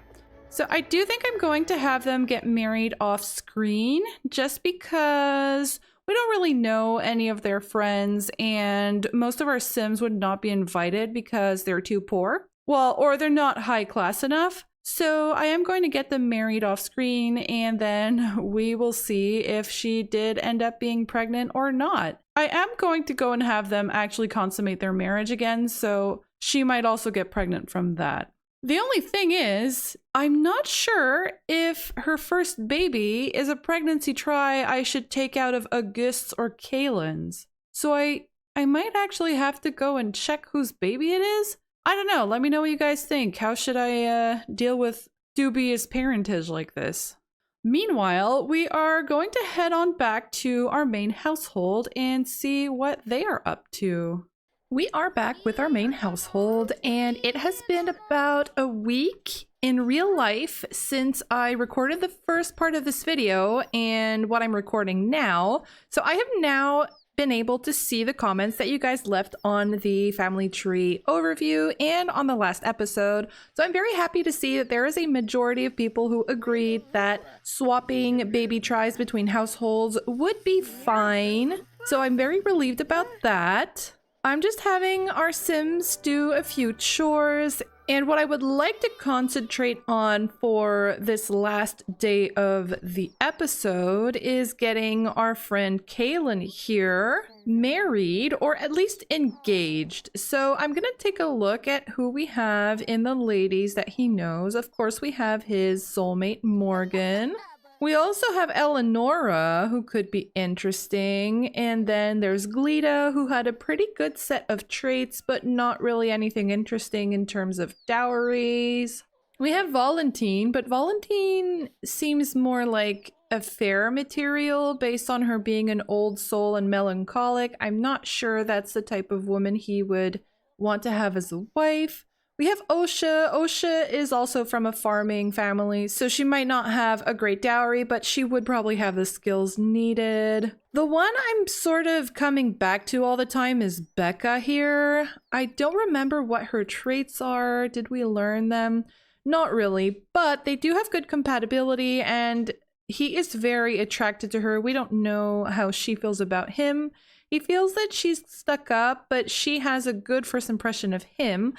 So I do think I'm going to have them get married off screen just because we don't really know any of their friends, and most of our Sims would not be invited because they're too poor. Well, or they're not high class enough. So I am going to get them married off screen, and then we will see if she did end up being pregnant or not. I am going to go and have them actually consummate their marriage again, so she might also get pregnant from that. The only thing is, I'm not sure if her first baby is a pregnancy try I should take out of Auguste's or Kaylin's. So I I might actually have to go and check whose baby it is. I don't know. Let me know what you guys think. How should I deal with dubious parentage like this? Meanwhile, we are going to head on back to our main household and see what they are up to. We are back with our main household, and it has been about a week in real life since I recorded the first part of this video and what I'm recording now. So I have now been able to see the comments that you guys left on the family tree overview and on the last episode. So I'm very happy to see that there is a majority of people who agreed that swapping baby tries between households would be fine. So I'm very relieved about that. I'm just having our Sims do a few chores, and what I would like to concentrate on for this last day of the episode is getting our friend Kaylin here married, or at least engaged. So I'm gonna take a look at who we have in the ladies that he knows. Of course, we have his soulmate Morgan. We also have Eleonora, who could be interesting, and then there's Glita, who had a pretty good set of traits, but not really anything interesting in terms of dowries. We have Valentine, but Valentine seems more like a fair material based on her being an old soul and melancholic. I'm not sure that's the type of woman he would want to have as a wife. We have Osha. Osha is also from a farming family, so she might not have a great dowry, but she would probably have the skills needed. The one I'm sort of coming back to all the time is Becca here. I don't remember what her traits are. Did we learn them? Not really, but they do have good compatibility, and he is very attracted to her. We don't know how she feels about him. He feels that she's stuck up, but she has a good first impression of him.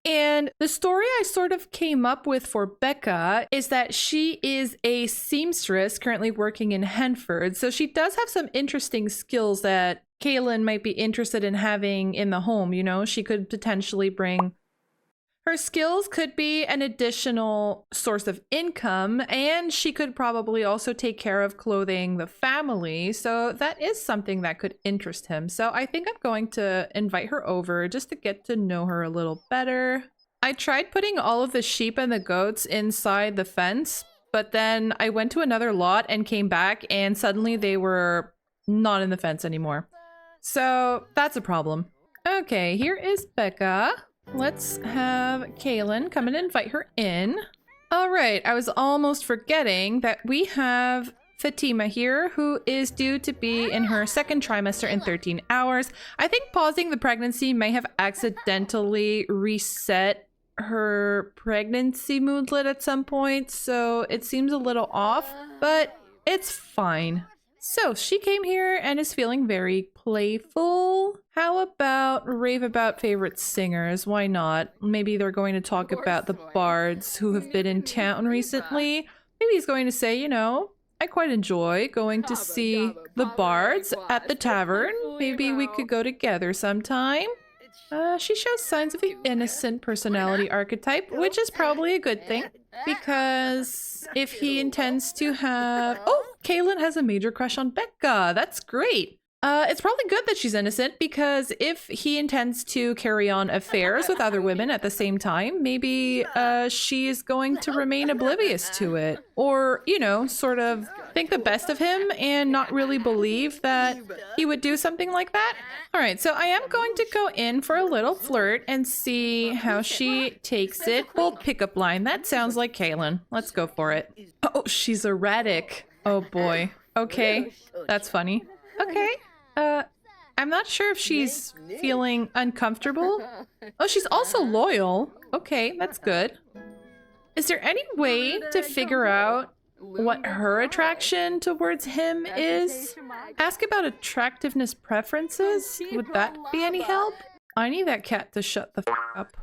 And the story I sort of came up with for Becca is that she is a seamstress currently working in Henford. So she does have some interesting skills that Kaylin might be interested in having in the home. You know, she could potentially bring... Her skills could be an additional source of income, and she could probably also take care of clothing the family. So that is something that could interest him. So I think I'm going to invite her over just to get to know her a little better. I tried putting all of the sheep and the goats inside the fence, but then I went to another lot and came back, and suddenly they were not in the fence anymore. So that's a problem. Okay, here is Becca. Let's have Kaylin come and invite her in. All right, I was almost forgetting that we have Fatima here, who is due to be in her second trimester in 13 hours. I think pausing the pregnancy may have accidentally reset her pregnancy moodlet at some point, so it seems a little off, but it's fine. So she came here and is feeling very playful. How about rave about favorite singers? Why not? Maybe they're going to talk about the bards who have been in town recently. Maybe he's going to say, you know, I quite enjoy going to see the bards at the tavern. Maybe we could go together sometime. She shows signs of the innocent personality archetype, which is probably a good thing, because if he intends to have... Oh, Kaylin has a major crush on Becca. That's great. It's probably good that she's innocent, because if he intends to carry on affairs with other women at the same time, maybe she is going to remain oblivious to it. Or, you know, sort of think the best of him and not really believe that he would do something like that. All right, so I am going to go in for a little flirt and see how she takes it. Well, pickup line. That sounds like Kaylin. Let's go for it. Oh, she's erratic. Oh boy. Okay, that's funny. Okay. I'm not sure if she's feeling uncomfortable. Oh, she's also loyal. Okay, that's good. Is there any way to figure out what her attraction towards him is? Ask about attractiveness preferences. Would that be any help? I need that cat to shut the f up.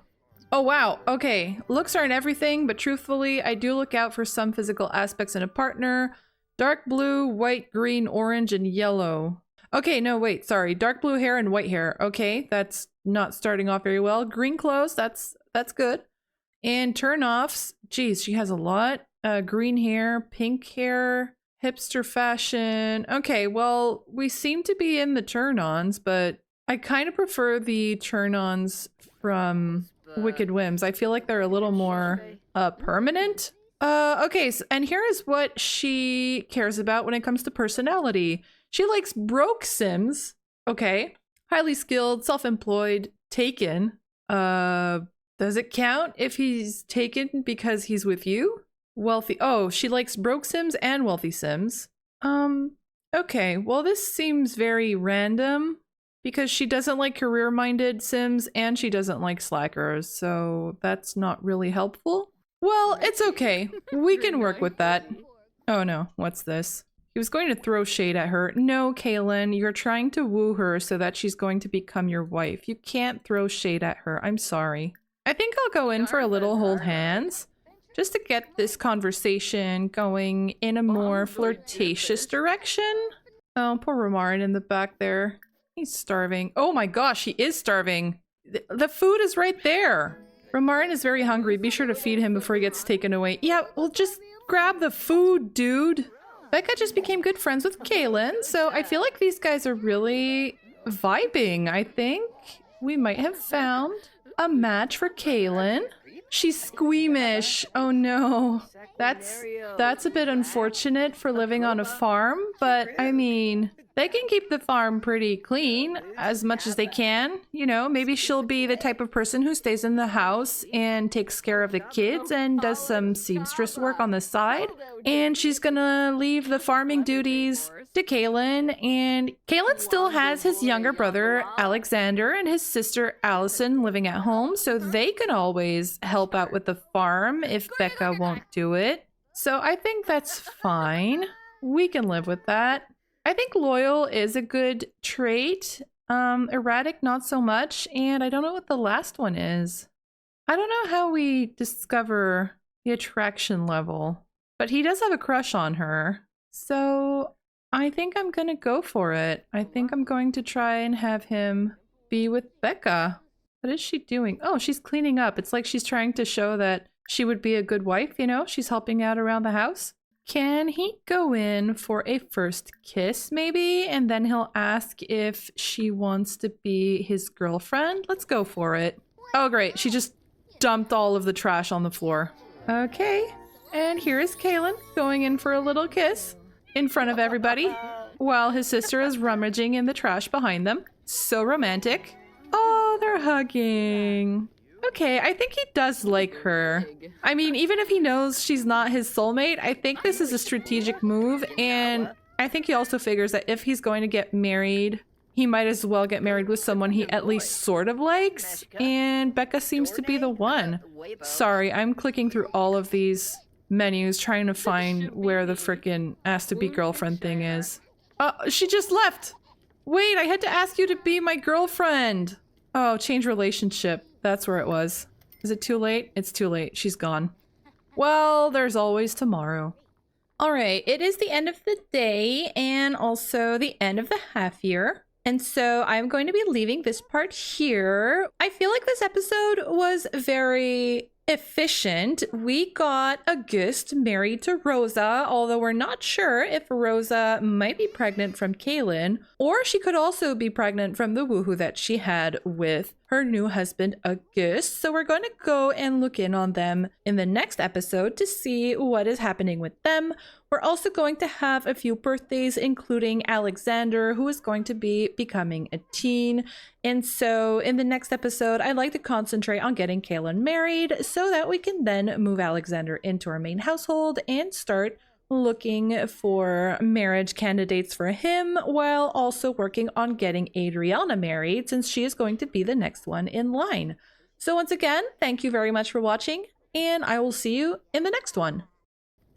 Oh wow, okay. Looks aren't everything, but truthfully, I do look out for some physical aspects in a partner. Dark blue, white, green, orange, and yellow. Okay, no, wait, sorry. Dark blue hair and white hair. Okay, that's not starting off very well. Green clothes, that's good. And turn-offs, geez, she has a lot. Green hair, pink hair, hipster fashion. Okay, well, we seem to be in the turn-ons, but I kind of prefer the turn-ons from Wicked Whims. I feel like they're a little more permanent. Okay, and here is what she cares about when it comes to personality. She likes broke Sims. Okay. Highly skilled, self-employed, taken. Does it count if he's taken because he's with you? Wealthy. Oh, she likes broke Sims and wealthy Sims. Okay. Well, this seems very random because she doesn't like career-minded Sims and she doesn't like slackers. So that's not really helpful. Well, it's okay. We can work with that. Oh no, what's this? He was going to throw shade at her. No, Kaylin, you're trying to woo her so that she's going to become your wife. You can't throw shade at her. I'm sorry. I think I'll go in for a little hold hands just to get this conversation going in a more flirtatious direction. Oh, poor Romarin in the back there. He's starving. Oh my gosh, he is starving. The food is right there. Romarin is very hungry. Be sure to feed him before he gets taken away. Yeah, well, just grab the food, dude. Becca just became good friends with Kaylin, so I feel like these guys are really vibing. I think we might have found a match for Kaylin. She's squeamish. Oh no. That's a bit unfortunate for living on a farm, but I mean, they can keep the farm pretty clean as much as they can. You know, maybe she'll be the type of person who stays in the house and takes care of the kids and does some seamstress work on the side. And she's gonna leave the farming duties to Kaylin. And Kaylin still has his younger brother, Alexander, and his sister, Allison, living at home. So they can always help out with the farm if Becca won't do it. So I think that's fine. We can live with that. I think loyal is a good trait. Erratic, not so much. And I don't know what the last one is. I don't know how we discover the attraction level, but he does have a crush on her. So I think I'm gonna go for it. I think I'm going to try and have him be with Becca. What is she doing? Oh, she's cleaning up. It's like she's trying to show that she would be a good wife, you know? She's helping out around the house. Can he go in for a first kiss, maybe? And then he'll ask if she wants to be his girlfriend? Let's go for it. Oh, great. She just dumped all of the trash on the floor. Okay. And here is Kaylin going in for a little kiss in front of everybody while his sister is rummaging in the trash behind them. So romantic. Oh, they're hugging. Okay, I think he does like her. I mean, even if he knows she's not his soulmate, I think this is a strategic move, and I think he also figures that if he's going to get married, he might as well get married with someone he at least sort of likes, and Becca seems to be the one. Sorry, I'm clicking through all of these menus trying to find where the frickin' asked to be girlfriend thing is. She just left! Wait, I had to ask you to be my girlfriend! Oh, change relationship. That's where it was. Is it too late? It's too late. She's gone. Well, there's always tomorrow. All right, it is the end of the day and also the end of the half year. And so I'm going to be leaving this part here. I feel like this episode was very efficient. We got Auguste married to Rosa, although we're not sure if Rosa might be pregnant from Kaylin, or she could also be pregnant from the woohoo that she had with her new husband, Auguste. So we're going to go and look in on them in the next episode to see what is happening with them. We're also going to have a few birthdays, including Alexander, who is going to be becoming a teen. And so in the next episode, I'd like to concentrate on getting Kaylin married so that we can then move Alexander into our main household and start looking for marriage candidates for him, while also working on getting Adriana married, since she is going to be the next one in line. So once again, thank you very much for watching, and I will see you in the next one.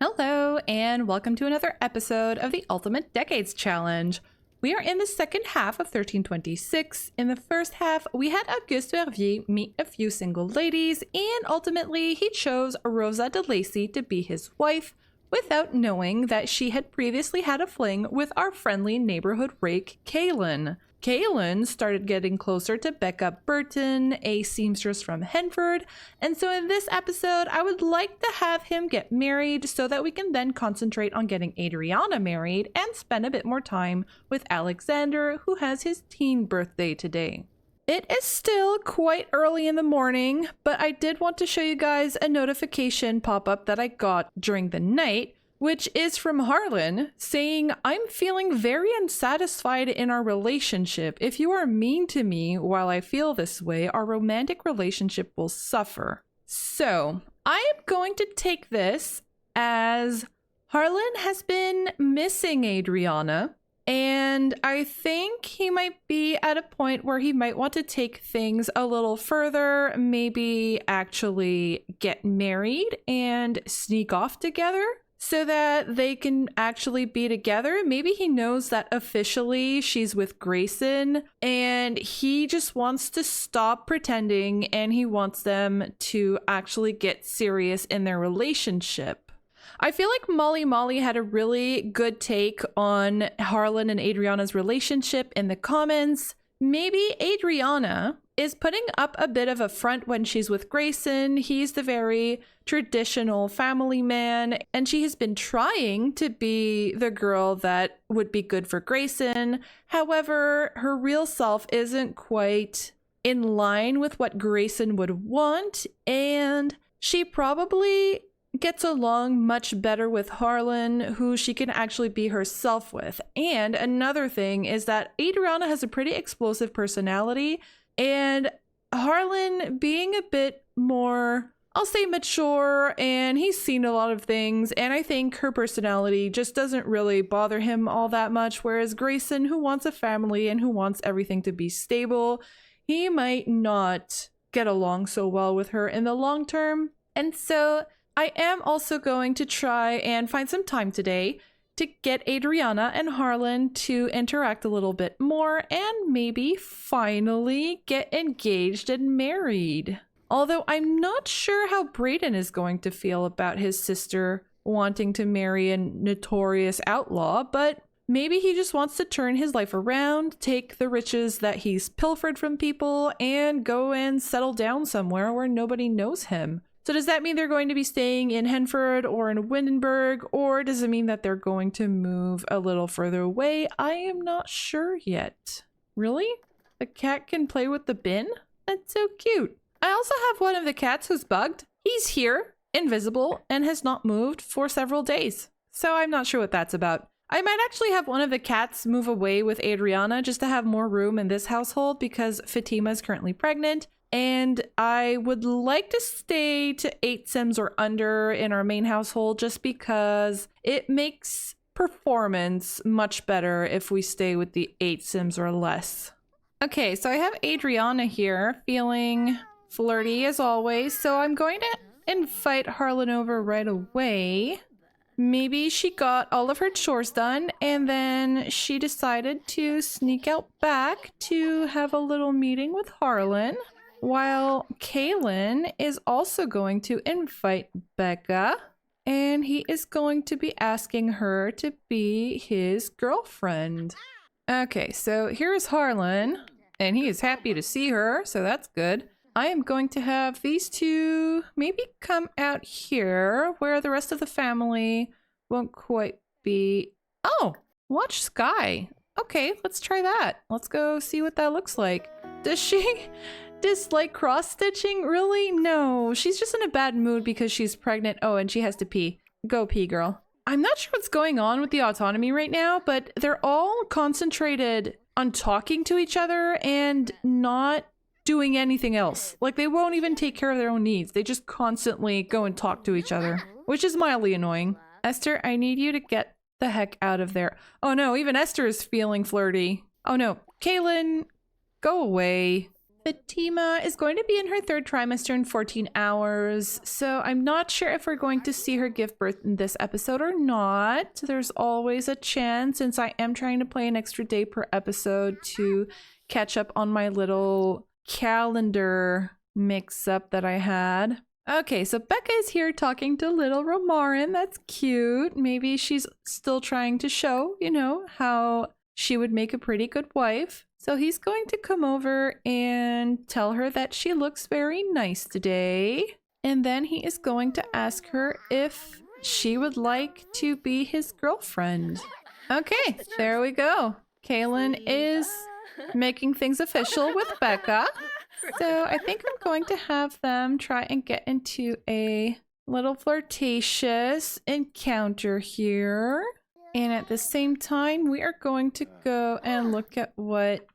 Hello, and welcome to another episode of the Ultimate Decades Challenge. We are in the second half of 1326. In the first half, we had Auguste Verviers meet a few single ladies, and ultimately he chose Rosa de Lacy to be his wife, without knowing that she had previously had a fling with our friendly neighborhood rake, Kaylin. Kaylin started getting closer to Becca Burton, a seamstress from Henford. And so in this episode, I would like to have him get married so that we can then concentrate on getting Adriana married and spend a bit more time with Alexander, who has his teen birthday today. It is still quite early in the morning, but I did want to show you guys a notification pop up that I got during the night, which is from Harlan saying, "I'm feeling very unsatisfied in our relationship. If you are mean to me while I feel this way, our romantic relationship will suffer." So I am going to take this as Harlan has been missing Adriana, and I think he might be at a point where he might want to take things a little further, maybe actually get married and sneak off together, so that they can actually be together. Maybe he knows that officially she's with Grayson and he just wants to stop pretending and he wants them to actually get serious in their relationship. I feel like Molly had a really good take on Harlan and Adriana's relationship in the comments. Maybe Adriana is putting up a bit of a front when she's with Grayson. He's the very traditional family man, and she has been trying to be the girl that would be good for Grayson. However, her real self isn't quite in line with what Grayson would want, and she probably gets along much better with Harlan, who she can actually be herself with. And another thing is that Adriana has a pretty explosive personality, and Harlan being a bit more, I'll say, mature, and he's seen a lot of things, and I think her personality just doesn't really bother him all that much, whereas Grayson, who wants a family and who wants everything to be stable, he might not get along so well with her in the long term. And so I am also going to try and find some time today to get Adriana and Harlan to interact a little bit more and maybe finally get engaged and married. Although I'm not sure how Brayden is going to feel about his sister wanting to marry a notorious outlaw, but maybe he just wants to turn his life around, take the riches that he's pilfered from people, and go and settle down somewhere where nobody knows him. So does that mean they're going to be staying in Henford or in Windenburg, or does it mean that they're going to move a little further away? I am not sure yet. Really? The cat can play with the bin? That's so cute. I also have one of the cats who's bugged. He's here, invisible, and has not moved for several days. So I'm not sure what that's about. I might actually have one of the cats move away with Adriana just to have more room in this household because Fatima is currently pregnant. And I would like to stay to 8 Sims or under in our main household just because it makes performance much better if we stay with the 8 Sims or less. Okay, so I have Adriana here feeling flirty as always, so I'm going to invite Harlan over right away. Maybe she got all of her chores done and then she decided to sneak out back to have a little meeting with Harlan. While Kaylin is also going to invite Becca, and he is going to be asking her to be his girlfriend. Okay, so here's Harlan, and he is happy to see her, so that's good. I am going to have these two maybe come out here where the rest of the family won't quite be. Oh, watch Sky. Okay, let's try that. Let's go see what that looks like. Does she dislike cross-stitching? Really? No, she's just in a bad mood because she's pregnant. Oh, and she has to pee. Go pee, girl. I'm not sure what's going on with the autonomy right now, but they're all concentrated on talking to each other and not doing anything else. Like, they won't even take care of their own needs. They just constantly go and talk to each other, which is mildly annoying. Esther, I need you to get the heck out of there. Oh no, even Esther is feeling flirty. Oh no, Kaylin, go away. Fatima is going to be in her 3rd trimester in 14 hours, so I'm not sure if we're going to see her give birth in this episode or not. There's always a chance, since I am trying to play an extra day per episode to catch up on my little calendar mix-up that I had. Okay, so Becca is here talking to little Romarin. That's cute. Maybe she's still trying to show, you know, how she would make a pretty good wife. So he's going to come over and tell her that she looks very nice today. And then he is going to ask her if she would like to be his girlfriend. Okay, there we go. Kaylin is making things official with Becca. So I think I'm going to have them try and get into a little flirtatious encounter here. And at the same time, we are going to go and look at what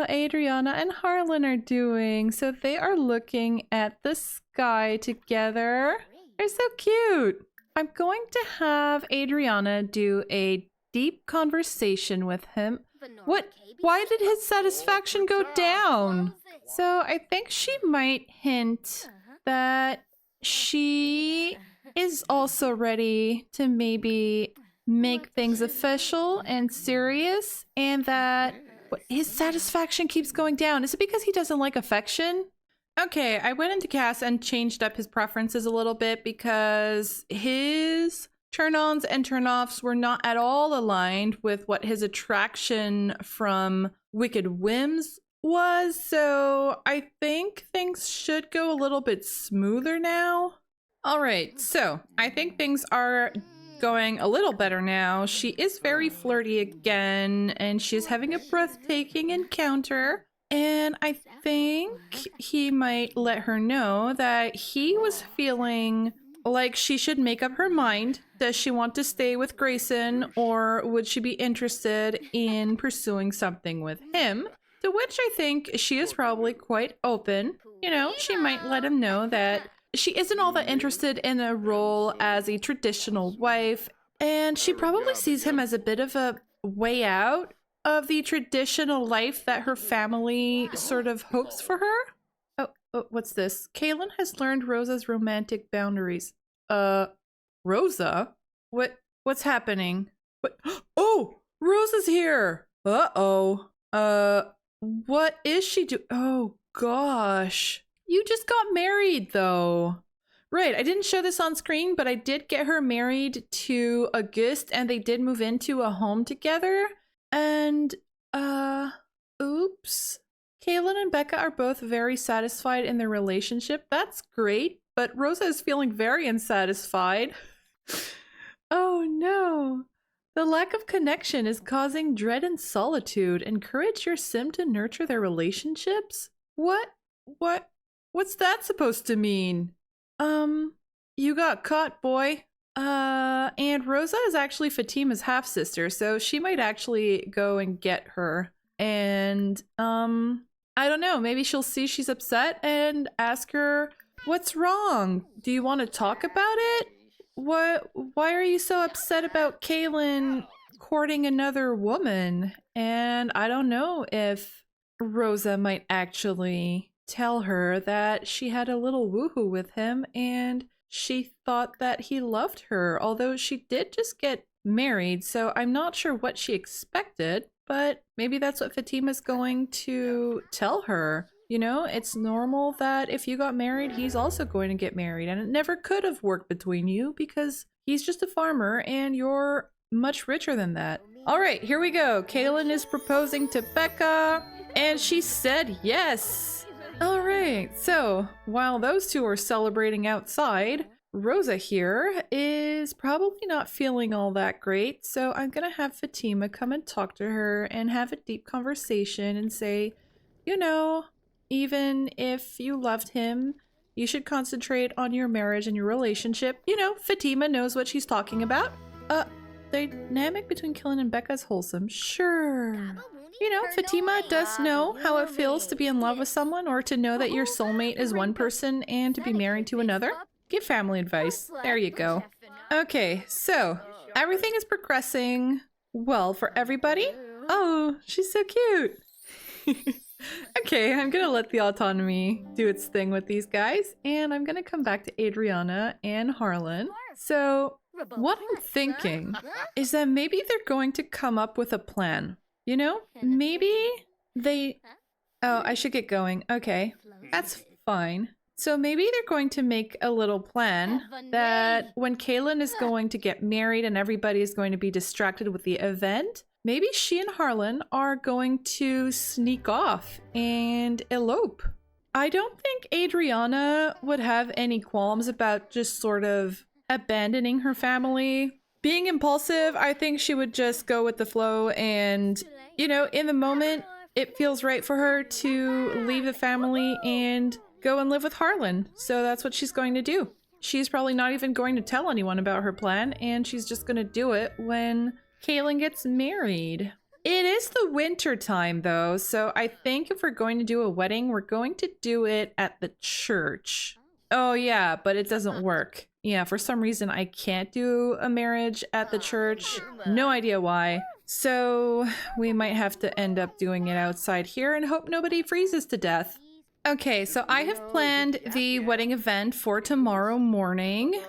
Adriana and Harlan are doing. So they are looking at the sky together. They're so cute. I'm going to have Adriana do a deep conversation with him. What? Why did his satisfaction go down? So I think she might hint that she is also ready to maybe make things official and serious, and that his satisfaction keeps going down. Is it because he doesn't like affection? Okay, I went into Cass and changed up his preferences a little bit because his turn-ons and turn-offs were not at all aligned with what his attraction from Wicked Whims was. So I think things should go a little bit smoother now. All right, so I think things are going a little better now. She is very flirty again, and she's having a breathtaking encounter. And I think he might let her know that he was feeling like she should make up her mind. Does she want to stay with Grayson, or would she be interested in pursuing something with him? To which I think she is probably quite open. You know, she might let him know that she isn't all that interested in a role as a traditional wife, and she probably sees him as a bit of a way out of the traditional life that her family sort of hopes for her. Oh, what's this? Kaylin has learned Rosa's romantic boundaries. Rosa? What's happening? What? Oh, Rosa's here! Uh-oh. What is she doing? Oh, gosh. You just got married, though. Right, I didn't show this on screen, but I did get her married to Auguste, and they did move into a home together. And, oops. Kaylin and Becca are both very satisfied in their relationship. That's great, but Rosa is feeling very unsatisfied. Oh no. The lack of connection is causing dread and solitude. Encourage your sim to nurture their relationships? What's that supposed to mean? You got caught, boy. And Rosa is actually Fatima's half-sister, so she might actually go and get her. And, I don't know, maybe she'll see she's upset and ask her, what's wrong? Do you want to talk about it? Why are you so upset about Kaylin courting another woman? And I don't know if Rosa might actually tell her that she had a little woohoo with him and she thought that he loved her, although she did just get married, so I'm not sure what she expected, but maybe that's what Fatima's going to tell her. You know, it's normal that if you got married, he's also going to get married, and it never could have worked between you because he's just a farmer and you're much richer than that. All right, here we go. Kaylin is proposing to Becca, and she said yes. All right, so while those two are celebrating outside, Rosa here is probably not feeling all that great, so I'm gonna have Fatima come and talk to her and have a deep conversation and say, you know, even if you loved him, you should concentrate on your marriage and your relationship. You know, Fatima knows what she's talking about. The dynamic between Kaylin and Becca is wholesome. Sure. You know, Fatima does know how it feels to be in love with someone, or to know that your soulmate is one person and to be married to another. Give family advice. There you go. Okay, so everything is progressing well for everybody. Oh, she's so cute. Okay, I'm gonna let the autonomy do its thing with these guys, and I'm gonna come back to Adriana and Harlan. So what I'm thinking is that maybe they're going to come up with a plan. You know, maybe they... Oh, I should get going. Okay, that's fine. So maybe they're going to make a little plan that when Kaylin is going to get married and everybody is going to be distracted with the event, maybe she and Harlan are going to sneak off and elope. I don't think Adriana would have any qualms about just sort of abandoning her family. Being impulsive, I think she would just go with the flow and, you know, in the moment, it feels right for her to leave the family and go and live with Harlan. So that's what she's going to do. She's probably not even going to tell anyone about her plan, and she's just going to do it when Kaylin gets married. It is the winter time though, so I think if we're going to do a wedding, we're going to do it at the church. Oh yeah, but it doesn't work. Yeah, for some reason I can't do a marriage at the church. No idea why. So we might have to end up doing it outside here and hope nobody freezes to death. Okay, so I have planned the wedding event for tomorrow morning.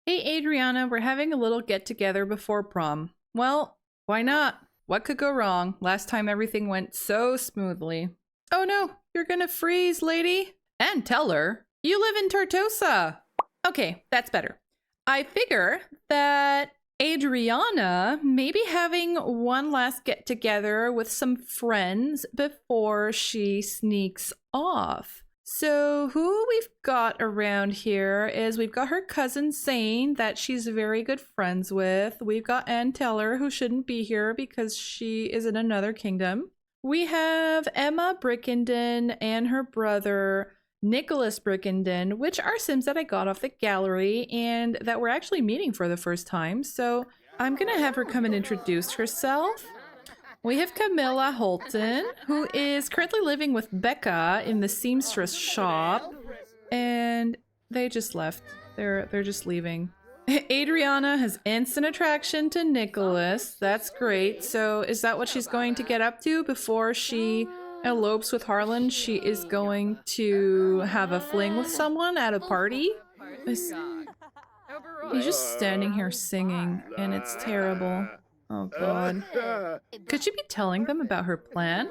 Hey Adriana, we're having a little get together before prom. Well, why not? What could go wrong? Last time everything went so smoothly. Oh no, you're gonna freeze, lady. And tell her, you live in Tortosa. Okay, that's better. I figure that Adriana may be having one last get together with some friends before she sneaks off. So who we've got around here is we've got her cousin Zane that she's very good friends with. We've got Ann Teller, who shouldn't be here because she is in another kingdom. We have Emma Brickenden and her brother Nicholas Brickenden, which are Sims that I got off the gallery and that we're actually meeting for the first time. So I'm gonna have her come and introduce herself. We have Camilla Holton, who is currently living with Becca in the seamstress shop, and they just left. They're just leaving. Adriana has instant attraction to Nicholas. That's great. So is that what she's going to get up to before she elopes with Harlan? She is going to have a fling with someone at a party? He's just standing here singing, and it's terrible. Oh god. Could she be telling them about her plan?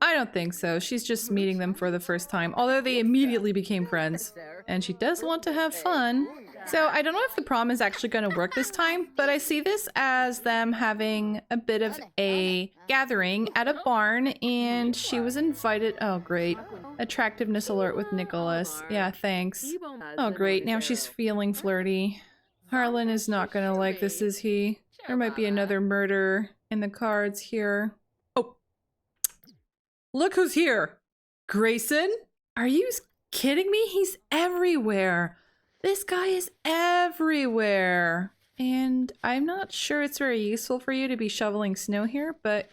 I don't think so. She's just meeting them for the first time, although they immediately became friends. And she does want to have fun. So I don't know if the prom is actually going to work this time, but I see this as them having a bit of a gathering at a barn, and she was invited. Oh great. Attractiveness alert with Nicholas. Yeah, thanks. Oh great, now she's feeling flirty. Harlan is not going to like this, is he? There might be another murder in the cards here. Oh. Look who's here. Grayson? Are you kidding me? He's everywhere. This guy is everywhere. And I'm not sure it's very useful for you to be shoveling snow here, but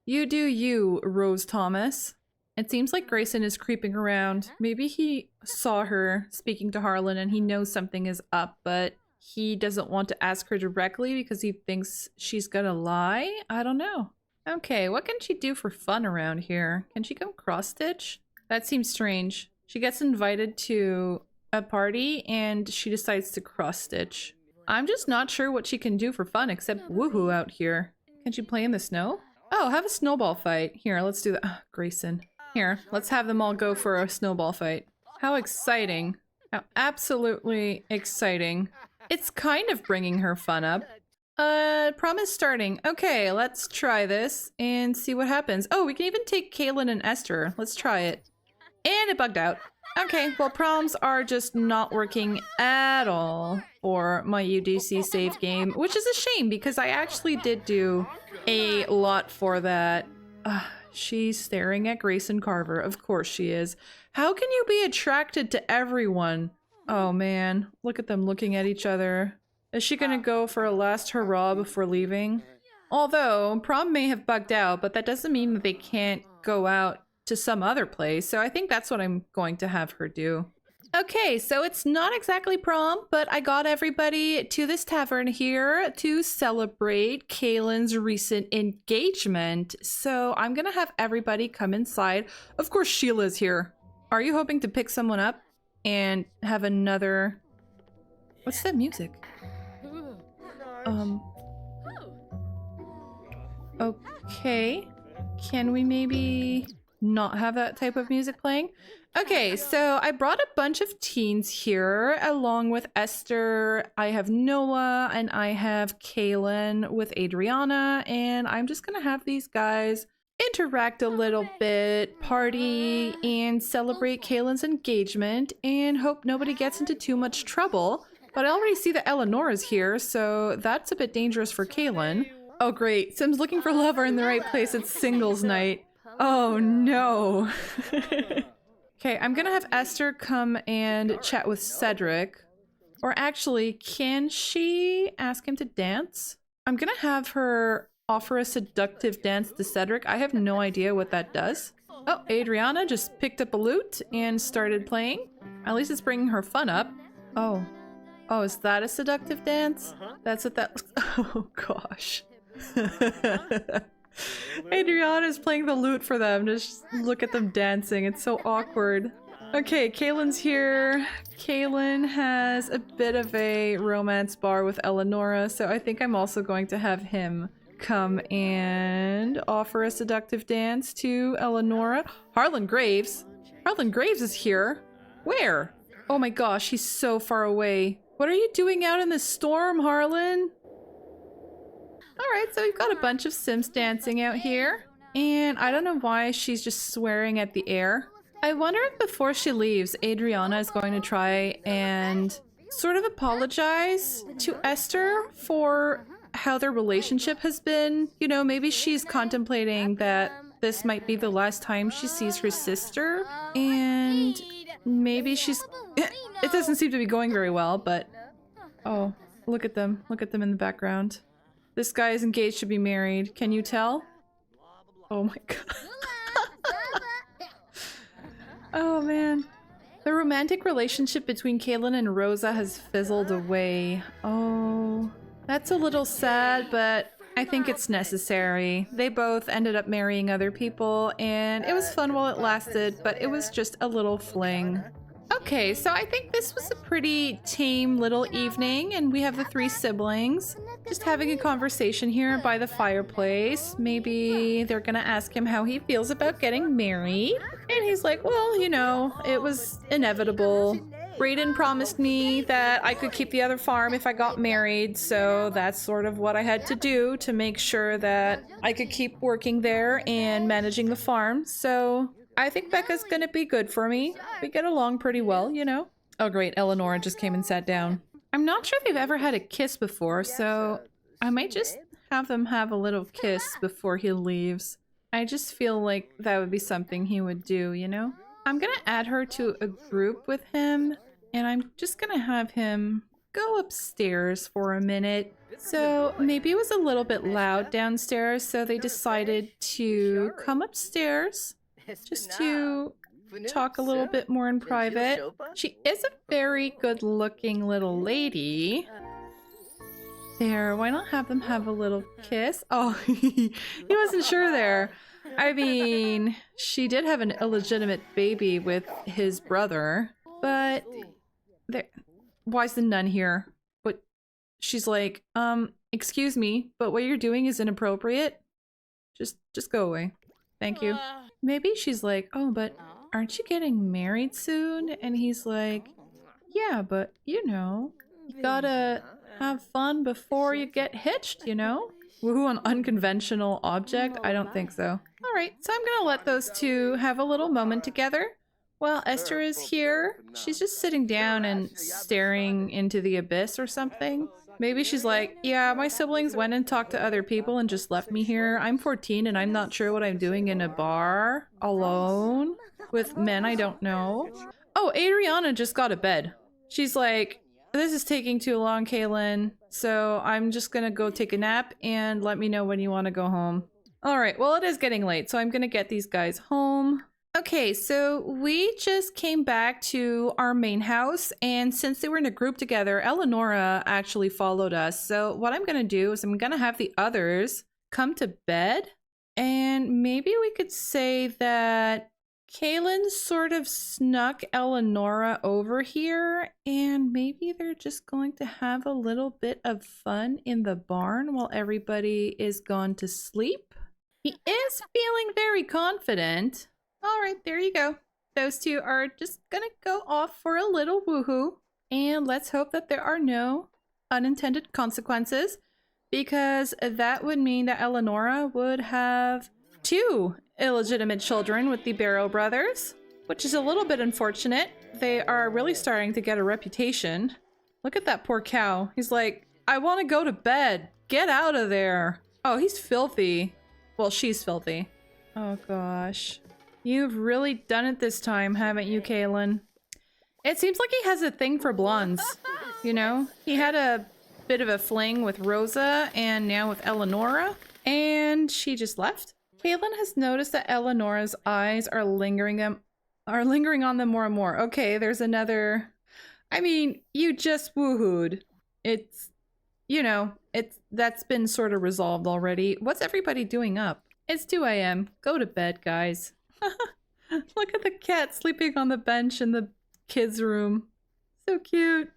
you do you, Rose Thomas. It seems like Grayson is creeping around. Maybe he saw her speaking to Harlan and he knows something is up, but he doesn't want to ask her directly because he thinks she's gonna lie? I don't know. Okay, what can she do for fun around here? Can she come cross-stitch? That seems strange. She gets invited to a party and she decides to cross-stitch. I'm just not sure what she can do for fun except woohoo out here. Can she play in the snow? Oh, have a snowball fight. Here, let's do that. Oh, Grayson. Here, let's have them all go for a snowball fight. How exciting. How absolutely exciting. It's kind of bringing her fun up. Prom is starting. Okay, let's try this and see what happens. Oh, we can even take Kaylin and Esther. Let's try it. And it bugged out. Okay, well, proms are just not working at all for my UDC save game, which is a shame because I actually did do a lot for that. She's staring at Grayson Carver. Of course she is. How can you be attracted to everyone? Oh man, look at them looking at each other. Is she gonna go for a last hurrah before leaving? Although, prom may have bugged out, but that doesn't mean that they can't go out to some other place, so I think that's what I'm going to have her do. Okay, so it's not exactly prom, but I got everybody to this tavern here to celebrate Kaylin's recent engagement. So I'm gonna have everybody come inside. Of course, Sheila's here. Are you hoping to pick someone up and have another... What's that music? Okay. Can we maybe... not have that type of music playing. Okay, so I brought a bunch of teens here along with Esther. I have Noah and I have Kaylin with Adriana, and I'm just gonna have these guys interact a little bit, party, and celebrate Kaylin's engagement, and hope nobody gets into too much trouble. But I already see that Eleanor's here, so that's a bit dangerous for Kaylin. Oh great, Sim's looking for love are in the right place. It's singles night. Oh no. Okay, I'm gonna have Esther come and chat with Cedric. Or actually, can she ask him to dance? I'm gonna have her offer a seductive dance to Cedric. I have no idea what that does. Oh, Adriana just picked up a lute and started playing. At least it's bringing her fun up. Oh. Oh, is that a seductive dance? That's what that... Oh, gosh. Adriana's playing the lute for them. Just look at them dancing. It's so awkward. Okay, Kaylin's here. Kaylin has a bit of a romance bar with Eleonora, so I think I'm also going to have him come and offer a seductive dance to Eleonora. Harlan Graves? Harlan Graves is here? Where? Oh my gosh, he's so far away. What are you doing out in the storm, Harlan? Alright, so we've got a bunch of Sims dancing out here. And I don't know why she's just swearing at the air. I wonder if before she leaves, Adriana is going to try and sort of apologize to Esther for how their relationship has been. You know, maybe she's contemplating that this might be the last time she sees her sister. And maybe she's... It doesn't seem to be going very well, but... Oh, look at them. Look at them in the background. This guy is engaged to be married. Can you tell? Oh my god. Oh man. The romantic relationship between Kaylin and Rosa has fizzled away. Oh, that's a little sad, but I think it's necessary. They both ended up marrying other people, and it was fun while it lasted, but it was just a little fling. Okay, so I think this was a pretty tame little evening, and we have the three siblings just having a conversation here by the fireplace. Maybe they're gonna ask him how he feels about getting married. And he's like, well, you know, it was inevitable. Brayden promised me that I could keep the other farm if I got married, so that's sort of what I had to do to make sure that I could keep working there and managing the farm. So I think Becca's gonna be good for me. We get along pretty well, you know? Oh great, Eleanor just came and sat down. I'm not sure they've ever had a kiss before, so I might just have them have a little kiss before he leaves. I just feel like that would be something he would do, you know? I'm gonna add her to a group with him, and I'm just gonna have him go upstairs for a minute. So maybe it was a little bit loud downstairs, so they decided to come upstairs just to talk a little bit more in private. She is a very good looking little lady. There, why not have them have a little kiss? Oh, he wasn't sure there. I mean, she did have an illegitimate baby with his brother, but there, why's the nun here? But she's like, excuse me, but what you're doing is inappropriate. Just go away. Thank you. Maybe she's like, oh, but aren't you getting married soon? And he's like, yeah, but you know, you gotta have fun before you get hitched, you know? Woohoo, an unconventional object? I don't think so. Alright, so I'm gonna let those two have a little moment together. While Esther is here, she's just sitting down and staring into the abyss or something. Maybe she's like, yeah, my siblings went and talked to other people and just left me here. I'm 14 and I'm not sure what I'm doing in a bar alone with men I don't know. Oh, Adriana just got a bed. She's like, this is taking too long, Kaylin, so I'm just gonna go take a nap and let me know when you want to go home. Alright, well it is getting late, so I'm gonna get these guys home. Okay, so we just came back to our main house, and since they were in a group together, Eleonora actually followed us. So what I'm gonna do is I'm gonna have the others come to bed, and maybe we could say that Kaylin sort of snuck Eleonora over here, and maybe they're just going to have a little bit of fun in the barn while everybody is gone to sleep. He is feeling very confident. All right, there you go. Those two are just gonna go off for a little woohoo. And let's hope that there are no unintended consequences, because that would mean that Eleonora would have 2 illegitimate children with the Barrow brothers, which is a little bit unfortunate. They are really starting to get a reputation. Look at that poor cow. He's like, I want to go to bed. Get out of there. Oh, he's filthy. Well, she's filthy. Oh gosh. You've really done it this time, haven't you, Kaylin? It seems like he has a thing for blondes. You know? He had a bit of a fling with Rosa and now with Eleonora. And she just left. Kaylin has noticed that Eleonora's eyes are lingering on them more and more. Okay, there's another... I mean, you just woohooed. It's... You know, that's been sort of resolved already. What's everybody doing up? It's 2 a.m. Go to bed, guys. Look at the cat sleeping on the bench in the kids' room. So cute.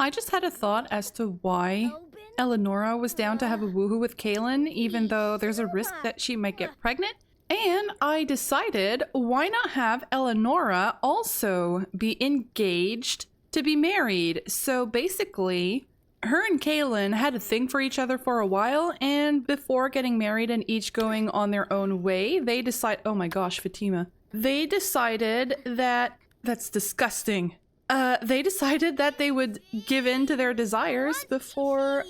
I just had a thought as to why Eleonora was down to have a woohoo with Kaylin, even though there's a risk that she might get pregnant. And I decided, why not have Eleonora also be engaged to be married? So basically, her and Kaylin had a thing for each other for a while, and before getting married and each going on their own way, they decide— oh my gosh, Fatima. They decided that— that's disgusting. They decided that they would give in to their desires before,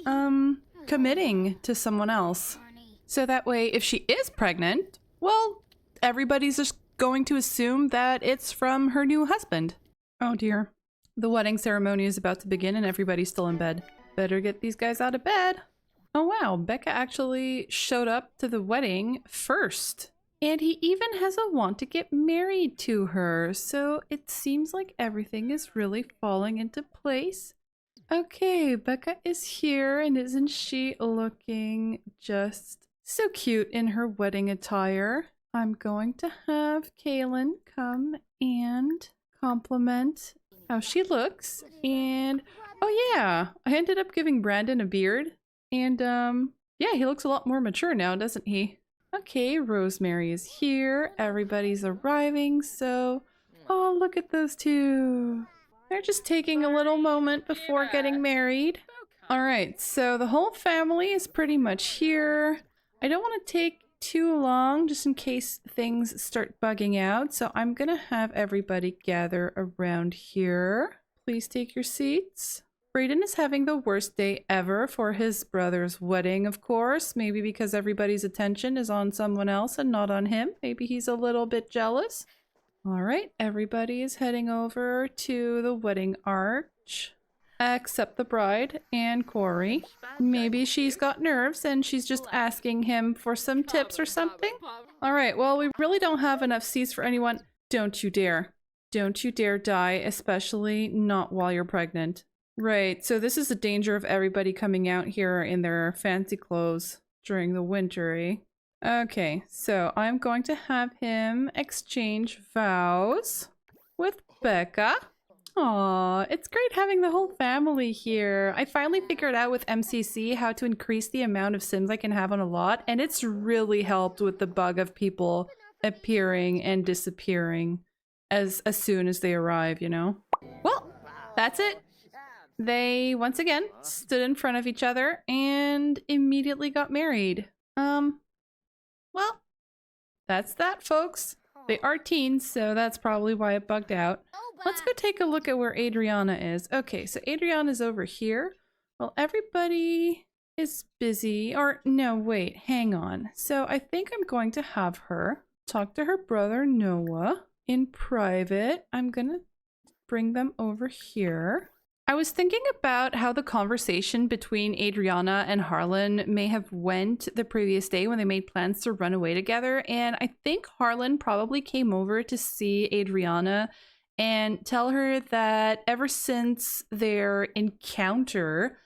committing to someone else. So that way, if she is pregnant, well, everybody's just going to assume that it's from her new husband. Oh dear. The wedding ceremony is about to begin and everybody's still in bed. Better get these guys out of bed. Oh wow, Becca actually showed up to the wedding first. And he even has a want to get married to her. So it seems like everything is really falling into place. Okay, Becca is here, and isn't she looking just so cute in her wedding attire? I'm going to have Kaylin come and compliment how she looks. And oh yeah, I ended up giving Brandon a beard. And yeah, he looks a lot more mature now, doesn't he? Okay, Rosemary is here. Everybody's arriving, so... oh, look at those two. They're just taking a little moment before getting married. Alright, so the whole family is pretty much here. I don't want to take too long, just in case things start bugging out, so I'm gonna have everybody gather around here. Please take your seats. Brayden is having the worst day ever for his brother's wedding, of course. Maybe because everybody's attention is on someone else and not on him. Maybe he's a little bit jealous. Alright, everybody is heading over to the wedding arch. Except the bride and Corey. Maybe she's got nerves and she's just asking him for some tips or something. Alright, well, we really don't have enough seats for anyone. Don't you dare. Don't you dare die, especially not while you're pregnant. Right, so this is the danger of everybody coming out here in their fancy clothes during the winter, eh? Okay, so I'm going to have him exchange vows with Becca. Aw, it's great having the whole family here. I finally figured out with MCC how to increase the amount of Sims I can have on a lot, and it's really helped with the bug of people appearing and disappearing as soon as they arrive, you know? Well, that's it. They, once again, stood in front of each other and immediately got married. Well, that's that, folks. They are teens, so that's probably why it bugged out. Let's go take a look at where Adriana is. Okay, so Adriana's over here. Well, everybody is busy. Or, no, wait, hang on. So I think I'm going to have her talk to her brother, Noah, in private. I'm gonna bring them over here. I was thinking about how the conversation between Adriana and Harlan may have went the previous day when they made plans to run away together, and I think Harlan probably came over to see Adriana and tell her that ever since their encounter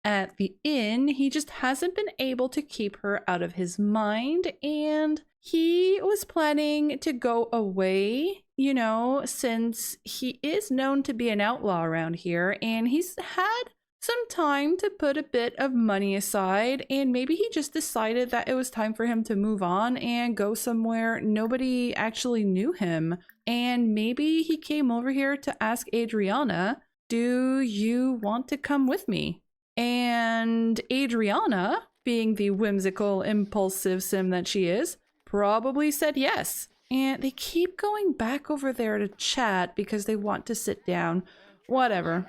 at the inn, he just hasn't been able to keep her out of his mind, and he was planning to go away, you know, since he is known to be an outlaw around here, and he's had some time to put a bit of money aside, and maybe he just decided that it was time for him to move on and go somewhere nobody actually knew him. And maybe he came over here to ask Adriana, do you want to come with me? And Adriana, being the whimsical, impulsive sim that she is, probably said yes. And they keep going back over there to chat because they want to sit down. Whatever.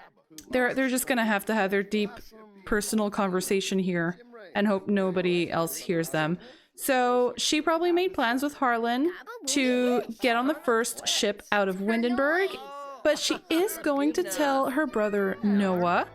They're just gonna have to have their deep personal conversation here and hope nobody else hears them. So she probably made plans with Harlan to get on the first ship out of Windenburg, but she is going to tell her brother Noah.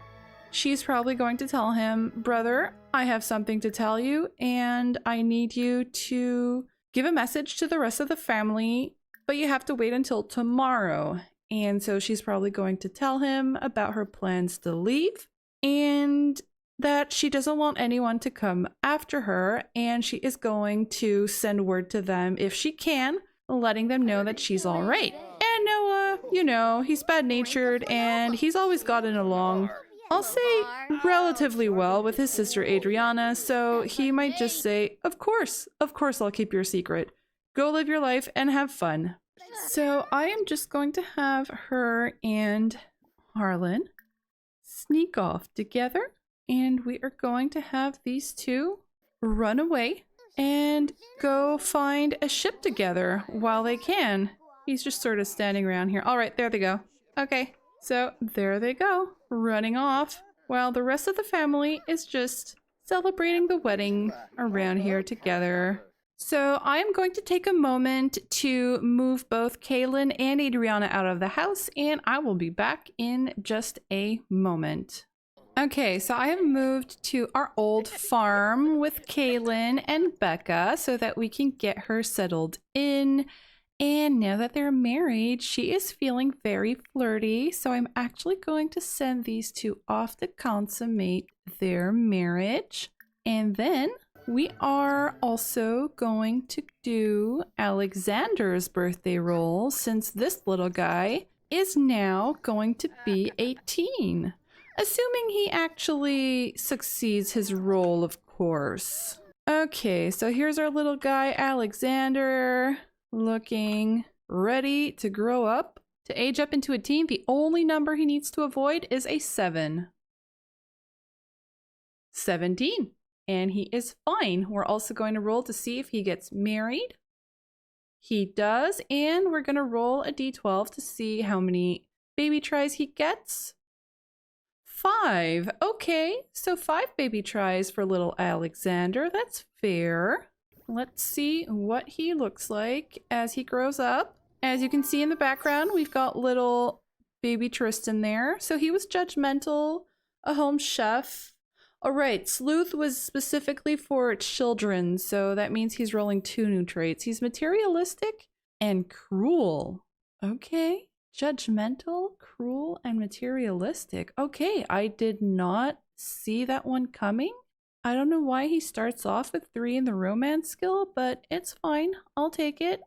She's probably going to tell him, brother, I have something to tell you, and I need you to give a message to the rest of the family, but you have to wait until tomorrow. And so she's probably going to tell him about her plans to leave and that she doesn't want anyone to come after her, and she is going to send word to them if she can, letting them know that she's all right. And Noah, you know, he's bad-natured and he's always gotten along, I'll say, relatively well with his sister Adriana, so he might just say, of course I'll keep your secret. Go live your life and have fun. So I am just going to have her and Harlan sneak off together, and we are going to have these two run away and go find a ship together while they can. He's just sort of standing around here. All right, there they go. Okay, so there they go, running off, while the rest of the family is just celebrating the wedding around here together. So I am going to take a moment to move both Kaylin and Adriana out of the house, and I will be back in just a moment. Okay, so I have moved to our old farm with Kaylin and Becca so that we can get her settled in. And now that they're married, she is feeling very flirty, so I'm actually going to send these two off to consummate their marriage. And then we are also going to do Alexander's birthday roll, since this little guy is now going to be 18. Assuming he actually succeeds his role, of course. Okay, so here's our little guy, Alexander, looking ready to grow up, to age up into a teen. The only number he needs to avoid is a 7. 17. And he is fine. We're also going to roll to see if he gets married. He does, and we're going to roll a d12 to see how many baby tries he gets. 5. Okay, so 5 baby tries for little Alexander. That's fair. Let's see what he looks like as he grows up. As you can see in the background, we've got little baby Tristan there. So he was judgmental, a home chef. All right, sleuth was specifically for children, so that means he's rolling 2 new traits. He's materialistic and cruel. Okay, judgmental, cruel, and materialistic. Okay, I did not see that one coming. I don't know why he starts off with 3 in the romance skill, but it's fine. I'll take it.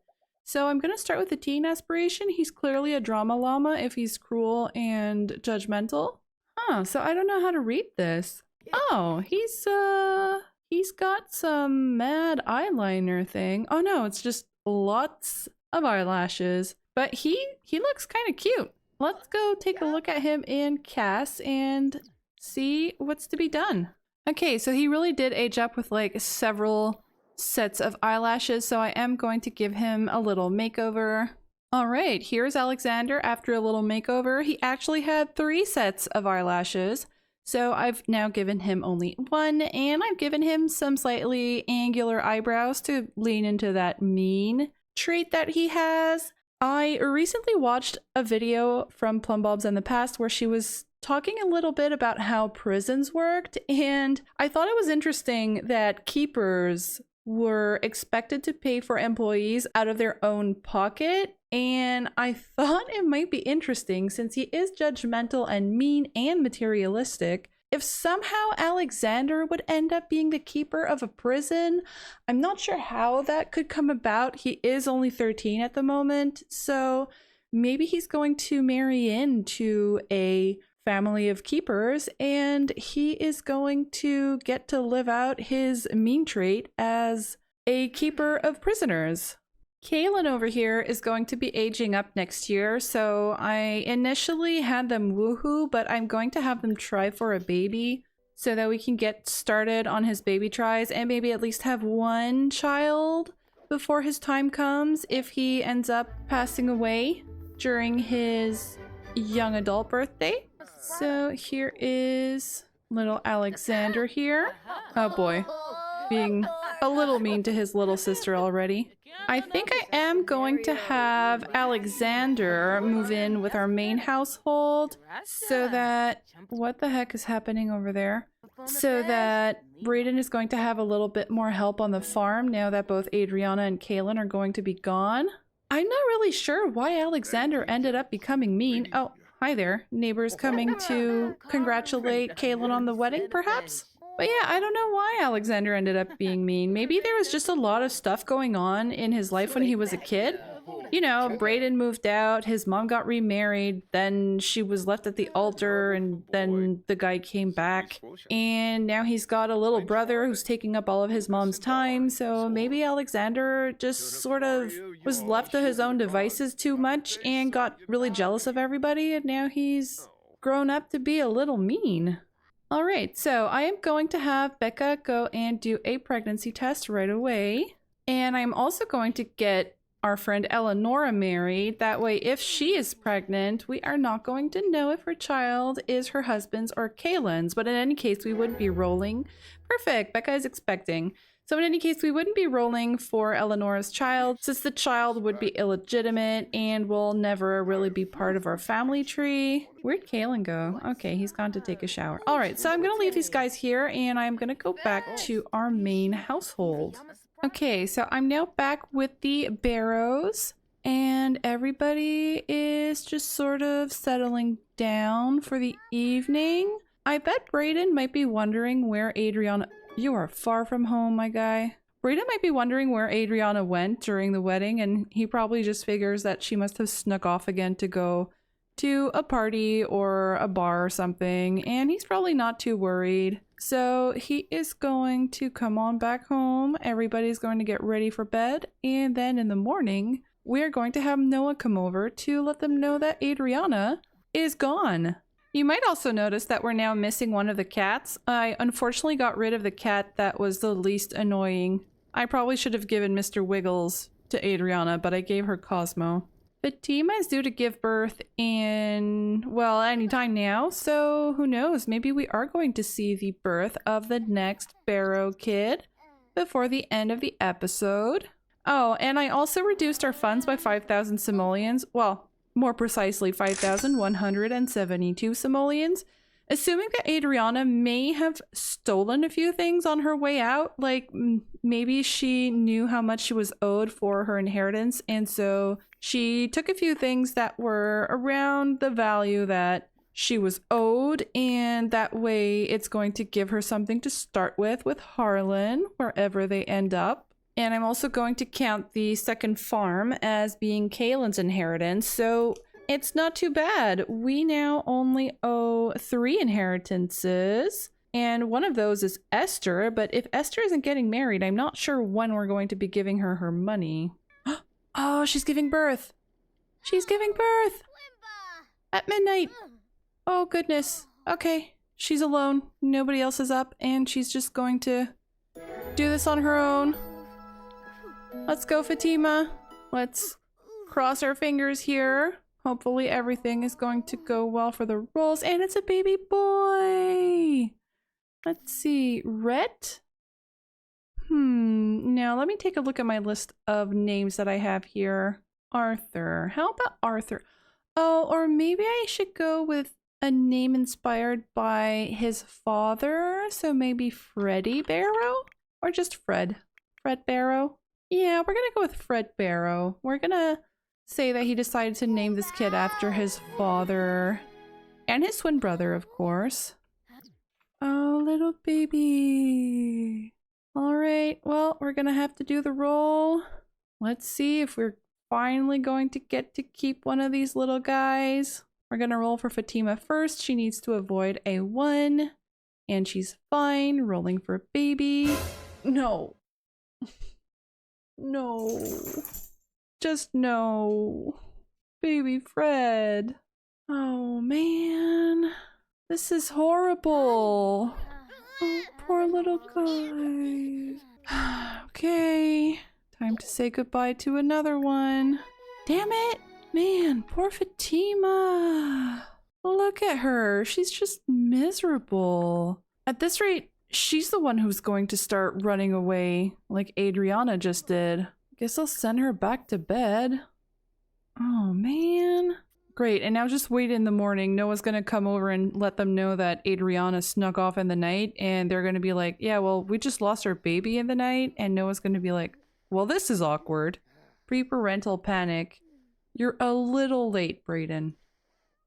So I'm going to start with the teen aspiration. He's clearly a drama llama if he's cruel and judgmental. Huh, so I don't know how to read this. Oh, he's got some mad eyeliner thing. Oh no, it's just lots of eyelashes. But he looks kind of cute. Let's go take a look at him in Cass and see what's to be done. Okay, so he really did age up with like several sets of eyelashes, so I am going to give him a little makeover. All right, here's Alexander after a little makeover. He actually had 3 sets of eyelashes. So I've now given him only 1, and I've given him some slightly angular eyebrows to lean into that mean trait that he has. I recently watched a video from Plumbobs in the Past where she was talking a little bit about how prisons worked, and I thought it was interesting that keepers were expected to pay for employees out of their own pocket, and I thought it might be interesting, since he is judgmental and mean and materialistic, if somehow Alexander would end up being the keeper of a prison. I'm not sure how that could come about. He is only 13 at the moment, so maybe he's going to marry into a family of keepers, and he is going to get to live out his mean trait as a keeper of prisoners. Kaylin over here is going to be aging up next year, so I initially had them woohoo, but I'm going to have them try for a baby so that we can get started on his baby tries and maybe at least have one child before his time comes if he ends up passing away during his young adult birthday. So here is little Alexander here. Oh boy, being a little mean to his little sister already. I think I am going to have Alexander move in with our main household so that... What the heck is happening over there? So that Brayden is going to have a little bit more help on the farm now that both Adriana and Kaylin are going to be gone. I'm not really sure why Alexander ended up becoming mean. Oh, hi there. Neighbors coming to congratulate Kaylin on the wedding, perhaps? But yeah, I don't know why Alexander ended up being mean. Maybe there was just a lot of stuff going on in his life when he was a kid. You know, Brayden moved out, his mom got remarried, then she was left at the altar, and then the guy came back. And now he's got a little brother who's taking up all of his mom's time, so maybe Alexander just sort of was left to his own devices too much and got really jealous of everybody, and now he's grown up to be a little mean. Alright, so I am going to have Becca go and do a pregnancy test right away. And I'm also going to get our friend Eleonora married. That way, if she is pregnant, we are not going to know if her child is her husband's or Kaylin's. But in any case, we would be rolling. Perfect, Becca is expecting. So in any case, we wouldn't be rolling for Eleonora's child since the child would be illegitimate and will never really be part of our family tree. Where'd Kaylin go? Okay, he's gone to take a shower. All right, so I'm going to leave these guys here and I'm going to go back to our main household. Okay, so I'm now back with the Barrows and everybody is just sort of settling down for the evening. I bet Brayden might be wondering where Adriana... You are far from home, my guy. Brayden might be wondering where Adriana went during the wedding, and he probably just figures that she must have snuck off again to go to a party or a bar or something, and he's probably not too worried. So he is going to come on back home. Everybody's going to get ready for bed, and then in the morning, we're going to have Noah come over to let them know that Adriana is gone. You might also notice that we're now missing one of the cats. I unfortunately got rid of the cat that was the least annoying. I probably should have given Mr. Wiggles to Adriana, but I gave her Cosmo. Fatima is due to give birth in, well, anytime now, so who knows? Maybe we are going to see the birth of the next Barrow kid before the end of the episode. Oh, and I also reduced our funds by 5,000 simoleons. Well, more precisely 5,172 simoleons, assuming that Adriana may have stolen a few things on her way out. Like maybe she knew how much she was owed for her inheritance, and so she took a few things that were around the value that she was owed, and that way it's going to give her something to start with Harlan wherever they end up. And I'm also going to count the second farm as being Kaylin's inheritance, so it's not too bad. We now only owe 3 inheritances, and one of those is Esther, but if Esther isn't getting married, I'm not sure when we're going to be giving her her money. Oh, she's giving birth! She's giving birth! At midnight! Oh, goodness. Okay, she's alone. Nobody else is up, and she's just going to do this on her own. Let's go, Fatima. Let's cross our fingers here. Hopefully everything is going to go well for the rolls. And it's a baby boy! Let's see. Rhett? Now let me take a look at my list of names that I have here. Arthur. How about Arthur? Oh, or maybe I should go with a name inspired by his father. So maybe Freddie Barrow? Or just Fred? Fred Barrow? Yeah, we're gonna go with Fred Barrow. We're gonna say that he decided to name this kid after his father. And his twin brother, of course. Oh, little baby. Alright, well, we're gonna have to do the roll. Let's see if we're finally going to get to keep one of these little guys. We're gonna roll for Fatima first. She needs to avoid a 1. And she's fine. Rolling for baby. No. No. Just no. Baby Fred. Oh man. This is horrible. Oh, poor little guy. Okay. Time to say goodbye to another one. Damn it. Man, poor Fatima. Look at her. She's just miserable. At this rate, she's the one who's going to start running away like Adriana just did. Guess I'll send her back to bed. Oh, man. Great, and now just wait in the morning. Noah's gonna come over and let them know that Adriana snuck off in the night, and they're gonna be like, yeah, well, we just lost our baby in the night, and Noah's gonna be like, well, this is awkward. Pre-parental panic. You're a little late, Brayden.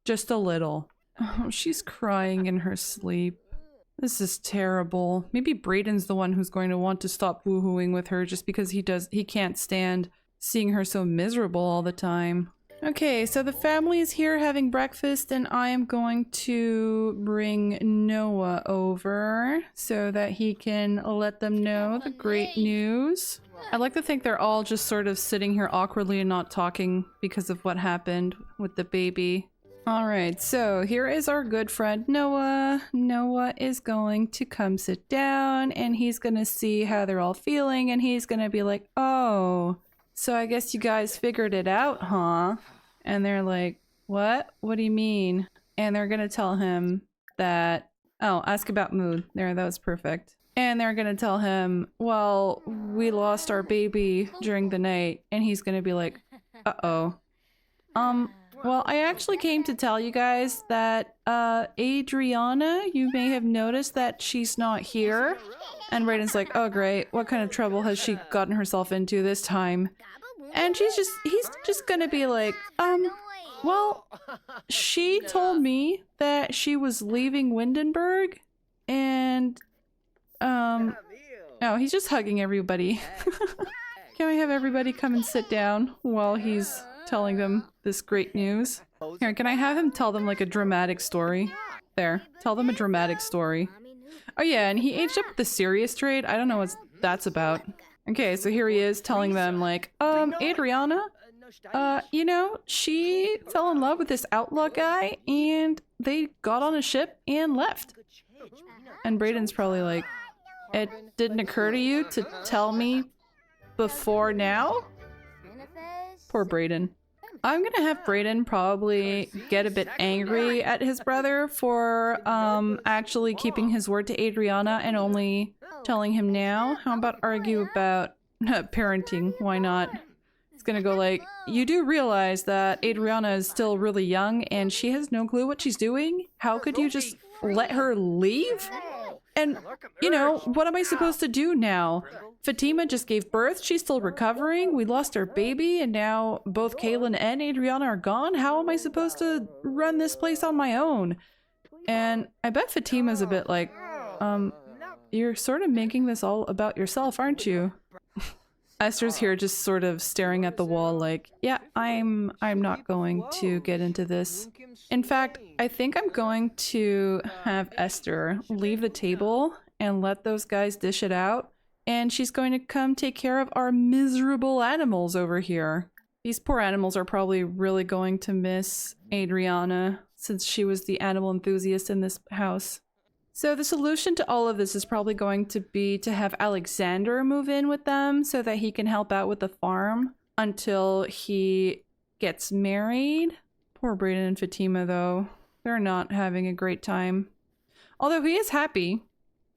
Just a little. Oh, she's crying in her sleep. This is terrible. Maybe Brayden's the one who's going to want to stop woohooing with her just because he can't stand seeing her so miserable all the time. Okay, so the family is here having breakfast, and I am going to bring Noah over so that he can let them know the great news. I like to think they're all just sort of sitting here awkwardly and not talking because of what happened with the baby. Alright, so here is our good friend Noah. Noah is going to come sit down, and he's gonna see how they're all feeling, and he's gonna be like, oh, so I guess you guys figured it out, huh? And they're like, what? What do you mean? And they're gonna tell him that, oh, ask about mood. There, that was perfect. And they're gonna tell him, well, we lost our baby during the night, and he's gonna be like, uh-oh. Well, I actually came to tell you guys that, Adriana, you may have noticed that she's not here. And Brayden's like, oh great, what kind of trouble has she gotten herself into this time? And he's just gonna be like, well, she told me that she was leaving Windenburg, and, oh, he's just hugging everybody. Can we have everybody come and sit down while he's telling them this great news? Here, can I have him tell them like a dramatic story? There, tell them a dramatic story. Oh yeah, and he aged up the serious trade. I don't know what that's about. Okay, so here he is telling them like, Adriana, you know, she fell in love with this outlaw guy, and they got on a ship and left. And Brayden's probably like, it didn't occur to you to tell me before now? Poor Brayden. I'm gonna have Brayden probably get a bit angry at his brother for actually keeping his word to Adriana and only telling him now. How about argue about parenting? Why not? It's gonna go like, you do realize that Adriana is still really young and she has no clue what she's doing? How could you just let her leave? And, you know, what am I supposed to do now? Fatima just gave birth, she's still recovering, we lost our baby, and now both Kaylin and Adriana are gone? How am I supposed to run this place on my own? And I bet Fatima's a bit like, you're sort of making this all about yourself, aren't you? Esther's here just sort of staring at the wall like, yeah, I'm not going to get into this. In fact, I think I'm going to have Esther leave the table and let those guys dish it out. And she's going to come take care of our miserable animals over here. These poor animals are probably really going to miss Adriana since she was the animal enthusiast in this house. So the solution to all of this is probably going to be to have Alexander move in with them so that he can help out with the farm until he gets married. Poor Brayden and Fatima though. They're not having a great time. Although he is happy.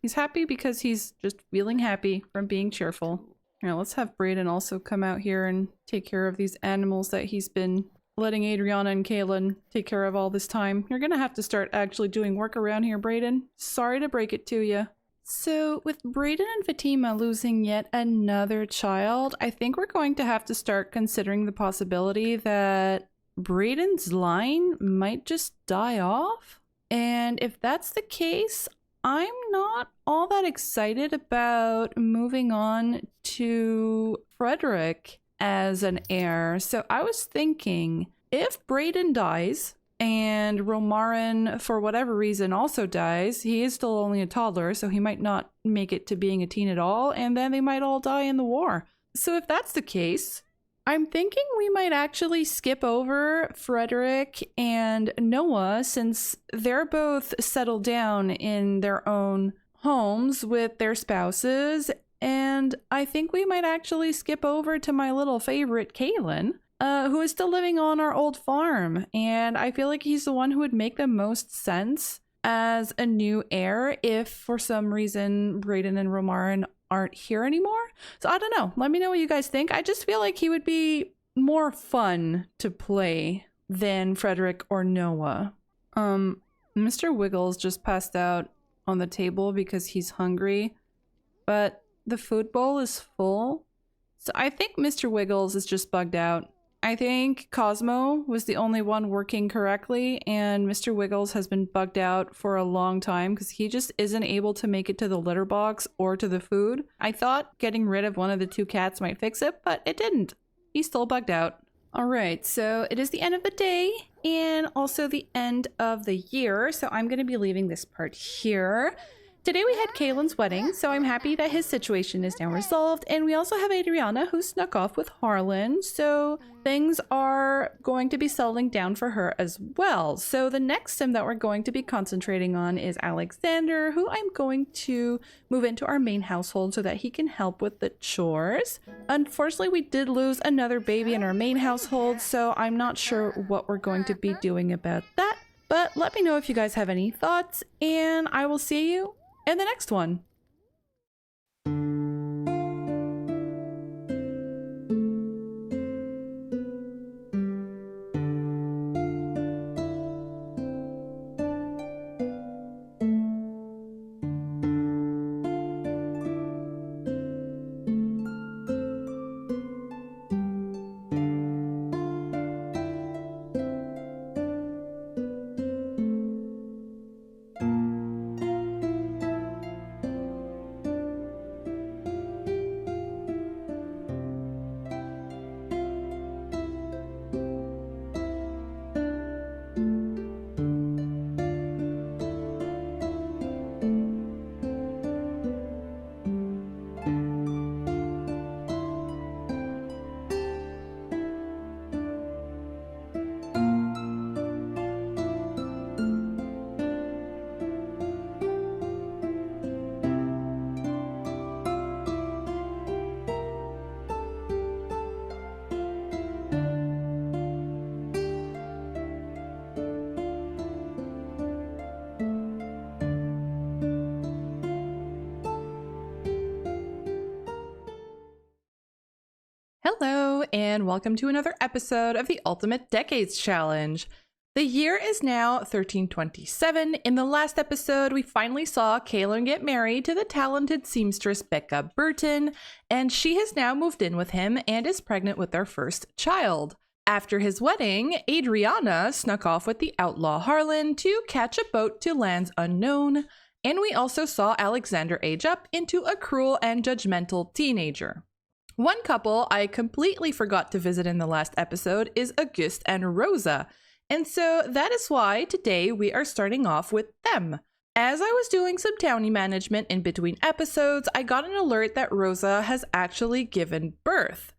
He's happy because he's just feeling happy from being cheerful. Here, let's have Brayden also come out here and take care of these animals that he's been letting Adriana and Kaylin take care of all this time. You're gonna have to start actually doing work around here, Brayden. Sorry to break it to you. So with Brayden and Fatima losing yet another child, I think we're going to have to start considering the possibility that Brayden's line might just die off. And if that's the case, I'm not all that excited about moving on to Frederick as an heir. So I was thinking, if Brayden dies and Romarin, for whatever reason, also dies. He is still only a toddler, so he might not make it to being a teen at all, and then they might all die in the war. So if that's the case, I'm thinking we might actually skip over Frederick and Noah, since they're both settled down in their own homes with their spouses, and I think we might actually skip over to my little favorite, Kaylin, who is still living on our old farm, and I feel like he's the one who would make the most sense as a new heir if for some reason Brayden and Romarin aren't here anymore. So I don't know. Let me know what you guys think. I just feel like he would be more fun to play than Frederick or Noah. Mr. Wiggles just passed out on the table because he's hungry, but the food bowl is full. So I think Mr. Wiggles is just bugged out. I think Cosmo was the only one working correctly, and Mr. Wiggles has been bugged out for a long time because he just isn't able to make it to the litter box or to the food. I thought getting rid of one of the two cats might fix it, but it didn't. He's still bugged out. All right, so it is the end of the day and also the end of the year, so I'm going to be leaving this part here. Today we had Kaylin's wedding, so I'm happy that his situation is now resolved, and we also have Adriana who snuck off with Harlan, so things are going to be settling down for her as well. So the next sim that we're going to be concentrating on is Alexander, who I'm going to move into our main household so that he can help with the chores. Unfortunately, we did lose another baby in our main household, so I'm not sure what we're going to be doing about that, but let me know if you guys have any thoughts, and I will see you in the next one. Hello, and welcome to another episode of the Ultimate Decades Challenge. The year is now 1327. In the last episode, we finally saw Kaylin get married to the talented seamstress Becca Burton, and she has now moved in with him and is pregnant with their first child. After his wedding, Adriana snuck off with the outlaw Harlan to catch a boat to lands unknown, and we also saw Alexander age up into a cruel and judgmental teenager. One couple I completely forgot to visit in the last episode is Auguste and Rosa, and so that is why today we are starting off with them. As I was doing some townie management in between episodes, I got an alert that Rosa has actually given birth.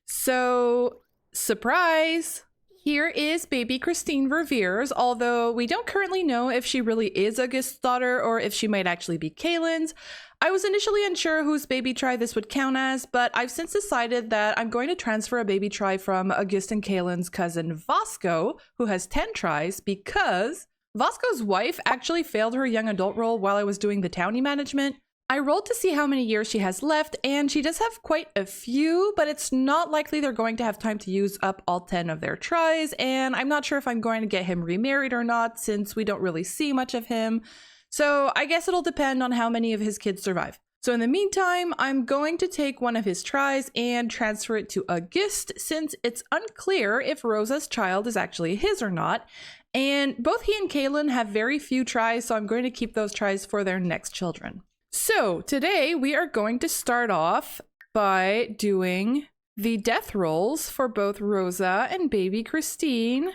So, surprise! Here is baby Christine Revere's, although we don't currently know if she really is Auguste's daughter or if she might actually be Kaylin's. I was initially unsure whose baby try this would count as, but I've since decided that I'm going to transfer a baby try from Auguste and Kaylin's cousin Vasco, who has 10 tries, because Vasco's wife actually failed her young adult role while I was doing the townie management. I rolled to see how many years she has left, and she does have quite a few, but it's not likely they're going to have time to use up all 10 of their tries, and I'm not sure if I'm going to get him remarried or not, since we don't really see much of him. So I guess it'll depend on how many of his kids survive. So in the meantime, I'm going to take one of his tries and transfer it to Auguste, since it's unclear if Rosa's child is actually his or not. And both he and Kaylin have very few tries, so I'm going to keep those tries for their next children. So today we are going to start off by doing the death rolls for both Rosa and baby Christine.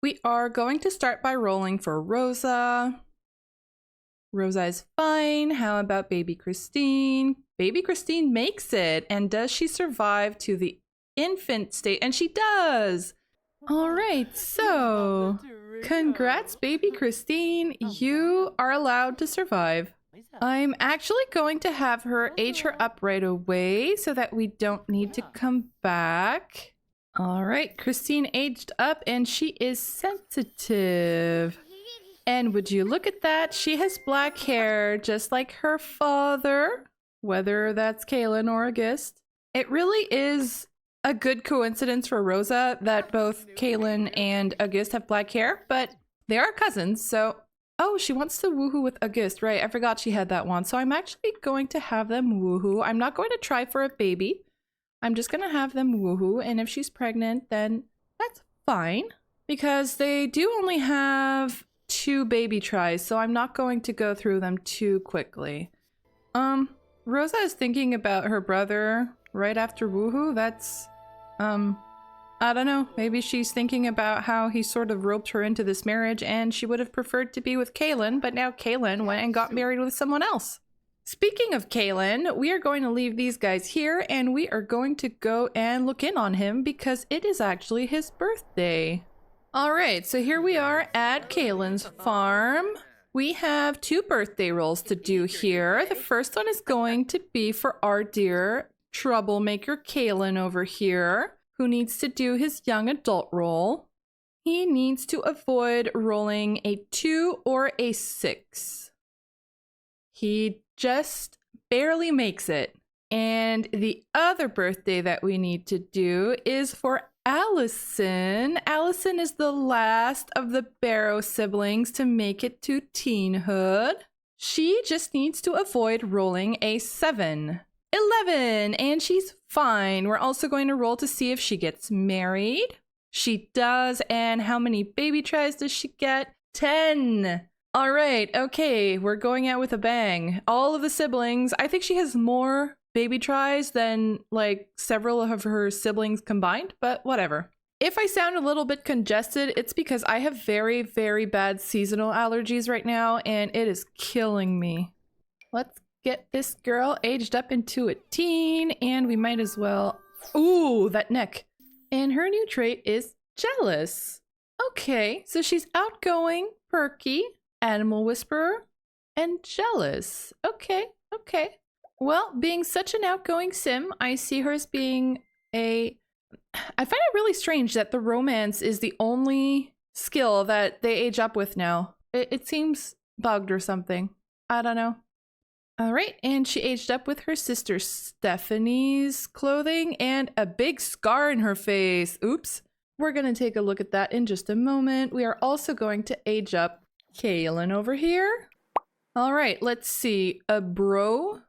We are going to start by rolling for Rosa. Rosa is fine. How about baby Christine? Baby Christine makes it. And does she survive to the infant state? And she does. All right, so congrats, baby Christine. You are allowed to survive. I'm actually going to have her age her up right away so that we don't need to come back. All right, Christine aged up and she is sensitive. And would you look at that? She has black hair just like her father, whether that's Kaylin or August. It really is a good coincidence for Rosa that both Kaylin and August have black hair, but they are cousins, so... Oh, she wants to woohoo with August, right? I forgot she had that one. So I'm actually going to have them woohoo. I'm not going to try for a baby. I'm just going to have them woohoo, and if she's pregnant, then that's fine. Because they do only have 2 baby tries, so I'm not going to go through them too quickly. Rosa is thinking about her brother right after woohoo. That's, I don't know. Maybe she's thinking about how he sort of roped her into this marriage and she would have preferred to be with Kaylin, but now Kaylin went and got married with someone else. Speaking of Kaylin, we are going to leave these guys here and we are going to go and look in on him because it is actually his birthday. All right, so here we are at Kaylin's farm. We have 2 birthday rolls to do here. The first one is going to be for our dear troublemaker Kaylin over here, who needs to do his young adult roll. He needs to avoid rolling a 2 or a 6. He just barely makes it. And the other birthday that we need to do is for Allison. Allison is the last of the Barrow siblings to make it to teenhood. She just needs to avoid rolling a 7. 11, and she's fine. We're also going to roll to see if she gets married. She does, and how many baby tries does she get? 10. All right, okay, we're going out with a bang. All of the siblings, I think she has more baby tries than like several of her siblings combined, but whatever. If I sound a little bit congested, it's because I have very, very bad seasonal allergies right now, and it is killing me. Let's get this girl aged up into a teen, and we might as well... Ooh, that neck. And her new trait is jealous. Okay, so she's outgoing, perky, animal whisperer, and jealous. Okay. Well, being such an outgoing sim, I see her as being a... I find it really strange that the romance is the only skill that they age up with now. It seems bugged or something. I don't know. All right, and she aged up with her sister Stephanie's clothing and a big scar in her face. Oops. We're going to take a look at that in just a moment. We are also going to age up Kaylin over here. All right, let's see. A bro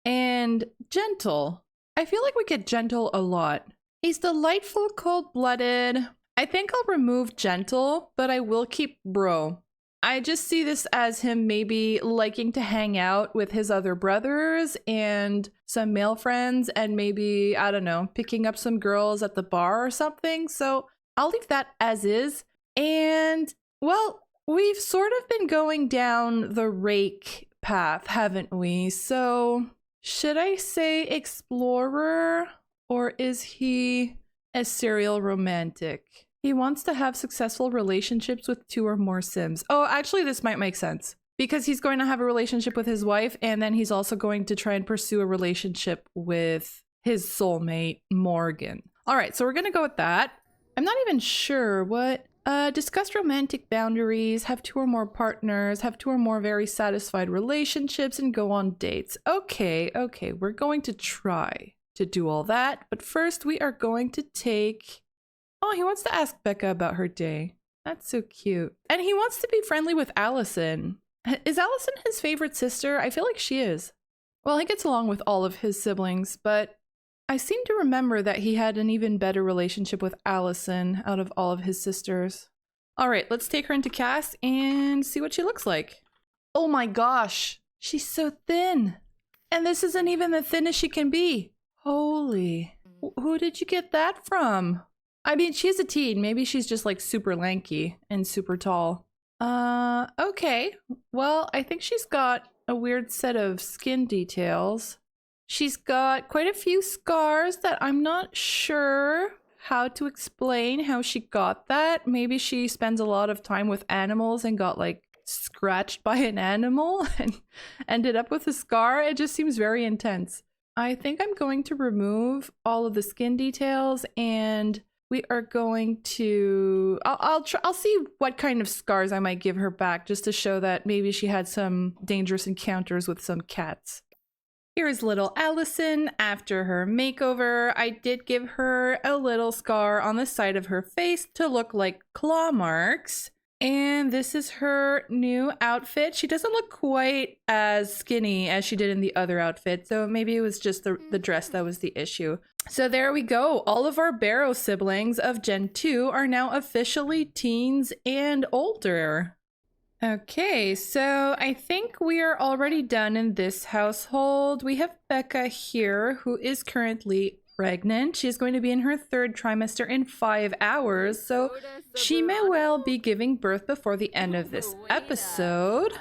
and gentle. I feel like we get gentle a lot. He's delightful, cold-blooded. I think I'll remove gentle, but I will keep bro. I just see this as him maybe liking to hang out with his other brothers and some male friends and maybe, I don't know, picking up some girls at the bar or something. So I'll leave that as is. And, well, we've sort of been going down the rake path, haven't we? So should I say explorer, or is he a serial romantic? He wants to have successful relationships with 2 or more sims. Oh, actually, this might make sense. Because he's going to have a relationship with his wife, and then he's also going to try and pursue a relationship with his soulmate, Morgan. All right, so we're going to go with that. I'm not even sure what... discuss romantic boundaries, have 2 or more partners, have 2 or more very satisfied relationships, and go on dates. Okay, we're going to try to do all that. But first, we are going to take... Oh, he wants to ask Becca about her day. That's so cute. And he wants to be friendly with Allison. Is Allison his favorite sister? I feel like she is. Well, he gets along with all of his siblings, but I seem to remember that he had an even better relationship with Allison out of all of his sisters. All right, let's take her into cast and see what she looks like. Oh my gosh, she's so thin. And this isn't even the thinnest she can be. Holy, who did you get that from? I mean, she's a teen. Maybe she's just like super lanky and super tall. Okay. Well, I think she's got a weird set of skin details. She's got quite a few scars that I'm not sure how to explain how she got that. Maybe she spends a lot of time with animals and got like scratched by an animal and ended up with a scar. It just seems very intense. I think I'm going to remove all of the skin details, and we are going to I'll see what kind of scars I might give her back, just to show that maybe she had some dangerous encounters with some cats. Here's little Allison after her makeover. I did give her a little scar on the side of her face to look like claw marks. And this is her new outfit. She doesn't look quite as skinny as she did in the other outfit, so maybe it was just the dress that was the issue. So there we go. All of our Barrow siblings of Gen 2 are now officially teens and older. Okay, so I think we are already done in this household. We have Becca here, who is currently pregnant. She's going to be in her 3rd trimester in 5 hours, so she may well be giving birth before the end of this episode.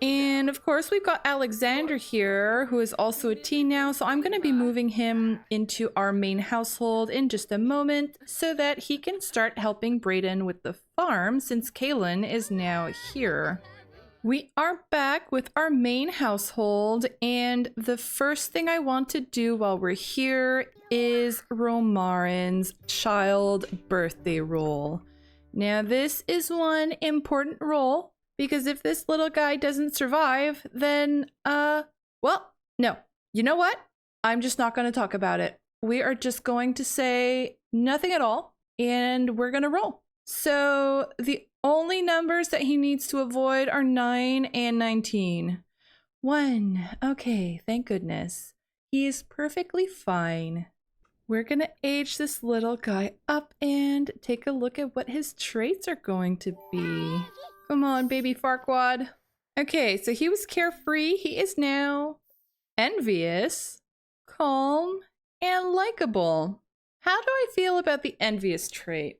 And of course, we've got Alexander here, who is also a teen now, so I'm going to be moving him into our main household in just a moment so that he can start helping Brayden with the farm, since Kaylin is now here. We are back with our main household, and the first thing I want to do while we're here is Romarin's child birthday roll. Now, this is one important roll, because if this little guy doesn't survive, then, well, no. You know what? I'm just not going to talk about it. We are just going to say nothing at all, and we're going to roll. So the only numbers that he needs to avoid are 9 and 19. 1. Okay, thank goodness. He is perfectly fine. We're going to age this little guy up and take a look at what his traits are going to be. Come on, baby Farquaad. Okay, so he was carefree. He is now envious, calm, and likable. How do I feel about the envious trait?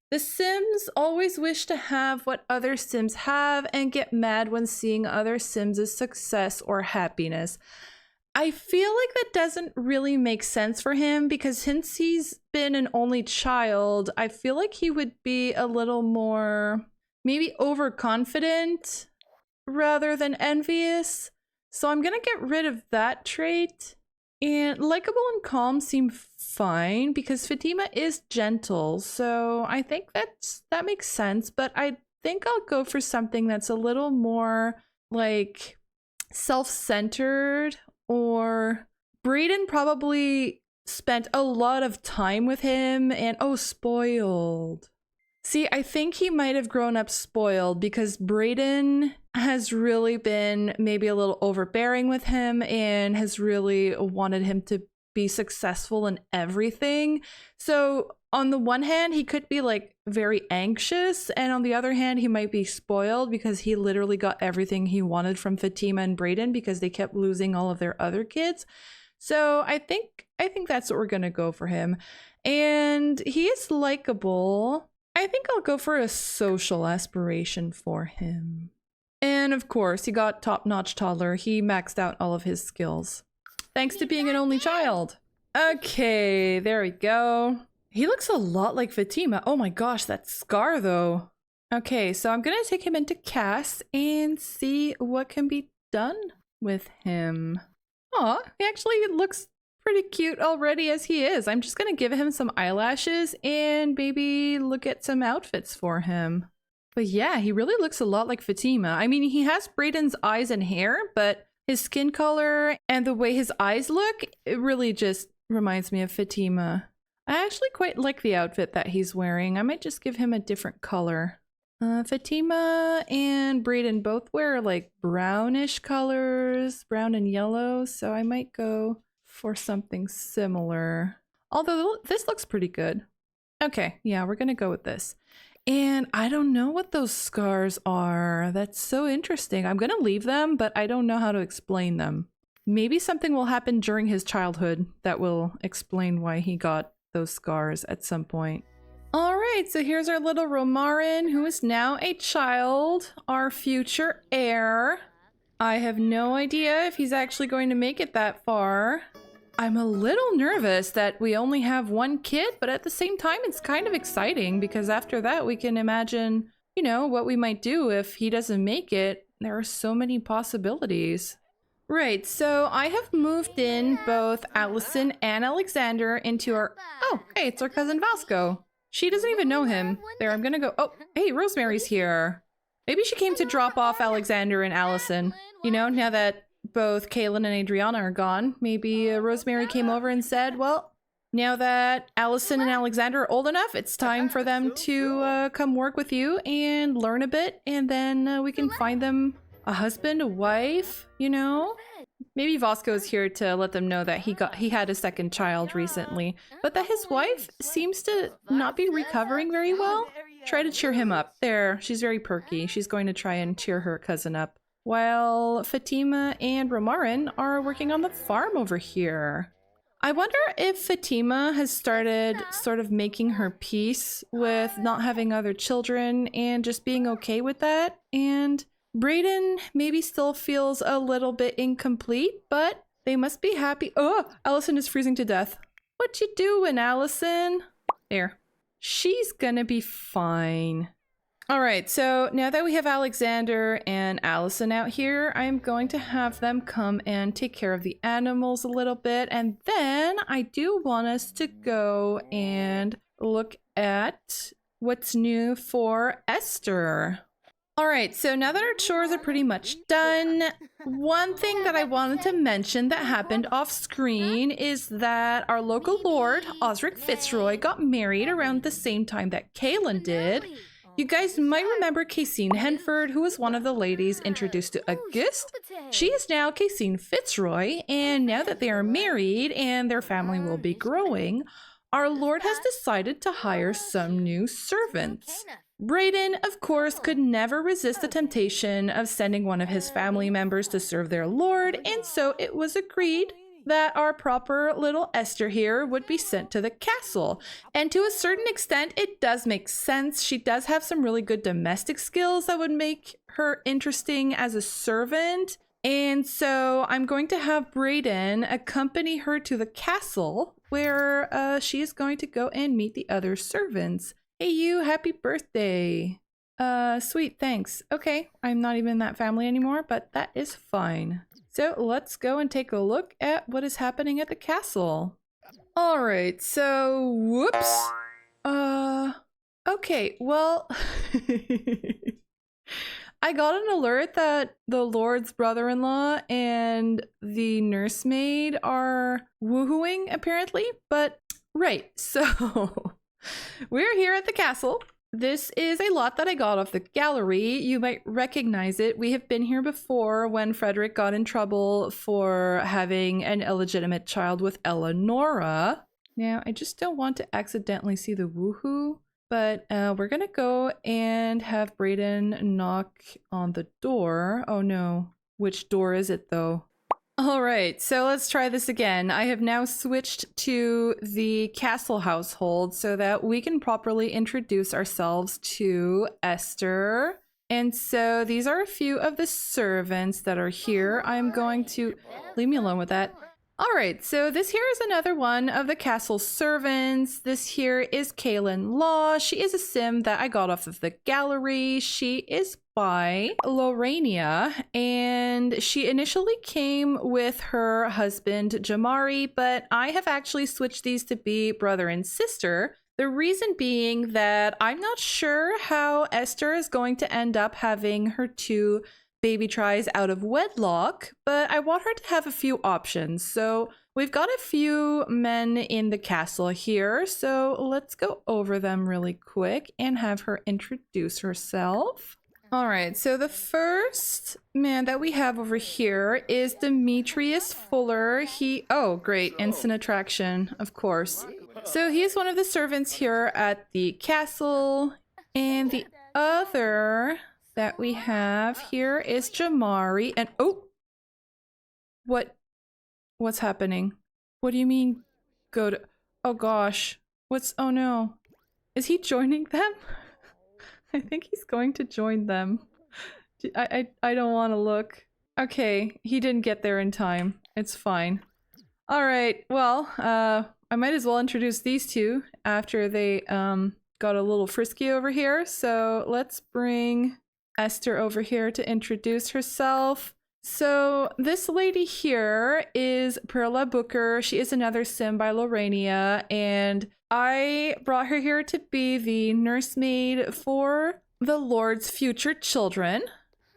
The Sims always wish to have what other Sims have and get mad when seeing other Sims' success or happiness. I feel like that doesn't really make sense for him, because since he's been an only child, I feel like he would be a little more maybe overconfident rather than envious. So I'm gonna get rid of that trait. And likable and calm seem fine because Fatima is gentle, so I think that makes sense. But I think I'll go for something that's a little more like self-centered, or Brayden probably spent a lot of time with him, and oh, spoiled. See, I think he might have grown up spoiled because Brayden has really been maybe a little overbearing with him and has really wanted him to be successful in everything. So on the one hand, he could be like very anxious, and on the other hand, he might be spoiled because he literally got everything he wanted from Fatima and Brayden because they kept losing all of their other kids. So I think that's what we're gonna go for him. And he is likable. I think I'll go for a social aspiration for him. And of course, he got top-notch toddler. He maxed out all of his skills. Thanks to being an only child. Okay, there we go. He looks a lot like Fatima. Oh my gosh, that scar though. Okay, so I'm gonna take him into cast and see what can be done with him. Aw, he actually looks pretty cute already as he is. I'm just gonna give him some eyelashes and maybe look at some outfits for him. But yeah, he really looks a lot like Fatima. I mean, he has Brayden's eyes and hair, but his skin color and the way his eyes look, it really just reminds me of Fatima. I actually quite like the outfit that he's wearing. I might just give him a different color. Fatima and Brayden both wear like brownish colors, brown and yellow, so I might go for something similar. Although this looks pretty good. Okay, yeah, we're gonna go with this. And I don't know what those scars are. That's so interesting. I'm gonna leave them, but I don't know how to explain them. Maybe something will happen during his childhood that will explain why he got those scars at some point. All right, so here's our little Romarin, who is now a child, our future heir. I have no idea if he's actually going to make it that far. I'm a little nervous that we only have one kid, but at the same time, it's kind of exciting because after that, we can imagine, you know, what we might do if he doesn't make it. There are so many possibilities. Right, so I have moved in both Allison and Alexander into our... Oh, hey, it's our cousin Vasco. She doesn't even know him. There, I'm gonna go... Oh, hey, Rosemary's here. Maybe she came to drop off Alexander and Allison. You know, now that both Kaylin and Adriana are gone, maybe Rosemary came over and said, well, now that Allison and Alexander are old enough, it's time for them to come work with you and learn a bit, and then we can find them a husband, a wife, you know? Maybe Vasco's here to let them know that he had a second child recently, but that his wife seems to not be recovering very well. Try to cheer him up. There, she's very perky. She's going to try and cheer her cousin up. While Fatima and Romarin are working on the farm over here. I wonder if Fatima has started sort of making her peace with not having other children and just being okay with that. And Brayden maybe still feels a little bit incomplete, but they must be happy. Oh, Allison is freezing to death. What you doing, Allison? There. She's gonna be fine. All right, so now that we have Alexander and Allison out here, I'm going to have them come and take care of the animals a little bit. And then I do want us to go and look at what's new for Esther. All right, so now that our chores are pretty much done, one thing that I wanted to mention that happened off screen is that our local lord, Osric Fitzroy, got married around the same time that Kaylin did. You guys might remember Cassine Henford, who was one of the ladies introduced to Auguste. She is now Cassine Fitzroy, and now that they are married and their family will be growing, our lord has decided to hire some new servants. Brayden, of course, could never resist the temptation of sending one of his family members to serve their lord, and so it was agreed that our proper little Esther here would be sent to the castle. And to a certain extent, it does make sense. She does have some really good domestic skills that would make her interesting as a servant. And so I'm going to have Brayden accompany her to the castle where she is going to go and meet the other servants. Hey you, happy birthday. Sweet, thanks. Okay, I'm not even in that family anymore, but that is fine. So let's go and take a look at what is happening at the castle. All right, so whoops. Okay, well, I got an alert that the Lord's brother-in-law and the nursemaid are woohooing apparently, but right, so we're here at the castle. This is a lot that I got off the gallery. You might recognize it. We have been here before when Frederick got in trouble for having an illegitimate child with Eleonora. Now, I just don't want to accidentally see the woohoo, but we're gonna go and have Brayden knock on the door. Oh no, which door is it though? All right, so let's try this again. I have now switched to the castle household so that we can properly introduce ourselves to Esther. And so these are a few of the servants that are here. I'm going to... Leave me alone with that. All right, so this here is another one of the castle servants. This here is Kaylin Law. She is a sim that I got off of the gallery. She is by Lorania, and she initially came with her husband Jamari, but I have actually switched these to be brother and sister. The reason being that I'm not sure how Esther is going to end up having her two baby tries out of wedlock, but I want her to have a few options. So we've got a few men in the castle here, so let's go over them really quick and have her introduce herself. All right, so the first man that we have over here is Demetrius Fuller. Oh, great, instant attraction, of course. So he is one of the servants here at the castle, and the other that we have here is Jamari, and oh, what's happening? What do you mean go to, oh gosh, oh no. Is he joining them? I think he's going to join them. I don't want to look. Okay, he didn't get there in time. It's fine. Alright, well, I might as well introduce these two after they got a little frisky over here. So let's bring Esther over here to introduce herself. So this lady here is Perla Booker. She is another sim by Lorania, and I brought her here to be the nursemaid for the Lord's future children.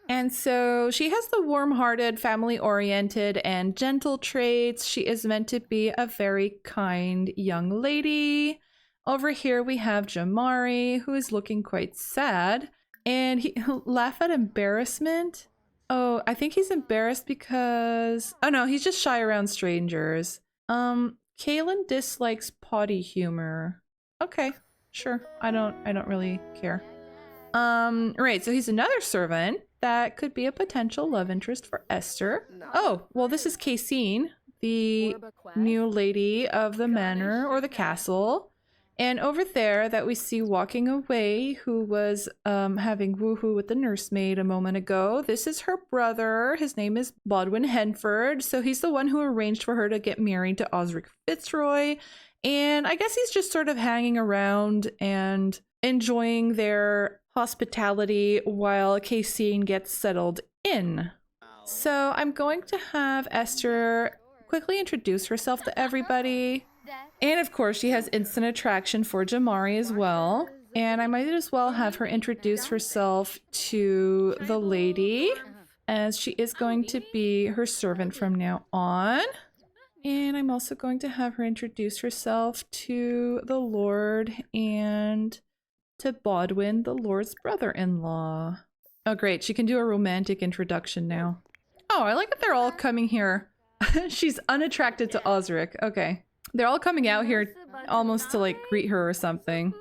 And so she has the warm-hearted, family-oriented, and gentle traits. She is meant to be a very kind young lady. Over here we have Jamari, who is looking quite sad. And he'll laugh at embarrassment. Oh, I think he's embarrassed because... Oh no, he's just shy around strangers. Kaylin dislikes potty humor. Okay, sure. I don't really care. Right, so he's another servant that could be a potential love interest for Esther. Oh, well, this is Cassine, the new lady of the manor or the castle. And over there that we see walking away, who was having woohoo with the nursemaid a moment ago. This is her brother. His name is Bodwin Henford. So he's the one who arranged for her to get married to Osric Fitzroy. And I guess he's just sort of hanging around and enjoying their hospitality while Cassine gets settled in. So I'm going to have Esther quickly introduce herself to everybody. And of course, she has instant attraction for Jamari as well. And I might as well have her introduce herself to the lady, as she is going to be her servant from now on. And I'm also going to have her introduce herself to the Lord and to Bodwin, the Lord's brother-in-law. Oh great, she can do a romantic introduction now. Oh, I like that they're all coming here. She's unattracted to Osric. Okay. They're all coming out here almost to like greet her or something.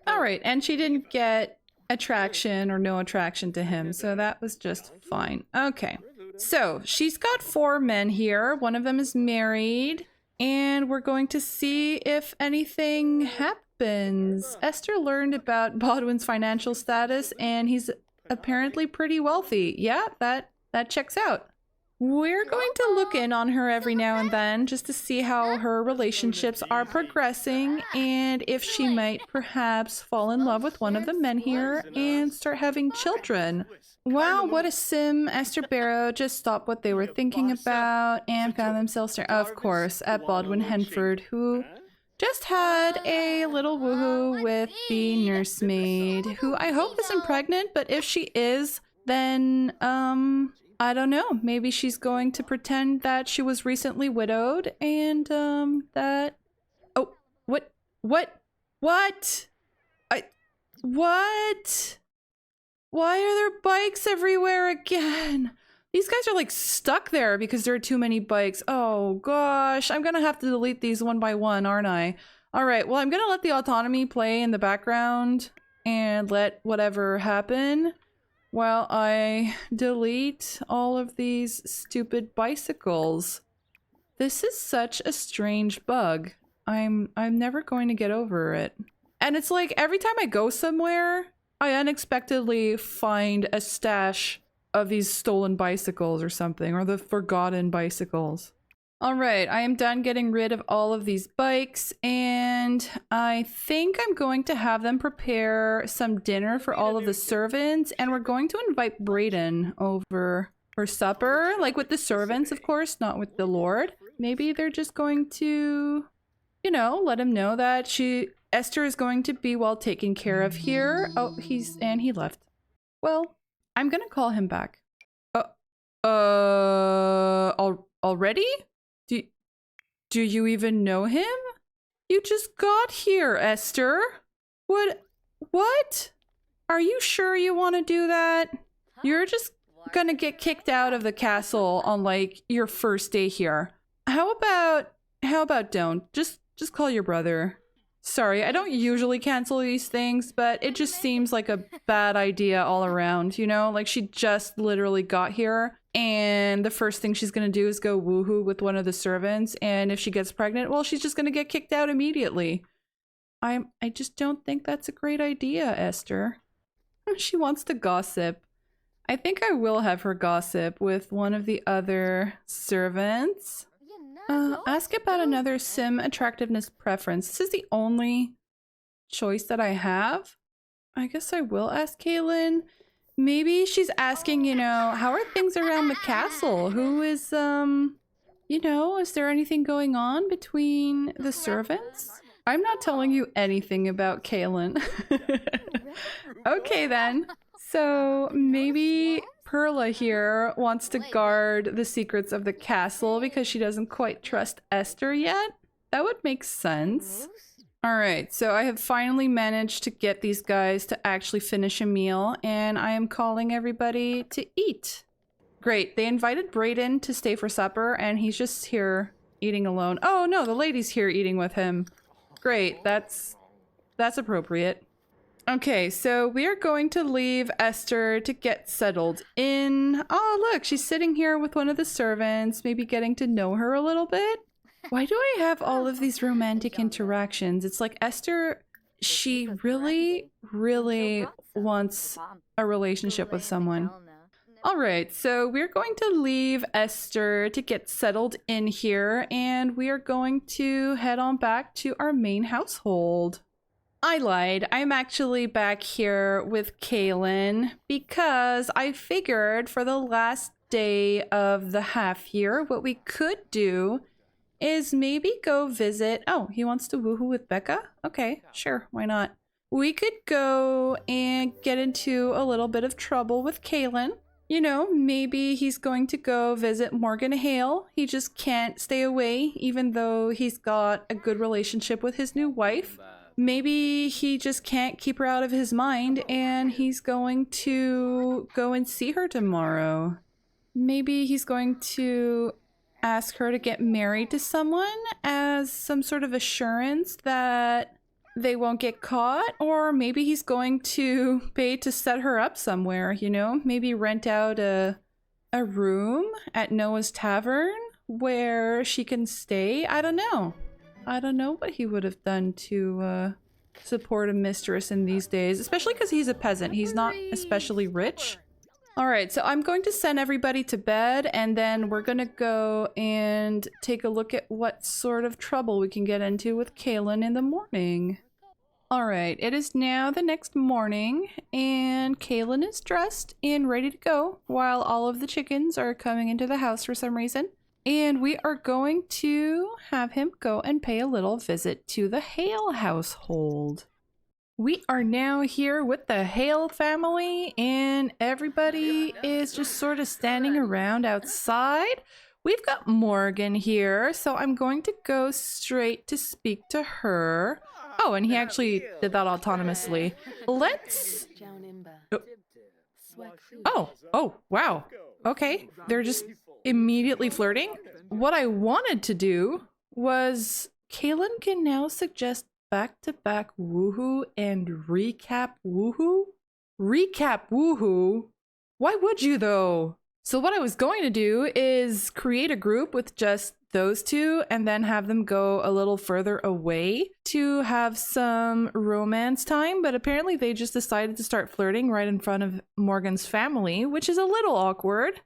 Alright, and she didn't get attraction or no attraction to him, so that was just fine. Okay, so she's got 4 men here. One of them is married, and we're going to see if anything happens. Esther learned about Bodwin's financial status, and he's apparently pretty wealthy. Yeah, that checks out. We're going to look in on her every now and then just to see how her relationships are progressing and if she might perhaps fall in love with one of the men here and start having children. Wow, what a sim. Esther Barrow just stopped what they were thinking about and found themselves staring, of course, at Bodwin Henford, who just had a little woohoo with the nursemaid, who I hope isn't pregnant, but if she is, then, I don't know. Maybe she's going to pretend that she was recently widowed and, that... Oh, what? What? What? What? Why are there bikes everywhere again? These guys are like stuck there because there are too many bikes. Oh gosh, I'm gonna have to delete these one by one, aren't I? Alright, well I'm gonna let the autonomy play in the background and let whatever happen while I delete all of these stupid bicycles. This is such a strange bug. I'm never going to get over it. And it's like every time I go somewhere, I unexpectedly find a stash of these stolen bicycles or something, or the forgotten bicycles. Alright, I am done getting rid of all of these bikes, and I think I'm going to have them prepare some dinner for all of the servants, and we're going to invite Brayden over for supper, like with the servants, of course, not with the Lord. Maybe they're just going to, you know, let him know that Esther is going to be well taken care of here. Oh, he left. Well, I'm gonna call him back. Already? Do you even know him? You just got here, Esther. What? Are you sure you want to do that? You're just gonna get kicked out of the castle on like your first day here. How about don't? Just call your brother. Sorry, I don't usually cancel these things, but it just seems like a bad idea all around, you know? Like, she just literally got here, and the first thing she's gonna do is go woohoo with one of the servants, and if she gets pregnant, well, she's just gonna get kicked out immediately. I just don't think that's a great idea, Esther. She wants to gossip. I think I will have her gossip with one of the other servants. Ask about another sim attractiveness preference. This is the only choice that I have. I guess I will ask Kaylin. Maybe she's asking, you know, how are things around the castle? Who is, you know, is there anything going on between the servants? I'm not telling you anything about Kaylin. Okay then. So maybe Perla here wants to guard the secrets of the castle because she doesn't quite trust Esther yet? That would make sense. Alright, so I have finally managed to get these guys to actually finish a meal, and I am calling everybody to eat. Great, they invited Brayden to stay for supper, and he's just here eating alone. Oh no, the lady's here eating with him. Great, that's appropriate. Okay, so we are going to leave Esther to get settled in. Oh, look, she's sitting here with one of the servants, maybe getting to know her a little bit. Why do I have all of these romantic interactions? It's like Esther, she really, really wants a relationship with someone. All right, so we're going to leave Esther to get settled in here, and we are going to head on back to our main household. I lied. I'm actually back here with Kaylin because I figured for the last day of the half year, what we could do is maybe go visit. Oh, he wants to woohoo with Becca? Okay, sure, why not? We could go and get into a little bit of trouble with Kaylin. You know, maybe he's going to go visit Morgan Hale. He just can't stay away, even though he's got a good relationship with his new wife. Maybe he just can't keep her out of his mind and he's going to go and see her tomorrow. Maybe he's going to ask her to get married to someone as some sort of assurance that they won't get caught, or maybe he's going to pay to set her up somewhere, you know? Maybe rent out a room at Noah's Tavern where she can stay. I don't know. I don't know what he would have done to support a mistress in these days, especially because he's a peasant. He's not especially rich. All right, so I'm going to send everybody to bed, and then we're going to go and take a look at what sort of trouble we can get into with Kaylin in the morning. All right, it is now the next morning, and Kaylin is dressed and ready to go while all of the chickens are coming into the house for some reason. And we are going to have him go and pay a little visit to the Hale household. We are now here with the Hale family, and everybody is just sort of standing around outside. We've got Morgan here, so I'm going to go straight to speak to her. Oh, and he actually did that autonomously. Let's... Oh, wow. Okay, they're just immediately flirting. What I wanted to do was Kaylin can now suggest back-to-back woohoo and recap woohoo? Recap woohoo? Why would you though? So what I was going to do is create a group with just those two and then have them go a little further away to have some romance time, but apparently they just decided to start flirting right in front of Morgan's family, which is a little awkward.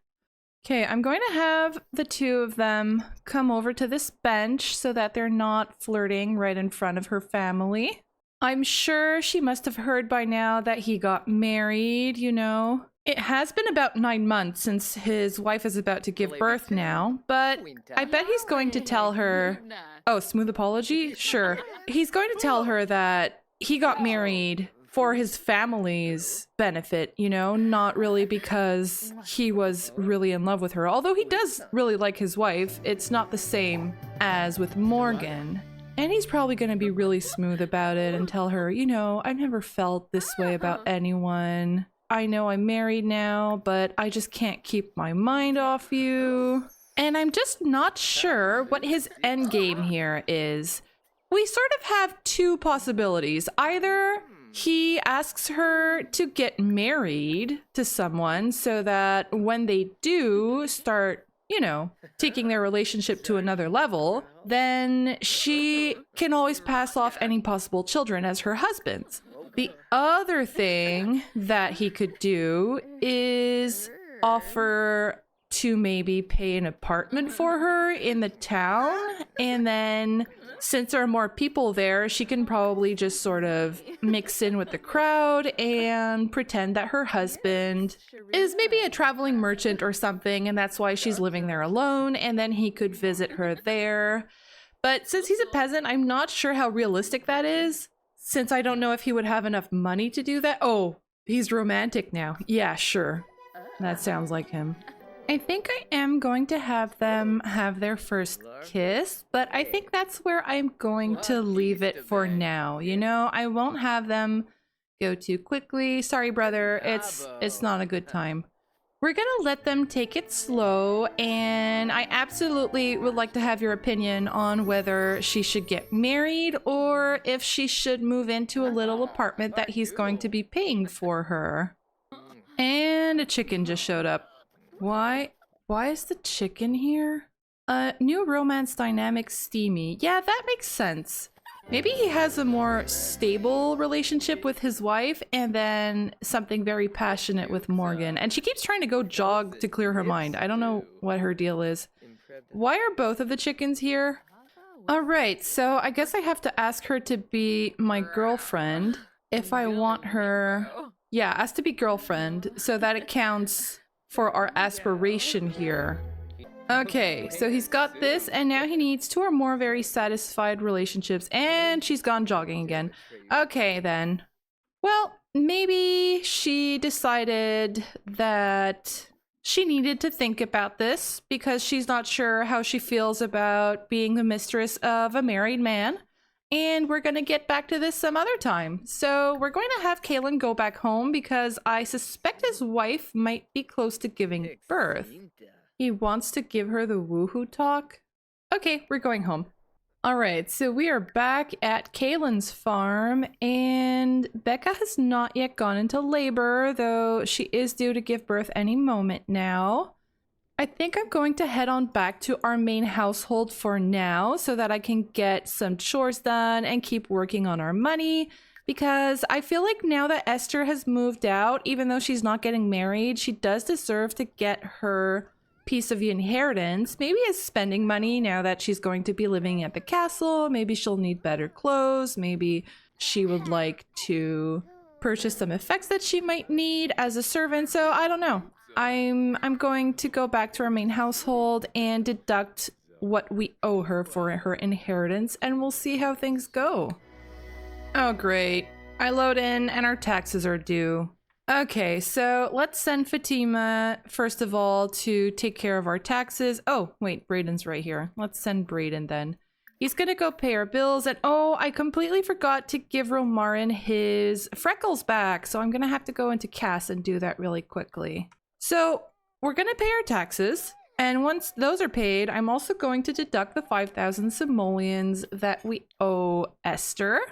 Okay, I'm going to have the two of them come over to this bench so that they're not flirting right in front of her family. I'm sure she must have heard by now that he got married, you know. It has been about 9 months since his wife is about to give birth now, but I bet he's going to tell her... Oh, smooth apology? Sure. He's going to tell her that he got married for his family's benefit, you know, not really because he was really in love with her. Although he does really like his wife, it's not the same as with Morgan. And he's probably going to be really smooth about it and tell her, you know, I've never felt this way about anyone. I know I'm married now, but I just can't keep my mind off you. And I'm just not sure what his end game here is. We sort of have two possibilities. Either he asks her to get married to someone so that when they do start you know, taking their relationship to another level, then she can always pass off any possible children as her husband's. The other thing that he could do is offer to maybe pay an apartment for her in the town, and then since there are more people there, she can probably just sort of mix in with the crowd and pretend that her husband is maybe a traveling merchant or something, and that's why she's living there alone, and then he could visit her there. But since he's a peasant, I'm not sure how realistic that is, since I don't know if he would have enough money to do that. Oh, he's romantic now. Yeah, sure. That sounds like him. I think I am going to have them have their first kiss, but I think that's where I'm going to leave it for now. You know, I won't have them go too quickly. Sorry, brother. It's not a good time. We're gonna let them take it slow, and I absolutely would like to have your opinion on whether she should get married or if she should move into a little apartment that he's going to be paying for her. And a chicken just showed up. Why is the chicken here? New romance dynamic steamy. Yeah, that makes sense. Maybe he has a more stable relationship with his wife and then something very passionate with Morgan. And she keeps trying to go jog to clear her mind. I don't know what her deal is. Why are both of the chickens here? Alright, so I guess I have to ask her to be my girlfriend if I want her... Yeah, ask to be girlfriend so that it counts for our aspiration here. Okay, so he's got this, and now he needs 2 or more very satisfied relationships, and she's gone jogging again. Okay, then. Well, maybe she decided that she needed to think about this because she's not sure how she feels about being the mistress of a married man. And we're gonna get back to this some other time. So we're going to have Kalen go back home because I suspect his wife might be close to giving birth. He wants to give her the woohoo talk. Okay, we're going home. Alright, so we are back at Kalen's farm, and Becca has not yet gone into labor, though she is due to give birth any moment now. I think I'm going to head on back to our main household for now so that I can get some chores done and keep working on our money, because I feel like now that Esther has moved out, even though she's not getting married, she does deserve to get her piece of the inheritance. Maybe as spending money now that she's going to be living at the castle. Maybe she'll need better clothes. Maybe she would like to purchase some effects that she might need as a servant. So I don't know. I'm going to go back to our main household and deduct what we owe her for her inheritance, and we'll see how things go. Oh great. I load in and our taxes are due. Okay, so let's send Fatima, first of all, to take care of our taxes. Oh, wait, Brayden's right here. Let's send Brayden then. He's gonna go pay our bills, and oh, I completely forgot to give Romarin his freckles back, so I'm gonna have to go into Cass and do that really quickly. So, we're gonna pay our taxes, and once those are paid, I'm also going to deduct the 5,000 simoleons that we owe Esther.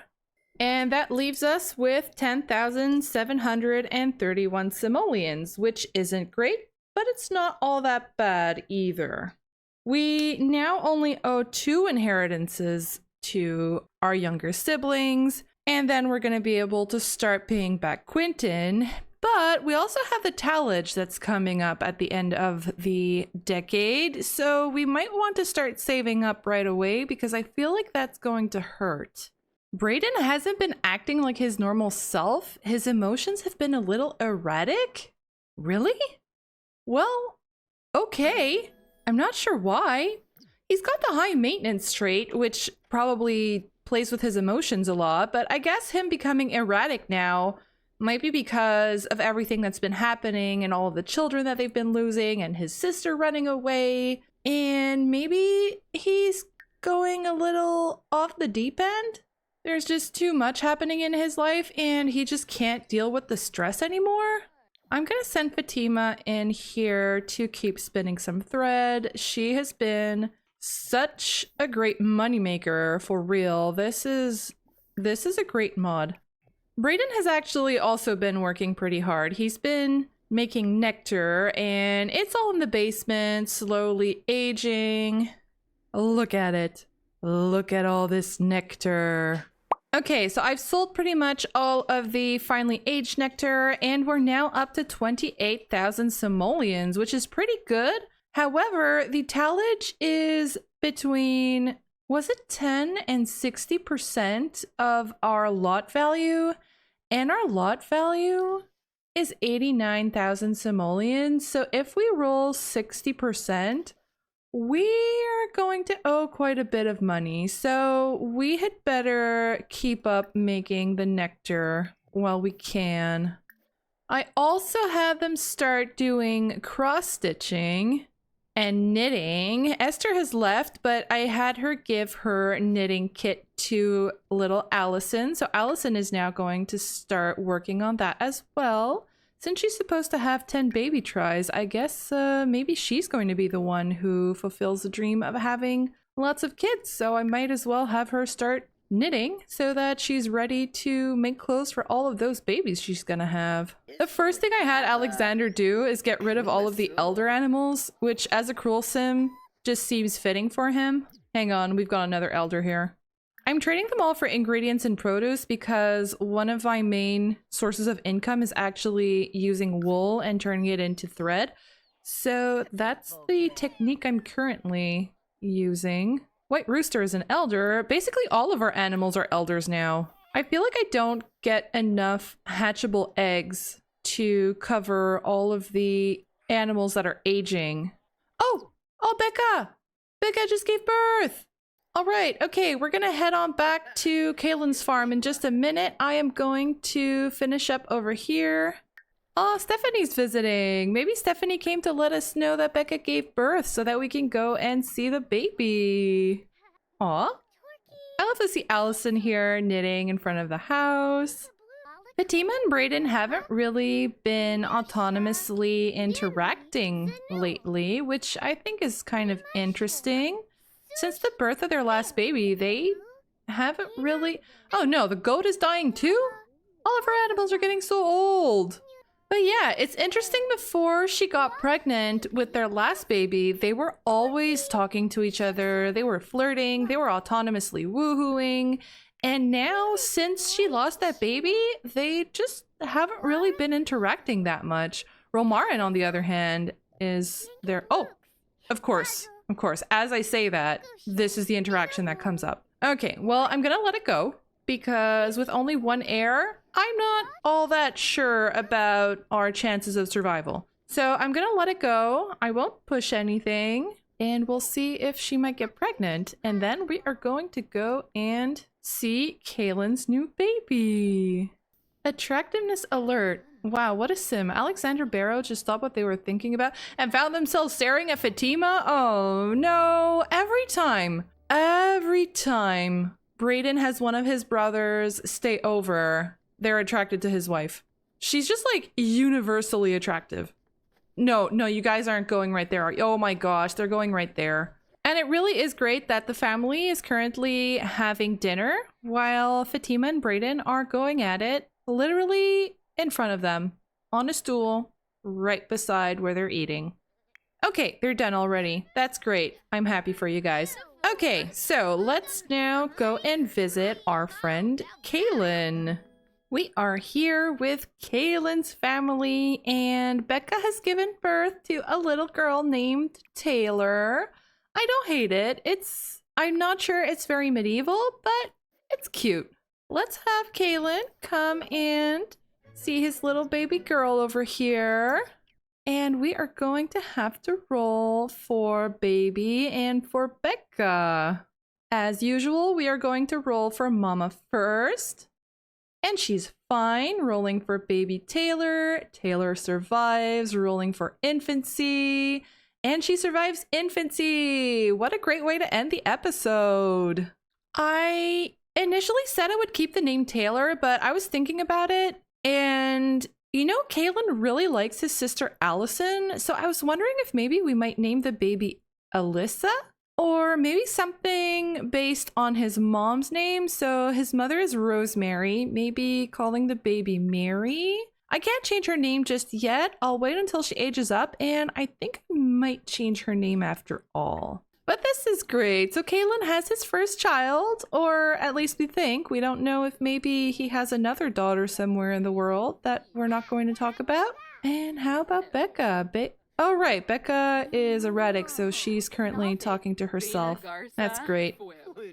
And that leaves us with 10,731 simoleons, which isn't great, but it's not all that bad either. We now only owe 2 inheritances to our younger siblings, and then we're going to be able to start paying back Quentin. But we also have the tallage that's coming up at the end of the decade, so we might want to start saving up right away because I feel like that's going to hurt. Brayden hasn't been acting like his normal self. His emotions have been a little erratic. Really? Well, okay. I'm not sure why. He's got the high maintenance trait, which probably plays with his emotions a lot, but I guess him becoming erratic now might be because of everything that's been happening and all of the children that they've been losing and his sister running away. And maybe he's going a little off the deep end? There's just too much happening in his life and he just can't deal with the stress anymore. I'm gonna send Fatima in here to keep spinning some thread. She has been such a great moneymaker for real. This is a great mod. Brayden has actually also been working pretty hard. He's been making nectar, and it's all in the basement, slowly aging. Look at it. Look at all this nectar. Okay, so I've sold pretty much all of the finely aged nectar, and we're now up to 28,000 simoleons, which is pretty good. However, the tallage is between, was it 10 and 60% of our lot value? And our lot value is 89,000 simoleons. So if we roll 60%, we are going to owe quite a bit of money. So we had better keep up making the nectar while we can. I also had them start doing cross-stitching and knitting. Esther has left, but I had her give her knitting kit to little Allison. So Allison is now going to start working on that as well. Since she's supposed to have 10 baby tries, I guess maybe she's going to be the one who fulfills the dream of having lots of kids. So I might as well have her start knitting so that she's ready to make clothes for all of those babies she's gonna have. The first thing I had Alexander do is get rid of all of the elder animals, which as a cruel sim just seems fitting for him. Hang on, we've got another elder here. I'm trading them all for ingredients and produce because one of my main sources of income is actually using wool and turning it into thread. So that's the technique I'm currently using. White Rooster is an elder. Basically all of our animals are elders now. I feel like I don't get enough hatchable eggs to cover all of the animals that are aging. Oh, Becca! Becca just gave birth! All right, okay, we're gonna head on back to Kaylin's farm in just a minute. I am going to finish up over here. Oh, Stephanie's visiting. Maybe Stephanie came to let us know that Becca gave birth so that we can go and see the baby. Aw. I love to see Allison here knitting in front of the house. Fatima and Brayden haven't really been autonomously interacting lately, which I think is kind of interesting. Since the birth of their last baby, they haven't really... Oh no, the goat is dying too? All of our animals are getting so old. But yeah, it's interesting, before she got pregnant with their last baby, they were always talking to each other, they were flirting, they were autonomously woohooing, and now since she lost that baby, they just haven't really been interacting that much. Romarin, on the other hand, is there. Oh, of course, as I say that, this is the interaction that comes up. Okay, well, I'm gonna let it go, because with only one heir, I'm not all that sure about our chances of survival. So I'm gonna let it go. I won't push anything, and we'll see if she might get pregnant. And then we are going to go and see Kaylin's new baby. Attractiveness alert. Wow, what a sim. Alexander Barrow just stopped what they were thinking about and found themselves staring at Fatima? Oh no, every time Brayden has one of his brothers stay over, they're attracted to his wife. She's just like universally attractive. No, you guys aren't going right there. Oh my gosh, they're going right there. And it really is great that the family is currently having dinner while Fatima and Brayden are going at it literally in front of them on a stool right beside where they're eating. Okay, they're done already. That's great. I'm happy for you guys. Okay, so let's now go and visit our friend Kaylin. We are here with Kaylin's family, and Becca has given birth to a little girl named Taylor. I don't hate it. I'm not sure it's very medieval, but it's cute. Let's have Kaylin come and see his little baby girl over here. And we are going to have to roll for baby and for Becca. As usual, we are going to roll for Mama first. And she's fine, rolling for baby Taylor. Taylor survives, rolling for infancy. And she survives infancy. What a great way to end the episode. I initially said I would keep the name Taylor, but I was thinking about it. And you know, Kaylin really likes his sister Allison. So I was wondering if maybe we might name the baby Alyssa? Or maybe something based on his mom's name. So his mother is Rosemary, maybe calling the baby Mary. I can't change her name just yet. I'll wait until she ages up, and I think I might change her name after all. But this is great. So Kalen has his first child, or at least we think. We don't know if maybe he has another daughter somewhere in the world that we're not going to talk about. And how about Becca? Oh, right. Becca is erratic, so she's currently talking to herself. That's great.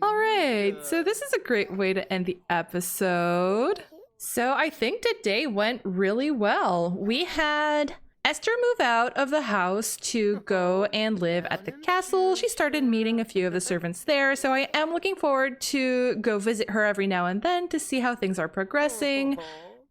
All right. So this is a great way to end the episode. So I think today went really well. We had Esther move out of the house to go and live at the castle. She started meeting a few of the servants there, so I am looking forward to go visit her every now and then to see how things are progressing.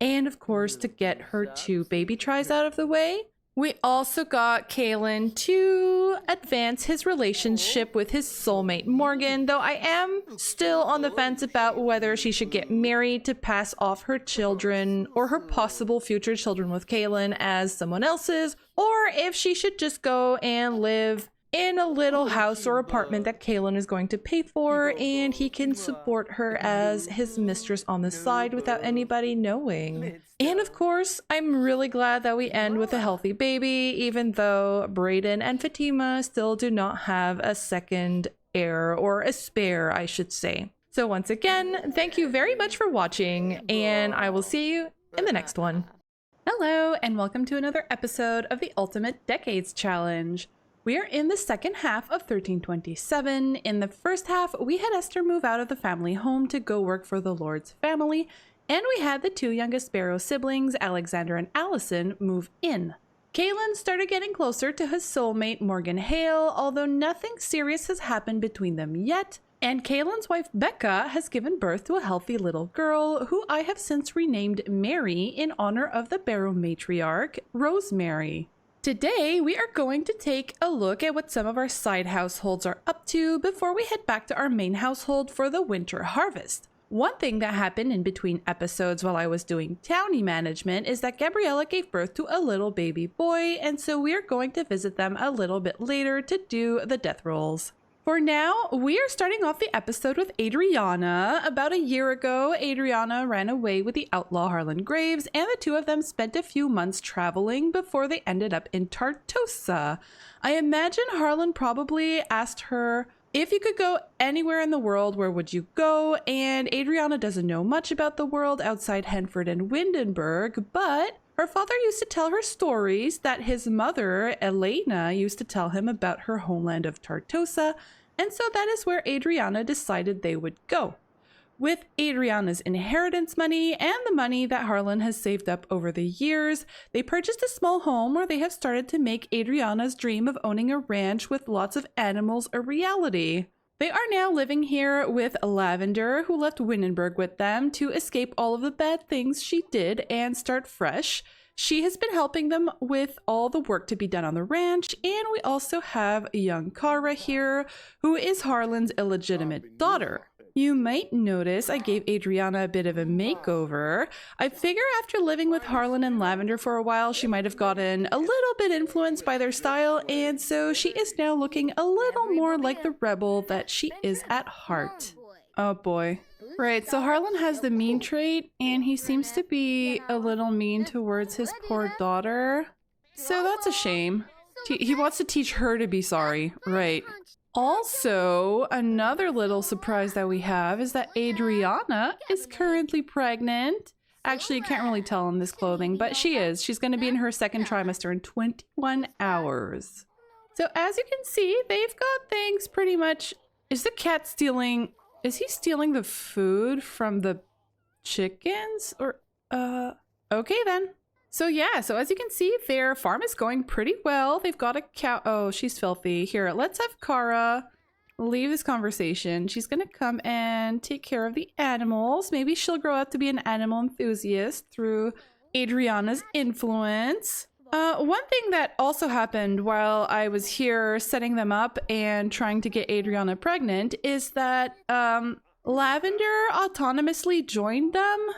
And of course, to get her 2 baby tries out of the way. We also got Kalen to advance his relationship with his soulmate Morgan, though I am still on the fence about whether she should get married to pass off her children or her possible future children with Kalen as someone else's, or if she should just go and live in a little house or apartment that Kalen is going to pay for, and he can support her as his mistress on the side without anybody knowing. And of course, I'm really glad that we end with a healthy baby, even though Brayden and Fatima still do not have a second heir, or a spare, I should say. So once again, thank you very much for watching, and I will see you in the next one. Hello, and welcome to another episode of the Ultimate Decades Challenge. We are in the second half of 1327. In the first half, we had Esther move out of the family home to go work for the Lord's family, and we had the 2 youngest Barrow siblings, Alexander and Allison, move in. Kalen started getting closer to his soulmate Morgan Hale, although nothing serious has happened between them yet, and Kalen's wife Becca has given birth to a healthy little girl, who I have since renamed Mary in honor of the Barrow matriarch, Rosemary. Today, we are going to take a look at what some of our side households are up to before we head back to our main household for the winter harvest. One thing that happened in between episodes while I was doing townie management is that Gabriella gave birth to a little baby boy, and so we are going to visit them a little bit later to do the death rolls. For now, we are starting off the episode with Adriana. About a year ago, Adriana ran away with the outlaw Harlan Graves, and the 2 of them spent a few months traveling before they ended up in Tartosa. I imagine Harlan probably asked her, if you could go anywhere in the world, where would you go? And Adriana doesn't know much about the world outside Henford and Windenburg, but her father used to tell her stories that his mother, Elena, used to tell him about her homeland of Tartosa, and so that is where Adriana decided they would go. With Adriana's inheritance money and the money that Harlan has saved up over the years, they purchased a small home where they have started to make Adriana's dream of owning a ranch with lots of animals a reality. They are now living here with Lavender, who left Windenburg with them to escape all of the bad things she did and start fresh. She has been helping them with all the work to be done on the ranch, and we also have young Kara here, who is Harlan's illegitimate daughter. You might notice I gave Adriana a bit of a makeover. I figure after living with Harlan and Lavender for a while, she might have gotten a little bit influenced by their style, and so she is now looking a little more like the rebel that she is at heart. Oh boy. Right, so Harlan has the mean trait, and he seems to be a little mean towards his poor daughter. So that's a shame. He wants to teach her to be sorry, right. Also, another little surprise that we have is that Adriana is currently pregnant. Actually, you can't really tell in this clothing, but she is. She's going to be in her second trimester in 21 hours. So as you can see, they've got things pretty much... Is the cat stealing... Is he stealing the food from the chickens? Or, okay then. So yeah, so as you can see, their farm is going pretty well. They've got a cow. Oh, she's filthy. Here, let's have Kara leave this conversation. She's gonna come and take care of the animals. Maybe she'll grow up to be an animal enthusiast through Adriana's influence. One thing that also happened while I was here setting them up and trying to get Adriana pregnant is that Lavender autonomously joined them.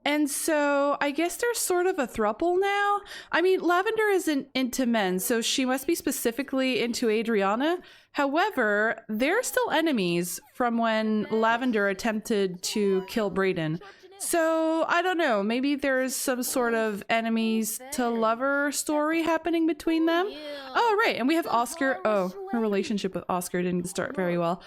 And so I guess they're sort of a throuple now. I mean, Lavender isn't into men, so she must be specifically into Adriana. However, they're still enemies from when Lavender attempted to kill Brayden. So, I don't know, maybe there's some sort of enemies to lover story happening between them? Oh, right, and we have Oscar. Oh, her relationship with Oscar didn't start very well.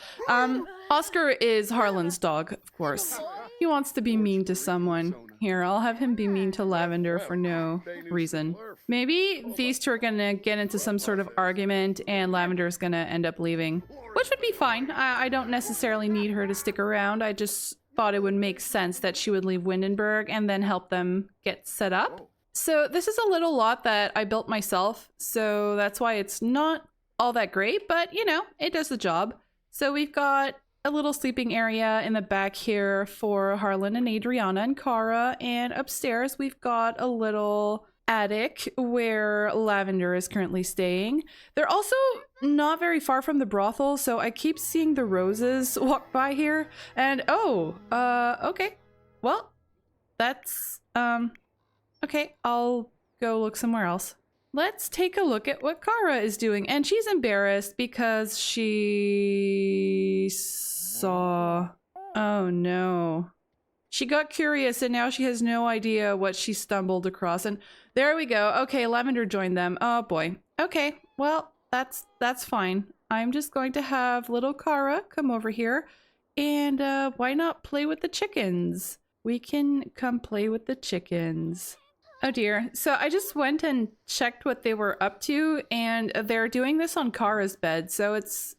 Oscar is Harlan's dog, of course. He wants to be mean to someone. Here, I'll have him be mean to Lavender for no reason. Maybe these two are gonna get into some sort of argument and Lavender is gonna end up leaving. Which would be fine. I don't necessarily need her to stick around. I just thought it would make sense that she would leave Windenburg and then help them get set up. So this is a little lot that I built myself, so that's why it's not all that great, but you know, it does the job. So we've got a little sleeping area in the back here for Harlan and Adriana and Kara, and upstairs we've got a little attic where Lavender is currently staying. They're also not very far from the brothel, so I keep seeing the Roses walk by here, and okay. Well, that's, okay, I'll go look somewhere else. Let's take a look at what Kara is doing, and she's embarrassed because she saw... Oh no. She got curious and now she has no idea what she stumbled across, and there we go. Okay, Lavender joined them. Oh boy. Okay, well, that's fine. I'm just going to have little Kara come over here, and why not play with the chickens? We can come play with the chickens. Oh dear. So I just went and checked what they were up to, and they're doing this on Kara's bed, so it's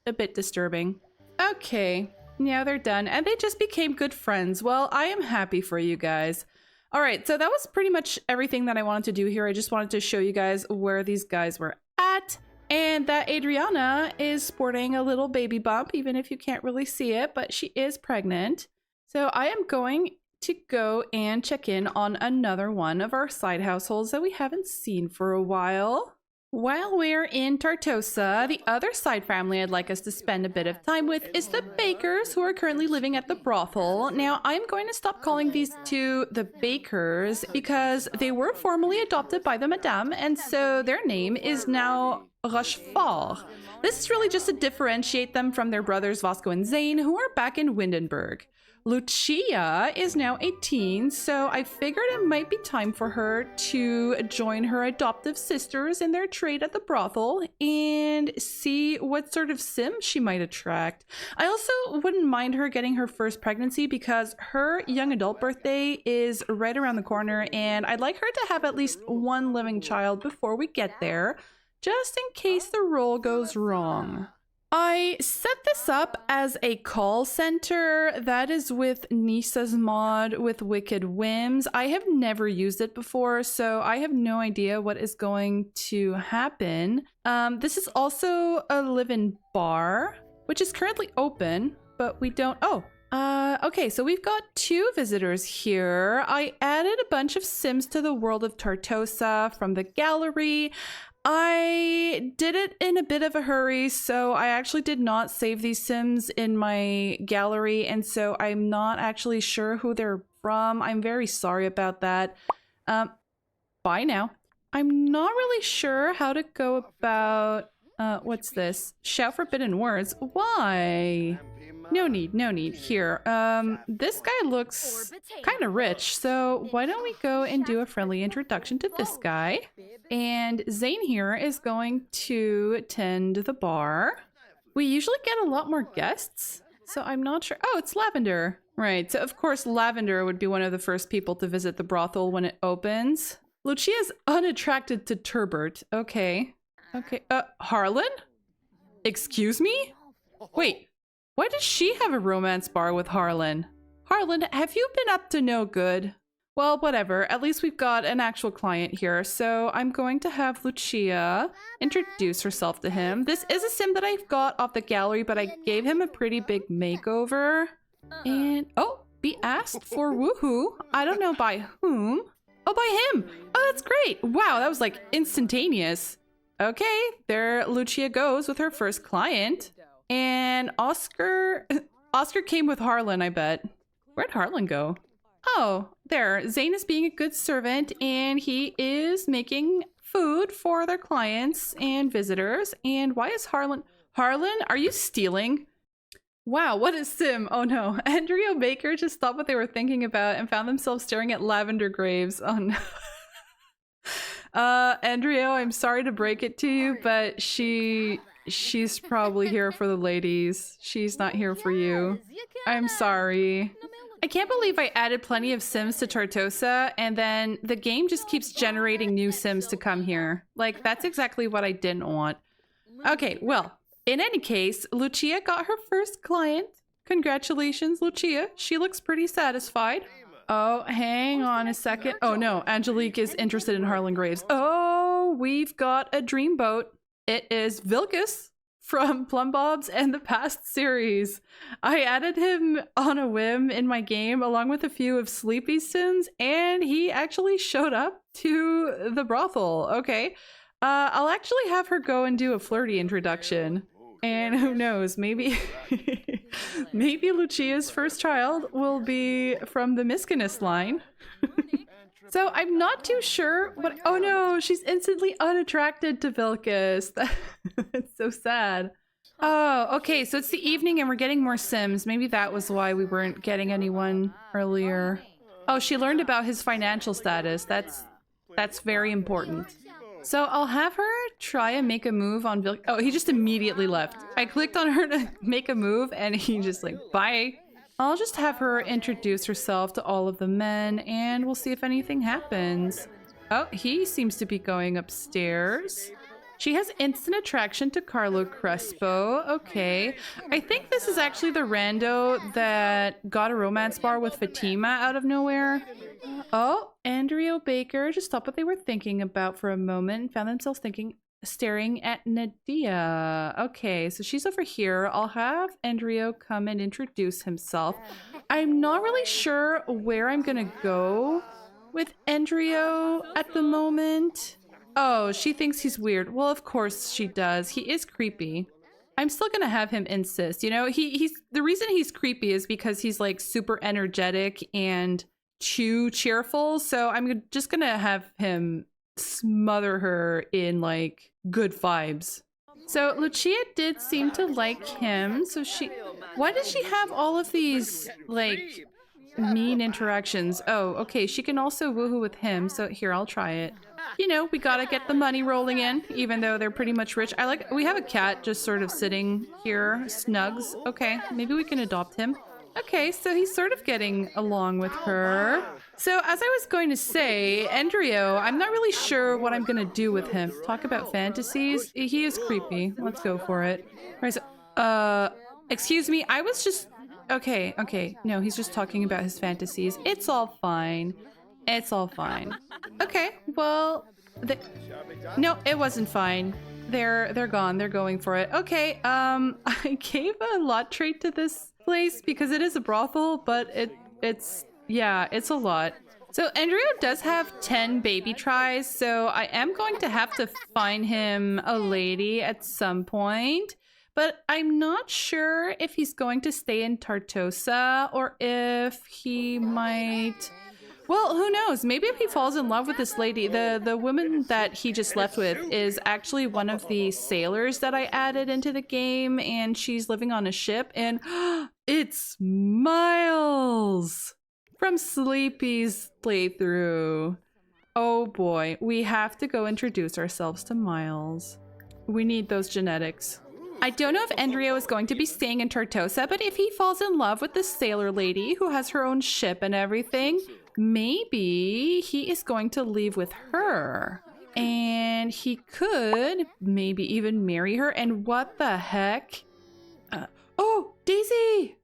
a bit disturbing. Okay, now they're done, and they just became good friends. Well, I am happy for you guys. All right, so that was pretty much everything that I wanted to do here. I just wanted to show you guys where these guys were at, and that Adriana is sporting a little baby bump, even if you can't really see it, but she is pregnant. So I am going to go and check in on another one of our side households that we haven't seen for a while. While we're in Tartosa, the other side family I'd like us to spend a bit of time with is the Bakers, who are currently living at the brothel. Now, I'm going to stop calling these two the Bakers because they were formerly adopted by the Madame, and so their name is now Rochefort. This is really just to differentiate them from their brothers Vasco and Zane, who are back in Windenburg. Lucia is now 18, so I figured it might be time for her to join her adoptive sisters in their trade at the brothel and see what sort of sim she might attract. I also wouldn't mind her getting her first pregnancy because her young adult birthday is right around the corner, and I'd like her to have at least one living child before we get there, just in case the roll goes wrong. I set this up as a call center that is with Nisa's mod with Wicked Whims. I have never used it before, so I have no idea what is going to happen. This is also a live-in bar, which is currently open, but we don't... okay, so we've got 2 visitors here. I added a bunch of Sims to the world of Tartosa from the gallery. I did it in a bit of a hurry, so I actually did not save these Sims in my gallery, and so I'm not actually sure who they're from. I'm very sorry about that. Bye now. I'm not really sure how to go about... what's this? Shout forbidden words? Why? No need. Here, this guy looks kind of rich, so why don't we go and do a friendly introduction to this guy? And Zane here is going to tend the bar. We usually get a lot more guests, so I'm not sure. Oh, it's Lavender. Right, so of course Lavender would be one of the first people to visit the brothel when it opens. Lucia's unattracted to Turbert. Okay. Harlan? Excuse me? Wait. Why does she have a romance bar with Harlan? Harlan, have you been up to no good? Well, whatever. At least we've got an actual client here. So I'm going to have Lucia introduce herself to him. This is a sim that I've got off the gallery, but I gave him a pretty big makeover. And, oh, be asked for woohoo. I don't know by whom. Oh, by him. Oh, that's great. Wow, that was like instantaneous. Okay, there Lucia goes with her first client. And Oscar came with Harlan, I bet. Where'd Harlan go? Oh, there. Zane is being a good servant, and he is making food for their clients and visitors. And why is Harlan... Harlan, are you stealing? Wow, what a sim. Oh no. Andrea Baker just stopped what they were thinking about and found themselves staring at lavender graves. Oh no. Andrea, I'm sorry to break it to you, but she's probably here for the ladies. She's not here for you. I'm sorry. I can't believe I added plenty of sims to Tartosa and then the game just keeps generating new sims to come here. Like, that's exactly what I didn't want. Okay, well, in any case, Lucia got her first client. Congratulations, Lucia. She looks pretty satisfied. Oh, hang on a second. Oh no, Angelique is interested in Harlan Graves. Oh, we've got a dreamboat. It is Vilcus from Plumbobs and the Past series. I added him on a whim in my game along with a few of Sleepy's sims, and he actually showed up to the brothel. Okay. I'll actually have her go and do a flirty introduction. And who knows, maybe maybe Lucia's first child will be from the Miskinus line. So I'm not too sure what— oh no, she's instantly unattracted to Vilcus. That's so sad. Oh, okay, so it's the evening and we're getting more sims. Maybe that was why we weren't getting anyone earlier. Oh, she learned about his financial status. That's very important. So I'll have her try and make a move on Vilcus. Oh, he just immediately left. I clicked on her to make a move and he just like, bye. I'll just have her introduce herself to all of the men and we'll see if anything happens. Oh, he seems to be going upstairs. She has instant attraction to Carlo Crespo. Okay. I think this is actually the rando that got a romance bar with Fatima out of nowhere. Oh, Andrea Baker just stopped what they were thinking about for a moment and found themselves staring at Nadia. Okay, so she's over here. I'll have Andrea come and introduce himself. I'm not really sure where I'm gonna go with Andrea at the moment. Oh, she thinks he's weird. Well, of course she does. He is creepy. I'm still gonna have him insist. You know, he's the reason he's creepy is because he's like super energetic and too cheerful. So I'm just gonna have him smother her in like good vibes. So Lucia did seem to like him. So why does she have all of these like mean interactions? Oh, okay. She can also woohoo with him. So here, I'll try it. You know, we gotta get the money rolling in, even though they're pretty much rich. We have a cat just sort of sitting here, Snugs. Okay, maybe we can adopt him. Okay, so he's sort of getting along with her. So as I was going to say, Endrio, I'm not really sure what I'm gonna do with him. Talk about fantasies. He is creepy. Let's go for it. Right, so, excuse me, I was just— okay. No, he's just talking about his fantasies. It's all fine. It's all fine. Okay, well, no, it wasn't fine. They're gone. They're going for it. Okay, I gave a lot trait to this place because it is a brothel, but it's a lot. So Andrew does have 10 baby tries, so I am going to have to find him a lady at some point. But I'm not sure if he's going to stay in Tartosa or if he might— well, who knows? Maybe if he falls in love with this lady, the woman that he just left with is actually one of the sailors that I added into the game, and she's living on a ship, and it's Miles from Sleepy's playthrough. Oh boy, we have to go introduce ourselves to Miles. We need those genetics. I don't know if Endrio is going to be staying in Tartosa, but if he falls in love with this sailor lady who has her own ship and everything, maybe he is going to leave with her. And he could maybe even marry her. And what the heck? Oh, Daisy!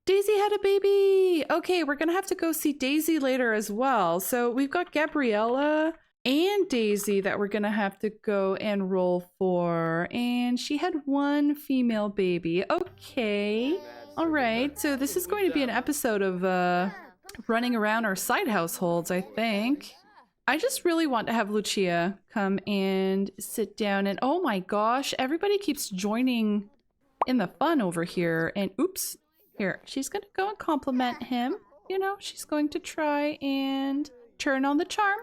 Daisy had a baby! Okay, we're gonna have to go see Daisy later as well. So we've got Gabriella and Daisy that we're gonna have to go and roll for. And she had one female baby. Okay. All right, so this is going to be an episode of running around our side households, I think. I just really want to have Lucia come and sit down and— oh my gosh, everybody keeps joining in the fun over here. And oops, here, she's gonna go and compliment him. You know, she's going to try and turn on the charm.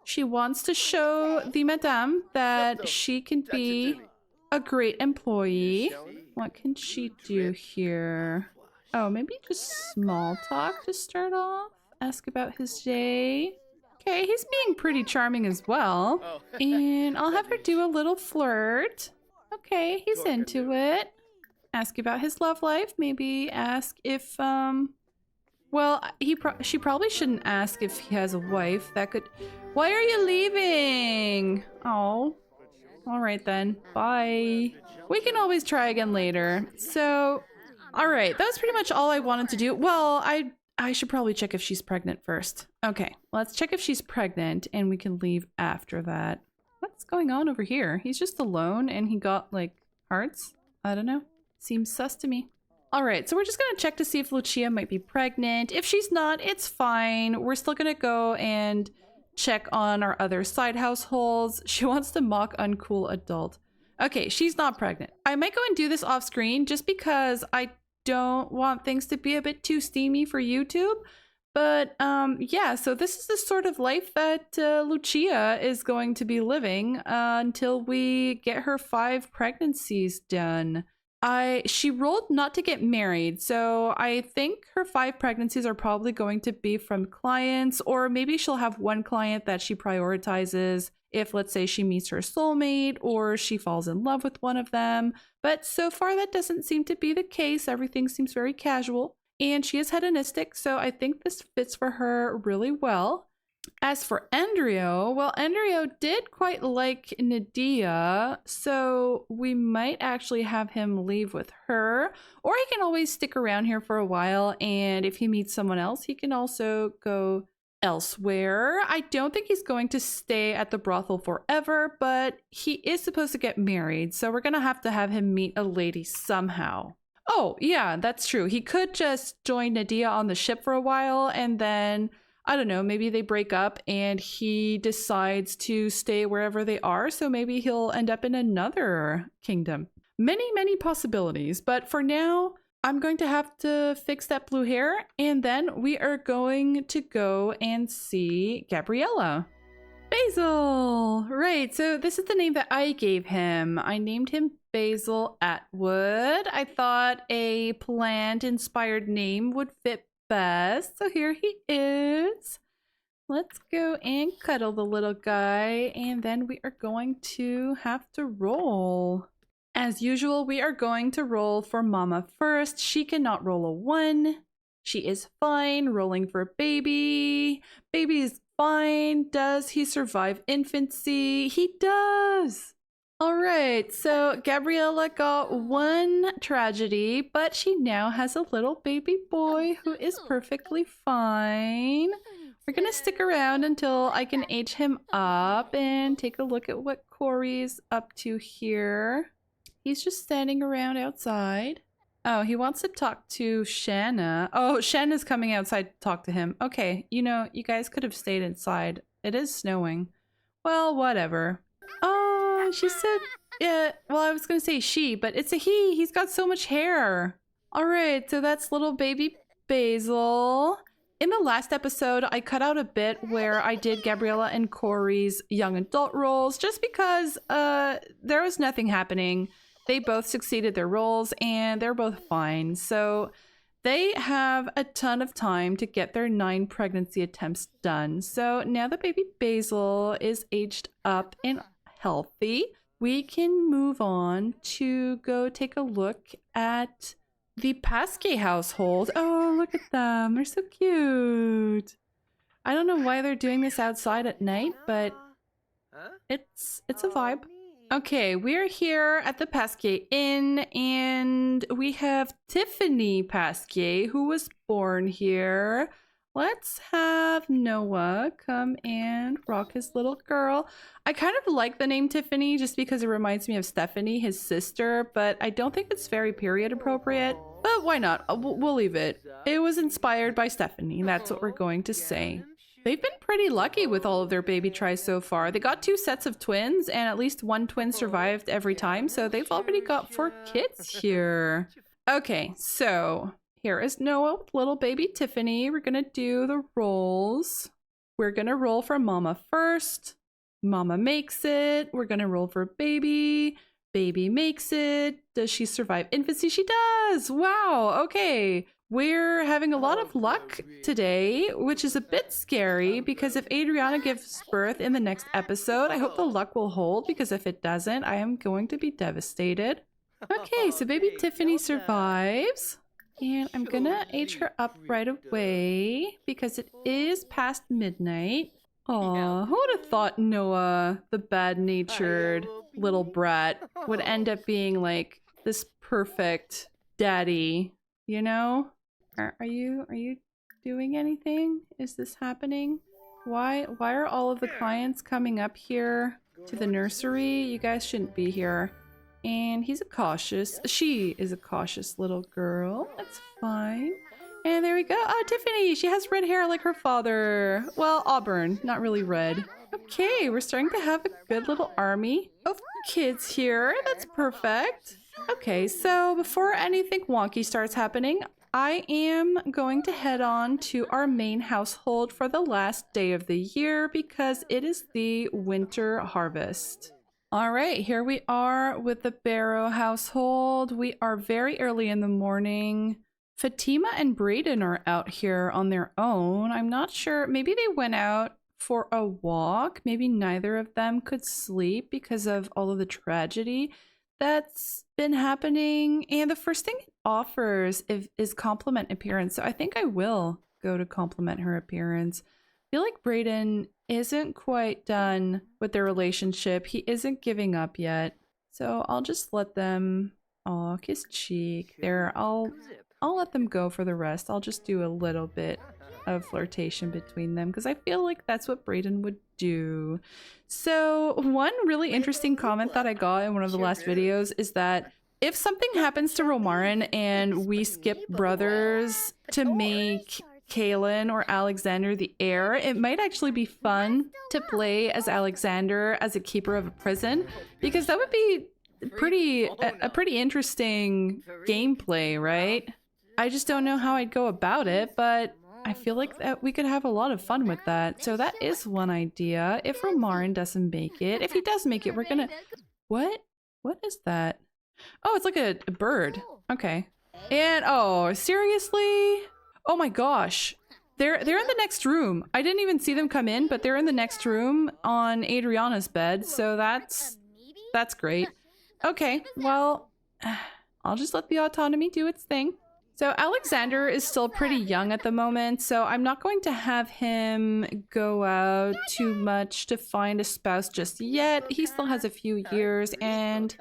She wants to show the madame that she can be a great employee. What can she do here? Oh, maybe just small talk to start off. Ask about his day. Okay, he's being pretty charming as well. And I'll have her do a little flirt. Okay, he's into it. Ask about his love life. Maybe ask if, well, she probably shouldn't ask if he has a wife. That could... Why are you leaving? Oh. Alright then. Bye. We can always try again later. So, alright. That was pretty much all I wanted to do. Well, I should probably check if she's pregnant first. Okay. Let's check if she's pregnant and we can leave after that. What's going on over here? He's just alone and he got, like, hearts? I don't know. Seems sus to me. Alright, so we're just gonna check to see if Lucia might be pregnant. If she's not, it's fine. We're still gonna go and check on our other side households. She wants to mock uncool adult. Okay, she's not pregnant. I might go and do this off screen just because I don't want things to be a bit too steamy for YouTube. But yeah, so this is the sort of life that Lucia is going to be living until we get her 5 pregnancies done. She rolled not to get married, so I think her 5 pregnancies are probably going to be from clients, or maybe she'll have one client that she prioritizes if, let's say, she meets her soulmate or she falls in love with one of them. But so far that doesn't seem to be the case. Everything seems very casual, and she is hedonistic, so I think this fits for her really well. As for Endrio, well, Endrio did quite like Nadia, so we might actually have him leave with her, or he can always stick around here for a while, and if he meets someone else, he can also go elsewhere. I don't think he's going to stay at the brothel forever, but he is supposed to get married, so we're gonna have to have him meet a lady somehow. Oh, yeah, that's true. He could just join Nadia on the ship for a while, and then I don't know, maybe they break up and he decides to stay wherever they are, so maybe he'll end up in another kingdom. Many, many possibilities, but for now, I'm going to have to fix that blue hair, and then we are going to go and see Gabriella. Basil! Right, so this is the name that I gave him. I named him Basil Atwood. I thought a plant-inspired name would fit best, so here he is. Let's go and cuddle the little guy, and then we are going to have to roll. As usual, we are going to roll for Mama first. She cannot roll a 1. She is fine. Rolling for baby. Baby is fine. Does he survive infancy? He does! Alright, so Gabriella got 1 tragedy, but she now has a little baby boy who is perfectly fine. We're gonna stick around until I can age him up and take a look at what Corey's up to here. He's just standing around outside. Oh, he wants to talk to Shanna. Oh, Shanna's coming outside to talk to him. Okay, you know, you guys could have stayed inside. It is snowing. Well, whatever. Oh, she said, yeah, well, I was gonna say she, but it's a he. He's got so much hair. All right, so that's little baby Basil. In the last episode, I cut out a bit where I did Gabriella and Corey's young adult roles just because there was nothing happening. They both succeeded their roles and they're both fine. So they have a ton of time to get their 9 pregnancy attempts done. So now that baby Basil is aged up and healthy, we can move on to go take a look at the Pasquet household. Oh, look at them. They're so cute. I don't know why they're doing this outside at night, but it's a vibe. Okay, we're here at the Pasquet Inn, and we have Tiffany Pasquet, who was born here. Let's have Noah come and rock his little girl. I kind of like the name Tiffany just because it reminds me of Stephanie, his sister, but I don't think it's very period appropriate. But why not? We'll leave it. It was inspired by Stephanie. That's what we're going to say. They've been pretty lucky with all of their baby tries so far. They got 2 sets of twins, and at least 1 twin survived every time, so they've already got 4 kids here. Okay, so here is Noah with little baby Tiffany. We're gonna do the rolls. We're gonna roll for Mama first. Mama makes it. We're gonna roll for baby. Baby makes it. Does she survive infancy? She does! Wow, okay. We're having a lot of luck today, which is a bit scary because if Adriana gives birth in the next episode, I hope the luck will hold because if it doesn't, I am going to be devastated. Okay, so baby Tiffany survives. And I'm gonna age her up right away because it is past midnight. Aw, who would have thought Noah, the bad-natured little brat, would end up being like this perfect daddy, you know? Are you doing anything? Is this happening? Why are all of the clients coming up here to the nursery? You guys shouldn't be here. And she is a cautious little girl. That's fine. And there we go. Oh, Tiffany, she has red hair like her father. Well, auburn, not really red. Okay, we're starting to have a good little army of kids here. That's perfect. Okay, so before anything wonky starts happening, I am going to head on to our main household for the last day of the year because it is the winter harvest. All right, here we are with the Barrow household. We are very early in the morning. Fatima and Brayden are out here on their own. I'm not sure. Maybe they went out for a walk. Maybe neither of them could sleep because of all of the tragedy that's been happening. And the first thing it offers is compliment appearance. So I think I will go to compliment her appearance. I feel like Brayden isn't quite done with their relationship. He isn't giving up yet. So I'll just let them kiss cheek. There, I'll let them go for the rest. I'll just do a little bit of flirtation between them because I feel like that's what Brayden would do. So one really interesting comment that I got in one of the last videos is that if something happens to Romarin and we skip brothers to make Kaylin or Alexander the heir, it might actually be fun to play as Alexander as a keeper of a prison because that would be a pretty interesting gameplay, right? I just don't know how I'd go about it, but I feel like that we could have a lot of fun with that. So that is one idea. If Romarin doesn't make it, if he does make it, we're gonna... What is that? Oh, it's like a bird. Okay. And oh, seriously? Oh my gosh. They're in the next room. I didn't even see them come in, but they're in the next room on Adriana's bed. So that's great. Okay, well, I'll just let the autonomy do its thing. So Alexander is still pretty young at the moment, so I'm not going to have him go out too much to find a spouse just yet. He still has a few years, and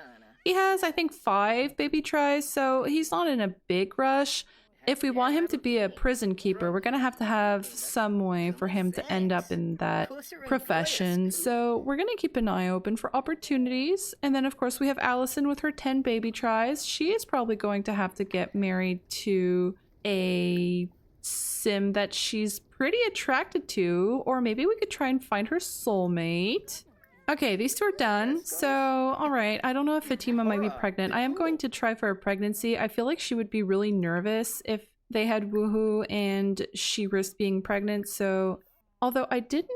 he has, I think, 5 baby tries, so he's not in a big rush. If we want him to be a prison keeper, we're going to have some way for him to end up in that profession. So we're going to keep an eye open for opportunities. And then, of course, we have Allison with her 10 baby tries. She is probably going to have to get married to a sim that she's pretty attracted to. Or maybe we could try and find her soulmate. Okay, these two are done. So, all right. I don't know if Fatima might be pregnant. I am going to try for a pregnancy. I feel like she would be really nervous if they had woohoo and she risked being pregnant. So, although I did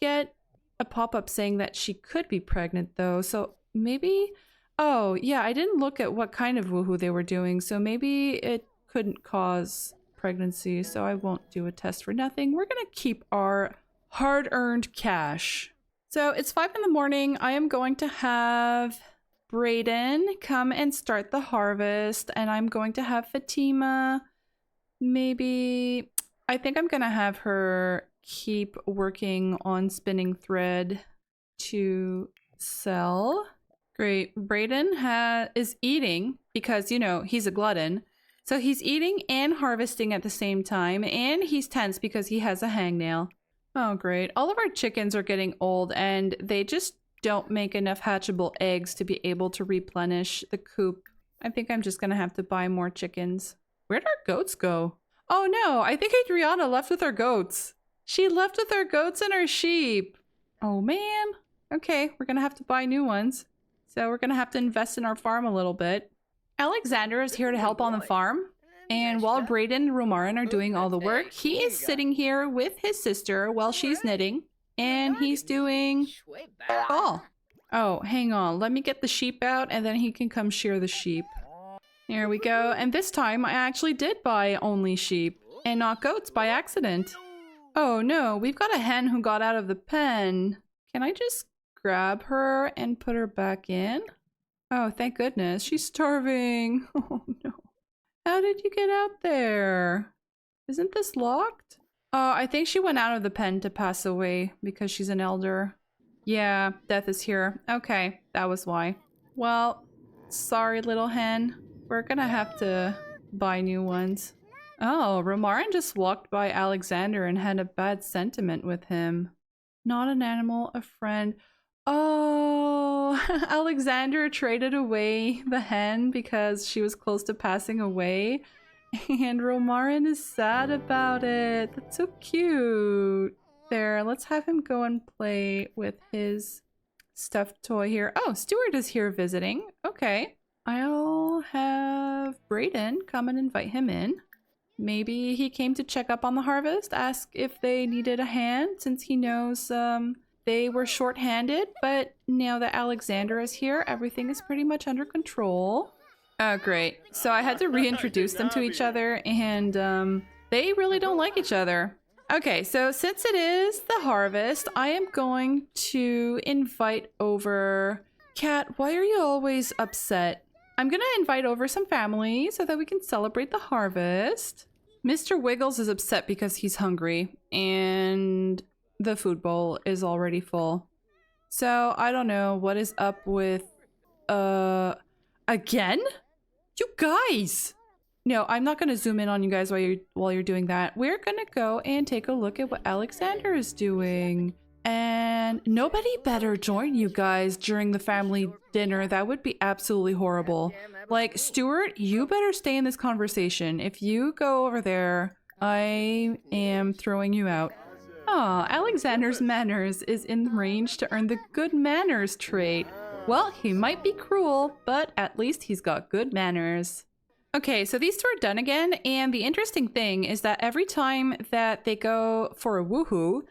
get a pop-up saying that she could be pregnant though. So maybe, oh yeah, I didn't look at what kind of woohoo they were doing. So maybe it couldn't cause pregnancy. So I won't do a test for nothing. We're going to keep our hard-earned cash. So it's 5 in the morning. I am going to have Brayden come and start the harvest, and I'm going to have Fatima maybe... I think I'm going to have her keep working on spinning thread to sell. Great. Brayden is eating because, you know, he's a glutton. So he's eating and harvesting at the same time, and he's tense because he has a hangnail. Oh, great. All of our chickens are getting old and they just don't make enough hatchable eggs to be able to replenish the coop. I think I'm just going to have to buy more chickens. Where'd our goats go? Oh no, I think Adriana left with our goats. She left with our goats and our sheep. Oh man. Okay, we're going to have to buy new ones. So we're going to have to invest in our farm a little bit. Alexander is here to help on the farm. And while Brayden and Romarin are doing all the work, he is sitting here with his sister while she's knitting. And he's doing Brawl. Oh, hang on. Let me get the sheep out and then he can come shear the sheep. Here we go. And this time I actually did buy only sheep and not goats by accident. Oh no, we've got a hen who got out of the pen. Can I just grab her and put her back in? Oh, thank goodness. She's starving. Oh no. How did you get out there? Isn't this locked? Oh, I think she went out of the pen to pass away because she's an elder. Yeah, death is here. Okay, that was why. Well, sorry little hen. We're gonna have to buy new ones. Oh, Romarin just walked by Alexander and had a bad sentiment with him. Not an animal, a friend. Oh, Alexander traded away the hen because she was close to passing away. And Romarin is sad about it. That's so cute. There, let's have him go and play with his stuffed toy here. Oh, Stuart is here visiting. Okay. I'll have Brayden come and invite him in. Maybe he came to check up on the harvest, ask if they needed a hand since he knows they were short-handed, but now that Alexander is here, everything is pretty much under control. Oh, great. So I had to reintroduce them to each other, and they really don't like each other. Okay, so since it is the harvest, I am going to invite over... Kat, why are you always upset? I'm gonna invite over some family so that we can celebrate the harvest. Mr. Wiggles is upset because he's hungry, and the food bowl is already full. So I don't know what is up with... Again? You guys! No, I'm not going to zoom in on you guys while you're doing that. We're going to go and take a look at what Alexander is doing. And nobody better join you guys during the family dinner. That would be absolutely horrible. Like, Stuart, you better stay in this conversation. If you go over there, I am throwing you out. Aw, Alexander's manners is in range to earn the good manners trait. Well, he might be cruel, but at least he's got good manners. Okay, so these two are done again, and the interesting thing is that every time that they go for a woohoo,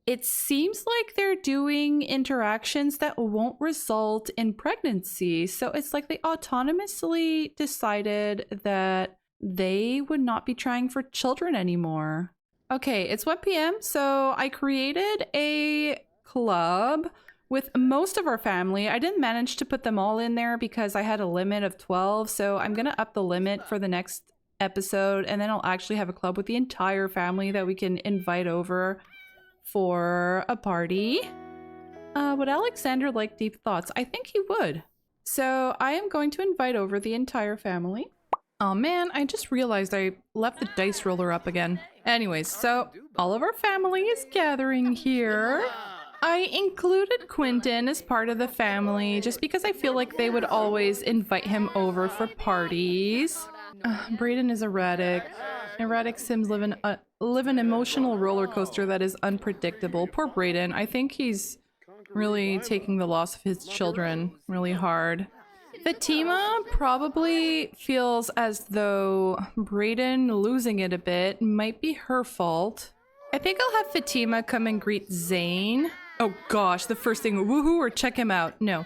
it seems like they're doing interactions that won't result in pregnancy. So it's like they autonomously decided that they would not be trying for children anymore. Okay, it's 1 p.m. So I created a club with most of our family. I didn't manage to put them all in there because I had a limit of 12. So I'm going to up the limit for the next episode. And then I'll actually have a club with the entire family that we can invite over for a party. Would Alexander like deep thoughts? I think he would. So I am going to invite over the entire family. Oh man, I just realized I left the dice roller up again. Anyways, so all of our family is gathering here. I included Quentin as part of the family just because I feel like they would always invite him over for parties. Brayden is erratic. Erratic Sims live an emotional roller coaster that is unpredictable. Poor Brayden. I think he's really taking the loss of his children really hard. Fatima probably feels as though Brayden losing it a bit might be her fault. I think I'll have Fatima come and greet Zane. Oh gosh, the first thing, woohoo or check him out. No.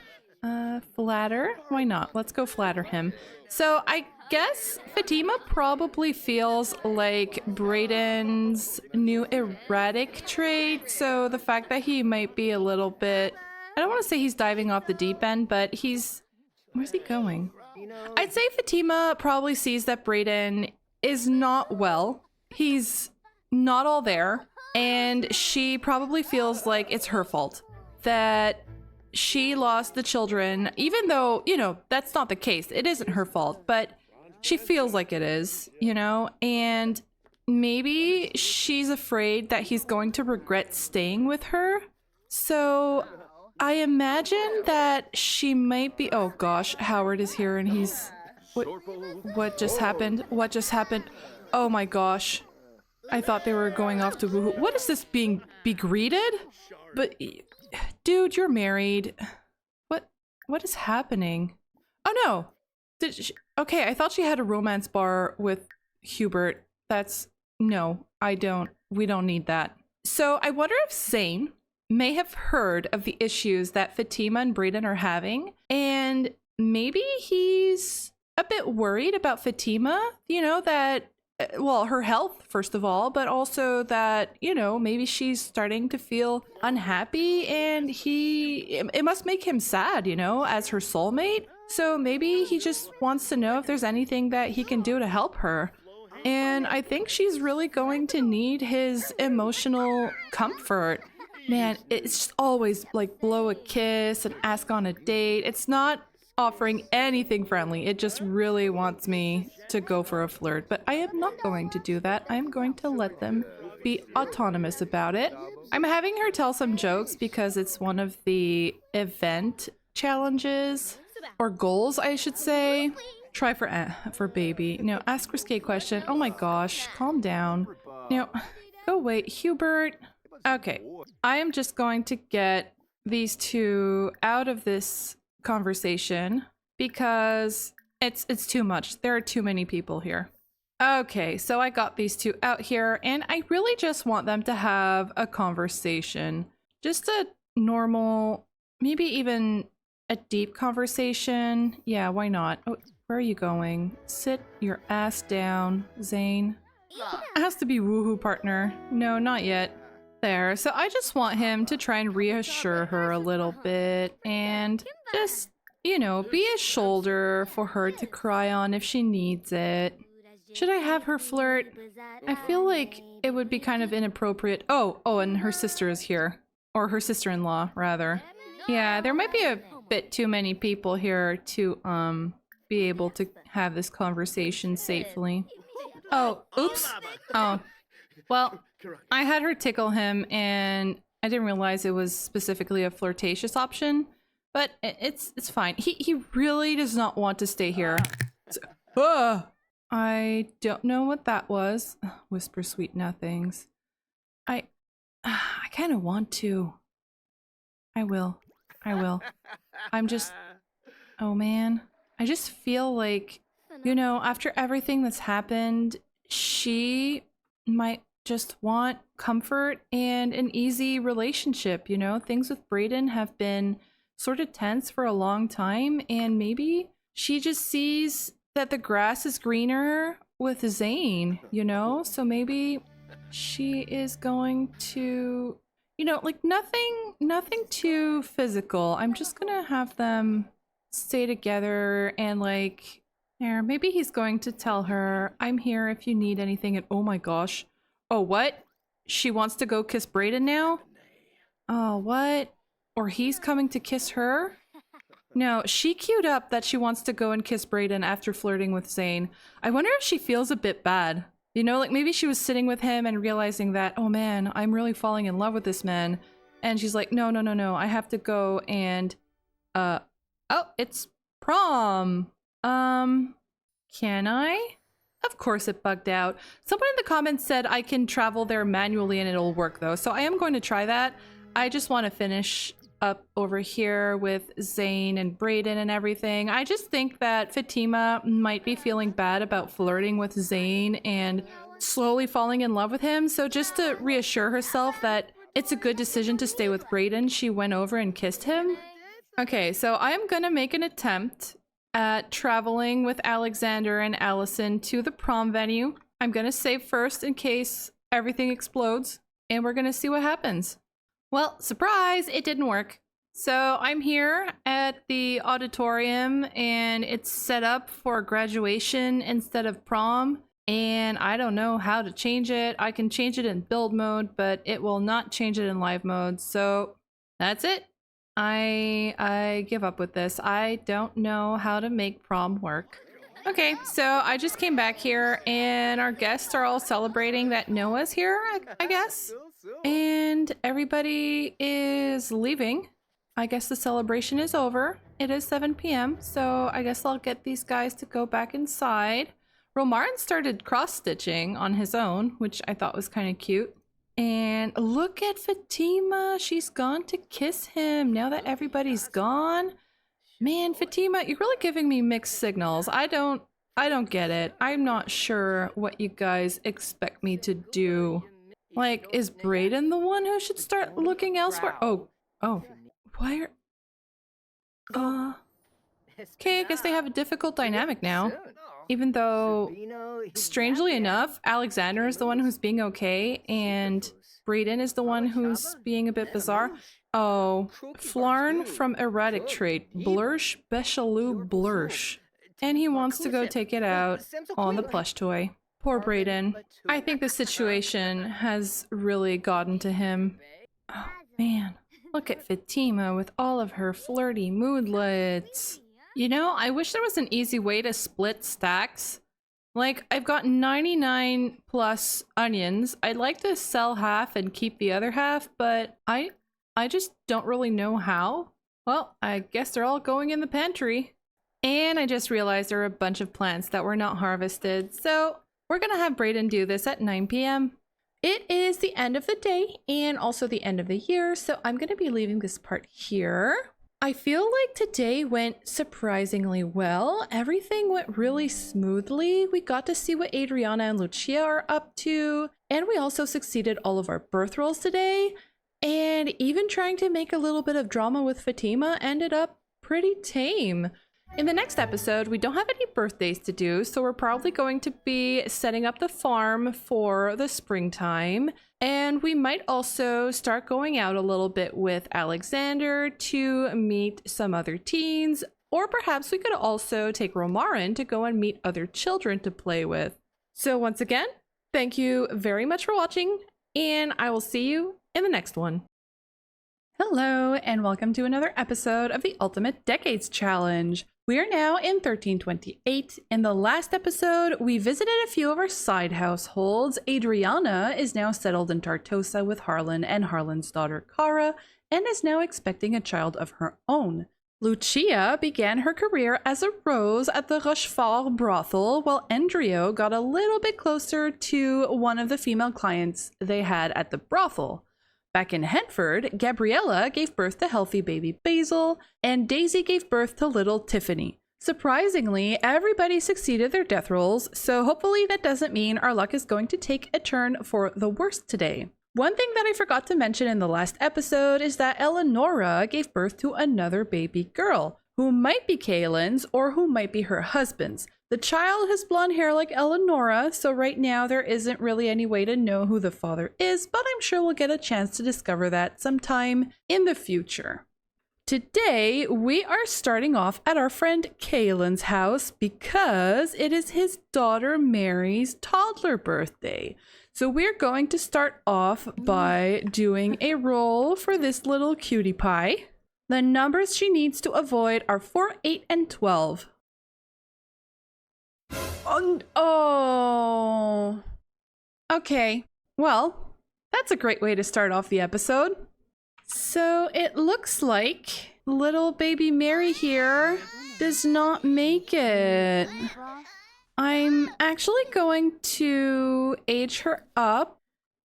Flatter? Why not? Let's go flatter him. So I guess Fatima probably feels like Brayden's new erratic trait. So the fact that he might be a little bit, I don't want to say he's diving off the deep end, but where's he going? I'd say Fatima probably sees that Brayden is not well. He's not all there. And she probably feels like it's her fault that she lost the children, even though, you know, that's not the case. It isn't her fault, but she feels like it is, you know, and maybe she's afraid that he's going to regret staying with her. So I imagine that she might be, oh gosh, Howard is here and he's, what just happened? What just happened? Oh my gosh. I thought they were going off to woohoo. What is this, being be greeted? But dude, you're married. What is happening? Oh no. Okay, I thought she had a romance bar with Hubert. No, I don't. We don't need that. So I wonder if Zane may have heard of the issues that Fatima and Brayden are having, and maybe he's a bit worried about Fatima, you know, that, well, her health, first of all, but also that, you know, maybe she's starting to feel unhappy, and it must make him sad, you know, as her soulmate. So maybe he just wants to know if there's anything that he can do to help her. And I think she's really going to need his emotional comfort. Man, it's just always like blow a kiss and ask on a date. It's not offering anything friendly. It just really wants me to go for a flirt. But I am not going to do that. I am going to let them be autonomous about it. I'm having her tell some jokes because it's one of the event challenges, or goals, I should say. Try for baby. No, ask risque question. Oh my gosh, calm down. No, go wait, Hubert. Okay, I am just going to get these two out of this conversation because it's too much. There are too many people here. Okay, so I got these two out here, and I really just want them to have a conversation. Just a normal, maybe even a deep conversation. Yeah, why not? Oh, where are you going? Sit your ass down, Zane. It has to be woohoo partner. No, not yet. There. So I just want him to try and reassure her a little bit and just, you know, be a shoulder for her to cry on if she needs it. Should I have her flirt? I feel like it would be kind of inappropriate. Oh, and her sister is here. Or her sister-in-law, rather. Yeah, there might be a bit too many people here to, be able to have this conversation safely. Oh, oops. Oh, well, I had her tickle him, and I didn't realize it was specifically a flirtatious option, but it's fine. He really does not want to stay here. I don't know what that was. Whisper sweet nothings. I kind of want to. I will. I'm just... Oh man. I just feel like, you know, after everything that's happened, she might just want comfort and an easy relationship, you know? Things with Brayden have been sort of tense for a long time, and maybe she just sees that the grass is greener with Zane, you know? So maybe she is going to, you know, like nothing too physical. I'm just gonna have them stay together and like, there, maybe he's going to tell her, I'm here if you need anything. And oh my gosh. Oh, what? She wants to go kiss Brayden now? Oh, what? Or he's coming to kiss her? No, she queued up that she wants to go and kiss Brayden after flirting with Zane. I wonder if she feels a bit bad. You know, like maybe she was sitting with him and realizing that, oh man, I'm really falling in love with this man. And she's like, no, I have to go and, oh, it's prom. Can I? Of course it bugged out. Someone in the comments said I can travel there manually and it'll work though. So I am going to try that. I just want to finish up over here with Zane and Brayden and everything. I just think that Fatima might be feeling bad about flirting with Zane and slowly falling in love with him. So just to reassure herself that it's a good decision to stay with Brayden, she went over and kissed him. Okay, so I am gonna make an attempt at traveling with Alexander and Allison to the prom venue. I'm gonna save first in case everything explodes, and we're gonna see what happens. Well, surprise, it didn't work. So I'm here at the auditorium, and it's set up for graduation instead of prom, and I don't know how to change it. I can change it in build mode, but it will not change it in live mode, so that's it. I give up with this. I don't know how to make prom work. Okay, so I just came back here and our guests are all celebrating that Noah's here, I guess. And everybody is leaving. I guess the celebration is over. It is 7 p.m. So I guess I'll get these guys to go back inside. Romarin started cross-stitching on his own, which I thought was kind of cute. And look at Fatima. She's gone to kiss him now that everybody's gone. Man, Fatima, you're really giving me mixed signals. I don't get it. I'm not sure what you guys expect me to do. Like, is Brayden the one who should start looking elsewhere? Oh. Why are... Okay, I guess they have a difficult dynamic now. Even though, strangely enough, Alexander is the one who's being okay, and Brayden is the one who's being a bit bizarre. Oh, Flarn from Erratic Trait, Blursh Bechalou Blursh. And he wants to go take it out on the plush toy. Poor Brayden. I think the situation has really gotten to him. Oh man, look at Fatima with all of her flirty moodlets. You know, I wish there was an easy way to split stacks. Like, I've got 99 plus onions. I'd like to sell half and keep the other half, but I just don't really know how. Well, I guess they're all going in the pantry. And I just realized there are a bunch of plants that were not harvested, so we're gonna have Brayden do this at 9 p.m. It is the end of the day and also the end of the year, so I'm gonna be leaving this part here. I feel like today went surprisingly well. Everything went really smoothly. We got to see what Adriana and Lucia are up to, and we also succeeded all of our birth rolls today. And even trying to make a little bit of drama with Fatima ended up pretty tame. In the next episode, we don't have any birthdays to do, so we're probably going to be setting up the farm for the springtime. And we might also start going out a little bit with Alexander to meet some other teens, or perhaps we could also take Romarin to go and meet other children to play with. So once again, thank you very much for watching, and I will see you in the next one. Hello, and welcome to another episode of the Ultimate Decades Challenge. We are now in 1328. In the last episode, we visited a few of our side households. Adriana is now settled in Tartosa with Harlan and Harlan's daughter Kara, and is now expecting a child of her own. Lucia began her career as a rose at the Rochefort brothel, while Endrio got a little bit closer to one of the female clients they had at the brothel. Back in Henford, Gabriella gave birth to healthy baby Basil, and Daisy gave birth to little Tiffany. Surprisingly, everybody succeeded their death rolls, so hopefully that doesn't mean our luck is going to take a turn for the worst today. One thing that I forgot to mention in the last episode is that Eleonora gave birth to another baby girl, who might be Kaylin's or who might be her husband's. The child has blonde hair like Eleonora, so right now there isn't really any way to know who the father is, but I'm sure we'll get a chance to discover that sometime in the future. Today, we are starting off at our friend Kaylin's house because it is his daughter Mary's toddler birthday. So we're going to start off by doing a roll for this little cutie pie. The numbers she needs to avoid are 4, 8, and 12. Oh. Okay. Well, that's a great way to start off the episode. So it looks like little baby Mary here does not make it. I'm actually going to age her up,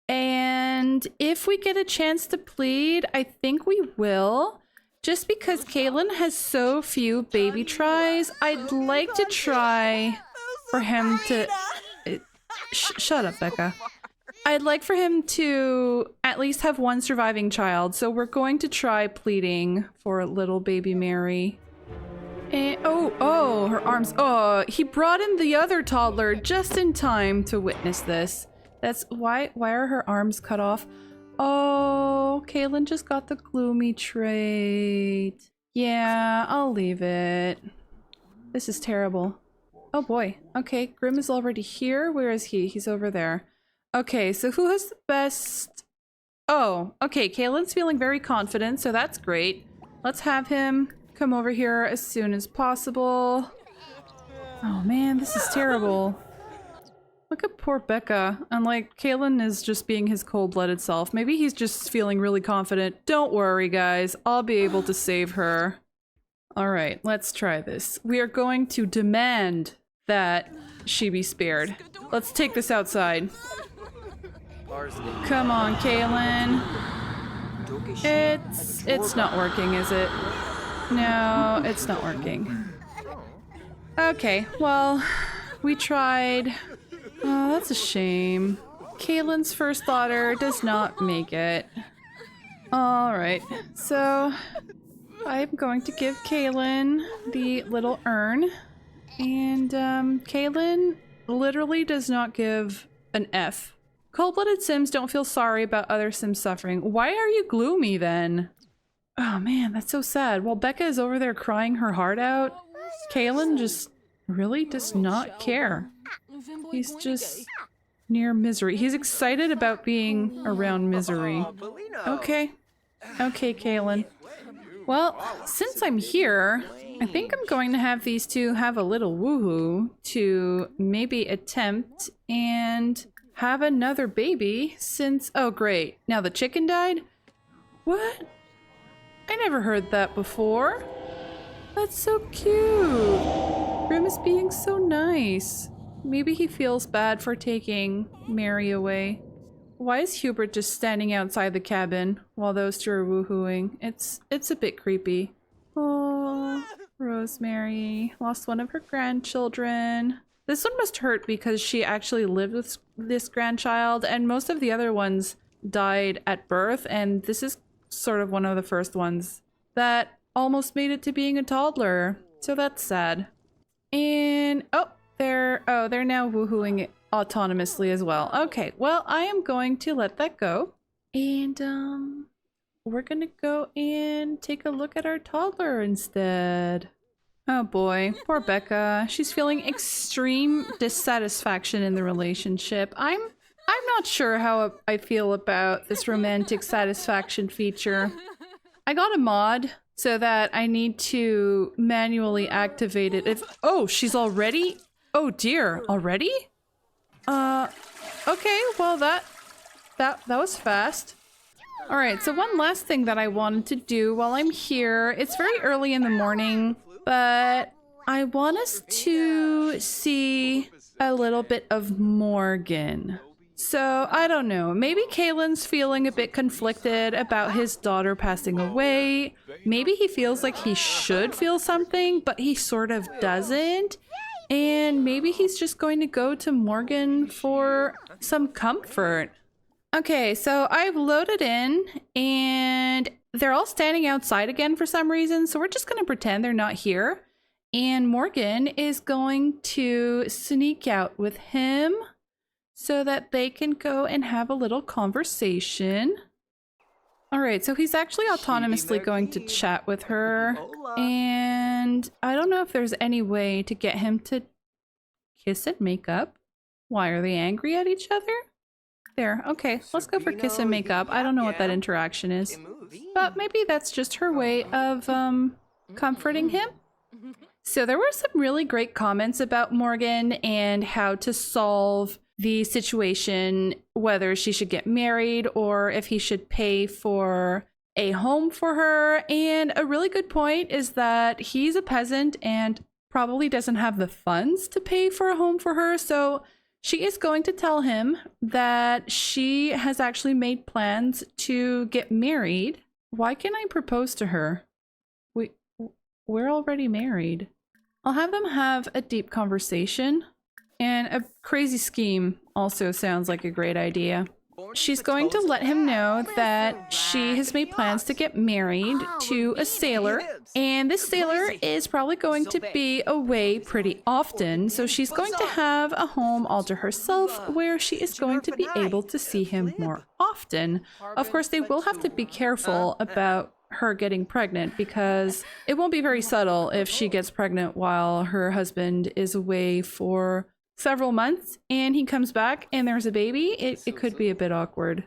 and if we get a chance to plead, I think we will. Just because Kaylin has so few baby tries, I'd like to try for him to... Shut up, Becca. I'd like for him to at least have one surviving child, so we're going to try pleading for little baby Mary. And, oh, her arms. Oh, he brought in the other toddler just in time to witness this. That's why are her arms cut off? Oh, Kaylin just got the gloomy trait. Yeah, I'll leave it. This is terrible. Oh boy. Okay, Grim is already here. Where is he? He's over there. Okay, so who has the best... Oh, okay, Kaylin's feeling very confident, so that's great. Let's have him come over here as soon as possible. Oh man, this is terrible. Look at poor Becca. And like, Kaylin is just being his cold-blooded self. Maybe he's just feeling really confident. Don't worry, guys. I'll be able to save her. Alright, let's try this. We are going to demand that she be spared. Let's take this outside. Come on, Kaylin. It's not working, is it? No, it's not working. Okay, well, we tried. Oh, that's a shame. Kaylin's first daughter does not make it. Alright, so I'm going to give Kaylin the little urn. And Kaylin literally does not give an F. Cold-blooded Sims don't feel sorry about other Sims suffering. Why are you gloomy then? Oh man, that's so sad. While Becca is over there crying her heart out, Kaylin just really does not care. He's just near misery. He's excited about being around misery. Okay. Okay, Kaylin. Well, since I'm here, I think I'm going to have these two have a little woohoo to maybe attempt and have another baby since... Oh, great. Now the chicken died? What? I never heard that before. That's so cute. Grim is being so nice. Maybe he feels bad for taking Mary away. Why is Hubert just standing outside the cabin while those two are woohooing? It's a bit creepy. Oh, Rosemary lost one of her grandchildren. This one must hurt because she actually lived with this grandchild, and most of the other ones died at birth, and this is sort of one of the first ones that almost made it to being a toddler. So that's sad. And they're now woohooing autonomously as well. Okay, well, I am going to let that go. And we're gonna go and take a look at our toddler instead. Oh boy, poor Becca. She's feeling extreme dissatisfaction in the relationship. I'm not sure how I feel about this romantic satisfaction feature. I got a mod so that I need to manually activate it if... Oh, she's already... Oh dear, already? Okay, well that was fast. Alright, so one last thing that I wanted to do while I'm here, it's very early in the morning, but I want us to see a little bit of Morgan. So, I don't know, maybe Kaylin's feeling a bit conflicted about his daughter passing away. Maybe he feels like he should feel something, but he sort of doesn't. And maybe he's just going to go to Morgan for some comfort. Okay, so I've loaded in and they're all standing outside again for some reason. So we're just going to pretend they're not here. And Morgan is going to sneak out with him so that they can go and have a little conversation. All right, so he's actually autonomously going to chat with her. And I don't know if there's any way to get him to kiss and make up. Why, are they angry at each other? There, okay, let's go for kiss and make up. I don't know what that interaction is. But maybe that's just her way of comforting him. So there were some really great comments about Morgan and how to solve the situation, whether she should get married or if he should pay for a home for her. And a really good point is that he's a peasant and probably doesn't have the funds to pay for a home for her. So she is going to tell him that she has actually made plans to get married. Why can't I propose to her? We're already married. I'll have them have a deep conversation. And a crazy scheme also sounds like a great idea. She's going to let him know that she has made plans to get married to a sailor, and this sailor is probably going to be away pretty often, so she's going to have a home all to herself where she is going to be able to see him more often. Of course, they will have to be careful about her getting pregnant because it won't be very subtle if she gets pregnant while her husband is away for several months and he comes back and there's a baby. It could be a bit awkward.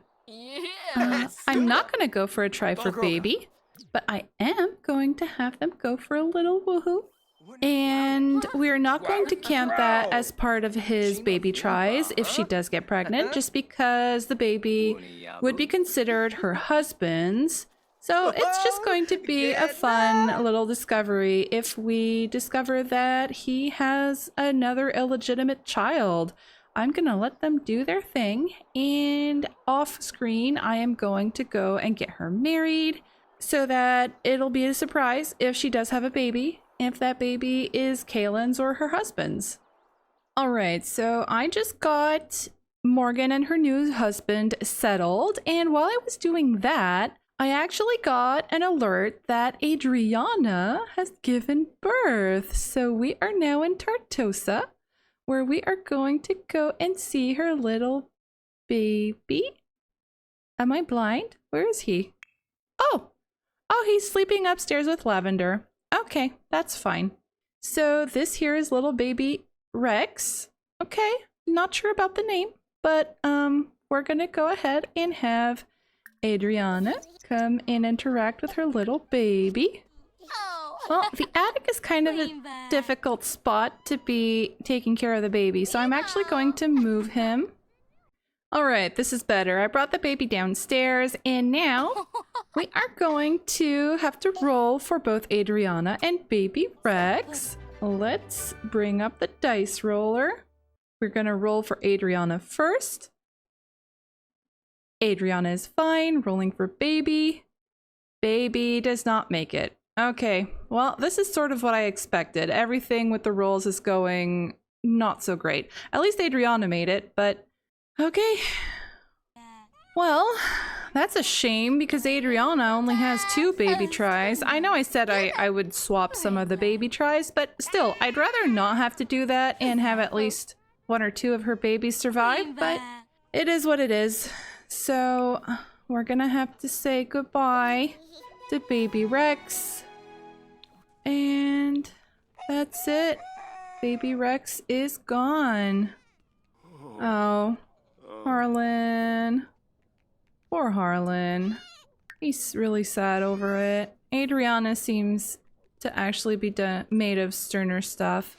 I'm not gonna go for a try for baby, but I am going to have them go for a little woohoo. And we're not going to count that as part of his baby tries if she does get pregnant, just because the baby would be considered her husband's. So it's just going to be a fun little discovery if we discover that he has another illegitimate child. I'm gonna let them do their thing, and off screen I am going to go and get her married so that it'll be a surprise if she does have a baby, if that baby is Kaylin's or her husband's. Alright, so I just got Morgan and her new husband settled, and while I was doing that, I actually got an alert that Adriana has given birth. So we are now in Tartosa, where we are going to go and see her little baby. Am I blind? Where is he? Oh, he's sleeping upstairs with Lavender. Okay, that's fine. So this here is little baby Rex. Okay, not sure about the name, but we're gonna go ahead and have Adriana come and interact with her little baby. Well, the attic is kind of a difficult spot to be taking care of the baby, so I'm actually going to move him. Alright, this is better. I brought the baby downstairs, and now we are going to have to roll for both Adriana and baby Rex. Let's bring up the dice roller. We're gonna roll for Adriana first. Adriana is fine. Rolling for baby. Baby does not make it. Okay, well, this is sort of what I expected. Everything with the rolls is going not so great. At least Adriana made it, but okay. Well, that's a shame because Adriana only has 2 baby tries. I know I said I would swap some of the baby tries, but still, I'd rather not have to do that and have at least 1 or 2 of her babies survive, but it is what it is. So we're gonna have to say goodbye to baby Rex. And that's it. Baby Rex is gone. Oh, Harlan. Poor Harlan. He's really sad over it. Adriana seems to actually be made of sterner stuff.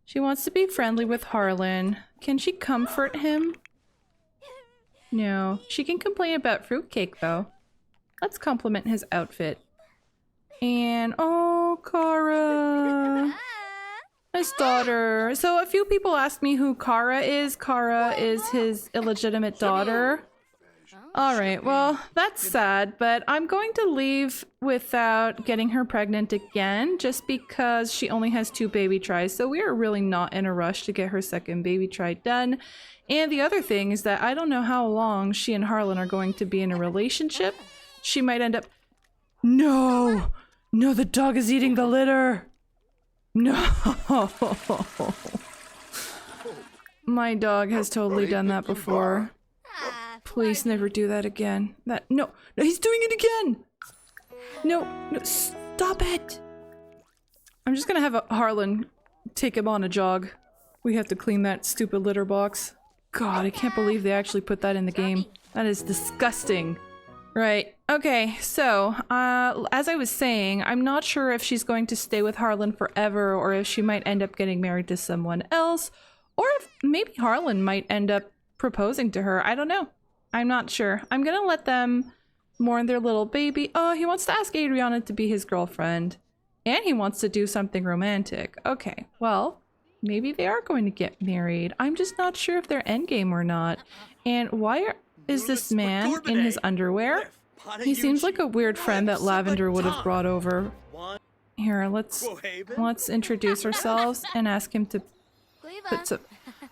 She wants to be friendly with Harlan. Can she comfort him? No. She can complain about fruitcake, though. Let's compliment his outfit. And, oh, Kara. His daughter. So a few people asked me who Kara is. Kara is his illegitimate daughter. Alright, well, that's sad, but I'm going to leave without getting her pregnant again, just because she only has 2 baby tries, so we are really not in a rush to get her second baby try done. And the other thing is that I don't know how long she and Harlan are going to be in a relationship. She might end up... No! No, the dog is eating the litter! No! My dog has totally done that before. Please never do that again. No, he's doing it again! No, stop it! I'm just gonna have Harlan take him on a jog. We have to clean that stupid litter box. God, I can't believe they actually put that in the game. That is disgusting. Right, okay, so, as I was saying, I'm not sure if she's going to stay with Harlan forever or if she might end up getting married to someone else, or if maybe Harlan might end up proposing to her. I don't know. I'm not sure. I'm gonna let them mourn their little baby. Oh, he wants to ask Adriana to be his girlfriend. And he wants to do something romantic. Okay, well, maybe they are going to get married. I'm just not sure if they're endgame or not. And why is this man in his underwear? He seems like a weird friend that Lavender would have brought over. Here, let's introduce ourselves and ask him to put some...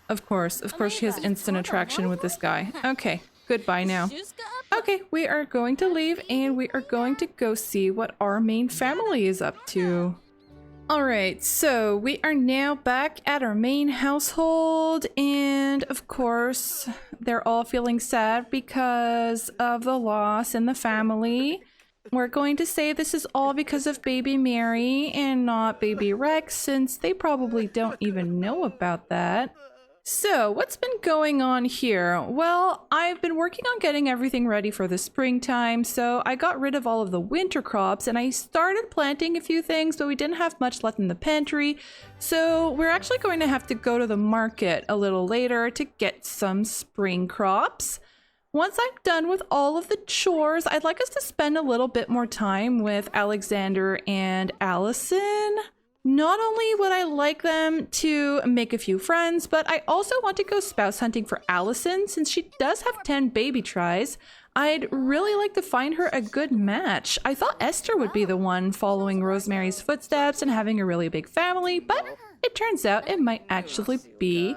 Of course she has instant attraction with this guy. Okay, goodbye now. Okay, we are going to leave and we are going to go see what our main family is up to. Alright, so we are now back at our main household, and of course they're all feeling sad because of the loss in the family. We're going to say this is all because of baby Mary and not baby Rex, since they probably don't even know about that. So, what's been going on here? Well, I've been working on getting everything ready for the springtime, so I got rid of all of the winter crops and I started planting a few things, but we didn't have much left in the pantry, so we're actually going to have to go to the market a little later to get some spring crops. Once I'm done with all of the chores, I'd like us to spend a little bit more time with Alexander and Allison. Not only would I like them to make a few friends, but I also want to go spouse hunting for Allison since she does have 10 baby tries. I'd really like to find her a good match. I thought Esther would be the one following Rosemary's footsteps and having a really big family, but it turns out it might actually be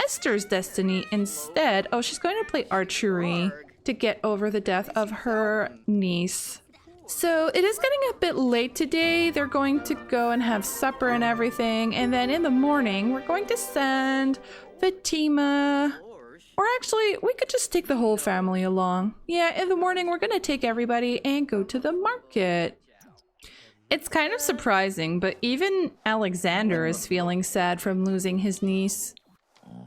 Esther's destiny instead. Oh, she's going to play archery to get over the death of her niece. So it is getting a bit late today. They're going to go and have supper and everything. And then in the morning, we're going to send Fatima. Or actually, we could just take the whole family along. Yeah, in the morning, we're going to take everybody and go to the market. It's kind of surprising, but even Alexander is feeling sad from losing his niece.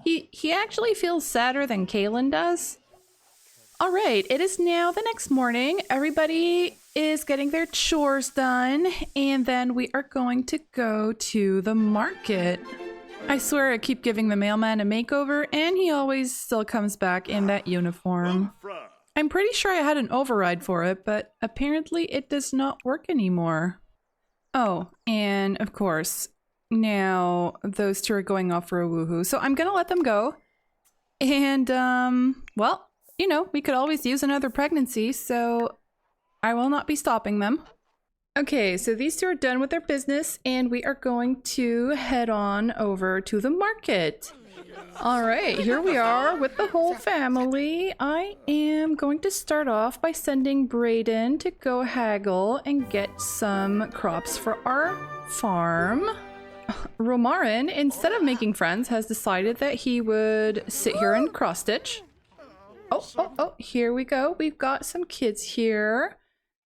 He actually feels sadder than Kaylin does. All right, it is now the next morning. Everybody is getting their chores done, and then we are going to go to the market. I swear I keep giving the mailman a makeover, and he always still comes back in that uniform. I'm pretty sure I had an override for it, but apparently it does not work anymore. Oh, and of course, now those two are going off for a woohoo, so I'm gonna let them go. And, well, you know, we could always use another pregnancy, so I will not be stopping them. Okay, so these two are done with their business, and we are going to head on over to the market. All right, here we are with the whole family. I am going to start off by sending Brayden to go haggle and get some crops for our farm. Romarin, instead of making friends, has decided that he would sit here and cross-stitch. Oh, here we go. We've got some kids here.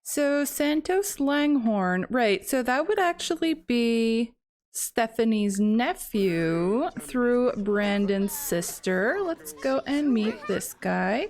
So Santos Langhorn, right, so that would actually be Stephanie's nephew through Brandon's sister. Let's go and meet this guy.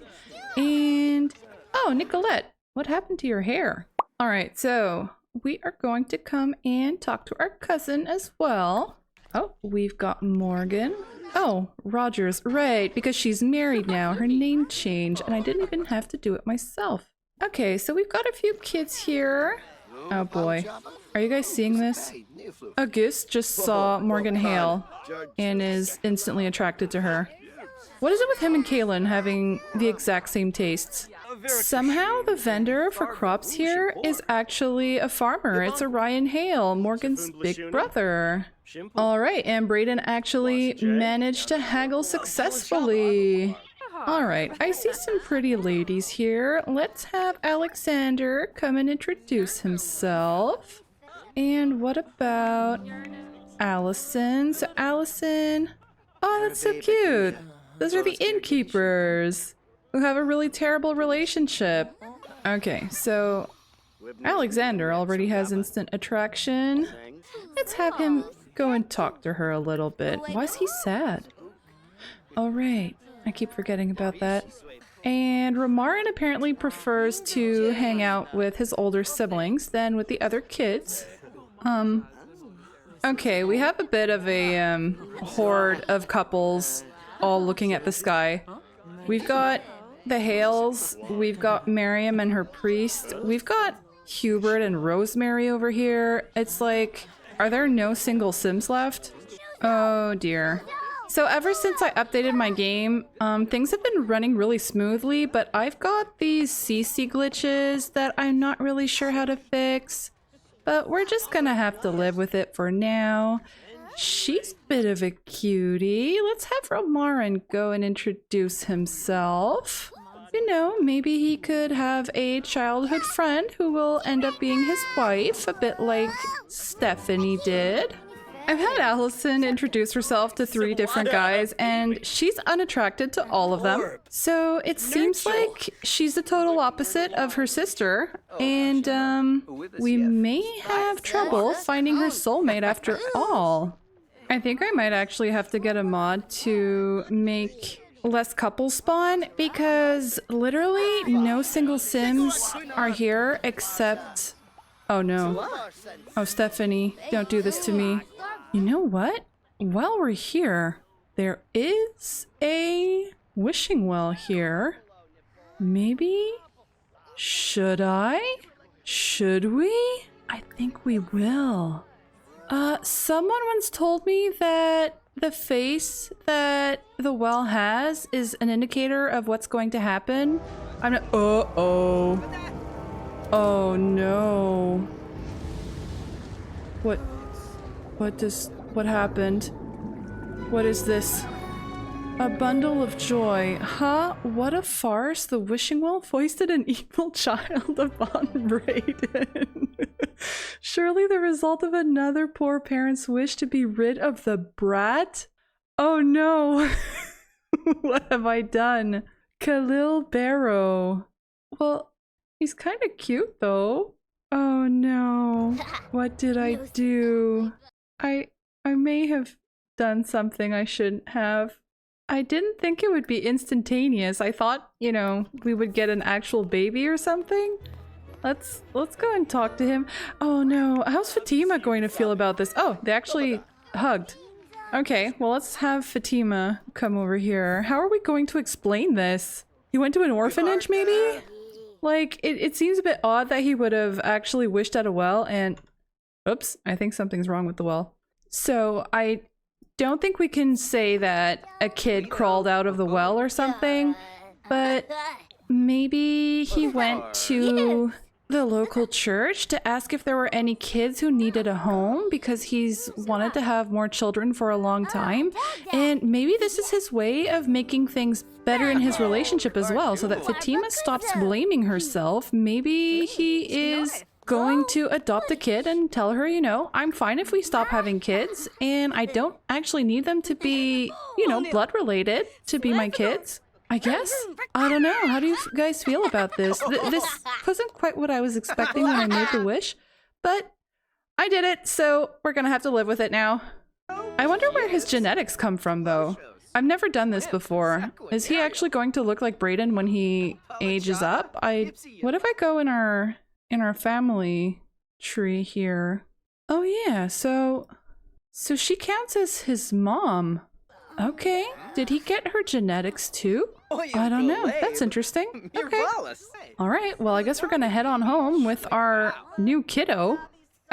And, oh, Nicolette, what happened to your hair? All right, so we are going to come and talk to our cousin as well. Oh, we've got Morgan. Oh, Rogers, right, because she's married now. Her name changed, and I didn't even have to do it myself. Okay, so we've got a few kids here. Oh boy. Are you guys seeing this? Auguste just saw Morgan Hale and is instantly attracted to her. What is it with him and Kaylin having the exact same tastes? Somehow the vendor for crops here is actually a farmer. It's Orion Hale, Morgan's big brother. Alright, and Brayden actually managed to haggle successfully. Alright, I see some pretty ladies here. Let's have Alexander come and introduce himself. And what about Allison? So Allison... Oh, that's so cute! Those are the innkeepers who have a really terrible relationship. Okay, so Alexander already has instant attraction. Let's have him go and talk to her a little bit. Why is he sad? Alright. I keep forgetting about that. And Romarin apparently prefers to hang out with his older siblings than with the other kids. Okay, we have a bit of a horde of couples all looking at the sky. We've got the Hales, we've got Miriam and her priest, we've got Hubert and Rosemary over here. It's like, are there no single Sims left? Oh dear. So ever since I updated my game, things have been running really smoothly, but I've got these CC glitches that I'm not really sure how to fix. But we're just gonna have to live with it for now. She's a bit of a cutie. Let's have Romarin go and introduce himself. You know, maybe he could have a childhood friend who will end up being his wife, a bit like Stephanie did. I've had Allison introduce herself to 3 different guys, and she's unattracted to all of them. So it seems like she's the total opposite of her sister, and we may have trouble finding her soulmate after all. I think I might actually have to get a mod to make less couples spawn, because literally no single Sims are here except... Oh no. Oh, Stephanie, don't do this to me. You know what? While we're here, there is a wishing well here. Maybe? Should I? Should we? I think we will. Someone once told me that the face that the well has is an indicator of what's going to happen. I'm not- Uh-oh. Oh no. What happened? What is this? A bundle of joy. Huh? What a farce. The wishing well foisted an evil child upon Brayden. Surely the result of another poor parent's wish to be rid of the brat? Oh no. What have I done? Khalil Barrow. Well, he's kind of cute though. Oh no. What did I do? I may have done something I shouldn't have. I didn't think it would be instantaneous. I thought, you know, we would get an actual baby or something. Let's go and talk to him. Oh no, how's Fatima going to feel about this? Oh, they actually hugged. Okay, well let's have Fatima come over here. How are we going to explain this? He went to an orphanage maybe? Like, it seems a bit odd that he would have actually wished at a well and... Oops, I think something's wrong with the well. So, I don't think we can say that a kid crawled out of the well or something, but maybe he went to the local church to ask if there were any kids who needed a home because he's wanted to have more children for a long time. And maybe this is his way of making things better in his relationship as well, so that Fatima stops blaming herself. Maybe he is going to adopt a kid and tell her, you know, I'm fine if we stop having kids, and I don't actually need them to be, you know, blood related to be my kids. I guess? I don't know. How do you guys feel about this? This wasn't quite what I was expecting when I made the wish, but I did it, so we're gonna have to live with it now. I wonder where his genetics come from, though. I've never done this before. Is he actually going to look like Brayden when he ages up? What if I go in our family tree here? Oh yeah, so she counts as his mom. Okay, did he get her genetics too? I don't know, that's interesting. Okay. Alright, well I guess we're gonna head on home with our new kiddo.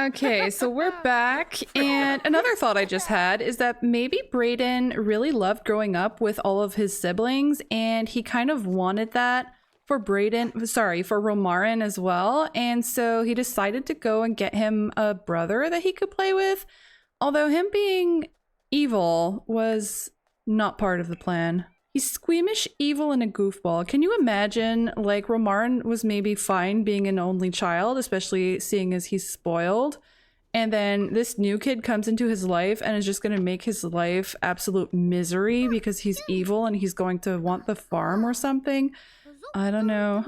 Okay, so we're back, and another thought I just had is that maybe Brayden really loved growing up with all of his siblings, and he kind of wanted that for Romarin as well, and so he decided to go and get him a brother that he could play with, although him being evil was not part of the plan. He's squeamish, evil, and a goofball. Can you imagine, like, Romarin was maybe fine being an only child, especially seeing as he's spoiled, and then this new kid comes into his life and is just going to make his life absolute misery because he's evil and he's going to want the farm or something? I don't know.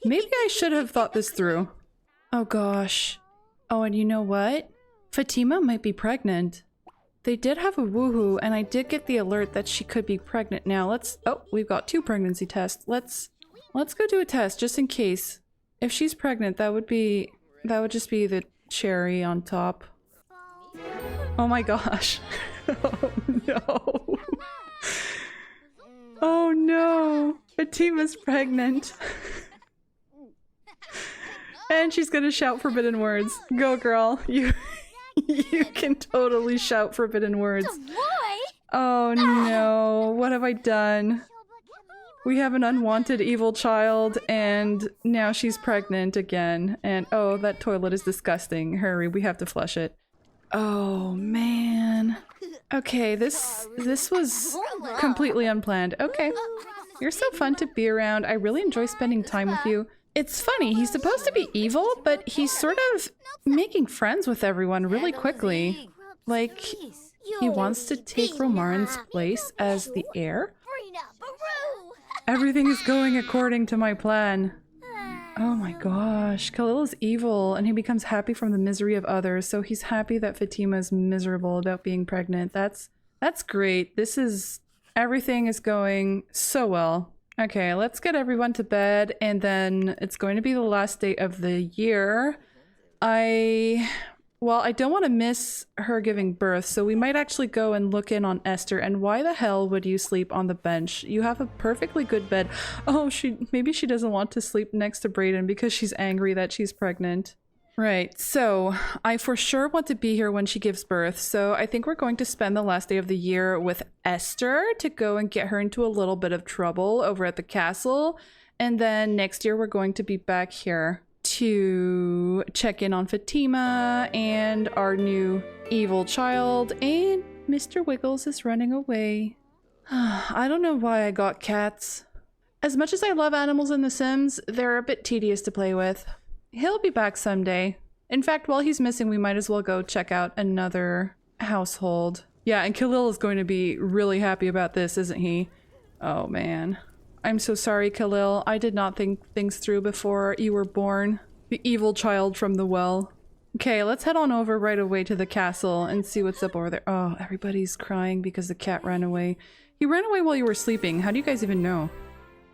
Maybe I should have thought this through. Oh gosh. Oh, and you know what? Fatima might be pregnant. They did have a woohoo, and I did get the alert that she could be pregnant now. Oh, we've got 2 pregnancy tests. Let's go do a test just in case. If she's pregnant, that would just be the cherry on top. Oh my gosh. Oh no. Oh no. Fatima's pregnant. And she's gonna shout forbidden words. Go girl. You can totally shout forbidden words. Oh no, what have I done? We have an unwanted evil child, and now she's pregnant again. And oh, that toilet is disgusting. Hurry, we have to flush it. Oh man. Okay, this was completely unplanned. Okay. You're so fun to be around. I really enjoy spending time with you. It's funny, he's supposed to be evil, but he's sort of making friends with everyone really quickly. Like, he wants to take Romarin's place as the heir? Everything is going according to my plan. Oh my gosh, Khalil is evil and he becomes happy from the misery of others, so he's happy that Fatima is miserable about being pregnant. That's great. Everything is going so well. Okay, let's get everyone to bed, and then it's going to be the last day of the year. I don't want to miss her giving birth, so we might actually go and look in on Esther. And why the hell would you sleep on the bench? You have a perfectly good bed. Oh, maybe she doesn't want to sleep next to Brayden because she's angry that she's pregnant. Right, so I for sure want to be here when she gives birth, so I think we're going to spend the last day of the year with Esther to go and get her into a little bit of trouble over at the castle, and then next year we're going to be back here to check in on Fatima and our new evil child, and Mr. Wiggles is running away. I don't know why I got cats. As much as I love animals in The Sims, they're a bit tedious to play with. He'll be back someday. In fact, while he's missing, we might as well go check out another household. Yeah, and Khalil is going to be really happy about this, isn't he? Oh man. I'm so sorry, Khalil. I did not think things through before you were born. The evil child from the well. Okay, let's head on over right away to the castle and see what's up over there. Oh, everybody's crying because the cat ran away. He ran away while you were sleeping. How do you guys even know?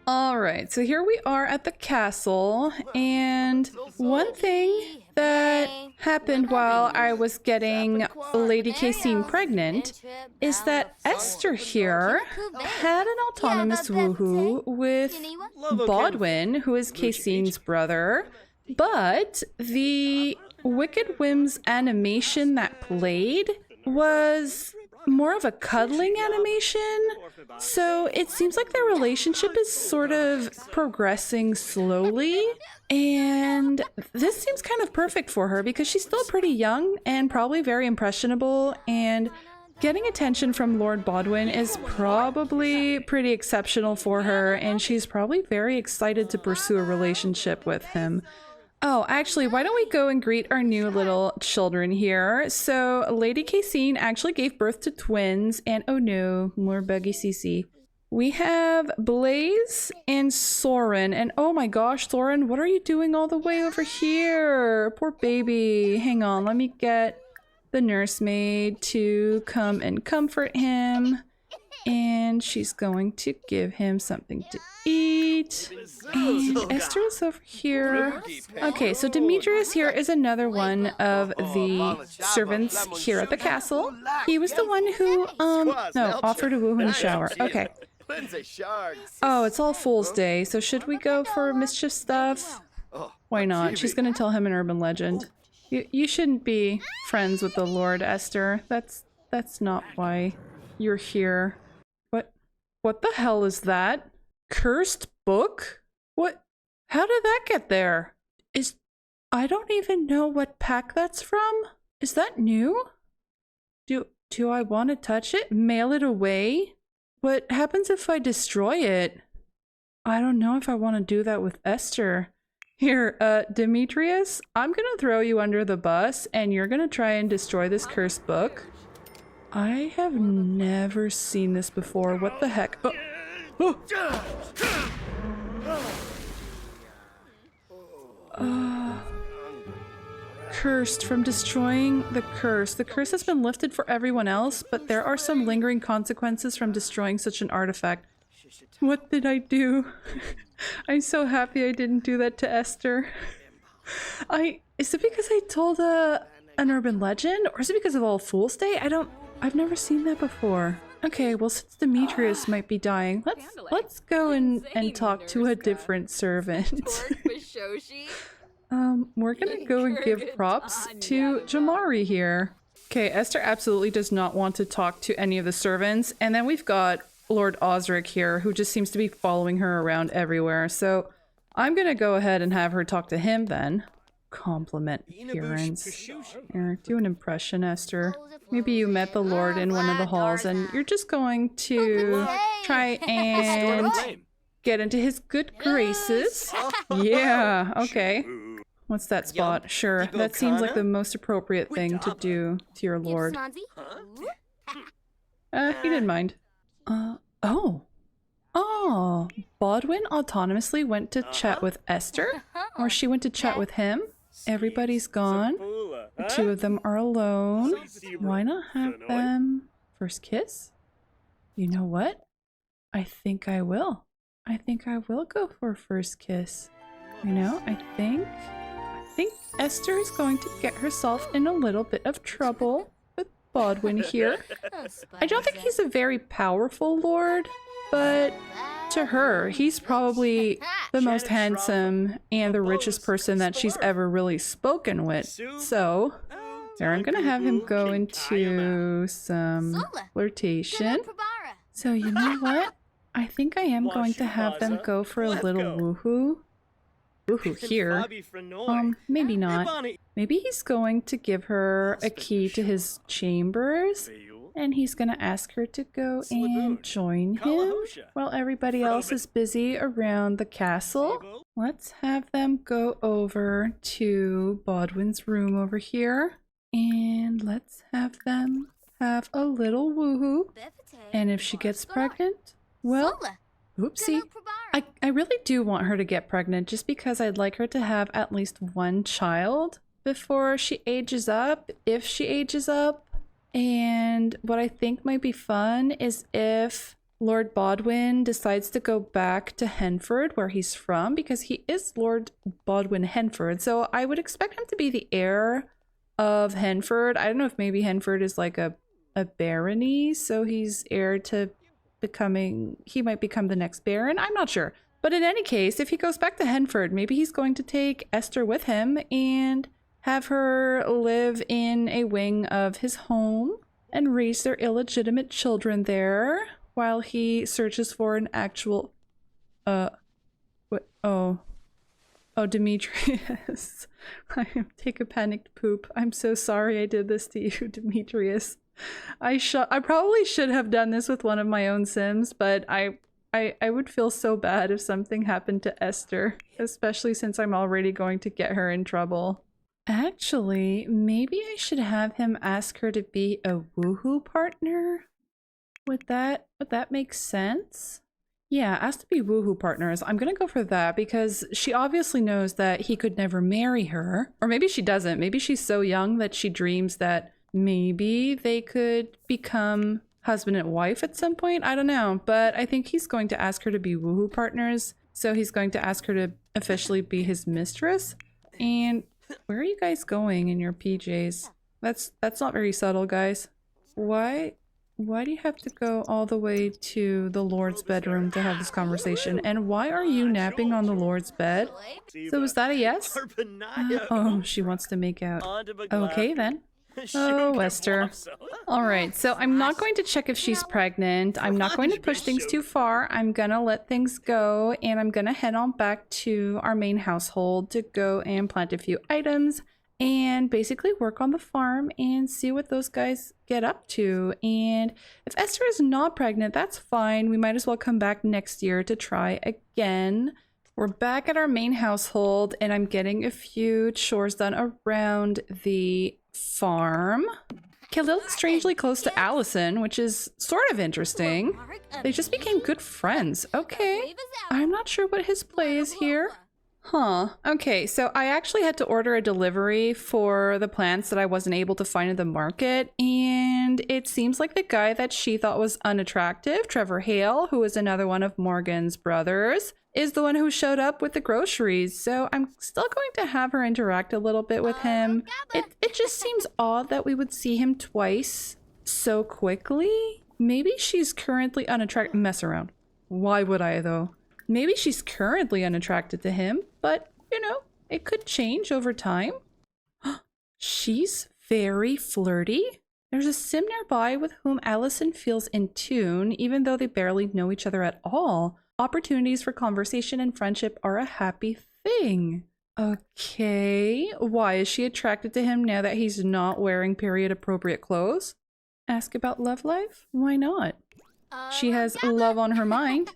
Alright, so here we are at the castle, and one thing that happened while I was getting Lady Cassine pregnant is that Esther here had an autonomous woohoo with Bodwin, who is Cassine's brother, but the Wicked Whims animation that played was more of a cuddling animation, so it seems like their relationship is sort of progressing slowly, and this seems kind of perfect for her because she's still pretty young and probably very impressionable, and getting attention from Lord Bodwin is probably pretty exceptional for her, and she's probably very excited to pursue a relationship with him. Oh, actually, why don't we go and greet our new little children here? So, Lady Cassine actually gave birth to twins, and oh no, more buggy CC. We have Blaze and Soren, and oh my gosh, Soren, what are you doing all the way over here? Poor baby. Hang on, let me get the nursemaid to come and comfort him. And she's going to give him something to eat. And Esther is over here. Okay, so Demetrius here is another one of the servants here at the castle. He was the one who, no, offered a woohoo in the shower. Okay. Oh, it's All Fool's Day, so should we go for mischief stuff? Why not? She's gonna tell him an urban legend. You shouldn't be friends with the Lord, Esther. That's not why you're here. What the hell is that? Cursed book? What? How did that get there? I don't even know what pack that's from. Is that new? Do I want to touch it? Mail it away? What happens if I destroy it? I don't know if I want to do that with Esther. Here, Demetrius, I'm gonna throw you under the bus and you're gonna try and destroy this cursed book. I have never seen this before. What the heck? Oh. Cursed from destroying the curse. The curse has been lifted for everyone else, but there are some lingering consequences from destroying such an artifact. What did I do? I'm so happy I didn't do that to Esther. Is it because I told an urban legend? Or is it because of All Fool's Day? I've never seen that before. Okay, well, since Demetrius might be dying, let's go and talk to a different servant. We're gonna go and give props to Jamari here. Okay, Esther absolutely does not want to talk to any of the servants, and then we've got Lord Osric here, who just seems to be following her around everywhere, so I'm gonna go ahead and have her talk to him then. Compliment appearance. Here, do an impression, Esther. Maybe you met the Lord in one of the halls and you're just going to try and get into his good graces. Yeah, okay. What's that spot? Sure, that seems like the most appropriate thing to do to your Lord. He didn't mind. Oh, Bodwin autonomously went to chat with Esther? Or she went to chat with him? Everybody's gone. The two of them are alone. Why not have them first kiss? You know what? I think I will. I think I will go for a first kiss. You know, I think Esther is going to get herself in a little bit of trouble with Bodwin here. I don't think he's a very powerful lord, but to her, he's probably the most handsome and the richest person that she's ever really spoken with. So, there I'm gonna have him go into some flirtation. So, you know what? I think I am going to have them go for a little woohoo. Woohoo here. Maybe not. Maybe he's going to give her a key to his chambers and he's gonna ask her to go and join him while everybody else is busy around the castle. Let's have them go over to Bodwin's room over here, and let's have them have a little woohoo. And if she gets pregnant, well, oopsie. I really do want her to get pregnant just because I'd like her to have at least one child before she ages up, if she ages up. And what I think might be fun is if Lord Bodwin decides to go back to Henford, where he's from, because he is Lord Bodwin Henford. So I would expect him to be the heir of Henford. I don't know if maybe Henford is like a barony, so he's heir to he might become the next baron. I'm not sure. But in any case, if he goes back to Henford, maybe he's going to take Esther with him and have her live in a wing of his home and raise their illegitimate children there while he searches for an actual Demetrius. I take a panicked poop. I'm so sorry I did this to you, Demetrius. I probably should have done this with one of my own Sims, but I would feel so bad if something happened to Esther, especially since I'm already going to get her in trouble. Actually, maybe I should have him ask her to be a woohoo partner. Would that make sense? Yeah, ask to be woohoo partners. I'm gonna go for that because she obviously knows that he could never marry her. Or maybe she doesn't. Maybe she's so young that she dreams that maybe they could become husband and wife at some point. I don't know. But I think he's going to ask her to be woohoo partners. So he's going to ask her to officially be his mistress. And where are you guys going in your PJs? That's not very subtle, guys. Why do you have to go all the way to the Lord's bedroom to have this conversation? And why are you napping on the Lord's bed? So is that a yes? Oh, she wants to make out. Okay, then. Oh, Esther. Alright, so I'm not going to check if she's pregnant. I'm not going to push things too far. I'm gonna let things go, and I'm gonna head on back to our main household to go and plant a few items and basically work on the farm and see what those guys get up to. And if Esther is not pregnant, that's fine. We might as well come back next year to try again. We're back at our main household, and I'm getting a few chores done around the farm. Khalil is strangely close to Allison, which is sort of interesting. They just became good friends. Okay. I'm not sure what his play is here. Huh. Okay, so I actually had to order a delivery for the plants that I wasn't able to find in the market, and it seems like the guy that she thought was unattractive, Trevor Hale, who is another one of Morgan's brothers, is the one who showed up with the groceries. So I'm still going to have her interact a little bit with him. It just seems odd that we would see him twice so quickly. Maybe she's currently unattracted. Mess around. Why would I, though? Maybe she's currently unattracted to him, but, you know, it could change over time. She's very flirty. There's a sim nearby with whom Allison feels in tune, even though they barely know each other at all. Opportunities for conversation and friendship are a happy thing. Okay, why is she attracted to him now that he's not wearing period-appropriate clothes? Ask about love life? Why not? She has love on her mind.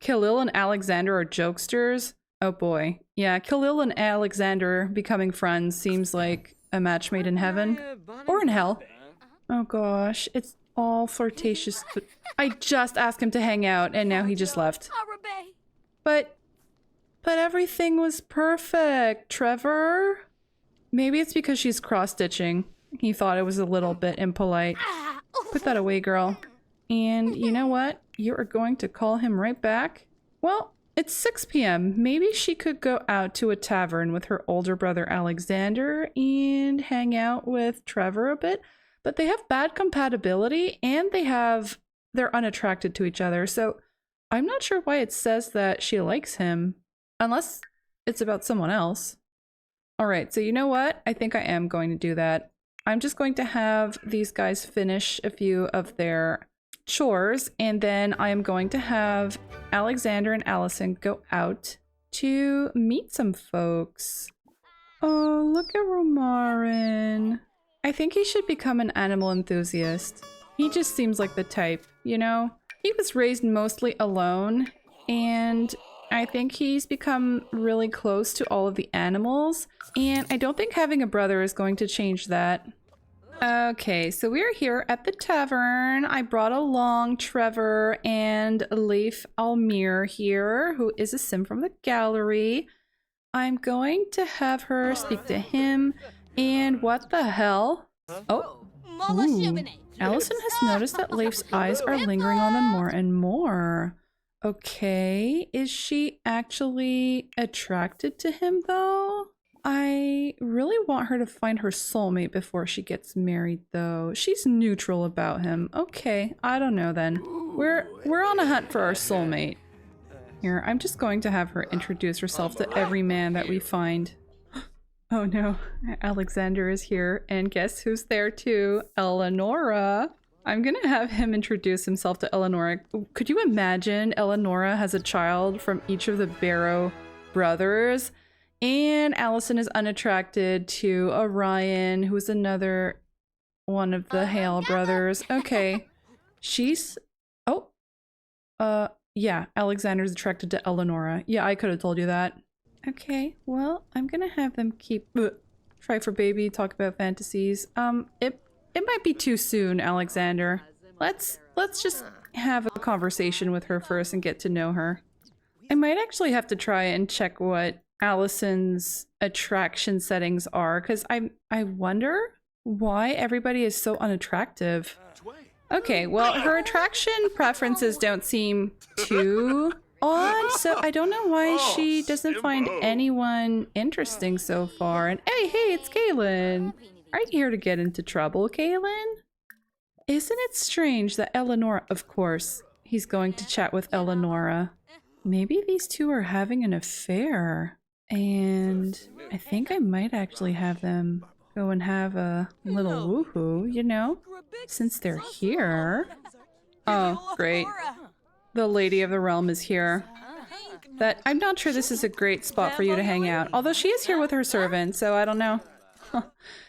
Khalil and Alexander are jokesters. Oh boy. Yeah, Khalil and Alexander becoming friends seems like a match made in heaven. Or in hell. Oh gosh, it's all flirtatious. I just asked him to hang out and now he just left. But everything was perfect, Trevor. Maybe it's because she's cross-stitching. He thought it was a little bit impolite. Put that away, girl. And you know what? You are going to call him right back? Well, it's 6 p.m. Maybe she could go out to a tavern with her older brother Alexander and hang out with Trevor a bit. But they have bad compatibility and they're unattracted to each other. So I'm not sure why it says that she likes him. Unless it's about someone else. Alright, so you know what? I think I am going to do that. I'm just going to have these guys finish a few of their chores, and then I am going to have Alexander and Allison go out to meet some folks. Oh, look at Romarin. I think he should become an animal enthusiast. He just seems like the type, you know? He was raised mostly alone, and I think he's become really close to all of the animals, and I don't think having a brother is going to change that. Okay, so we're here at the tavern. I brought along Trevor and Leif Almir here, who is a sim from the gallery. I'm going to have her speak to him, and what the hell? Oh, ooh. Allison has noticed that Leif's eyes are lingering on them more and more. Okay, is she actually attracted to him though? I really want her to find her soulmate before she gets married though. She's neutral about him. Okay, I don't know then. We're on a hunt for our soulmate. Here, I'm just going to have her introduce herself to every man that we find. Oh no, Alexander is here, and guess who's there too? Eleonora. I'm gonna have him introduce himself to Eleonora. Could you imagine Eleonora has a child from each of the Barrow brothers? And Allison is unattracted to Orion, who's another one of the Hale brothers. Okay, she's... Oh, yeah, Alexander's attracted to Eleonora. Yeah, I could have told you that. Okay, well, I'm gonna have them keep... Try for baby, talk about fantasies. It might be too soon, Alexander. Let's just have a conversation with her first and get to know her. I might actually have to try and check what Allison's attraction settings are, because I wonder why everybody is so unattractive. Okay, well, her attraction preferences don't seem too odd, so I don't know why she doesn't find anyone interesting so far. And hey, it's Kaylin! Are you here to get into trouble, Kaylin? Isn't it strange that Eleonora... Of course, he's going to chat with Eleonora. Maybe these two are having an affair. And I think I might actually have them go and have a little woohoo, you know? Since they're here. Oh, great. The Lady of the Realm is here. I'm not sure this is a great spot for you to hang out. Although she is here with her servant, so I don't know.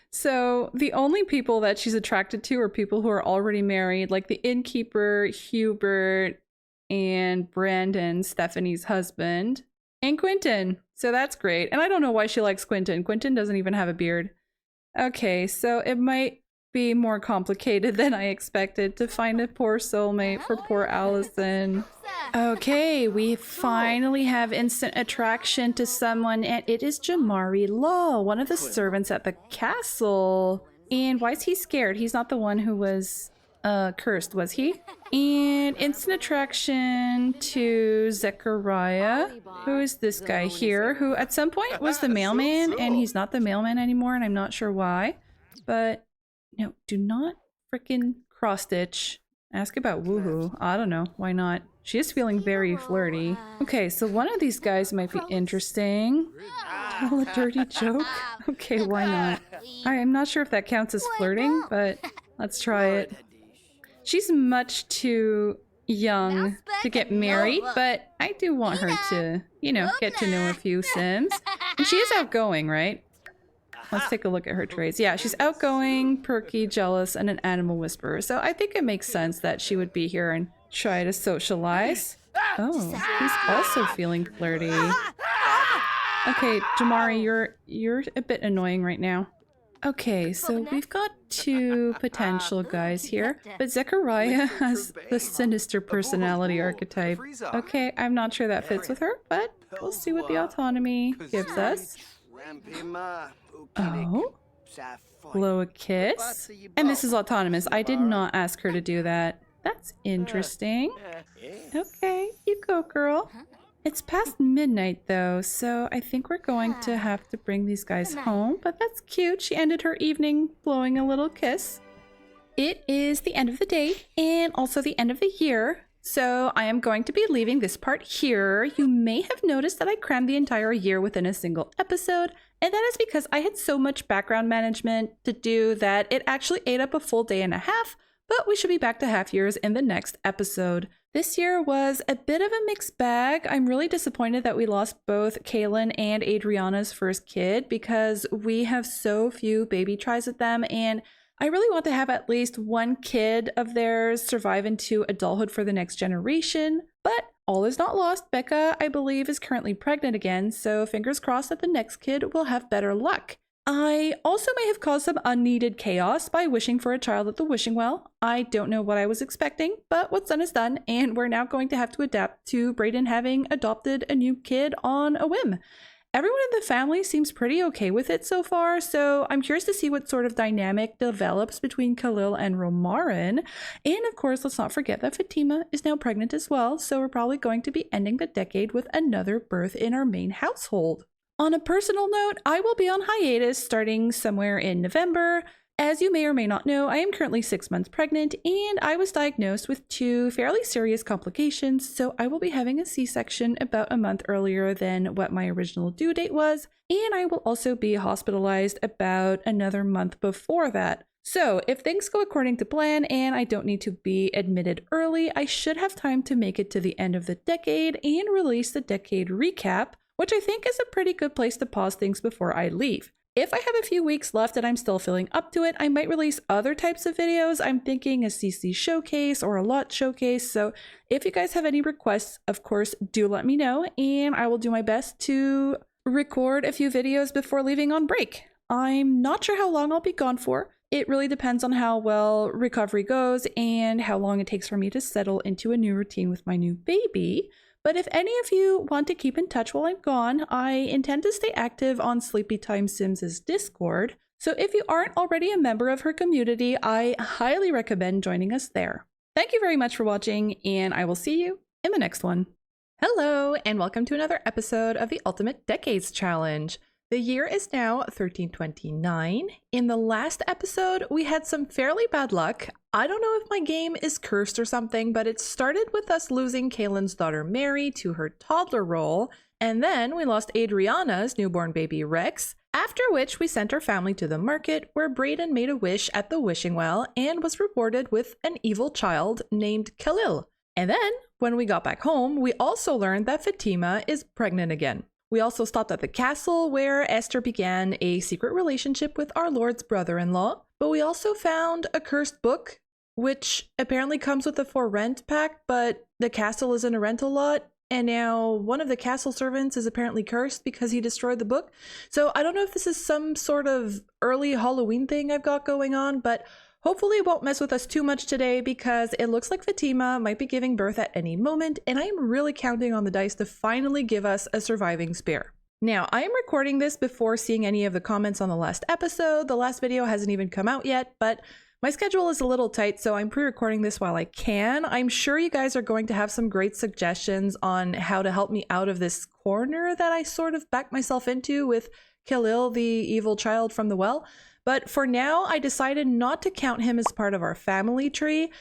So the only people that she's attracted to are people who are already married, like the innkeeper, Hubert, and Brandon, Stephanie's husband, and Quentin. So that's great. And I don't know why she likes Quentin. Quentin doesn't even have a beard. Okay, so it might be more complicated than I expected to find a poor soulmate for poor Allison. Okay, we finally have instant attraction to someone, and it is Jamari Law, one of the servants at the castle. And why is he scared? He's not the one who was cursed, was he? And instant attraction to Zechariah, who is this guy here, who at some point was the mailman, and he's not the mailman anymore, and I'm not sure why. But no, do not freaking cross-stitch. Ask about woohoo. I don't know. Why not? She is feeling very flirty. Okay, so one of these guys might be interesting. Tell a dirty joke? Okay, why not? I am not sure if that counts as flirting, but let's try it. She's much too young to get married, but I do want her to, you know, get to know a few Sims. And she is outgoing, right? Let's take a look at her traits. Yeah, she's outgoing, perky, jealous, and an animal whisperer. So I think it makes sense that she would be here and try to socialize. Oh, he's also feeling flirty. Okay, Jamari, you're a bit annoying right now. Okay, so we've got two potential guys here, but Zechariah has the sinister personality archetype. Okay, I'm not sure that fits with her, but we'll see what the autonomy gives us. Oh? Blow a kiss? And this is autonomous. I did not ask her to do that. That's interesting. Okay, you go, girl. It's past midnight, though, so I think we're going to have to bring these guys home, but that's cute. She ended her evening blowing a little kiss. It is the end of the day, and also the end of the year, so I am going to be leaving this part here. You may have noticed that I crammed the entire year within a single episode, and that is because I had so much background management to do that it actually ate up a full day and a half, but we should be back to half years in the next episode. This year was a bit of a mixed bag. I'm really disappointed that we lost both Kaylin and Adriana's first kid because we have so few baby tries with them, and I really want to have at least one kid of theirs survive into adulthood for the next generation, but all is not lost. Becca, I believe, is currently pregnant again, so fingers crossed that the next kid will have better luck. I also may have caused some unneeded chaos by wishing for a child at the wishing well. I don't know what I was expecting, but what's done is done, and we're now going to have to adapt to Brayden having adopted a new kid on a whim. Everyone in the family seems pretty okay with it so far, so I'm curious to see what sort of dynamic develops between Khalil and Romarin. And of course, let's not forget that Fatima is now pregnant as well, so we're probably going to be ending the decade with another birth in our main household. On a personal note, I will be on hiatus starting somewhere in November. As you may or may not know, I am currently 6 months pregnant, and I was diagnosed with 2 fairly serious complications, so I will be having a C-section about a month earlier than what my original due date was, and I will also be hospitalized about another month before that. So if things go according to plan and I don't need to be admitted early, I should have time to make it to the end of the decade and release the decade recap, which I think is a pretty good place to pause things before I leave. If I have a few weeks left and I'm still feeling up to it, I might release other types of videos. I'm thinking a CC showcase or a LOT showcase. So if you guys have any requests, of course, do let me know, and I will do my best to record a few videos before leaving on break. I'm not sure how long I'll be gone for. It really depends on how well recovery goes and how long it takes for me to settle into a new routine with my new baby. But if any of you want to keep in touch while I'm gone, I intend to stay active on Sleepy Time Sims' Discord. So if you aren't already a member of her community, I highly recommend joining us there. Thank you very much for watching, and I will see you in the next one. Hello, and welcome to another episode of the Ultimate Decades Challenge. The year is now 1329. In the last episode, we had some fairly bad luck. I don't know if my game is cursed or something, but it started with us losing Kaylin's daughter Mary to her toddler role, and then we lost Adriana's newborn baby Rex, after which we sent our family to the market where Brayden made a wish at the wishing well and was rewarded with an evil child named Khalil. And then, when we got back home, we also learned that Fatima is pregnant again. We also stopped at the castle where Esther began a secret relationship with our lord's brother-in-law, but we also found a cursed book, which apparently comes with a for rent pack, but the castle is in a rental lot, and now one of the castle servants is apparently cursed because he destroyed the book. So I don't know if this is some sort of early Halloween thing I've got going on, but hopefully it won't mess with us too much today because it looks like Fatima might be giving birth at any moment, and I am really counting on the dice to finally give us a surviving spare. Now, I am recording this before seeing any of the comments on the last episode. The last video hasn't even come out yet, but my schedule is a little tight, so I'm pre-recording this while I can. I'm sure you guys are going to have some great suggestions on how to help me out of this corner that I sort of backed myself into with Khalil, the evil child from the well. But for now, I decided not to count him as part of our family tree,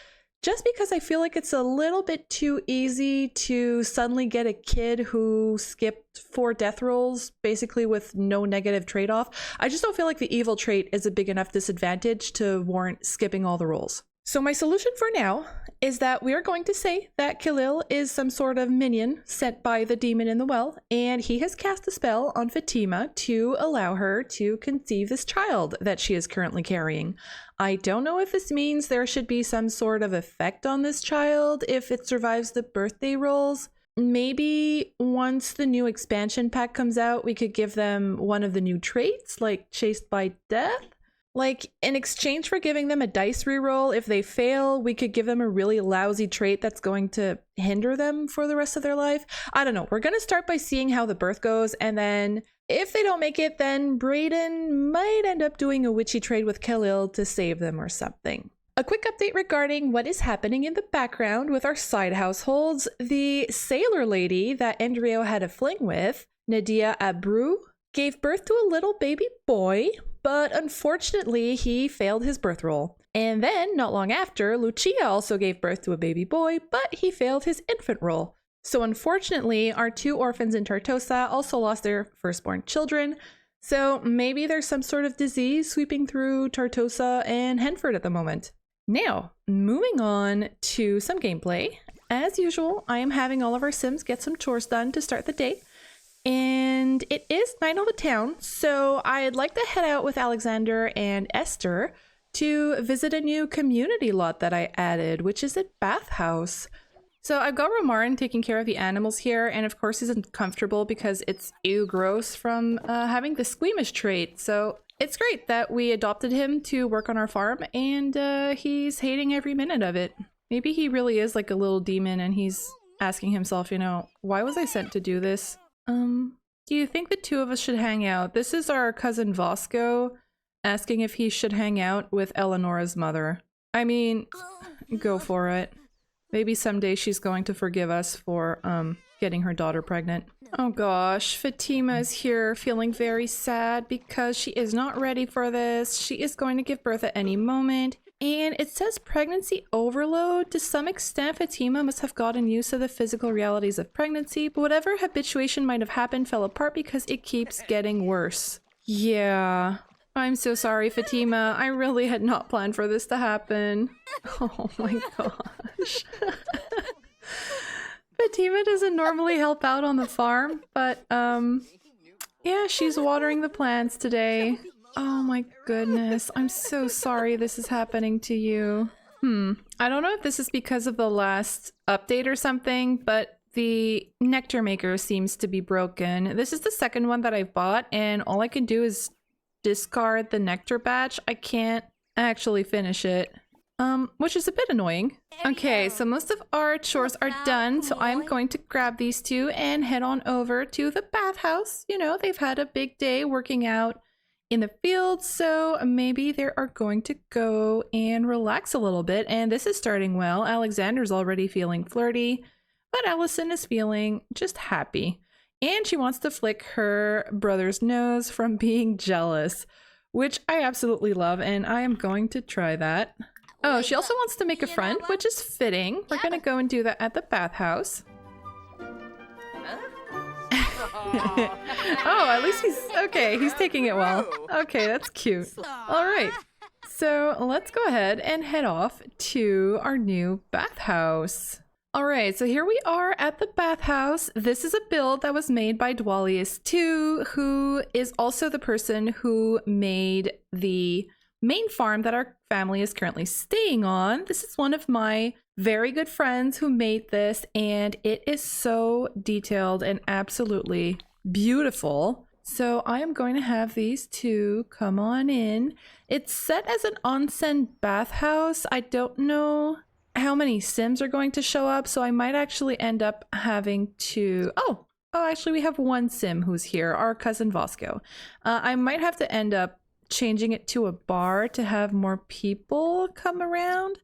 just because I feel like it's a little bit too easy to suddenly get a kid who skipped 4 death rolls, basically with no negative trade-off. I just don't feel like the evil trait is a big enough disadvantage to warrant skipping all the rolls. So my solution for now is that we are going to say that Khalil is some sort of minion sent by the demon in the well, and he has cast a spell on Fatima to allow her to conceive this child that she is currently carrying. I don't know if this means there should be some sort of effect on this child if it survives the birthday rolls. Maybe once the new expansion pack comes out, we could give them one of the new traits, like Chased by Death. Like, in exchange for giving them a dice reroll, if they fail, we could give them a really lousy trait that's going to hinder them for the rest of their life. I don't know. We're going to start by seeing how the birth goes, and then if they don't make it, then Brayden might end up doing a witchy trade with Khalil to save them or something. A quick update regarding what is happening in the background with our side households. The sailor lady that Andrea had a fling with, Nadia Abreu, gave birth to a little baby boy, but unfortunately he failed his birth roll. And then, not long after, Lucia also gave birth to a baby boy, but he failed his infant roll. So unfortunately, our 2 orphans in Tartosa also lost their firstborn children. So maybe there's some sort of disease sweeping through Tartosa and Henford at the moment. Now, moving on to some gameplay. As usual, I am having all of our Sims get some chores done to start the day. And it is night on the town, so I'd like to head out with Alexander and Esther to visit a new community lot that I added, which is a bathhouse. So I've got Romarin taking care of the animals here, and of course he's uncomfortable because it's ew gross from having the squeamish trait. So it's great that we adopted him to work on our farm, and he's hating every minute of it. Maybe he really is like a little demon and he's asking himself, you know, why was I sent to do this? Do you think the two of us should hang out? This is our cousin Vasco asking if he should hang out with Eleonora's mother. I mean, go for it. Maybe someday she's going to forgive us for, getting her daughter pregnant. Oh gosh, Fatima is here feeling very sad because she is not ready for this. She is going to give birth at any moment. And it says pregnancy overload. To some extent, Fatima must have gotten used to the physical realities of pregnancy, but whatever habituation might have happened fell apart because it keeps getting worse. Yeah, I'm so sorry, Fatima. I really had not planned for this to happen. Oh my gosh. Fatima doesn't normally help out on the farm, but yeah, she's watering the plants today. Oh my goodness, I'm so sorry this is happening to you. I don't know if this is because of the last update or something, but the nectar maker seems to be broken. This is the second one that I've bought, and all I can do is discard the nectar batch. I can't actually finish it, which is a bit annoying. Okay, so most of our chores are done, so I'm going to grab these two and head on over to the bathhouse. You know, they've had a big day working out in the field, so maybe they are going to go and relax a little bit. And this is starting well. Alexander's already feeling flirty, but Allison is feeling just happy. And she wants to flick her brother's nose from being jealous, which I absolutely love, and I am going to try that. Oh, she also wants to make a friend, which is fitting. We're gonna go and do that at the bathhouse. Oh, at least he's okay. He's taking it well. Okay, that's cute. All right, so let's go ahead and head off to our new bathhouse. All right, so here we are at the bathhouse. This is a build that was made by Dwalius2, who is also the person who made the main farm that our family is currently staying on. This is one of my very good friends who made this, and it is so detailed and absolutely beautiful. So I am going to have these two come on in. It's set as an onsen bathhouse. I don't know how many Sims are going to show up, so I might actually end up having to... Oh, actually we have one Sim who's here, our cousin Vasco. I might have to end up changing it to a bar to have more people come around.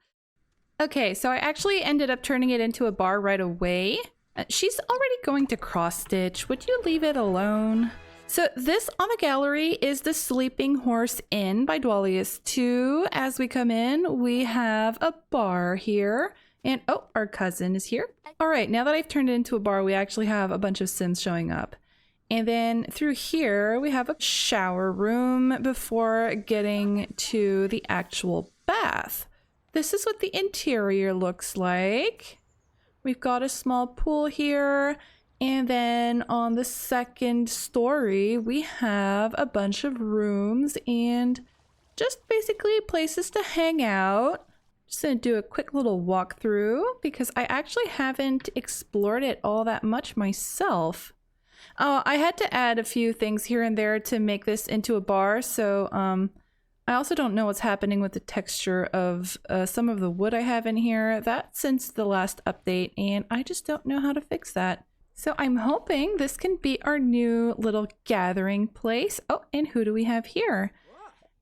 Okay, so I actually ended up turning it into a bar right away. She's already going to cross stitch. Would you leave it alone? So this on the gallery is the Sleeping Horse Inn by Dwalius2. As we come in, we have a bar here. And oh, our cousin is here. All right, now that I've turned it into a bar, we actually have a bunch of Sims showing up. And then through here, we have a shower room before getting to the actual bath. This is what the interior looks like. We've got a small pool here. And then on the second story, we have a bunch of rooms and just basically places to hang out. Just gonna do a quick little walkthrough because I actually haven't explored it all that much myself. Oh, I had to add a few things here and there to make this into a bar, so I also don't know what's happening with the texture of some of the wood I have in here. That's since the last update, and I just don't know how to fix that. So I'm hoping this can be our new little gathering place. Oh, and who do we have here?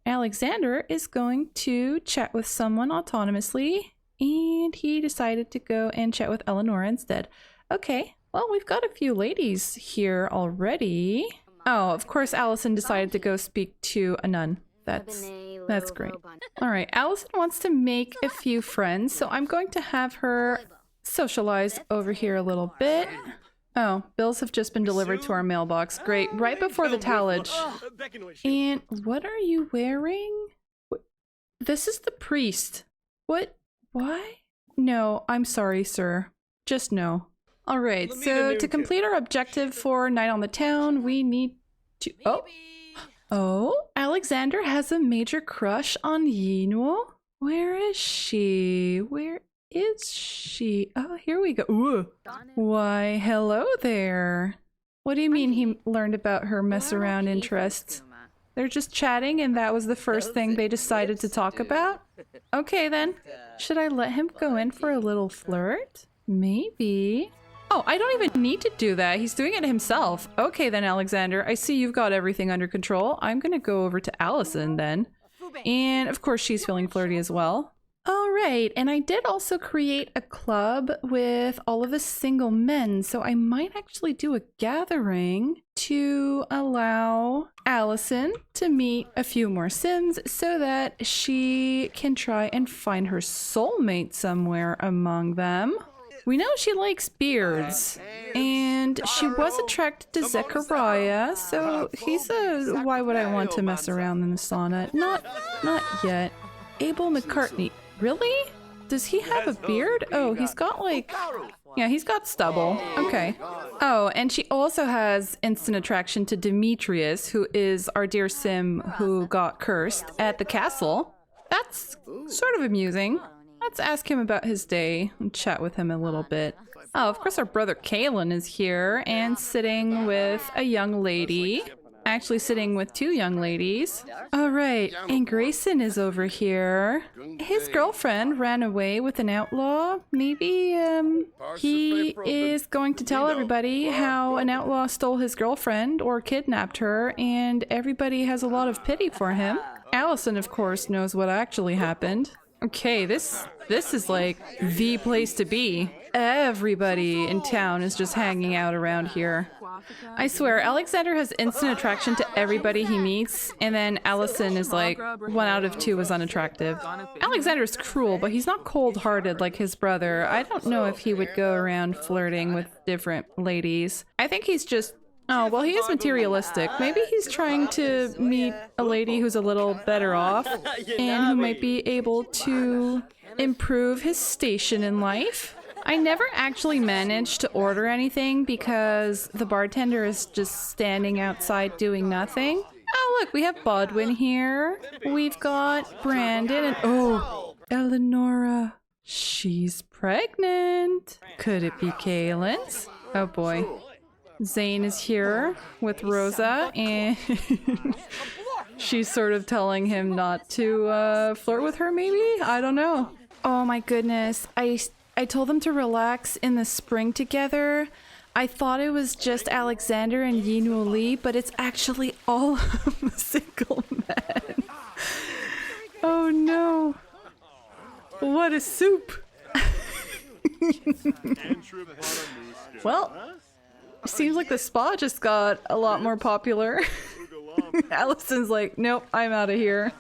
Alexander is going to chat with someone autonomously, and he decided to go and chat with Eleonora instead. Okay. Well, we've got a few ladies here already. Oh, of course, Allison decided to go speak to a nun. That's great. All right, Allison wants to make a few friends, so I'm going to have her socialize over here a little bit. Oh, bills have just been delivered to our mailbox. Great, right before the tallage. And what are you wearing? This is the priest. What? Why? No, I'm sorry, sir. Just no. Alright, so to complete our objective for Night on the Town, we need to... Oh, Alexander has a major crush on Yinuo? Where is she? Where is she? Oh, here we go. Ooh. Why, hello there. What do you mean he learned about her mess around interests? They're just chatting and that was the first thing they decided to talk about? Okay then. Should I let him go in for a little flirt? Maybe. Oh, I don't even need to do that. He's doing it himself. Okay then, Alexander. I see you've got everything under control. I'm gonna go over to Allison then. And of course she's feeling flirty as well. Alright, and I did also create a club with all of the single men, so I might actually do a gathering to allow Allison to meet a few more Sims so that she can try and find her soulmate somewhere among them. We know she likes beards, and she was attracted to Zechariah, so he's a why would I want to mess around in the sauna? Not yet. Abel McCartney. Really? Does he have a beard? Oh, he's got like... Yeah, he's got stubble. Okay. Oh, and she also has instant attraction to Demetrius, who is our dear Sim who got cursed at the castle. That's sort of amusing. Let's ask him about his day and chat with him a little bit. Oh, of course our brother Kalen is here and sitting with a young lady. Actually sitting with two young ladies. Alright, and Grayson is over here. His girlfriend ran away with an outlaw. Maybe, he is going to tell everybody how an outlaw stole his girlfriend or kidnapped her, and everybody has a lot of pity for him. Allison, of course, knows what actually happened. Okay, this is like the place to be. Everybody in town is just hanging out around here. I swear, Alexander has instant attraction to everybody he meets, and then Allison is like, 1 out of 2 is unattractive. Alexander's cruel, but he's not cold-hearted like his brother. I don't know if he would go around flirting with different ladies. I think he's just... Oh, well, he is materialistic. Maybe he's trying to meet a lady who's a little better off and who might be able to improve his station in life. I never actually managed to order anything because the bartender is just standing outside doing nothing. Oh, look, we have Bodwin here. We've got Brandon and... Oh, Eleonora. She's pregnant. Could it be Kaylin's? Oh, boy. Zane is here with Rosa, and she's sort of telling him not to flirt with her, maybe? I don't know. Oh my goodness. I told them to relax in the spring together. I thought it was just Alexander and Yinuo Lee, but it's actually all of the single men. Oh no. What a soup. Well, seems like the spa just got a lot more popular. Allison's like, nope, I'm out of here.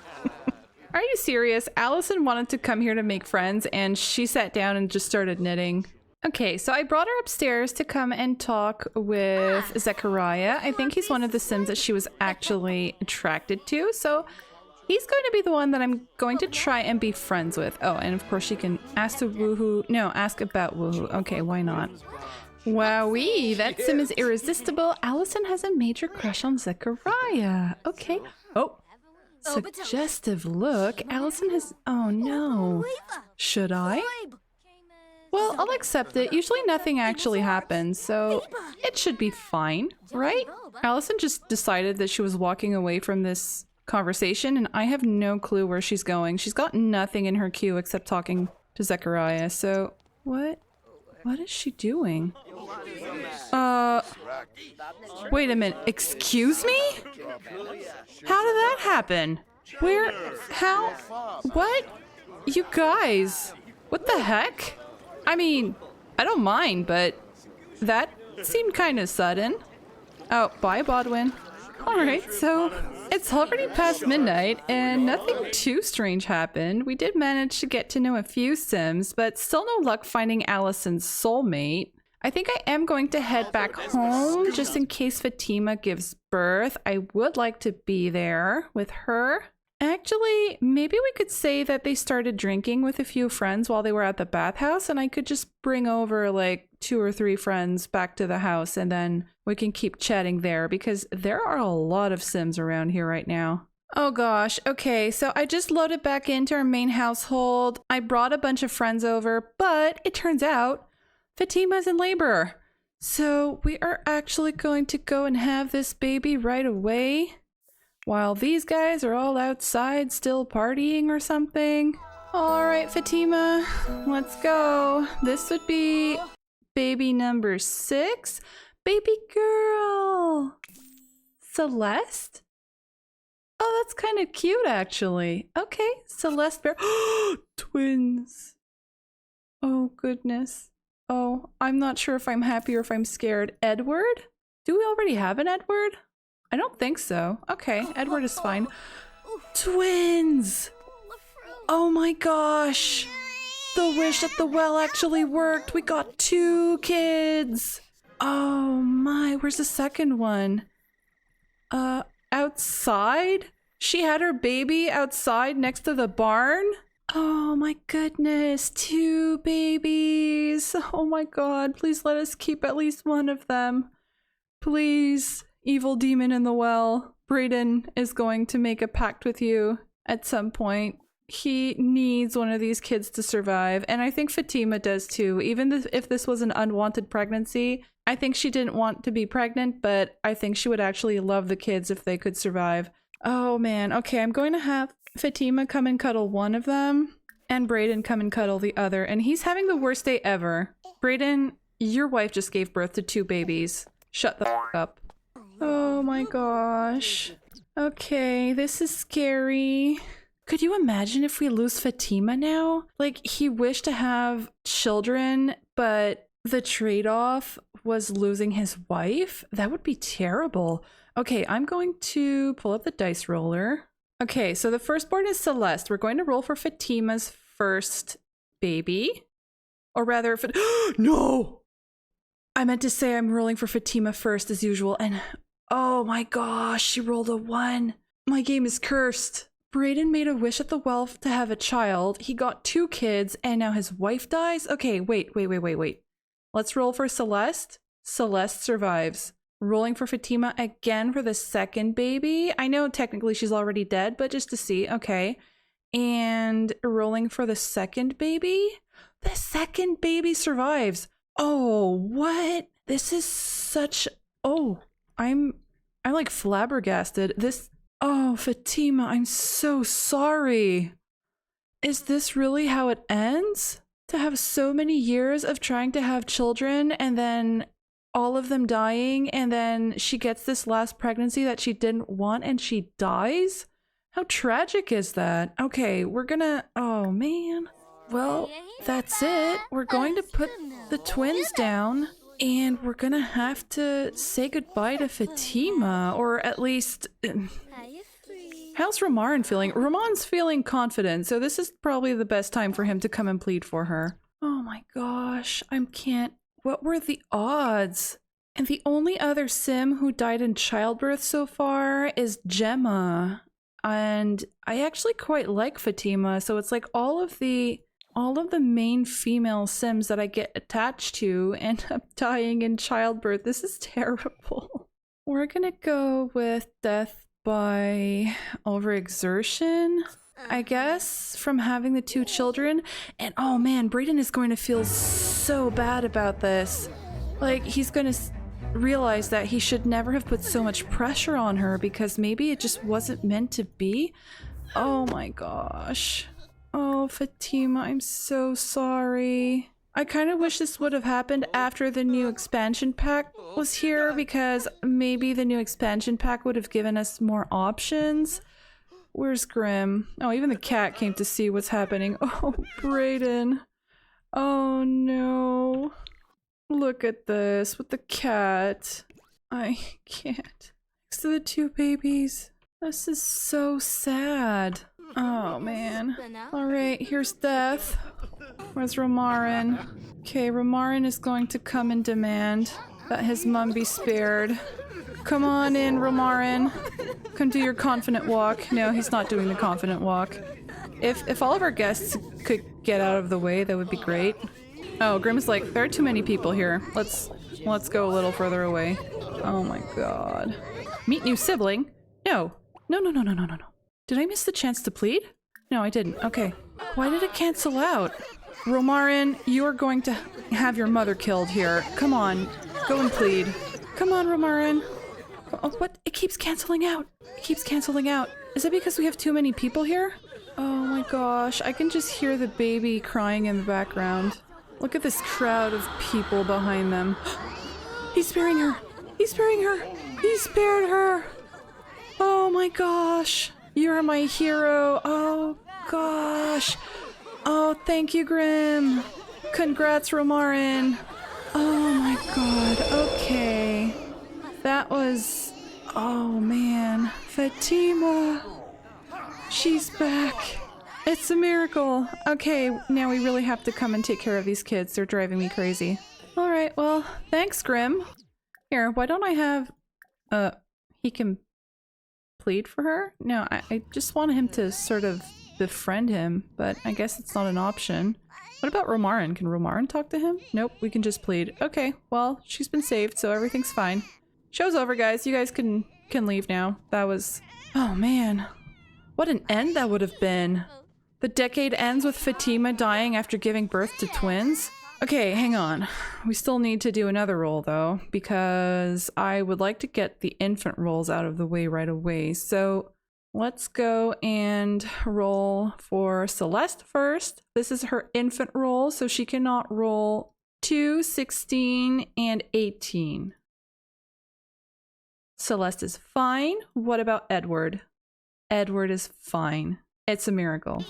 Are you serious? Allison wanted to come here to make friends and she sat down and just started knitting. Okay, so I brought her upstairs to come and talk with Zechariah. I think he's one of the Sims that she was actually attracted to, so he's going to be the one that I'm going to try and be friends with. Oh, and of course she can ask to woohoo. No, ask about woohoo. Okay, why not? Wowee, that Sim is irresistible. Allison has a major crush on Zechariah. Okay. Oh, suggestive look. Allison has... Oh no. Should I? Well, I'll accept it. Usually nothing actually happens, so it should be fine, right? Allison just decided that she was walking away from this conversation, and I have no clue where she's going. She's got nothing in her queue except talking to Zechariah, so... What is she doing? Wait a minute. Excuse me? How did that happen? Where? How? What? You guys. What the heck? I mean, I don't mind, but that seemed kind of sudden. Oh, bye, Bodwin. Alright, so it's already past midnight and nothing too strange happened. We did manage to get to know a few Sims, but still no luck finding Allison's soulmate. I think I am going to head back home just in case Fatima gives birth. I would like to be there with her. Actually, maybe we could say that they started drinking with a few friends while they were at the bathhouse, and I could just bring over like 2 or 3 friends back to the house, and then we can keep chatting there because there are a lot of Sims around here right now. Oh gosh, okay, so I just loaded back into our main household. I brought a bunch of friends over, but it turns out Fatima's in labor. So we are actually going to go and have this baby right away, while these guys are all outside still partying or something. All right, Fatima, let's go. This would be baby number 6. Baby girl. Celeste? Oh, that's kind of cute, actually. Okay, Celeste Bear. Twins. Oh, goodness. Oh, I'm not sure if I'm happy or if I'm scared. Edward? Do we already have an Edward? I don't think so. Okay, Edward is fine. Twins! Oh my gosh! The wish at the well actually worked! We got 2 kids! Oh my, where's the second one? Outside? She had her baby outside next to the barn? Oh my goodness, 2 babies! Oh my god, please let us keep at least one of them. Please. Evil demon in the well. Brayden is going to make a pact with you at some point. He needs one of these kids to survive, and I think Fatima does too. Even if this was an unwanted pregnancy, I think she didn't want to be pregnant, but I think she would actually love the kids if they could survive. Oh man, okay, I'm going to have Fatima come and cuddle one of them, and Brayden come and cuddle the other, and he's having the worst day ever. Brayden, your wife just gave birth to 2 babies. Shut the f up. Oh my gosh. Okay, this is scary. Could you imagine if we lose Fatima now? Like, he wished to have children, but the trade-off was losing his wife? That would be terrible. Okay, I'm going to pull up the dice roller. Okay, so the firstborn is Celeste. We're going to roll for Fatima's first baby. Or rather, no! I meant to say I'm rolling for Fatima first as usual, and oh my gosh, she rolled a 1. My game is cursed. Brayden made a wish at the well to have a child. He got 2 kids, and now his wife dies? Okay, wait. Let's roll for Celeste. Celeste survives. Rolling for Fatima again for the second baby. I know technically she's already dead, but just to see. Okay. And rolling for the second baby. The second baby survives. Oh, what? This is such... Oh, I'm like flabbergasted. Oh, Fatima, I'm so sorry. Is this really how it ends? To have so many years of trying to have children and then all of them dying, and then she gets this last pregnancy that she didn't want and she dies? How tragic is that? Okay, we're gonna... Oh, man. Well, that's it. We're going to put the twins down, and we're gonna have to say goodbye to Fatima, or at least... How's Romarin feeling? Roman's feeling confident, so this is probably the best time for him to come and plead for her. Oh my gosh, I can't... What were the odds? And the only other sim who died in childbirth so far is Gemma. And I actually quite like Fatima, so it's like all of the main female sims that I get attached to end up dying in childbirth. This is terrible. We're gonna go with death by overexertion, I guess, from having the 2 children. And oh man, Brayden is going to feel so bad about this. Like, he's gonna realize that he should never have put so much pressure on her because maybe it just wasn't meant to be. Oh my gosh. Oh, Fatima, I'm so sorry. I kind of wish this would have happened after the new expansion pack was here, because maybe the new expansion pack would have given us more options. Where's Grim? Oh, even the cat came to see what's happening. Oh, Brayden. Oh no. Look at this with the cat. I can't. Next to the 2 babies. This is so sad. Oh man. Alright, here's Death. Where's Romarin? Okay, Romarin is going to come and demand that his mum be spared. Come on in, Romarin. Come do your confident walk. No, he's not doing the confident walk. If all of our guests could get out of the way, that would be great. Oh, Grimm is like, there are too many people here. Let's go a little further away. Oh my god. Meet new sibling? No. No. Did I miss the chance to plead? No, I didn't. Okay. Why did it cancel out? Romarin, you are going to have your mother killed here. Come on. Go and plead. Come on, Romarin. Oh, what? It keeps canceling out. It keeps canceling out. Is it because we have too many people here? Oh my gosh. I can just hear the baby crying in the background. Look at this crowd of people behind them. He's sparing her. He's sparing her. He spared her. Oh my gosh. You're my hero. Oh gosh. Oh, thank you, Grimm. Congrats, Romarin. Oh my god. Okay. That was... Oh man. Fatima. She's back. It's a miracle. Okay, now we really have to come and take care of these kids. They're driving me crazy. Alright, well, thanks, Grimm. Here, why don't I have... he can plead for her? No, I just want him to sort of befriend him, but I guess it's not an option. What about Romarin? Can Romarin talk to him? Nope, we can just plead. Okay, well, she's been saved, so everything's fine. Show's over, guys. You guys can leave now. That was... Oh, man. What an end that would have been. The decade ends with Fatima dying after giving birth to twins. Okay, hang on. We still need to do another roll, though, because I would like to get the infant rolls out of the way right away. So let's go and roll for Celeste first. This is her infant roll, so she cannot roll 2, 16, and 18. Celeste is fine. What about Edward? Edward is fine. It's a miracle.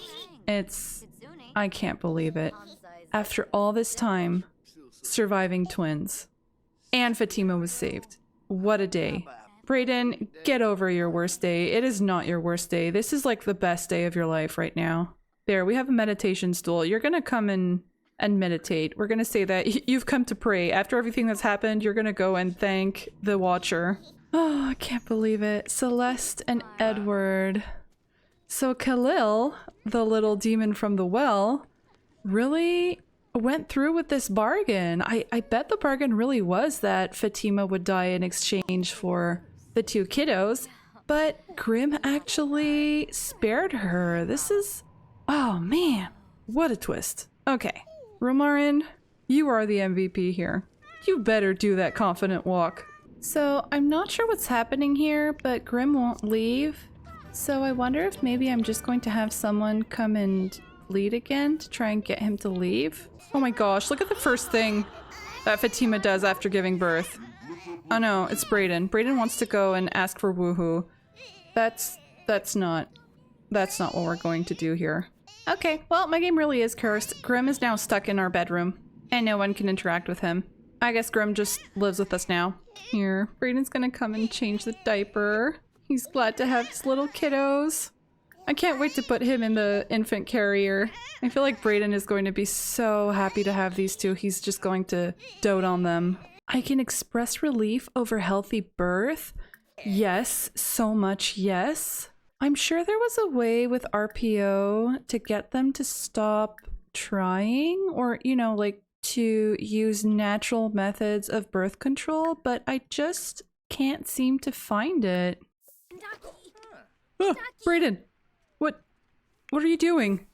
I can't believe it. After all this time, surviving twins. And Fatima was saved. What a day. Brayden, get over your worst day. It is not your worst day. This is like the best day of your life right now. There, we have a meditation stool. You're gonna come in and meditate. We're gonna say that you've come to pray. After everything that's happened, you're gonna go and thank the Watcher. Oh, I can't believe it. Celeste and Edward. So Khalil, the little demon from the well, really went through with this bargain. I bet the bargain really was that Fatima would die in exchange for the two kiddos, but Grimm actually spared her. This is... Oh man, what a twist. Okay, Romarin, you are the MVP here. You better do that confident walk. So I'm not sure what's happening here, but Grimm won't leave. So I wonder if maybe I'm just going to have someone come and lead again to try and get him to leave. Oh my gosh, look at the first thing that Fatima does after giving birth. Oh no, it's Brayden. Brayden wants to go and ask for woohoo. That's not what we're going to do here. Okay, well, my game really is cursed. Grimm is now stuck in our bedroom, and no one can interact with him. I guess Grimm just lives with us now. Here, Brayden's gonna come and change the diaper. He's glad to have his little kiddos. I can't wait to put him in the infant carrier. I feel like Brayden is going to be so happy to have these two. He's just going to dote on them. I can express relief over healthy birth. Yes, so much yes. I'm sure there was a way with RPO to get them to stop trying, or, you know, like to use natural methods of birth control, but I just can't seem to find it. Oh, Brayden! What are you doing?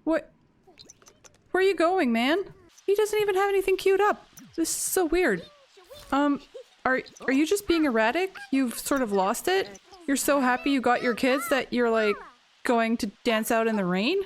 Where are you going, man? He doesn't even have anything queued up. This is so weird. Are you just being erratic? You've sort of lost it? You're so happy you got your kids that you're like going to dance out in the rain?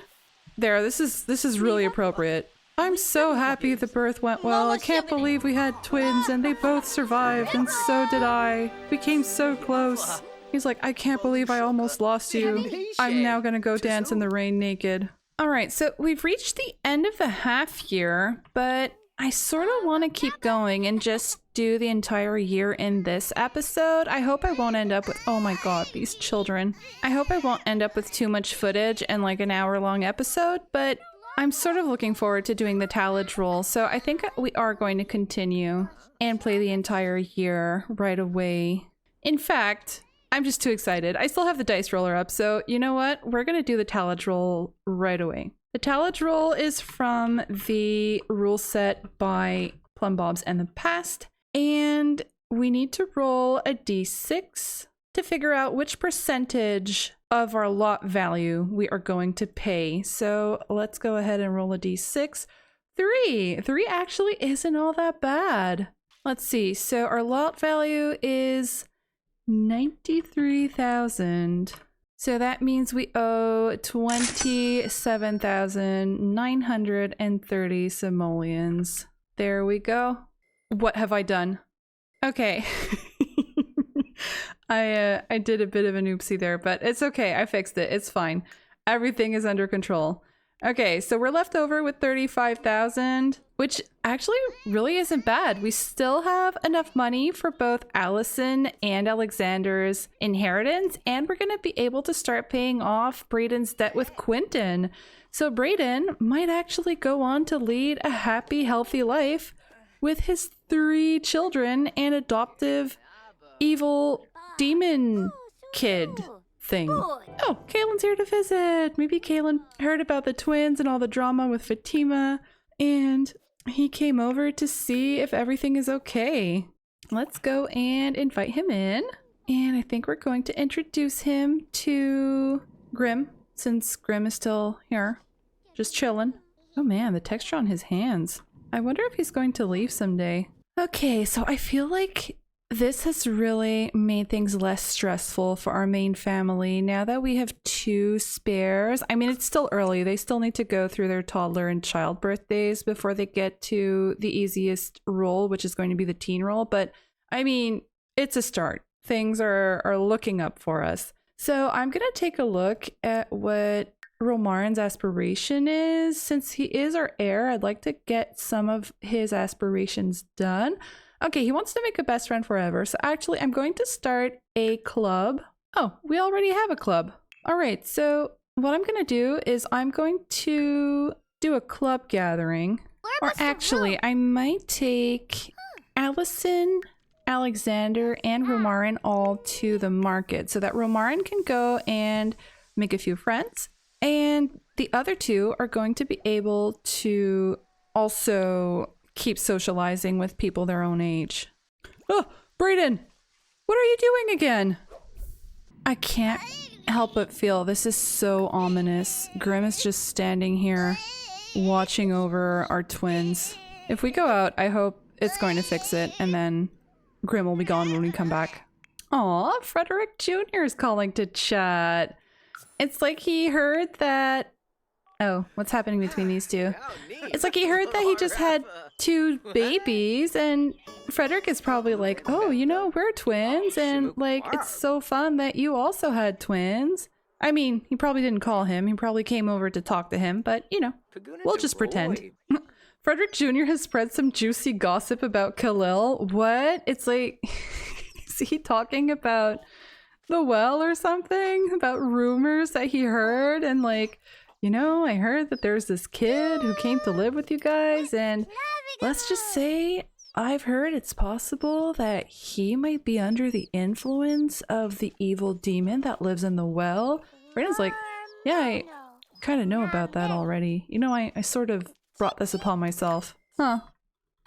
There, this is really appropriate. I'm so happy the birth went well. I can't believe we had twins and they both survived, and so did I. We came so close. He's like, I can't believe I almost lost you. I'm now gonna go dance in the rain naked. Alright, so we've reached the end of the half year, but I sort of want to keep going and just do the entire year in this episode. I hope I won't end up with... Oh my god, these children. I hope I won't end up with too much footage and like an hour-long episode, but I'm sort of looking forward to doing the tallage roll, so I think we are going to continue and play the entire year right away. In fact, I'm just too excited. I still have the dice roller up, so you know what? We're gonna do the talent roll right away. The talent roll is from the rule set by Plum Bobs and the Past, and we need to roll a d6 to figure out which percentage of our lot value we are going to pay. So let's go ahead and roll a d6. 3 actually isn't all that bad. Let's see. So our lot value is 93,000. So that means we owe 27,930 simoleons. There we go. What have I done? Okay. I did a bit of an oopsie there, but it's okay. I fixed it. It's fine. Everything is under control. Okay, so we're left over with 35,000, which actually really isn't bad. We still have enough money for both Allison and Alexander's inheritance, and we're going to be able to start paying off Braden's debt with Quentin. So Braden might actually go on to lead a happy, healthy life with his 3 children and adoptive evil demon kid thing. Oh, Kaylin's here to visit. Maybe Kaylin heard about the twins and all the drama with Fatima, and he came over to see if everything is okay. Let's go and invite him in. And I think we're going to introduce him to Grim, since Grim is still here, just chilling. Oh man, the texture on his hands. I wonder if he's going to leave someday. Okay, so I feel like this has really made things less stressful for our main family now that we have 2 spares. I mean, it's still early. They still need to go through their toddler and child birthdays before they get to the easiest role, which is going to be the teen role. But I mean, it's a start. Things are looking up for us. So I'm going to take a look at what Romarin's aspiration is. Since he is our heir, I'd like to get some of his aspirations done. Okay, he wants to make a best friend forever. So actually, I'm going to start a club. Oh, we already have a club. All right, so what I'm going to do is I'm going to do a club gathering. Or actually, I might take Allison, Alexander, and Romarin all to the market so that Romarin can go and make a few friends. And the other 2 are going to be able to also keep socializing with people their own age. Oh, Braden! What are you doing again? I can't help but feel this is so ominous. Grim is just standing here watching over our twins. If we go out, I hope it's going to fix it, and then Grim will be gone when we come back. Aw, Frederick Jr. is calling to chat. It's like he heard that... Oh, what's happening between these 2? It's like he heard that he just had 2 babies, and Frederick is probably like, oh, you know, we're twins, and like, it's so fun that you also had twins. I mean, he probably didn't call him. He probably came over to talk to him, but you know, we'll just pretend. Frederick Jr. has spread some juicy gossip about Khalil. What? It's like, is he talking about the well or something? About rumors that he heard, and like, you know, I heard that there's this kid who came to live with you guys, and let's just say I've heard it's possible that he might be under the influence of the evil demon that lives in the well. Brandon's like, yeah, I kind of know about that already. You know, I sort of brought this upon myself. Huh.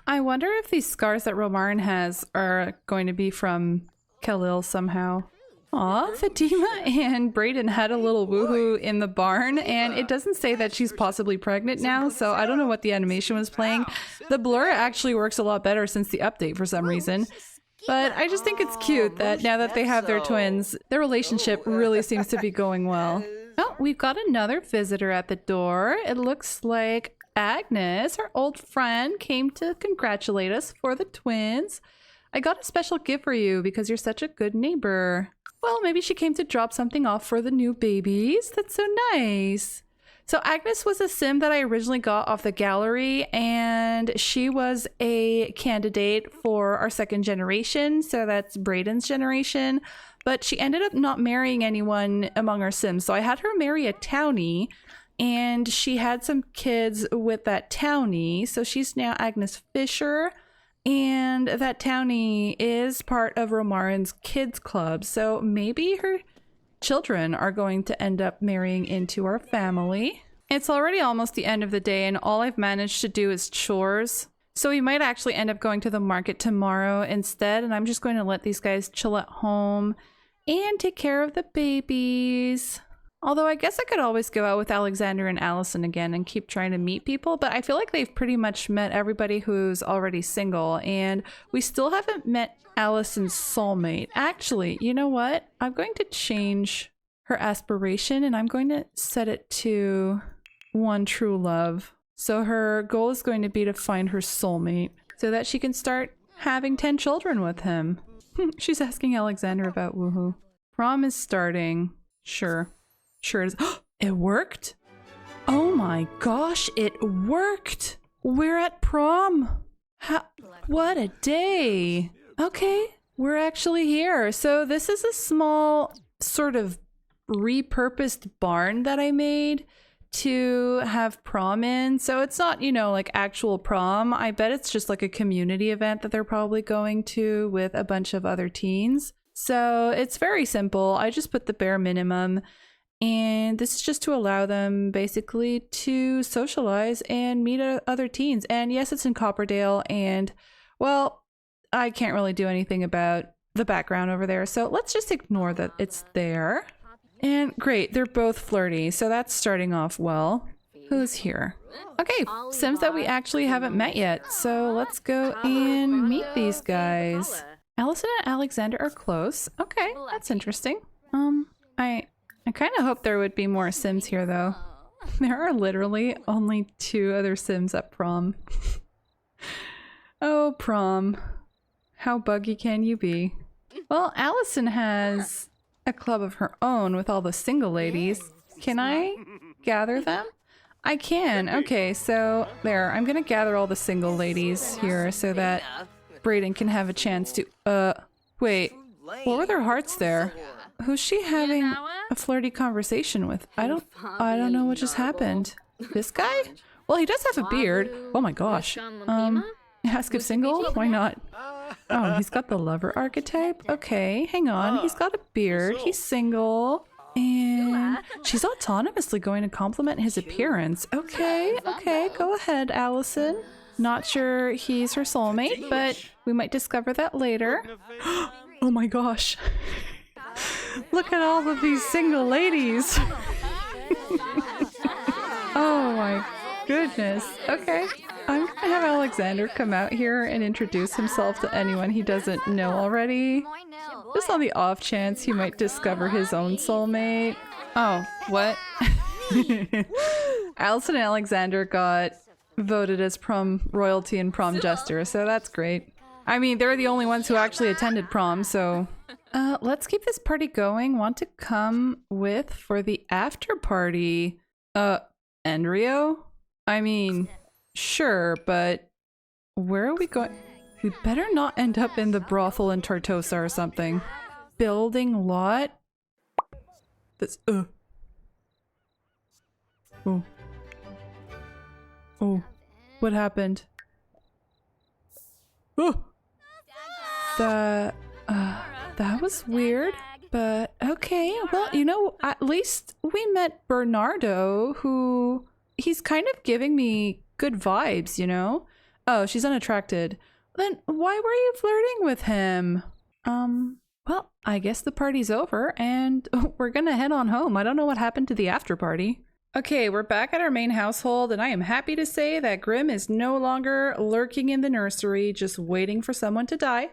I wonder if these scars that Romarin has are going to be from Khalil somehow. Aw, Fatima and Braden had a little woohoo in the barn, and it doesn't say that she's possibly pregnant now, so I don't know what the animation was playing. The blur actually works a lot better since the update for some reason. But I just think it's cute that now that they have their twins, their relationship really seems to be going well. Oh, we've got another visitor at the door. It looks like Agnes, our old friend, came to congratulate us for the twins. I got a special gift for you because you're such a good neighbor. Well, maybe she came to drop something off for the new babies. That's so nice. So Agnes was a sim that I originally got off the gallery, and she was a candidate for our 2nd generation. So that's Braden's generation. But she ended up not marrying anyone among our sims. So I had her marry a townie, and she had some kids with that townie. So she's now Agnes Fisher. And that townie is part of Romarin's kids club, so maybe her children are going to end up marrying into our family. It's already almost the end of the day and all I've managed to do is chores. So we might actually end up going to the market tomorrow instead, and I'm just going to let these guys chill at home and take care of the babies. Although I guess I could always go out with Alexander and Allison again and keep trying to meet people, but I feel like they've pretty much met everybody who's already single, and we still haven't met Allison's soulmate. Actually, you know what? I'm going to change her aspiration and I'm going to set it to one true love. So her goal is going to be to find her soulmate so that she can start having 10 children with him. She's asking Alexander about woohoo. Prom is starting. Sure. Sure it is. It worked? Oh my gosh, it worked! We're at prom! What a day! Okay, we're actually here. So this is a small sort of repurposed barn that I made to have prom in. So it's not, you know, like actual prom. I bet it's just like a community event that they're probably going to with a bunch of other teens. So it's very simple. I just put the bare minimum. And this is just to allow them basically to socialize and meet other teens. And yes, it's in Copperdale. And well, I can't really do anything about the background over there. So let's just ignore that it's there. And great, they're both flirty. So that's starting off well. Who's here? Okay, Sims that we actually haven't met yet. So let's go and meet these guys. Allison and Alexander are close. Okay, that's interesting. I kind of hope there would be more Sims here, though. There are literally only 2 other Sims at prom. Oh, prom. How buggy can you be? Well, Allison has a club of her own with all the single ladies. Can I gather them? I can. Okay, so there. I'm gonna gather all the single ladies here so that Brayden can have a chance to... Wait. What were their hearts there? Who's she having a flirty conversation with? I don't know what just happened. This guy? Well, he does have a beard. Oh my gosh. Ask if single? Why not? Oh, he's got the lover archetype? Okay, hang on. He's got a beard. He's single. And she's autonomously going to compliment his appearance. Okay, okay, go ahead, Allison. Not sure he's her soulmate, but we might discover that later. Oh my gosh. Look at all of these single ladies. Oh my goodness. Okay. I'm gonna have Alexander come out here and introduce himself to anyone he doesn't know already. Just on the off chance he might discover his own soulmate. Oh, what? Allison and Alexander got voted as prom royalty and prom jester, so that's great. I mean, they're the only ones who actually attended prom, so... let's keep this party going. Want to come with for the after party? Enrio? I mean, sure, but where are we going? We better not end up in the brothel in Tartosa or something. Building lot? This, Oh. Oh. What happened? Oh! That was weird, but okay. Well, you know, at least we met Bernardo, who... He's kind of giving me good vibes, you know? Oh, she's unattracted. Then why were you flirting with him? Well, I guess the party's over and we're gonna head on home. I don't know what happened to the after party. Okay, we're back at our main household and I am happy to say that Grim is no longer lurking in the nursery, just waiting for someone to die.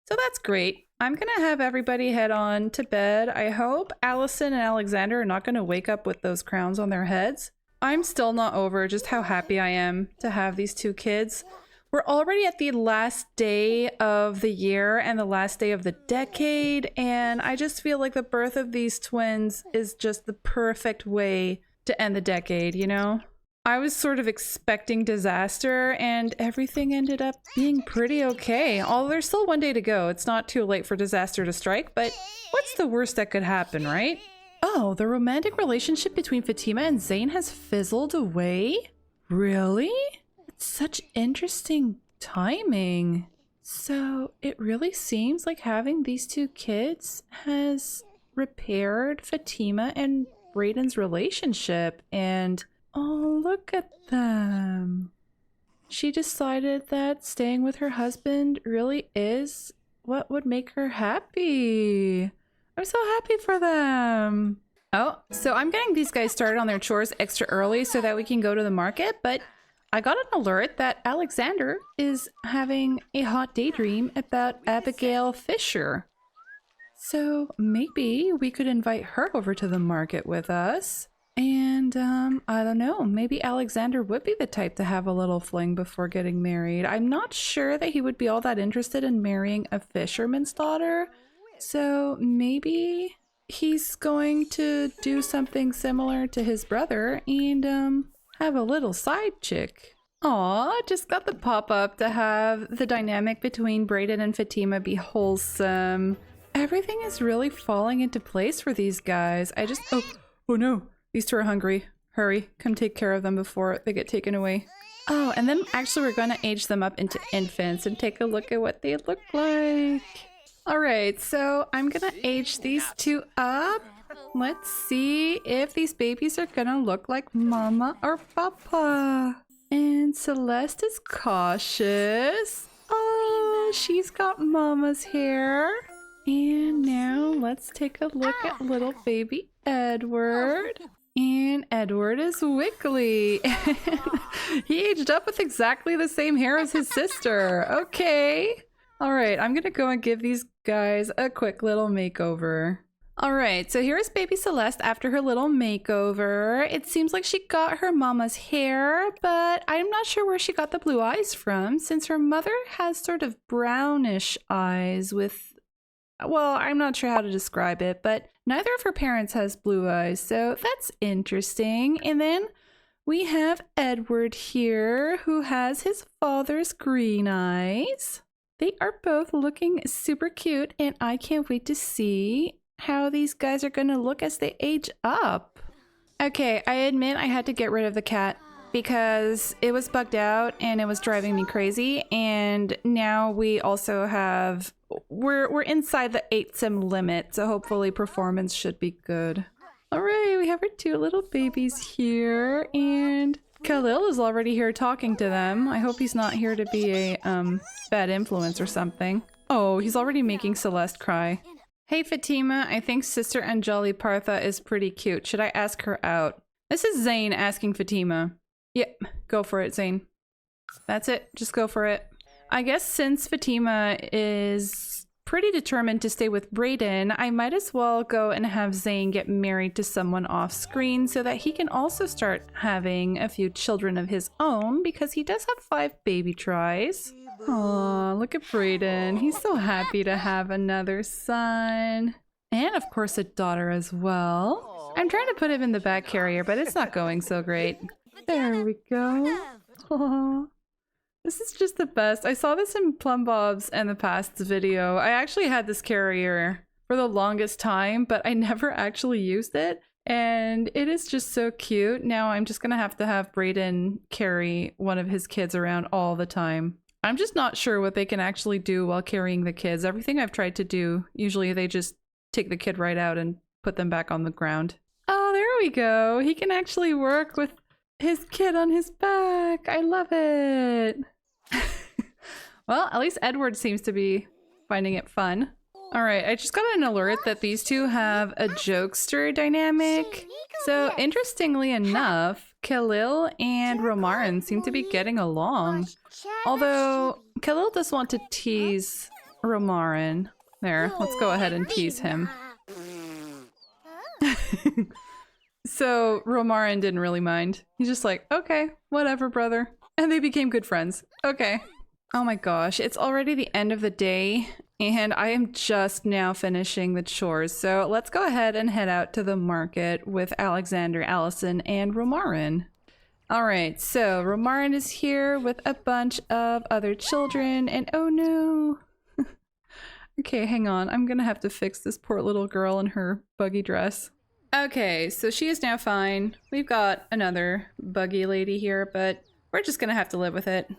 So that's great. I'm gonna have everybody head on to bed. I hope Allison and Alexander are not gonna wake up with those crowns on their heads. I'm still not over just how happy I am to have these 2 kids. We're already at the last day of the year and the last day of the decade, and I just feel like the birth of these twins is just the perfect way to end the decade, you know? I was sort of expecting disaster, and everything ended up being pretty okay. Although there's still 1 day to go. It's not too late for disaster to strike, but what's the worst that could happen, right? Oh, the romantic relationship between Fatima and Zane has fizzled away? Really? It's such interesting timing. So it really seems like having these two kids has repaired Fatima and Brayden's relationship. And oh, look at them. She decided that staying with her husband really is what would make her happy. I'm so happy for them. Oh, so I'm getting these guys started on their chores extra early so that we can go to the market, but I got an alert that Alexander is having a hot daydream about Abigail Fisher. So maybe we could invite her over to the market with us. And I don't know, maybe Alexander would be the type to have a little fling before getting married. I'm not sure that he would be all that interested in marrying a fisherman's daughter. So maybe he's going to do something similar to his brother and have a little side chick. Aw, just got the pop-up to have the dynamic between Brayden and Fatima be wholesome. Everything is really falling into place for these guys. Oh no, these two are hungry. Hurry, come take care of them before they get taken away. Oh, and then actually we're gonna age them up into infants and take a look at what they look like. Alright, so I'm gonna age these two up. Let's see if these babies are gonna look like Mama or Papa. And Celeste is cautious. Oh, she's got Mama's hair. And now let's take a look at little baby Edward. And Edward is wiggly. He aged up with exactly the same hair as his sister. Okay. Alright, I'm gonna go and give these guys a quick little makeover. Alright, so here's baby Celeste after her little makeover. It seems like she got her mama's hair, but I'm not sure where she got the blue eyes from, since her mother has sort of brownish eyes with... Well, I'm not sure how to describe it, but neither of her parents has blue eyes, so that's interesting. And then we have Edward here, who has his father's green eyes. They are both looking super cute, and I can't wait to see how these guys are gonna look as they age up. Okay, I admit I had to get rid of the cat because it was bugged out and it was driving me crazy, and now we also have... We're inside the 8 sim limit, so hopefully performance should be good. Alright, we have our two little babies here, and Khalil is already here talking to them. I hope he's not here to be a bad influence or something. Oh, he's already making Celeste cry. Hey Fatima, I think Sister Anjali Partha is pretty cute. Should I ask her out? This is Zane asking Fatima. Yep, go for it, Zane. That's it, just go for it. I guess since Fatima is pretty determined to stay with Brayden, I might as well go and have Zane get married to someone off screen so that he can also start having a few children of his own, because he does have 5 baby tries. Aw, look at Brayden. He's so happy to have another son. And of course a daughter as well. I'm trying to put him in the back carrier, but it's not going so great. There we go. Aww. This is just the best. I saw this in Plum Bob's and the Past's video. I actually had this carrier for the longest time, but I never actually used it. And it is just so cute. Now I'm just gonna have Brayden carry one of his kids around all the time. I'm just not sure what they can actually do while carrying the kids. Everything I've tried to do, usually they just take the kid right out and put them back on the ground. Oh, there we go. He can actually work with his kid on his back. I love it. Well, at least Edward seems to be finding it fun. All right, I just got an alert that these two have a jokester dynamic. So interestingly enough, Khalil and Romarin seem to be getting along. Although Khalil does want to tease Romarin. There, let's go ahead and tease him. So Romarin didn't really mind. He's just like, okay, whatever, brother. And they became good friends. Okay. Oh my gosh, it's already the end of the day, and I am just now finishing the chores. So let's go ahead and head out to the market with Alexander, Allison, and Romarin. All right, so Romarin is here with a bunch of other children, and oh no. Okay, hang on. I'm gonna have to fix this poor little girl in her buggy dress. Okay, so she is now fine. We've got another buggy lady here, but We're just gonna have to live with it.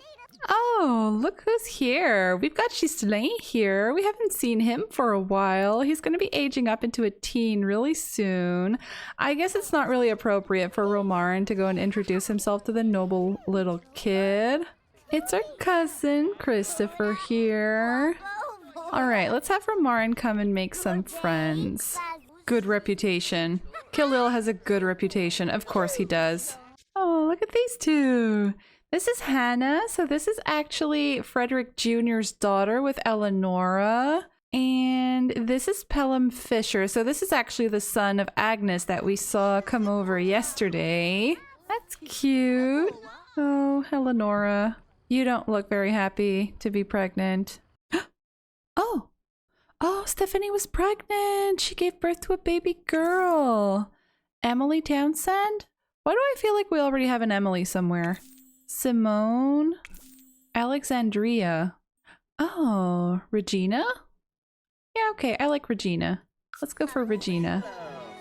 Oh, look who's here. We've got Giselain here. We haven't seen him for a while. He's going to be aging up into a teen really soon. I guess it's not really appropriate for Romarin to go and introduce himself to the noble little kid. It's our cousin, Christopher, here. All right, let's have Romarin come and make some friends. Good reputation. Khalil has a good reputation. Of course he does. Oh, look at these two. This is Hannah. So this is actually Frederick Jr.'s daughter with Eleonora. And this is Pelham Fisher. So this is actually the son of Agnes that we saw come over yesterday. That's cute. Oh, Eleonora. You don't look very happy to be pregnant. Oh, Stephanie was pregnant. She gave birth to a baby girl. Emily Townsend? Why do I feel like we already have an Emily somewhere? Simone? Alexandria? Oh, Regina? Yeah, okay, I like Regina. Let's go for Regina.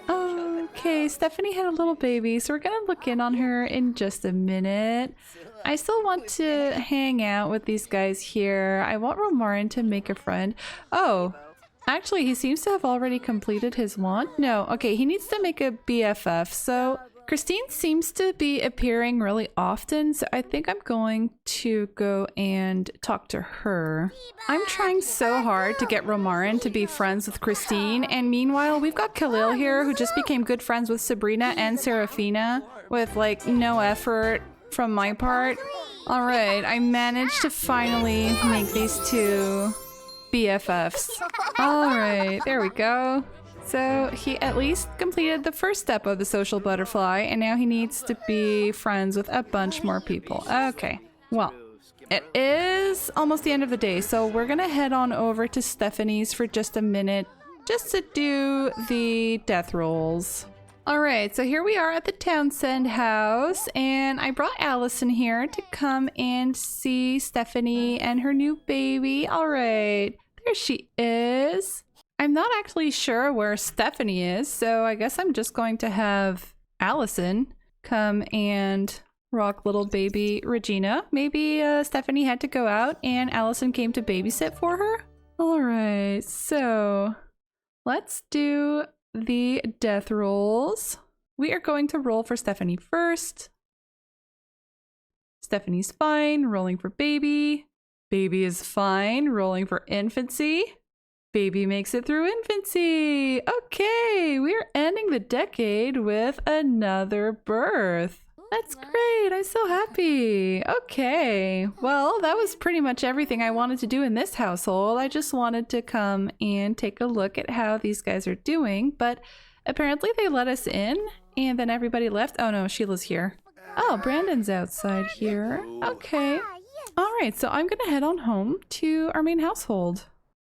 Okay, Stephanie had a little baby, so we're gonna look in on her in just a minute. I still want to hang out with these guys here. I want Romarin to make a friend. Oh, actually, he seems to have already completed his want. No, okay, he needs to make a BFF. So Christine seems to be appearing really often, so I think I'm going to go and talk to her. I'm trying so hard to get Romarin to be friends with Christine, and meanwhile, we've got Khalil here who just became good friends with Sabrina and Serafina with like no effort from my part. All right, I managed to finally make these two BFFs. All right, there we go. So he at least completed the first step of the social butterfly, and now he needs to be friends with a bunch more people. Okay, well, it is almost the end of the day, so we're gonna head on over to Stephanie's for just a minute, just to do the death rolls. All right, so here we are at the Townsend house, and I brought Allison here to come and see Stephanie and her new baby. All right, there she is. I'm not actually sure where Stephanie is, so I guess I'm just going to have Allison come and rock little baby Regina. Maybe Stephanie had to go out and Allison came to babysit for her? All right, so let's do the death rolls. We are going to roll for Stephanie first. Stephanie's fine, rolling for baby. Baby is fine, rolling for infancy. Baby makes it through infancy. Okay, we're ending the decade with another birth. That's great. I'm so happy. Okay, well, that was pretty much everything I wanted to do in this household. I just wanted to come and take a look at how these guys are doing, but apparently they let us in and then everybody left. Oh no, Sheila's here. Oh, Brandon's outside here. Okay. All right, so I'm gonna head on home to our main household.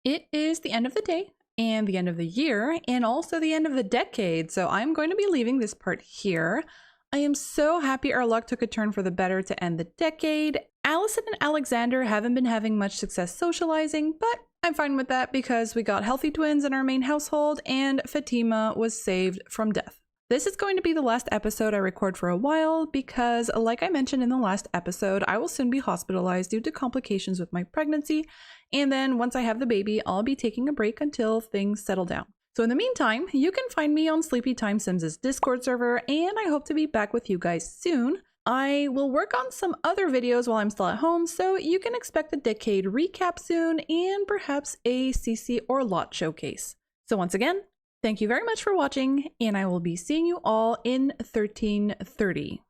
It is the end of the day and the end of the year and also the end of the decade, so I'm going to be leaving this part here. I am so happy our luck took a turn for the better to end the decade. Allison and Alexander haven't been having much success socializing, but I'm fine with that because we got healthy twins in our main household and Fatima was saved from death. This is going to be the last episode I record for a while because, like I mentioned in the last episode, I will soon be hospitalized due to complications with my pregnancy, and then once I have the baby, I'll be taking a break until things settle down. So in the meantime, you can find me on Sleepy Time Sims' Discord server, and I hope to be back with you guys soon. I will work on some other videos while I'm still at home, so you can expect a decade recap soon and perhaps a CC or lot showcase. So once again, thank you very much for watching, and I will be seeing you all in 1330.